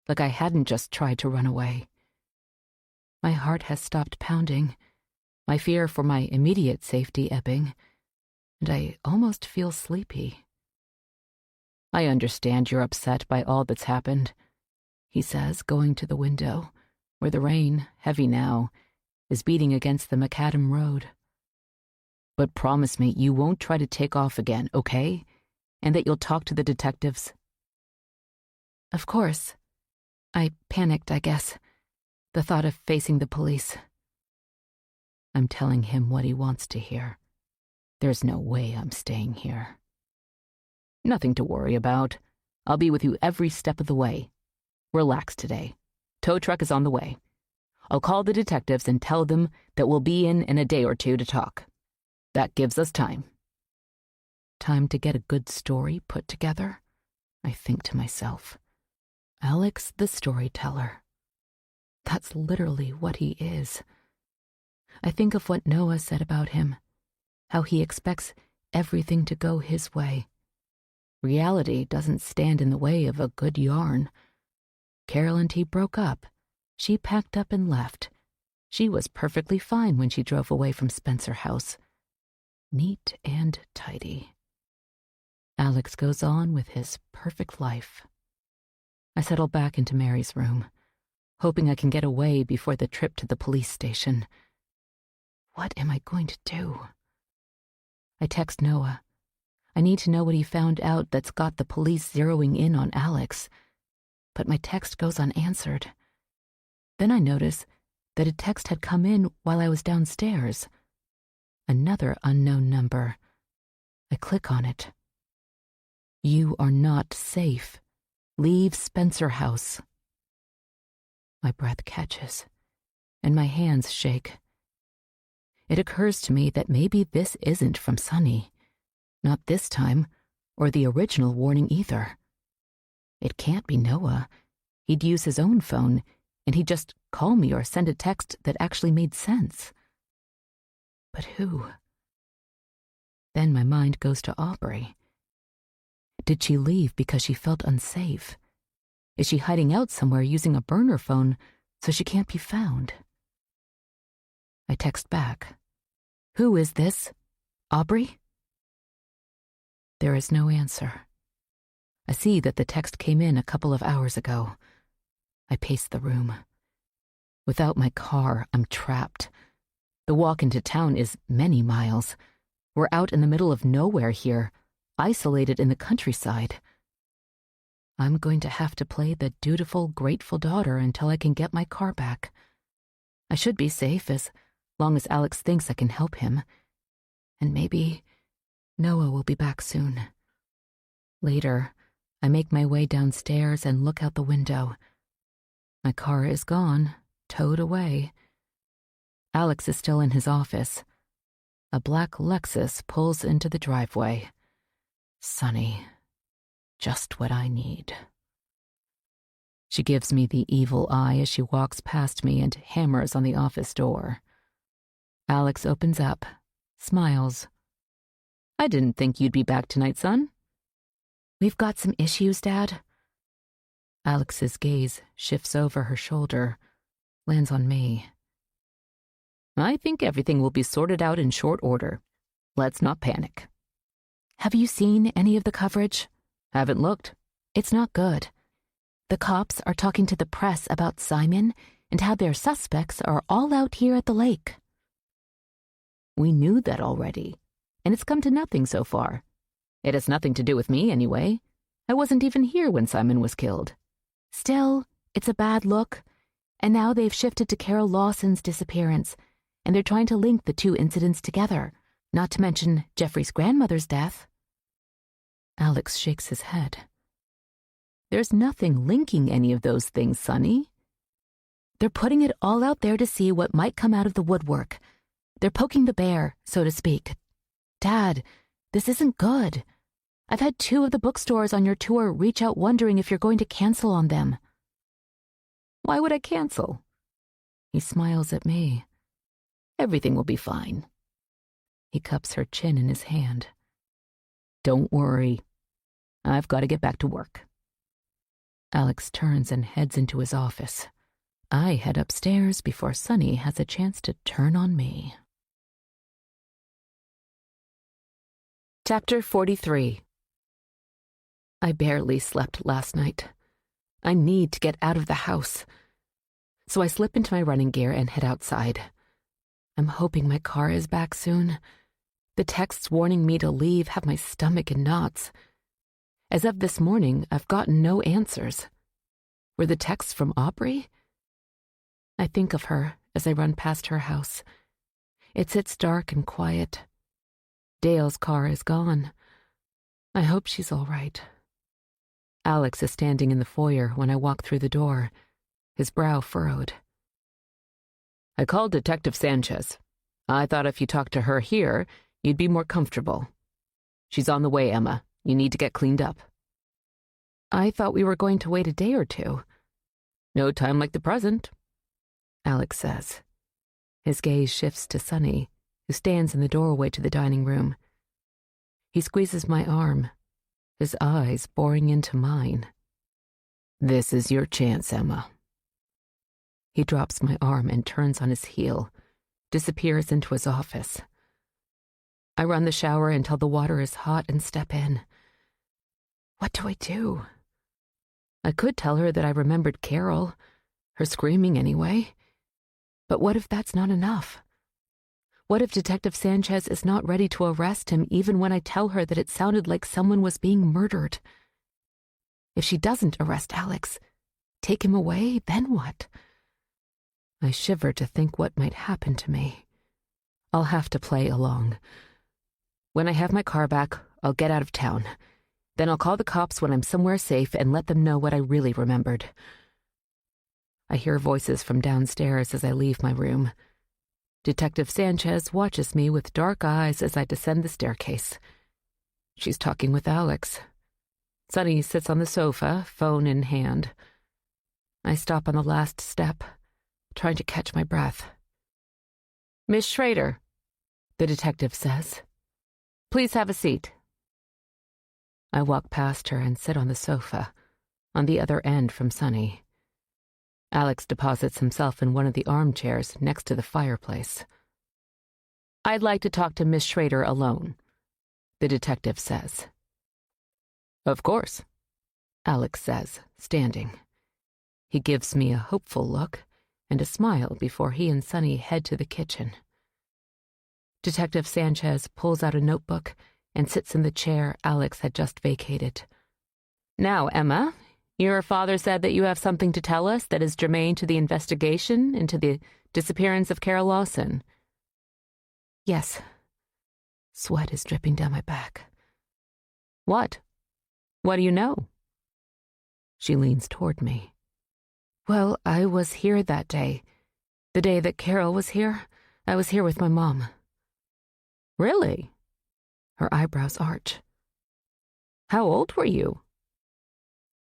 Speaker 1: like I hadn't just tried to run away. My heart has stopped pounding, my fear for my immediate safety ebbing, and I almost feel sleepy. I understand you're upset by all that's happened, he says, going to the window, where the rain, heavy now, is beating against the macadam road. But promise me you won't try to take off again, okay? And that you'll talk to the detectives. Of course. I panicked, I guess. The thought of facing the police. I'm telling him what he wants to hear. There's no way I'm staying here. Nothing to worry about. I'll be with you every step of the way. Relax today. Tow truck is on the way. I'll call the detectives and tell them that we'll be in a day or two to talk. That gives us time. Time to get a good story put together, I think to myself. Alex the storyteller. That's literally what he is. I think of what Noah said about him, how he expects everything to go his way. Reality doesn't stand in the way of a good yarn. Carol and he broke up. She packed up and left. She was perfectly fine when she drove away from Spencer House. Neat and tidy. Alex goes on with his perfect life. I settle back into Mary's room, hoping I can get away before the trip to the police station. What am I going to do? I text Noah. I need to know what he found out that's got the police zeroing in on Alex. But my text goes unanswered. Then I notice that a text had come in while I was downstairs. Another unknown number. I click on it. You are not safe. Leave Spencer House. My breath catches, and my hands shake. It occurs to me that maybe this isn't from Sonny. Not this time, or the original warning either. It can't be Noah. He'd use his own phone, and he'd just call me or send a text that actually made sense. But who? Then my mind goes to Aubrey. Did she leave because she felt unsafe? Is she hiding out somewhere using a burner phone so she can't be found? I text back. Who is this? Aubrey? There is no answer. I see that the text came in a couple of hours ago. I pace the room. Without my car, I'm trapped. The walk into town is many miles. We're out in the middle of nowhere here, isolated in the countryside. I'm going to have to play the dutiful, grateful daughter until I can get my car back. I should be safe as long as Alex thinks I can help him. And maybe Noah will be back soon. Later, I make my way downstairs and look out the window. My car is gone, towed away. Alex is still in his office. A black Lexus pulls into the driveway. Sonny, just what I need. She gives me the evil eye as she walks past me and hammers on the office door. Alex opens up, smiles. I didn't think you'd be back tonight, son. We've got some issues, Dad. Alex's gaze shifts over her shoulder, lands on me. I think everything will be sorted out in short order. Let's not panic.
Speaker 2: Have you seen any of the coverage?
Speaker 1: Haven't looked.
Speaker 2: It's not good. The cops are talking to the press about Simon and how their suspects are all out here at the lake.
Speaker 1: We knew that already, and it's come to nothing so far. It has nothing to do with me anyway. I wasn't even here when Simon was killed.
Speaker 2: Still, it's a bad look, and now they've shifted to Carol Lawson's disappearance, and they're trying to link the two incidents together, not to mention Jeffrey's grandmother's death.
Speaker 1: Alex shakes his head. There's nothing linking any of those things, Sonny.
Speaker 2: They're putting it all out there to see what might come out of the woodwork. They're poking the bear, so to speak. Dad, this isn't good. I've had 2 of the bookstores on your tour reach out wondering if you're going to cancel on them.
Speaker 1: Why would I cancel? He smiles at me. Everything will be fine. He cups her chin in his hand. Don't worry. I've got to get back to work. Alex turns and heads into his office. I head upstairs before Sonny has a chance to turn on me. Chapter 43. I barely slept last night. I need to get out of the house. So I slip into my running gear and head outside. I'm hoping my car is back soon. The texts warning me to leave have my stomach in knots. As of this morning, I've gotten no answers. Were the texts from Aubrey? I think of her as I run past her house. It sits dark and quiet. Dale's car is gone. I hope she's all right. Alex is standing in the foyer when I walk through the door, his brow furrowed. I called Detective Sanchez. I thought if you talked to her here, you'd be more comfortable. She's on the way, Emma. You need to get cleaned up. I thought we were going to wait a day or 2. No time like the present, Alex says. His gaze shifts to Sonny, who stands in the doorway to the dining room. He squeezes my arm, his eyes boring into mine. This is your chance, Emma. He drops my arm and turns on his heel, disappears into his office. I run the shower until the water is hot and step in. What do I do? I could tell her that I remembered Carol, her screaming anyway. But what if that's not enough? What if Detective Sanchez is not ready to arrest him even when I tell her that it sounded like someone was being murdered? If she doesn't arrest Alex, take him away, then what? I shiver to think what might happen to me. I'll have to play along. When I have my car back, I'll get out of town. Then I'll call the cops when I'm somewhere safe and let them know what I really remembered. I hear voices from downstairs as I leave my room. Detective Sanchez watches me with dark eyes as I descend the staircase. She's talking with Alex. Sunny sits on the sofa, phone in hand. I stop on the last step, trying to catch my breath. "Miss Schrader," the detective says. "Please have a seat." I walk past her and sit on the sofa, on the other end from Sunny. Alex deposits himself in one of the armchairs next to the fireplace. "I'd like to talk to Miss Schrader alone," the detective says. "Of course," Alex says, standing. He gives me a hopeful look and a smile before he and Sunny head to the kitchen. Detective Sanchez pulls out a notebook and sits in the chair Alex had just vacated. "Now, Emma, your father said that you have something to tell us that is germane to the investigation into the disappearance of Carol Lawson." "Yes." Sweat is dripping down my back. "What? What do you know?" She leans toward me. "Well, I was here that day. The day that Carol was here, I was here with my mom." "Really?" Her eyebrows arch. "How old were you?"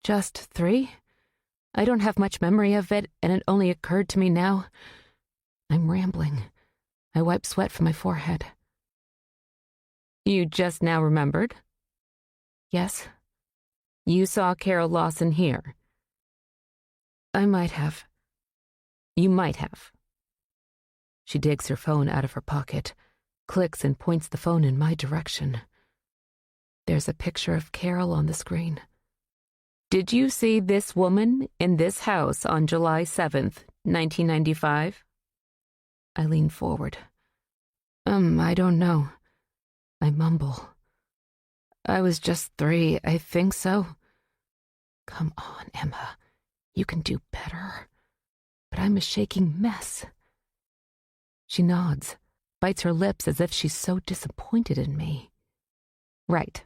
Speaker 1: "Just 3. I don't have much memory of it, and it only occurred to me now." I'm rambling. I wipe sweat from my forehead. "You just now remembered?" "Yes." "You saw Carol Lawson here?" "I might have." "You might have." She digs her phone out of her pocket, clicks and points the phone in my direction. There's a picture of Carol on the screen. "Did you see this woman in this house on July 7th, 1995? I lean forward. I don't know." I mumble. "I was just 3, I think so." "Come on, Emma. You can do better." But I'm a shaking mess. She nods, bites her lips as if she's so disappointed in me. "Right."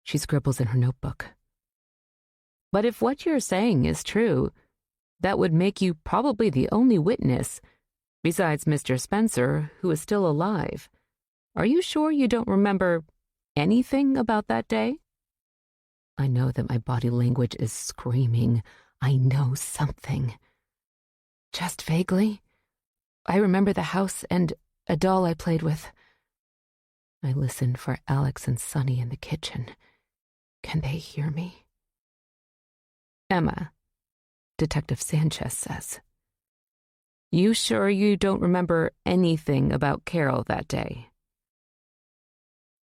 Speaker 1: She scribbles in her notebook. "But if what you're saying is true, that would make you probably the only witness, besides Mr. Spencer, who is still alive. Are you sure you don't remember anything about that day?" I know that my body language is screaming, I know something. "Just vaguely. I remember the house and a doll I played with." I listen for Alex and Sunny in the kitchen. Can they hear me? "Emma," Detective Sanchez says, "you sure you don't remember anything about Carol that day?"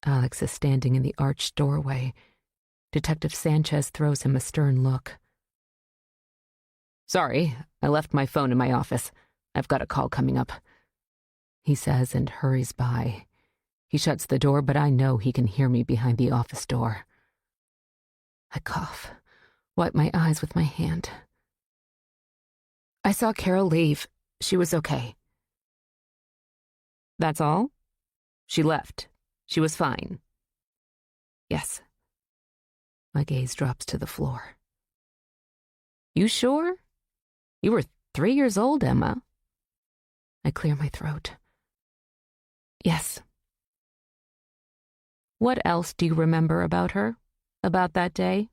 Speaker 1: Alex is standing in the arched doorway. Detective Sanchez throws him a stern look. "Sorry, I left my phone in my office. I've got a call coming up," he says and hurries by. He shuts the door, but I know he can hear me behind the office door. I cough, wipe my eyes with my hand. "I saw Carol leave. She was okay." "That's all? She left. She was fine." "Yes." My gaze drops to the floor. "You sure? You were 3 years old, Emma." I clear my throat. "Yes." "What else do you remember about her? About that day?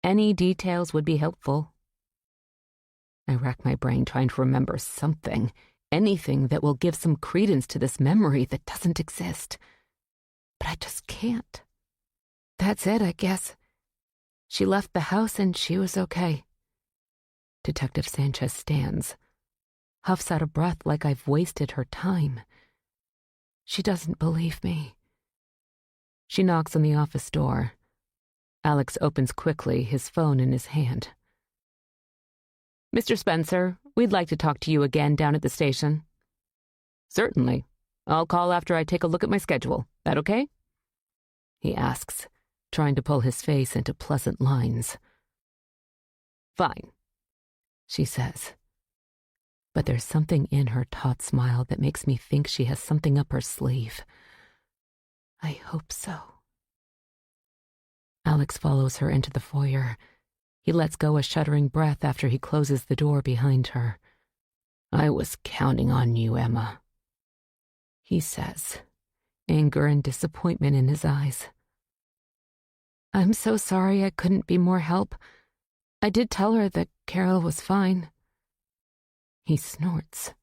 Speaker 1: Any details would be helpful." I rack my brain trying to remember something, anything that will give some credence to this memory that doesn't exist. But I just can't. "That's it, I guess. She left the house and she was okay." Detective Sanchez stands, huffs out a breath like I've wasted her time. She doesn't believe me. She knocks on the office door. Alex opens quickly, his phone in his hand. "Mr. Spencer, we'd like to talk to you again down at the station." "Certainly. I'll call after I take a look at my schedule. That okay?" he asks, trying to pull his face into pleasant lines. "Fine," she says. But there's something in her taut smile that makes me think she has something up her sleeve. I hope so. Alex follows her into the foyer. He lets go a shuddering breath after he closes the door behind her. "I was counting on you, Emma," he says, anger and disappointment in his eyes. "I'm so sorry I couldn't be more help. I did tell her that Carol was fine." He snorts.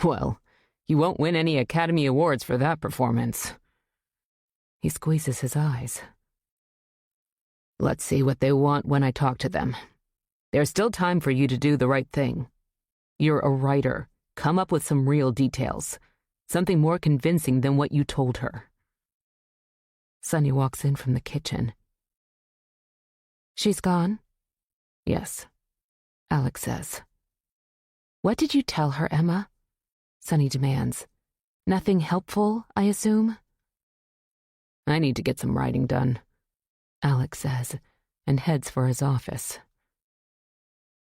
Speaker 1: "Well, you won't win any Academy Awards for that performance." He squeezes his eyes. "Let's see what they want when I talk to them. There's still time for you to do the right thing. You're a writer. Come up with some real details. Something more convincing than what you told her." Sonny walks in from the kitchen. "She's gone?" "Yes," Alex says. "What did you tell her, Emma?" Sonny demands. "Nothing helpful, I assume?" "I need to get some writing done," Alex says, and heads for his office.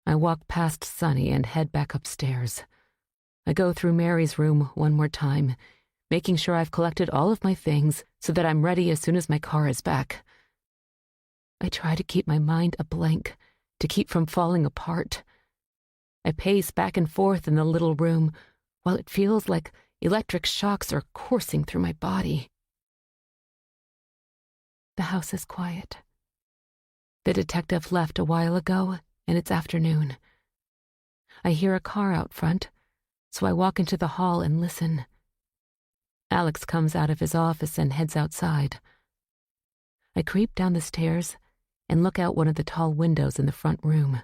Speaker 1: I walk past Sonny and head back upstairs. I go through Mary's room one more time, making sure I've collected all of my things so that I'm ready as soon as my car is back. I try to keep my mind a blank, to keep from falling apart. I pace back and forth in the little room, while it feels like electric shocks are coursing through my body. The house is quiet. The detective left a while ago, and it's afternoon. I hear a car out front, so I walk into the hall and listen. Alex comes out of his office and heads outside. I creep down the stairs and look out one of the tall windows in the front room.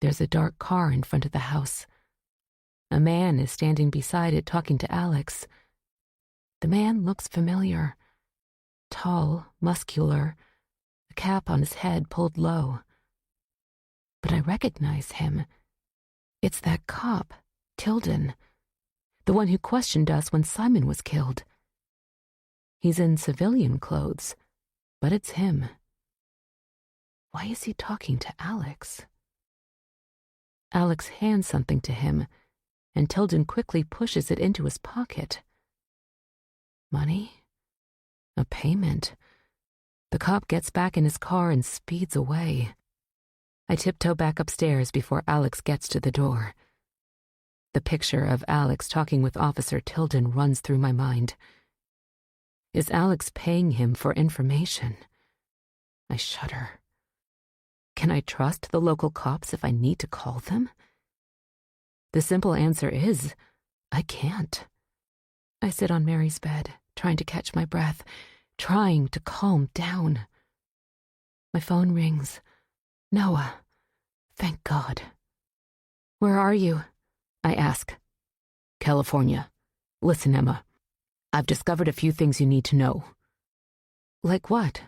Speaker 1: There's a dark car in front of the house. A man is standing beside it talking to Alex. The man looks familiar. Tall, muscular, a cap on his head pulled low. But I recognize him. It's that cop, Tilden, the one who questioned us when Simon was killed. He's in civilian clothes, but it's him. Why is he talking to Alex? Alex hands something to him, and Tilden quickly pushes it into his pocket. Money? A payment. The cop gets back in his car and speeds away. I tiptoe back upstairs before Alex gets to the door. The picture of Alex talking with Officer Tilden runs through my mind. Is Alex paying him for information? I shudder. Can I trust the local cops if I need to call them? The simple answer is, I can't. I sit on Mary's bed, trying to catch my breath, trying to calm down. My phone rings. Noah. Thank God. "Where are you?" I ask. "California. Listen, Emma. I've discovered a few things you need to know." "Like what?"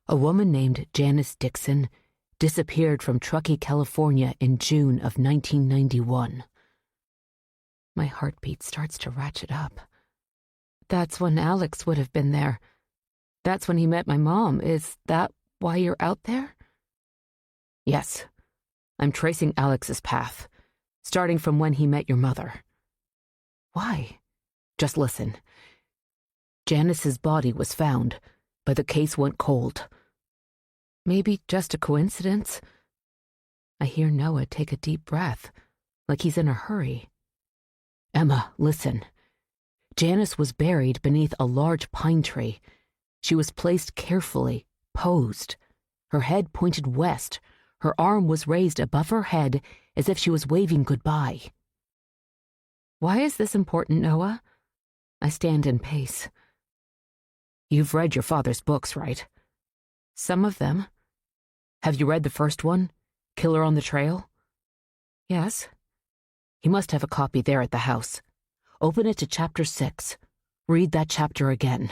Speaker 1: "A woman named Janice Dixon disappeared from Truckee, California in June of 1991. My heartbeat starts to ratchet up. That's when Alex would have been there. That's when he met my mom. Is that why you're out there? Yes. I'm tracing Alex's path, starting from when he met your mother. Why? Just listen. Janice's body was found, but the case went cold. Maybe just a coincidence? I hear Noah take a deep breath, like he's in a hurry. Emma, listen. Janice was buried beneath a large pine tree. She was placed carefully, posed. Her head pointed west. Her arm was raised above her head as if she was waving goodbye. Why is this important, Noah? I stand and pace. You've read your father's books, right? Some of them. Have you read the first one, Killer on the Trail? Yes. He must have a copy there at the house. Open it to chapter 6. Read that chapter again.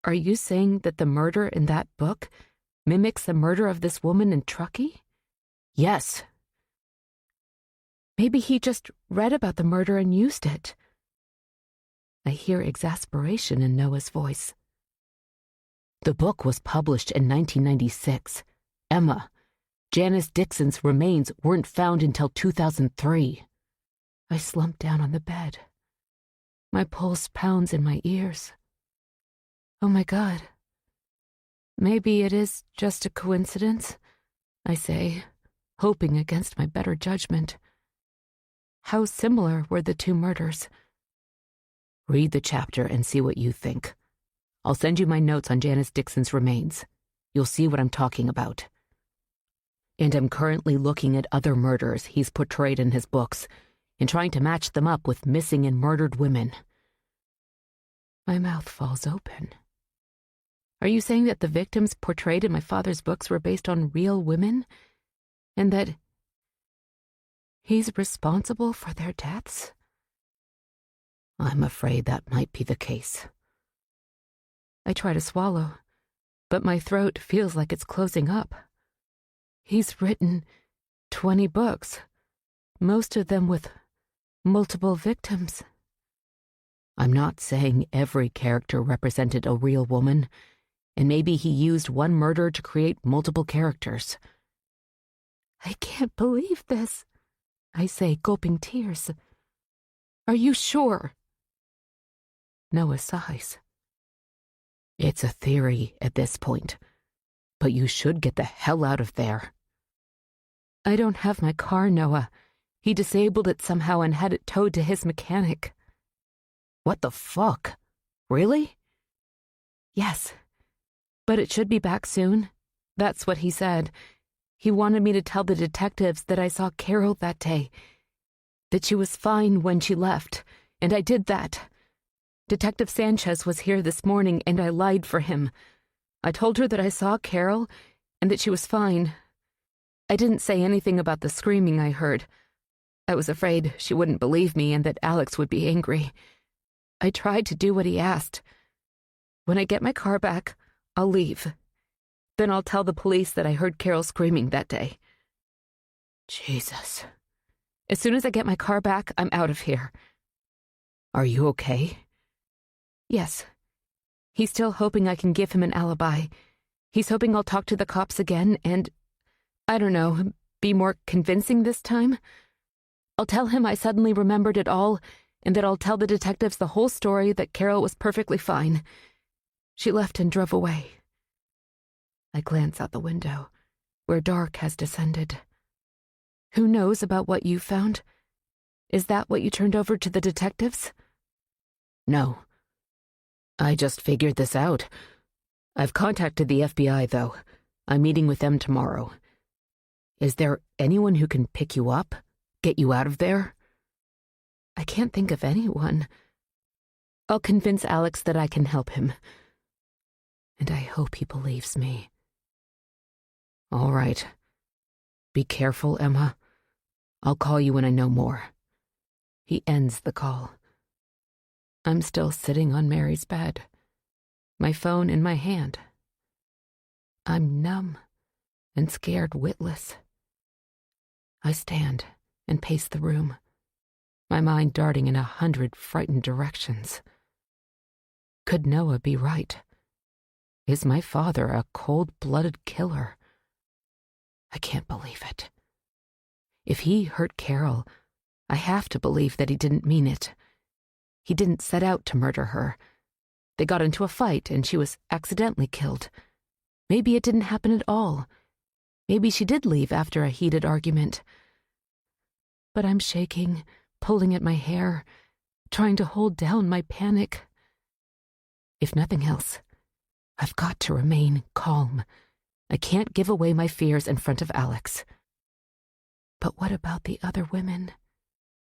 Speaker 1: Are you saying that the murder in that book mimics the murder of this woman in Truckee? Yes. Maybe he just read about the murder and used it. I hear exasperation in Noah's voice. The book was published in 1996. Emma, Janice Dixon's remains weren't found until 2003. I slump down on the bed. My pulse pounds in my ears. Oh my God. Maybe it is just a coincidence, I say, hoping against my better judgment. How similar were the two murders?
Speaker 3: Read the chapter and see what you think. I'll send you my notes on Janice Dixon's remains. You'll see what I'm talking about. And I'm currently looking at other murders he's portrayed in his books and trying to match them up with missing and murdered women.
Speaker 1: My mouth falls open. Are you saying that the victims portrayed in my father's books were based on real women? And that he's responsible for their deaths?
Speaker 3: I'm afraid that might be the case.
Speaker 1: I try to swallow, but my throat feels like it's closing up. He's written 20 books, most of them with multiple victims.
Speaker 3: I'm not saying every character represented a real woman, and maybe he used one murder to create multiple characters.
Speaker 1: I can't believe this, I say, gulping tears. Are you sure? Noah sighs.
Speaker 3: It's a theory at this point, but you should get the hell out of there.
Speaker 1: I don't have my car, Noah. He disabled it somehow and had it towed to his mechanic.
Speaker 3: What the fuck? Really?
Speaker 1: Yes, but it should be back soon. That's what he said. He wanted me to tell the detectives that I saw Carol that day, that she was fine when she left, and I did that. Detective Sanchez was here this morning, and I lied for him. I told her that I saw Carol and that she was fine. I didn't say anything about the screaming I heard. I was afraid she wouldn't believe me and that Alex would be angry. I tried to do what he asked. When I get my car back, I'll leave. Then I'll tell the police that I heard Carol screaming that day.
Speaker 3: Jesus.
Speaker 1: As soon as I get my car back, I'm out of here.
Speaker 3: Are you okay?
Speaker 1: Yes. He's still hoping I can give him an alibi. He's hoping I'll talk to the cops again and, I don't know, be more convincing this time. I'll tell him I suddenly remembered it all and that I'll tell the detectives the whole story, that Carol was perfectly fine. She left and drove away. I glance out the window, where dark has descended. Who knows about what you found? Is that what you turned over to the detectives?
Speaker 3: No. I just figured this out. I've contacted the FBI, though. I'm meeting with them tomorrow. Is there anyone who can pick you up? Get you out of there?
Speaker 1: I can't think of anyone. I'll convince Alex that I can help him. And I hope he believes me.
Speaker 3: All right. Be careful, Emma. I'll call you when I know more.
Speaker 1: He ends the call. I'm still sitting on Mary's bed, my phone in my hand. I'm numb and scared witless. I stand and pace the room, my mind darting in 100 frightened directions. Could Noah be right? Is my father a cold-blooded killer? I can't believe it. If he hurt Carol, I have to believe that he didn't mean it. He didn't set out to murder her. They got into a fight and she was accidentally killed. Maybe it didn't happen at all. Maybe she did leave after a heated argument. But I'm shaking, pulling at my hair, trying to hold down my panic. If nothing else, I've got to remain calm. I can't give away my fears in front of Alex. But what about the other women?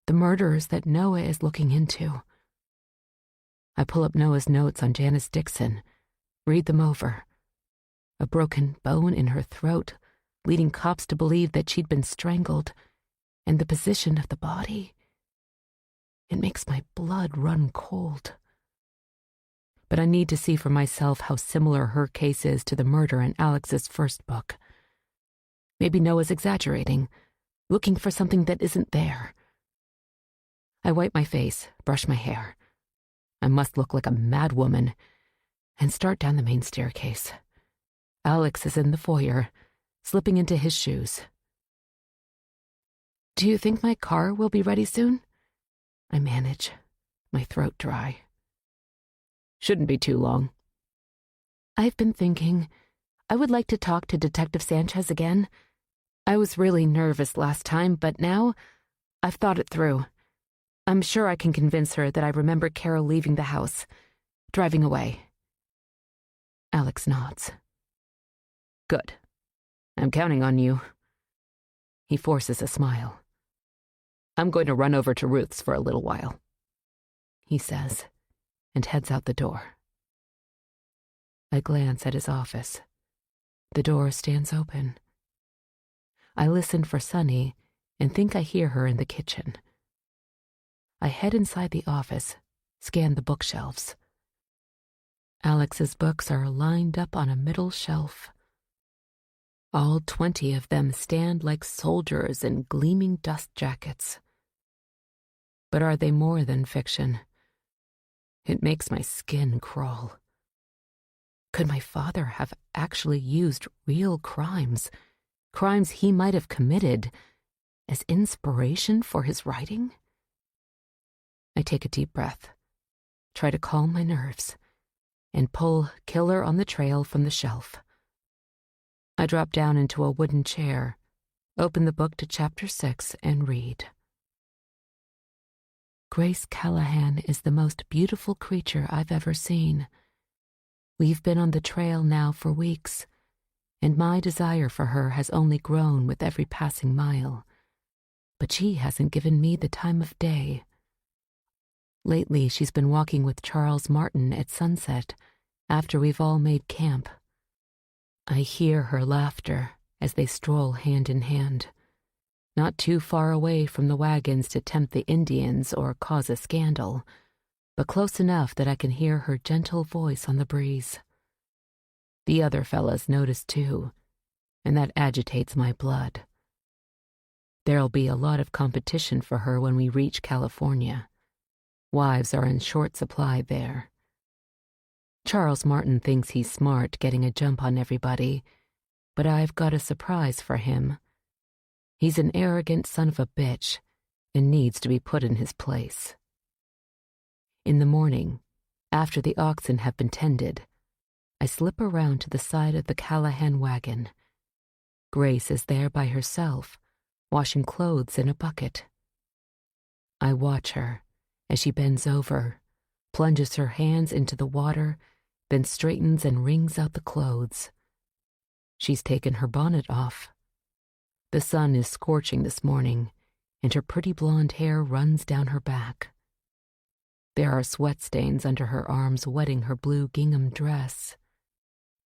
Speaker 1: The murders that Noah is looking into? I pull up Noah's notes on Janice Dixon, read them over. A broken bone in her throat, leading cops to believe that she'd been strangled, and the position of the body. It makes my blood run cold. But I need to see for myself how similar her case is to the murder in Alex's first book. Maybe Noah's exaggerating, looking for something that isn't there. I wipe my face, brush my hair. I must look like a mad woman, and start down the main staircase. Alex is in the foyer, slipping into his shoes. Do you think my car will be ready soon? I manage, my throat dry.
Speaker 3: Shouldn't be too long.
Speaker 1: I've been thinking, I would like to talk to Detective Sanchez again. I was really nervous last time, but now I've thought it through. I'm sure I can convince her that I remember Carol leaving the house, driving away. Alex nods. Good. I'm counting on you. He forces a smile. I'm going to run over to Ruth's for a little while, he says, and heads out the door. I glance at his office. The door stands open. I listen for Sunny and think I hear her in the kitchen. I head inside the office, scan the bookshelves. Alex's books are lined up on a middle shelf. All 20 of them stand like soldiers in gleaming dust jackets. But are they more than fiction? It makes my skin crawl. Could my father have actually used real crimes he might have committed, as inspiration for his writing? I take a deep breath, try to calm my nerves, and pull Killer on the Trail from the shelf. I drop down into a wooden chair, open the book to chapter 6, and read. Grace Callahan is the most beautiful creature I've ever seen. We've been on the trail now for weeks, and my desire for her has only grown with every passing mile. But she hasn't given me the time of day. Lately, she's been walking with Charles Martin at sunset, after we've all made camp. I hear her laughter as they stroll hand in hand, not too far away from the wagons to tempt the Indians or cause a scandal, but close enough that I can hear her gentle voice on the breeze. The other fellas notice too, and that agitates my blood. There'll be a lot of competition for her when we reach California. Wives are in short supply there. Charles Martin thinks he's smart getting a jump on everybody, but I've got a surprise for him. He's an arrogant son of a bitch and needs to be put in his place. In the morning, after the oxen have been tended, I slip around to the side of the Callahan wagon. Grace is there by herself, washing clothes in a bucket. I watch her as she bends over, plunges her hands into the water, then straightens and wrings out the clothes. She's taken her bonnet off. The sun is scorching this morning, and her pretty blonde hair runs down her back. There are sweat stains under her arms wetting her blue gingham dress.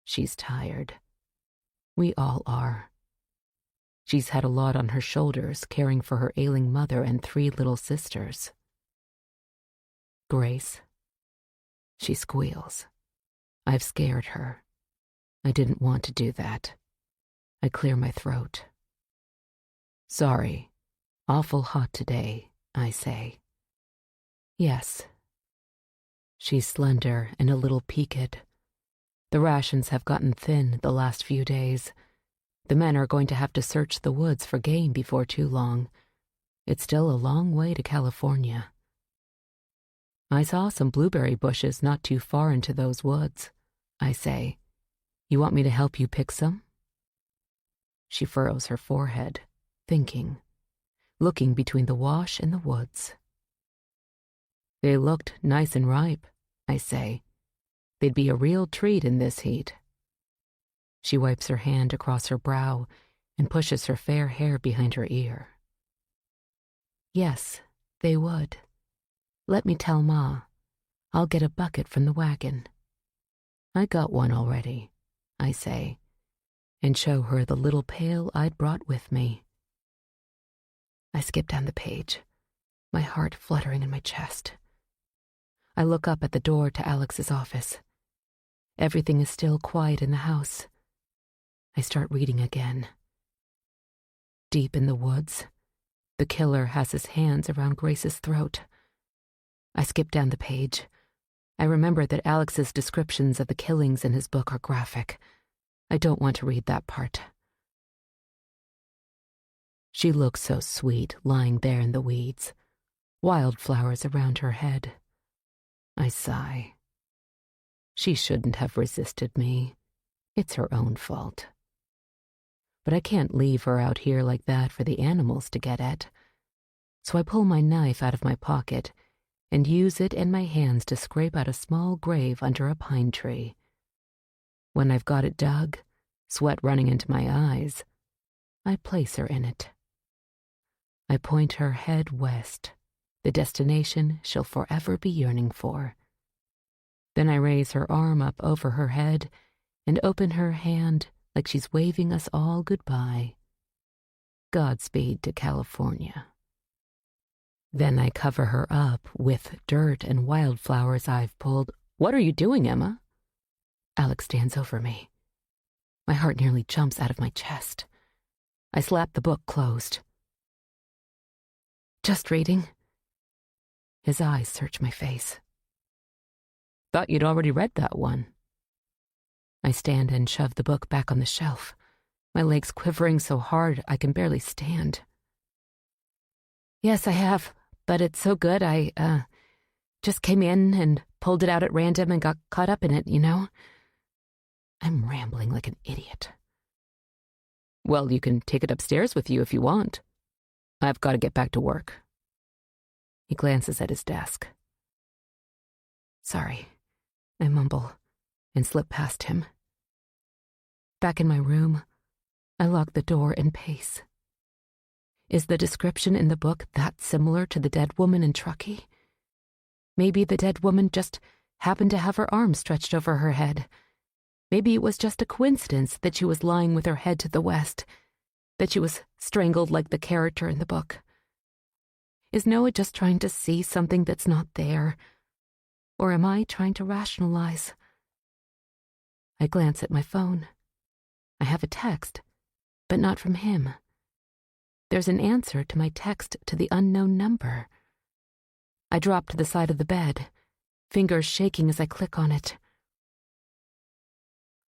Speaker 1: She's tired. We all are. She's had a lot on her shoulders caring for her ailing mother and 3 little sisters. Grace. She squeals. I've scared her. I didn't want to do that. I clear my throat. Sorry. Awful hot today, I say. Yes. She's slender and a little peaked. The rations have gotten thin the last few days. The men are going to have to search the woods for game before too long. It's still a long way to California. I saw some blueberry bushes not too far into those woods, I say. You want me to help you pick some? She furrows her forehead, thinking, looking between the wash and the woods. They looked nice and ripe, I say. They'd be a real treat in this heat. She wipes her hand across her brow and pushes her fair hair behind her ear. Yes, they would. Let me tell Ma. I'll get a bucket from the wagon. I got one already, I say, and show her the little pail I'd brought with me. I skip down the page, my heart fluttering in my chest. I look up at the door to Alex's office. Everything is still quiet in the house. I start reading again. Deep in the woods, the killer has his hands around Grace's throat. I skip down the page. I remember that Alex's descriptions of the killings in his book are graphic. I don't want to read that part. She looks so sweet lying there in the weeds, wildflowers around her head. I sigh. She shouldn't have resisted me. It's her own fault. But I can't leave her out here like that for the animals to get at. So I pull my knife out of my pocket and use it and my hands to scrape out a small grave under a pine tree. When I've got it dug, sweat running into my eyes, I place her in it. I point her head west, the destination she'll forever be yearning for. Then I raise her arm up over her head and open her hand like she's waving us all goodbye. Godspeed to California. Then I cover her up with dirt and wildflowers I've pulled. What are you doing, Emma? Alex stands over me. My heart nearly jumps out of my chest. I slap the book closed. Just reading. His eyes search my face. Thought you'd already read that one. I stand and shove the book back on the shelf, my legs quivering so hard I can barely stand. Yes, I have, but it's so good I, just came in and pulled it out at random and got caught up in it, you know? I'm rambling like an idiot. Well, you can take it upstairs with you if you want. I've got to get back to work. He glances at his desk. Sorry, I mumble and slip past him. Back in my room, I lock the door and pace. Is the description in the book that similar to the dead woman in Truckee? Maybe the dead woman just happened to have her arms stretched over her head. Maybe it was just a coincidence that she was lying with her head to the west, that she was strangled like the character in the book. Is Noah just trying to see something that's not there? Or am I trying to rationalize? I glance at my phone. I have a text, but not from him. There's an answer to my text to the unknown number. I drop to the side of the bed, fingers shaking as I click on it.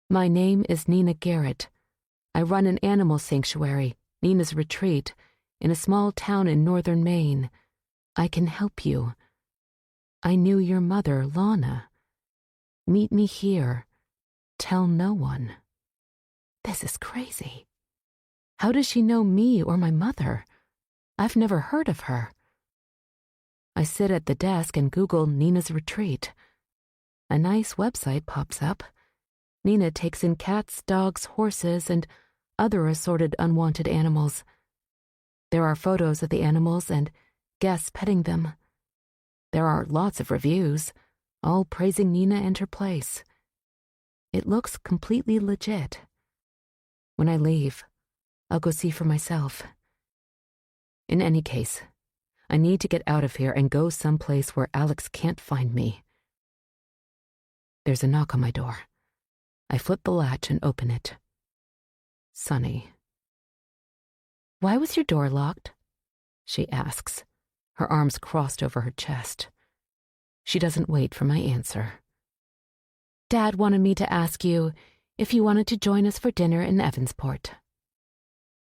Speaker 1: My name is Nina Garrett. I run an animal sanctuary, Nina's Retreat, in a small town in northern Maine. I can help you. I knew your mother, Lana. Meet me here. Tell no one. This is crazy. How does she know me or my mother? I've never heard of her. I sit at the desk and Google Nina's Retreat. A nice website pops up. Nina takes in cats, dogs, horses, and other assorted unwanted animals. There are photos of the animals and guests petting them. There are lots of reviews, all praising Nina and her place. It looks completely legit. When I leave, I'll go see for myself. In any case, I need to get out of here and go someplace where Alex can't find me. There's a knock on my door. I flip the latch and open it. Sunny. Why was your door locked? She asks, her arms crossed over her chest. She doesn't wait for my answer. Dad wanted me to ask you if you wanted to join us for dinner in Evansport.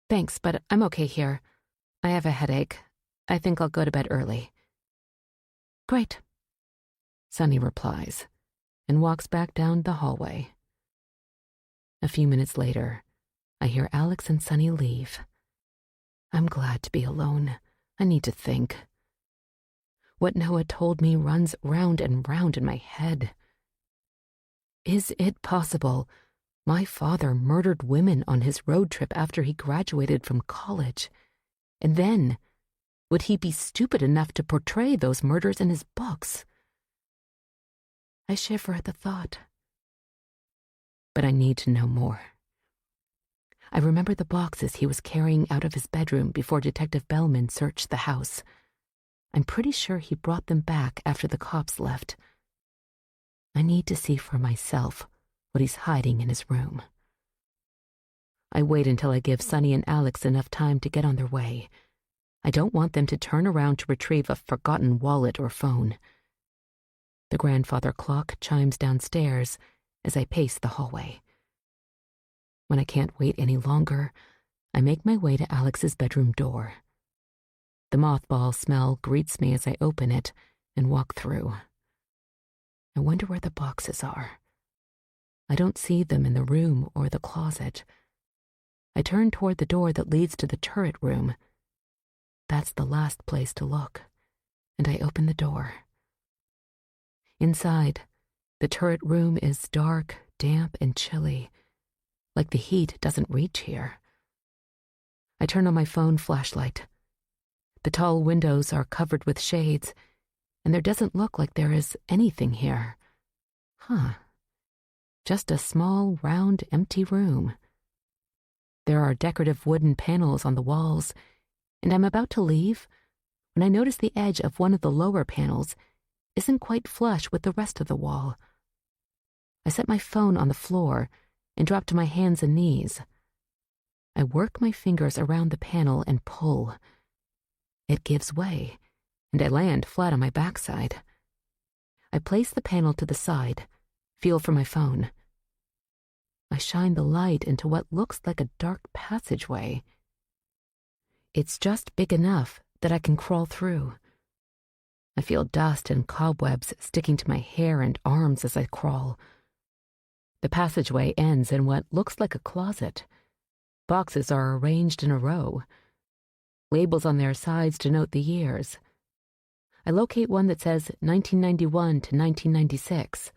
Speaker 1: Thanks, but I'm okay here. I have a headache. I think I'll go to bed early. Great. Sunny replies and walks back down the hallway. A few minutes later, I hear Alex and Sunny leave. I'm glad to be alone. I need to think. What Noah told me runs round and round in my head. Is it possible my father murdered women on his road trip after he graduated from college? And then, would he be stupid enough to portray those murders in his books? I shiver at the thought. But I need to know more. I remember the boxes he was carrying out of his bedroom before Detective Bellman searched the house. I'm pretty sure he brought them back after the cops left. I need to see for myself what he's hiding in his room. I wait until I give Sunny and Alex enough time to get on their way. I don't want them to turn around to retrieve a forgotten wallet or phone. The grandfather clock chimes downstairs as I pace the hallway. When I can't wait any longer, I make my way to Alex's bedroom door. The mothball smell greets me as I open it and walk through. I wonder where the boxes are. I don't see them in the room or the closet. I turn toward the door that leads to the turret room. That's the last place to look, and I open the door. Inside, the turret room is dark, damp, and chilly, like the heat doesn't reach here. I turn on my phone flashlight. The tall windows are covered with shades, and there doesn't look like there is anything here. Just a small, round, empty room. There are decorative wooden panels on the walls, and I'm about to leave when I notice the edge of one of the lower panels isn't quite flush with the rest of the wall. I set my phone on the floor and drop to my hands and knees. I work my fingers around the panel and pull. It gives way, and I land flat on my backside. I place the panel to the side, feel for my phone. I shine the light into what looks like a dark passageway. It's just big enough that I can crawl through. I feel dust and cobwebs sticking to my hair and arms as I crawl. The passageway ends in what looks like a closet. Boxes are arranged in a row. Labels on their sides denote the years. I locate one that says 1991 to 1996.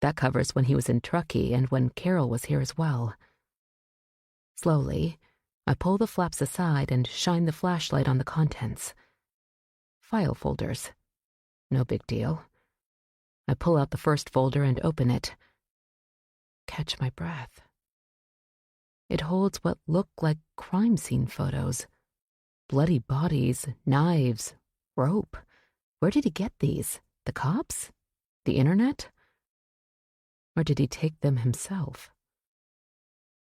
Speaker 1: That covers when he was in Truckee and when Carol was here as well. Slowly, I pull the flaps aside and shine the flashlight on the contents. File folders. No big deal. I pull out the first folder and open it. Catch my breath. It holds what look like crime scene photos. Bloody bodies, knives, rope. Where did he get these? The cops? The internet? Or did he take them himself?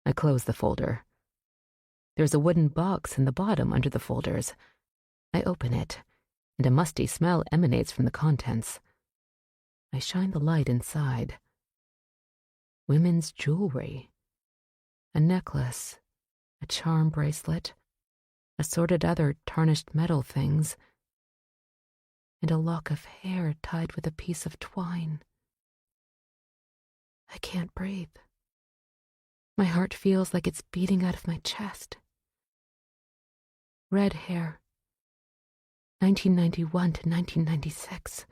Speaker 1: I close the folder. There's a wooden box in the bottom under the folders. I open it, and a musty smell emanates from the contents. I shine the light inside. Women's jewelry. A necklace, a charm bracelet, assorted other tarnished metal things, and a lock of hair tied with a piece of twine. I can't breathe. My heart feels like it's beating out of my chest. Red hair. 1991 to 1996.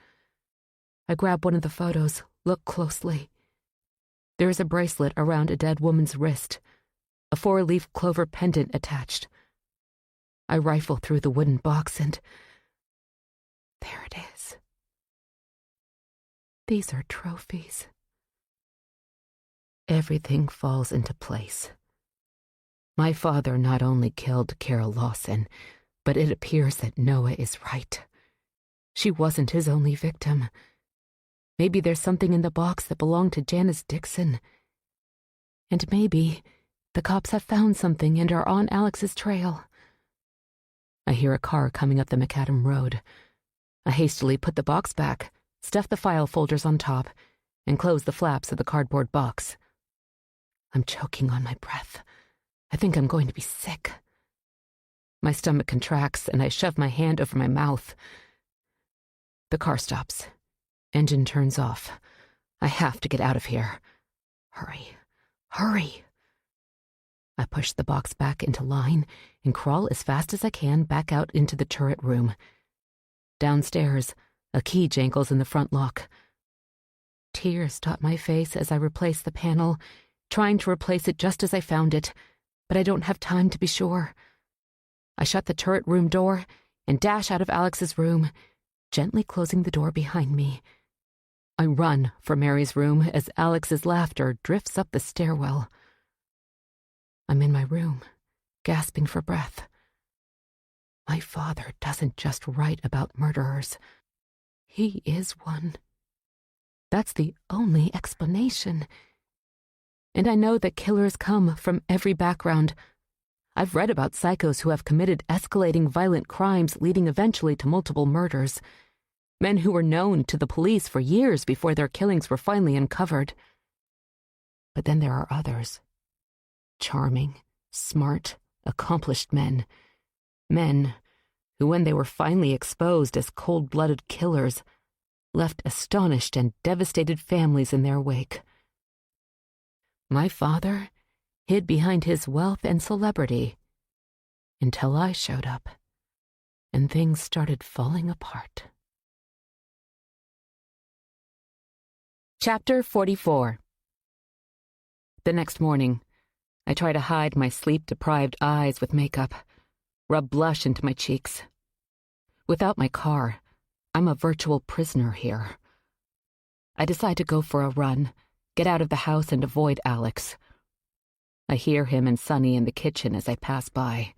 Speaker 1: I grab one of the photos, look closely. There is a bracelet around a dead woman's wrist, a 4-leaf clover pendant attached. I rifle through the wooden box and there it is. These are trophies. Everything falls into place. My father not only killed Carol Lawson, but it appears that Noah is right. She wasn't his only victim. Maybe there's something in the box that belonged to Janice Dixon. And maybe the cops have found something and are on Alex's trail. I hear a car coming up the macadam road. I hastily put the box back, stuff the file folders on top, and close the flaps of the cardboard box. I'm choking on my breath. I think I'm going to be sick. My stomach contracts and I shove my hand over my mouth. The car stops. Engine turns off. I have to get out of here. Hurry. Hurry. I push the box back into line and crawl as fast as I can back out into the turret room. Downstairs, a key jangles in the front lock. Tears dot my face as I replace the panel, trying to replace it just as I found it, but I don't have time to be sure. I shut the turret room door and dash out of Alex's room, gently closing the door behind me. I run for Mary's room as Alex's laughter drifts up the stairwell. I'm in my room, gasping for breath. My father doesn't just write about murderers. He is one. That's the only explanation. And I know that killers come from every background. I've read about psychos who have committed escalating violent crimes leading eventually to multiple murders. Men who were known to the police for years before their killings were finally uncovered. But then there are others. Charming, smart, accomplished men. Men who, when they were finally exposed as cold-blooded killers, left astonished and devastated families in their wake. My father hid behind his wealth and celebrity until I showed up, and things started falling apart. Chapter 44. The next morning, I try to hide my sleep-deprived eyes with makeup, rub blush into my cheeks. Without my car, I'm a virtual prisoner here. I decide to go for a run, get out of the house and avoid Alex. I hear him and Sonny in the kitchen as I pass by.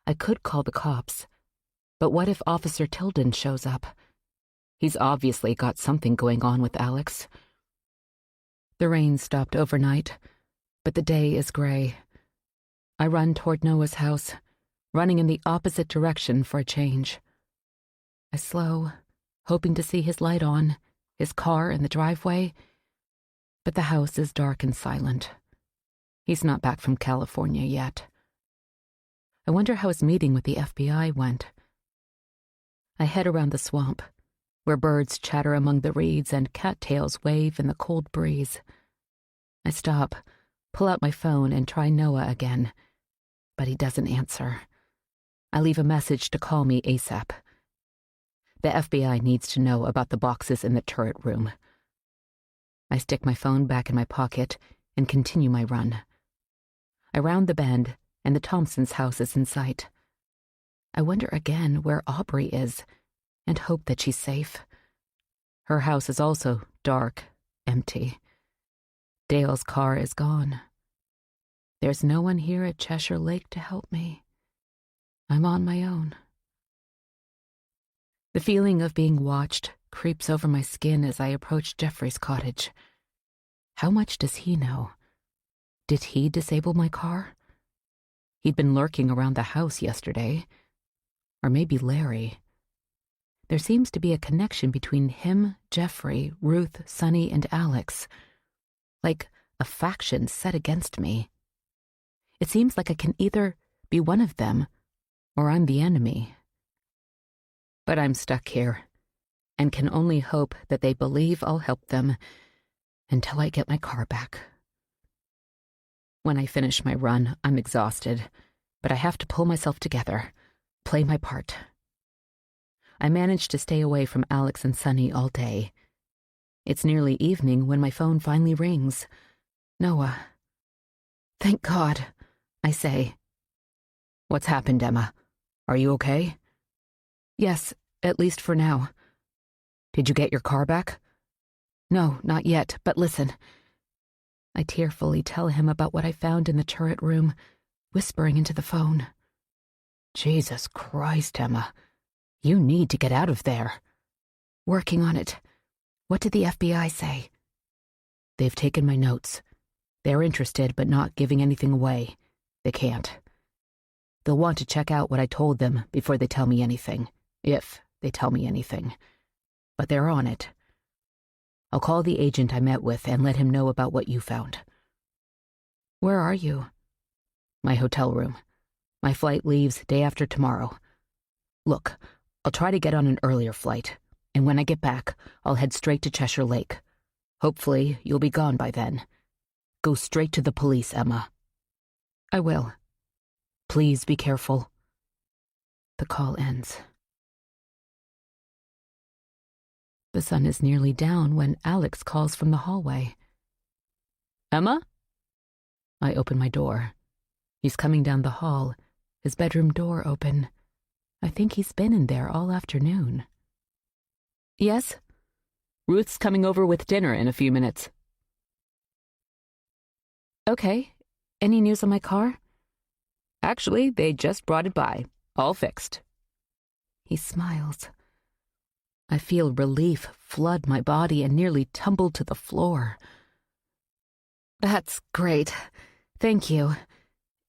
Speaker 1: I could call the cops, but what if Officer Tilden shows up? He's obviously got something going on with Alex. The rain stopped overnight, but the day is gray. I run toward Noah's house, running in the opposite direction for a change. I slow, hoping to see his light on, his car in the driveway, but the house is dark and silent. He's not back from California yet. I wonder how his meeting with the FBI went. I head around the swamp, where birds chatter among the reeds and cattails wave in the cold breeze. I stop, pull out my phone, and try Noah again, but he doesn't answer. I leave a message to call me ASAP. The FBI needs to know about the boxes in the turret room. I stick my phone back in my pocket and continue my run. I round the bend, and the Thompsons' house is in sight. I wonder again where Aubrey is, and hope that she's safe. Her house is also dark, empty. Dale's car is gone. There's no one here at Cheshire Lake to help me. I'm on my own. The feeling of being watched creeps over my skin as I approach Jeffrey's cottage. How much does he know? Did he disable my car? He'd been lurking around the house yesterday. Or maybe Larry. There seems to be a connection between him, Jeffrey, Ruth, Sonny, and Alex. Like a faction set against me. It seems like I can either be one of them, or I'm the enemy. But I'm stuck here, and can only hope that they believe I'll help them until I get my car back. When I finish my run, I'm exhausted, but I have to pull myself together, play my part. I manage to stay away from Alex and Sonny all day. It's nearly evening when my phone finally rings. Noah. Thank God, I say. What's happened, Emma? Are you okay? Yes, at least for now. Did you get your car back? No, not yet, but listen. I tearfully tell him about what I found in the turret room, whispering into the phone. Jesus Christ, Emma. You need to get out of there. Working on it. What did the FBI say? They've taken my notes. They're interested, but not giving anything away. They can't. They'll want to check out what I told them before they tell me anything. If they tell me anything. But they're on it. I'll call the agent I met with and let him know about what you found. Where are you? My hotel room. My flight leaves day after tomorrow. Look, I'll try to get on an earlier flight, and when I get back, I'll head straight to Cheshire Lake. Hopefully, you'll be gone by then. Go straight to the police, Emma. I will. Please be careful. The call ends. The sun is nearly down when Alex calls from the hallway. Emma? I open my door. He's coming down the hall, his bedroom door open. I think he's been in there all afternoon. Yes? Ruth's coming over with dinner in a few minutes. Okay. Any news on my car? Actually, they just brought it by. All fixed. He smiles. I feel relief flood my body and nearly tumble to the floor. That's great. Thank you.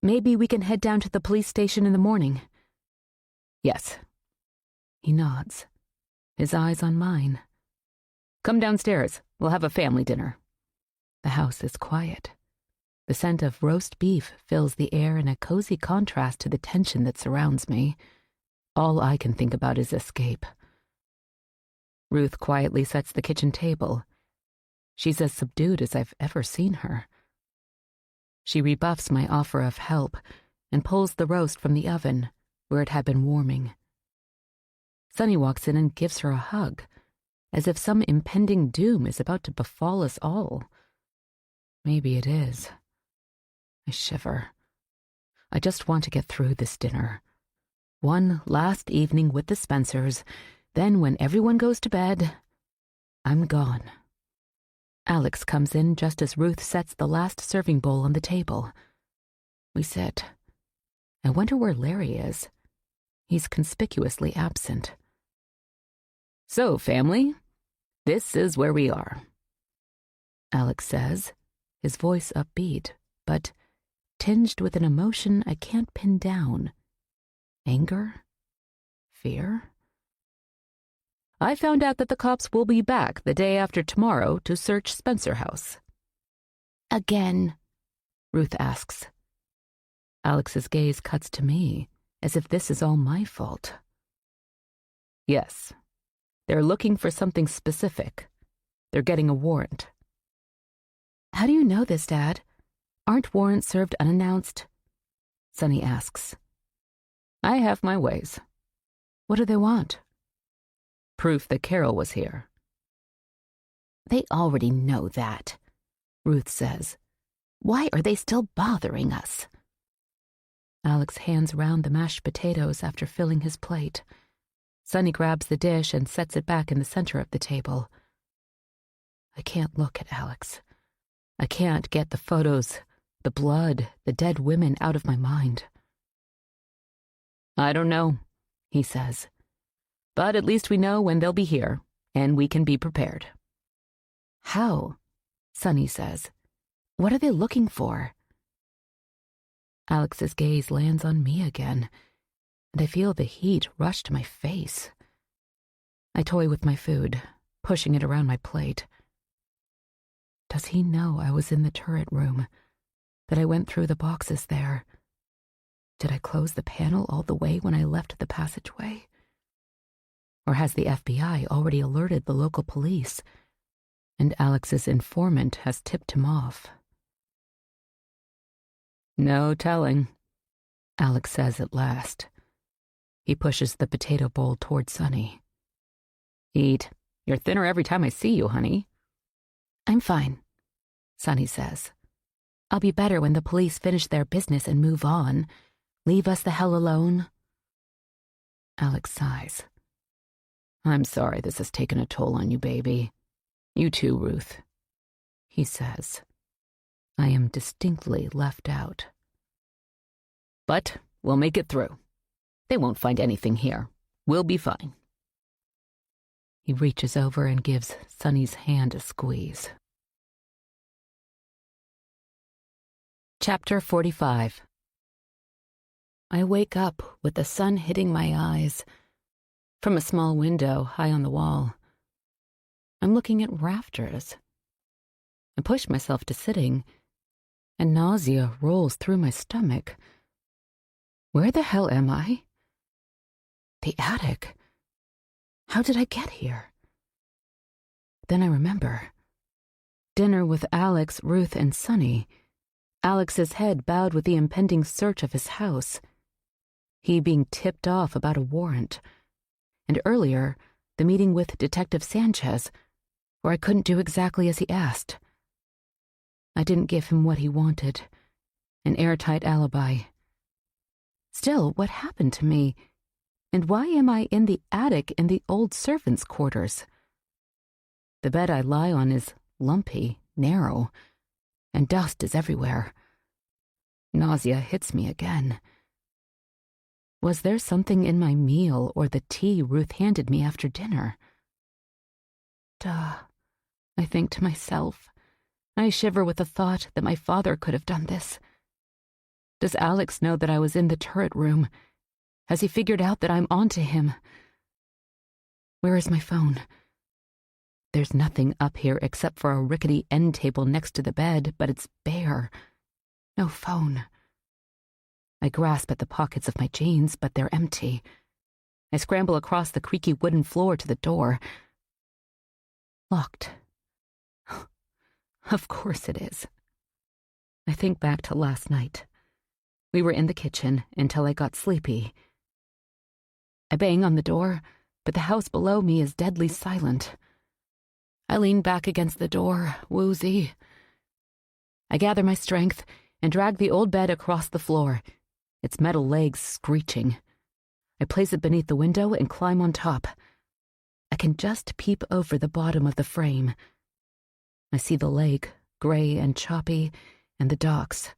Speaker 1: Maybe we can head down to the police station in the morning. Yes. He nods, his eyes on mine. Come downstairs. We'll have a family dinner. The house is quiet. The scent of roast beef fills the air in a cozy contrast to the tension that surrounds me. All I can think about is escape. Ruth quietly sets the kitchen table. She's as subdued as I've ever seen her. She rebuffs my offer of help and pulls the roast from the oven where it had been warming. Sunny walks in and gives her a hug, as if some impending doom is about to befall us all. Maybe it is. I shiver. I just want to get through this dinner. One last evening with the Spencers, then when everyone goes to bed, I'm gone. Alex comes in just as Ruth sets the last serving bowl on the table. We sit. I wonder where Larry is. He's conspicuously absent. So, family, this is where we are, Alex says, his voice upbeat, but tinged with an emotion I can't pin down. Anger? Fear? I found out that the cops will be back the day after tomorrow to search Spencer House.
Speaker 2: Again?
Speaker 1: Ruth asks. Alex's gaze cuts to me, as if this is all my fault. Yes. They're looking for something specific. They're getting a warrant.
Speaker 2: How do you know this, Dad? Aren't warrants served unannounced?
Speaker 1: Sunny asks. I have my ways.
Speaker 2: What do they want?
Speaker 1: Proof that Carol was here.
Speaker 2: They already know that, Ruth says. Why are they still bothering us?
Speaker 1: Alex hands round the mashed potatoes after filling his plate. Sunny grabs the dish and sets it back in the center of the table. I can't look at Alex. I can't get the photos, the blood, the dead women out of my mind. I don't know, he says. But at least we know when they'll be here, and we can be prepared.
Speaker 2: How? Sunny says. What are they looking for?
Speaker 1: Alex's gaze lands on me again, and I feel the heat rush to my face. I toy with my food, pushing it around my plate. Does he know I was in the turret room, that I went through the boxes there? Did I close the panel all the way when I left the passageway? Or has the FBI already alerted the local police, and Alex's informant has tipped him off? No telling, Alex says at last. He pushes the potato bowl toward Sunny. Eat. You're thinner every time I see you, honey.
Speaker 2: I'm fine, Sunny says. I'll be better when the police finish their business and move on. Leave us the hell alone.
Speaker 1: Alex sighs. I'm sorry this has taken a toll on you, baby. You too, Ruth. He says. I am distinctly left out. But we'll make it through. They won't find anything here. We'll be fine. He reaches over and gives Sunny's hand a squeeze. Chapter 45. I wake up with the sun hitting my eyes from a small window high on the wall. I'm looking at rafters. I push myself to sitting, and nausea rolls through my stomach. Where the hell am I? The attic. How did I get here? Then I remember. Dinner with Alex, Ruth, and Sunny. Alex's head bowed with the impending search of his house. He being tipped off about a warrant. And earlier, the meeting with Detective Sanchez, where I couldn't do exactly as he asked. I didn't give him what he wanted, an airtight alibi. Still, what happened to me? And why am I in the attic in the old servants' quarters? The bed I lie on is lumpy, narrow, and dust is everywhere. Nausea hits me again. Was there something in my meal or the tea Ruth handed me after dinner? Duh, I think to myself. I shiver with the thought that my father could have done this. Does Alex know that I was in the turret room? Has he figured out that I'm onto him? Where is my phone? There's nothing up here except for a rickety end table next to the bed, but it's bare. No phone. I grasp at the pockets of my jeans, but they're empty. I scramble across the creaky wooden floor to the door. Locked. Of course it is. I think back to last night. We were in the kitchen until I got sleepy. I bang on the door, but the house below me is deadly silent. I lean back against the door, woozy. I gather my strength and drag the old bed across the floor, its metal legs screeching. I place it beneath the window and climb on top. I can just peep over the bottom of the frame. I see the lake, gray and choppy, and the docks.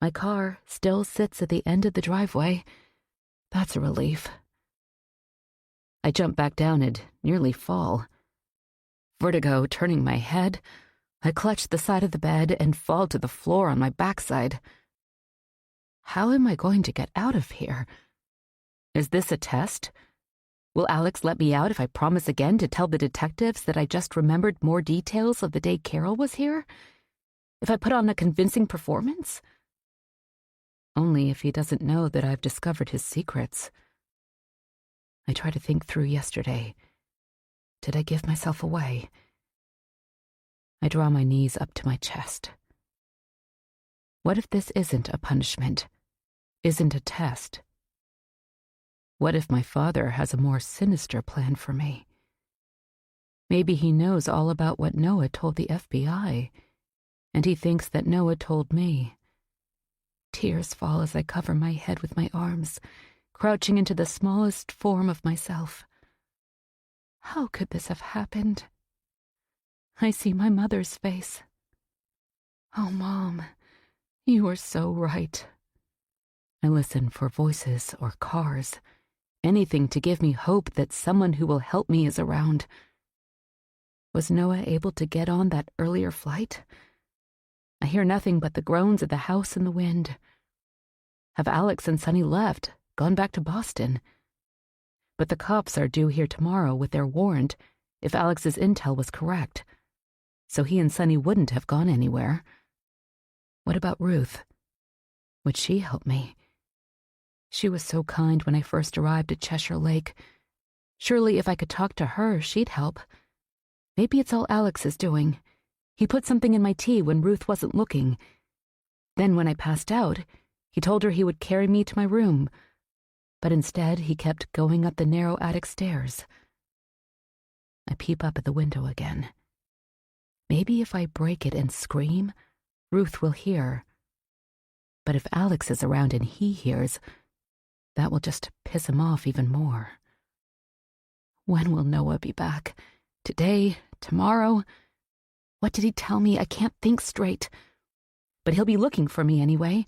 Speaker 1: My car still sits at the end of the driveway. That's a relief. I jump back down and nearly fall. Vertigo turning my head, I clutch the side of the bed and fall to the floor on my backside. How am I going to get out of here? Is this a test? Will Alex let me out if I promise again to tell the detectives that I just remembered more details of the day Carol was here? If I put on a convincing performance? Only if he doesn't know that I've discovered his secrets. I try to think through yesterday. Did I give myself away? I draw my knees up to my chest. What if this isn't a punishment, isn't a test? What if my father has a more sinister plan for me? Maybe he knows all about what Noah told the FBI, and he thinks that Noah told me. Tears fall as I cover my head with my arms, crouching into the smallest form of myself. How could this have happened? I see my mother's face. Oh, Mom, you were so right. I listen for voices or cars, anything to give me hope that someone who will help me is around. Was Noah able to get on that earlier flight? I hear nothing but the groans of the house and the wind. Have Alex and Sonny left, gone back to Boston? But the cops are due here tomorrow with their warrant if Alex's intel was correct, so he and Sonny wouldn't have gone anywhere. What about Ruth? Would she help me? She was so kind when I first arrived at Cheshire Lake. Surely if I could talk to her, she'd help. Maybe it's all Alex is doing. He put something in my tea when Ruth wasn't looking. Then when I passed out, he told her he would carry me to my room. But instead, he kept going up the narrow attic stairs. I peep up at the window again. Maybe if I break it and scream, Ruth will hear. But if Alex is around and he hears, that will just piss him off even more. When will Noah be back? Today? Tomorrow? What did he tell me? I can't think straight. But he'll be looking for me anyway.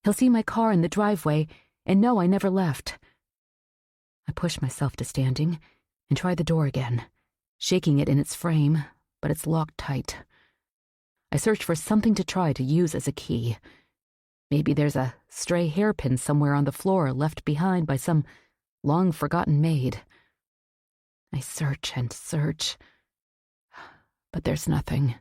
Speaker 1: He'll see my car in the driveway and know I never left. I push myself to standing and try the door again, shaking it in its frame, but it's locked tight. I search for something to try to use as a key. Maybe there's a stray hairpin somewhere on the floor left behind by some long-forgotten maid. I search and search, but there's nothing.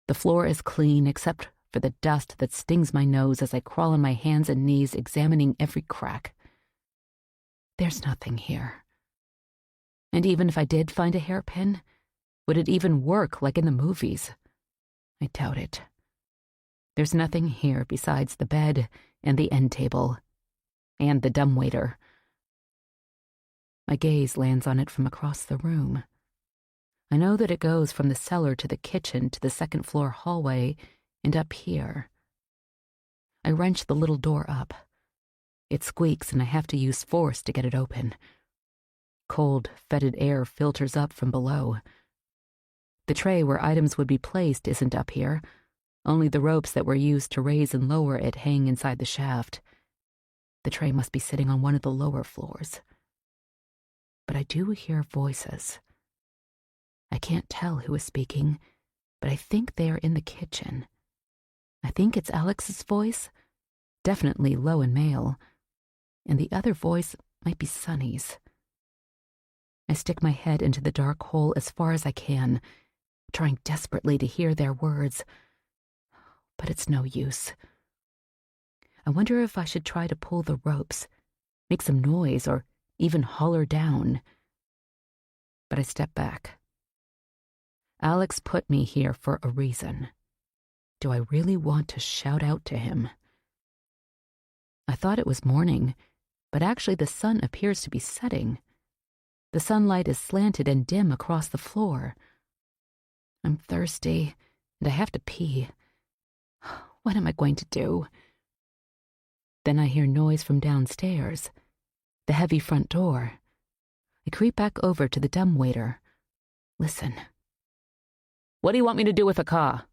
Speaker 1: The floor is clean except for the dust that stings my nose as I crawl on my hands and knees examining every crack. There's nothing here. And even if I did find a hairpin, would it even work like in the movies? I doubt it. There's nothing here besides the bed and the end table, and the dumbwaiter. My gaze lands on it from across the room. I know that it goes from the cellar to the kitchen to the second-floor hallway and up here. I wrench the little door up. It squeaks and I have to use force to get it open. Cold, fetid air filters up from below. The tray where items would be placed isn't up here. Only the ropes that were used to raise and lower it hang inside the shaft. The tray must be sitting on one of the lower floors. But I do hear voices. I can't tell who is speaking, but I think they are in the kitchen. I think it's Alex's voice, definitely low and male, and the other voice might be Sonny's. I stick my head into the dark hole as far as I can, trying desperately to hear their words, but it's no use. I wonder if I should try to pull the ropes, make some noise, or even holler down. But I step back. Alex put me here for a reason. Do I really want to shout out to him? I thought it was morning, but actually the sun appears to be setting. The sunlight is slanted and dim across the floor. I'm thirsty, and I have to pee. What am I going to do? Then I hear noise from downstairs, the heavy front door. I creep back over to the dumbwaiter. Listen. What do you want me to do with the car?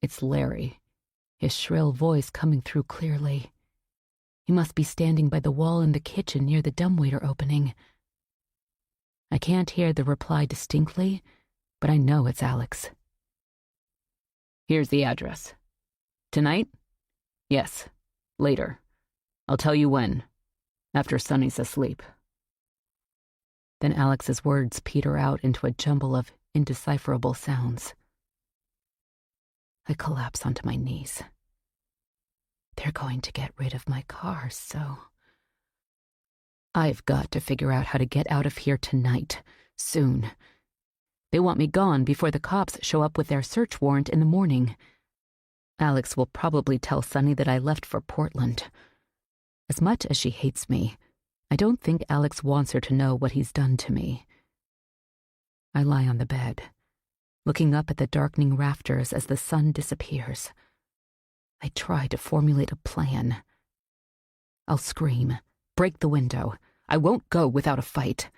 Speaker 1: It's Larry, his shrill voice coming through clearly. He must be standing by the wall in the kitchen near the dumbwaiter opening. I can't hear the reply distinctly, but I know it's Alex. Here's the address. Tonight? Yes. Later. I'll tell you when. After Sonny's asleep. Then Alex's words peter out into a jumble of indecipherable sounds. I collapse onto my knees. They're going to get rid of my car, so... I've got to figure out how to get out of here tonight, soon. They want me gone before the cops show up with their search warrant in the morning. Alex will probably tell Sonny that I left for Portland. As much as she hates me, I don't think Alex wants her to know what he's done to me. I lie on the bed, looking up at the darkening rafters as the sun disappears. I try to formulate a plan. I'll scream, break the window. I won't go without a fight.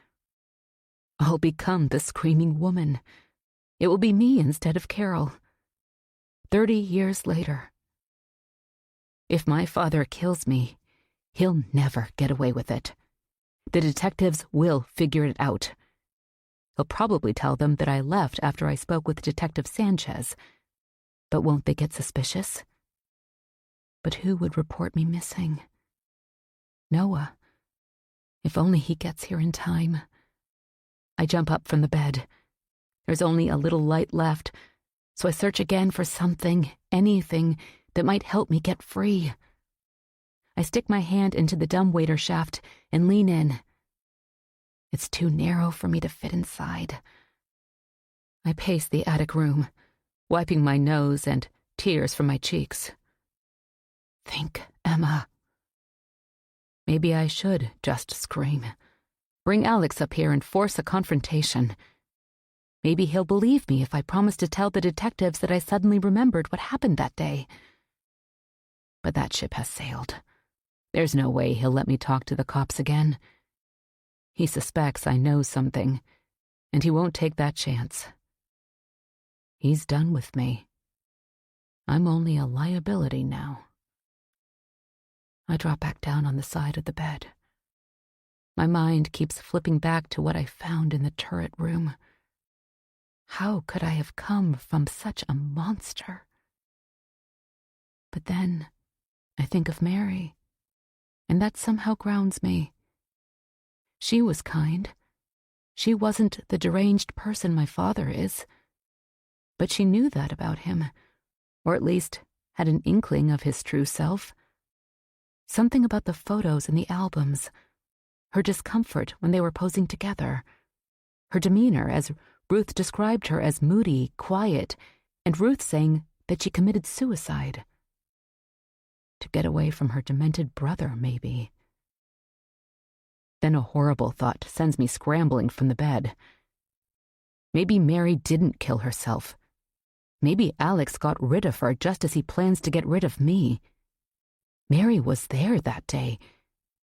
Speaker 1: I'll become the screaming woman. It will be me instead of Carol. 30 years later. If my father kills me, he'll never get away with it. The detectives will figure it out. He'll probably tell them that I left after I spoke with Detective Sanchez. But won't they get suspicious? But who would report me missing? Noah. If only he gets here in time. I jump up from the bed. There's only a little light left, so I search again for something, anything, that might help me get free. I stick my hand into the dumbwaiter shaft and lean in. It's too narrow for me to fit inside. I pace the attic room, wiping my nose and tears from my cheeks. Think, Emma. Maybe I should just scream. Bring Alex up here and force a confrontation. Maybe he'll believe me if I promise to tell the detectives that I suddenly remembered what happened that day. But that ship has sailed. There's no way he'll let me talk to the cops again. He suspects I know something, and he won't take that chance. He's done with me. I'm only a liability now. I drop back down on the side of the bed. My mind keeps flipping back to what I found in the turret room. How could I have come from such a monster? But then I think of Mary, and that somehow grounds me. She was kind. She wasn't the deranged person my father is. But she knew that about him, or at least had an inkling of his true self. Something about the photos in the albums, her discomfort when they were posing together, her demeanor as Ruth described her as moody, quiet, and Ruth saying that she committed suicide. To get away from her demented brother, maybe. Then a horrible thought sends me scrambling from the bed. Maybe Mary didn't kill herself. Maybe Alex got rid of her just as he plans to get rid of me. Mary was there that day.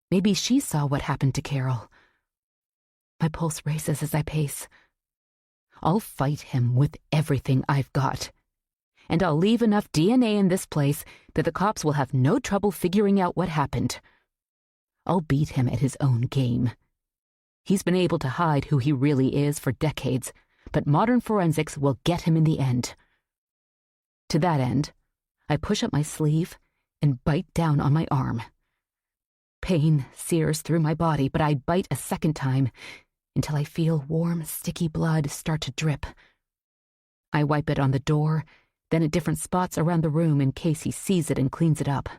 Speaker 1: Maybe she saw what happened to Carol. My pulse races as I pace. I'll fight him with everything I've got. And I'll leave enough DNA in this place that the cops will have no trouble figuring out what happened. I'll beat him at his own game. He's been able to hide who he really is for decades, but modern forensics will get him in the end. To that end, I push up my sleeve and bite down on my arm. Pain sears through my body, but I bite a second time until I feel warm, sticky blood start to drip. I wipe it on the door, then at different spots around the room in case he sees it and cleans it up.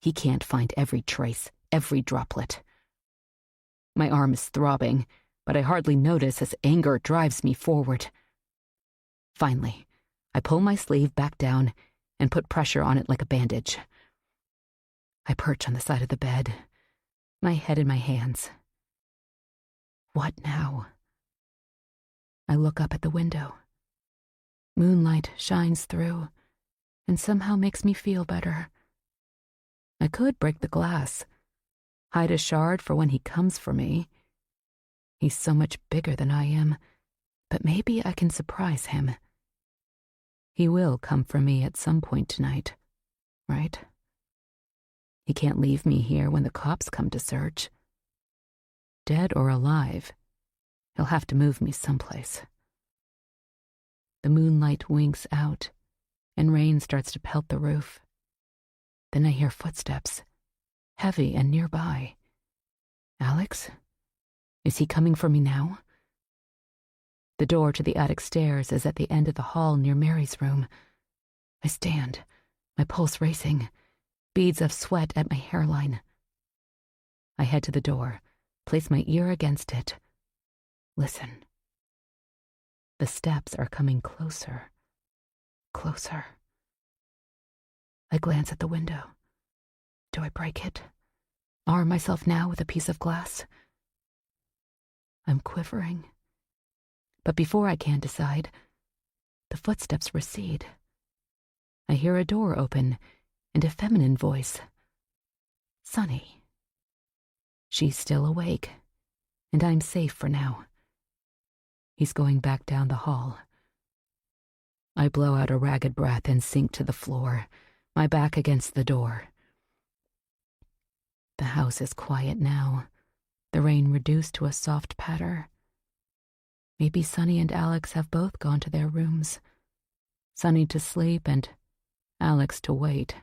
Speaker 1: He can't find every trace, every droplet. My arm is throbbing, but I hardly notice as anger drives me forward.
Speaker 3: Finally, I pull my sleeve back down and put pressure on it like a bandage. I perch on the side of the bed, my head in my hands. What now? I look up at the window. Moonlight shines through and somehow makes me feel better. I could break the glass, hide a shard for when he comes for me. He's so much bigger than I am, but maybe I can surprise him. He will come for me at some point tonight, right? He can't leave me here when the cops come to search. Dead or alive, he'll have to move me someplace. The moonlight winks out, and rain starts to pelt the roof. Then I hear footsteps, heavy and nearby. Alex? Is he coming for me now? The door to the attic stairs is at the end of the hall near Mary's room. I stand, my pulse racing, beads of sweat at my hairline. I head to the door, place my ear against it. Listen. The steps are coming closer, closer. I glance at the window. Do I break it? Arm myself now with a piece of glass? I'm quivering. But before I can decide, the footsteps recede. I hear a door open and a feminine voice. Sunny. She's still awake, and I'm safe for now. He's going back down the hall. I blow out a ragged breath and sink to the floor, my back against the door. The house is quiet now, the rain reduced to a soft patter. Maybe Sunny and Alex have both gone to their rooms. Sunny to sleep and Alex to wait.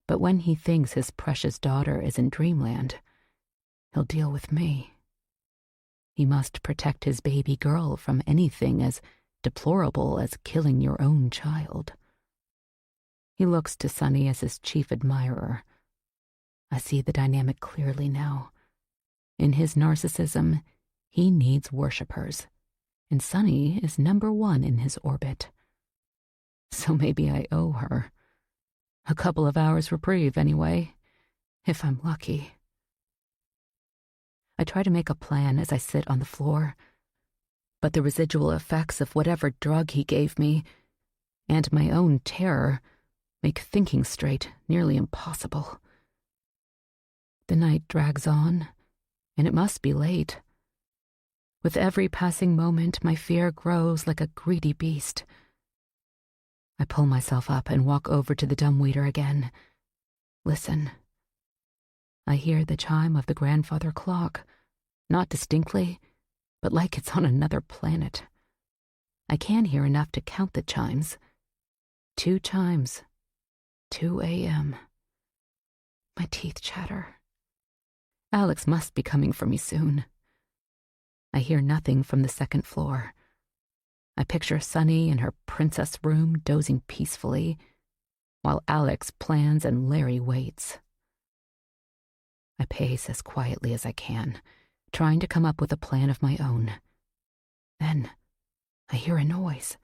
Speaker 3: But when he thinks his precious daughter is in dreamland, he'll deal with me. He must protect his baby girl from anything as deplorable as killing your own child. He looks to Sunny as his chief admirer. I see the dynamic clearly now. In his narcissism, he needs worshippers, and Sunny is number one in his orbit. So maybe I owe her. A couple of hours reprieve, anyway, if I'm lucky. I try to make a plan as I sit on the floor, but the residual effects of whatever drug he gave me, and my own terror, make thinking straight nearly impossible. The night drags on, and it must be late. With every passing moment, my fear grows like a greedy beast. I pull myself up and walk over to the dumbwaiter again. Listen. I hear the chime of the grandfather clock, not distinctly, but like it's on another planet. I can hear enough to count the chimes. 2 chimes. 2 a.m. My teeth chatter. Alex must be coming for me soon. I hear nothing from the second floor. I picture Sunny in her princess room dozing peacefully, while Alex plans and Larry waits. I pace as quietly as I can, trying to come up with a plan of my own. Then I hear a noise,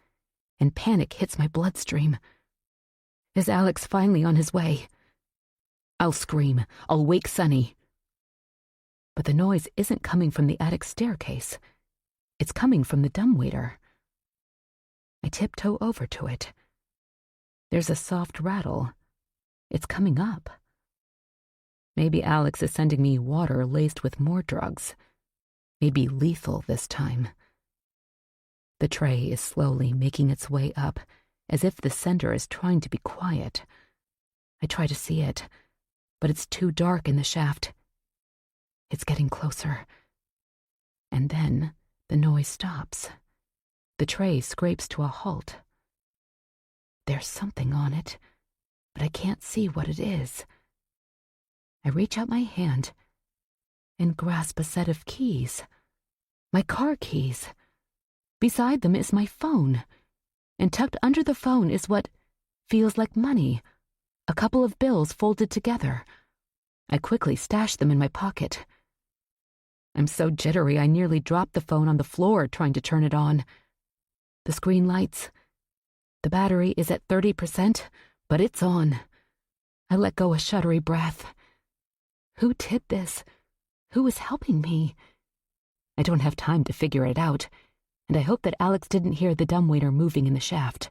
Speaker 3: and panic hits my bloodstream. Is Alex finally on his way? I'll scream. I'll wake Sunny. But the noise isn't coming from the attic staircase. It's coming from the dumbwaiter. I tiptoe over to it. There's a soft rattle. It's coming up. Maybe Alex is sending me water laced with more drugs. Maybe lethal this time. The tray is slowly making its way up, as if the sender is trying to be quiet. I try to see it, but it's too dark in the shaft. It's getting closer. And then the noise stops. The tray scrapes to a halt. There's something on it, but I can't see what it is. I reach out my hand and grasp a set of keys. My car keys. Beside them is my phone, and tucked under the phone is what feels like money, a couple of bills folded together. I quickly stash them in my pocket. I'm so jittery I nearly dropped the phone on the floor trying to turn it on.
Speaker 1: The screen lights. The battery is at 30%, but it's on. I let go a shuddery breath. Who did this? Who was helping me? I don't have time to figure it out, and I hope that Alex didn't hear the dumbwaiter moving in the shaft.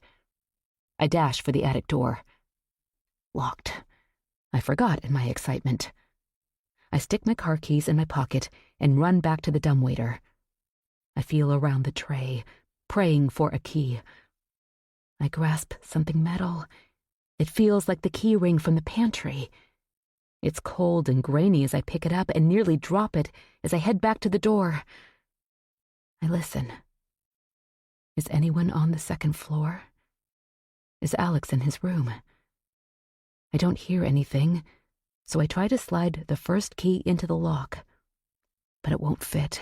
Speaker 1: I dash for the attic door. Locked. I forgot in my excitement. I stick my car keys in my pocket and run back to the dumbwaiter. I feel around the tray, praying for a key. I grasp something metal. It feels like the key ring from the pantry. It's cold and grainy as I pick it up and nearly drop it as I head back to the door. I listen. Is anyone on the second floor? Is Alex in his room? I don't hear anything, so I try to slide the first key into the lock. But it won't fit.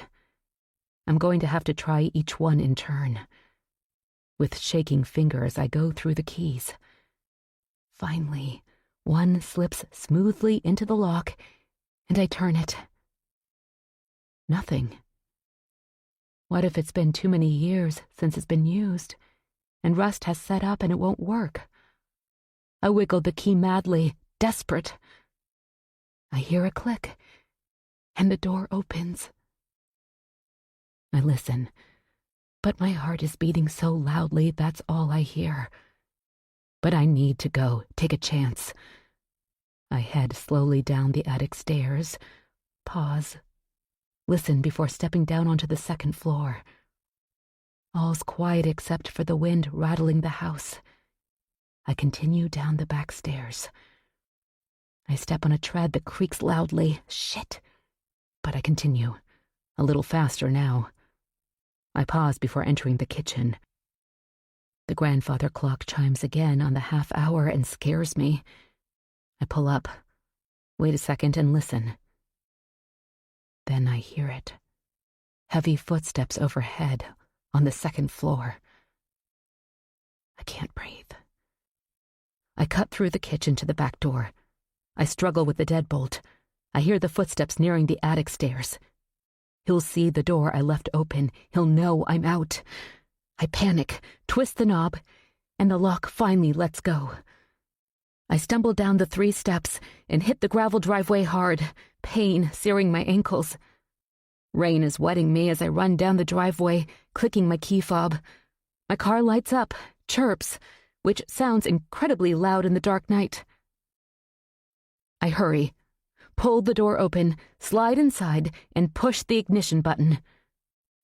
Speaker 1: I'm going to have to try each one in turn. With shaking fingers, I go through the keys. Finally, one slips smoothly into the lock, and I turn it. Nothing. What if it's been too many years since it's been used, and rust has set up and it won't work? I wiggle the key madly, desperate. I hear a click, and the door opens. I listen, but my heart is beating so loudly that's all I hear. But I need to go, take a chance. I head slowly down the attic stairs, pause, listen before stepping down onto the second floor. All's quiet except for the wind rattling the house. I continue down the back stairs. I step on a tread that creaks loudly. Shit! But I continue, a little faster now. I pause before entering the kitchen. The grandfather clock chimes again on the half hour and scares me. I pull up, wait a second and listen. Then I hear it. Heavy footsteps overhead on the second floor. I can't breathe. I cut through the kitchen to the back door. I struggle with the deadbolt. I hear the footsteps nearing the attic stairs. He'll see the door I left open. He'll know I'm out. I panic, twist the knob, and the lock finally lets go. I stumble down the 3 steps and hit the gravel driveway hard, pain searing my ankles. Rain is wetting me as I run down the driveway, clicking my key fob. My car lights up, chirps, which sounds incredibly loud in the dark night. I hurry, pull the door open, slide inside, and push the ignition button.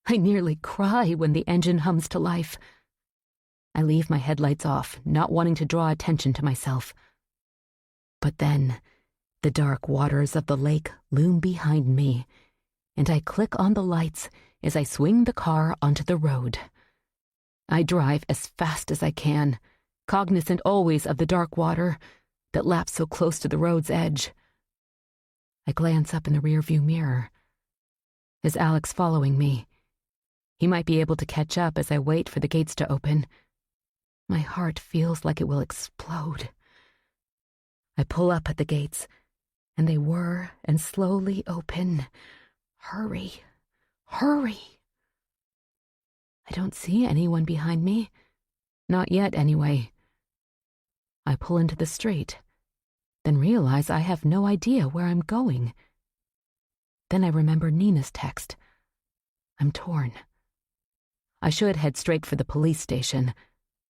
Speaker 1: I nearly cry when the engine hums to life. I leave my headlights off, not wanting to draw attention to myself. But then, the dark waters of the lake loom behind me, and I click on the lights as I swing the car onto the road. I drive as fast as I can, cognizant always of the dark water that laps so close to the road's edge. I glance up in the rearview mirror. Is Alex following me? He might be able to catch up as I wait for the gates to open. My heart feels like it will explode. I pull up at the gates, and they whir and slowly open. Hurry, hurry. I don't see anyone behind me. Not yet, anyway. I pull into the street, then realize I have no idea where I'm going. Then I remember Nina's text. I'm torn. I should head straight for the police station,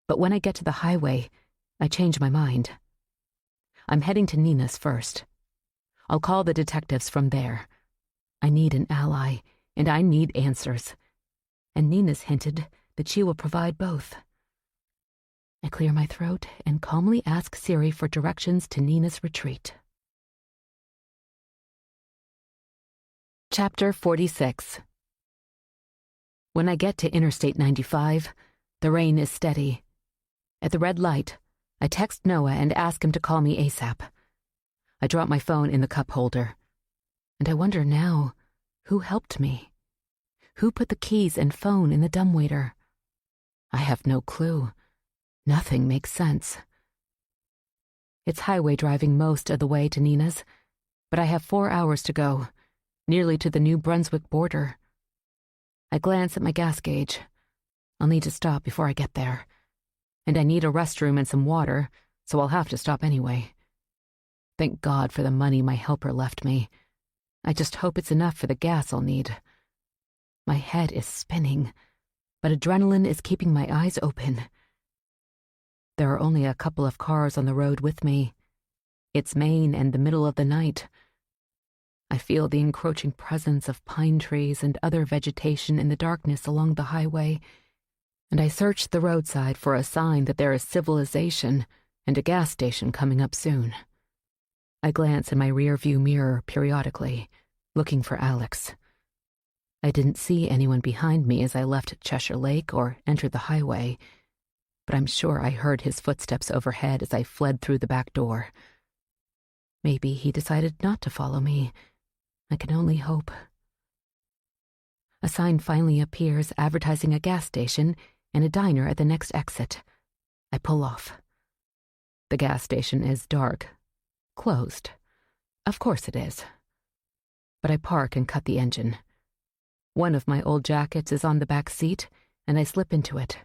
Speaker 1: but when I get to the highway, I change my mind. I'm heading to Nina's first. I'll call the detectives from there. I need an ally, and I need answers. And Nina's hinted that she will provide both. I clear my throat and calmly ask Siri for directions to Nina's retreat. Chapter 46. When I get to Interstate 95, the rain is steady. At the red light, I text Noah and ask him to call me ASAP. I drop my phone in the cup holder. And I wonder now, who helped me? Who put the keys and phone in the dumbwaiter? I have no clue. Nothing makes sense. It's highway driving most of the way to Nina's, but I have 4 hours to go, nearly to the New Brunswick border. I glance at my gas gauge. I'll need to stop before I get there. And I need a restroom and some water, so I'll have to stop anyway. Thank God for the money my helper left me. I just hope it's enough for the gas I'll need. My head is spinning, but adrenaline is keeping my eyes open. There are only a couple of cars on the road with me. It's Maine and the middle of the night. I feel the encroaching presence of pine trees and other vegetation in the darkness along the highway, and I search the roadside for a sign that there is civilization and a gas station coming up soon. I glance in my rear-view mirror periodically, looking for Alex. I didn't see anyone behind me as I left Cheshire Lake or entered the highway, but I'm sure I heard his footsteps overhead as I fled through the back door. Maybe he decided not to follow me. I can only hope. A sign finally appears advertising a gas station and a diner at the next exit. I pull off. The gas station is dark. Closed. Of course it is. But I park and cut the engine. One of my old jackets is on the back seat, and I slip into it.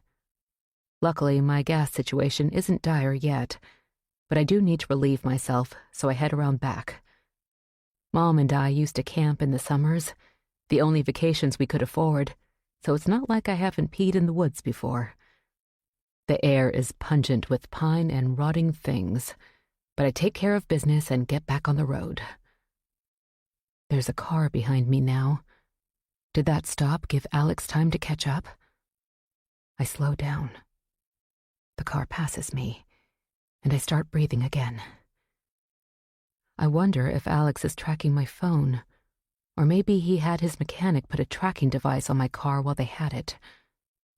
Speaker 1: Luckily, my gas situation isn't dire yet, but I do need to relieve myself, so I head around back. Mom and I used to camp in the summers, the only vacations we could afford, so it's not like I haven't peed in the woods before. The air is pungent with pine and rotting things, but I take care of business and get back on the road. There's a car behind me now. Did that stop give Alex time to catch up? I slow down. The car passes me, and I start breathing again. I wonder if Alex is tracking my phone, or maybe he had his mechanic put a tracking device on my car while they had it.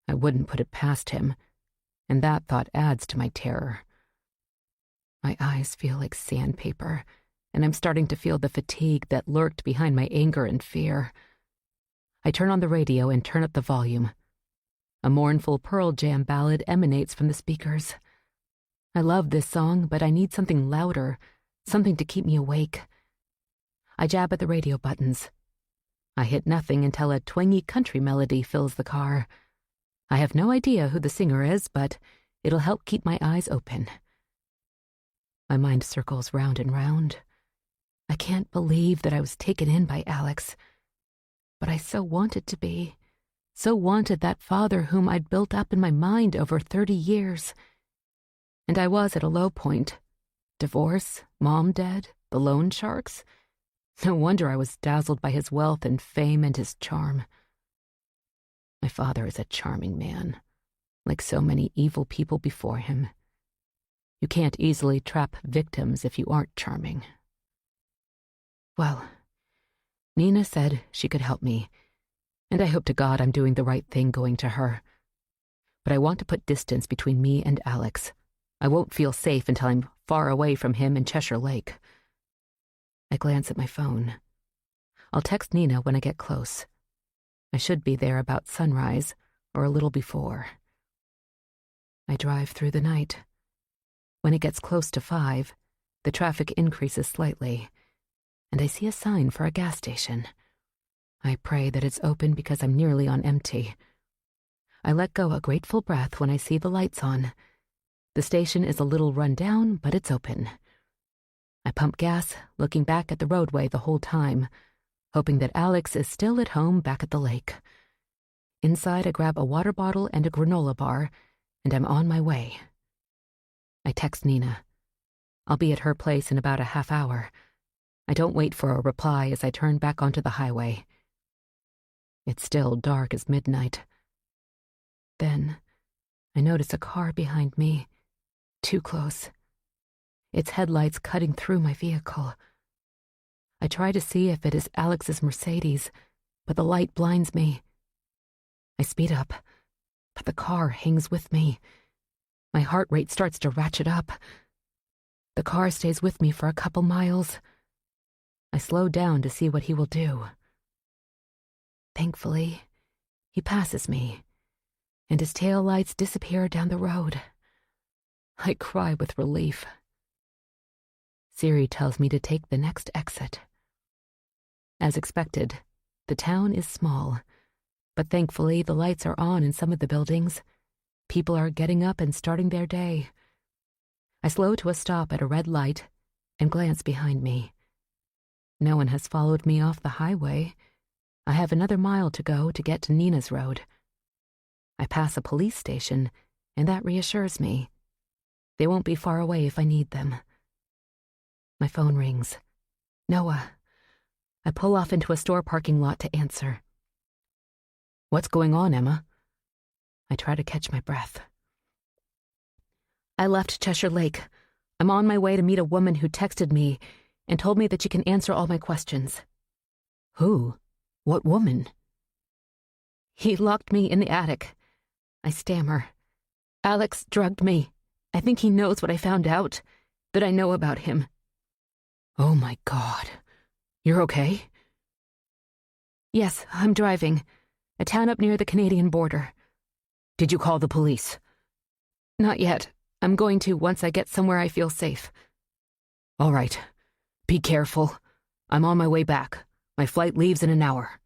Speaker 1: I wouldn't put it past him, and that thought adds to my terror. My eyes feel like sandpaper, and I'm starting to feel the fatigue that lurked behind my anger and fear. I turn on the radio and turn up the volume. A mournful Pearl Jam ballad emanates from the speakers. I love this song, but I need something louder, something to keep me awake. I jab at the radio buttons. I hit nothing until a twangy country melody fills the car. I have no idea who the singer is, but it'll help keep my eyes open. My mind circles round and round. I can't believe that I was taken in by Alex, but I so wanted to be. So wanted that father whom I'd built up in my mind over 30 years. And I was at a low point. Divorce, mom dead, the loan sharks. No wonder I was dazzled by his wealth and fame and his charm. My father is a charming man, like so many evil people before him. You can't easily trap victims if you aren't charming. Well, Nina said she could help me, and I hope to God I'm doing the right thing going to her. But I want to put distance between me and Alex. I won't feel safe until I'm far away from him in Cheshire Lake. I glance at my phone. I'll text Nina when I get close. I should be there about sunrise, or a little before. I drive through the night. When it gets close to 5, the traffic increases slightly, and I see a sign for a gas station. I pray that it's open because I'm nearly on empty. I let go a grateful breath when I see the lights on. The station is a little run down, but it's open. I pump gas, looking back at the roadway the whole time, hoping that Alex is still at home back at the lake. Inside, I grab a water bottle and a granola bar, and I'm on my way. I text Nina. I'll be at her place in about a half hour. I don't wait for a reply as I turn back onto the highway. It's still dark as midnight. Then, I notice a car behind me, too close. Its headlights cutting through my vehicle. I try to see if it is Alex's Mercedes, but the light blinds me. I speed up, but the car hangs with me. My heart rate starts to ratchet up. The car stays with me for a couple miles. I slow down to see what he will do. Thankfully, he passes me, and his tail lights disappear down the road. I cry with relief. Siri tells me to take the next exit. As expected, the town is small, But thankfully, the lights are on in some of the buildings. People are getting up and starting their day. I slow to a stop at a red light and glance behind me. No one has followed me off the highway. I have another mile to go to get to Nina's road. I pass a police station, and that reassures me. They won't be far away if I need them. My phone rings. Noah. I pull off into a store parking lot to answer. What's going on, Emma? I try to catch my breath. I left Cheshire Lake. I'm on my way to meet a woman who texted me and told me that she can answer all my questions. Who? What woman? He locked me in the attic. I stammer. Alex drugged me. I think he knows what I found out, that I know about him. Oh my God. You're okay? Yes, I'm driving. A town up near the Canadian border. Did you call the police? Not yet. I'm going to once I get somewhere I feel safe. All right. Be careful. I'm on my way back. My flight leaves in an hour.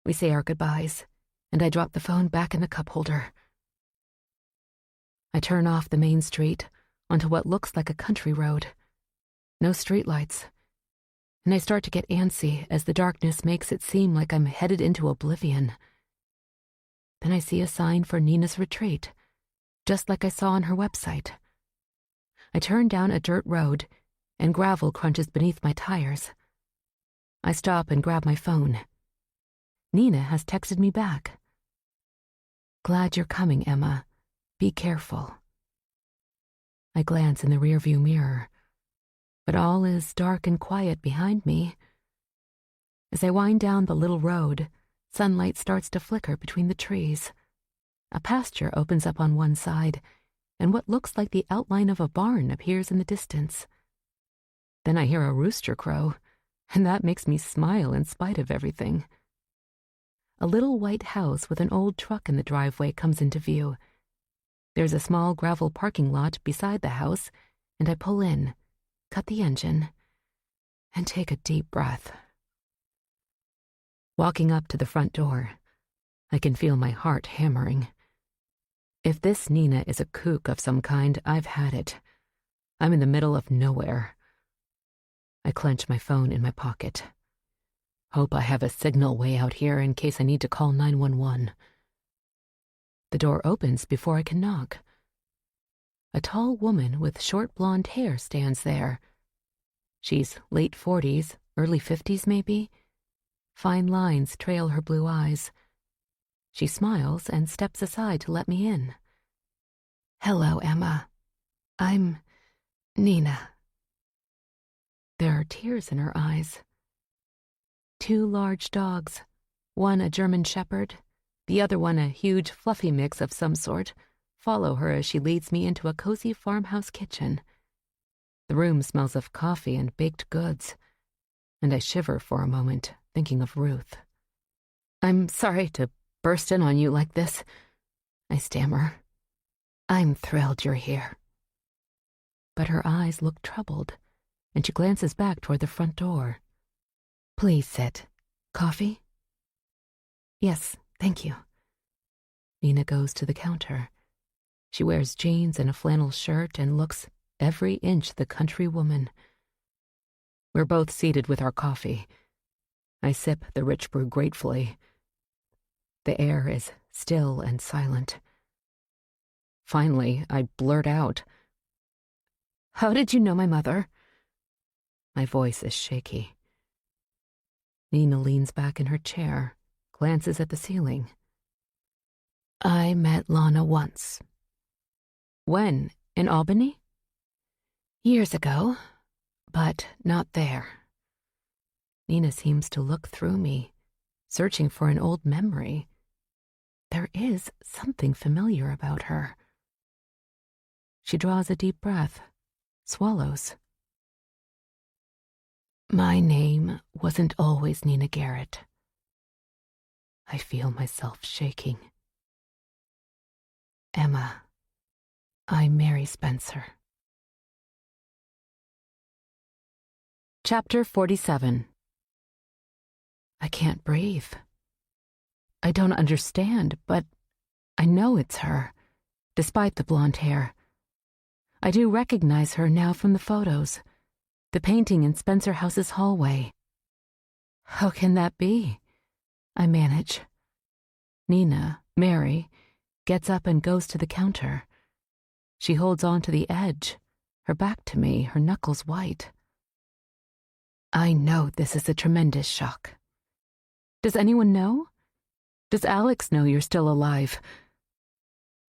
Speaker 1: We say our goodbyes, and I drop the phone back in the cup holder. I turn off the main street onto what looks like a country road. No streetlights. And I start to get antsy as the darkness makes it seem like I'm headed into oblivion. Then I see a sign for Nina's retreat, just like I saw on her website. I turn down a dirt road, and gravel crunches beneath my tires. I stop and grab my phone. Nina has texted me back. Glad you're coming, Emma. Be careful. I glance in the rearview mirror, but all is dark and quiet behind me. As I wind down the little road, sunlight starts to flicker between the trees. A pasture opens up on one side, and what looks like the outline of a barn appears in the distance. Then I hear a rooster crow, and that makes me smile in spite of everything. A little white house with an old truck in the driveway comes into view. There's a small gravel parking lot beside the house, and I pull in, cut the engine, and take a deep breath. Walking up to the front door, I can feel my heart hammering. If this Nina is a kook of some kind, I've had it. I'm in the middle of nowhere. I clench my phone in my pocket. Hope I have a signal way out here in case I need to call 911. The door opens before I can knock. A tall woman with short blonde hair stands there. She's late 40s, early 50s maybe. Fine lines trail her blue eyes. She smiles and steps aside to let me in. Hello, Emma. I'm Nina. There are tears in her eyes. Two large dogs, one a German shepherd, the other one a huge fluffy mix of some sort, follow her as she leads me into a cozy farmhouse kitchen. The room smells of coffee and baked goods, and I shiver for a moment, thinking of Ruth. I'm sorry to burst in on you like this, I stammer. I'm thrilled you're here. But her eyes look troubled, and she glances back toward the front door. Please sit. Coffee? Yes, thank you. Nina goes to the counter. She wears jeans and a flannel shirt and looks every inch the country woman. We're both seated with our coffee. I sip the rich brew gratefully. The air is still and silent. Finally, I blurt out, How did you know my mother? My voice is shaky. Nina leans back in her chair, glances at the ceiling. I met Lana once. When? In Albany? Years ago, but not there. Nina seems to look through me, searching for an old memory. There is something familiar about her. She draws a deep breath, swallows. My name wasn't always Nina Garrett. I feel myself shaking. Emma, I'm Mary Spencer. Chapter 47. I can't breathe. I don't understand, but I know it's her, despite the blonde hair. I do recognize her now from the photos, the painting in Spencer House's hallway. How can that be? I manage. Nina, Mary, gets up and goes to the counter. She holds on to the edge, her back to me, her knuckles white. I know this is a tremendous shock. Does anyone know? Does Alex know you're still alive?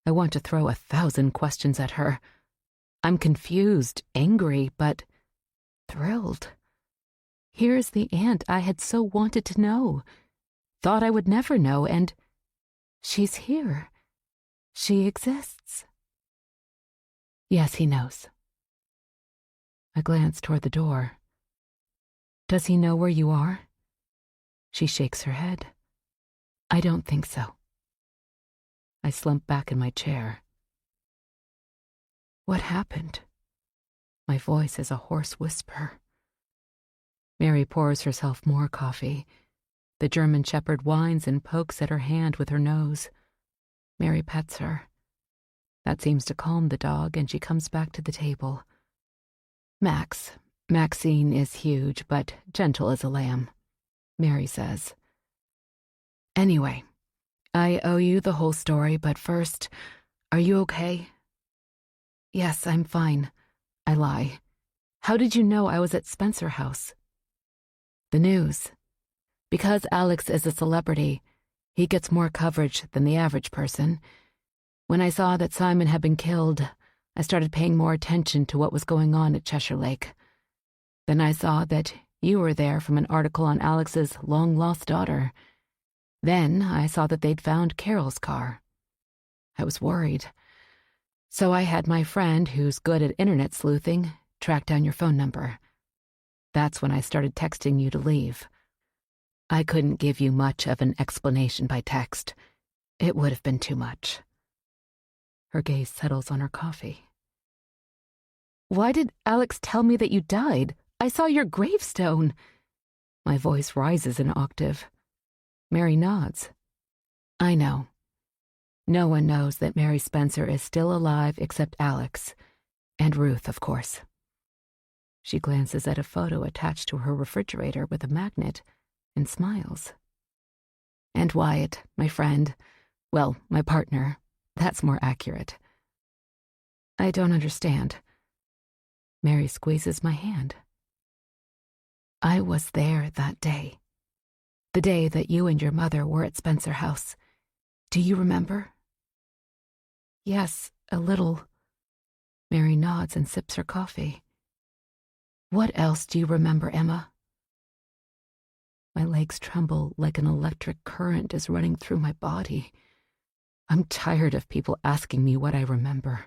Speaker 1: I want to throw 1,000 questions at her. I'm confused, angry, but thrilled. Here's the aunt I had so wanted to know, thought I would never know, and she's here. She exists. Yes, he knows. I glance toward the door. Does he know where you are? She shakes her head. I don't think so. I slump back in my chair. What happened? My voice is a hoarse whisper. Mary pours herself more coffee. The German Shepherd whines and pokes at her hand with her nose. Mary pets her. That seems to calm the dog, and she comes back to the table. Maxine is huge, but gentle as a lamb, Mary says. Anyway, I owe you the whole story, but first, are you okay? Yes, I'm fine. I lie. How did you know I was at Spencer House? The news. Because Alex is a celebrity, he gets more coverage than the average person. When I saw that Simon had been killed, I started paying more attention to what was going on at Cheshire Lake. Then I saw that you were there from an article on Alex's long-lost daughter. Then I saw that they'd found Carol's car. I was worried. So I had my friend, who's good at internet sleuthing, track down your phone number. That's when I started texting you to leave. I couldn't give you much of an explanation by text. It would have been too much. Her gaze settles on her coffee. Why did Alex tell me that you died? I saw your gravestone. My voice rises an octave. Mary nods. I know. No one knows that Mary Spencer is still alive except Alex, and Ruth, of course. She glances at a photo attached to her refrigerator with a magnet and smiles. And Wyatt, my friend, well, my partner, that's more accurate. I don't understand. Mary squeezes my hand. I was there that day. The day that you and your mother were at Spencer House. Do you remember? Yes, a little. Mary nods and sips her coffee. What else do you remember, Emma? My legs tremble like an electric current is running through my body. I'm tired of people asking me what I remember.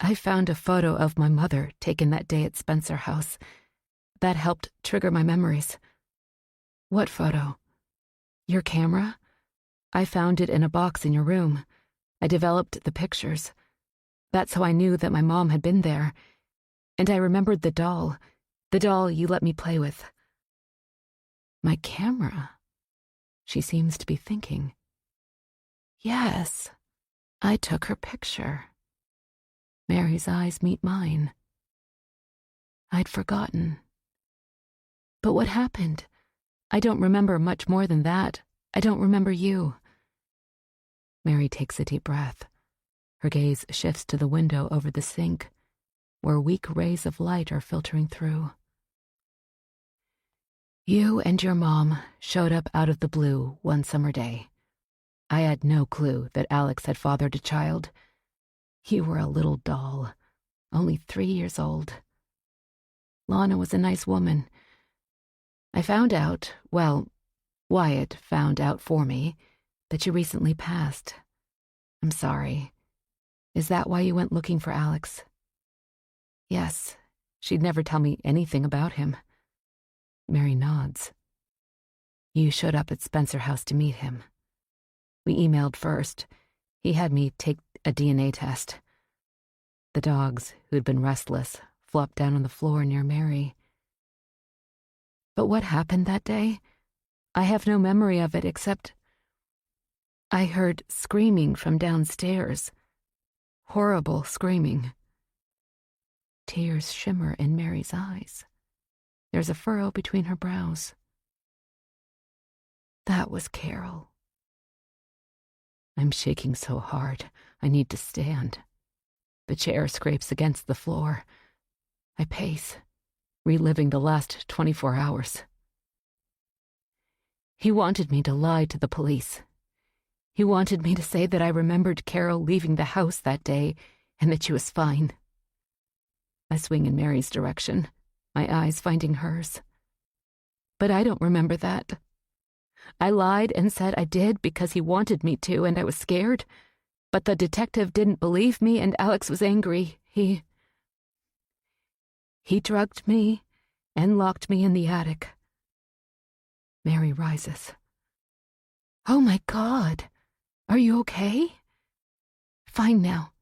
Speaker 1: I found a photo of my mother taken that day at Spencer House. That helped trigger my memories. What photo? Your camera? I found it in a box in your room. I developed the pictures. That's how I knew that my mom had been there. And I remembered the doll you let me play with. My camera? She seems to be thinking. Yes, I took her picture. Mary's eyes meet mine. I'd forgotten. But what happened? I don't remember much more than that. I don't remember you. Mary takes a deep breath. Her gaze shifts to the window over the sink, where weak rays of light are filtering through. You and your mom showed up out of the blue one summer day. I had no clue that Alex had fathered a child. You were a little doll, only 3 years old. Lana was a nice woman. I found out, well, Wyatt found out for me, that you recently passed. I'm sorry. Is that why you went looking for Alex? Yes, she'd never tell me anything about him. Mary nods. You showed up at Spencer House to meet him. We emailed first. He had me take a DNA test. The dogs, who'd been restless, flopped down on the floor near Mary. But what happened that day? I have no memory of it except I heard screaming from downstairs. Horrible screaming. Tears shimmer in Mary's eyes. There's a furrow between her brows. That was Carol. I'm shaking so hard, I need to stand. The chair scrapes against the floor. I pace, reliving the last 24 hours. He wanted me to lie to the police. He wanted me to say that I remembered Carol leaving the house that day and that she was fine. I swing in Mary's direction, my eyes finding hers. But I don't remember that. I lied and said I did because he wanted me to, and I was scared. But the detective didn't believe me, and Alex was angry. He drugged me and locked me in the attic. Mary rises. Oh my God! Are you okay? Fine now.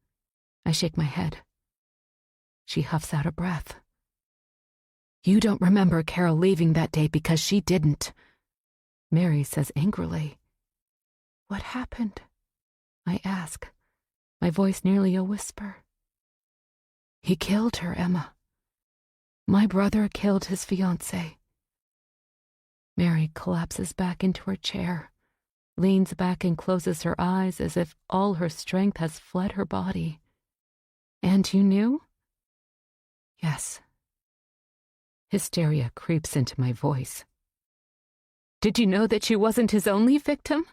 Speaker 1: I shake my head. She huffs out a breath. You don't remember Carol leaving that day because she didn't. Mary says angrily. What happened? I ask, my voice nearly a whisper. He killed her, Emma. My brother killed his fiancée. Mary collapses back into her chair, leans back and closes her eyes as if all her strength has fled her body. And you knew? Yes. Hysteria creeps into my voice. Did you know that she wasn't his only victim?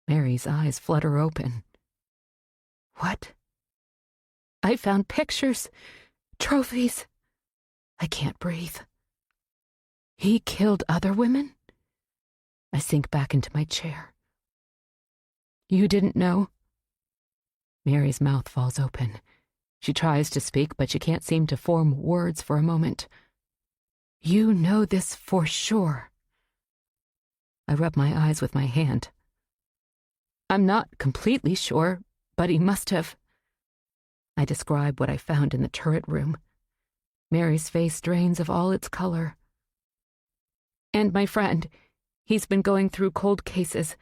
Speaker 1: Mary's eyes flutter open. What? I found pictures, trophies. I can't breathe. He killed other women? I sink back into my chair. You didn't know? Mary's mouth falls open. She tries to speak, but she can't seem to form words for a moment. You know this for sure. I rub my eyes with my hand. I'm not completely sure, but he must have. I describe what I found in the turret room. Mary's face drains of all its color. And my friend, he's been going through cold cases.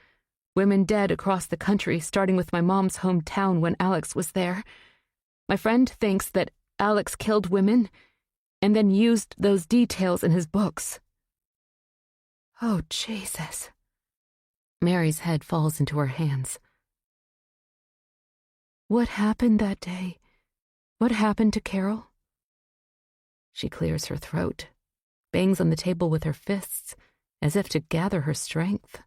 Speaker 1: Women dead across the country, starting with my mom's hometown when Alex was there. My friend thinks that Alex killed women and then used those details in his books. Oh, Jesus. Mary's head falls into her hands. What happened that day? What happened to Carol? She clears her throat, bangs on the table with her fists, as if to gather her strength.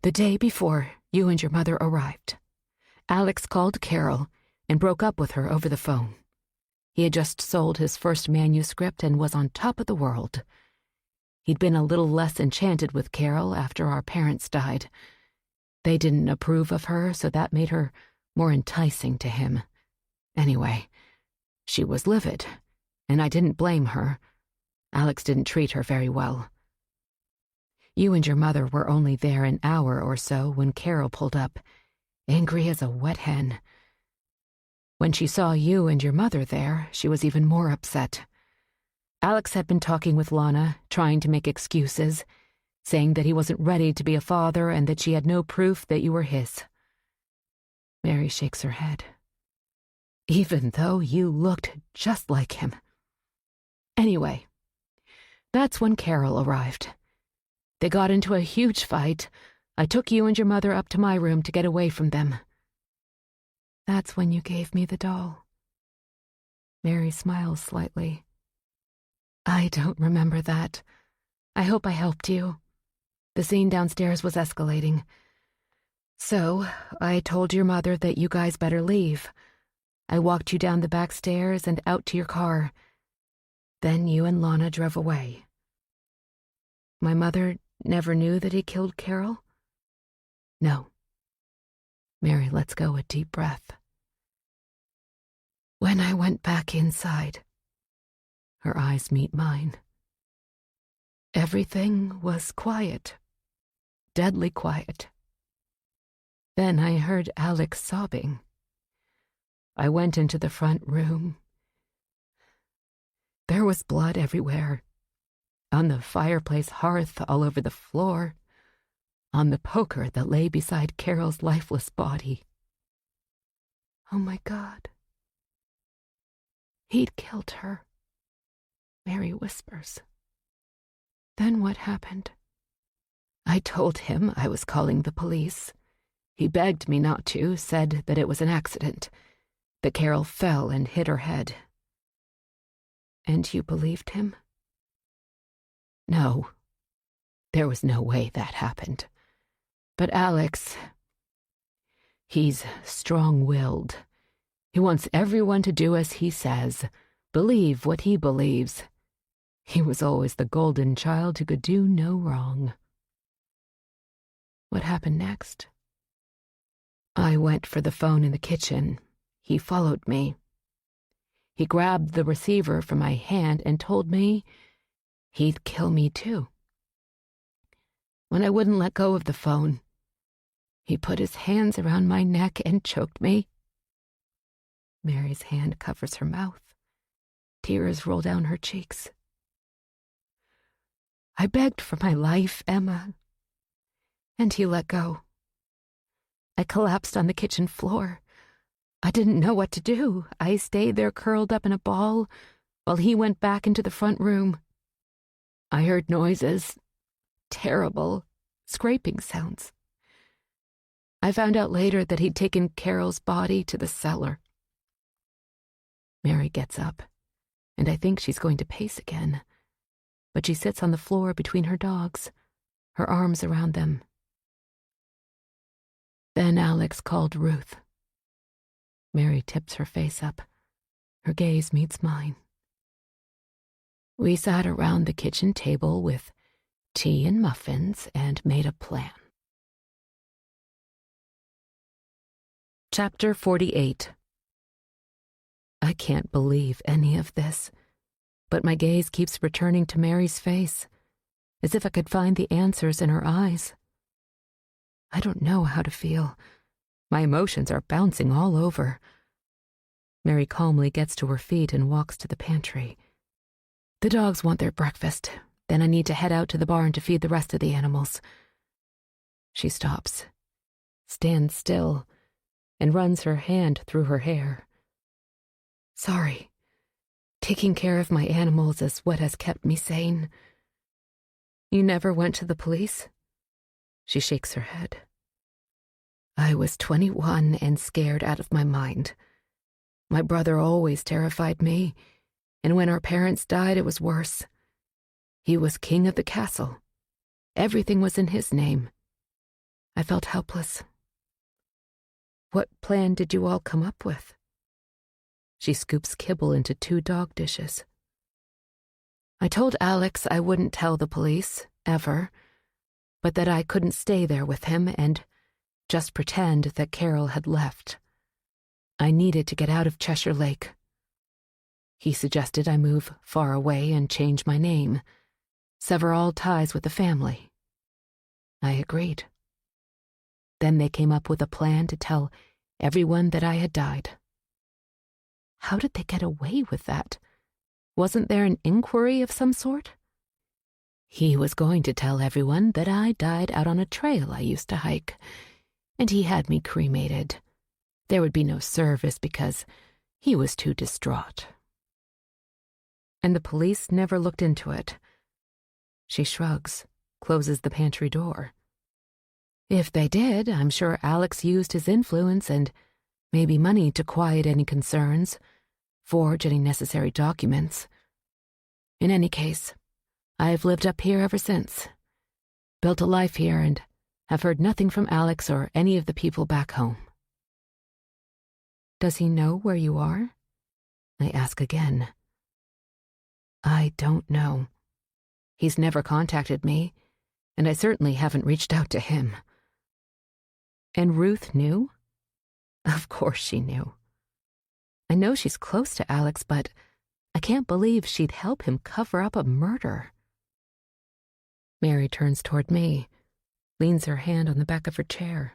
Speaker 1: The day before you and your mother arrived, Alex called Carol and broke up with her over the phone. He had just sold his first manuscript and was on top of the world. He'd been a little less enchanted with Carol after our parents died. They didn't approve of her, so that made her more enticing to him. Anyway, she was livid, and I didn't blame her. Alex didn't treat her very well. You and your mother were only there an hour or so when Carol pulled up, angry as a wet hen. When she saw you and your mother there, she was even more upset. Alex had been talking with Lana, trying to make excuses, saying that he wasn't ready to be a father and that she had no proof that you were his. Mary shakes her head. Even though you looked just like him. Anyway, that's when Carol arrived. They got into a huge fight. I took you and your mother up to my room to get away from them. That's when you gave me the doll. Mary smiles slightly. I don't remember that. I hope I helped you. The scene downstairs was escalating. So, I told your mother that you guys better leave. I walked you down the back stairs and out to your car. Then you and Lana drove away. My mother never knew that he killed Carol? No. Mary lets go a deep breath. When I went back inside, her eyes meet mine. Everything was quiet, deadly quiet. Then I heard Alex sobbing. I went into the front room. There was blood everywhere. on the fireplace hearth all over the floor, on the poker that lay beside Carol's lifeless body. Oh my God. He'd killed her, Mary whispers. Then what happened? I told him I was calling the police. He begged me not to, said that it was an accident, that Carol fell and hit her head. And you believed him? No. There was no way that happened. But Alex, he's strong-willed. He wants everyone to do as he says, believe what he believes. He was always the golden child who could do no wrong. What happened next? I went for the phone in the kitchen. He followed me. He grabbed the receiver from my hand and told me he'd kill me too. When I wouldn't let go of the phone, he put his hands around my neck and choked me. Mary's hand covers her mouth. Tears roll down her cheeks. I begged for my life, Emma, and he let go. I collapsed on the kitchen floor. I didn't know what to do. I stayed there curled up in a ball while he went back into the front room. I heard noises, terrible, scraping sounds. I found out later that he'd taken Carol's body to the cellar. Mary gets up, and I think she's going to pace again, but she sits on the floor between her dogs, her arms around them. Then Alex called Ruth. Mary tips her face up. Her gaze meets mine. We sat around the kitchen table with tea and muffins and made a plan. Chapter 48. I can't believe any of this, but my gaze keeps returning to Mary's face, as if I could find the answers in her eyes. I don't know how to feel. My emotions are bouncing all over. Mary calmly gets to her feet and walks to the pantry. The dogs want their breakfast, then I need to head out to the barn to feed the rest of the animals. She stops, stands still, and runs her hand through her hair. Sorry. Taking care of my animals is what has kept me sane. You never went to the police? She shakes her head. I was 21 and scared out of my mind. My brother always terrified me, and when our parents died, it was worse. He was king of the castle. Everything was in his name. I felt helpless. What plan did you all come up with? She scoops kibble into 2 dog dishes. I told Alex I wouldn't tell the police, ever, but that I couldn't stay there with him and just pretend that Carol had left. I needed to get out of Cheshire Lake. He suggested I move far away and change my name, sever all ties with the family. I agreed. Then they came up with a plan to tell everyone that I had died. How did they get away with that? Wasn't there an inquiry of some sort? He was going to tell everyone that I died out on a trail I used to hike, and he had me cremated. There would be no service because he was too distraught. And the police never looked into it. She shrugs, closes the pantry door. If they did, I'm sure Alex used his influence and maybe money to quiet any concerns, forge any necessary documents. In any case, I've lived up here ever since, built a life here, and have heard nothing from Alex or any of the people back home. Does he know where you are? I ask again. I don't know. He's never contacted me, and I certainly haven't reached out to him. And Ruth knew? Of course she knew. I know she's close to Alex, but I can't believe she'd help him cover up a murder. Mary turns toward me, leans her hand on the back of her chair.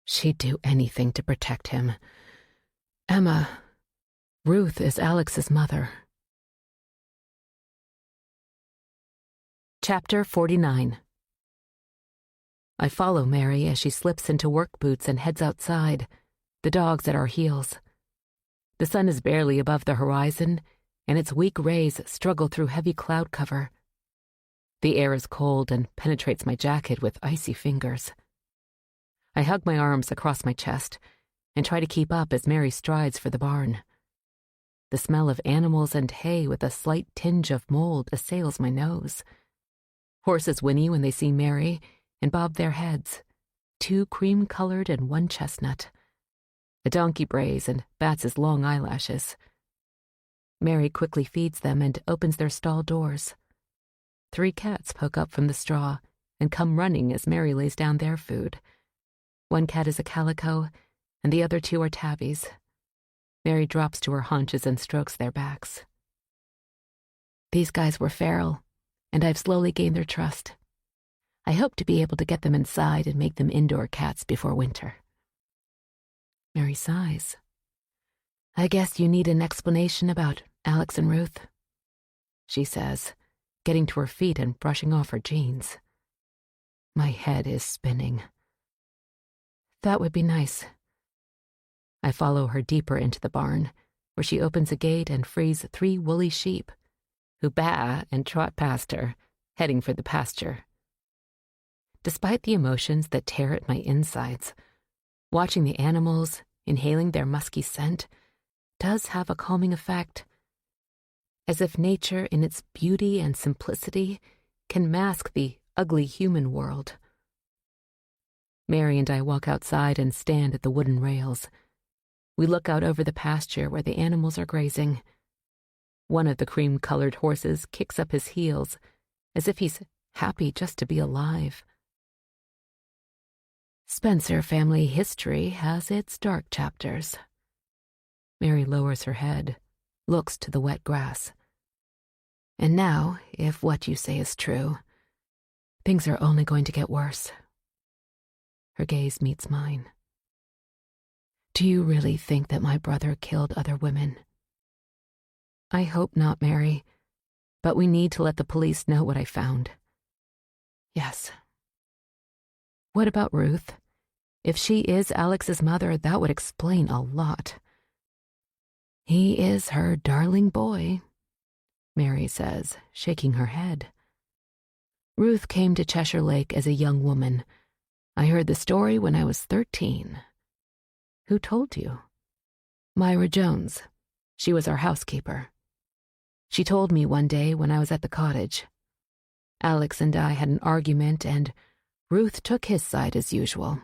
Speaker 1: She'd do anything to protect him. Emma, Ruth is Alex's mother. Chapter 49. I follow Mary as she slips into work boots and heads outside, the dogs at our heels. The sun is barely above the horizon, and its weak rays struggle through heavy cloud cover. The air is cold and penetrates my jacket with icy fingers. I hug my arms across my chest and try to keep up as Mary strides for the barn. The smell of animals and hay with a slight tinge of mold assails my nose. Horses whinny when they see Mary and bob their heads, 2 cream-colored and 1 chestnut. A donkey brays and bats his long eyelashes. Mary quickly feeds them and opens their stall doors. 3 cats poke up from the straw and come running as Mary lays down their food. 1 cat is a calico, and the other 2 are tabbies. Mary drops to her haunches and strokes their backs. These guys were feral, and I've slowly gained their trust. I hope to be able to get them inside and make them indoor cats before winter. Mary sighs. I guess you need an explanation about Alex and Ruth, she says, getting to her feet and brushing off her jeans. My head is spinning. That would be nice. I follow her deeper into the barn, where she opens a gate and frees 3 woolly sheep, who baa and trot past her, heading for the pasture. Despite the emotions that tear at my insides, watching the animals, inhaling their musky scent, does have a calming effect, as if nature in its beauty and simplicity can mask the ugly human world. Mary and I walk outside and stand at the wooden rails. We look out over the pasture where the animals are grazing. One of the cream-colored horses kicks up his heels, as if he's happy just to be alive. Spencer family history has its dark chapters. Mary lowers her head, looks to the wet grass. And now, if what you say is true, things are only going to get worse. Her gaze meets mine. Do you really think that my brother killed other women? I hope not, Mary, but we need to let the police know what I found. Yes. What about Ruth? If she is Alex's mother, that would explain a lot. He is her darling boy, Mary says, shaking her head. Ruth came to Cheshire Lake as a young woman. I heard the story when I was 13. Who told you? Myra Jones. She was our housekeeper. She told me one day when I was at the cottage. Alex and I had an argument, and Ruth took his side as usual.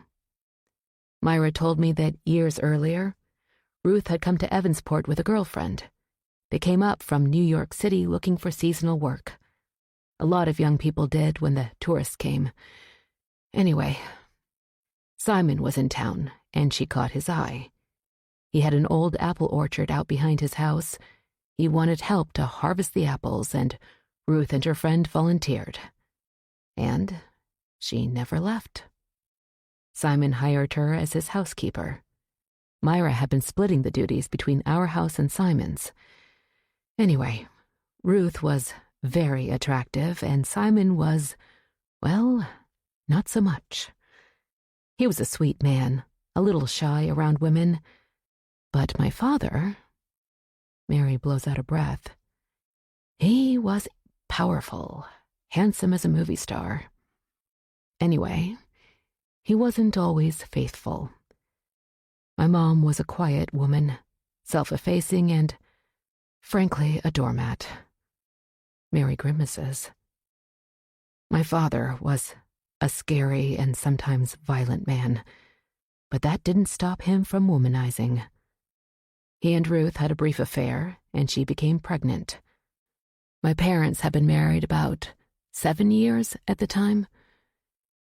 Speaker 1: Myra told me that years earlier, Ruth had come to Evansport with a girlfriend. They came up from New York City looking for seasonal work. A lot of young people did when the tourists came. Anyway, Simon was in town, and she caught his eye. He had an old apple orchard out behind his house. He wanted help to harvest the apples, and Ruth and her friend volunteered. And she never left. Simon hired her as his housekeeper. Myra had been splitting the duties between our house and Simon's. Anyway, Ruth was very attractive, and Simon was, well, not so much. He was a sweet man, a little shy around women. But my father, Mary blows out a breath, he was powerful, handsome as a movie star. Anyway, he wasn't always faithful. My mom was a quiet woman, self-effacing and, frankly, a doormat. Mary grimaces. My father was a scary and sometimes violent man, but that didn't stop him from womanizing. He and Ruth had a brief affair, and she became pregnant. My parents had been married about 7 years at the time,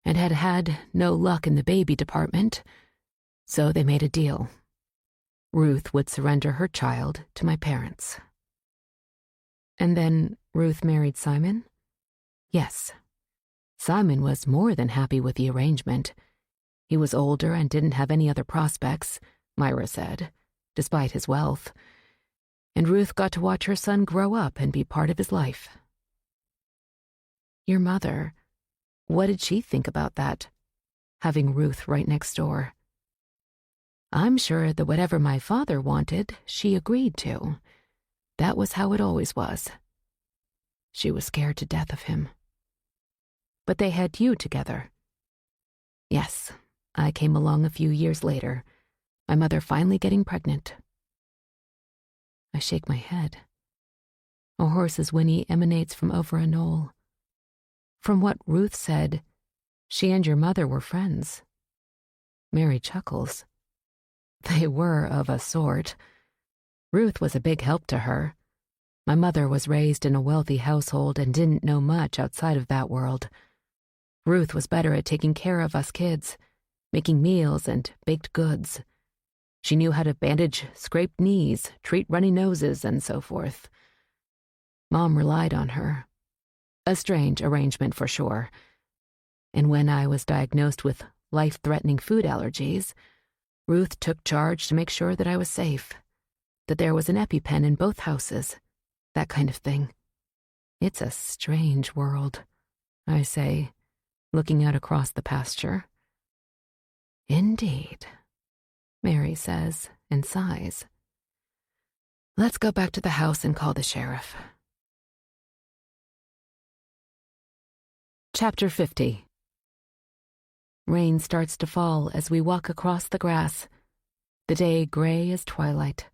Speaker 1: and had had no luck in the baby department, so they made a deal. Ruth would surrender her child to my parents. And then Ruth married Simon? Yes. Simon was more than happy with the arrangement. He was older and didn't have any other prospects, Myra said, despite his wealth. And Ruth got to watch her son grow up and be part of his life. Your mother, what did she think about that, having Ruth right next door? I'm sure that whatever my father wanted, she agreed to. That was how it always was. She was scared to death of him. But they had you together. Yes, I came along a few years later, my mother finally getting pregnant. I shake my head. A horse's whinny emanates from over a knoll. From what Ruth said, she and your mother were friends. Mary chuckles. They were of a sort. Ruth was a big help to her. My mother was raised in a wealthy household and didn't know much outside of that world. Ruth was better at taking care of us kids, making meals and baked goods. She knew how to bandage scraped knees, treat runny noses, and so forth. Mom relied on her. A strange arrangement for sure. And when I was diagnosed with life-threatening food allergies, Ruth took charge to make sure that I was safe, that there was an EpiPen in both houses, that kind of thing. It's a strange world, I say, looking out across the pasture. Indeed, Mary says and sighs. Let's go back to the house and call the sheriff. Chapter 50. Rain starts to fall as we walk across the grass, the day gray as twilight.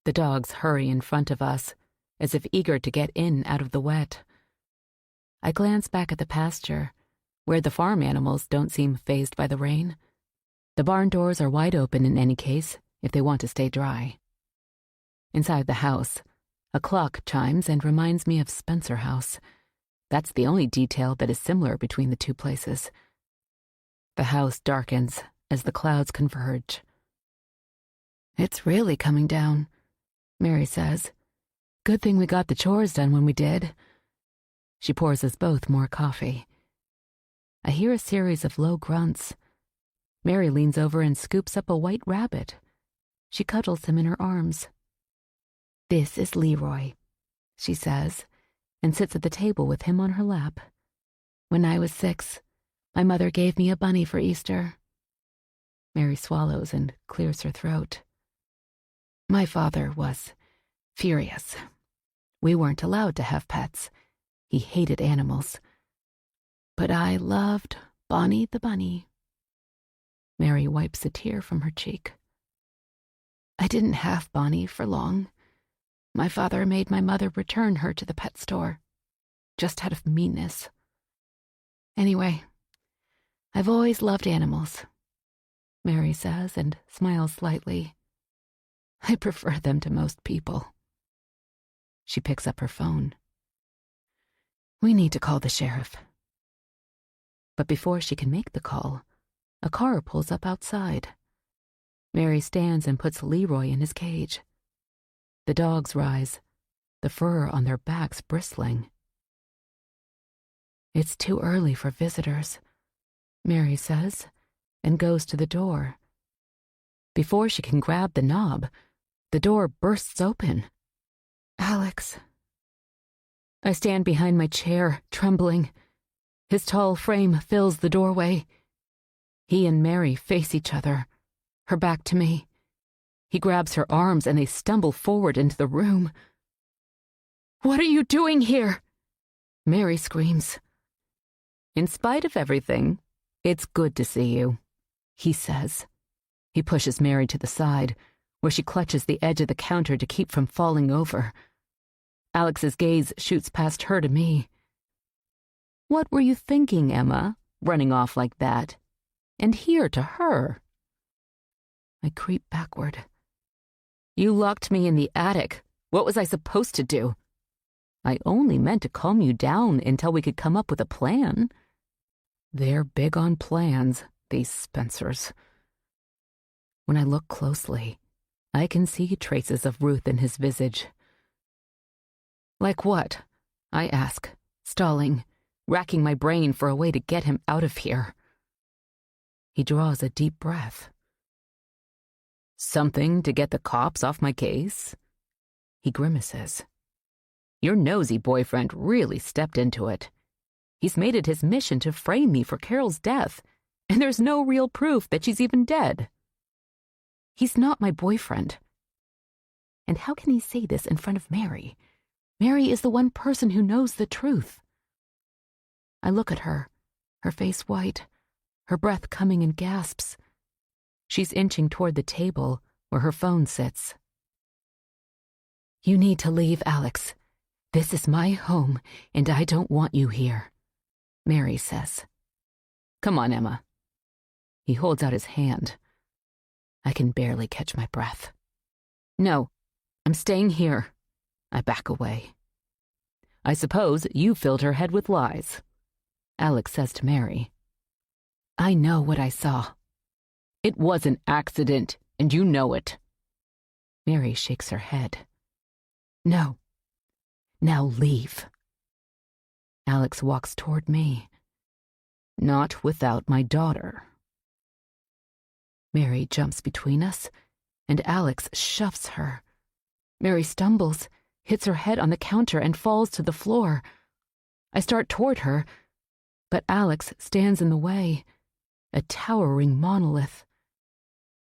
Speaker 1: The dogs hurry in front of us, as if eager to get in out of the wet. I glance back at the pasture, where the farm animals don't seem fazed by the rain. The barn doors are wide open in any case, if they want to stay dry. Inside the house, a clock chimes and reminds me of Spencer House. That's the only detail that is similar between the two places. The house darkens as the clouds converge. It's really coming down, Mary says. Good thing we got the chores done when we did. She pours us both more coffee. I hear a series of low grunts. Mary leans over and scoops up a white rabbit. She cuddles him in her arms. This is Leroy, she says, and sits at the table with him on her lap. When I was 6, my mother gave me a bunny for Easter. Mary swallows and clears her throat. My father was furious. We weren't allowed to have pets. He hated animals. But I loved Bonnie the bunny. Mary wipes a tear from her cheek. I didn't have Bonnie for long. My father made my mother return her to the pet store, just out of meanness. Anyway, I've always loved animals, Mary says and smiles slightly. I prefer them to most people. She picks up her phone. We need to call the sheriff. But before she can make the call, a car pulls up outside. Mary stands and puts Leroy in his cage. The dogs rise, the fur on their backs bristling. It's too early for visitors, Mary says, and goes to the door. Before she can grab the knob, the door bursts open. Alex. I stand behind my chair, trembling. His tall frame fills the doorway. He and Mary face each other, her back to me. He grabs her arms and they stumble forward into the room. What are you doing here? Mary screams. In spite of everything, it's good to see you, he says. He pushes Mary to the side, where she clutches the edge of the counter to keep from falling over. Alex's gaze shoots past her to me. What were you thinking, Emma, running off like that? And here to her? I creep backward. You locked me in the attic. What was I supposed to do? I only meant to calm you down until we could come up with a plan. They're big on plans, these Spencers. When I look closely, I can see traces of Ruth in his visage. Like what? I ask, stalling, racking my brain for a way to get him out of here. He draws a deep breath. Something to get the cops off my case? He grimaces. Your nosy boyfriend really stepped into it. He's made it his mission to frame me for Carol's death, and there's no real proof that she's even dead. He's not my boyfriend. And how can he say this in front of Mary? Mary is the one person who knows the truth. I look at her, her face white, her breath coming in gasps. She's inching toward the table where her phone sits. You need to leave, Alex. This is my home, and I don't want you here, Mary says. Come on, Emma. He holds out his hand. I can barely catch my breath. No, I'm staying here. I back away. I suppose you filled her head with lies, Alex says to Mary. I know what I saw. It was an accident, and you know it. Mary shakes her head. No. Now leave. Alex walks toward me. Not without my daughter. Mary jumps between us, and Alex shoves her. Mary stumbles, hits her head on the counter, and falls to the floor. I start toward her, but Alex stands in the way, a towering monolith.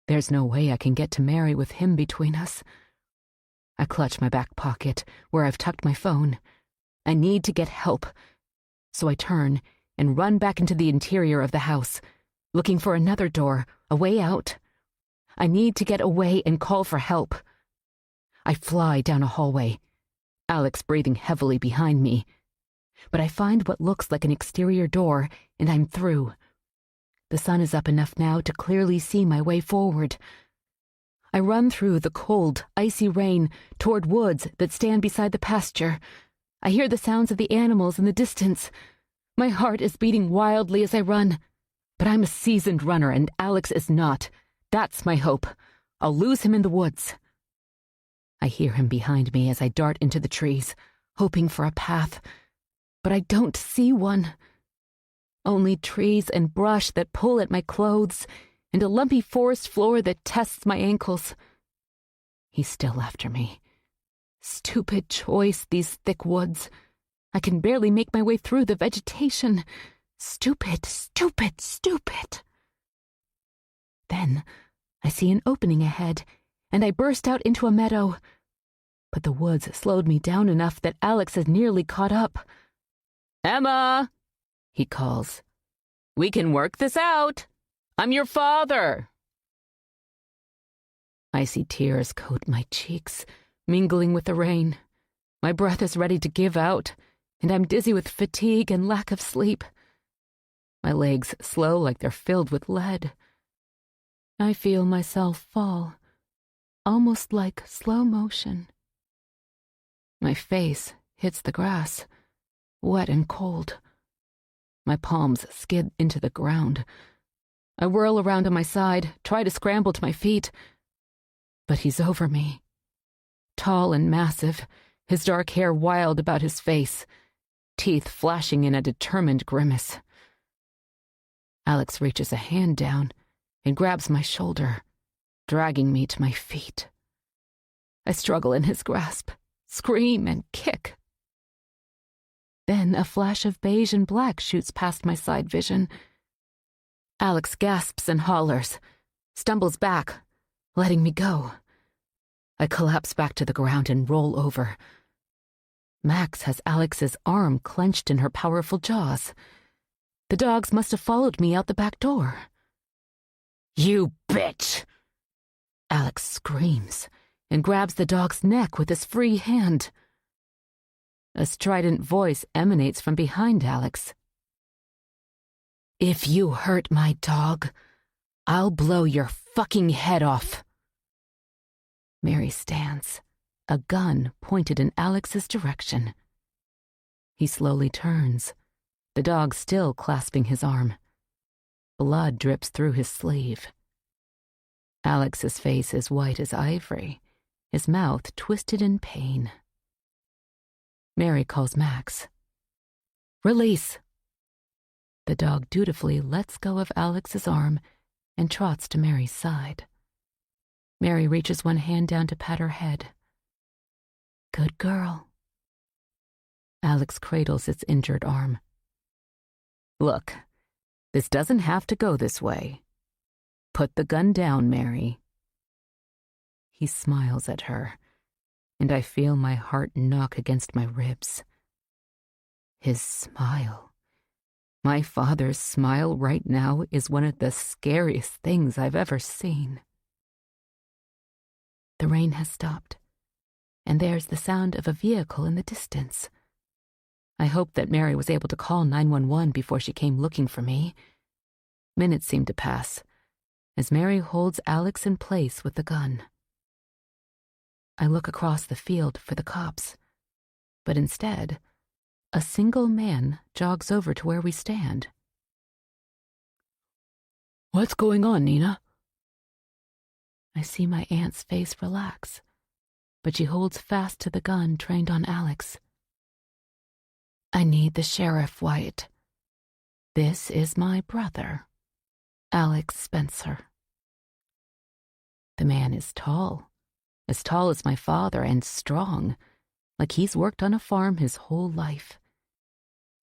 Speaker 1: There's no way I can get to Mary with him between us. I clutch my back pocket, where I've tucked my phone. I need to get help, so I turn and run back into the interior of the house, looking for another door, a way out. I need to get away and call for help. I fly down a hallway, Alex breathing heavily behind me. But I find what looks like an exterior door, and I'm through. The sun is up enough now to clearly see my way forward. I run through the cold, icy rain toward woods that stand beside the pasture. I hear the sounds of the animals in the distance. My heart is beating wildly as I run. But I'm a seasoned runner, and Alex is not. That's my hope. I'll lose him in the woods. I hear him behind me as I dart into the trees, hoping for a path. But I don't see one. Only trees and brush that pull at my clothes, and a lumpy forest floor that tests my ankles. He's still after me. Stupid choice, these thick woods. I can barely make my way through the vegetation. Stupid, stupid, stupid. Then I see an opening ahead, and I burst out into a meadow. But the woods slowed me down enough that Alex has nearly caught up. Emma, he calls. We can work this out. I'm your father. Icy tears coat my cheeks, mingling with the rain. My breath is ready to give out, and I'm dizzy with fatigue and lack of sleep. My legs slow like they're filled with lead. I feel myself fall, almost like slow motion. My face hits the grass, wet and cold. My palms skid into the ground. I whirl around on my side, try to scramble to my feet. But he's over me. Tall and massive, his dark hair wild about his face, teeth flashing in a determined grimace. Alex reaches a hand down and grabs my shoulder, dragging me to my feet. I struggle in his grasp, scream and kick. Then a flash of beige and black shoots past my side vision. Alex gasps and hollers, stumbles back, letting me go. I collapse back to the ground and roll over. Max has Alex's arm clenched in her powerful jaws. The dogs must have followed me out the back door. You bitch! Alex screams and grabs the dog's neck with his free hand. A strident voice emanates from behind Alex. If you hurt my dog, I'll blow your fucking head off. Mary stands, a gun pointed in Alex's direction. He slowly turns, the dog still clasping his arm. Blood drips through his sleeve. Alex's face is white as ivory, his mouth twisted in pain. Mary calls Max. Release! The dog dutifully lets go of Alex's arm and trots to Mary's side. Mary reaches one hand down to pat her head. Good girl. Alex cradles its injured arm.
Speaker 3: Look, this doesn't have to go this way. Put the gun down, Mary. He smiles at her, and I feel my heart knock against my ribs. His smile. My father's smile right now is one of the scariest things I've ever seen. The rain has stopped, and there's the sound of a vehicle in the distance. I hope that Mary was able to call 911 before she came looking for me. Minutes seem to pass, as Mary holds Alex in place with the gun. I look across the field for the cops, but instead, a single man jogs over to where we stand.
Speaker 1: What's going on, Nina?
Speaker 3: I see my aunt's face relax, but she holds fast to the gun trained on Alex. I need the sheriff, Wyatt. This is my brother, Alex Spencer. The man is tall as my father, and strong, like he's worked on a farm his whole life.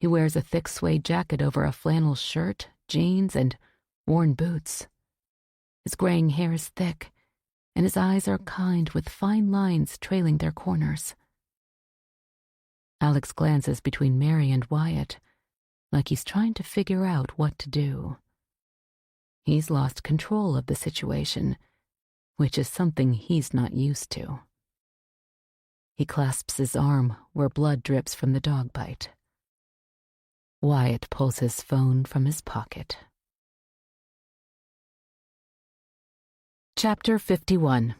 Speaker 3: He wears a thick suede jacket over a flannel shirt, jeans, and worn boots. His graying hair is thick, and his eyes are kind with fine lines trailing their corners. Alex glances between Mary and Wyatt, like he's trying to figure out what to do. He's lost control of the situation, which is something he's not used to. He clasps his arm where blood drips from the dog bite. Wyatt pulls his phone from his pocket. Chapter 51.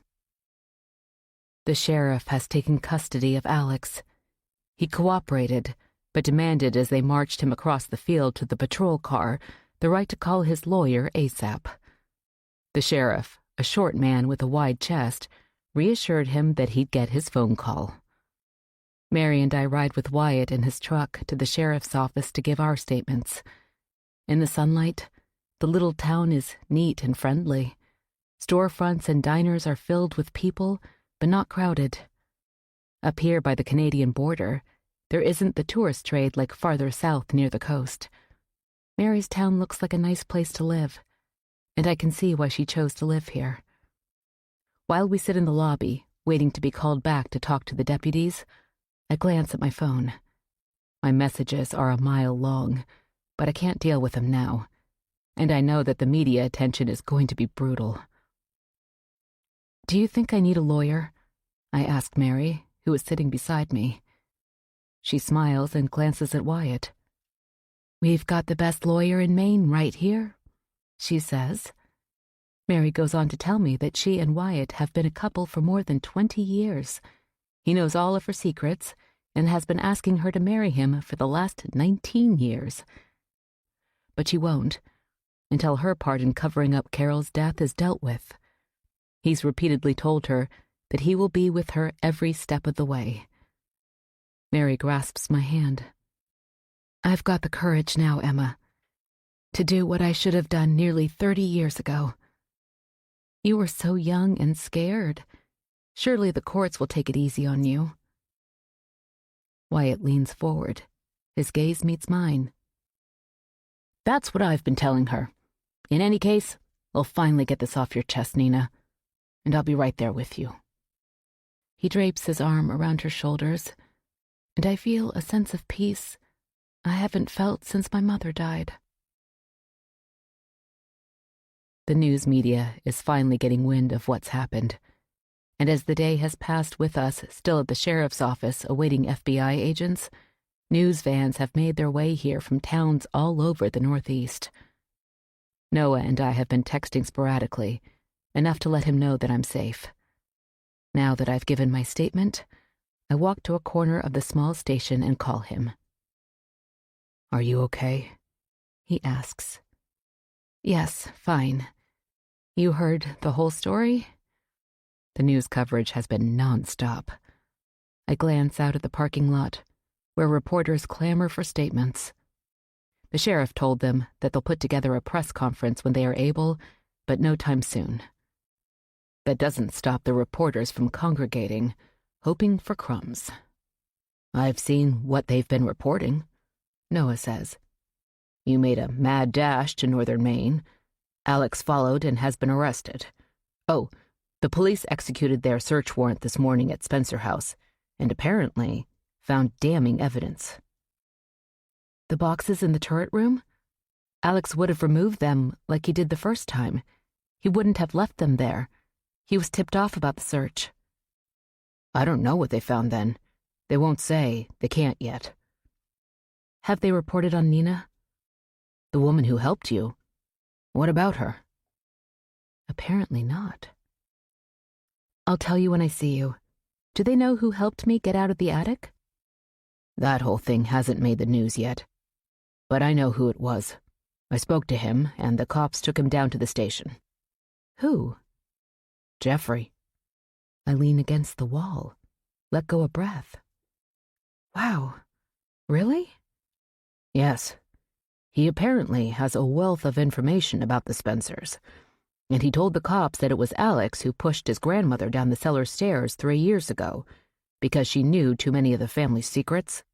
Speaker 3: The sheriff has taken custody of Alex. He cooperated, but demanded as they marched him across the field to the patrol car the right to call his lawyer ASAP. The sheriff, a short man with a wide chest, reassured him that he'd get his phone call. Mary and I ride with Wyatt in his truck to the sheriff's office to give our statements. In the sunlight, the little town is neat and friendly. Storefronts and diners are filled with people, but not crowded. Up here by the Canadian border, there isn't the tourist trade like farther south near the coast. Mary's town looks like a nice place to live, and I can see why she chose to live here. While we sit in the lobby, waiting to be called back to talk to the deputies, I glance at my phone. My messages are a mile long, but I can't deal with them now, and I know that the media attention is going to be brutal. Do you think I need a lawyer? I ask Mary, who is sitting beside me. She smiles and glances at Wyatt. We've got the best lawyer in Maine right here, she says. Mary goes on to tell me that she and Wyatt have been a couple for more than 20 years. He knows all of her secrets and has been asking her to marry him for the last 19 years. But she won't, until her part in covering up Carol's death is dealt with. He's repeatedly told her that he will be with her every step of the way. Mary grasps my hand. I've got the courage now, Emma, to do what I should have done nearly 30 years ago. You were so young and scared. Surely the courts will take it easy on you. Wyatt leans forward. His gaze meets mine. That's what I've been telling her. In any case, we'll finally get this off your chest, Nina, and I'll be right there with you. He drapes his arm around her shoulders, and I feel a sense of peace I haven't felt since my mother died. The news media is finally getting wind of what's happened, and as the day has passed with us still at the sheriff's office awaiting FBI agents, news vans have made their way here from towns all over the Northeast. Noah and I have been texting sporadically, enough to let him know that I'm safe. Now that I've given my statement, I walk to a corner of the small station and call him. Are you okay? He asks. Yes, fine. You heard the whole story? The news coverage has been non-stop. I glance out at the parking lot, where reporters clamor for statements. The sheriff told them that they'll put together a press conference when they are able, but no time soon. That doesn't stop the reporters from congregating, hoping for crumbs. I've seen what they've been reporting, Noah says. You made a mad dash to northern Maine. Alex followed and has been arrested. Oh, the police executed their search warrant this morning at Spencer House, and apparently found damning evidence.
Speaker 1: The boxes in the turret room? Alex would have removed them like he did the first time. He wouldn't have left them there. He was tipped off about the search.
Speaker 3: I don't know what they found then. They won't say. They can't yet.
Speaker 1: Have they reported on Nina?
Speaker 3: The woman who helped you. What about her?
Speaker 1: Apparently not. I'll tell you when I see you. Do they know who helped me get out of the attic?
Speaker 3: That whole thing hasn't made the news yet. But I know who it was. I spoke to him, and the cops took him down to the station.
Speaker 1: Who?
Speaker 3: Jeffrey.
Speaker 1: I lean against the wall, let go a breath. Wow. Really?
Speaker 3: Yes. He apparently has a wealth of information about the Spencers, and he told the cops that it was Alex who pushed his grandmother down the cellar stairs 3 years ago because she knew too many of the family's secrets.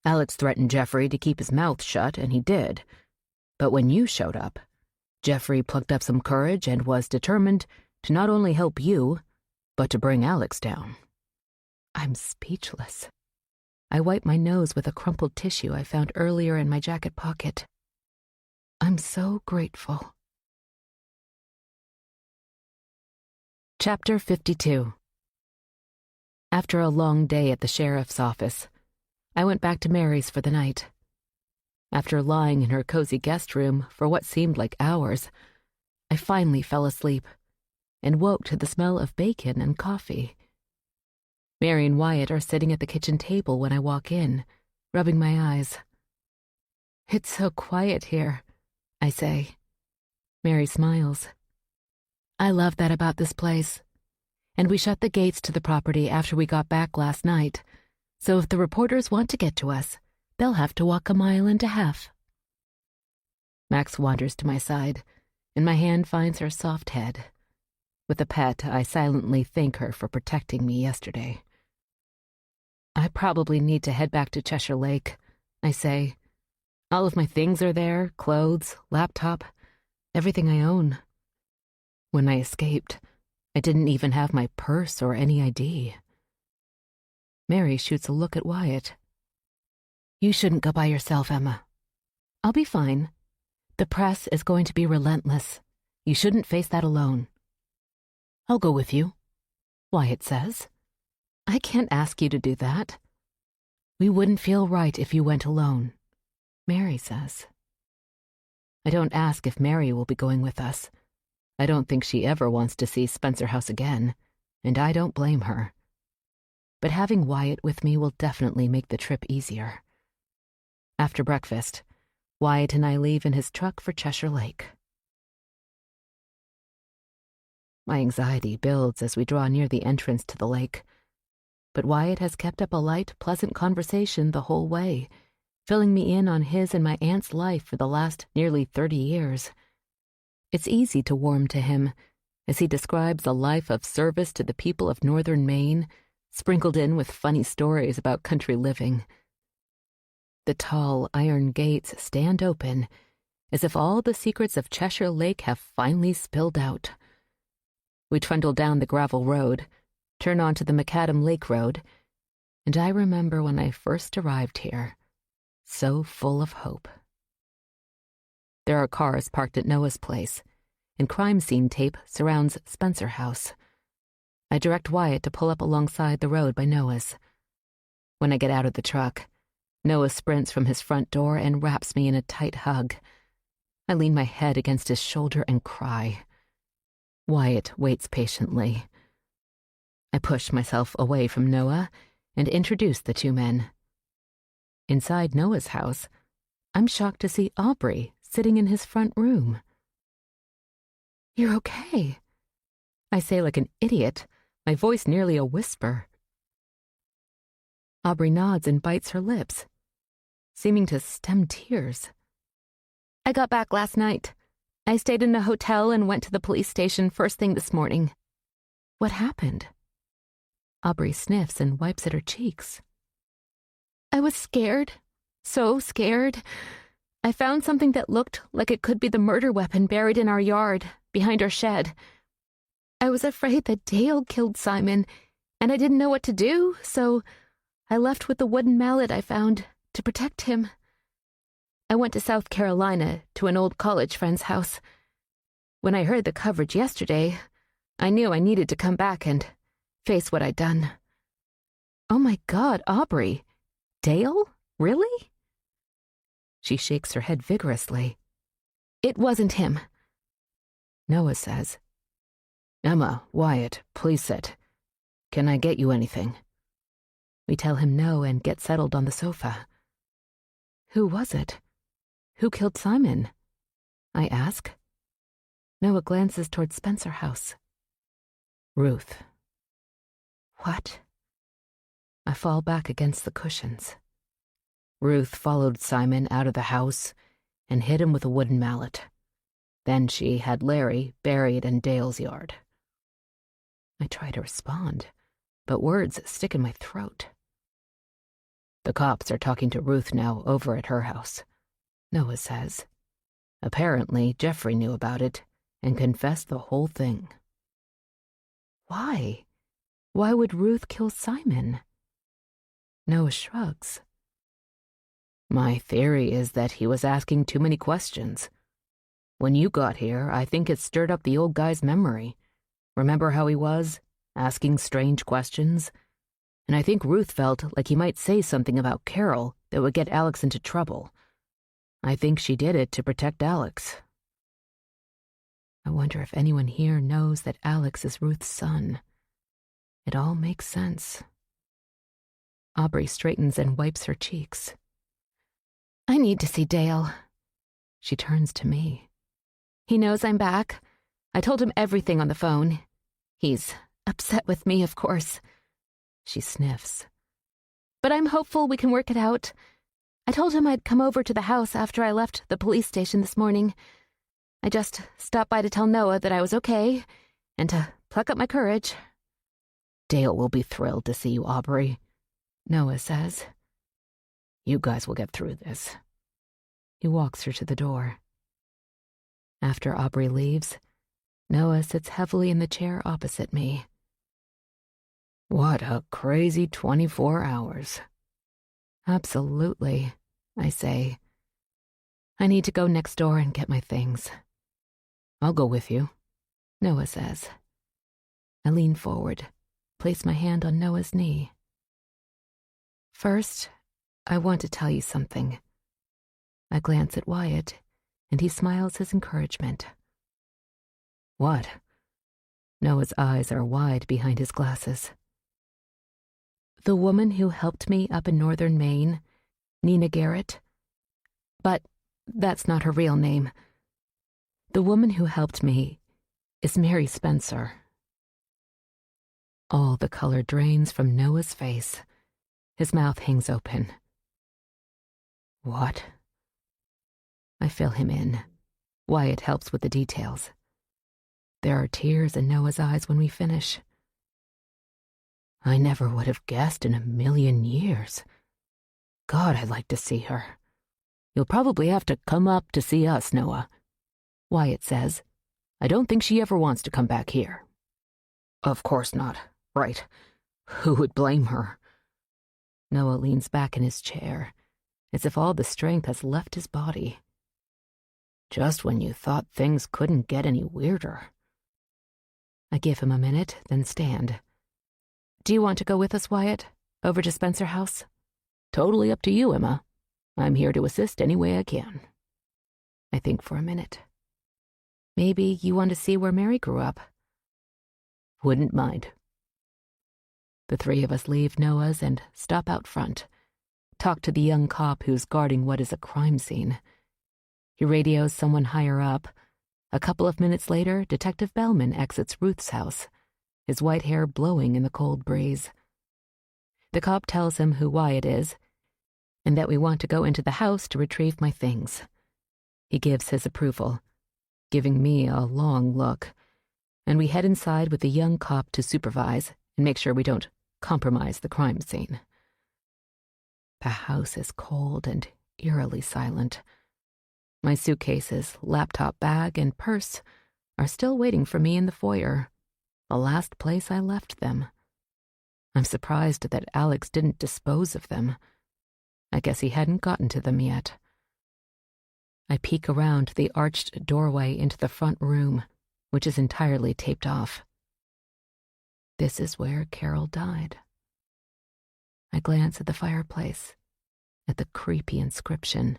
Speaker 3: Alex threatened Jeffrey to keep his mouth shut, and he did. But when you showed up, Jeffrey plucked up some courage and was determined to not only help you, but to bring Alex down.
Speaker 1: I'm speechless. I wipe my nose with a crumpled tissue I found earlier in my jacket pocket. I'm so grateful. Chapter 52. After a long day at the sheriff's office, I went back to Mary's for the night. After lying in her cozy guest room for what seemed like hours, I finally fell asleep and woke to the smell of bacon and coffee. Mary and Wyatt are sitting at the kitchen table when I walk in, rubbing my eyes. "It's so quiet here," I say. Mary smiles. "I love that about this place. And we shut the gates to the property after we got back last night, so if the reporters want to get to us, they'll have to walk 1.5 miles. Max wanders to my side, and my hand finds her soft head. With a pet, I silently thank her for protecting me yesterday. "I probably need to head back to Cheshire Lake," I say. "All of my things are there, clothes, laptop, everything I own. When I escaped, I didn't even have my purse or any ID." Mary shoots a look at Wyatt. "You shouldn't go by yourself, Emma." "I'll be fine. The press is going to be relentless. You shouldn't face that alone." "I'll go with you," Wyatt says. "I can't ask you to do that." "We wouldn't feel right if you went alone," Mary says. I don't ask if Mary will be going with us. I don't think she ever wants to see Spencer House again, and I don't blame her. But having Wyatt with me will definitely make the trip easier. After breakfast, Wyatt and I leave in his truck for Cheshire Lake. My anxiety builds as we draw near the entrance to the lake. But Wyatt has kept up a light, pleasant conversation the whole way, filling me in on his and my aunt's life for the last nearly 30 years. It's easy to warm to him, as he describes a life of service to the people of northern Maine, sprinkled in with funny stories about country living. The tall iron gates stand open, as if all the secrets of Cheshire Lake have finally spilled out. We trundle down the gravel road, turn onto the Macadam Lake Road, and I remember when I first arrived here, so full of hope. There are cars parked at Noah's place, and crime scene tape surrounds Spencer House. I direct Wyatt to pull up alongside the road by Noah's. When I get out of the truck, Noah sprints from his front door and wraps me in a tight hug. I lean my head against his shoulder and cry. Wyatt waits patiently. I push myself away from Noah and introduce the two men. Inside Noah's house, I'm shocked to see Aubrey sitting in his front room. "You're okay," I say like an idiot, my voice nearly a whisper. Aubrey nods and bites her lips, seeming to stem tears. "I got back last night. I stayed in a hotel and went to the police station first thing this morning." "What happened?" Aubrey sniffs and wipes at her cheeks. "I was scared, so scared.
Speaker 2: I found something that looked like it could be the murder weapon buried in our yard, behind our shed. I was afraid that Dale killed Simon, and I didn't know what to do, so I left with the wooden mallet I found to protect him. I went to South Carolina to an old college friend's house. When I heard the coverage yesterday, I knew I needed to come back and face what I'd done. Oh my God, Aubrey. Dale? Really? She shakes her head vigorously. It wasn't him.
Speaker 3: Noah says, Emma, Wyatt, please sit. Can I get you anything?
Speaker 2: We tell him no and get settled on the sofa. Who was it? Who killed Simon? I ask. Noah glances toward Spencer House.
Speaker 3: Ruth.
Speaker 2: What? I fall back against the cushions.
Speaker 3: Ruth followed Simon out of the house and hit him with a wooden mallet. Then she had Larry buried in Dale's yard.
Speaker 2: I try to respond, but words stick in my throat.
Speaker 3: The cops are talking to Ruth now over at her house, Noah says. Apparently, Jeffrey knew about it and confessed the whole thing.
Speaker 2: Why? Why would Ruth kill Simon? Noah shrugs.
Speaker 3: My theory is that he was asking too many questions. When you got here, I think it stirred up the old guy's memory. Remember how he was, asking strange questions? And I think Ruth felt like he might say something about Carol that would get Alex into trouble. I think she did it to protect Alex.
Speaker 2: I wonder if anyone here knows that Alex is Ruth's son. It all makes sense. Aubrey straightens and wipes her cheeks. I need to see Dale. She turns to me. He knows I'm back. I told him everything on the phone. He's upset with me, of course. She sniffs. But I'm hopeful we can work it out. I told him I'd come over to the house after I left the police station this morning. I just stopped by to tell Noah that I was okay and to pluck up my courage.
Speaker 3: Dale will be thrilled to see you, Aubrey, Noah says. You guys will get through this.
Speaker 2: He walks her to the door. After Aubrey leaves, Noah sits heavily in the chair opposite me.
Speaker 3: What a crazy 24 hours.
Speaker 2: Absolutely, I say. I need to go next door and get my things.
Speaker 3: I'll go with you,
Speaker 2: Noah says. I lean forward, place my hand on Noah's knee. First, I want to tell you something. I glance at Wyatt, and he smiles his encouragement.
Speaker 3: What?
Speaker 2: Noah's eyes are wide behind his glasses. The woman who helped me up in northern Maine, Nina Garrett. But that's not her real name. The woman who helped me is Mary Spencer. All the color drains from Noah's face. His mouth hangs open.
Speaker 3: What?
Speaker 2: I fill him in. Wyatt helps with the details. There are tears in Noah's eyes when we finish.
Speaker 3: I never would have guessed in a million years. God, I'd like to see her. You'll probably have to come up to see us, Noah, Wyatt says. I don't think she ever wants to come back here. Of course not. Right. Who would blame her?
Speaker 2: Noah leans back in his chair, as if all the strength has left his body.
Speaker 3: Just when you thought things couldn't get any weirder.
Speaker 2: I give him a minute, then stand. Do you want to go with us, Wyatt? Over to Spencer House?
Speaker 3: Totally up to you, Emma. I'm here to assist any way I can.
Speaker 2: I think for a minute. Maybe you want to see where Mary grew up.
Speaker 3: Wouldn't mind.
Speaker 2: The three of us leave Noah's and stop out front. Talk to the young cop who's guarding what is a crime scene. He radios someone higher up. A couple of minutes later, Detective Bellman exits Ruth's house, his white hair blowing in the cold breeze. The cop tells him who Wyatt is, and that we want to go into the house to retrieve my things. He gives his approval, giving me a long look, and we head inside with the young cop to supervise and make sure we don't compromise the crime scene. The house is cold and eerily silent.
Speaker 1: My suitcases, laptop bag, and purse are still waiting for me in the foyer, the last place I left them. I'm surprised that Alex didn't dispose of them. I guess he hadn't gotten to them yet. I peek around the arched doorway into the front room, which is entirely taped off. This is where Carol died. I glance at the fireplace, at the creepy inscription.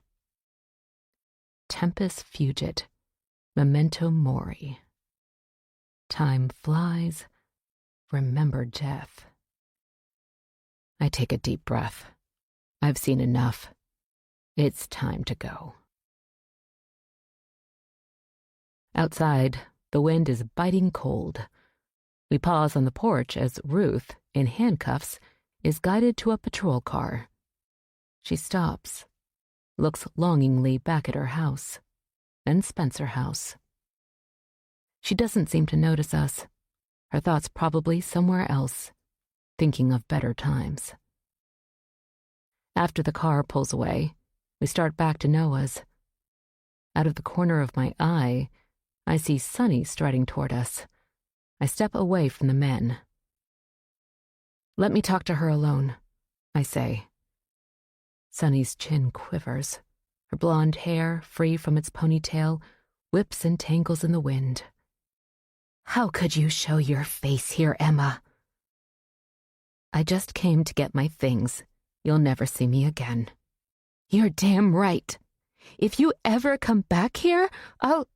Speaker 1: Tempus fugit, memento mori. Time flies, remember death. I take a deep breath. I've seen enough. It's time to go. Outside, the wind is biting cold. We pause on the porch as Ruth, in handcuffs, is guided to a patrol car. She stops, looks longingly back at her house, then Spencer House. She doesn't seem to notice us, her thoughts probably somewhere else, thinking of better times. After the car pulls away, we start back to Noah's. Out of the corner of my eye, I see Sonny striding toward us. I step away from the men. Let me talk to her alone, I say. Sonny's chin quivers. Her blonde hair, free from its ponytail, whips and tangles in the wind. How could you show your face here, Emma? I just came to get my things. You'll never see me again. You're damn right. If you ever come back here, I'll...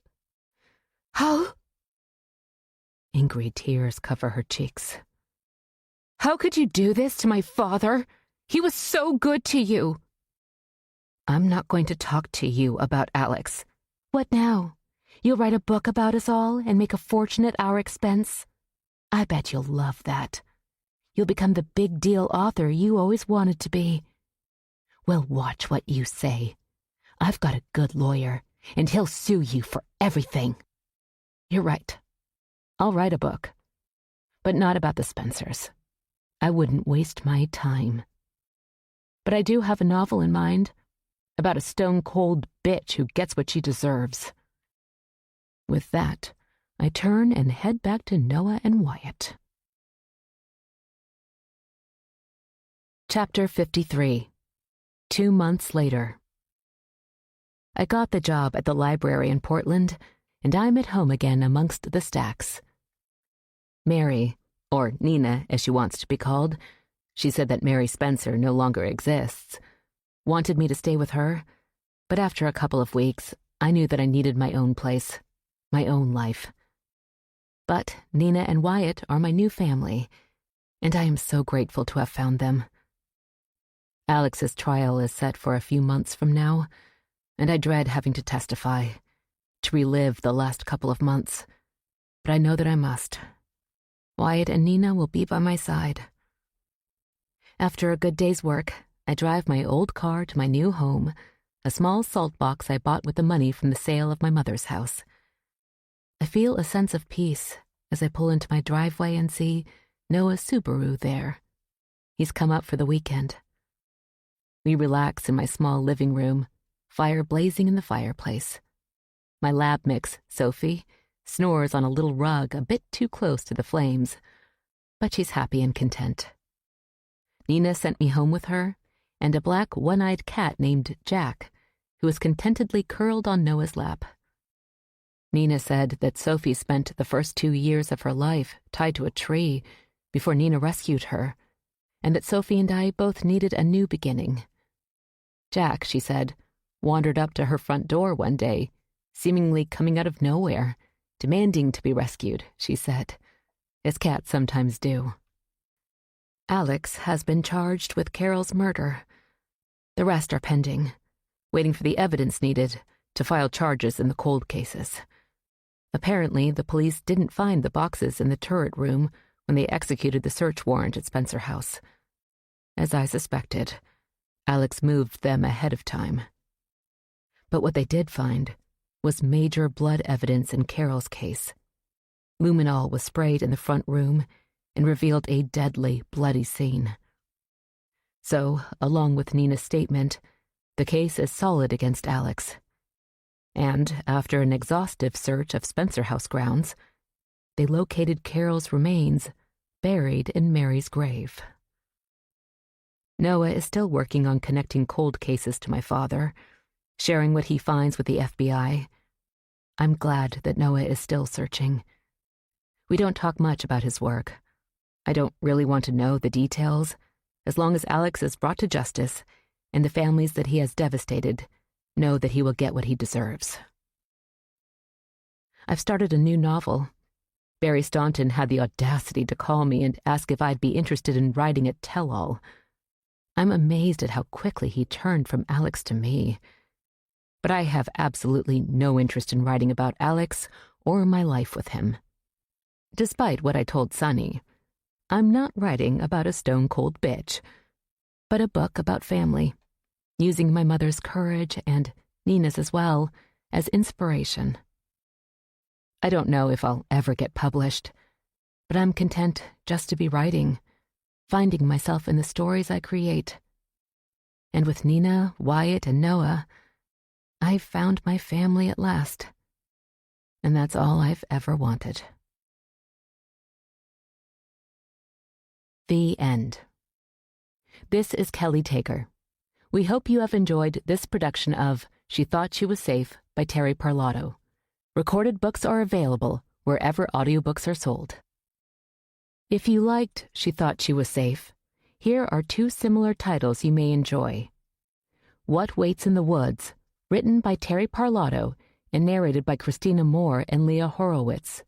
Speaker 1: Angry tears cover her cheeks. How could you do this to my father? He was so good to you. I'm not going to talk to you about Alex. What now? You'll write a book about us all and make a fortune at our expense? I bet you'll love that. You'll become the big deal author you always wanted to be. Well, watch what you say. I've got a good lawyer, and he'll sue you for everything. You're right. I'll write a book, but not about the Spencers. I wouldn't waste my time. But I do have a novel in mind, about a stone-cold bitch who gets what she deserves. With that, I turn and head back to Noah and Wyatt. Chapter 53. 2 months later. I got the job at the library in Portland, and I'm at home again amongst the stacks. Mary, or Nina as she wants to be called, she said that Mary Spencer no longer exists, wanted me to stay with her, but after a couple of weeks, I knew that I needed my own place, my own life. But Nina and Wyatt are my new family, and I am so grateful to have found them. Alex's trial is set for a few months from now, and I dread having to testify, to relive the last couple of months, but I know that I must. Wyatt and Nina will be by my side. After a good day's work, I drive my old car to my new home, a small salt box I bought with the money from the sale of my mother's house. I feel a sense of peace as I pull into my driveway and see Noah's Subaru there. He's come up for the weekend. We relax in my small living room, fire blazing in the fireplace. My lab mix, Sophie, snores on a little rug a bit too close to the flames, but she's happy and content. Nina sent me home with her, and a black one-eyed cat named Jack, who is contentedly curled on Noah's lap. Nina said that Sophie spent the first 2 years of her life tied to a tree before Nina rescued her, and that Sophie and I both needed a new beginning. Jack, she said, wandered up to her front door one day, seemingly coming out of nowhere, demanding to be rescued, she said, as cats sometimes do. Alex has been charged with Carol's murder. The rest are pending, waiting for the evidence needed to file charges in the cold cases. Apparently, the police didn't find the boxes in the turret room when they executed the search warrant at Spencer House. As I suspected, Alex moved them ahead of time. But what they did find was major blood evidence in Carol's case. Luminol was sprayed in the front room and revealed a deadly, bloody scene. So, along with Nina's statement, the case is solid against Alex. and after an exhaustive search of Spencer House grounds, they located Carol's remains buried in Mary's grave. Noah is still working on connecting cold cases to my father, sharing what he finds with the FBI. I'm glad that Noah is still searching. We don't talk much about his work. I don't really want to know the details, as long as Alex is brought to justice and the families that he has devastated know that he will get what he deserves. I've started a new novel. Barry Staunton had the audacity to call me and ask if I'd be interested in writing a tell-all. I'm amazed at how quickly he turned from Alex to me. But I have absolutely no interest in writing about Alex or my life with him. Despite what I told Sonny, I'm not writing about a stone-cold bitch, but a book about family, using my mother's courage and Nina's as well as inspiration. I don't know if I'll ever get published, but I'm content just to be writing, finding myself in the stories I create. And with Nina, Wyatt, and Noah, I've found my family at last. And that's all I've ever wanted. The end. This is Kelly Taker. We hope you have enjoyed this production of She Thought She Was Safe by Terri Parlato. Recorded books are available wherever audiobooks are sold. If you liked She Thought She Was Safe, here are two similar titles you may enjoy. What Waits in the Woods, written by Terri Parlato and narrated by Christina Moore and Leah Horowitz.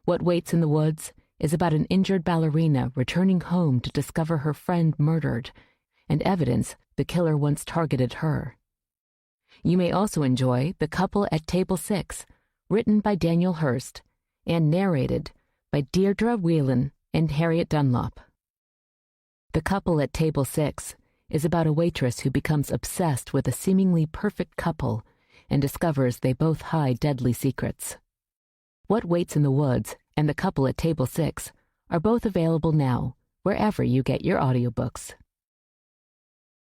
Speaker 1: What Waits in the Woods is about an injured ballerina returning home to discover her friend murdered and evidence the killer once targeted her. You may also enjoy The Couple at Table 6, written by Daniel Hurst and narrated by Deirdre Whelan and Harriet Dunlop. The Couple at Table 6 is about a waitress who becomes obsessed with a seemingly perfect couple and discovers they both hide deadly secrets. What Waits in the Woods and The Couple at Table 6 are both available now, wherever you get your audiobooks.